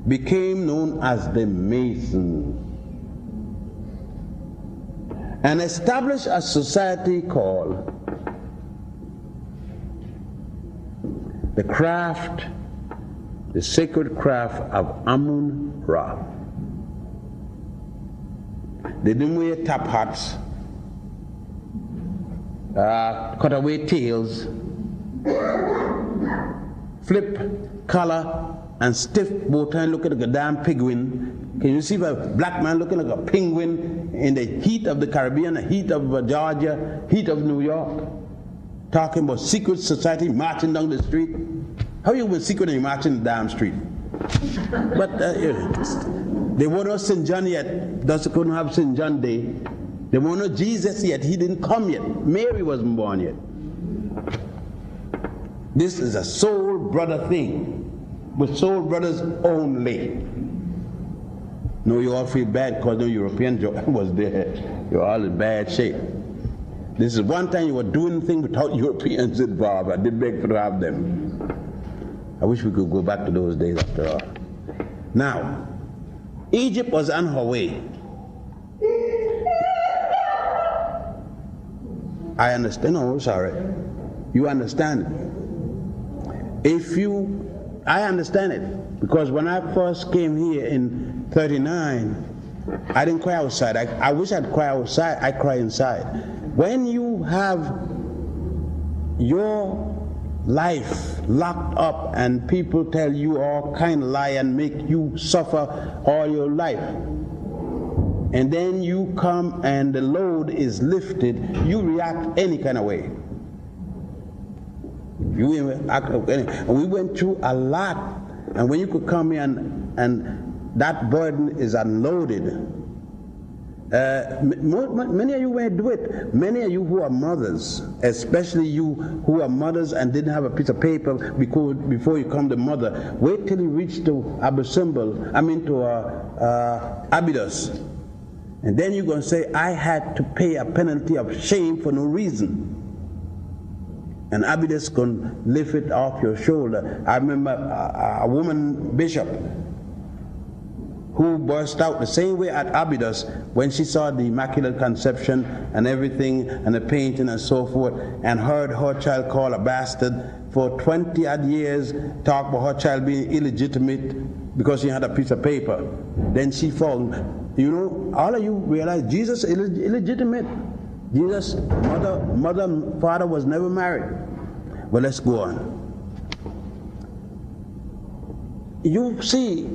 [SPEAKER 10] became known as the Masons and established a society called the craft, the sacred craft of Amun-Ra. They didn't wear top hats, cutaway tails, flip collar, and stiff bow tie looking like a damn penguin. Can you see a black man looking like a penguin in the heat of the Caribbean, the heat of Georgia, heat of New York, talking about secret society marching down the street? How you been secret and you marching the damn street? But they weren't no St. John yet. Thus couldn't have St. John Day. They weren't no Jesus yet. He didn't come yet. Mary wasn't born yet. This is a soul brother thing, with soul brothers only. No, you all feel bad because no European was there. You're all in bad shape. This is one time you were doing things without Europeans involved. I did beg to have them. I wish we could go back to those days after all. Now, Egypt was on her way. I understand. No, sorry. You understand it. I understand it. Because when I first came here in 39, I didn't cry outside. I wish I'd cry outside. I cry inside. When you have your life locked up and people tell you all kind of lie and make you suffer all your life, and then you come and the load is lifted, you react any kind of way. We went through a lot, and when you could come here and that burden is unloaded, Many of you may do it. Many of you who are mothers, especially you who are mothers and didn't have a piece of paper before you come to mother, wait till you reach to Abydos. And then you're going to say, I had to pay a penalty of shame for no reason. And Abydos can lift it off your shoulder. I remember a woman bishop who burst out the same way at Abydos when she saw the Immaculate Conception and everything and the painting and so forth, and heard her child called a bastard for 20 odd years, talk about her child being illegitimate because she had a piece of paper. Then she found, all of you realize Jesus is illegitimate. Jesus' mother and father was never married. But let's go on. You see,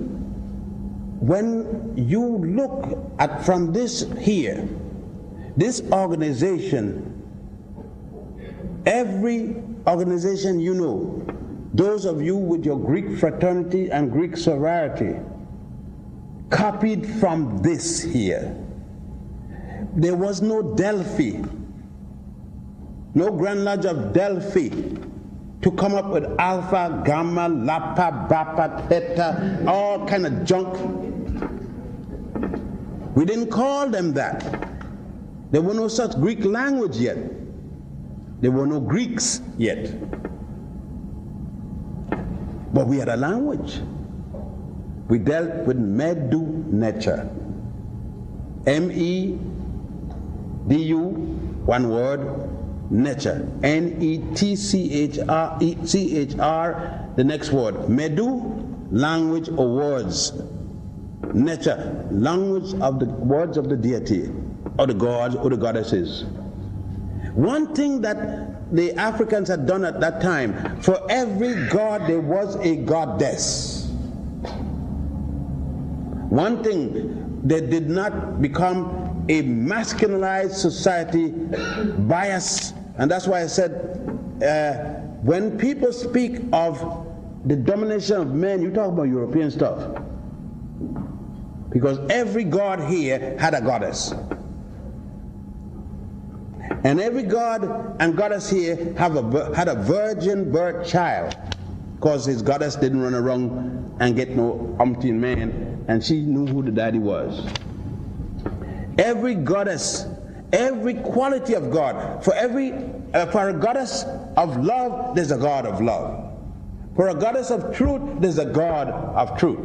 [SPEAKER 10] when you look at from this here, this organization, every organization you know, those of you with your Greek fraternity and Greek sorority, copied from this here. There was no Delphi, no Grand Lodge of Delphi to come up with alpha, gamma, lambda, beta, theta, all kind of junk. We didn't call them that. There were no such Greek language yet. There were no Greeks yet. But we had a language. We dealt with Medu nature. M-E-D-U, one word, nature. N-E-T-C-H-R, the next word. Medu, language or words. Nature, language of the words of the deity, or the gods or the goddesses. One thing that the Africans had done at that time, for every god there was a goddess. One thing, they did not become a masculinized society bias, and that's why I said when people speak of the domination of men, you talk about European stuff. Because every god here had a goddess. And every god and goddess here had a virgin birth child, because his goddess didn't run around and get no umpteen man, and she knew who the daddy was. Every goddess, every quality of God, for a goddess of love, there's a God of love. For a goddess of truth, there's a God of truth.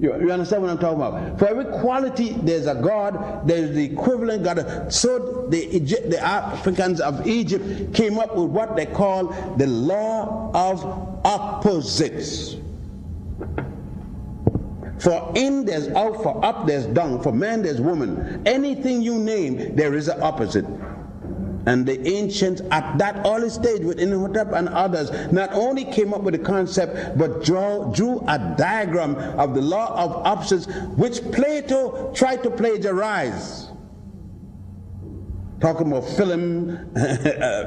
[SPEAKER 10] You understand what I'm talking about? For every quality, there's a God, there's the equivalent God. So the Africans of Egypt came up with what they call the law of opposites. For in there's out, for up there's down, for man there's woman. Anything you name, there is an opposite. And the ancients at that early stage with Imhotep and others not only came up with the concept, but drew a diagram of the law of opposites, which Plato tried to plagiarize. Talking about film,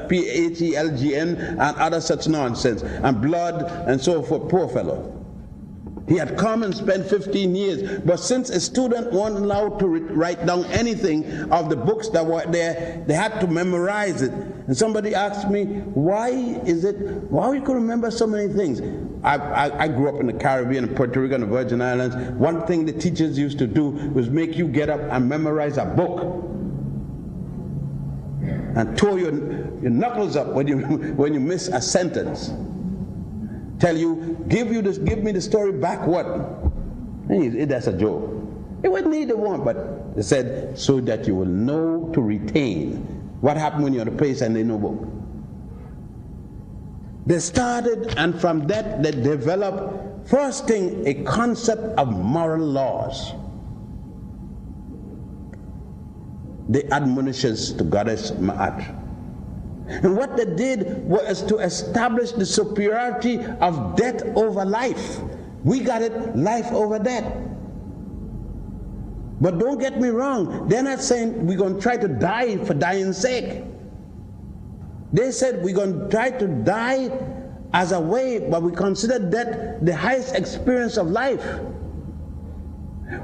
[SPEAKER 10] P-H-E-L-G-N, and other such nonsense, and blood and so forth. Poor fellow. He had come and spent 15 years, but since a student wasn't allowed to write down anything of the books that were there, they had to memorize it. And somebody asked me, why you could remember so many things? I grew up in the Caribbean, in Puerto Rico, and the Virgin Islands. One thing the teachers used to do was make you get up and memorize a book and tore your knuckles up when you miss a sentence. Tell you, give me the story backward. That's a joke. It wasn't either one, but they said, so that you will know to retain what happened when you're in a place and they know book. They started, and from that they developed, first thing, a concept of moral laws. The admonitions to goddess Ma'at. And what they did was to establish the superiority of death over life. We got it, life over death. But don't get me wrong, they're not saying we're going to try to die for dying's sake. They said we're going to try to die as a way, but we consider death the highest experience of life.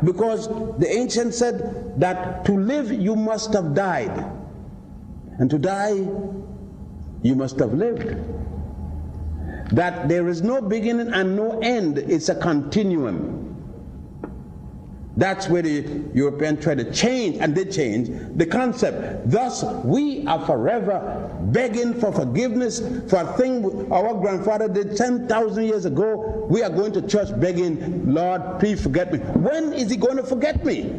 [SPEAKER 10] Because the ancients said that to live you must have died, and to die you must have lived. That there is no beginning and no end, it's a continuum. That's where the Europeans tried to change, and did change, the concept. Thus, we are forever begging for forgiveness for a thing our grandfather did 10,000 years ago. We are going to church begging, Lord, please forget me. When is he going to forget me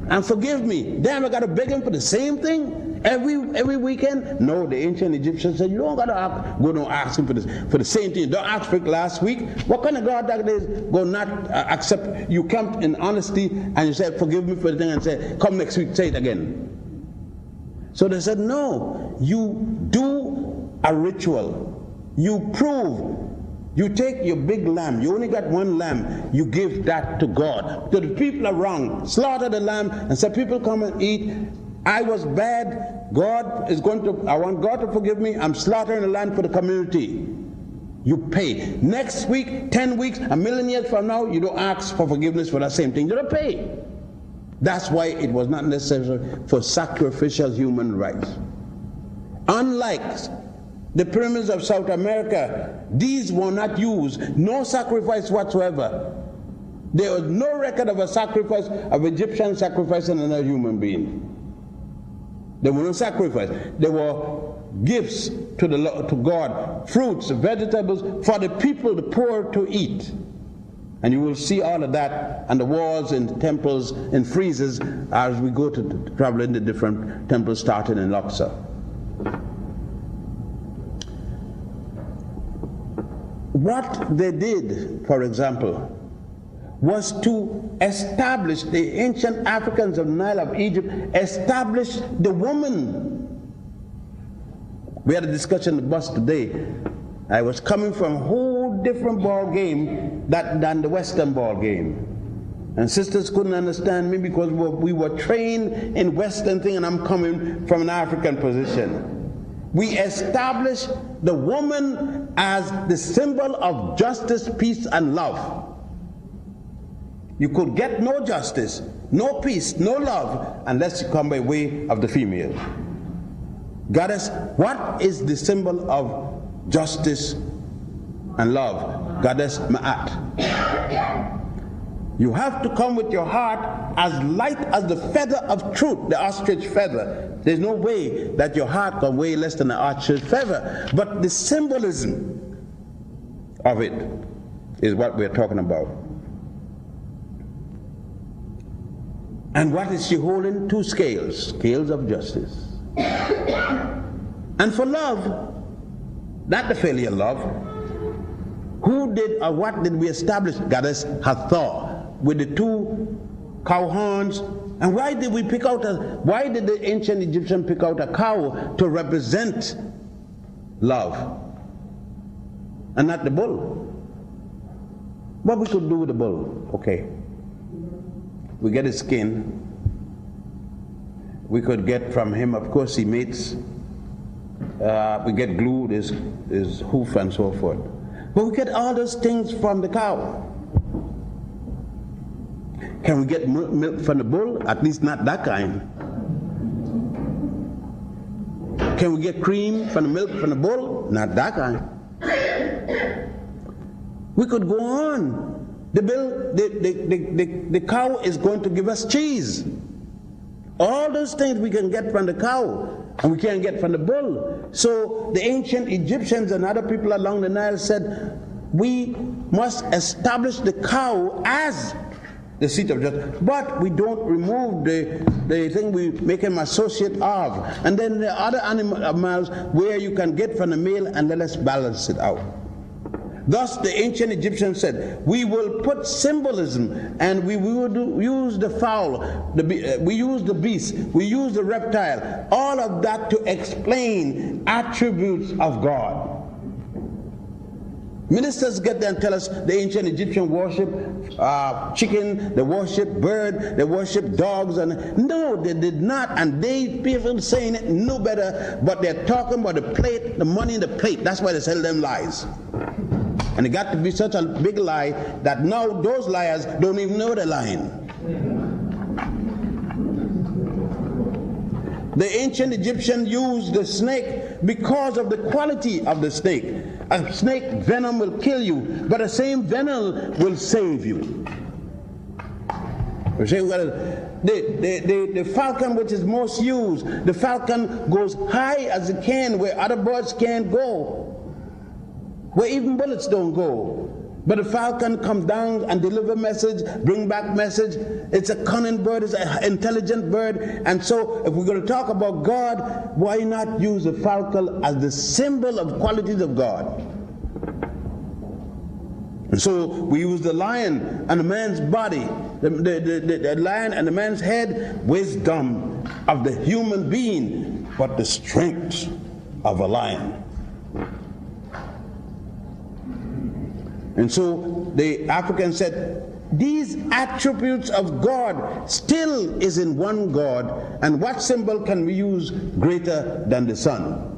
[SPEAKER 10] and forgive me? Then I got to beg him for the same thing every weekend? No, the ancient Egyptians said, you don't got to go and ask him for the same thing. Don't ask for it last week. What kind of God that is going not accept? You come in honesty and you say, forgive me for the thing, and say, come next week, say it again. So they said, no, you do a ritual. You prove. You take your big lamb, you only got one lamb, you give that to God. So the people are wrong. Slaughter the lamb and say, people come and eat. I was bad. God is going to, I want God to forgive me. I'm slaughtering the land for the community. You pay. Next week, 10 weeks, a million years from now, you don't ask for forgiveness for that same thing. You don't pay. That's why it was not necessary for sacrificial human rights. Unlike the pyramids of South America, these were not used. No sacrifice whatsoever. There was no record of a sacrifice, of Egyptian sacrificing another human being. There were no sacrifice. There were gifts to God, fruits, vegetables for the people, the poor, to eat. And you will see all of that on the walls in temples, in friezes, as we go to travel in the different temples starting in Luxor. What they did, for example, was to establish, the ancient Africans of Nile of Egypt established the woman. We had a discussion on the bus today. I was coming from a whole different ball game than the Western ball game. And sisters couldn't understand me because we were trained in Western thing, and I'm coming from an African position. We established the woman as the symbol of justice, peace, and love. You could get no justice, no peace, no love, unless you come by way of the female. Goddess, what is the symbol of justice and love? Goddess Ma'at. You have to come with your heart as light as the feather of truth, the ostrich feather. There's no way that your heart can weigh less than an ostrich feather. But the symbolism of it is what we're talking about. And what is she holding? Two scales, scales of justice. And for love, not the failure of love, who did or what did we establish? Goddess Hathor, with the two cow horns. And why did we pick out why did the ancient Egyptian pick out a cow to represent love and not the bull? What we could do with the bull? Okay. We get his skin. We could get from him, of course, he mates. We get glue, his hoof and so forth. But we get all those things from the cow. Can we get milk from the bull? At least not that kind. Can we get cream from the milk from the bull? Not that kind. We could go on. The cow is going to give us cheese. All those things we can get from the cow, and we can't get from the bull. So the ancient Egyptians and other people along the Nile said, we must establish the cow as the seat of justice, but we don't remove the thing, we make him associate of. And then the other animals where you can get from the male, and let us balance it out. Thus the ancient Egyptians said, we will put symbolism, and we will use the fowl, we use the beast, we use the reptile, all of that to explain attributes of God. Ministers get there and tell us the ancient Egyptian worship chicken, they worship bird, they worship dogs, and no, they did not, and they people saying it no better, but they're talking about the plate, the money in the plate. That's why they sell them lies. And it got to be such a big lie that now those liars don't even know they're lying. The ancient Egyptians used the snake because of the quality of the snake. A snake venom will kill you, but the same venom will save you. You say, well, the falcon which is most used, the falcon goes high as it can where other birds can't go, where even bullets don't go. But the falcon comes down and deliver message, bring back message. It's a cunning bird, it's an intelligent bird. And so if we're going to talk about God, why not use the falcon as the symbol of qualities of God? And so we use the lion and the man's body, the lion and the man's head, wisdom of the human being, but the strength of a lion. And so the Africans said, these attributes of God still is in one God, and what symbol can we use greater than the sun?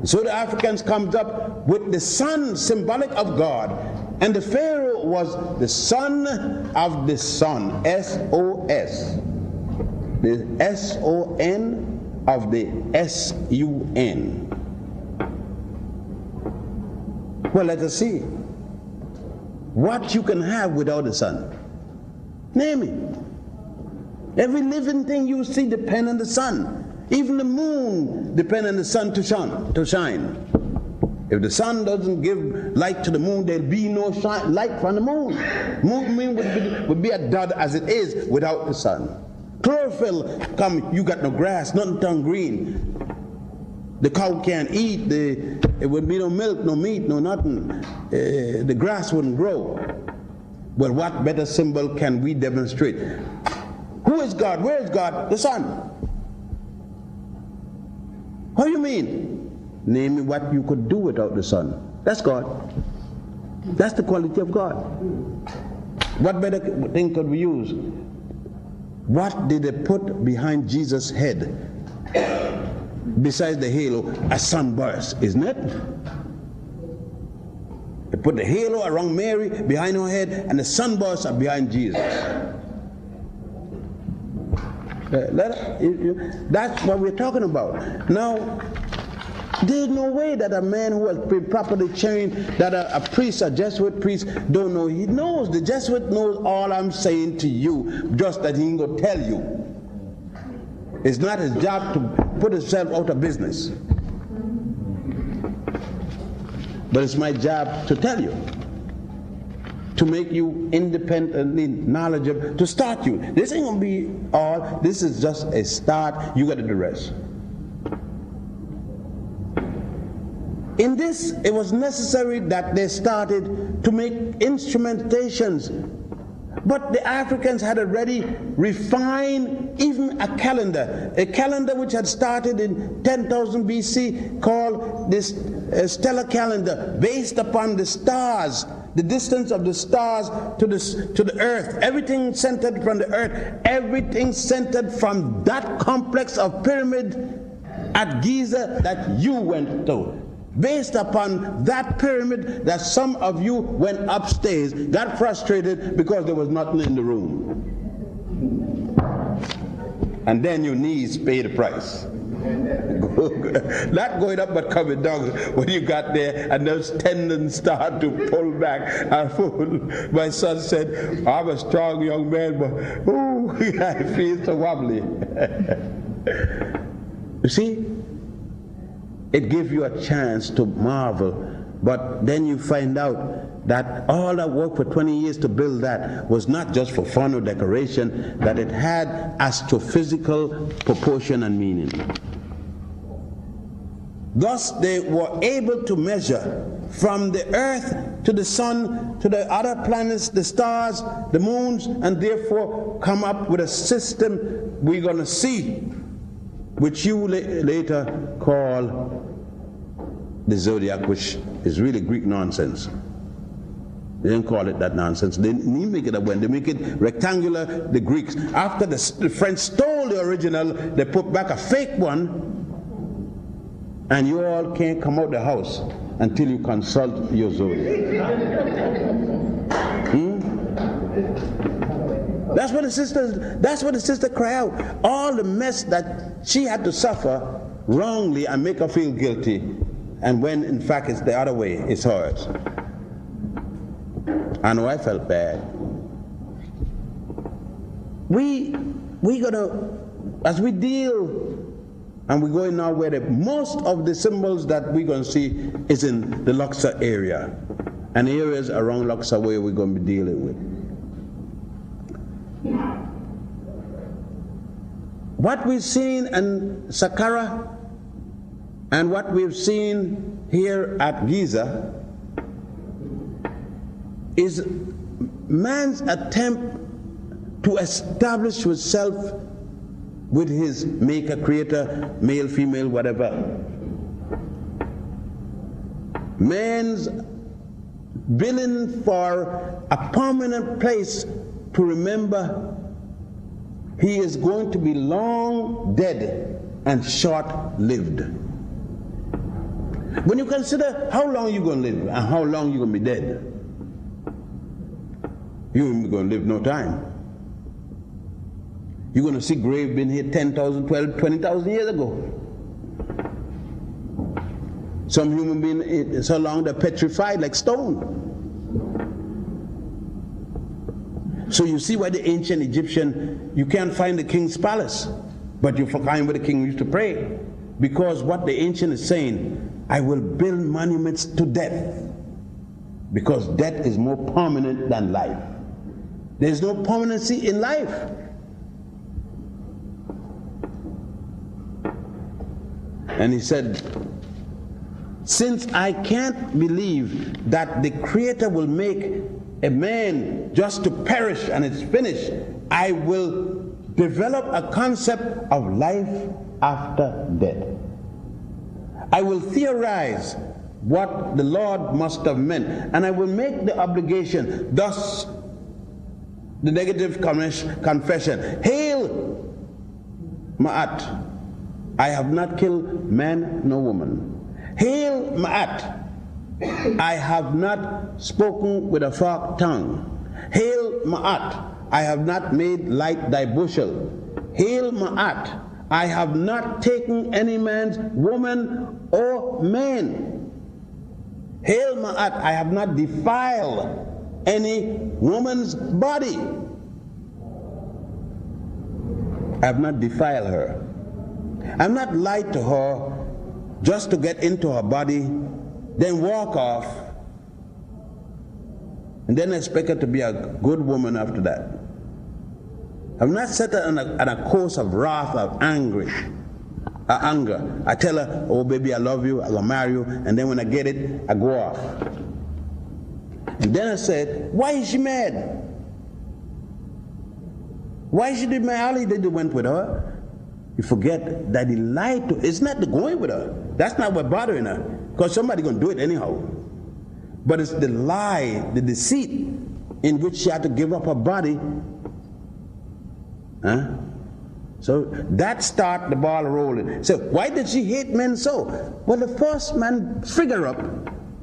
[SPEAKER 10] So the Africans comes up with the sun, symbolic of God, and the Pharaoh was the son of the sun, S-O-S, the S-O-N of the S-U-N. Well, let us see what you can have without the sun. Name it. Every living thing you see depends on the sun. Even the moon depends on the sun to shine. If the sun doesn't give light to the moon, there'll be no light from the moon. Moon would be a dud as it is without the sun. Chlorophyll come, you got no grass, nothing turn green. The cow can't eat, it would be no milk, no meat, no nothing. The grass wouldn't grow. Well, what better symbol can we demonstrate? Who is God? Where is God? The sun. What do you mean? Name me what you could do without the sun. That's God. That's the quality of God. What better thing could we use? What did they put behind Jesus' head? Besides the halo, a sunburst, isn't it? They put the halo around Mary behind her head, and the sunbursts are behind Jesus. That's what we're talking about. Now, there's no way that a man who has been properly trained, that a priest, a Jesuit priest, don't know. He knows. The Jesuit knows all I'm saying to you, just that he ain't gonna tell you. It's not his job to put himself out of business. But it's my job to tell you, to make you independently knowledgeable, to start you. This ain't gonna be all, this is just a start, you gotta do the rest. In this, it was necessary that they started to make instrumentations. But the Africans had already refined even a calendar which had started in 10,000 BC, called this stellar calendar, based upon the stars, the distance of the stars to the earth, everything centered from the earth, everything centered from that complex of pyramid at Giza that you went to. Based upon that pyramid that some of you went upstairs, got frustrated because there was nothing in the room. And then your knees pay the price. Not going up but coming down when you got there and those tendons start to pull back. My son said, I'm a strong young man, but ooh, I feel so wobbly. You see? It gives you a chance to marvel, but then you find out that all that work for 20 years to build that was not just for fun or decoration, that it had astrophysical proportion and meaning. Thus they were able to measure from the earth to the sun to the other planets, the stars, the moons, and therefore come up with a system we're going to see, which you later call the zodiac, which is really Greek nonsense. They didn't call it that nonsense. They didn't make it up when they make it rectangular. The Greeks, after the French stole the original, they put back a fake one, and you all can't come out the house until you consult your zodiac. That's what the sister cried out. All the mess that she had to suffer wrongly and make her feel guilty, and when in fact it's the other way, it's hers. I know I felt bad. We gotta, as we deal, and we're going now where most of the symbols that we're going to see is in the Luxor area, and areas around Luxor where we're going to be dealing with. What we've seen in Saqqara and what we've seen here at Giza is man's attempt to establish himself with his maker, creator, male, female, whatever. Man's billing for a permanent place to remember he is going to be long dead and short-lived. When you consider how long you're going to live and how long you're going to be dead, you're going to live no time. You're going to see grave been here 10,000, 12, 20,000 years ago. Some human being so long they're petrified like stone. So you see why the ancient Egyptian, you can't find the king's palace, but you find where the king used to pray. Because what the ancient is saying, I will build monuments to death. Because death is more permanent than life. There's no permanency in life. And he said, since I can't believe that the Creator will make a man just to perish and it's finished, I will develop a concept of life after death. I will theorize what the Lord must have meant, and I will make the obligation, thus the negative confession. Hail Ma'at, I have not killed man nor woman. Hail Ma'at, I have not spoken with a forked tongue. Hail Ma'at, I have not made light thy bushel. Hail Ma'at, I have not taken any man's woman or man. Hail Ma'at, I have not defiled any woman's body. I have not defiled her. I have not lied to her just to get into her body, then walk off, and then expect her to be a good woman after that. I've not set her on a course of wrath, of anger. I tell her, oh baby, I love you, I'll marry you, and then when I get it, I go off. And then I said, why is she mad? Why she did mad? All he did went with her. You forget that he lied to her. It's not the going with her. That's not what bothering her. Because somebody's going to do it anyhow. But it's the lie, the deceit in which she had to give up her body. Huh? So that started the ball rolling. So why did she hate men so? Well, the first man figured up,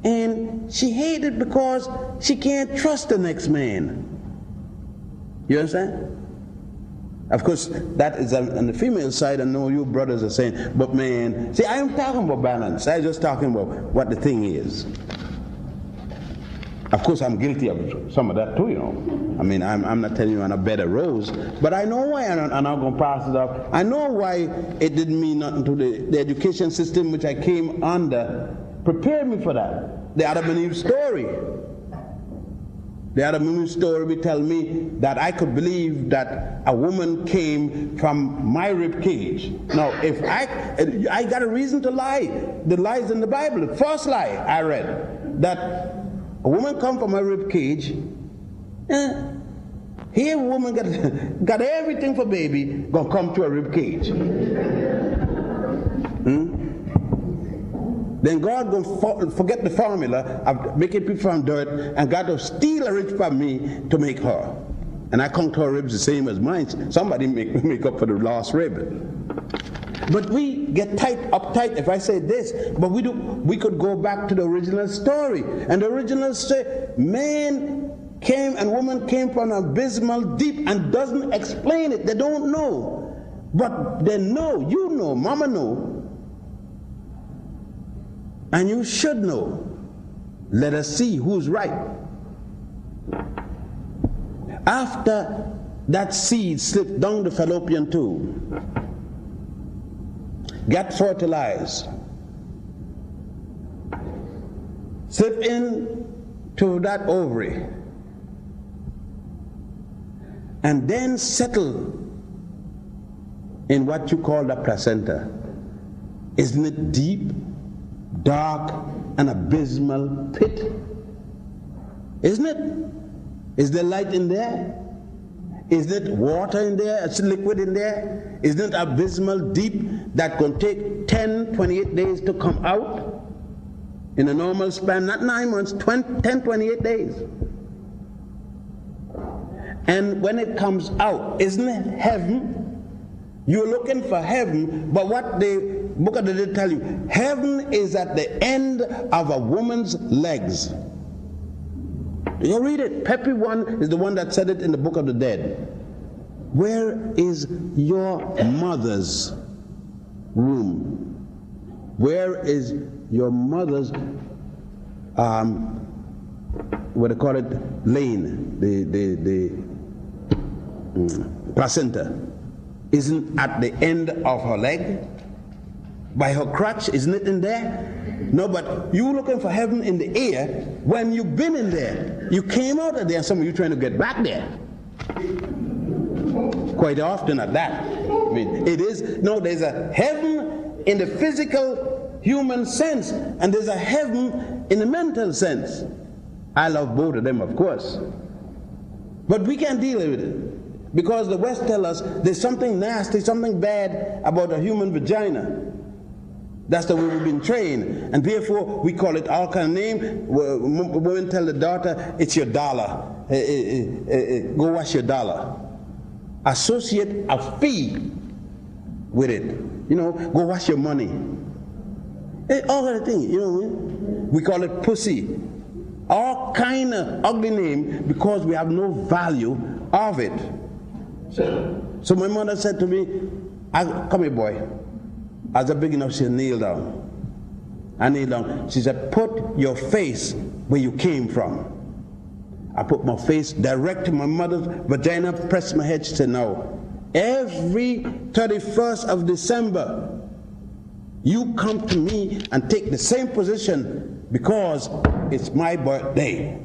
[SPEAKER 10] and she hated because she can't trust the next man. You understand? Of course, that is on the female side. I know you brothers are saying, but man, see, I am talking about balance. I'm just talking about what the thing is. Of course, I'm guilty of some of that too, you know. I mean, I'm not telling you I'm a bed of rose, but I know why I'm not going to pass it up. I know why it didn't mean nothing to the education system which I came under. Prepared me for that. The Adam and Eve story. The Adam and Eve story will tell me that I could believe that a woman came from my rib cage. Now, if I got a reason to lie. The lies in the Bible. The first lie I read, that a woman come from my rib cage. Here a woman got everything for baby, gonna come to a rib cage. Then God gonna forget the formula of making people from dirt, and God will steal a rib from me to make her. And I come to her ribs the same as mine. Somebody make up for the lost rib. But we get uptight if I say this, but we could go back to the original story. And the original story, man came, and woman came from an abysmal deep and doesn't explain it. They don't know. But they know, you know, mama know, and you should know. Let us see who's right. After that seed slipped down the fallopian tube, got fertilized, slip in to that ovary, and then settle in what you call the placenta. Isn't it deep, dark, and abysmal pit? Isn't it? Is there light in there? Is it water in there? Is liquid in there? Isn't it abysmal deep that can take 10, 28 days to come out? In a normal span, not 9 months, 10, 28 days. And when it comes out, isn't it heaven? You're looking for heaven, but what the book of the dead tell you, heaven is at the end of a woman's legs. You read it. Pepe one is the one that said it in the book of the dead. Where is your mother's room? Where is your mother's what they call it, lane, the placenta? Isn't at the end of her leg? By her crotch, isn't it in there? No, but you looking for heaven in the air when you've been in there. You came out of there, and some of you trying to get back there. Quite often at that. I mean, it is, no, there's a heaven in the physical human sense, and there's a heaven in the mental sense. I love both of them, of course. But we can't deal with it, because the West tell us there's something nasty, something bad about a human vagina. That's the way we've been trained, and therefore we call it all kind of name. Women tell the daughter, it's your dollar. Go wash your dollar. Associate a fee with it. You know, go wash your money. All kind of things, you know what I mean? We call it pussy. All kind of ugly name because we have no value of it. So my mother said to me, come here, boy. I was big enough, she said, kneel down. I kneel down. She said, put your face where you came from. I put my face direct to my mother's vagina, pressed my head. She said, no. Every 31st of December, you come to me and take the same position because it's my birthday.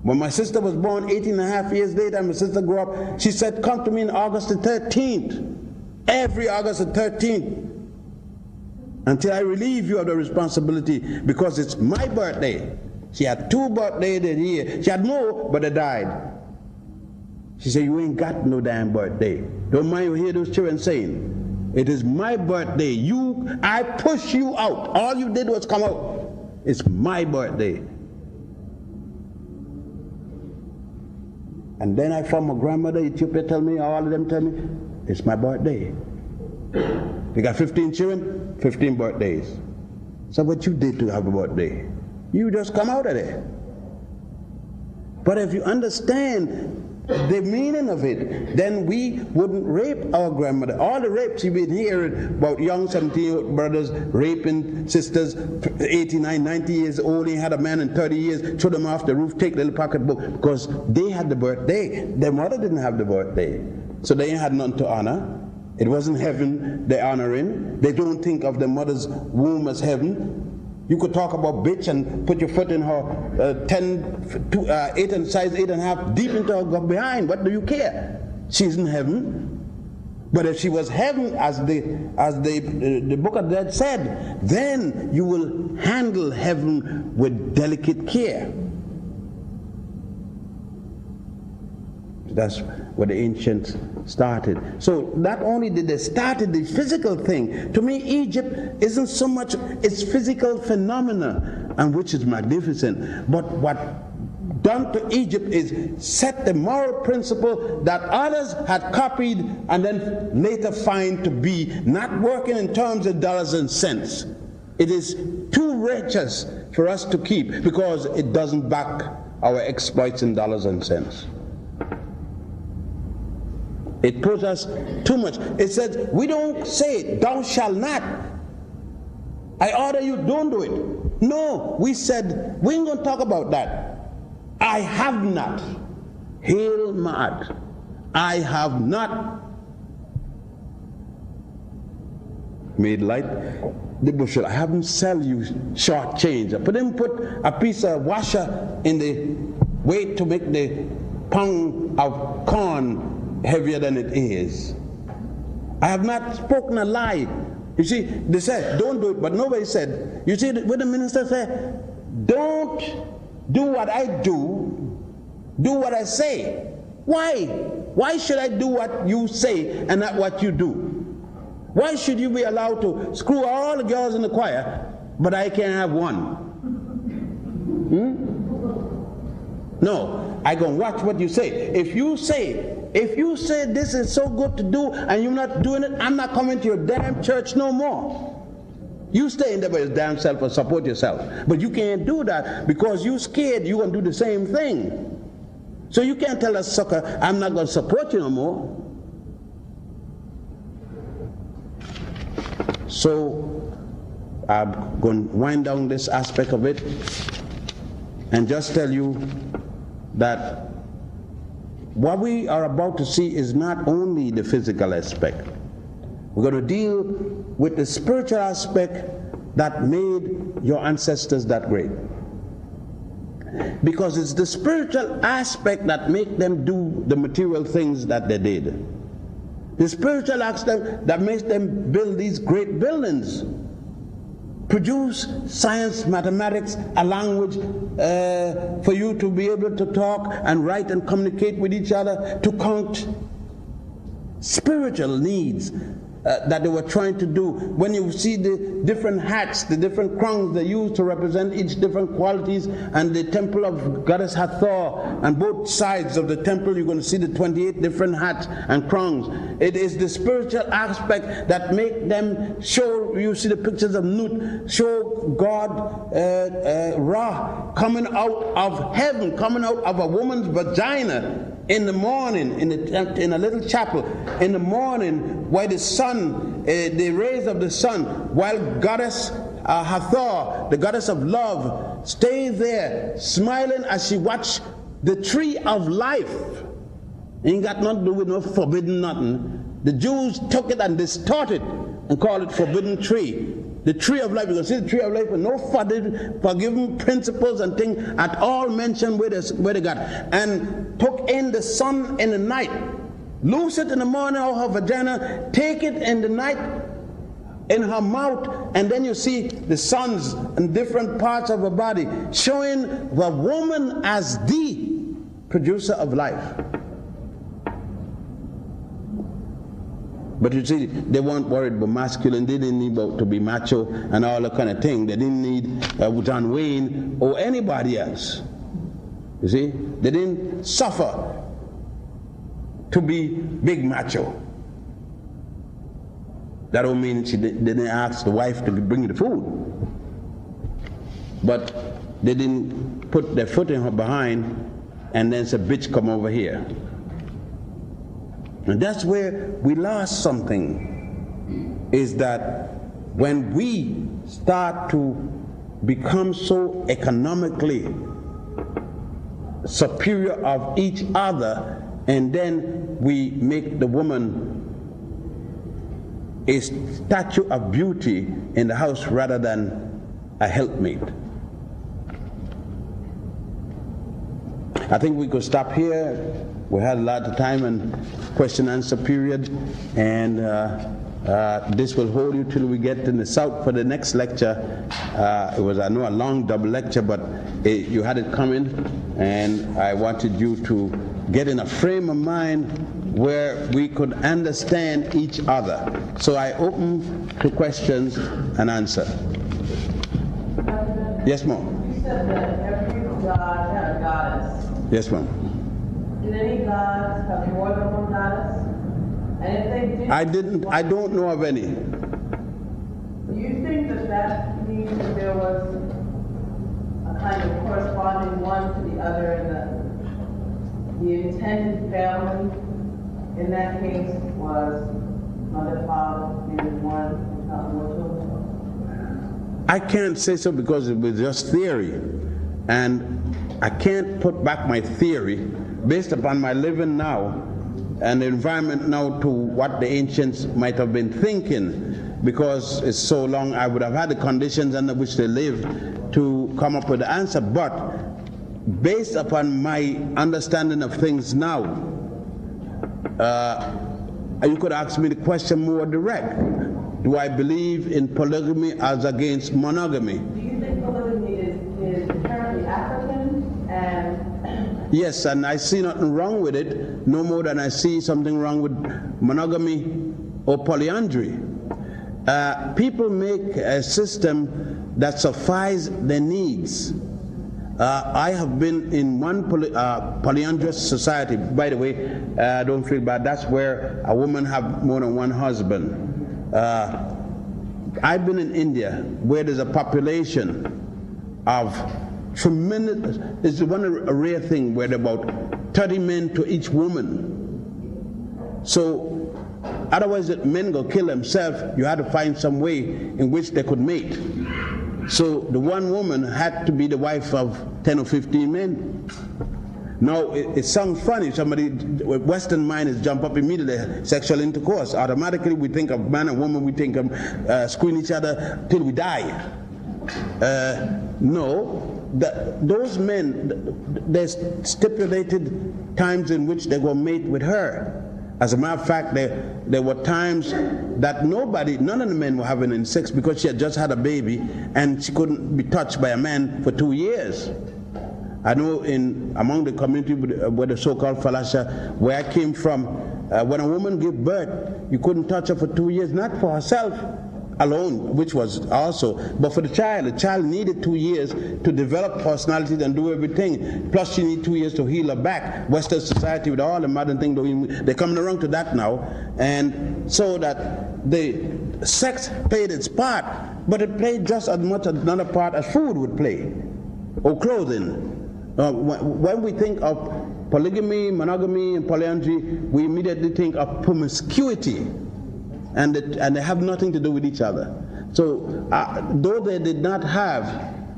[SPEAKER 10] When my sister was born 18 and a half years later, my sister grew up, she said, come to me on August the 13th. Every August the 13th, until I relieve you of the responsibility, because it's my birthday. She had 2 birthdays that year. She had more, but they died. She said, you ain't got no damn birthday. Don't mind you hear those children saying, it is my birthday. I push you out. All you did was come out. It's my birthday. And then I found my grandmother, Ethiopia, tell me, all of them tell me, it's my birthday. They got 15 children, 15 birthdays. So what you did to have a birthday? You just come out of there. But if you understand the meaning of it, then we wouldn't rape our grandmother. All the rapes you've been hearing about young 17-year-old brothers raping sisters, 89, 90 years old, he had a man in 30 years, throw them off the roof, take the little pocketbook, because they had the birthday. Their mother didn't have the birthday. So they had none to honor. It wasn't heaven they're honoring. They don't think of their mother's womb as heaven. You could talk about bitch and put your foot in her 8 and size 8.5 deep into her behind. What do you care? She's in heaven. But if she was heaven, as the book of the dead said, then you will handle heaven with delicate care. That's what the ancients started. So not only did they started the physical thing, to me Egypt isn't so much its physical phenomena, and which is magnificent, but what done to Egypt is set the moral principle that others had copied and then later find to be not working in terms of dollars and cents. It is too righteous for us to keep because it doesn't back our exploits in dollars and cents. It puts us too much. It says, we don't say, thou shalt not. I order you, don't do it. No, we said, we ain't going to talk about that. I have not. Hail mad. I have not made light the bushel. I haven't sell you short change. I didn't put a piece of washer in the weight to make the pound of corn heavier than it is. I have not spoken a lie. You see, they said, don't do it, but nobody said. You see, when the minister said, don't do what I do what I say. Why? Why should I do what you say and not what you do? Why should you be allowed to screw all the girls in the choir, but I can't have one? No, I gonna watch what you say. If you say this is so good to do and you're not doing it, I'm not coming to your damn church no more. You stay in there by your damn self and support yourself. But you can't do that because you're scared you're gonna do the same thing. So you can't tell a sucker, I'm not gonna support you no more. So I'm going to wind down this aspect of it and just tell you that what we are about to see is not only the physical aspect. We're going to deal with the spiritual aspect that made your ancestors that great. Because it's the spiritual aspect that made them do the material things that they did. The spiritual aspect that makes them build these great buildings, produce science, mathematics, a language for you to be able to talk and write and communicate with each other, to count spiritual needs that they were trying to do. When you see the different hats, the different crowns they use to represent each different qualities, and the temple of Goddess Hathor, and both sides of the temple you're going to see the 28 different hats and crowns. It is the spiritual aspect that make them show, you see the pictures of Nut, show God Ra coming out of heaven, coming out of a woman's vagina in the morning, in a little chapel, in the morning, while the sun, the rays of the sun, while Goddess Hathor, the goddess of love, stay there smiling as she watched the tree of life. Ain't got nothing to do with no forbidden nothing. The Jews took it and distorted and called it forbidden tree. The tree of life, you can see the tree of life with no forgiving principles and things at all mentioned where they got. And took in the sun in the night, loose it in the morning out of her vagina, take it in the night in her mouth, and then you see the suns in different parts of her body, showing the woman as the producer of life. But you see, they weren't worried about masculine. They didn't need to be macho and all that kind of thing. They didn't need John Wayne or anybody else. You see, they didn't suffer to be big macho. That don't mean they didn't ask the wife to bring the food. But they didn't put their foot in her behind and then say, bitch, come over here. And that's where we lost something, is that when we start to become so economically superior of each other, and then we make the woman a statue of beauty in the house rather than a helpmate. I think we could stop here. We had a lot of time and question answer period, and this will hold you till we get in the south for the next lecture. It was, I know, a long double lecture, but you had it coming, and I wanted you to get in a frame of mind where we could understand each other. So I open to questions and answer. Yes, ma'am.
[SPEAKER 12] You said that every god had a goddess.
[SPEAKER 10] Yes, ma'am.
[SPEAKER 12] Did any gods have more than one goddess? And if they did,
[SPEAKER 10] I don't know of any.
[SPEAKER 12] Do you think that means that there was a kind of corresponding one to the other, and the intended family in that case was mother, father, maybe one, if not more children?
[SPEAKER 10] I can't say so because it was just theory. And I can't put back my theory based upon my living now and the environment now to what the ancients might have been thinking, because it's so long I would have had the conditions under which they lived to come up with the answer. But based upon my understanding of things now, you could ask me the question more direct. Do I believe in polygamy as against monogamy?
[SPEAKER 12] Do you think polygamy is inherently African? And
[SPEAKER 10] yes, and I see nothing wrong with it, no more than I see something wrong with monogamy or polyandry. People make a system that suffices their needs. I have been in one polyandrous society. By the way, don't feel bad, that's where a woman have more than one husband. I've been in India, where there's a population of tremendous, it's one rare thing where there are about 30 men to each woman. So otherwise men go kill themselves, you had to find some way in which they could mate. So the one woman had to be the wife of 10 or 15 men. Now, it sounds funny. Somebody, Western mind is jump up immediately, sexual intercourse. Automatically we think of man and woman, we think of screwing each other till we die. No, those men, there's stipulated times in which they go mate with her. As a matter of fact, there were times that none of the men were having sex because she had just had a baby and she couldn't be touched by a man for 2 years. I know among the community with the so-called Falasha, where I came from, when a woman gave birth, you couldn't touch her for 2 years, not for herself alone, which was also, but for the child. The child needed 2 years to develop personality and do everything. Plus she needed 2 years to heal her back. Western society with all the modern things, they're coming around to that now. And so that the sex played its part, but it played just as much another part as food would play, or clothing. When we think of polygamy, monogamy, and polyandry, we immediately think of promiscuity, and they have nothing to do with each other. So, though they did not have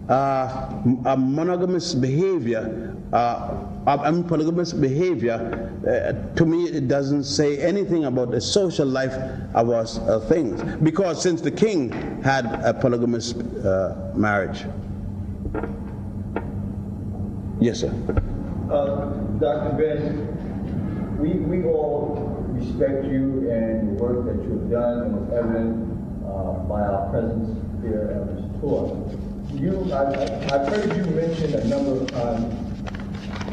[SPEAKER 10] a monogamous behavior, polygamous behavior, to me it doesn't say anything about the social life of us things, because since the king had a polygamous marriage. Yes, sir.
[SPEAKER 13] Dr. Ben, we all respect you and the work that you've done, and it's evident by our presence here at this tour. I've heard you mention a number of times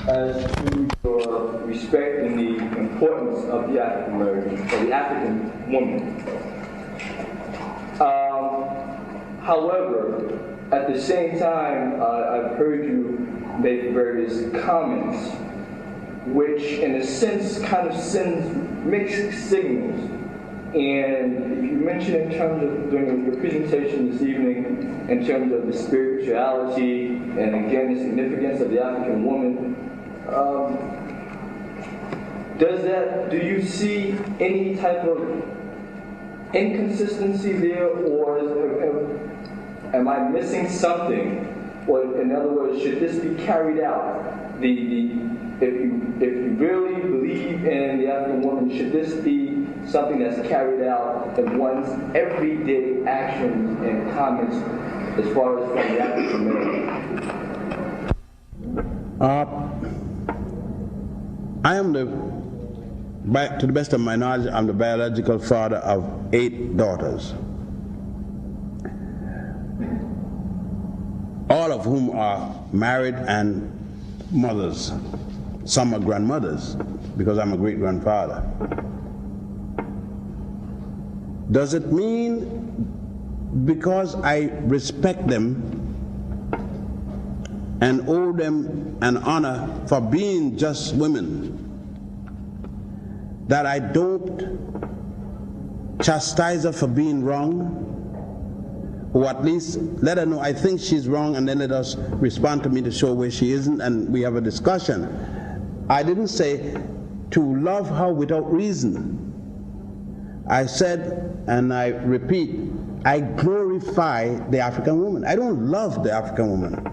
[SPEAKER 13] as to your respect and the importance of the African American, or the African woman. However, at the same time, I've heard you make various comments which in a sense kind of sends mixed signals. And you mentioned in terms of during your presentation this evening, in terms of the spirituality and again the significance of the African woman, do you see any type of inconsistency there, or am I missing something? Or in other words, should this be carried out? If you really believe in the African woman, should this be something that's carried out in one's everyday actions and comments as far as from the African American?
[SPEAKER 10] I am to the best of my knowledge, I'm the biological father of 8 daughters, all of whom are married and mothers. Some are grandmothers, because I'm a great-grandfather. Does it mean because I respect them and owe them an honor for being just women that I don't chastise her for being wrong? or at least let her know I think she's wrong, and then let us respond to me to show where she isn't, and we have a discussion. I didn't say to love her without reason. I said, and I repeat, I glorify the African woman. I don't love the African woman.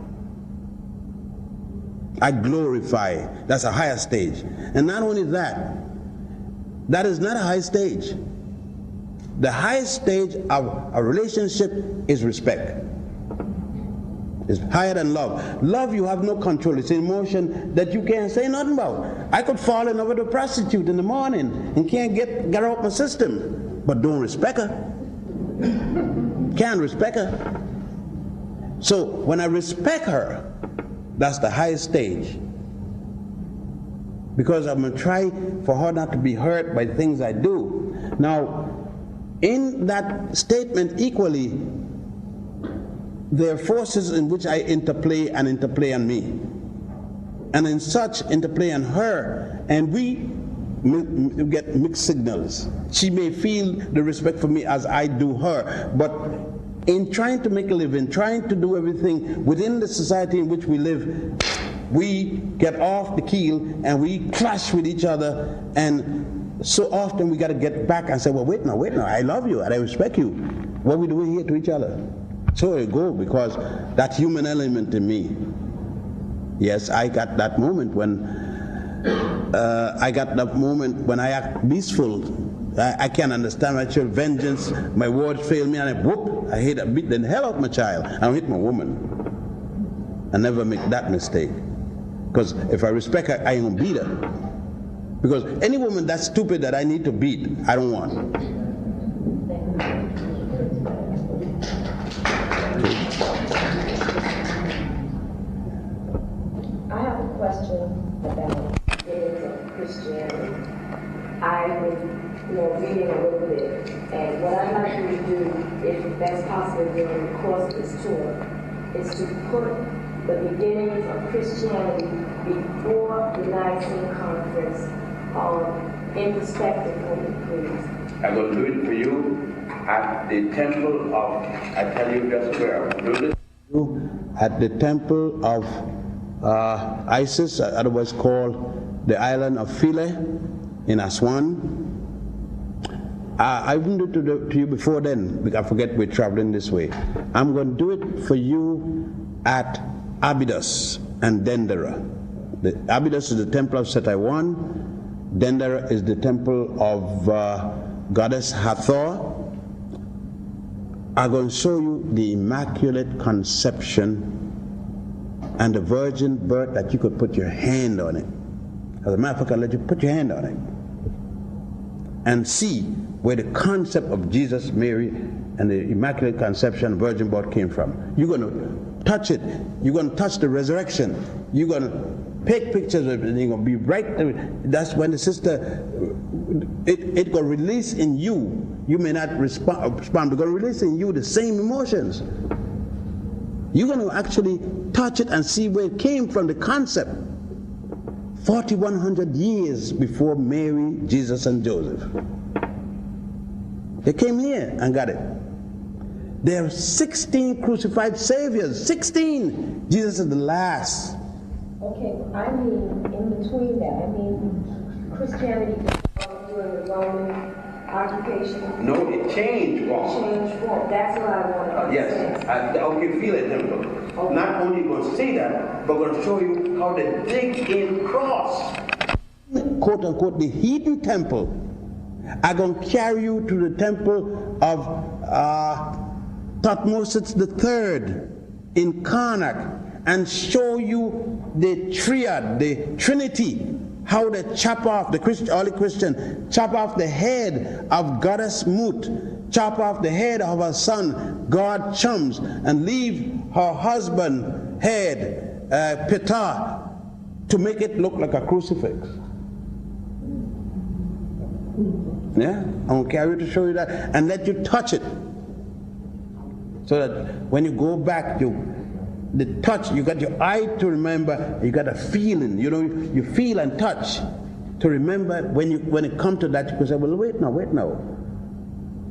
[SPEAKER 10] I glorify. That's a higher stage. And not only that, that is not a high stage. The highest stage of a relationship is respect. It's higher than love. Love, you have no control. It's an emotion that you can't say nothing about. I could fall in love with a prostitute in the morning and can't get her out my system, but don't respect her. Can't respect her. So when I respect her, that's the highest stage. Because I'm going to try for her not to be hurt by the things I do. Now, in that statement equally, there are forces in which I interplay and interplay on me. And in such interplay on her, and we get mixed signals. She may feel the respect for me as I do her, but in trying to make a living, trying to do everything within the society in which we live, we get off the keel and we clash with each other, and so often we got to get back and say, well, wait now, I love you and I respect you. What are we doing here to each other? So it goes, because that human element in me. Yes, I got that moment when I act peaceful. I can't understand my child. Vengeance, my words fail me, and I hate a beat the hell out of my child. I don't hit my woman. I never make that mistake. Because if I respect her, I ain't gonna beat her. Because any woman that's stupid that I need to beat, I don't want.
[SPEAKER 4] I have a question about feelings of Christianity. I've been, reading a little bit, and what I'd like you to do, if that's possible during the course of this tour, is to put the beginnings of Christianity before the Nicene Conference in perspective for me, please.
[SPEAKER 10] I'm going to do it for you at the temple of, I tell you just where. Do this at the temple of Isis, otherwise called the island of Philae in Aswan. I've done it to you before then, because I forget we're traveling this way. I'm going to do it for you at Abydos and Dendera. Abydos is the temple of Set I. Dendera is the temple of goddess Hathor. I'm going to show you the Immaculate Conception and the virgin birth that you could put your hand on it. As a matter of fact, I'll let you put your hand on it and see where the concept of Jesus, Mary, and the Immaculate Conception, virgin birth came from. You're going to touch it. You're going to touch the resurrection. You're going to take pictures of it. You're going to be right there. That's when the sister, it going to release in you. You may not respond, but going to release in you the same emotions. You're going to actually touch it and see where it came from, the concept. 4,100 years before Mary, Jesus, and Joseph. They came here and got it. There are 16 crucified saviors. 16! Jesus is the last.
[SPEAKER 4] Okay, I mean in between that. I mean Christianity during the Roman occupation.
[SPEAKER 10] No, it changed form.
[SPEAKER 4] It changed form. That's what I want to understand.
[SPEAKER 10] Yes, okay, feel it, temple. Okay. Not only going to see that, but going to show you how the dig-in cross, quote unquote, the hidden temple. I'm going to carry you to the temple of Thutmosis III in Karnak and show you the triad, the Trinity, how they chop off, the early Christian, chop off the head of goddess Mut, chop off the head of her son, God Chums, and leave her husband head, Ptah, to make it look like a crucifix. Yeah, I'm going to carry you to show you that and let you touch it. So that when you go back, the touch, you got your eye to remember, you got a feeling, you feel and touch to remember when it comes to that, you can say, well, wait now.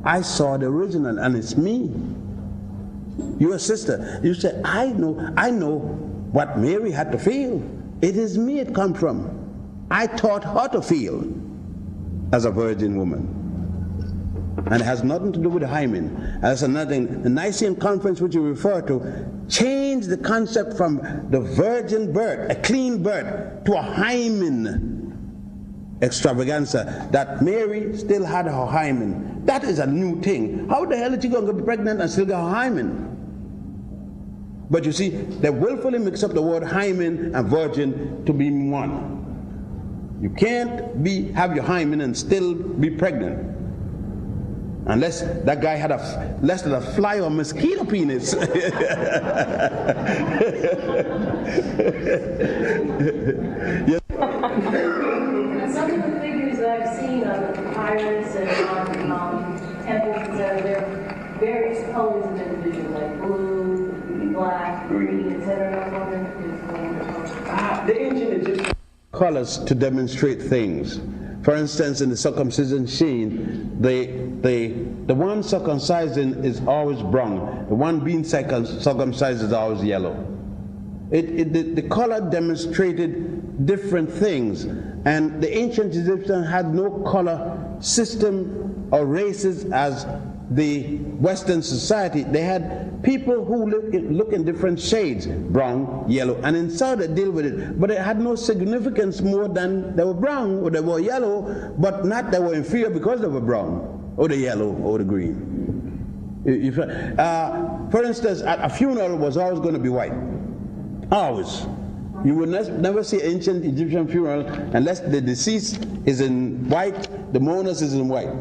[SPEAKER 10] I saw the original and it's me. You're a sister. You say, I know what Mary had to feel. It is me it comes from. I taught her to feel as a virgin woman. And it has nothing to do with the hymen. That's another thing. The Nicene Conference, which you refer to, changed the concept from the virgin birth, a clean birth, to a hymen extravaganza, that Mary still had her hymen. That is a new thing. How the hell is she going to be pregnant and still got her hymen? But you see, they willfully mix up the word hymen and virgin to be one. You can't have your hymen and still be pregnant. Unless that guy had less than a fly or mosquito penis. Yes.
[SPEAKER 4] Some of the figures that I've seen on papyrus and on temples, etc., there are various colors of individuals, like blue, black, green, etc. I was wondering if
[SPEAKER 10] The ancient Egyptian colors to demonstrate things. For instance, in the circumcision scene, the one circumcising is always brown. The one being circumcised is always yellow. The color demonstrated different things, and the ancient Egyptians had no color system or races as the Western society. They had people who look in different shades, brown, yellow, and in South they deal with it. But it had no significance more than they were brown or they were yellow, but not they were inferior because they were brown or the yellow or the green. For instance, a funeral was always going to be white. Always. You will never see ancient Egyptian funeral unless the deceased is in white, the mourners is in white.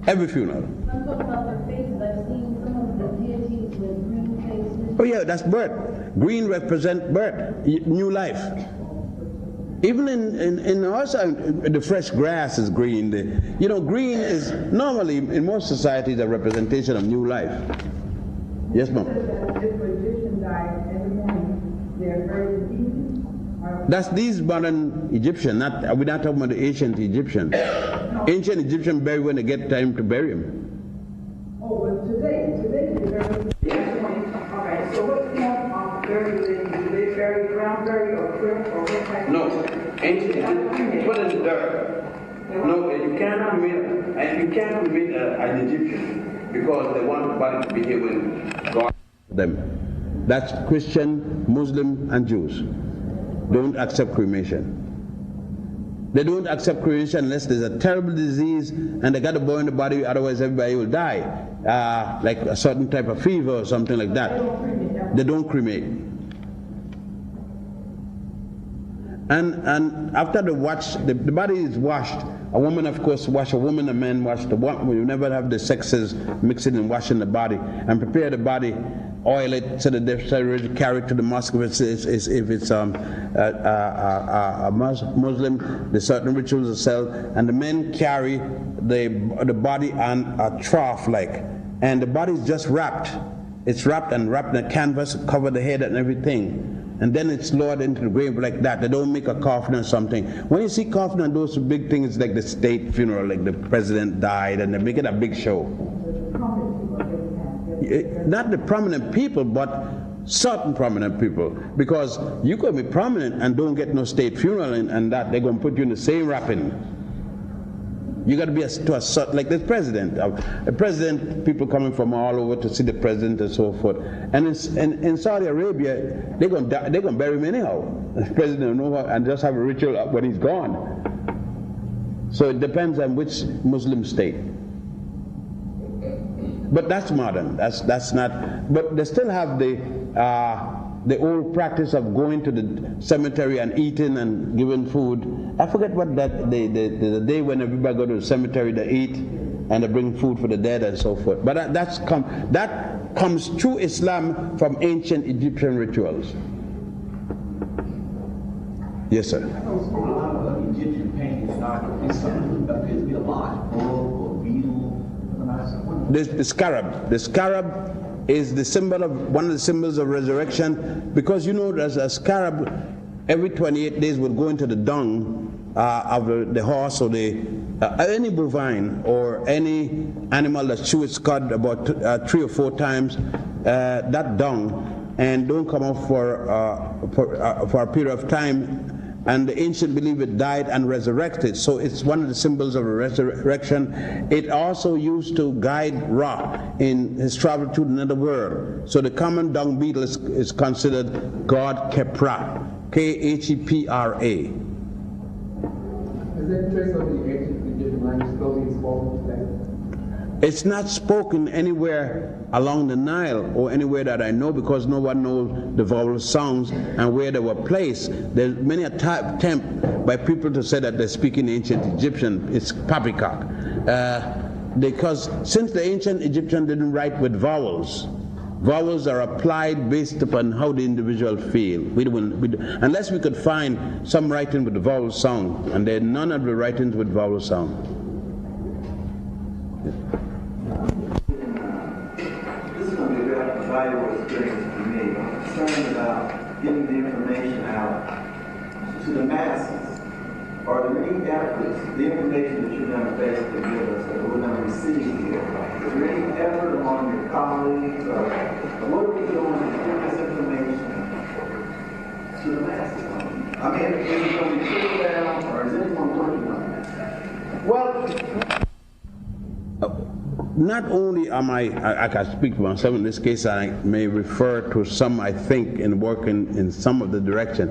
[SPEAKER 10] Every funeral.
[SPEAKER 4] I'm talking about their faces. I've seen some of the deities with green faces.
[SPEAKER 10] Oh yeah, that's birth. Green represents birth, new life. Even in our side, the fresh grass is green. Green is normally in most societies a representation of new life. Yes, ma'am. That's these modern Egyptian. We're not talking about the ancient Egyptian. Ancient Egyptian bury when they get time to bury him.
[SPEAKER 12] Oh, but today they bury. Okay, so what form of burial do they bury? Ground burial or crypt or what type?
[SPEAKER 10] No, ancient Egyptian. Put in the dirt. No, you can't commit an Egyptian because they want the body to be here when God them. That's Christian, Muslim, and Jews. Don't accept cremation. They don't accept cremation unless there's a terrible disease and they got to burn the body, otherwise everybody will die. Like a certain type of fever or something like that. They don't cremate. And after the body is washed. A woman, of course, wash a woman, a man wash the woman. You never have the sexes mixing and washing the body and prepare the body. Oil it so that they're carried to the mosque if it's a Muslim. There's certain rituals are held, and the men carry the body on a trough and the body is just wrapped. It's wrapped in a canvas, cover the head and everything. And then it's lowered into the grave like that. They don't make a coffin or something. When you see coffin and those big things like the state funeral, like the president died, and they make it a big show. Not the prominent people, but certain prominent people. Because you could be prominent and don't get no state funeral and that they're going to put you in the same wrapping. You got to be like the president. The president, people coming from all over to see the president and so forth. And in Saudi Arabia, they're going to bury him anyhow. The president will know and just have a ritual when he's gone. So it depends on which Muslim state. But that's modern. That's not. But they still have the old practice of going to the cemetery and eating and giving food. I forget what the day when everybody go to the cemetery to eat and they bring food for the dead and so forth. But that comes through Islam from ancient Egyptian rituals. Yes, sir.
[SPEAKER 14] I know a lot of Egyptian paintings it's something that appears to be a large bull or beetle.
[SPEAKER 10] The scarab. The scarab is the symbol of one of the symbols of resurrection, because you know there's a scarab every 28 days would go into the dung of the horse or the any bovine or any animal that chews its cud about 3 or 4 times that dung and don't come up for a period of time, and the ancient believe it died and resurrected, so it's one of the symbols of resurrection. It also used to guide Ra in his travel to another world. So the common dung beetle is considered God Kepra, Khepra.
[SPEAKER 15] Is there a trace of the ancient Egyptian language still being spoken today?
[SPEAKER 10] It's not spoken anywhere along the Nile or anywhere that I know, because no one knows the vowel sounds and where they were placed. There's many attempt by people to say that they speak in ancient Egyptian. It's poppycock. Because since the ancient Egyptian didn't write with vowels, vowels are applied based upon how the individual feel. Unless we could find some writing with the vowel sound, and there are none of the writings with vowel sound.
[SPEAKER 22] Valuable experience for me. I'm concerned about getting the information out to the masses. Are there any efforts, the information that you're going to basically give us, that we're going to receive here, is there any effort among your colleagues, or what are we doing to get this information to the masses? I mean, is it going to be put down, or is anyone working on that?
[SPEAKER 10] Well, not only am I can speak for myself, in this case I may refer to some I think in working in some of the direction.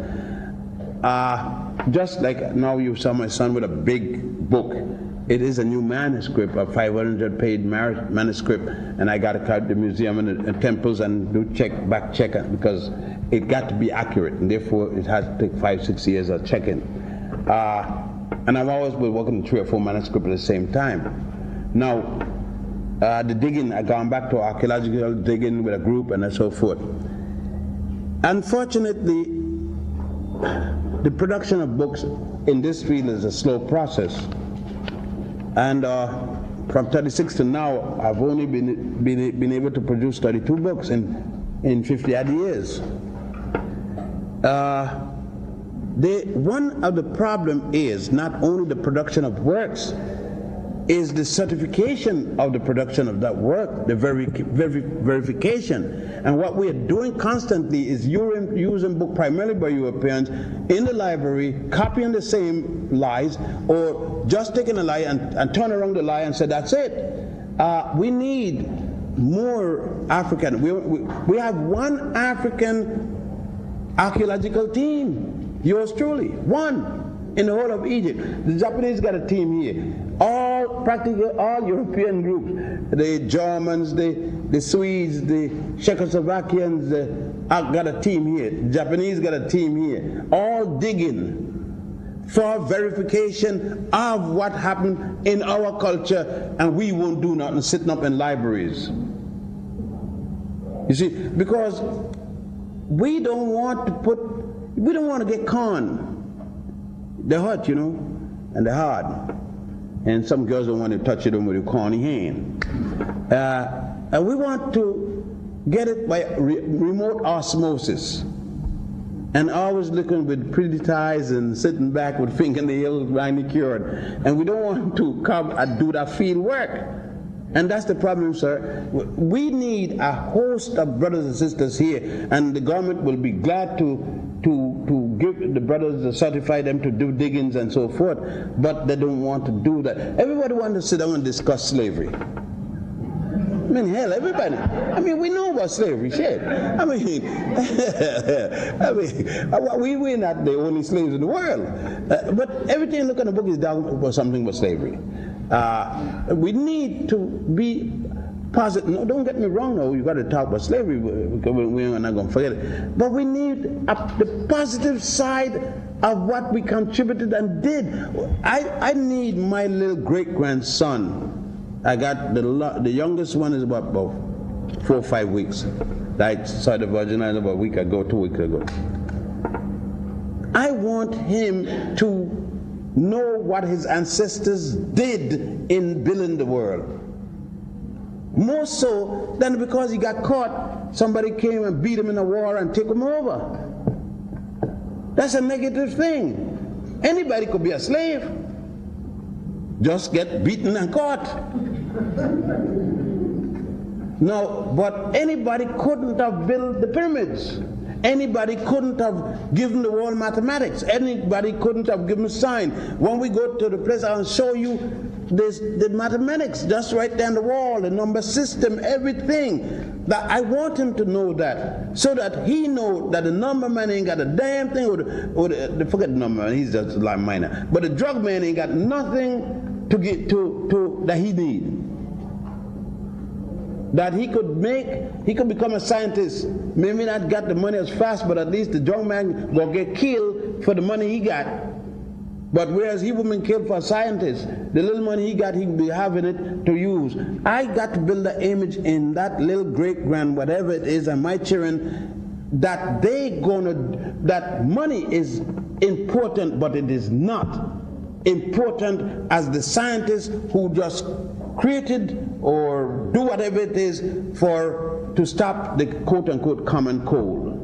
[SPEAKER 10] Just like now you saw my son with a big book. It is a new manuscript, a 500-page manuscript, and I got to cut the museum and the temples and do back check it, because it got to be accurate, and therefore it has to take 5-6 years of checking. And I've always been working on 3 or 4 manuscripts at the same time. Now, the digging, I've gone back to archaeological digging with a group and so forth. Unfortunately, the production of books in this field is a slow process. And from 36 to now, I've only been able to produce 32 books in 50 odd years. One of the problem is not only the production of works, is the certification of the production of that work, the verification. And what we are doing constantly is using book primarily by Europeans in the library, copying the same lies, or just taking a lie and turn around the lie and say, that's it. We need more African. We have one African archaeological team, yours truly, one. In the whole of Egypt. The Japanese got a team here. Practically all European groups, the Germans, the Swedes, the Czechoslovakians, got a team here. The Japanese got a team here. All digging for verification of what happened in our culture, and we won't do nothing sitting up in libraries. You see, because we don't want to get conned. They're hot, you know, and they're hard. And some girls don't want to touch it with a corny hand. And we want to get it by remote osmosis. And always looking with pretty ties and sitting back with fingernails manicured. And we don't want to come and do that field work. And that's the problem, sir. We need a host of brothers and sisters here, and the government will be glad to give the brothers to certify them to do diggings and so forth, but they don't want to do that. Everybody wants to sit down and discuss slavery. I mean, hell, everybody. I mean, we know about slavery, shit. I mean, we're not the only slaves in the world. But everything look in the book is down for something but slavery. We need to be positive. No, don't get me wrong, no, you got to talk about slavery, because we're not going to forget it. But we need the positive side of what we contributed and did. I need my little great-grandson. I got the youngest one is about 4 or 5 weeks. I saw the Virgin Islands about a week ago, 2 weeks ago. I want him to know what his ancestors did in building the world. More so than because he got caught, somebody came and beat him in a war and took him over. That's a negative thing. Anybody could be a slave. just get beaten and caught. No, but anybody couldn't have built the pyramids. Anybody couldn't have given the world mathematics. Anybody couldn't have given a sign. When we go to the place, I'll show you the mathematics just right there on the wall, the number system, everything. That I want him to know that, so that he know that the number man ain't got a damn thing, forget the number man, he's just like minor. But the drug man ain't got nothing to get to that he need. That he could become a scientist, maybe not got the money as fast, but at least the drug man will get killed for the money he got. But whereas he wouldn't kill for a scientist, the little money he got, he'd be having it to use. I got to build an image in that little great-grand, whatever it is, and my children, that that money is important, but it is not important as the scientists who just created or do whatever it is to stop the quote-unquote common cold.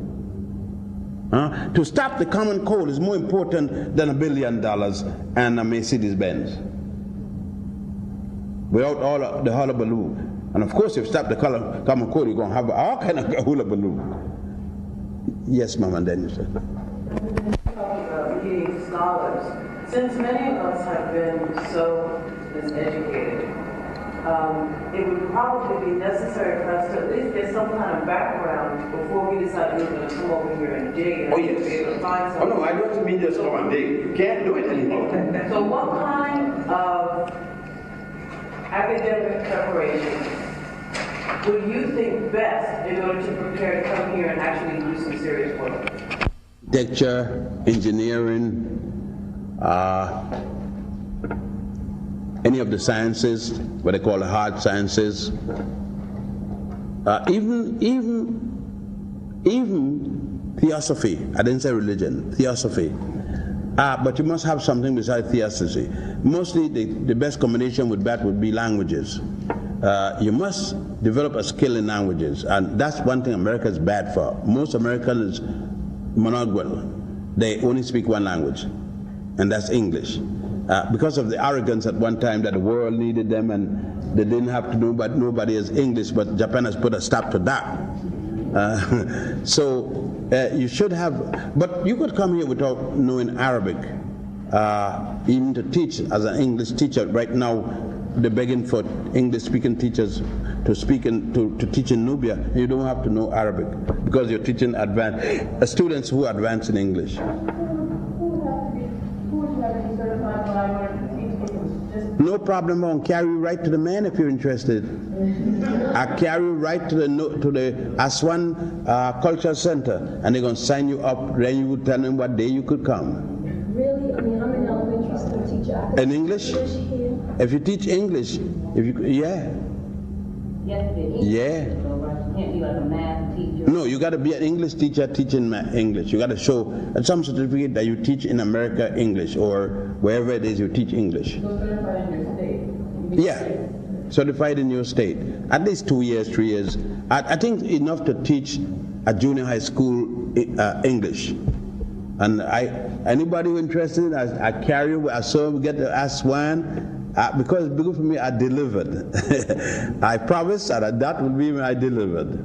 [SPEAKER 10] To stop the common cold is more important than $1 billion and a Mercedes-Benz. Without all the hullabaloo. And of course, if you stop the common cold, you're going to have all kind of hullabaloo. Yes, Mama, and then you said.
[SPEAKER 12] Being scholars, since many of us have been so miseducated, it would probably be necessary for us to at least get some kind of background before we decide we're going to come over here and dig and be able to find something.
[SPEAKER 10] Oh no, I don't mean just come and dig. You can't do it anymore.
[SPEAKER 12] So what kind of academic preparation would you think best in order to prepare to come here and actually do some serious work?
[SPEAKER 10] Architecture, engineering, any of the sciences, what they call the hard sciences, even theosophy. I didn't say religion, theosophy. But you must have something besides theosophy. Mostly the best combination with that would be languages. You must develop a skill in languages, and that's one thing America is bad for. Most Americans is monolingual. They only speak one language, and that's English. Because of the arrogance at one time that the world needed them and they didn't have to know, but nobody is English, but Japan has put a stop to that. You should have, but you could come here without knowing Arabic, even to teach as an English teacher. Right now, they're begging for English-speaking teachers to teach in Nubia. You don't have to know Arabic because you're teaching students who advance in English. No problem. I'll carry you right to the man if you're interested. I carry you right to the Aswan Cultural Center, and they're going to sign you up. Then you will tell them what day you could come.
[SPEAKER 4] Really? I mean, I'm an elementary school teacher.
[SPEAKER 10] In English? If you teach English, yeah. Yeah. No, you got to be an English teacher teaching English. You got to show some certificate that you teach in America English, or wherever it is you teach English.
[SPEAKER 12] So certified in your state?
[SPEAKER 10] Yeah, certified in your state. At least 2 years, 3 years. I think enough to teach a junior high school English. And anybody who interested, I carry you. I saw we get the Aswan. Because it's good for me, I delivered. I promised that would be when I delivered.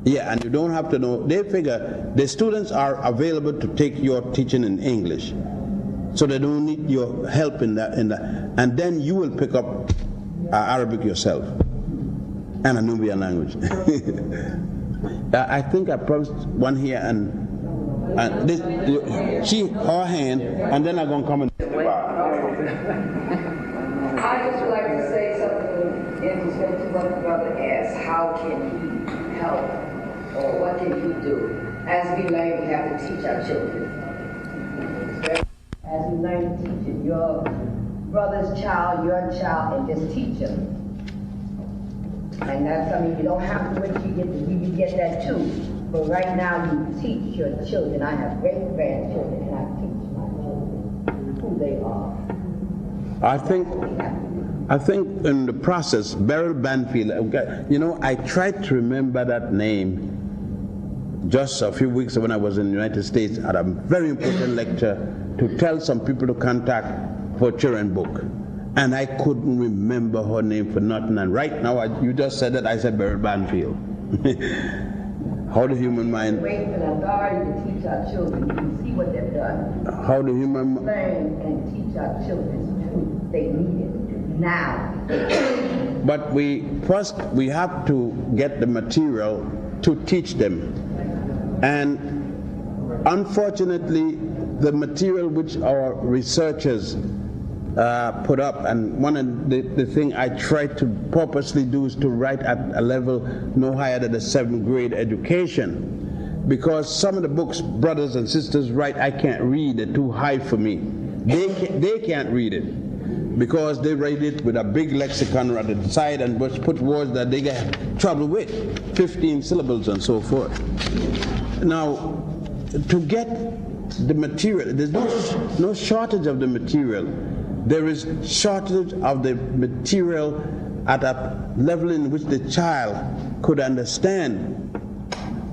[SPEAKER 10] Yeah, and you don't have to know. They figure the students are available to take your teaching in English, so they don't need your help in that. And then you will pick up Arabic yourself and a Nubian language. I think I promised one here and this, her hand, and then I'm gonna come and.
[SPEAKER 17] I just would like to say something in respect to what the brother asked. How can he help, or what can he do? As we learn, we have to teach our children. As we learn to teach it, your brother's child, your child, and just teach them. And that's something you don't have to wait till you get that too. But right now, you teach your children. I have great grandchildren, and I teach my children who they are.
[SPEAKER 10] I think in the process, Beryl Banfield, I tried to remember that name just a few weeks when I was in the United States at a very important lecture to tell some people to contact for children book. and I couldn't remember her name for nothing. And right now, you just said that, I said Beryl Banfield. How the human mind...
[SPEAKER 17] Wait for the authority to teach our children. You can see what they've done.
[SPEAKER 10] How the human...
[SPEAKER 17] Learn and teach our children truth. They need it now.
[SPEAKER 10] But first we have to get the material to teach them. And unfortunately, the material which our researchers put up, and one of the thing I try to purposely do is to write at a level no higher than the 7th grade education, because some of the books brothers and sisters write, I can't read, they're too high for me. They can't read it because they write it with a big lexicon at the side and just put words that they get trouble with, 15 syllables and so forth. Now, to get the material, there's no shortage of the material. There is shortage of the material at a level in which the child could understand.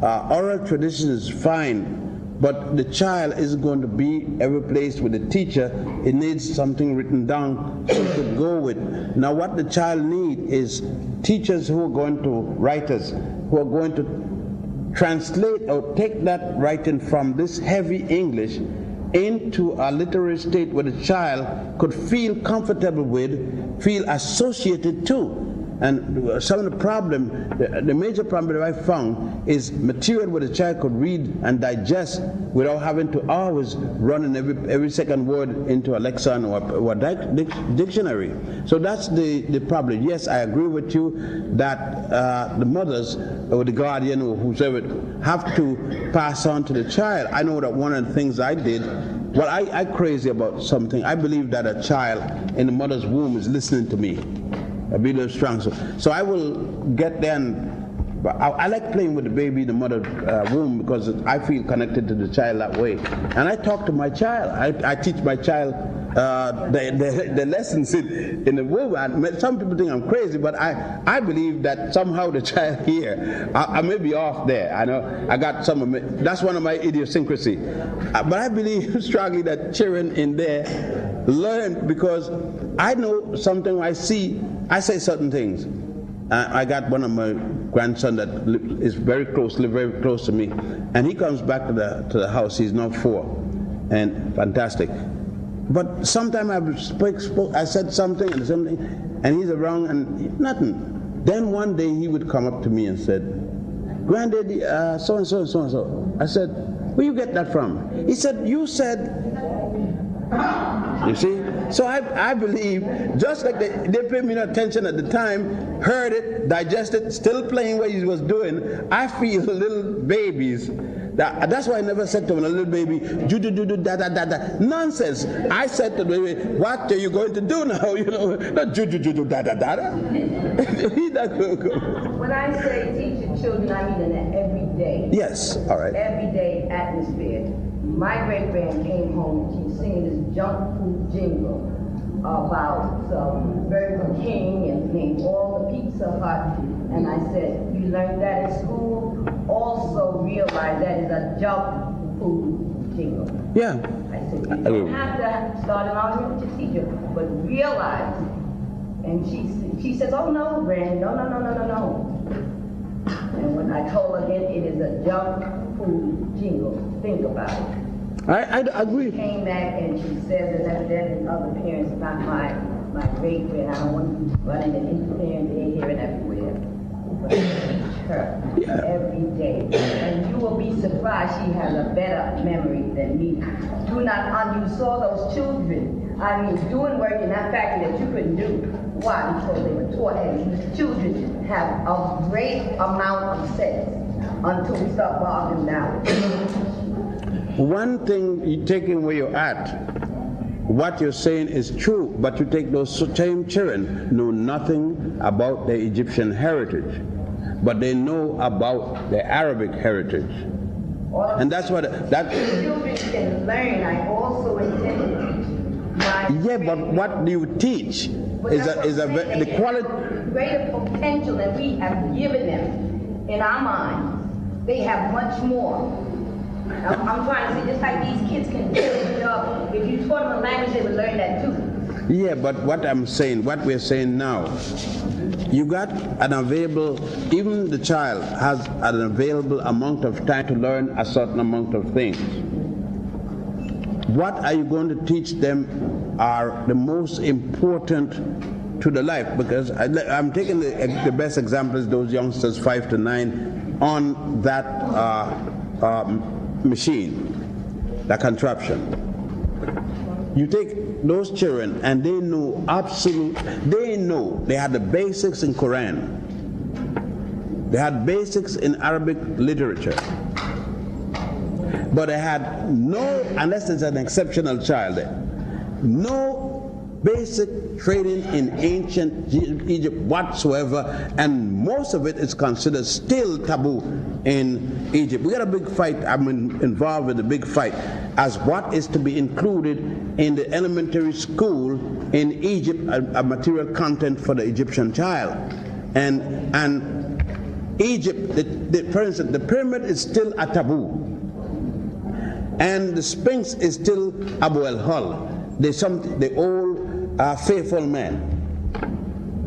[SPEAKER 10] Oral tradition is fine, but the child isn't going to be every place with the teacher. It needs something written down so it could go with. Now what the child needs is teachers who are going to, writers, who are going to translate or take that writing from this heavy English into a literary state where the child could feel comfortable with, feel associated to. And some of the problem, the major problem that I found is material where the child could read and digest without having to always run in every second word into a lexicon or dictionary. So that's the problem. Yes, I agree with you that the mothers or the guardian or whoever have to pass on to the child. I know that one of the things I did, well, I crazy about something. I believe that a child in the mother's womb is listening to me. I'll be a little strong. So I will get there, and I like playing with the baby in the mother womb because I feel connected to the child that way. And I talk to my child. I teach my child the lessons in the womb. And some people think I'm crazy, but I believe that somehow the child here, I may be off there. I know I got some of it. That's one of my idiosyncrasy. But I believe strongly that children in there learn, because I know something I see. I say certain things. I got one of my grandson that is very close to me, and he comes back to the house. He's now 4, and fantastic. But sometimes I said something, and he's around and nothing. Then one day he would come up to me and said, "Granddaddy, so and so and so and so." I said, "Where you get that from?" He said, "You said." You see? So I believe, just like they paid me no attention at the time, heard it, digested, still playing what he was doing, I feel little babies. That's why I never said to him, a little baby, do-do-do-do-da-da-da-da. Nonsense. I said to the baby, what are you going to do now? You know, not do-do-do-do-da-da-da-da.
[SPEAKER 17] When I say teach your children, I mean in an everyday.
[SPEAKER 10] Yes, all right.
[SPEAKER 17] Everyday atmosphere. My great-grand came home and she was singing this junk food jingle about Burger King and named all the Pizza Hut. And I said, you learned that in school? Also realize that is a junk food jingle.
[SPEAKER 10] Yeah.
[SPEAKER 17] I said, you don't have to start an argument with your teacher, but realize. And she says, oh no, Granny, no. And when I told her again, it is a junk food jingle. Think about it.
[SPEAKER 10] I agree.
[SPEAKER 17] She came back and she says, and evidently other parents, not my great-grand, I don't want to run into interfering here and everywhere, but teach her every day. And you will be surprised she has a better memory than me. You saw those children, doing work in that factory that you couldn't do. Why? Because they were taught, and these children have a great amount of sense until we start bogging down.
[SPEAKER 10] One thing you taking where you're at, what you're saying is true, but you take those same children know nothing about their Egyptian heritage, but they know about their Arabic heritage. And that's what
[SPEAKER 17] children can learn. I also intend to teach.
[SPEAKER 10] Yeah, but what do you teach the quality.
[SPEAKER 17] Greater potential that we have given them in our minds. They have much more. I'm trying to say, just like these kids can do a job, if you taught them a language, they would learn that too.
[SPEAKER 10] Yeah, but what I'm saying, what we're saying now, you got an available, even the child has an available amount of time to learn a certain amount of things. What are you going to teach them are the most important to the life, because I'm taking the best examples, those youngsters 5 to 9 on that machine, that contraption. You take those children and they know they had the basics in Quran, they had basics in Arabic literature, but they had no, unless it's an exceptional child, no basic training in ancient Egypt whatsoever, and most of it is considered still taboo in Egypt. We got a big fight. I'm involved with a big fight as what is to be included in the elementary school in Egypt, a material content for the Egyptian child. And Egypt, for instance, the pyramid is still a taboo, and the Sphinx is still Abu el-Hol, the old faithful man.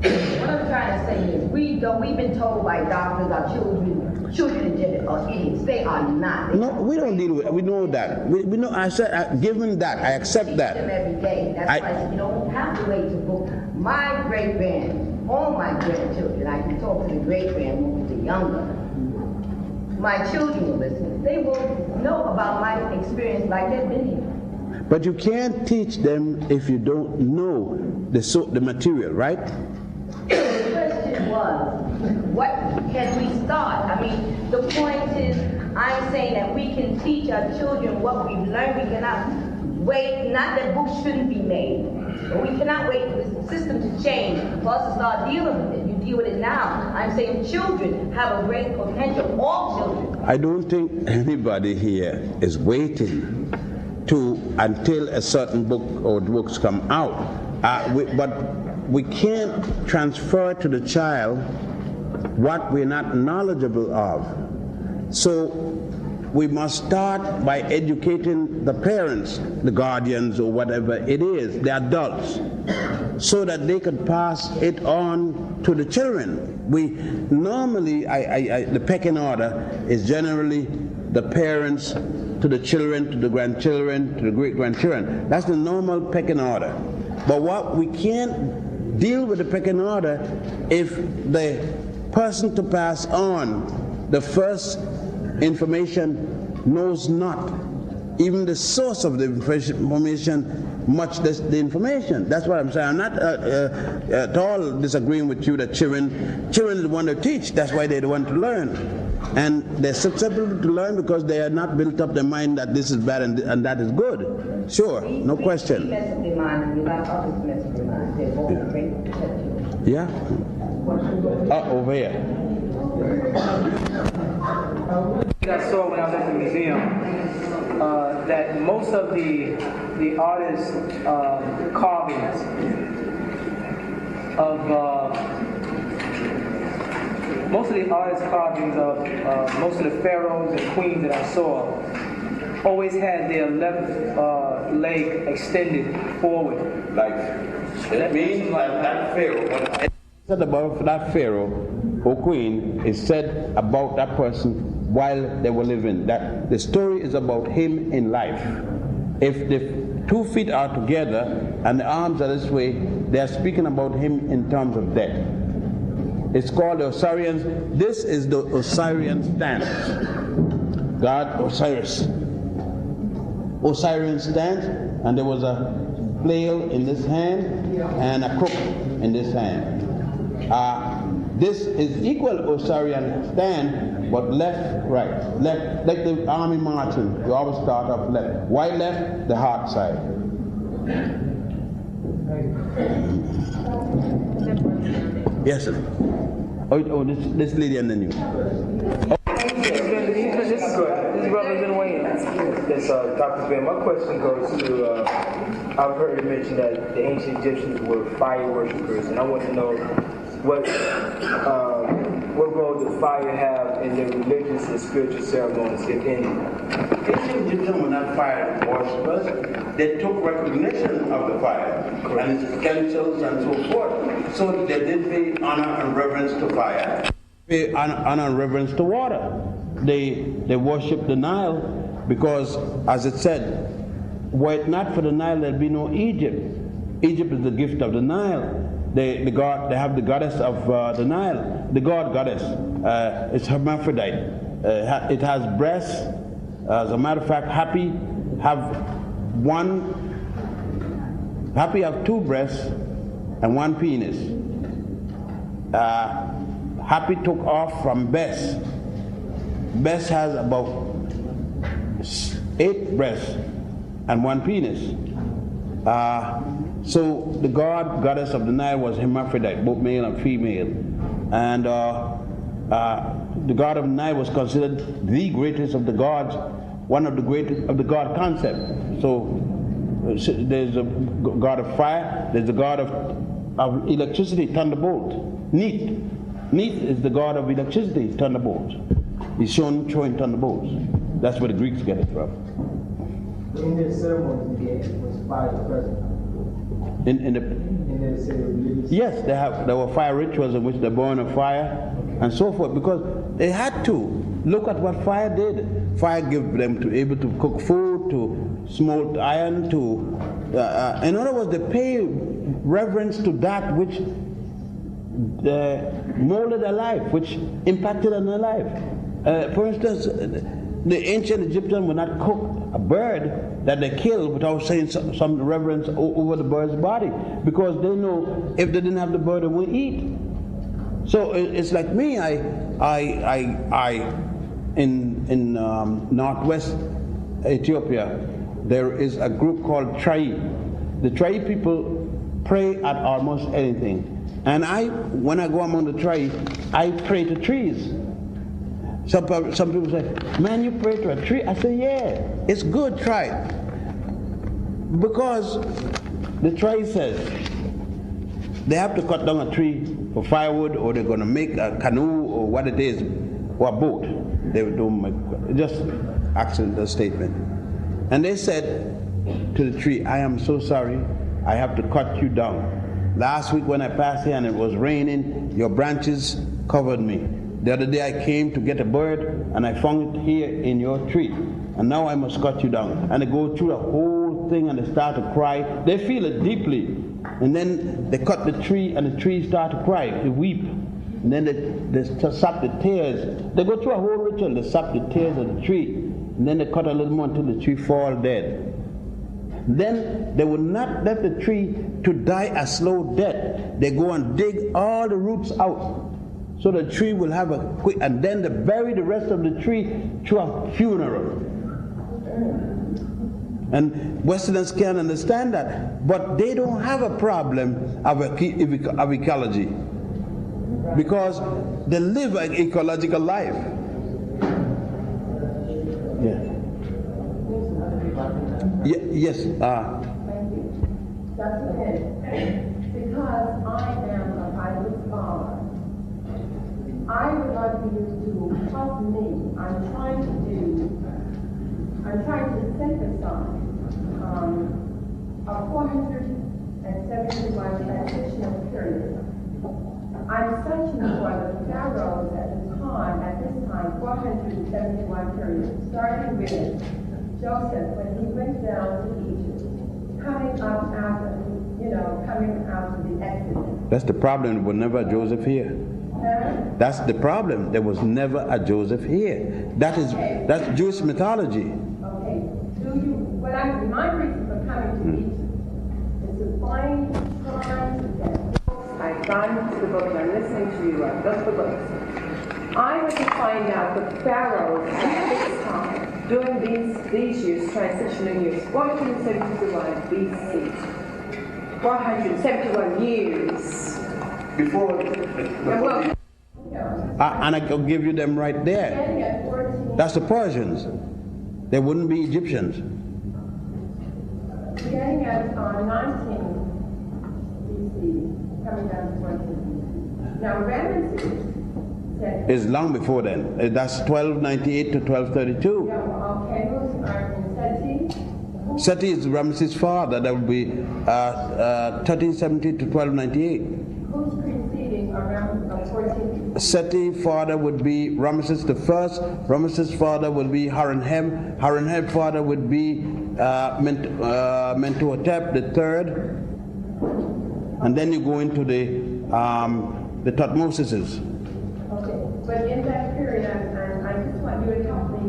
[SPEAKER 17] What I'm trying to say is, we've been told by doctors our children are idiots. They are not.
[SPEAKER 10] No, we don't deal with it. We know that. We know. I said, given that, I accept that.
[SPEAKER 17] Them every day. That's why I said you don't have to wait to book. My great grand, all my grandchildren, I can talk to the great grand when they're younger. My children will listen. They will know about my experience like they've been here.
[SPEAKER 10] But you can't teach them if you don't know the material, right?
[SPEAKER 17] The question was, what can we start? I mean, the point is, I'm saying that we can teach our children what we've learned. We cannot wait, not that books shouldn't be made, but we cannot wait for the system to change for us to start dealing with it. You deal with it now. I'm saying children have a great potential, all children.
[SPEAKER 10] I don't think anybody here is waiting until a certain book or books come out. But we can't transfer to the child what we're not knowledgeable of. So we must start by educating the parents, the guardians, or whatever it is, the adults, so that they can pass it on to the children. We normally, the pecking order is generally the parents to the children, to the grandchildren, to the great-grandchildren. That's the normal pecking order. But what we can't deal with the pecking order if the person to pass on the first information knows not even the source of the information, much less the information. That's what I'm saying. I'm not at all disagreeing with you that children are the one to teach. That's why they're the one to learn. And they're susceptible to learn because they are not built up their mind that this is bad and that is good. Sure, no question.
[SPEAKER 17] We mess up their mind, and we let others mess up their mind. They're both great potential.
[SPEAKER 10] Yeah? Over here.
[SPEAKER 3] I saw when I was at the museum that most of the artists' carvings of most of the pharaohs and queens that I saw always had their left leg extended forward.
[SPEAKER 10] Like it means that pharaoh. Said about that pharaoh or queen is said about that person while they were living. That the story is about him in life. If the 2 feet are together and the arms are this way, they are speaking about him in terms of death. It's called the Osirian. This is the Osirian stance. God Osiris. Osirian stance, and there was a flail in this hand and a crook in this hand. This is equal Osirian stand, but left, right. Left, like the army marching, you always start off left. Why left? The hard side. Yes, sir. Oh, this lady and then you.
[SPEAKER 3] This is good. This brother's been waiting. Yes, Dr. Ben, my question goes to, I've heard you mention that the ancient Egyptians were fire worshippers, and I want to know what
[SPEAKER 18] what role did fire have in their religious and spiritual ceremonies, if any?
[SPEAKER 19] Ancient Egyptians were not fire worshippers. They took recognition of the fire and its potentials and so forth. So they did pay honor and reverence to fire, pay honor and reverence to water. They worship the Nile because, as it said, were it not for the Nile, there'd be no Egypt. Egypt is the gift of the Nile. They have the goddess of the Nile, the goddess. It's hermaphrodite. It has breasts. As a matter of fact, Happy have 2 breasts and 1 penis. Happy took off from Bess. Bess has about 8 breasts and 1 penis. So the goddess of the Nile was hermaphrodite, both male and female. And the god of the Nile was considered the greatest of the gods, one of the greatest of the god concept. So there's a god of fire, there's a god of electricity, thunderbolt. Neith is the god of electricity, thunderbolt. He's shown throwing thunderbolts. That's where the Greeks get it from.
[SPEAKER 15] In their ceremonies, was fire present.
[SPEAKER 19] In their ceremonies? Yes, there were fire rituals in which they burn a fire and so forth, because they had to. Look at what fire did. Fire gave them to able to cook food, to smolt iron, to in other words, they pay reverence to that which molded their life, which impacted on their life. For instance, the ancient Egyptians would not cook a bird that they killed without saying some reverence over the bird's body, because they know if they didn't have the bird, they wouldn't eat. So it's like me. In northwest Ethiopia, there is a group called Trai. The Trai people pray at almost anything, and when I go among the Trai, I pray to trees. Some people say, "Man, you pray to a tree?" I say, "Yeah, it's good. Try it." Because the Trai says they have to cut down a tree for firewood, or they're going to make a canoe, or what it is, or a boat. They don't make, just accidental statement. And they said to the tree, "I am so sorry, I have to cut you down. Last week when I passed here and it was raining, your branches covered me. The other day I came to get a bird and I found it here in your tree. And now I must cut you down." And they go through the whole thing and they start to cry. They feel it deeply. And then they cut the tree and the tree start to cry. They weep. And then they sap the tears. They go through a whole ritual. They sap the tears of the tree. And then they cut a little more until the tree falls dead. Then they will not let the tree to die a slow death. They go and dig all the roots out, so the tree will have a quick, and then they bury the rest of the tree through a funeral. And Westerners can't understand that, but they don't have a problem of ecology, because they live an ecological life. Yeah. Yes.
[SPEAKER 23] Thank you. Dr. Head, because I am a private scholar, I would like you to help me. I'm trying to synthesize a 471 transitional period. I'm searching for the pharaohs at this time, 471 period, starting with Joseph when he went down to Egypt, coming out after the Exodus.
[SPEAKER 19] That's the problem. There was never a Joseph here. That's the problem. There was never a Joseph here. That's Jewish mythology.
[SPEAKER 23] Okay. My reason for coming to Egypt is to find trying to get books. I've gone to the book and I'm listening to you. I've got the books. I want to find out the pharaohs at this time, during these years, transitional years, 471 BC. 471 years.
[SPEAKER 19] Before and I can give you them right there. That's the Persians. They wouldn't be Egyptians.
[SPEAKER 23] Beginning at 19 BC, coming down to 14 BC. Now Ramesses
[SPEAKER 19] It's long before then. That's 1298 to 1232.
[SPEAKER 23] Yeah, well, okay, who's Seti?
[SPEAKER 19] Seti is Ramses' father. That would be 1370 to 1298.
[SPEAKER 23] Who's preceding around 14?
[SPEAKER 19] Seti's father would be Ramses the First. Ramses' father would be Harenheb. Harenheb's father would be Mentuhotep the Third. And then you go into the Thutmoseses.
[SPEAKER 23] Okay, but in that period, and I just want you to help me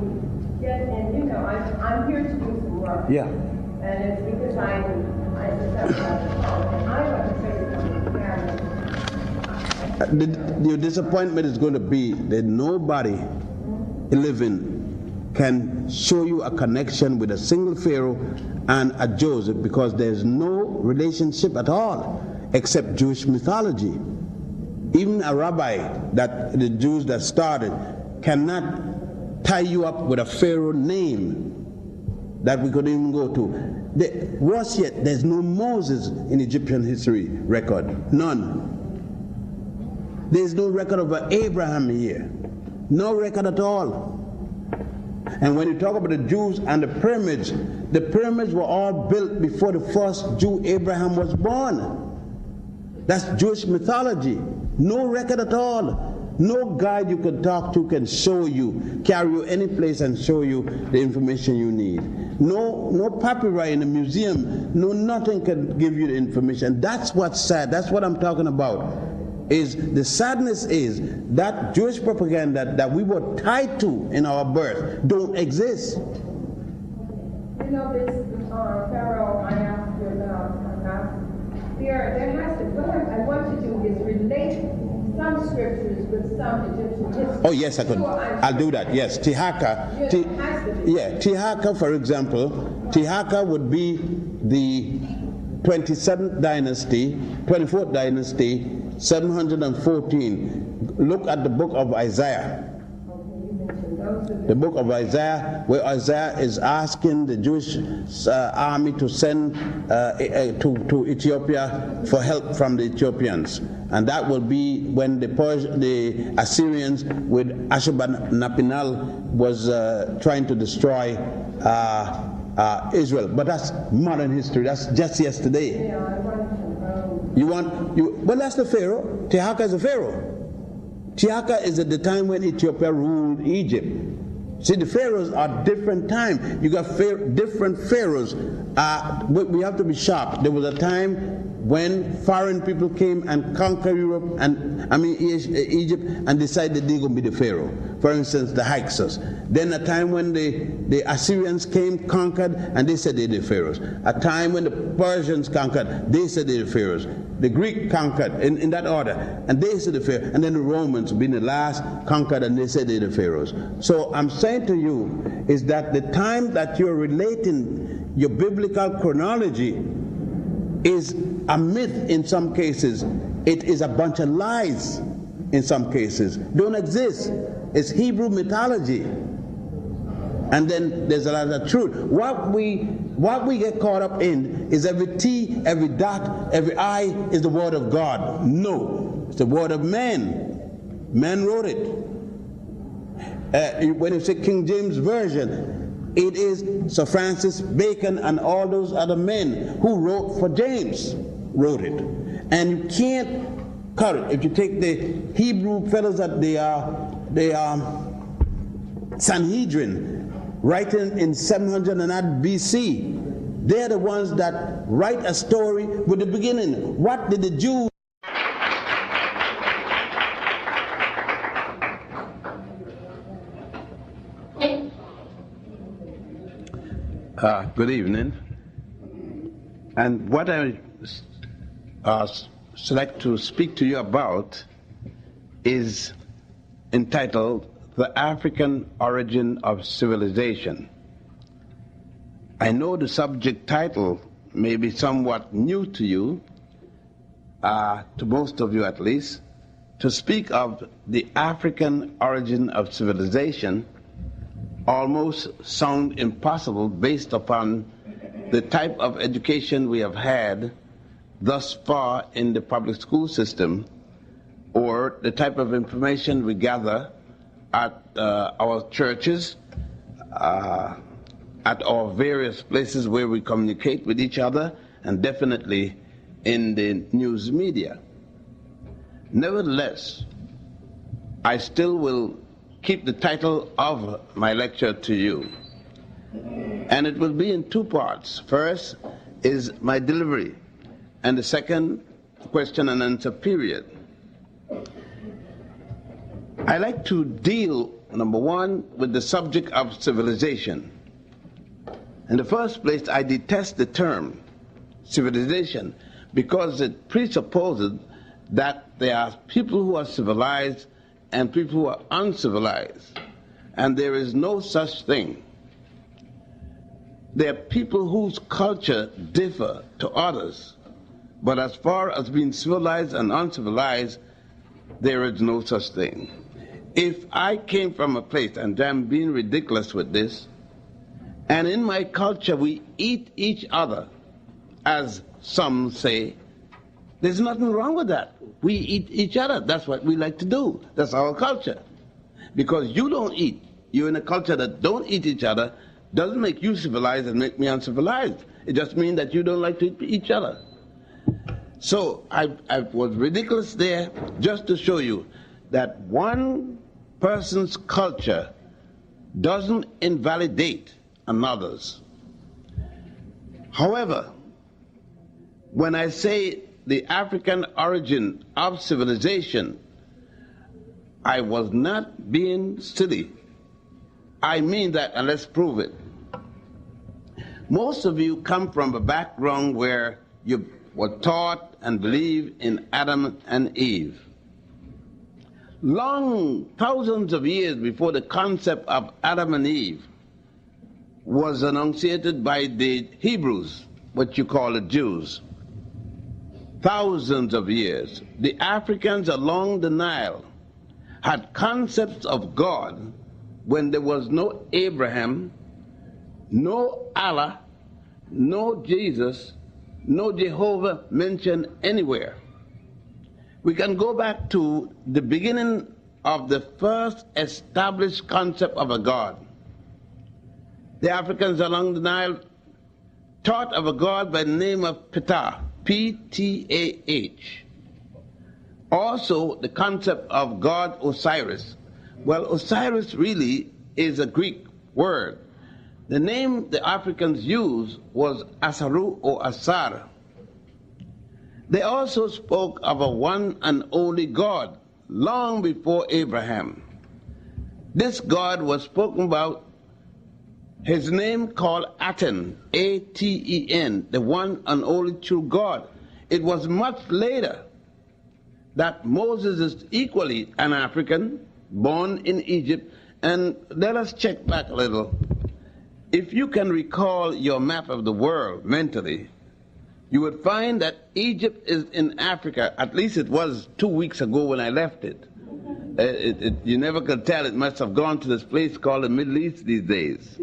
[SPEAKER 23] get, and you know, I'm here to do some work.
[SPEAKER 19] Yeah.
[SPEAKER 23] And it's because I just have and I want to say something.
[SPEAKER 19] Your disappointment is going to be that nobody living can show you a connection with a single Pharaoh and a Joseph, because there's no relationship at all except Jewish mythology. Even a rabbi, that the Jews that started, cannot tie you up with a Pharaoh name that we could even go to. Worse yet, there's no Moses in Egyptian history record. None. There's no record of Abraham here. No record at all. And when you talk about the Jews and the pyramids were all built before the first Jew, Abraham, was born. That's Jewish mythology. No record at all. No guide you can talk to can show you, carry you any place and show you the information you need. No papyri in a museum, no nothing can give you the information. That's what's sad. That's what I'm talking about. Is the sadness is that Jewish propaganda that we were tied to in our birth don't exist.
[SPEAKER 23] You know, this Pharaoh I asked you about, there has to, what I want to do is relate some scriptures with some Egyptian history.
[SPEAKER 19] Oh yes, I could. I'll do that. Yes, Tihaka. Tihaka, for example, Tihaka would be the 27th dynasty, 24th dynasty, 714. Look at the book of Isaiah. The book of Isaiah, where Isaiah is asking the Jewish army to send to Ethiopia for help from the Ethiopians. And that will be when the Assyrians with Ashurbanipal was trying to destroy Israel. But that's modern history. That's just yesterday. Well, that's the Pharaoh. Tihaka is a Pharaoh. Tihaka is at the time when Ethiopia ruled Egypt. See, the pharaohs are different time. You got different pharaohs. We have to be sharp. There was a time when foreign people came and conquered Europe Egypt, and decided they're going to be the pharaoh. For instance, the Hyksos. Then a time when the Assyrians came, conquered, and they said they're the pharaohs. A time when the Persians conquered, they said they're the pharaohs. The Greek conquered in that order, and they said the pharaohs. And then the Romans, being the last, conquered, and they said they're the pharaohs. So I'm saying to you is that the time that you're relating your biblical chronology is a myth in some cases. It is a bunch of lies in some cases. Don't exist. It's Hebrew mythology. And then there's a lot of truth. What we get caught up in is every T, every dot, every I is the word of God. No, it's the word of man. Man wrote it. When you say King James Version, it is Sir Francis Bacon and all those other men who wrote for James wrote it. And you can't cut it. If you take the Hebrew fellows that they are Sanhedrin, writing in 700 and odd BC, they're the ones that write a story with the beginning. What did the Jews
[SPEAKER 1] good evening. And what I select to speak to you about is entitled The African Origin of Civilization. I know the subject title may be somewhat new to you, to most of you at least. To speak of the African origin of civilization almost sound impossible based upon the type of education we have had thus far in the public school system, or
[SPEAKER 19] for the type of information we gather at our churches, at our various places where we communicate with each other, and definitely in the news media. Nevertheless, I still will keep the title of my lecture to you. And it will be in two parts. First is my delivery, and the second, question and answer period. I like to deal, number one, with the subject of civilization. In the first place, I detest the term civilization because it presupposes that there are people who are civilized and people who are uncivilized, and there is no such thing. There are people whose culture differ to others, but as far as being civilized and uncivilized, there is no such thing. If I came from a place, and I'm being ridiculous with this, and in my culture we eat each other, as some say, there's nothing wrong with that. We eat each other. That's what we like to do. That's our culture. Because you don't eat, you're in a culture that don't eat each other, doesn't make you civilized and make me uncivilized. It just means that you don't like to eat each other. So I was ridiculous there just to show you that one person's culture doesn't invalidate another's. However, when I say the African origin of civilization, I was not being silly. I mean that, and let's prove it. Most of you come from a background where you were taught and believed in Adam and Eve. Long, thousands of years before the concept of Adam and Eve was enunciated by the Hebrews, what you call the Jews. Thousands of years. The Africans along the Nile had concepts of God when there was no Abraham, no Allah, no Jesus, no Jehovah mentioned anywhere. We can go back to the beginning of the first established concept of a God. The Africans along the Nile taught of a God by the name of Ptah, P-T-A-H. Also, the concept of God Osiris. Well, Osiris really is a Greek word. The name the Africans used was Asaru or Asar. They also spoke of a one and only God long before Abraham. This God was spoken about, his name called Aten, A-T-E-N, the one and only true God. It was much later that Moses is equally an African, born in Egypt. And let us check back a little. If you can recall your map of the world mentally, you would find that Egypt is in Africa. At least it was 2 weeks ago when I left it. You never could tell. It must have gone to this place called the Middle East these days.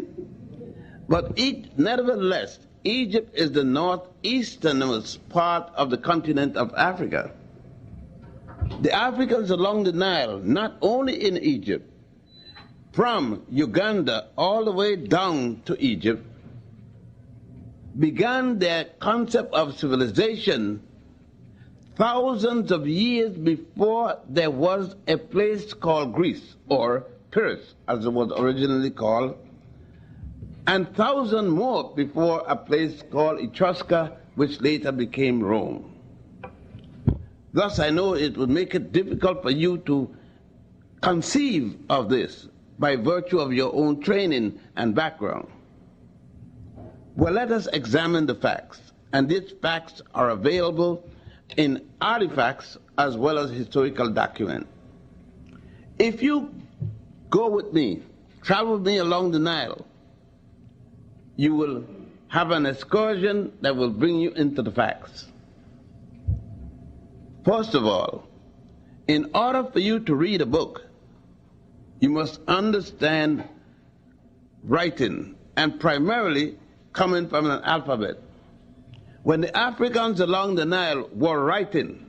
[SPEAKER 19] But nevertheless, Egypt is the northeasternmost part of the continent of Africa. The Africans along the Nile, not only in Egypt, from Uganda all the way down to Egypt, began their concept of civilization thousands of years before there was a place called Greece, or Pyrrhus, as it was originally called, and thousands more before a place called Etrusca, which later became Rome. Thus, I know it would make it difficult for you to conceive of this by virtue of your own training and background. Well, let us examine the facts, and these facts are available in artifacts as well as historical documents. If you go with me, travel with me along the Nile, you will have an excursion that will bring you into the facts. First of all, in order for you to read a book, you must understand writing, and primarily coming from an alphabet. When the Africans along the Nile were writing,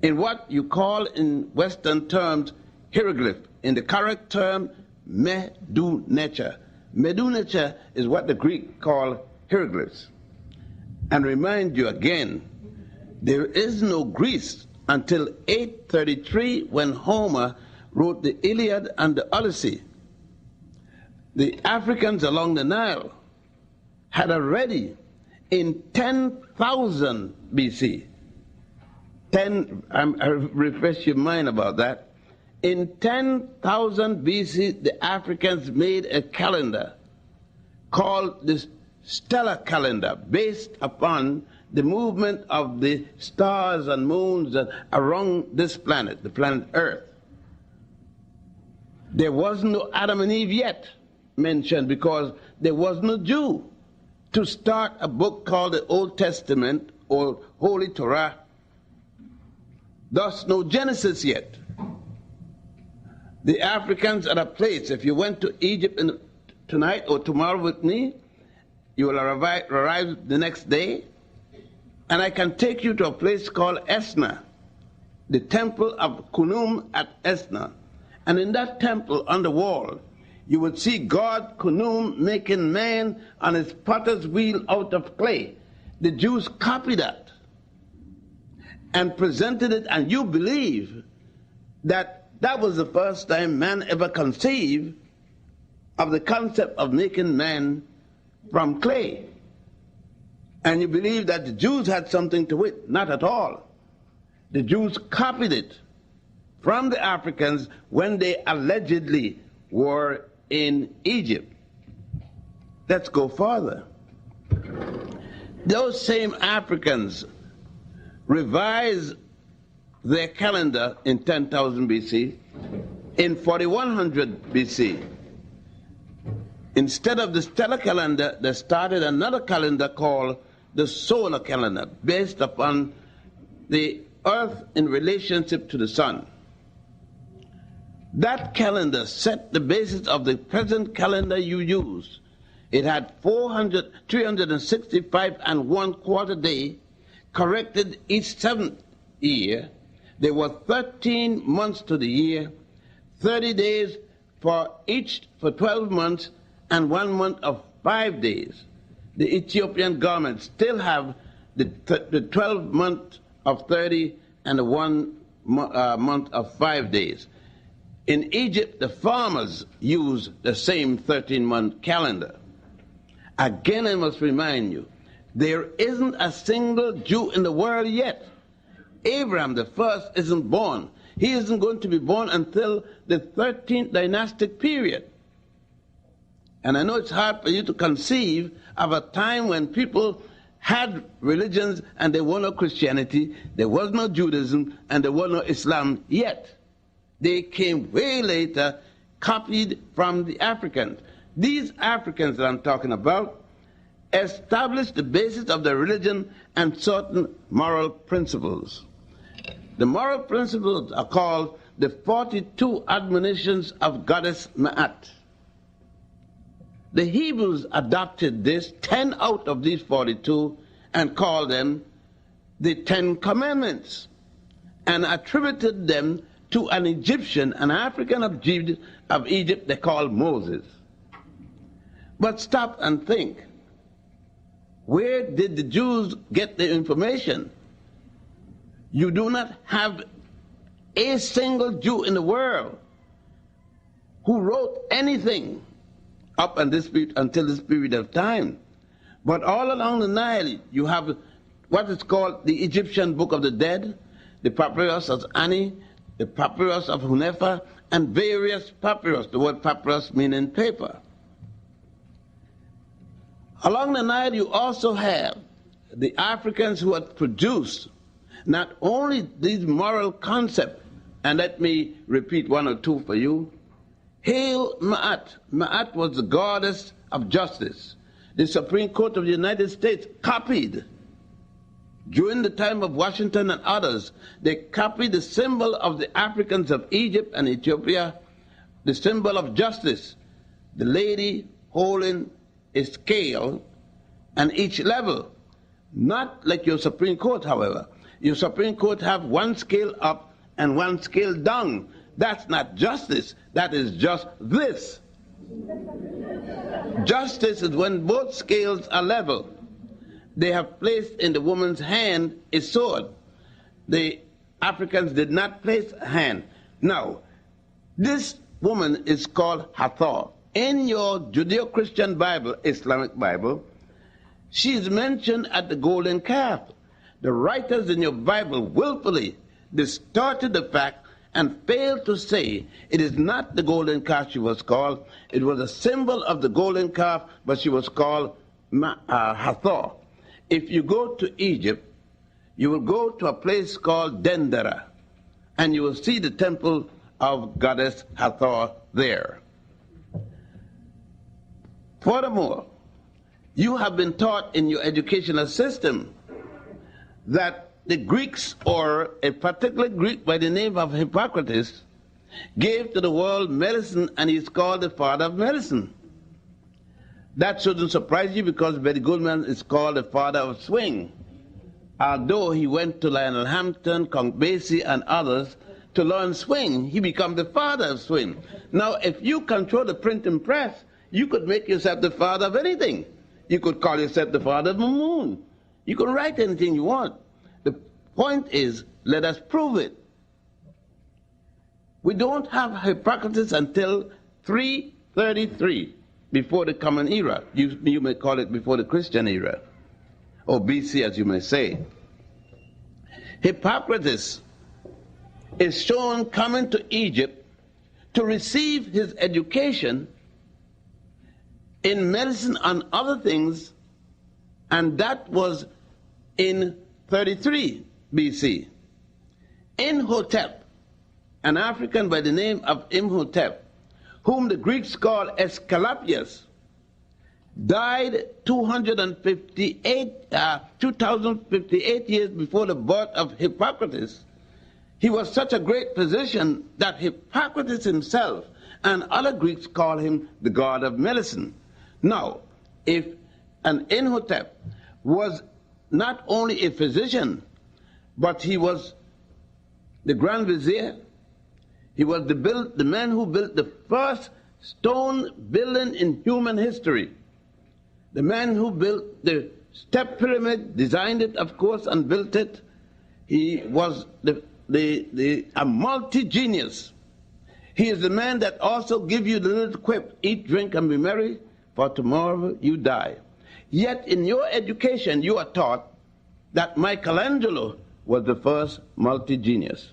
[SPEAKER 19] in what you call in Western terms hieroglyph, in the correct term medunecha. Medunecha is what the Greek call hieroglyphs. And remind you again, there is no Greece until 833 when Homer wrote the Iliad and the Odyssey. The Africans along the Nile had already in 10,000 BC, I refresh your mind about that, in 10,000 BC the Africans made a calendar called the stellar calendar based upon the movement of the stars and moons around this planet, the planet Earth. There was no Adam and Eve yet mentioned because there was no Jew to start a book called the Old Testament or Holy Torah. Thus no Genesis yet. The Africans at a place, if you went to Egypt tonight or tomorrow with me, you will arrive the next day, and I can take you to a place called Esna, the temple of Khnum at Esna. And in that temple on the wall, you would see God Khnum making man on his potter's wheel out of clay. The Jews copied that and presented it, and you believe that that was the first time man ever conceived of the concept of making man from clay. And you believe that the Jews had something to it. Not at all. The Jews copied it from the Africans when they allegedly were in Egypt. Let's go further. Those same Africans revised their calendar in 10,000 BC. In 4100 BC, instead of the stellar calendar, they started another calendar called the solar calendar, based upon the Earth in relationship to the sun. That calendar set the basis of the present calendar you use. It had 365 and 1/4 day, corrected each 7th year. There were 13 months to the year, 30 days for 12 months, and 1 month of 5 days. The Ethiopian government still have the 12 month of 30 and the 1 month of 5 days. In Egypt, the farmers use the same 13-month calendar. Again, I must remind you, there isn't a single Jew in the world yet. Abraham the first isn't born. He isn't going to be born until the 13th dynastic period. And I know it's hard for you to conceive of a time when people had religions and there was no Christianity, there was no Judaism, and there was no Islam yet. They came way later, copied from the Africans. These Africans that I'm talking about established the basis of their religion and certain moral principles. The moral principles are called the 42 admonitions of Goddess Ma'at. The Hebrews adopted this, 10 out of these 42, and called them the 10 Commandments, and attributed them to an Egyptian, an African of Egypt they called Moses. But stop and think. Where did the Jews get the information? You do not have a single Jew in the world who wrote anything up until this period of time. But all along the Nile, you have what is called the Egyptian Book of the Dead, the Papyrus of Ani, the Papyrus of Hunefa, and various papyrus, the word papyrus meaning paper. Along the Nile, you also have the Africans who had produced not only these moral concepts, and let me repeat one or two for you. Hail Ma'at. Ma'at was the goddess of justice. The Supreme Court of the United States copied, during the time of Washington and others, they copied the symbol of the Africans of Egypt and Ethiopia, the symbol of justice, the lady holding a scale, and each level, not like your Supreme Court, however. Your Supreme Court have one scale up and one scale down. That's not justice. That is just this. Justice is when both scales are level. They have placed in the woman's hand a sword. The Africans did not place a hand. Now, this woman is called Hathor. In your Judeo-Christian Bible, Islamic Bible, she is mentioned at the golden calf. The writers in your Bible willfully distorted the fact and failed to say it is not the golden calf she was called. It was a symbol of the golden calf, but she was called Hathor. If you go to Egypt, you will go to a place called Dendera, and you will see the temple of goddess Hathor there. Furthermore, you have been taught in your educational system that the Greeks, or a particular Greek by the name of Hippocrates, gave to the world medicine, and he's called the father of medicine. That shouldn't surprise you, because Betty Goodman is called the father of swing. Although he went to Lionel Hampton, Count Basie, and others to learn swing, he became the father of swing. Now, if you control the printing press, you could make yourself the father of anything. You could call yourself the father of the moon. You can write anything you want. The point is, let us prove it. We don't have Hippocrates until 333, before the Common Era. You may call it before the Christian era, or BC, as you may say. Hippocrates is shown coming to Egypt to receive his education in medicine and other things, and that was in 33 BC. Imhotep, an African by the name of Imhotep, whom the Greeks call Aesculapius, died 2058 years before the birth of Hippocrates. He was such a great physician that Hippocrates himself and other Greeks call him the god of medicine. Now, if an Imhotep was not only a physician, but he was the Grand Vizier, he was the man who built the first stone building in human history, the man who built the step pyramid, designed it, of course, and built it. He was a multi-genius. He is the man that also gives you the little quip, eat, drink, and be merry, for tomorrow you die. Yet in your education you are taught that Michelangelo was the first multi-genius.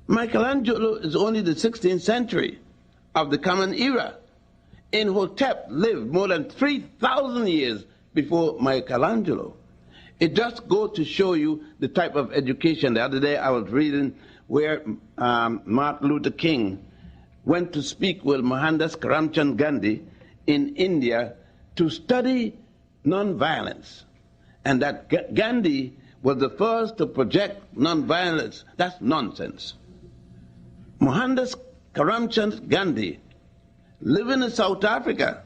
[SPEAKER 19] Michelangelo is only the 16th century of the Common Era. Imhotep lived more than 3,000 years before Michelangelo. It just goes to show you the type of education. The other day I was reading where Martin Luther King went to speak with Mohandas Karamchand Gandhi in India to study nonviolence, and that Gandhi was the first to project nonviolence. That's nonsense. Mohandas Karamchand Gandhi, living in South Africa,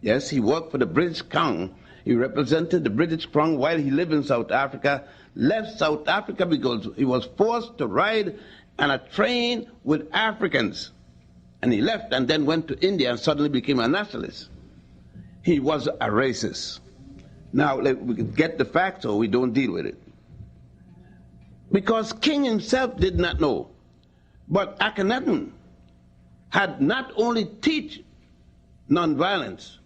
[SPEAKER 19] yes, he worked for the British Crown. He represented the British Crown while he lived in South Africa, left South Africa because he was forced to ride on a train with Africans. And he left and then went to India and suddenly became a nationalist. He was a racist. Now, we can get the facts or we don't deal with it. Because King himself did not know. But Akhenaten had not only teach nonviolence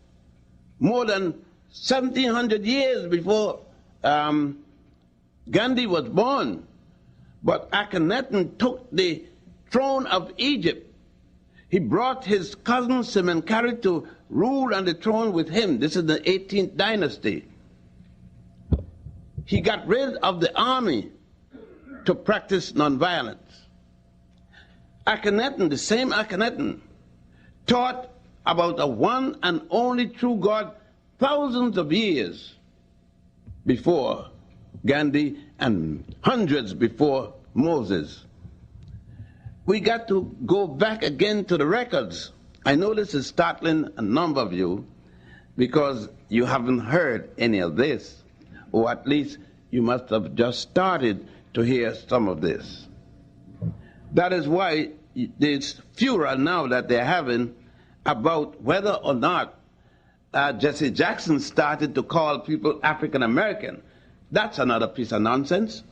[SPEAKER 19] more than 1,700 years before Gandhi was born, but Akhenaten took the throne of Egypt. He brought his cousin Semenkhare to rule on the throne with him. This is the 18th dynasty. He got rid of the army to practice nonviolence. Akhenaten, the same Akhenaten, taught about a one and only true God thousands of years before Gandhi and hundreds before Moses. We got to go back again to the records. I know this is startling a number of you because you haven't heard any of this, or at least you must have just started to hear some of this. That is why this furor now that they're having about whether or not Jesse Jackson started to call people African American. That's another piece of nonsense.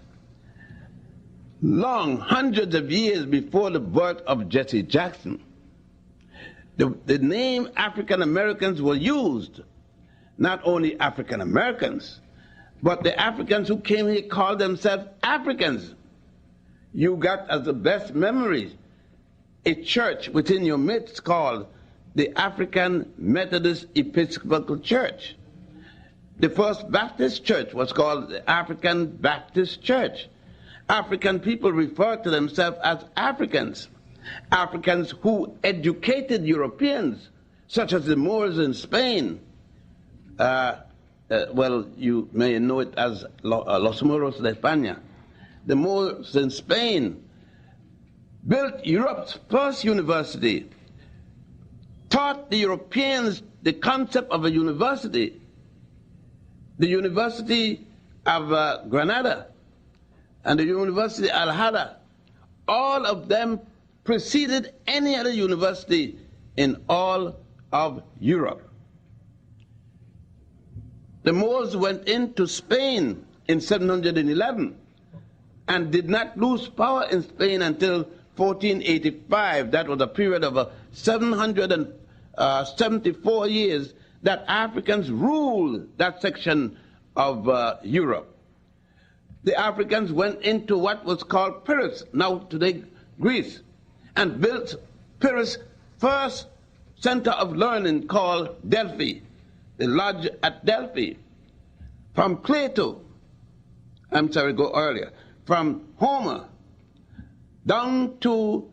[SPEAKER 19] Long, hundreds of years before the birth of Jesse Jackson, the name African Americans were used. Not only African Americans, but the Africans who came here called themselves Africans. You got, as the best memory, a church within your midst called the African Methodist Episcopal Church. The first Baptist church was called the African Baptist Church. African people refer to themselves as Africans. Africans who educated Europeans, such as the Moors in Spain. Well, you may know it as Los Moros de España. The Moors in Spain built Europe's first university, taught the Europeans the concept of a university. The University of Granada and the University Al-Hada, all of them preceded any other university in all of Europe. The Moors went into Spain in 711 and did not lose power in Spain until 1485. That was a period of 774 years that Africans ruled that section of Europe. The Africans went into what was called Pyrrhus, now today Greece, and built Pyrrhus' first center of learning called Delphi, the lodge at Delphi. From Plato, go earlier, from Homer down to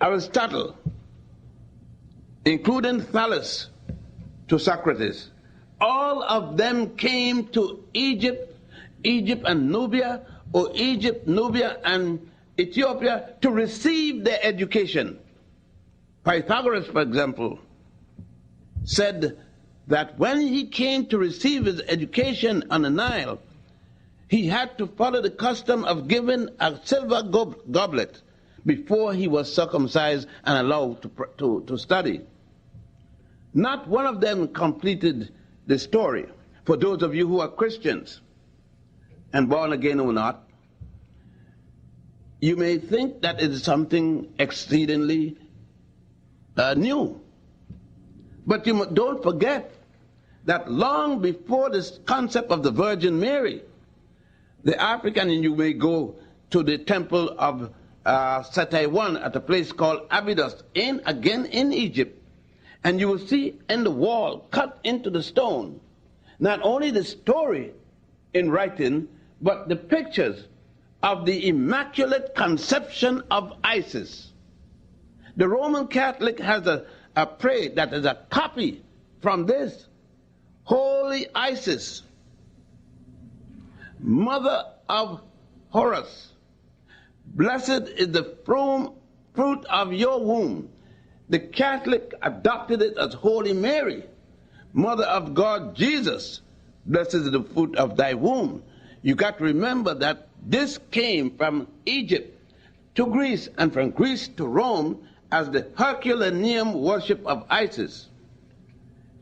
[SPEAKER 19] Aristotle, including Thales to Socrates, all of them came to Egypt and Nubia, or Egypt, Nubia, and Ethiopia to receive their education. Pythagoras, for example, said that when he came to receive his education on the Nile, he had to follow the custom of giving a silver goblet before he was circumcised and allowed to study. Not one of them completed the story. For those of you who are Christians, and born again or not, you may think that it is something exceedingly new. But you don't forget that long before this concept of the Virgin Mary, the African, and you may go to the temple of Satay at a place called Abydos, again in Egypt, and you will see in the wall, cut into the stone, not only the story in writing, but the pictures of the Immaculate Conception of Isis. The Roman Catholic has a prayer that is a copy from this. Holy Isis, Mother of Horus, blessed is the fruit of your womb. The Catholic adopted it as Holy Mary, Mother of God Jesus, blessed is the fruit of thy womb. You got to remember that this came from Egypt to Greece, and from Greece to Rome as the Herculaneum worship of Isis.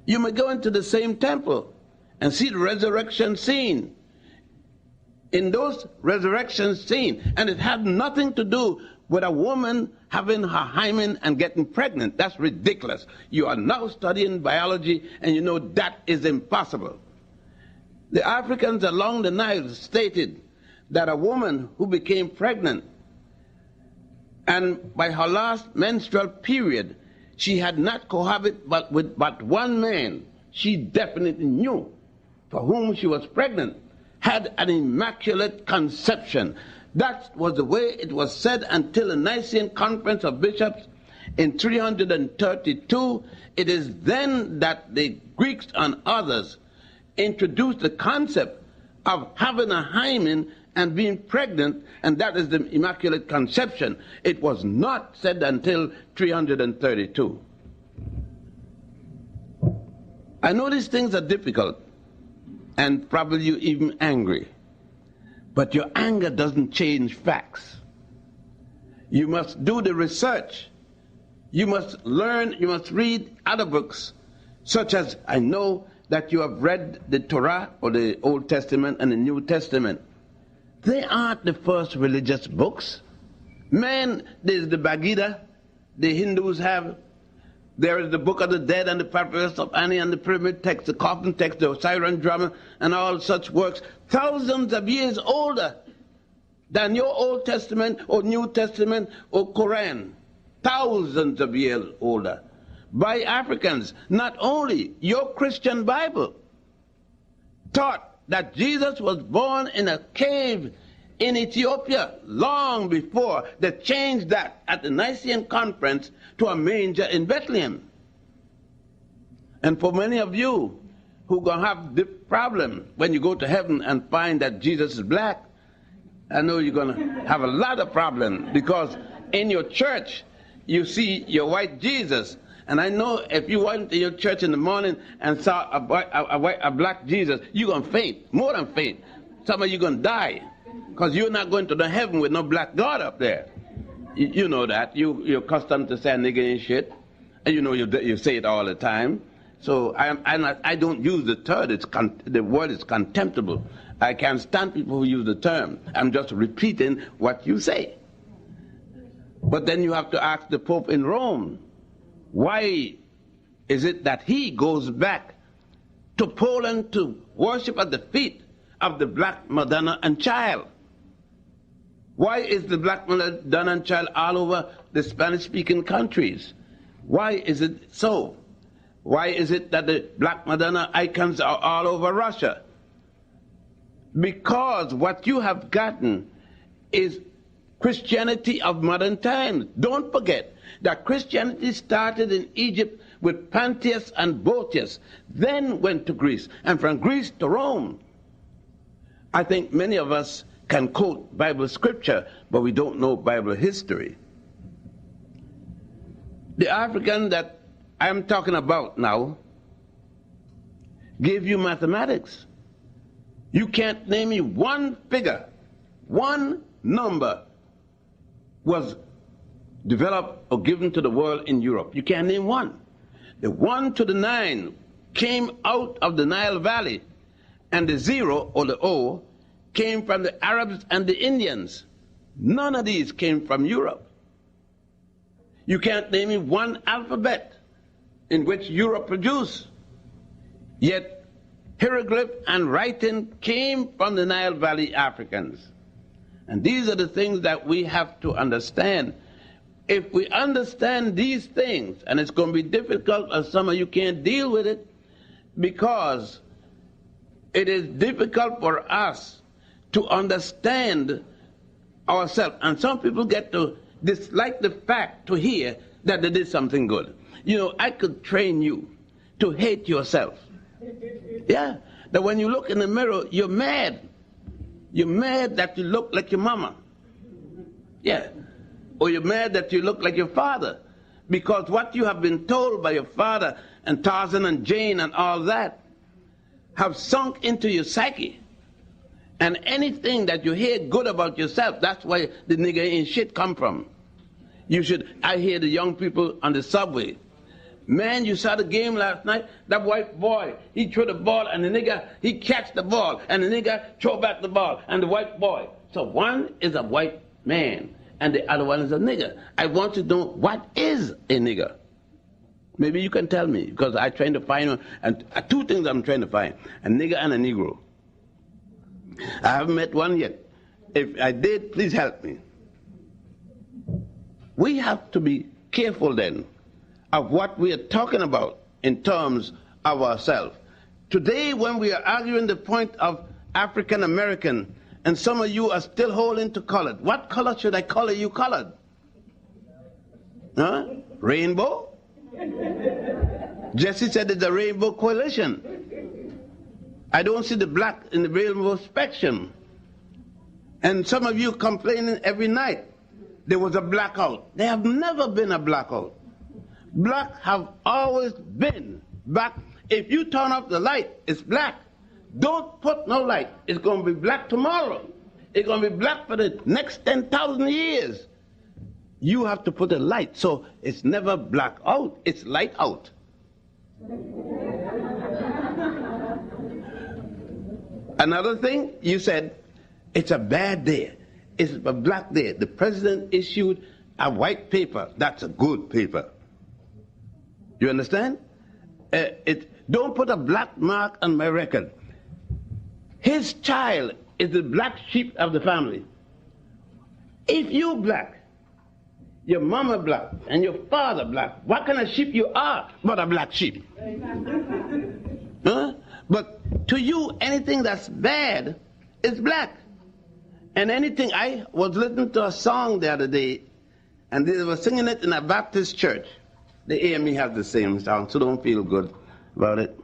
[SPEAKER 19] You may go into the same temple and see the resurrection scene. In those resurrection scenes, and it had nothing to do with a woman having her hymen and getting pregnant. That's ridiculous. You are now studying biology and you know that is impossible. The Africans along the Nile stated that a woman who became pregnant and by her last menstrual period, she had not cohabited with but one man she definitely knew for whom she was pregnant, had an immaculate conception. That was the way it was said until the Nicene Conference of Bishops in 332. It is then that the Greeks and others introduced the concept of having a hymen and being pregnant, and that is the Immaculate Conception. It was not said until 332. I know these things are difficult, and probably you even angry. But your anger doesn't change facts. You must do the research. You must learn, you must read other books, such as I know that you have read the Torah or the Old Testament and the New Testament. They aren't the first religious books. Man, there's the Bhagavad Gita, the Hindus have. There is the Book of the Dead and the Papyrus of Ani and the Pyramid Text, the Coffin Text, the Siren Drama, and all such works, thousands of years older than your Old Testament or New Testament or Quran. Thousands of years older. By Africans. Not only your Christian Bible taught that Jesus was born in a cave in Ethiopia long before they changed that at the Nicene Conference to a manger in Bethlehem. And for many of you who are going to have the problem when you go to heaven and find that Jesus is black, I know you're going to have a lot of problems, because in your church you see your white Jesus. And I know if you went to your church in the morning and saw a black Jesus, you're going to faint, more than faint. Some of you are going to die, because you're not going to the heaven with no black God up there. You know that. You're accustomed to saying nigger and shit, and you know you say it all the time. So I don't use the term. The word is contemptible. I can't stand people who use the term. I'm just repeating what you say. But then you have to ask the Pope in Rome, why is it that he goes back to Poland to worship at the feet of the Black Madonna and Child? Why is the Black Madonna and Child all over the Spanish-speaking countries? Why is it so? Why is it that the Black Madonna icons are all over Russia? Because what you have gotten is Christianity of modern times. Don't forget that Christianity started in Egypt with Pantheus and Boetius, then went to Greece, and from Greece to Rome. I think many of us can quote Bible scripture, but we don't know Bible history. The African that I'm talking about now gave you mathematics. You can't name me one figure, one number was developed or given to the world in Europe. You can't name one. The 1 to the 9 came out of the Nile Valley, and the 0 or the O came from the Arabs and the Indians. None of these came from Europe. You can't name me one alphabet in which Europe produced. Yet hieroglyph and writing came from the Nile Valley Africans. And these are the things that we have to understand. If we understand these things, and it's going to be difficult, and some of you can't deal with it, because it is difficult for us to understand ourselves. And some people get to dislike the fact to hear that they did something good. You know, I could train you to hate yourself. Yeah, that when you look in the mirror, you're mad. You're mad that you look like your mama. Yeah. Or you're mad that you look like your father. Because what you have been told by your father and Tarzan and Jane and all that have sunk into your psyche. And anything that you hear good about yourself, that's where the nigger ain't shit come from. I hear the young people on the subway. Man, you saw the game last night? That white boy, he threw the ball, and the nigger, he catch the ball, and the nigger throw back the ball, and the white boy. So one is a white man, and the other one is a nigger. I want to know, what is a nigger? Maybe you can tell me, because I'm trying to find, and two things I'm trying to find, a nigger and a negro. I haven't met one yet. If I did, please help me. We have to be careful then of what we are talking about in terms of ourselves. Today, when we are arguing the point of African American, and some of you are still holding to colored, what color should I color you colored? Huh? Rainbow? Jesse said it's a rainbow coalition. I don't see the black in the rainbow spectrum. And some of you complaining every night there was a blackout. There have never been a blackout. Black have always been black. If you turn off the light, it's black. Don't put no light. It's going to be black tomorrow. It's going to be black for the next 10,000 years. You have to put a light, so it's never black out, it's light out. Another thing, you said, it's a bad day. It's a black day. The president issued a white paper. That's a good paper. You understand? Don't put a black mark on my record. His child is the black sheep of the family. If you black, your mama black, and your father black, what kind of sheep you are but a black sheep? Huh? But to you, anything that's bad is black. And anything, I was listening to a song the other day, and they were singing it in a Baptist church. The AME has the same song, so don't feel good about it.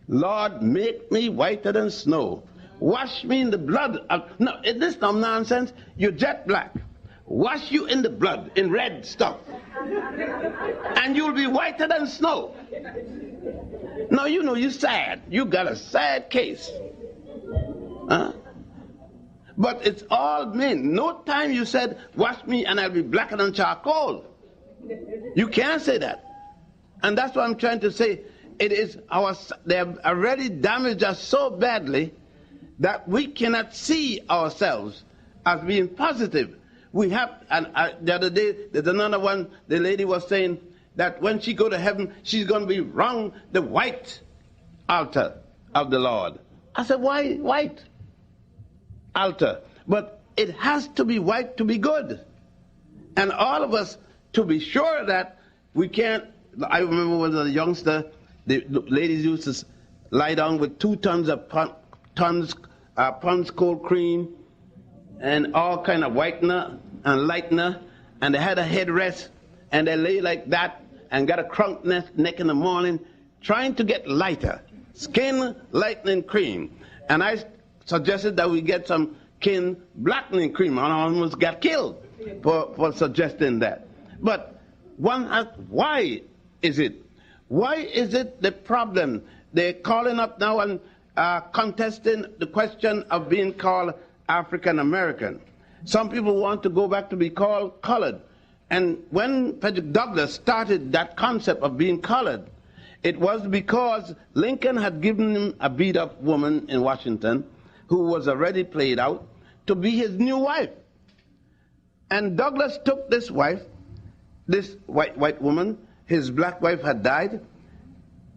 [SPEAKER 19] Lord, make me whiter than snow. Wash me in the blood of... No, this is no nonsense. You're jet black. Wash you in the blood, in red stuff. And you'll be whiter than snow. No, you know you're sad. You got a sad case. Huh? But it's all men. No time you said, wash me and I'll be blacker than charcoal. You can't say that. And that's what I'm trying to say. It is they have already damaged us so badly that we cannot see ourselves as being positive. We have, and the other day, there's another one, the lady was saying that when she go to heaven, she's going to be wrong the white altar of the Lord. I said, why white altar? But it has to be white to be good. And all of us, to be sure that we can't, I remember when I was a youngster, the ladies used to lie down with 2 tons of Pond's cold cream and all kind of whitener and lightener, and they had a headrest, and they lay like that and got a crunk neck in the morning trying to get lighter, skin lightening cream. And I suggested that we get some skin blackening cream, and I almost got killed for suggesting that. But one asks, why is it? Why is it the problem? They're calling up now and contesting the question of being called African American. Some people want to go back to be called colored. And when Frederick Douglass started that concept of being colored, it was because Lincoln had given him a beat-up woman in Washington who was already played out to be his new wife. And Douglass took this wife, this white woman, his black wife had died,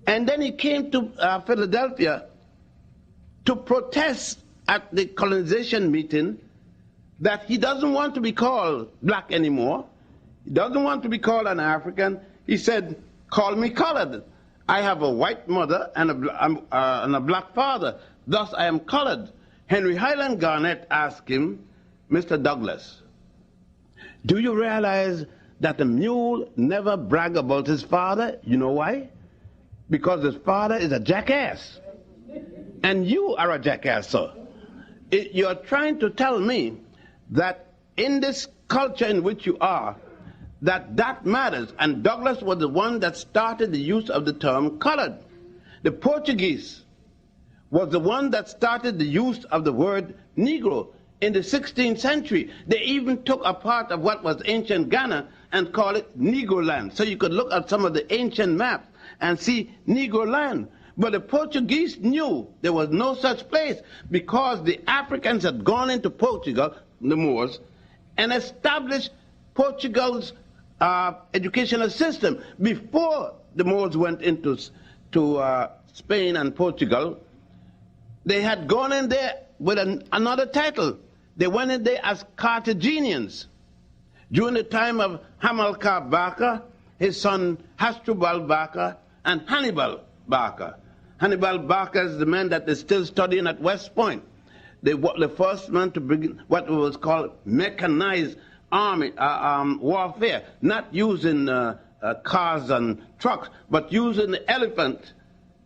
[SPEAKER 19] and then he came to Philadelphia to protest at the colonization meeting that he doesn't want to be called black anymore. He doesn't want to be called an African. He said, call me colored. I have a white mother and a black father. Thus I am colored. Henry Highland Garnet asked him, Mr. Douglass, do you realize that a mule never brag about his father? You know why? Because his father is a jackass. And you are a jackass, sir. You're trying to tell me that in this culture in which you are, that matters. And Douglass was the one that started the use of the term colored. The Portuguese was the one that started the use of the word Negro in the 16th century. They even took a part of what was ancient Ghana and called it Negro land. So you could look at some of the ancient maps and see Negro land. But the Portuguese knew there was no such place because the Africans had gone into Portugal, the Moors, and established Portugal's educational system. Before the Moors went into Spain and Portugal, they had gone in there with another title. They went in there as Carthaginians. During the time of Hamilcar Barca, his son Hasdrubal Barca, and Hannibal Barca. Hannibal Barca is the man that is still studying at West Point. The first man to begin what was called mechanized army warfare, not using cars and trucks, but using the elephant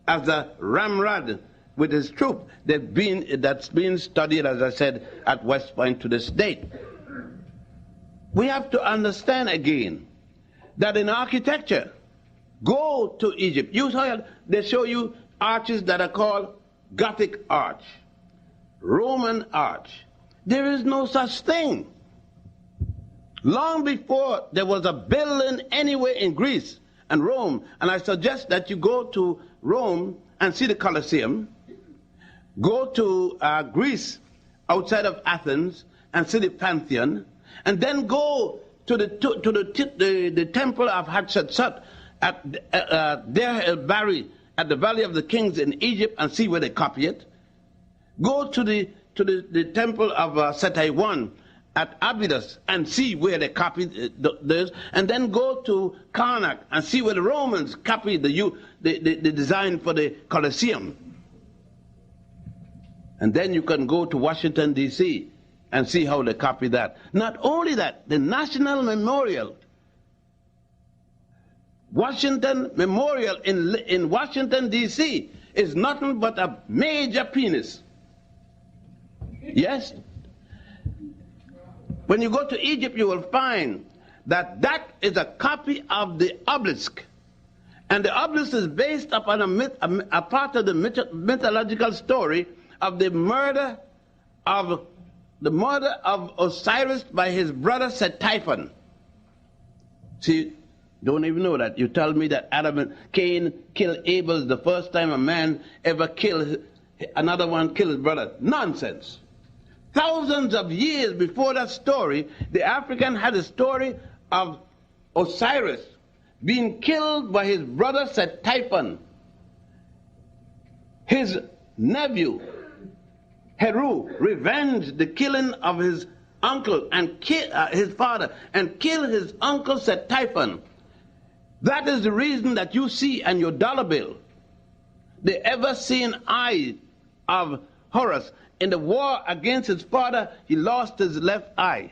[SPEAKER 19] as a ramrod with his troop. That's being studied, as I said, at West Point to this date. We have to understand again that in architecture, go to Egypt. They show you arches that are called Gothic arch, Roman arch, There is no such thing. Long before there was a building anywhere in Greece and Rome, and I suggest that you go to Rome and see the Colosseum, go to Greece outside of Athens and see the Pantheon, and then go to the temple of Hatshepsut at Deir el-Bahari, at the Valley of the Kings in Egypt, and see where they copy it. Go to the temple of Setaiwan at Abydos and see where they copied this, and then go to Karnak and see where the Romans copied the design for the Colosseum. And then you can go to Washington, D.C. and see how they copy that. Not only that, the National Memorial, Washington Memorial in Washington, D.C. is nothing but a major penis. Yes? When you go to Egypt, you will find that that is a copy of the obelisk. And the obelisk is based upon a part of the mythological story of the murder of Osiris by his brother Set-Typhon. See, don't even know that. You tell me that Adam and Cain killed Abel the first time a man ever killed another one, killed his brother. Nonsense. Thousands of years before that story, the African had a story of Osiris being killed by his brother Set-Typhon. His nephew, Heru, revenged the killing of his uncle and his father, and killed his uncle Set-Typhon. That is the reason that you see on your dollar bill the ever-seen eye of Horus. In the war against his father, he lost his left eye.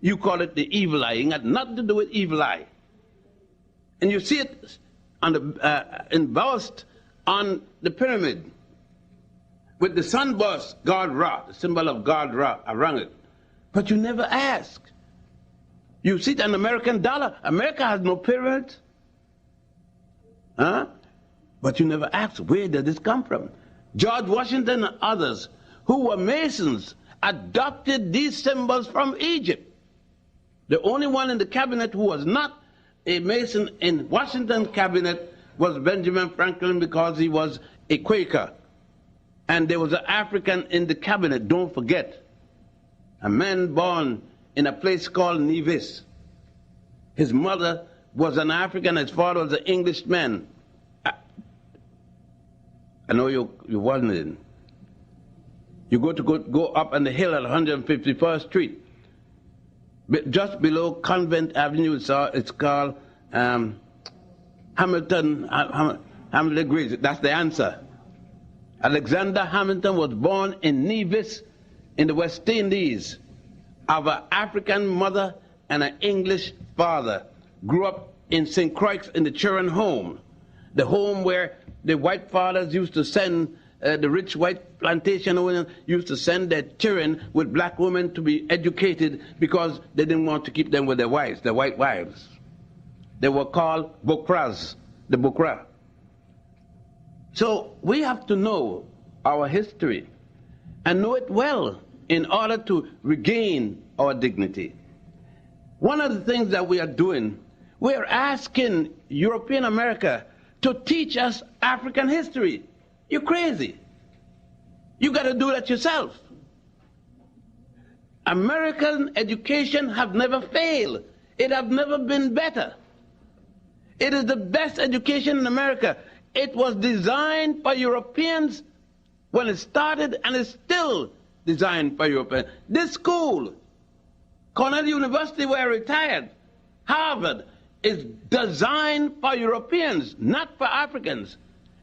[SPEAKER 19] You call it the evil eye. It had nothing to do with evil eye. And you see it on the, embossed on the pyramid with the sunburst, God Ra, the symbol of God Ra around it. But you never ask. You see it on the American dollar. America has no pyramids. Huh? But you never ask, where did this come from? George Washington and others who were Masons adopted these symbols from Egypt. The only one in the cabinet who was not a Mason in Washington cabinet was Benjamin Franklin, because he was a Quaker. And there was an African in the cabinet, don't forget. A man born in a place called Nevis. His mother was an African, his father was an Englishman. I know you wasn't in. You go up on the hill at 151st Street. Just below Convent Avenue, it's called Hamilton Greece. That's the answer. Alexander Hamilton was born in Nevis in the West Indies, of an African mother and an English father. Grew up in St. Croix in the Children home, the home where the white fathers used to send the rich white plantation owners used to send their children with black women to be educated because they didn't want to keep them with their wives, their white wives. They were called Bokras, the Bokra. So we have to know our history and know it well in order to regain our dignity. One of the things that we are doing, we are asking European America to teach us African history. You're crazy. You got to do that yourself. American education have never failed. It have never been better. It is the best education in America. It was designed for Europeans when it started, and it's still designed for Europeans. This school, Cornell University, where I retired, Harvard, is designed for Europeans, not for Africans,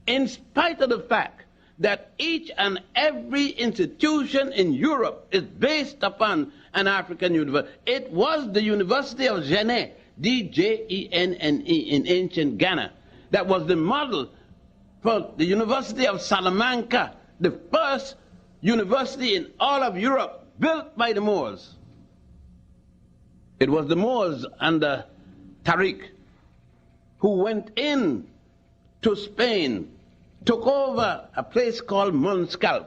[SPEAKER 19] in spite of the fact that each and every institution in Europe is based upon an African university. It was the University of Djenne, D-J-E-N-N-E, in ancient Ghana, that was the model for the University of Salamanca, the first university in all of Europe built by the Moors. It was the Moors under Tariq who went in to Spain, took over a place called Monscal,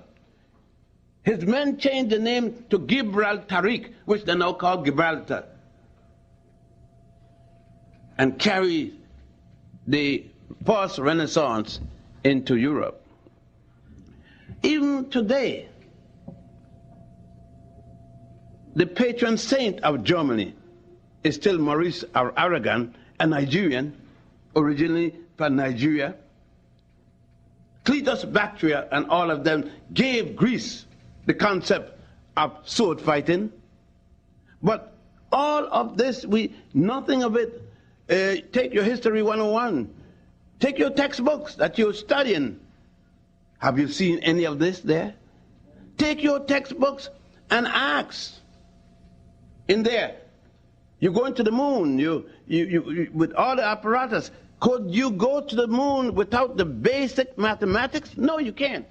[SPEAKER 19] His men changed the name to Gibraltaric, which they now call Gibraltar, and carried the false Renaissance into Europe. Even today, the patron saint of Germany is still Maurice Aragon, a Nigerian, originally from Nigeria. Cletus Bactria and all of them gave Greece the concept of sword fighting. But all of this, nothing of it. Take your History 101. Take your textbooks that you're studying. Have you seen any of this there? Take your textbooks and ask. In there, you're going to the moon, you with all the apparatus. Could you go to the moon without the basic mathematics? No, you can't.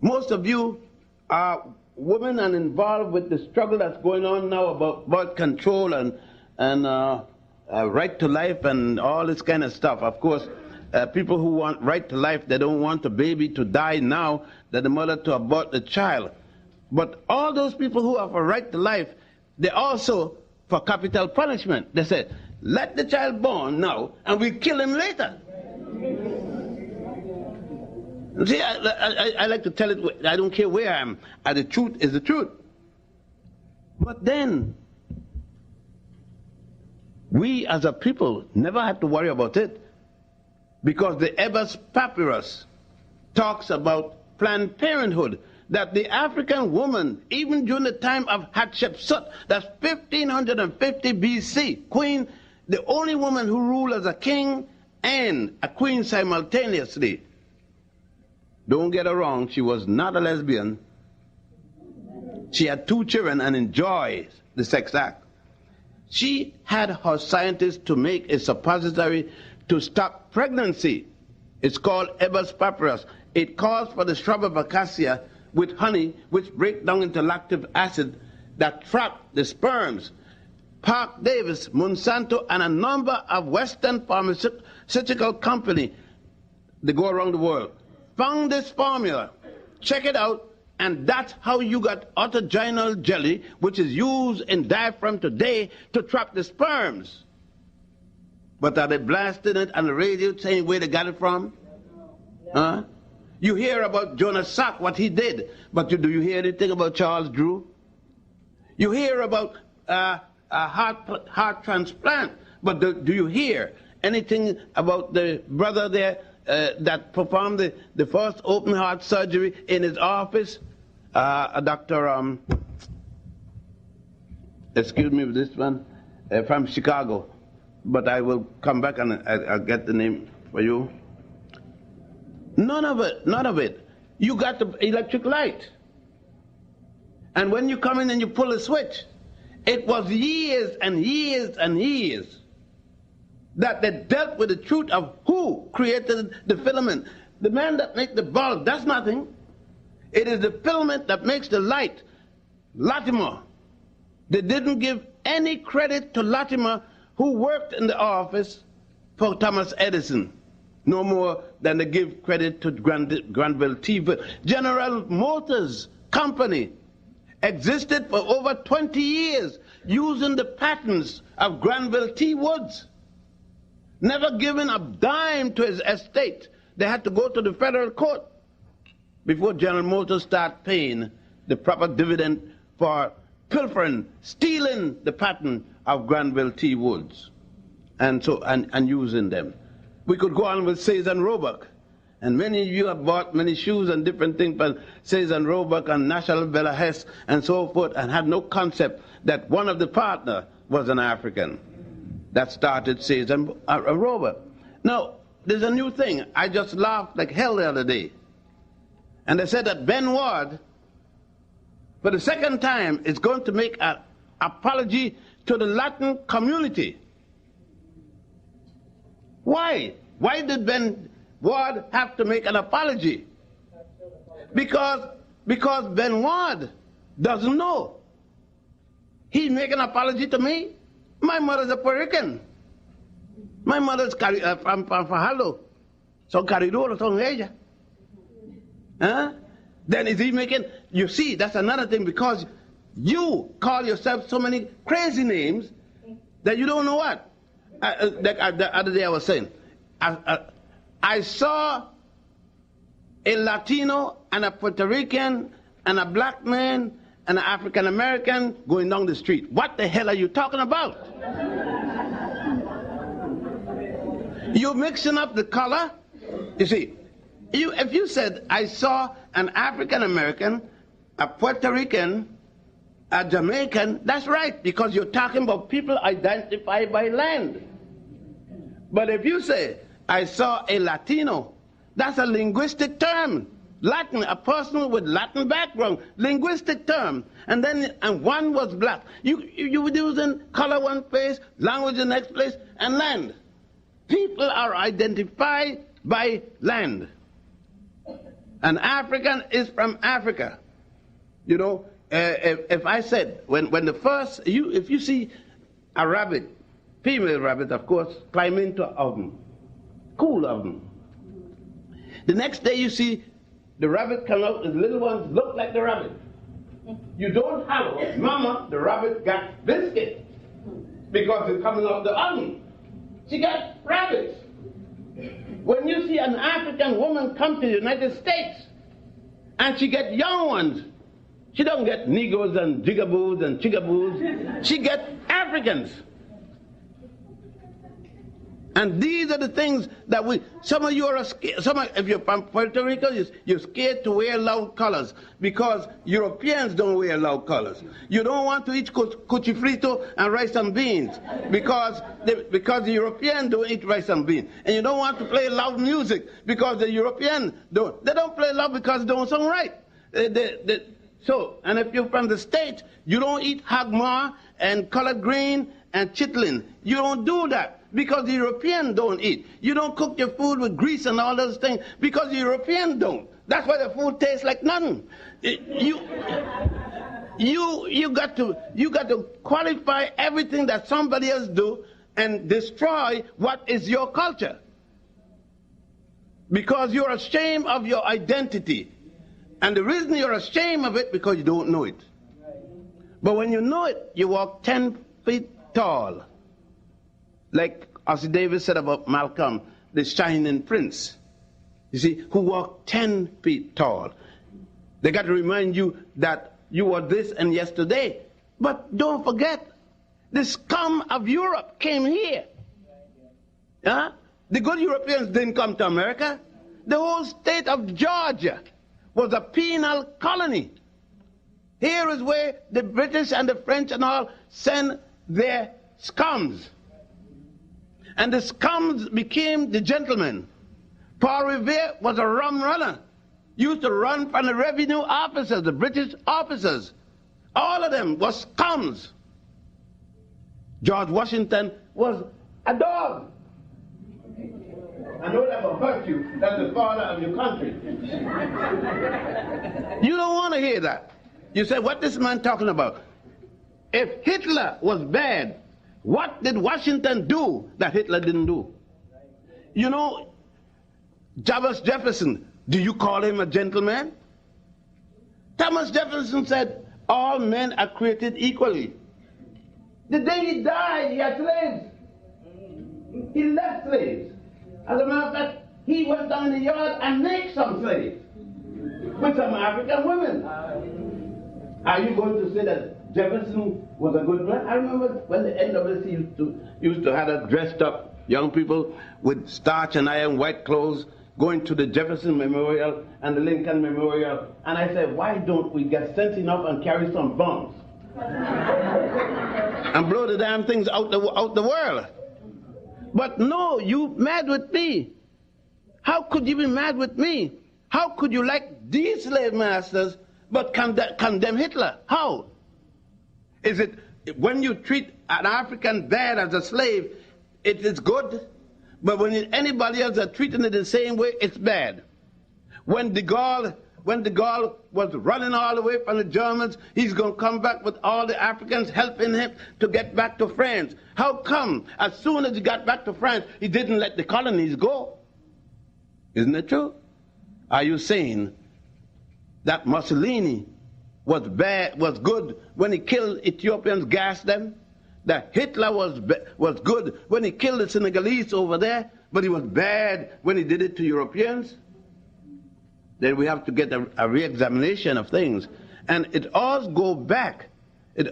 [SPEAKER 19] Most of you are women and involved with the struggle that's going on now about birth control and right to life and all this kind of stuff. Of course, people who want right to life, they don't want the baby to die now, that the mother to abort the child. But all those people who have a right to life, they're also for capital punishment. They say, let the child born now, and we'll kill him later. See, I like to tell it, I don't care where I am. The truth is the truth. But then, we as a people never had to worry about it, because the Ebers Papyrus talks about Planned Parenthood, that the African woman, even during the time of Hatshepsut, that's 1550 BC, queen, the only woman who ruled as a king and a queen simultaneously. Don't get her wrong, she was not a lesbian. She had 2 children and enjoyed the sex act. She had her scientists to make a suppository to stop pregnancy. It's called Ebers Papyrus. It calls for the shrub of acacia with honey, which break down into lactic acid that trap the sperms. Park Davis, Monsanto, and a number of Western pharmaceutical companies that go around the world found this formula. Check it out, and that's how you got autogenal jelly, which is used in diaphragm today to trap the sperms. But are they blasting it on the radio saying where they got it from? Huh? You hear about Jonas Salk, what he did, but do you hear anything about Charles Drew? You hear about a heart transplant, but do you hear anything about the brother there that performed the first open heart surgery in his office? A doctor, excuse me with this one, from Chicago, but I will come back and I'll get the name for you. None of it. You got the electric light. And when you come in and you pull a switch, it was years and years and years that they dealt with the truth of who created the filament. The man that makes the bulb, that's nothing. It is the filament that makes the light. Latimer. They didn't give any credit to Latimer, who worked in the office for Thomas Edison. No more than they give credit to Granville T. General Motors Company existed for over 20 years using the patents of Granville T. Woods. Never given a dime to his estate. They had to go to the federal court before General Motors started paying the proper dividend for pilfering, stealing the patent of Granville T. Woods and using them. We could go on with Sayers and Roebuck. And many of you have bought many shoes and different things from Sayers and Roebuck and National Bella Hess and so forth, and had no concept that one of the partners was an African that started Sayers and Roebuck. Now, there's a new thing. I just laughed like hell the other day. And they said that Ben Ward, for the second time, is going to make an apology to the Latin community. Why? Why did Ben Ward have to make an apology? Because Ben Ward doesn't know. He's making an apology to me. My mother's a Puerto Rican. My mother's from Fajardo. Son Caridoro, son ella. Huh? Then is he making, you see, that's another thing, because you call yourself so many crazy names that you don't know what. The other day I was saying, I saw a Latino and a Puerto Rican and a black man and an African American going down the street. What the hell are you talking about? You're mixing up the color. You see, if you said, I saw an African American, a Puerto Rican, a Jamaican, that's right, because you're talking about people identified by land. But if you say, I saw a Latino, that's a linguistic term. Latin, a person with Latin background, linguistic term. And one was black. You were using color one place, language the next place, and land. People are identified by land. An African is from Africa. You know, if I said, when the first, if you see a rabbit, female rabbit, of course, climb into an oven, cool oven. The next day you see the rabbit come out, and the little ones look like the rabbit. You don't have mama, the rabbit got biscuit because it's coming out the oven. She got rabbits. When you see an African woman come to the United States and she get young ones, she don't get Negroes and jigaboos and chigaboos. She get Africans. And these are the things that some of you are scared, if you're from Puerto Rico, you're scared to wear loud colors because Europeans don't wear loud colors. You don't want to eat cuchifrito and rice and beans because the Europeans don't eat rice and beans. And you don't want to play loud music because the Europeans don't. They don't play loud because it don't sound right. And if you're from the States, you don't eat hagmar and collard green and chitlin. You don't do that. Because the Europeans don't eat. You don't cook your food with grease and all those things because the Europeans don't. That's why the food tastes like nothing. You got to qualify everything that somebody else do and destroy what is your culture. Because you're ashamed of your identity. And the reason you're ashamed of it because you don't know it. But when you know it, you walk 10 feet tall. Like Ossie Davis said about Malcolm, the shining prince, you see, who walked 10 feet tall. They got to remind you that you were this and yesterday. But don't forget, the scum of Europe came here. The good Europeans didn't come to America. The whole state of Georgia was a penal colony. Here is where the British and the French and all send their scums. And the scums became the gentlemen. Paul Revere was a rum runner. Used to run from the revenue officers, the British officers. All of them were scums. George Washington was a dog. I know that will hurt you. That's the father of your country. You don't want to hear that. You say, what this man talking about? If Hitler was bad, what did Washington do that Hitler didn't do? You know, Thomas Jefferson, do you call him a gentleman? Thomas Jefferson said, all men are created equally. The day he died, he had slaves. He left slaves. As a matter of fact, he went down in the yard and made some slaves with some African women. Are you going to say that Jefferson was a good man? I remember when the NWC used to have us dressed up, young people with starch and iron white clothes, going to the Jefferson Memorial and the Lincoln Memorial, and I said, why don't we get sense enough and carry some bombs and blow the damn things out the world? But no, you mad with me. How could you be mad with me? How could you like these slave masters but condemn Hitler? How? Is it when you treat an African bad as a slave, it is good? But when anybody else are treating it the same way, it's bad. When de Gaulle was running all the way from the Germans, he's going to come back with all the Africans helping him to get back to France. How come, as soon as he got back to France, he didn't let the colonies go? Isn't it true? Are you saying that Mussolini was bad, was good when he killed Ethiopians, gassed them, that Hitler was good when he killed the Senegalese over there, but he was bad when he did it to Europeans, then we have to get a re-examination of things. And it all goes back to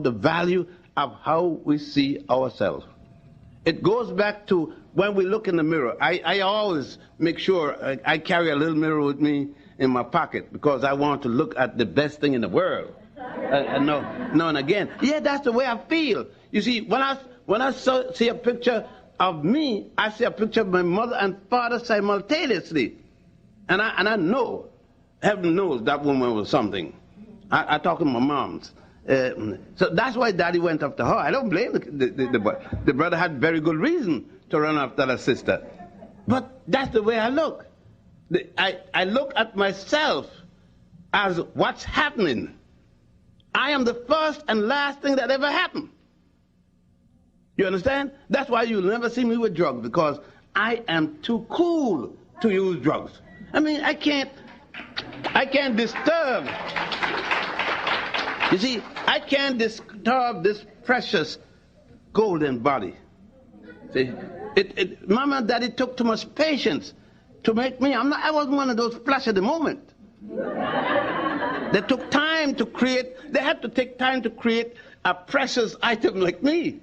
[SPEAKER 19] the value of how we see ourselves. It goes back to when we look in the mirror. I always make sure I carry a little mirror with me in my pocket because I want to look at the best thing in the world. Now and again. Yeah, that's the way I feel. You see, when I see a picture of me, I see a picture of my mother and father simultaneously. And I know, heaven knows that woman was something. I talk to my moms. So that's why Daddy went after her. I don't blame the boy. The brother had very good reason to run after the sister. But that's the way I look. I look at myself as what's happening. I am the first and last thing that ever happened. You understand? That's why you'll never see me with drugs, because I am too cool to use drugs. I mean, I can't disturb. You see, I can't disturb this precious golden body. See, Mama and Daddy took too much patience to make me. I wasn't one of those flash of the moment. They took time to create. They had to take time to create a precious item like me.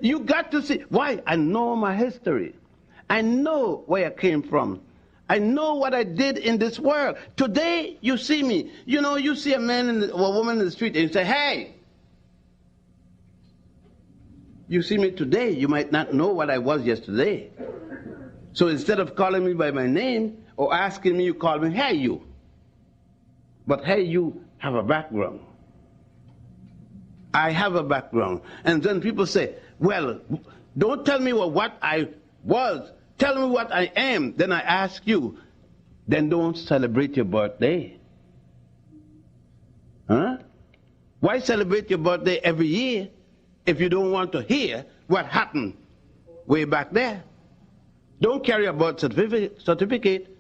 [SPEAKER 19] You got to see why. I know my history. I know where I came from. I know what I did in this world. Today, you see me. You know, you see a man or a woman in the street and you say, hey. You see me today, you might not know what I was yesterday. So instead of calling me by my name or asking me, you call me, hey, you. But hey, you have a background. I have a background. And then people say, well, don't tell me what I was. Tell me what I am. Then I ask you, then don't celebrate your birthday. Huh? Why celebrate your birthday every year if you don't want to hear what happened way back there? Don't carry a birth certificate.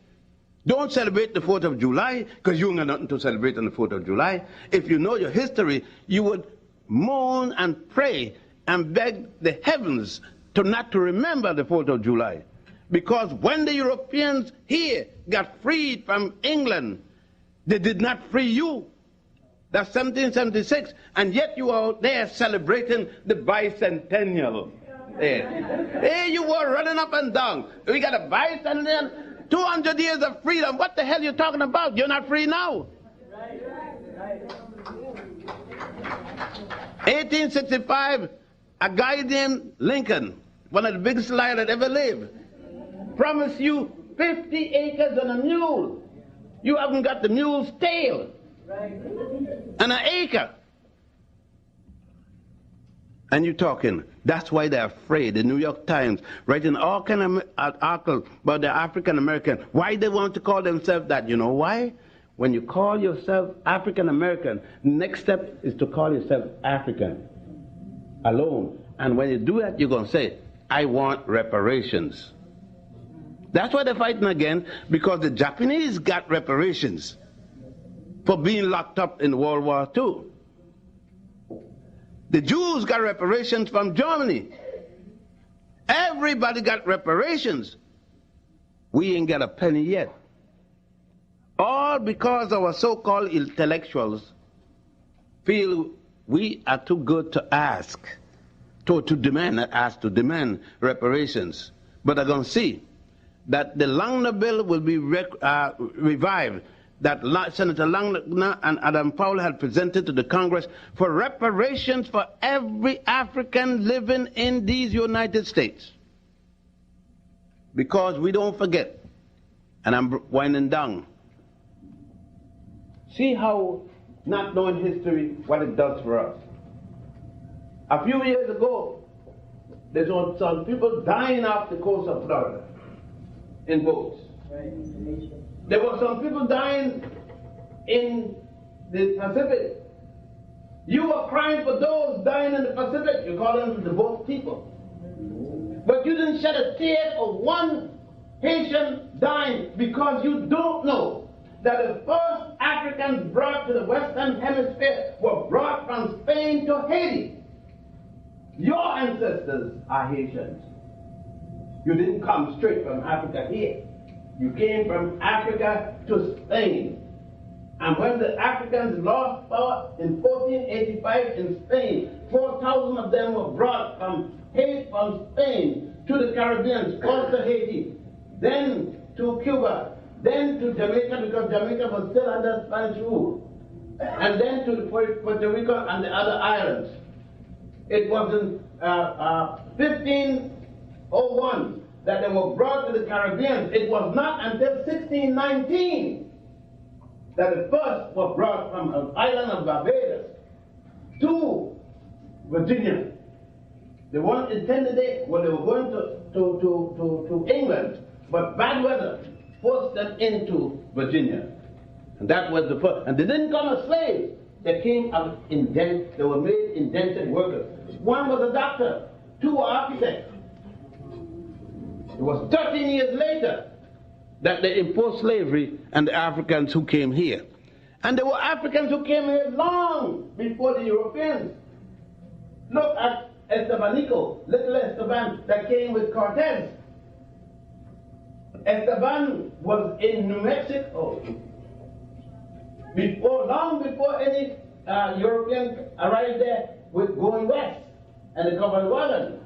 [SPEAKER 19] Don't celebrate the 4th of July because you ain't got nothing to celebrate on the 4th of July. If you know your history, you would moan and pray and beg the heavens not to remember the 4th of July. Because when the Europeans here got freed from England, they did not free you. That's 1776, and yet you are there celebrating the bicentennial. Hey, you were running up and down. We got a bicentennial, 200 years of freedom. What the hell are you talking about? You're not free now. 1865, a guy named Lincoln, one of the biggest liars that ever lived, promised you 50 acres and a mule. You haven't got the mule's tail. And an acre. And you're talking. That's why they're afraid. The New York Times writing all kind of articles about the African American. Why they want to call themselves that? You know why? When you call yourself African American, the next step is to call yourself African alone. And when you do that, you're going to say, I want reparations. That's why they're fighting again, because the Japanese got reparations for being locked up in World War II. The Jews got reparations from Germany. Everybody got reparations. We ain't got a penny yet. All because our so-called intellectuals feel we are too good to ask, to demand, not ask, to demand reparations. But they're going to see that the Langner bill will be revived, that Senator Langner and Adam Powell had presented to the Congress for reparations for every African living in these United States. Because we don't forget, and I'm winding down, see how not knowing history, what it does for us. A few years ago, there were some people dying off the coast of Florida in boats. There were some people dying in the Pacific. You were crying for those dying in the Pacific. You call them the boat people. But you didn't shed a tear for one Haitian dying because you don't know
[SPEAKER 1] that the first Africans brought to the Western Hemisphere were brought from Spain to Haiti. Your ancestors are Haitians. You didn't come straight from Africa here. You came from Africa to Spain. And when the Africans lost power in 1485 in Spain, 4,000 of them were brought from Spain to the Caribbean, first to Haiti, then to Cuba, then to Jamaica, because Jamaica was still under Spanish rule, and then to Puerto Rico and the other islands. It was in 1501 that they were brought to the Caribbean. It was not until 1619 that the first were brought from an island of Barbados to Virginia. The one intended it when they were going to England, but bad weather forced them into Virginia. And that was the first. And they didn't come as slaves. They came as indented, they were made indented workers. One was a doctor, two were architects. It was 13 years later that they imposed slavery and the Africans who came here. And there were Africans who came here long before the Europeans. Look at Estebanico, little Esteban that came with Cortez. Esteban was in New Mexico long before any European arrived there with going west and the covered wagon,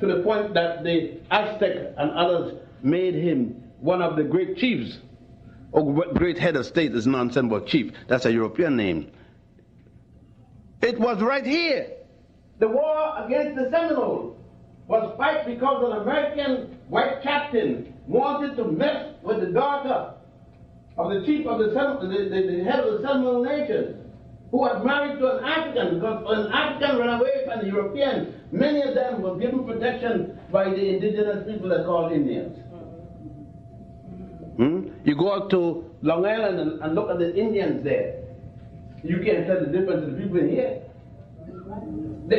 [SPEAKER 1] to the point that the Aztec and others made him one of the great chiefs. Great head of state is nonsense but chief. That's a European name. It was right here. The war against the Seminoles was fight because an American white captain wanted to mess with the daughter of the chief of the head of the Seminole Nation, who had married to an African, because when an African ran away from the Europeans, many of them were given protection by the indigenous people that are called Indians. You go out to Long Island and look at the Indians there. You can't tell the difference of the people in here.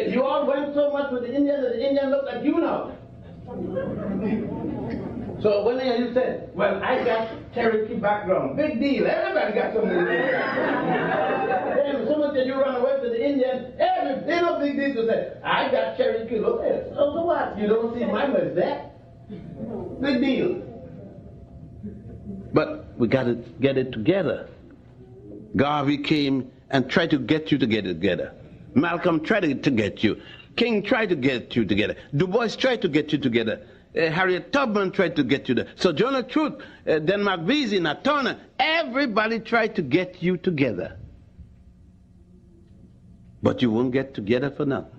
[SPEAKER 1] You all went so much with the Indians that the Indians look like you now. So when you said, well, I got Cherokee background, big deal, everybody got something in there. Then so much that you run away to the Indians, they no big deal to say, I got Cherokee, look at it. So what? You don't see my much there. Big deal. But we got to get it together. Garvey came and tried to get you to get it together. Malcolm tried to get you. King tried to get you together. Du Bois tried to get you together. Harriet Tubman tried to get you there. So Jonah Truth, Denmark Vesey, Nat Turner, everybody tried to get you together. But you won't get together for nothing.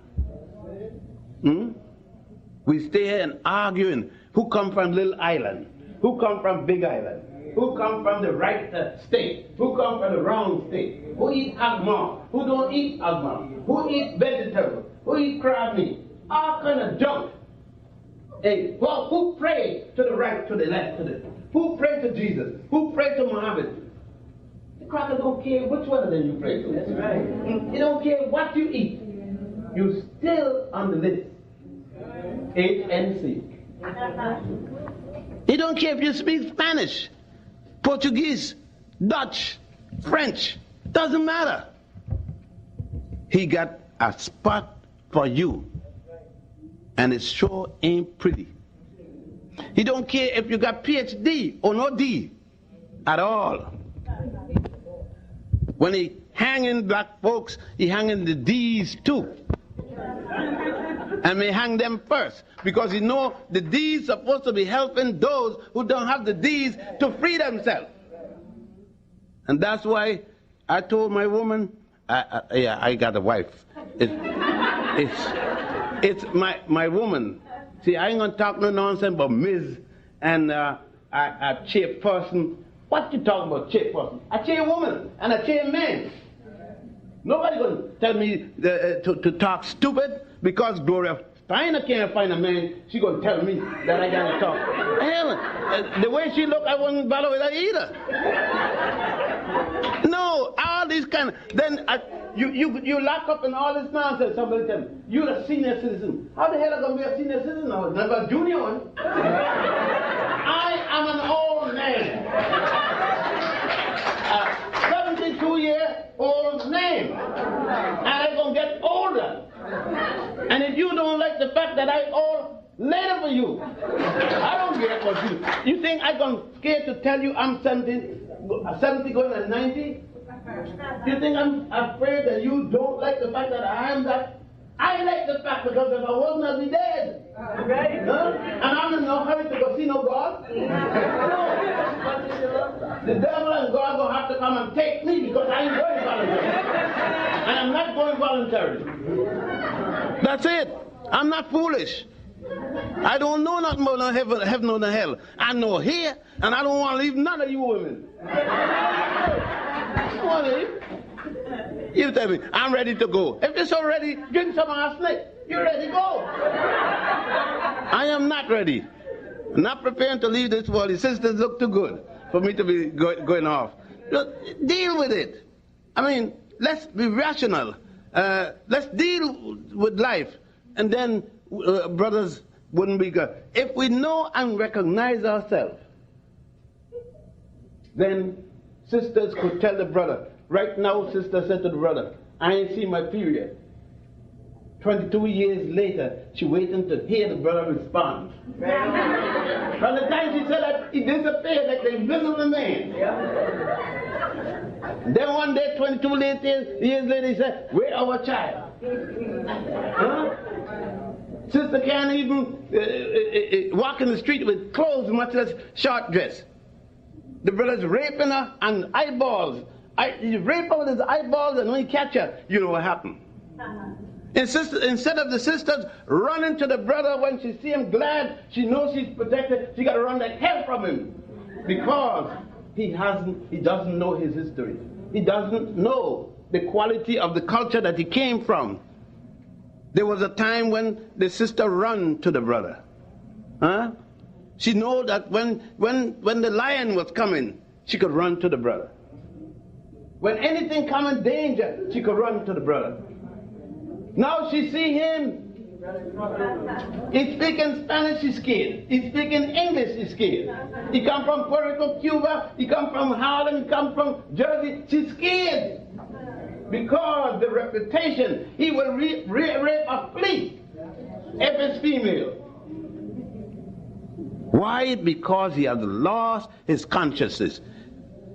[SPEAKER 1] We stay here and arguing who come from Little Island, who come from Big Island, who come from the right state, who come from the wrong state, who eat agma, who don't eat agma, who eat vegetable, who eat crab meat, all kind of junk. Hey, well, who pray to the right, to the left, who pray to Jesus, who pray to Muhammad? The cracker don't care which one of them you pray to. That's right. He don't care what you eat. You still on the list. HNC. He don't care if you speak Spanish, Portuguese, Dutch, French. Doesn't matter. He got a spot for you. And it sure ain't pretty. He don't care if you got PhD or no D at all. When he hanging black folks, he hanging the D's too. And may hang them first, because he know the D's supposed to be helping those who don't have the D's to free themselves. And that's why I told my woman, I got a wife. It's my woman. See, I ain't gonna talk no nonsense about Ms. and a chairperson. What you talking about, chairperson? A chairwoman and a chairman. Nobody gonna tell me to talk stupid because Gloria Steiner can't find a man. She gonna tell me that I gotta talk. Hell, the way she look, I wouldn't bother with her either. No, all these kind of, then you lock up in all this nonsense. Somebody tell me, you're a senior citizen. How the hell am I gonna be a senior citizen? I was never a junior one. I am an old man.
[SPEAKER 19] 22-year-old man. And I'm going to get older. And if you don't like the fact that I old later for you, I don't care what you think I'm scared to tell you I'm 70 going on 90? You think I'm afraid that you don't like the fact that I am that? I like the fact because if I wasn't, I'd be dead. Right. Huh? And I'm in no hurry to go see no God. No. The devil and God will have to come and take me because I ain't going voluntarily. And I'm not going voluntarily. That's it. I'm not foolish. I don't know nothing about heaven or hell. I know here, and I don't want to leave none of you women. I don't want to leave. You tell me, I'm ready to go. If you're so ready, drink some arsenic. You're ready to go. I am not ready. I'm not preparing to leave this world. The sisters look too good for me to be going off. Just deal with it. I mean, let's be rational. Let's deal with life. And then brothers wouldn't be good. If we know and recognize ourselves, then sisters could tell the brother. Right now, sister said to the brother, I ain't seen my period. 22 years later, she waiting to hear the brother respond. From the time she said that, he disappeared like the invisible man. Then one day, 22 years later, he said, where our child? Huh? Sister can't even walk in the street with clothes, much less short dress. The brother's raping her and eyeballs. You rape her with his eyeballs, and when you catch her, you know what happened. Instead of the sisters running to the brother when she see him glad, she knows she's protected, she got to run like hell from him. Because he doesn't know his history. He doesn't know the quality of the culture that he came from. There was a time when the sister ran to the brother. Huh? She know that when the lion was coming, she could run to the brother. When anything come in danger, she could run to the brother. Now she see him. He's speaking Spanish, he's scared. He's speaking English, he's scared. He come from Puerto Rico, Cuba. He come from Harlem. He come from Jersey. She's scared. Because the reputation, he will rape a flea if it's female. Why? Because he has lost his consciousness.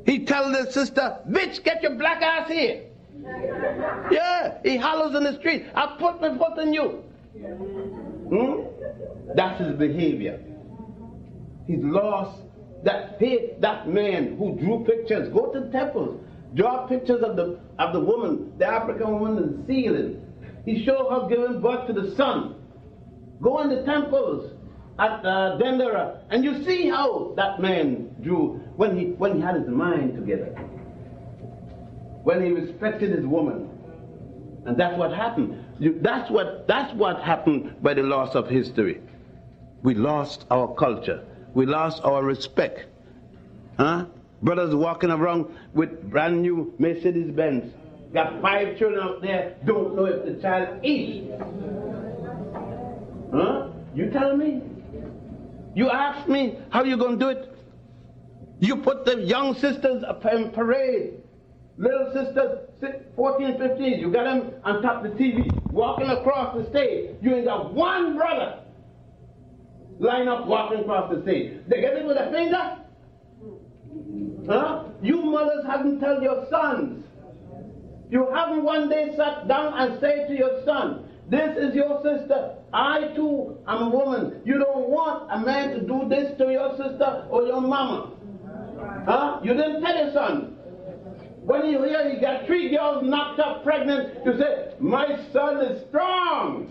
[SPEAKER 19] He tells the sister, bitch, get your black ass here. Yeah, he hollers in the street, I put my foot in you. That's his behavior. He's lost that man who drew pictures. Go to temples, draw pictures of the woman, the African woman in the ceiling. He showed her giving birth to the sun. Go in the temples at Dendera, and you see how that man drew when he had his mind together, when he respected his woman. And that's what happened. That's what happened by the loss of history. We lost our culture. We lost our respect. Huh? Brothers walking around with brand new Mercedes Benz, got 5 children out there, don't know if the child eats. Huh? You tell me? You ask me how you going to do it? You put the young sisters in parade. Little sisters, 14, 15, you got them on top of the TV, walking across the stage. You ain't got one brother line up walking across the stage. They get it with a finger? Huh? You mothers haven't told your sons. You haven't one day sat down and said to your son, this is your sister. I too am a woman. You don't want a man to do this to your sister or your mama. Huh? You didn't tell your son. When you hear you got 3 girls knocked up pregnant, you say, my son is strong.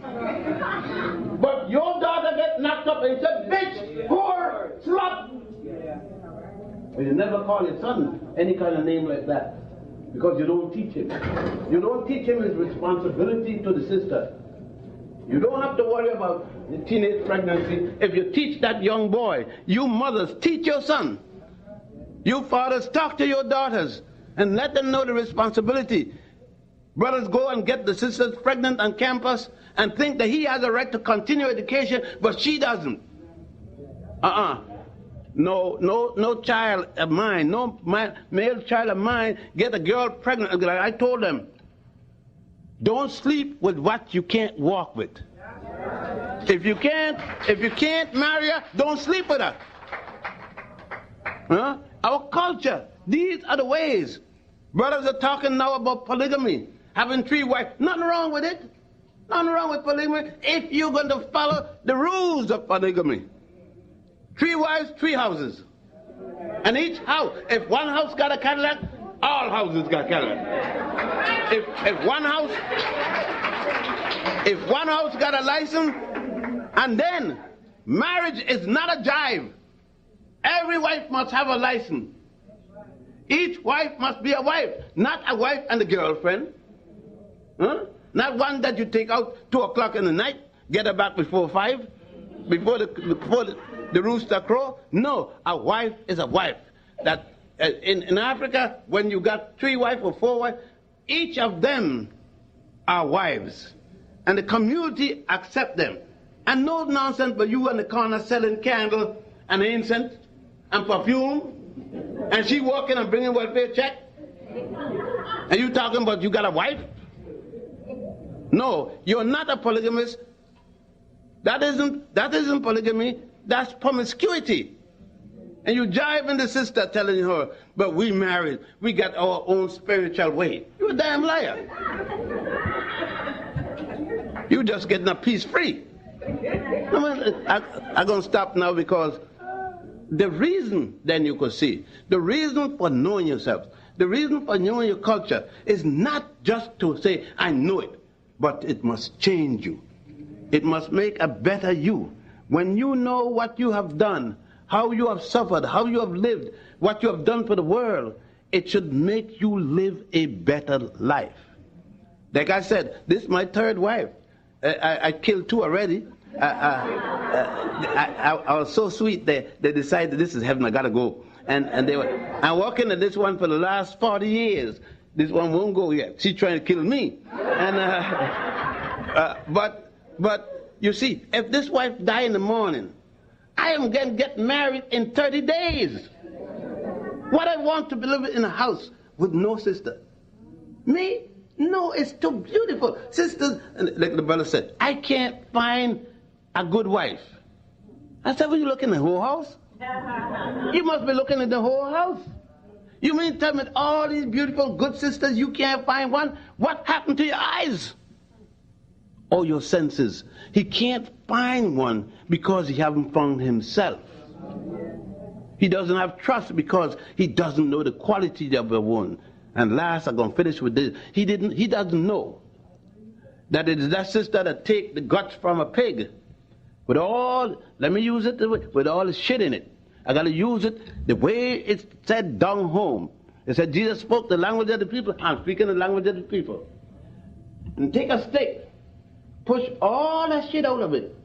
[SPEAKER 19] But your daughter gets knocked up and you say, bitch, whore, slut. But you never call your son any kind of name like that because you don't teach him. You don't teach him his responsibility to the sister. You don't have to worry about the teenage pregnancy. If you teach that young boy, you mothers, teach your son. You fathers, talk to your daughters and let them know the responsibility. Brothers go and get the sisters pregnant on campus and think that he has a right to continue education, but she doesn't. No child of mine, male child of mine get a girl pregnant. Like I told them, don't sleep with what you can't walk with. If you can't marry her, don't sleep with her. Huh? Our culture, these are the ways. Brothers are talking now about polygamy, having 3 wives. Nothing wrong with it. Nothing wrong with polygamy if you're going to follow the rules of polygamy. 3 wives, 3 houses. And each house, if one house got a Cadillac, all houses got Cadillac. If one house got a license, and then marriage is not a jive. Every wife must have a license. Each wife must be a wife, not a wife and a girlfriend. Huh? Not one that you take out 2 o'clock in the night, get her back before 5, before the rooster crow. No, a wife is a wife. That in Africa, when you got 3 wives or 4 wives, each of them are wives, and the community accept them. And no nonsense, but you in the corner selling candle and incense and perfume, and she walking and bringing welfare check, and you talking about you got a wife? No, you're not a polygamist. That isn't polygamy. That's promiscuity. And you jiving the sister telling her, but we married, we got our own spiritual way. You're a damn liar. You just getting a piece free. I'm going to stop now, because the reason, then you could see, the reason for knowing yourself, the reason for knowing your culture is not just to say, I know it, but it must change you. It must make a better you. When you know what you have done, how you have suffered, how you have lived, what you have done for the world, it should make you live a better life. Like I said, this is my 3rd wife. I killed 2 already. I was so sweet, they decided this is heaven, I gotta go. And they were, I'm working at this one for the last 40 years. This one won't go yet. She's trying to kill me. And but you see, if this wife die in the morning, I am going to get married in 30 days. What I want to be living in a house with no sister. Me? No, it's too beautiful. Sisters, like the brother said, I can't find a good wife. I said, well, you looking in the whole house? You must be looking at the whole house. You mean tell me all these beautiful, good sisters, you can't find one? What happened to your eyes? Or your senses? He can't find one because he hasn't found himself. He doesn't have trust because he doesn't know the quality of a woman. And last, I'm going to finish with this. He doesn't know that it is that sister that take the guts from a pig with all, let me use it with all the shit in it. I got to use it the way it's said down home. It said Jesus spoke the language of the people. I'm speaking the language of the people. And take a stick, push all that shit out of it.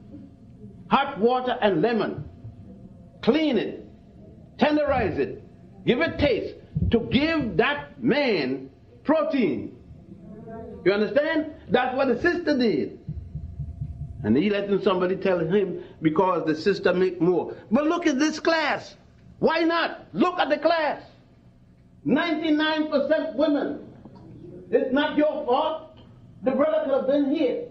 [SPEAKER 19] Hot water and lemon. Clean it. Tenderize it. Give it taste. To give that man protein. You understand? That's what the sister did. And he letting somebody tell him because the sister make more. But look at this class. Why not? Look at the class. 99% women. It's not your fault. The brother could have been here.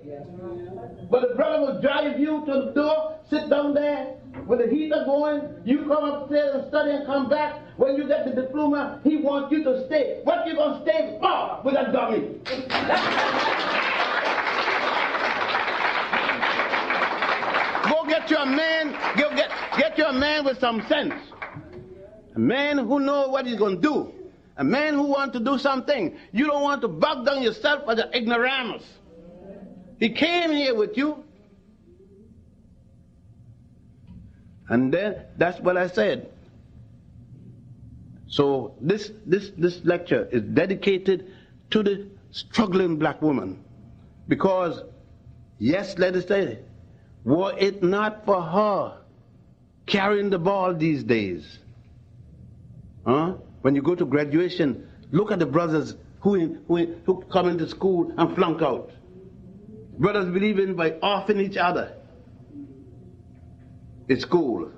[SPEAKER 19] But the brother will drive you to the door, sit down there with the heater going. You come upstairs and study and come back. When you get the diploma, he wants you to stay. What you gonna stay for with a dummy? Go get you a man, get you a man with some sense. A man who knows what he's gonna do. A man who wants to do something. You don't want to bog down yourself as an ignoramus. He came here with you. And then that's what I said. So this lecture is dedicated to the struggling black woman. Because, yes, let us say, were it not for her carrying the ball these days, when you go to graduation, look at the brothers who come into school and flunk out. Brothers believing by offing each other. It's school.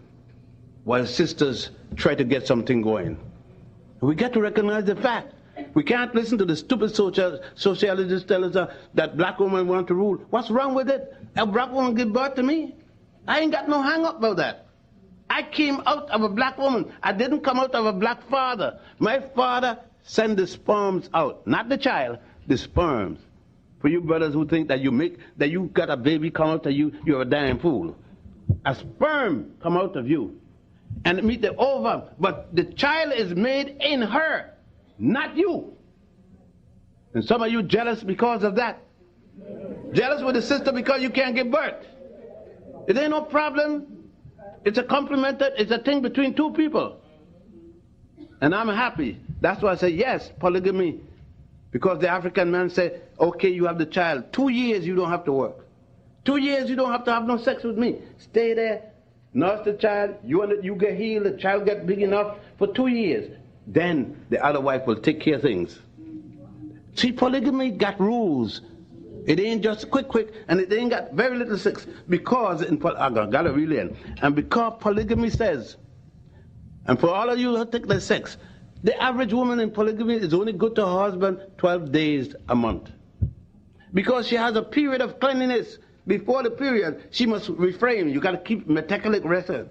[SPEAKER 19] while sisters try to get something going. We got to recognize the fact. We can't listen to the stupid sociologists tell us that black women want to rule. What's wrong with it? A black woman give birth to me? I ain't got no hang up about that. I came out of a black woman. I didn't come out of a black father. My father sent the sperms out, not the child, the sperms. For you brothers who think that you got a baby come out of you, you're a damn fool. A sperm come out of you and meet the ovum, but the child is made in her, not you. And some of you jealous because of that. Jealous with the sister because you can't give birth. It ain't no problem. It's a compliment. It's a thing between two people. And I'm happy. That's why I say yes, polygamy. Because the African man say, okay, you have the child. 2 years you don't have to work. 2 years you don't have to have no sex with me. Stay there, nurse the child, you get healed, the child get big enough for 2 years. Then the other wife will take care of things. See, polygamy got rules. It ain't just quick, and it ain't got very little sex. Because, and because polygamy says, and for all of you who take the sex, the average woman in polygamy is only good to her husband 12 days a month. Because she has a period of cleanliness. Before the period, she must refrain. You got to keep metabolic record.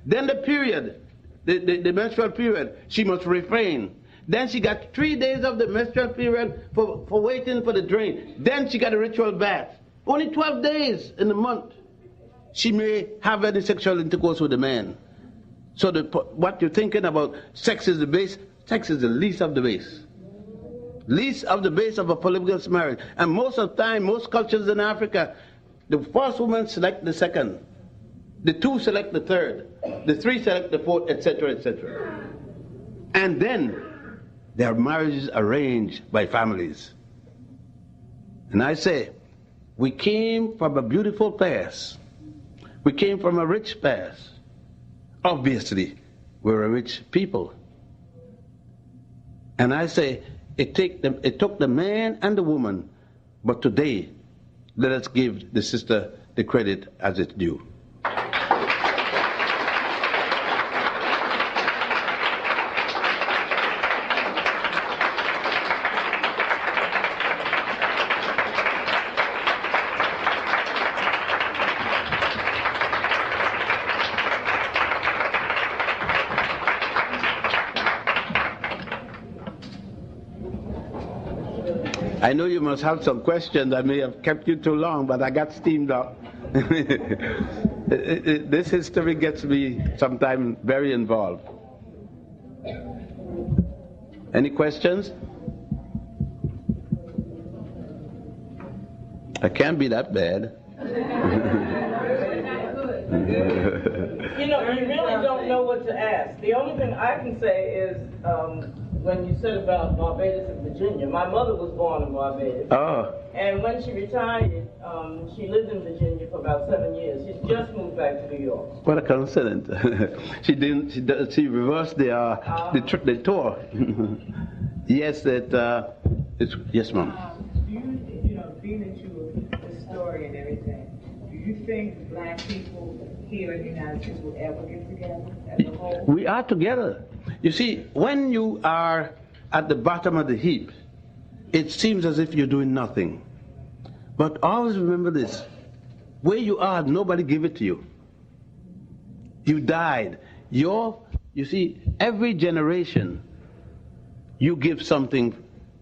[SPEAKER 19] Then the period, the menstrual period, she must refrain. Then she got 3 days of the menstrual period for waiting for the drain. Then she got a ritual bath. Only 12 days in the month. She may have any sexual intercourse with a man. So what you're thinking about, sex is the base, sex is the least of the base. Least of the base of a polygamous marriage. And most of the time, most cultures in Africa, the first woman select the second. The two select the third. The three select the fourth, etc., etc. And then their marriages arranged by families. And I say, we came from a beautiful past. We came from a rich past. Obviously, we're a rich people. And I say, it took the man and the woman, but today, let us give the sister the credit as it's due. I know you must have some questions. I may have kept you too long, but I got steamed up. This history gets me sometimes very involved. Any questions? I can't be that bad.
[SPEAKER 5] You know, you really don't know what to ask. The only thing I can say is, when you said about Barbados and Virginia, my mother was born in Barbados. Oh. And when she retired, she lived in Virginia for about 7 years. She's just moved back to New York.
[SPEAKER 19] What a coincidence. She reversed the tour. Yes, yes, ma'am.
[SPEAKER 12] Do you know, being that you're a historian and everything, do you think black people here in the United States will ever get together as a whole?
[SPEAKER 19] We are together. You see, when you are at the bottom of the heap, it seems as if you're doing nothing. But always remember this. Where you are, nobody gave it to you. You died. You see, every generation, you give something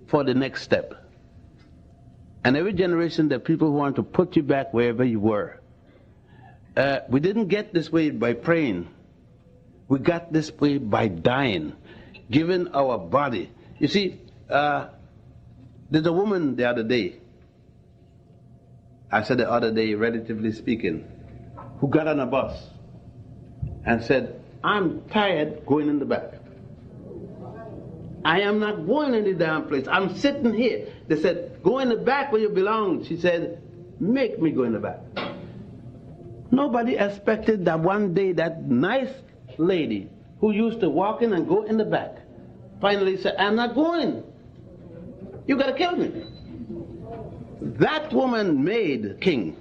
[SPEAKER 19] for the next step. And every generation, there are people who want to put you back wherever you were. We didn't get this way by praying. We got this way by dying, giving our body. You see, there's a woman the other day, I said the other day, relatively speaking, who got on a bus and said, I'm tired going in the back. I am not going any damn place. I'm sitting here. They said, go in the back where you belong. She said, make me go in the back. Nobody expected that one day that nice lady who used to walk in and go in the back finally said, I'm not going. You gotta kill me. That woman made king.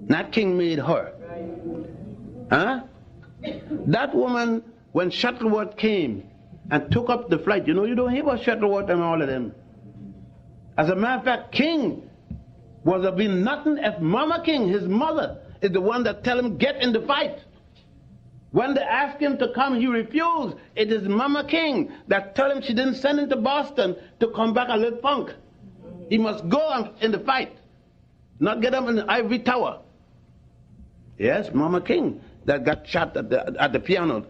[SPEAKER 19] Not king made her. Huh? That woman, when Shuttleworth came and took up the flight, you know, you don't hear about Shuttleworth and all of them. As a matter of fact, King was have been nothing if Mama King, his mother, is the one that tell him get in the fight. When they asked him to come, he refused. It is Mama King that tell him she didn't send him to Boston to come back a little punk. He must go in the fight, not get him in the ivory tower. Yes, Mama King that got shot at the piano.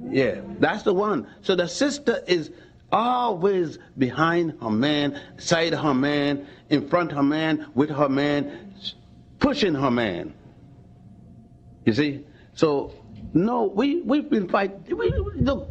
[SPEAKER 19] Yeah, that's the one. So the sister is always behind her man, side her man, in front her man, with her man, pushing her man. You see? So, no, we've been fighting. Look,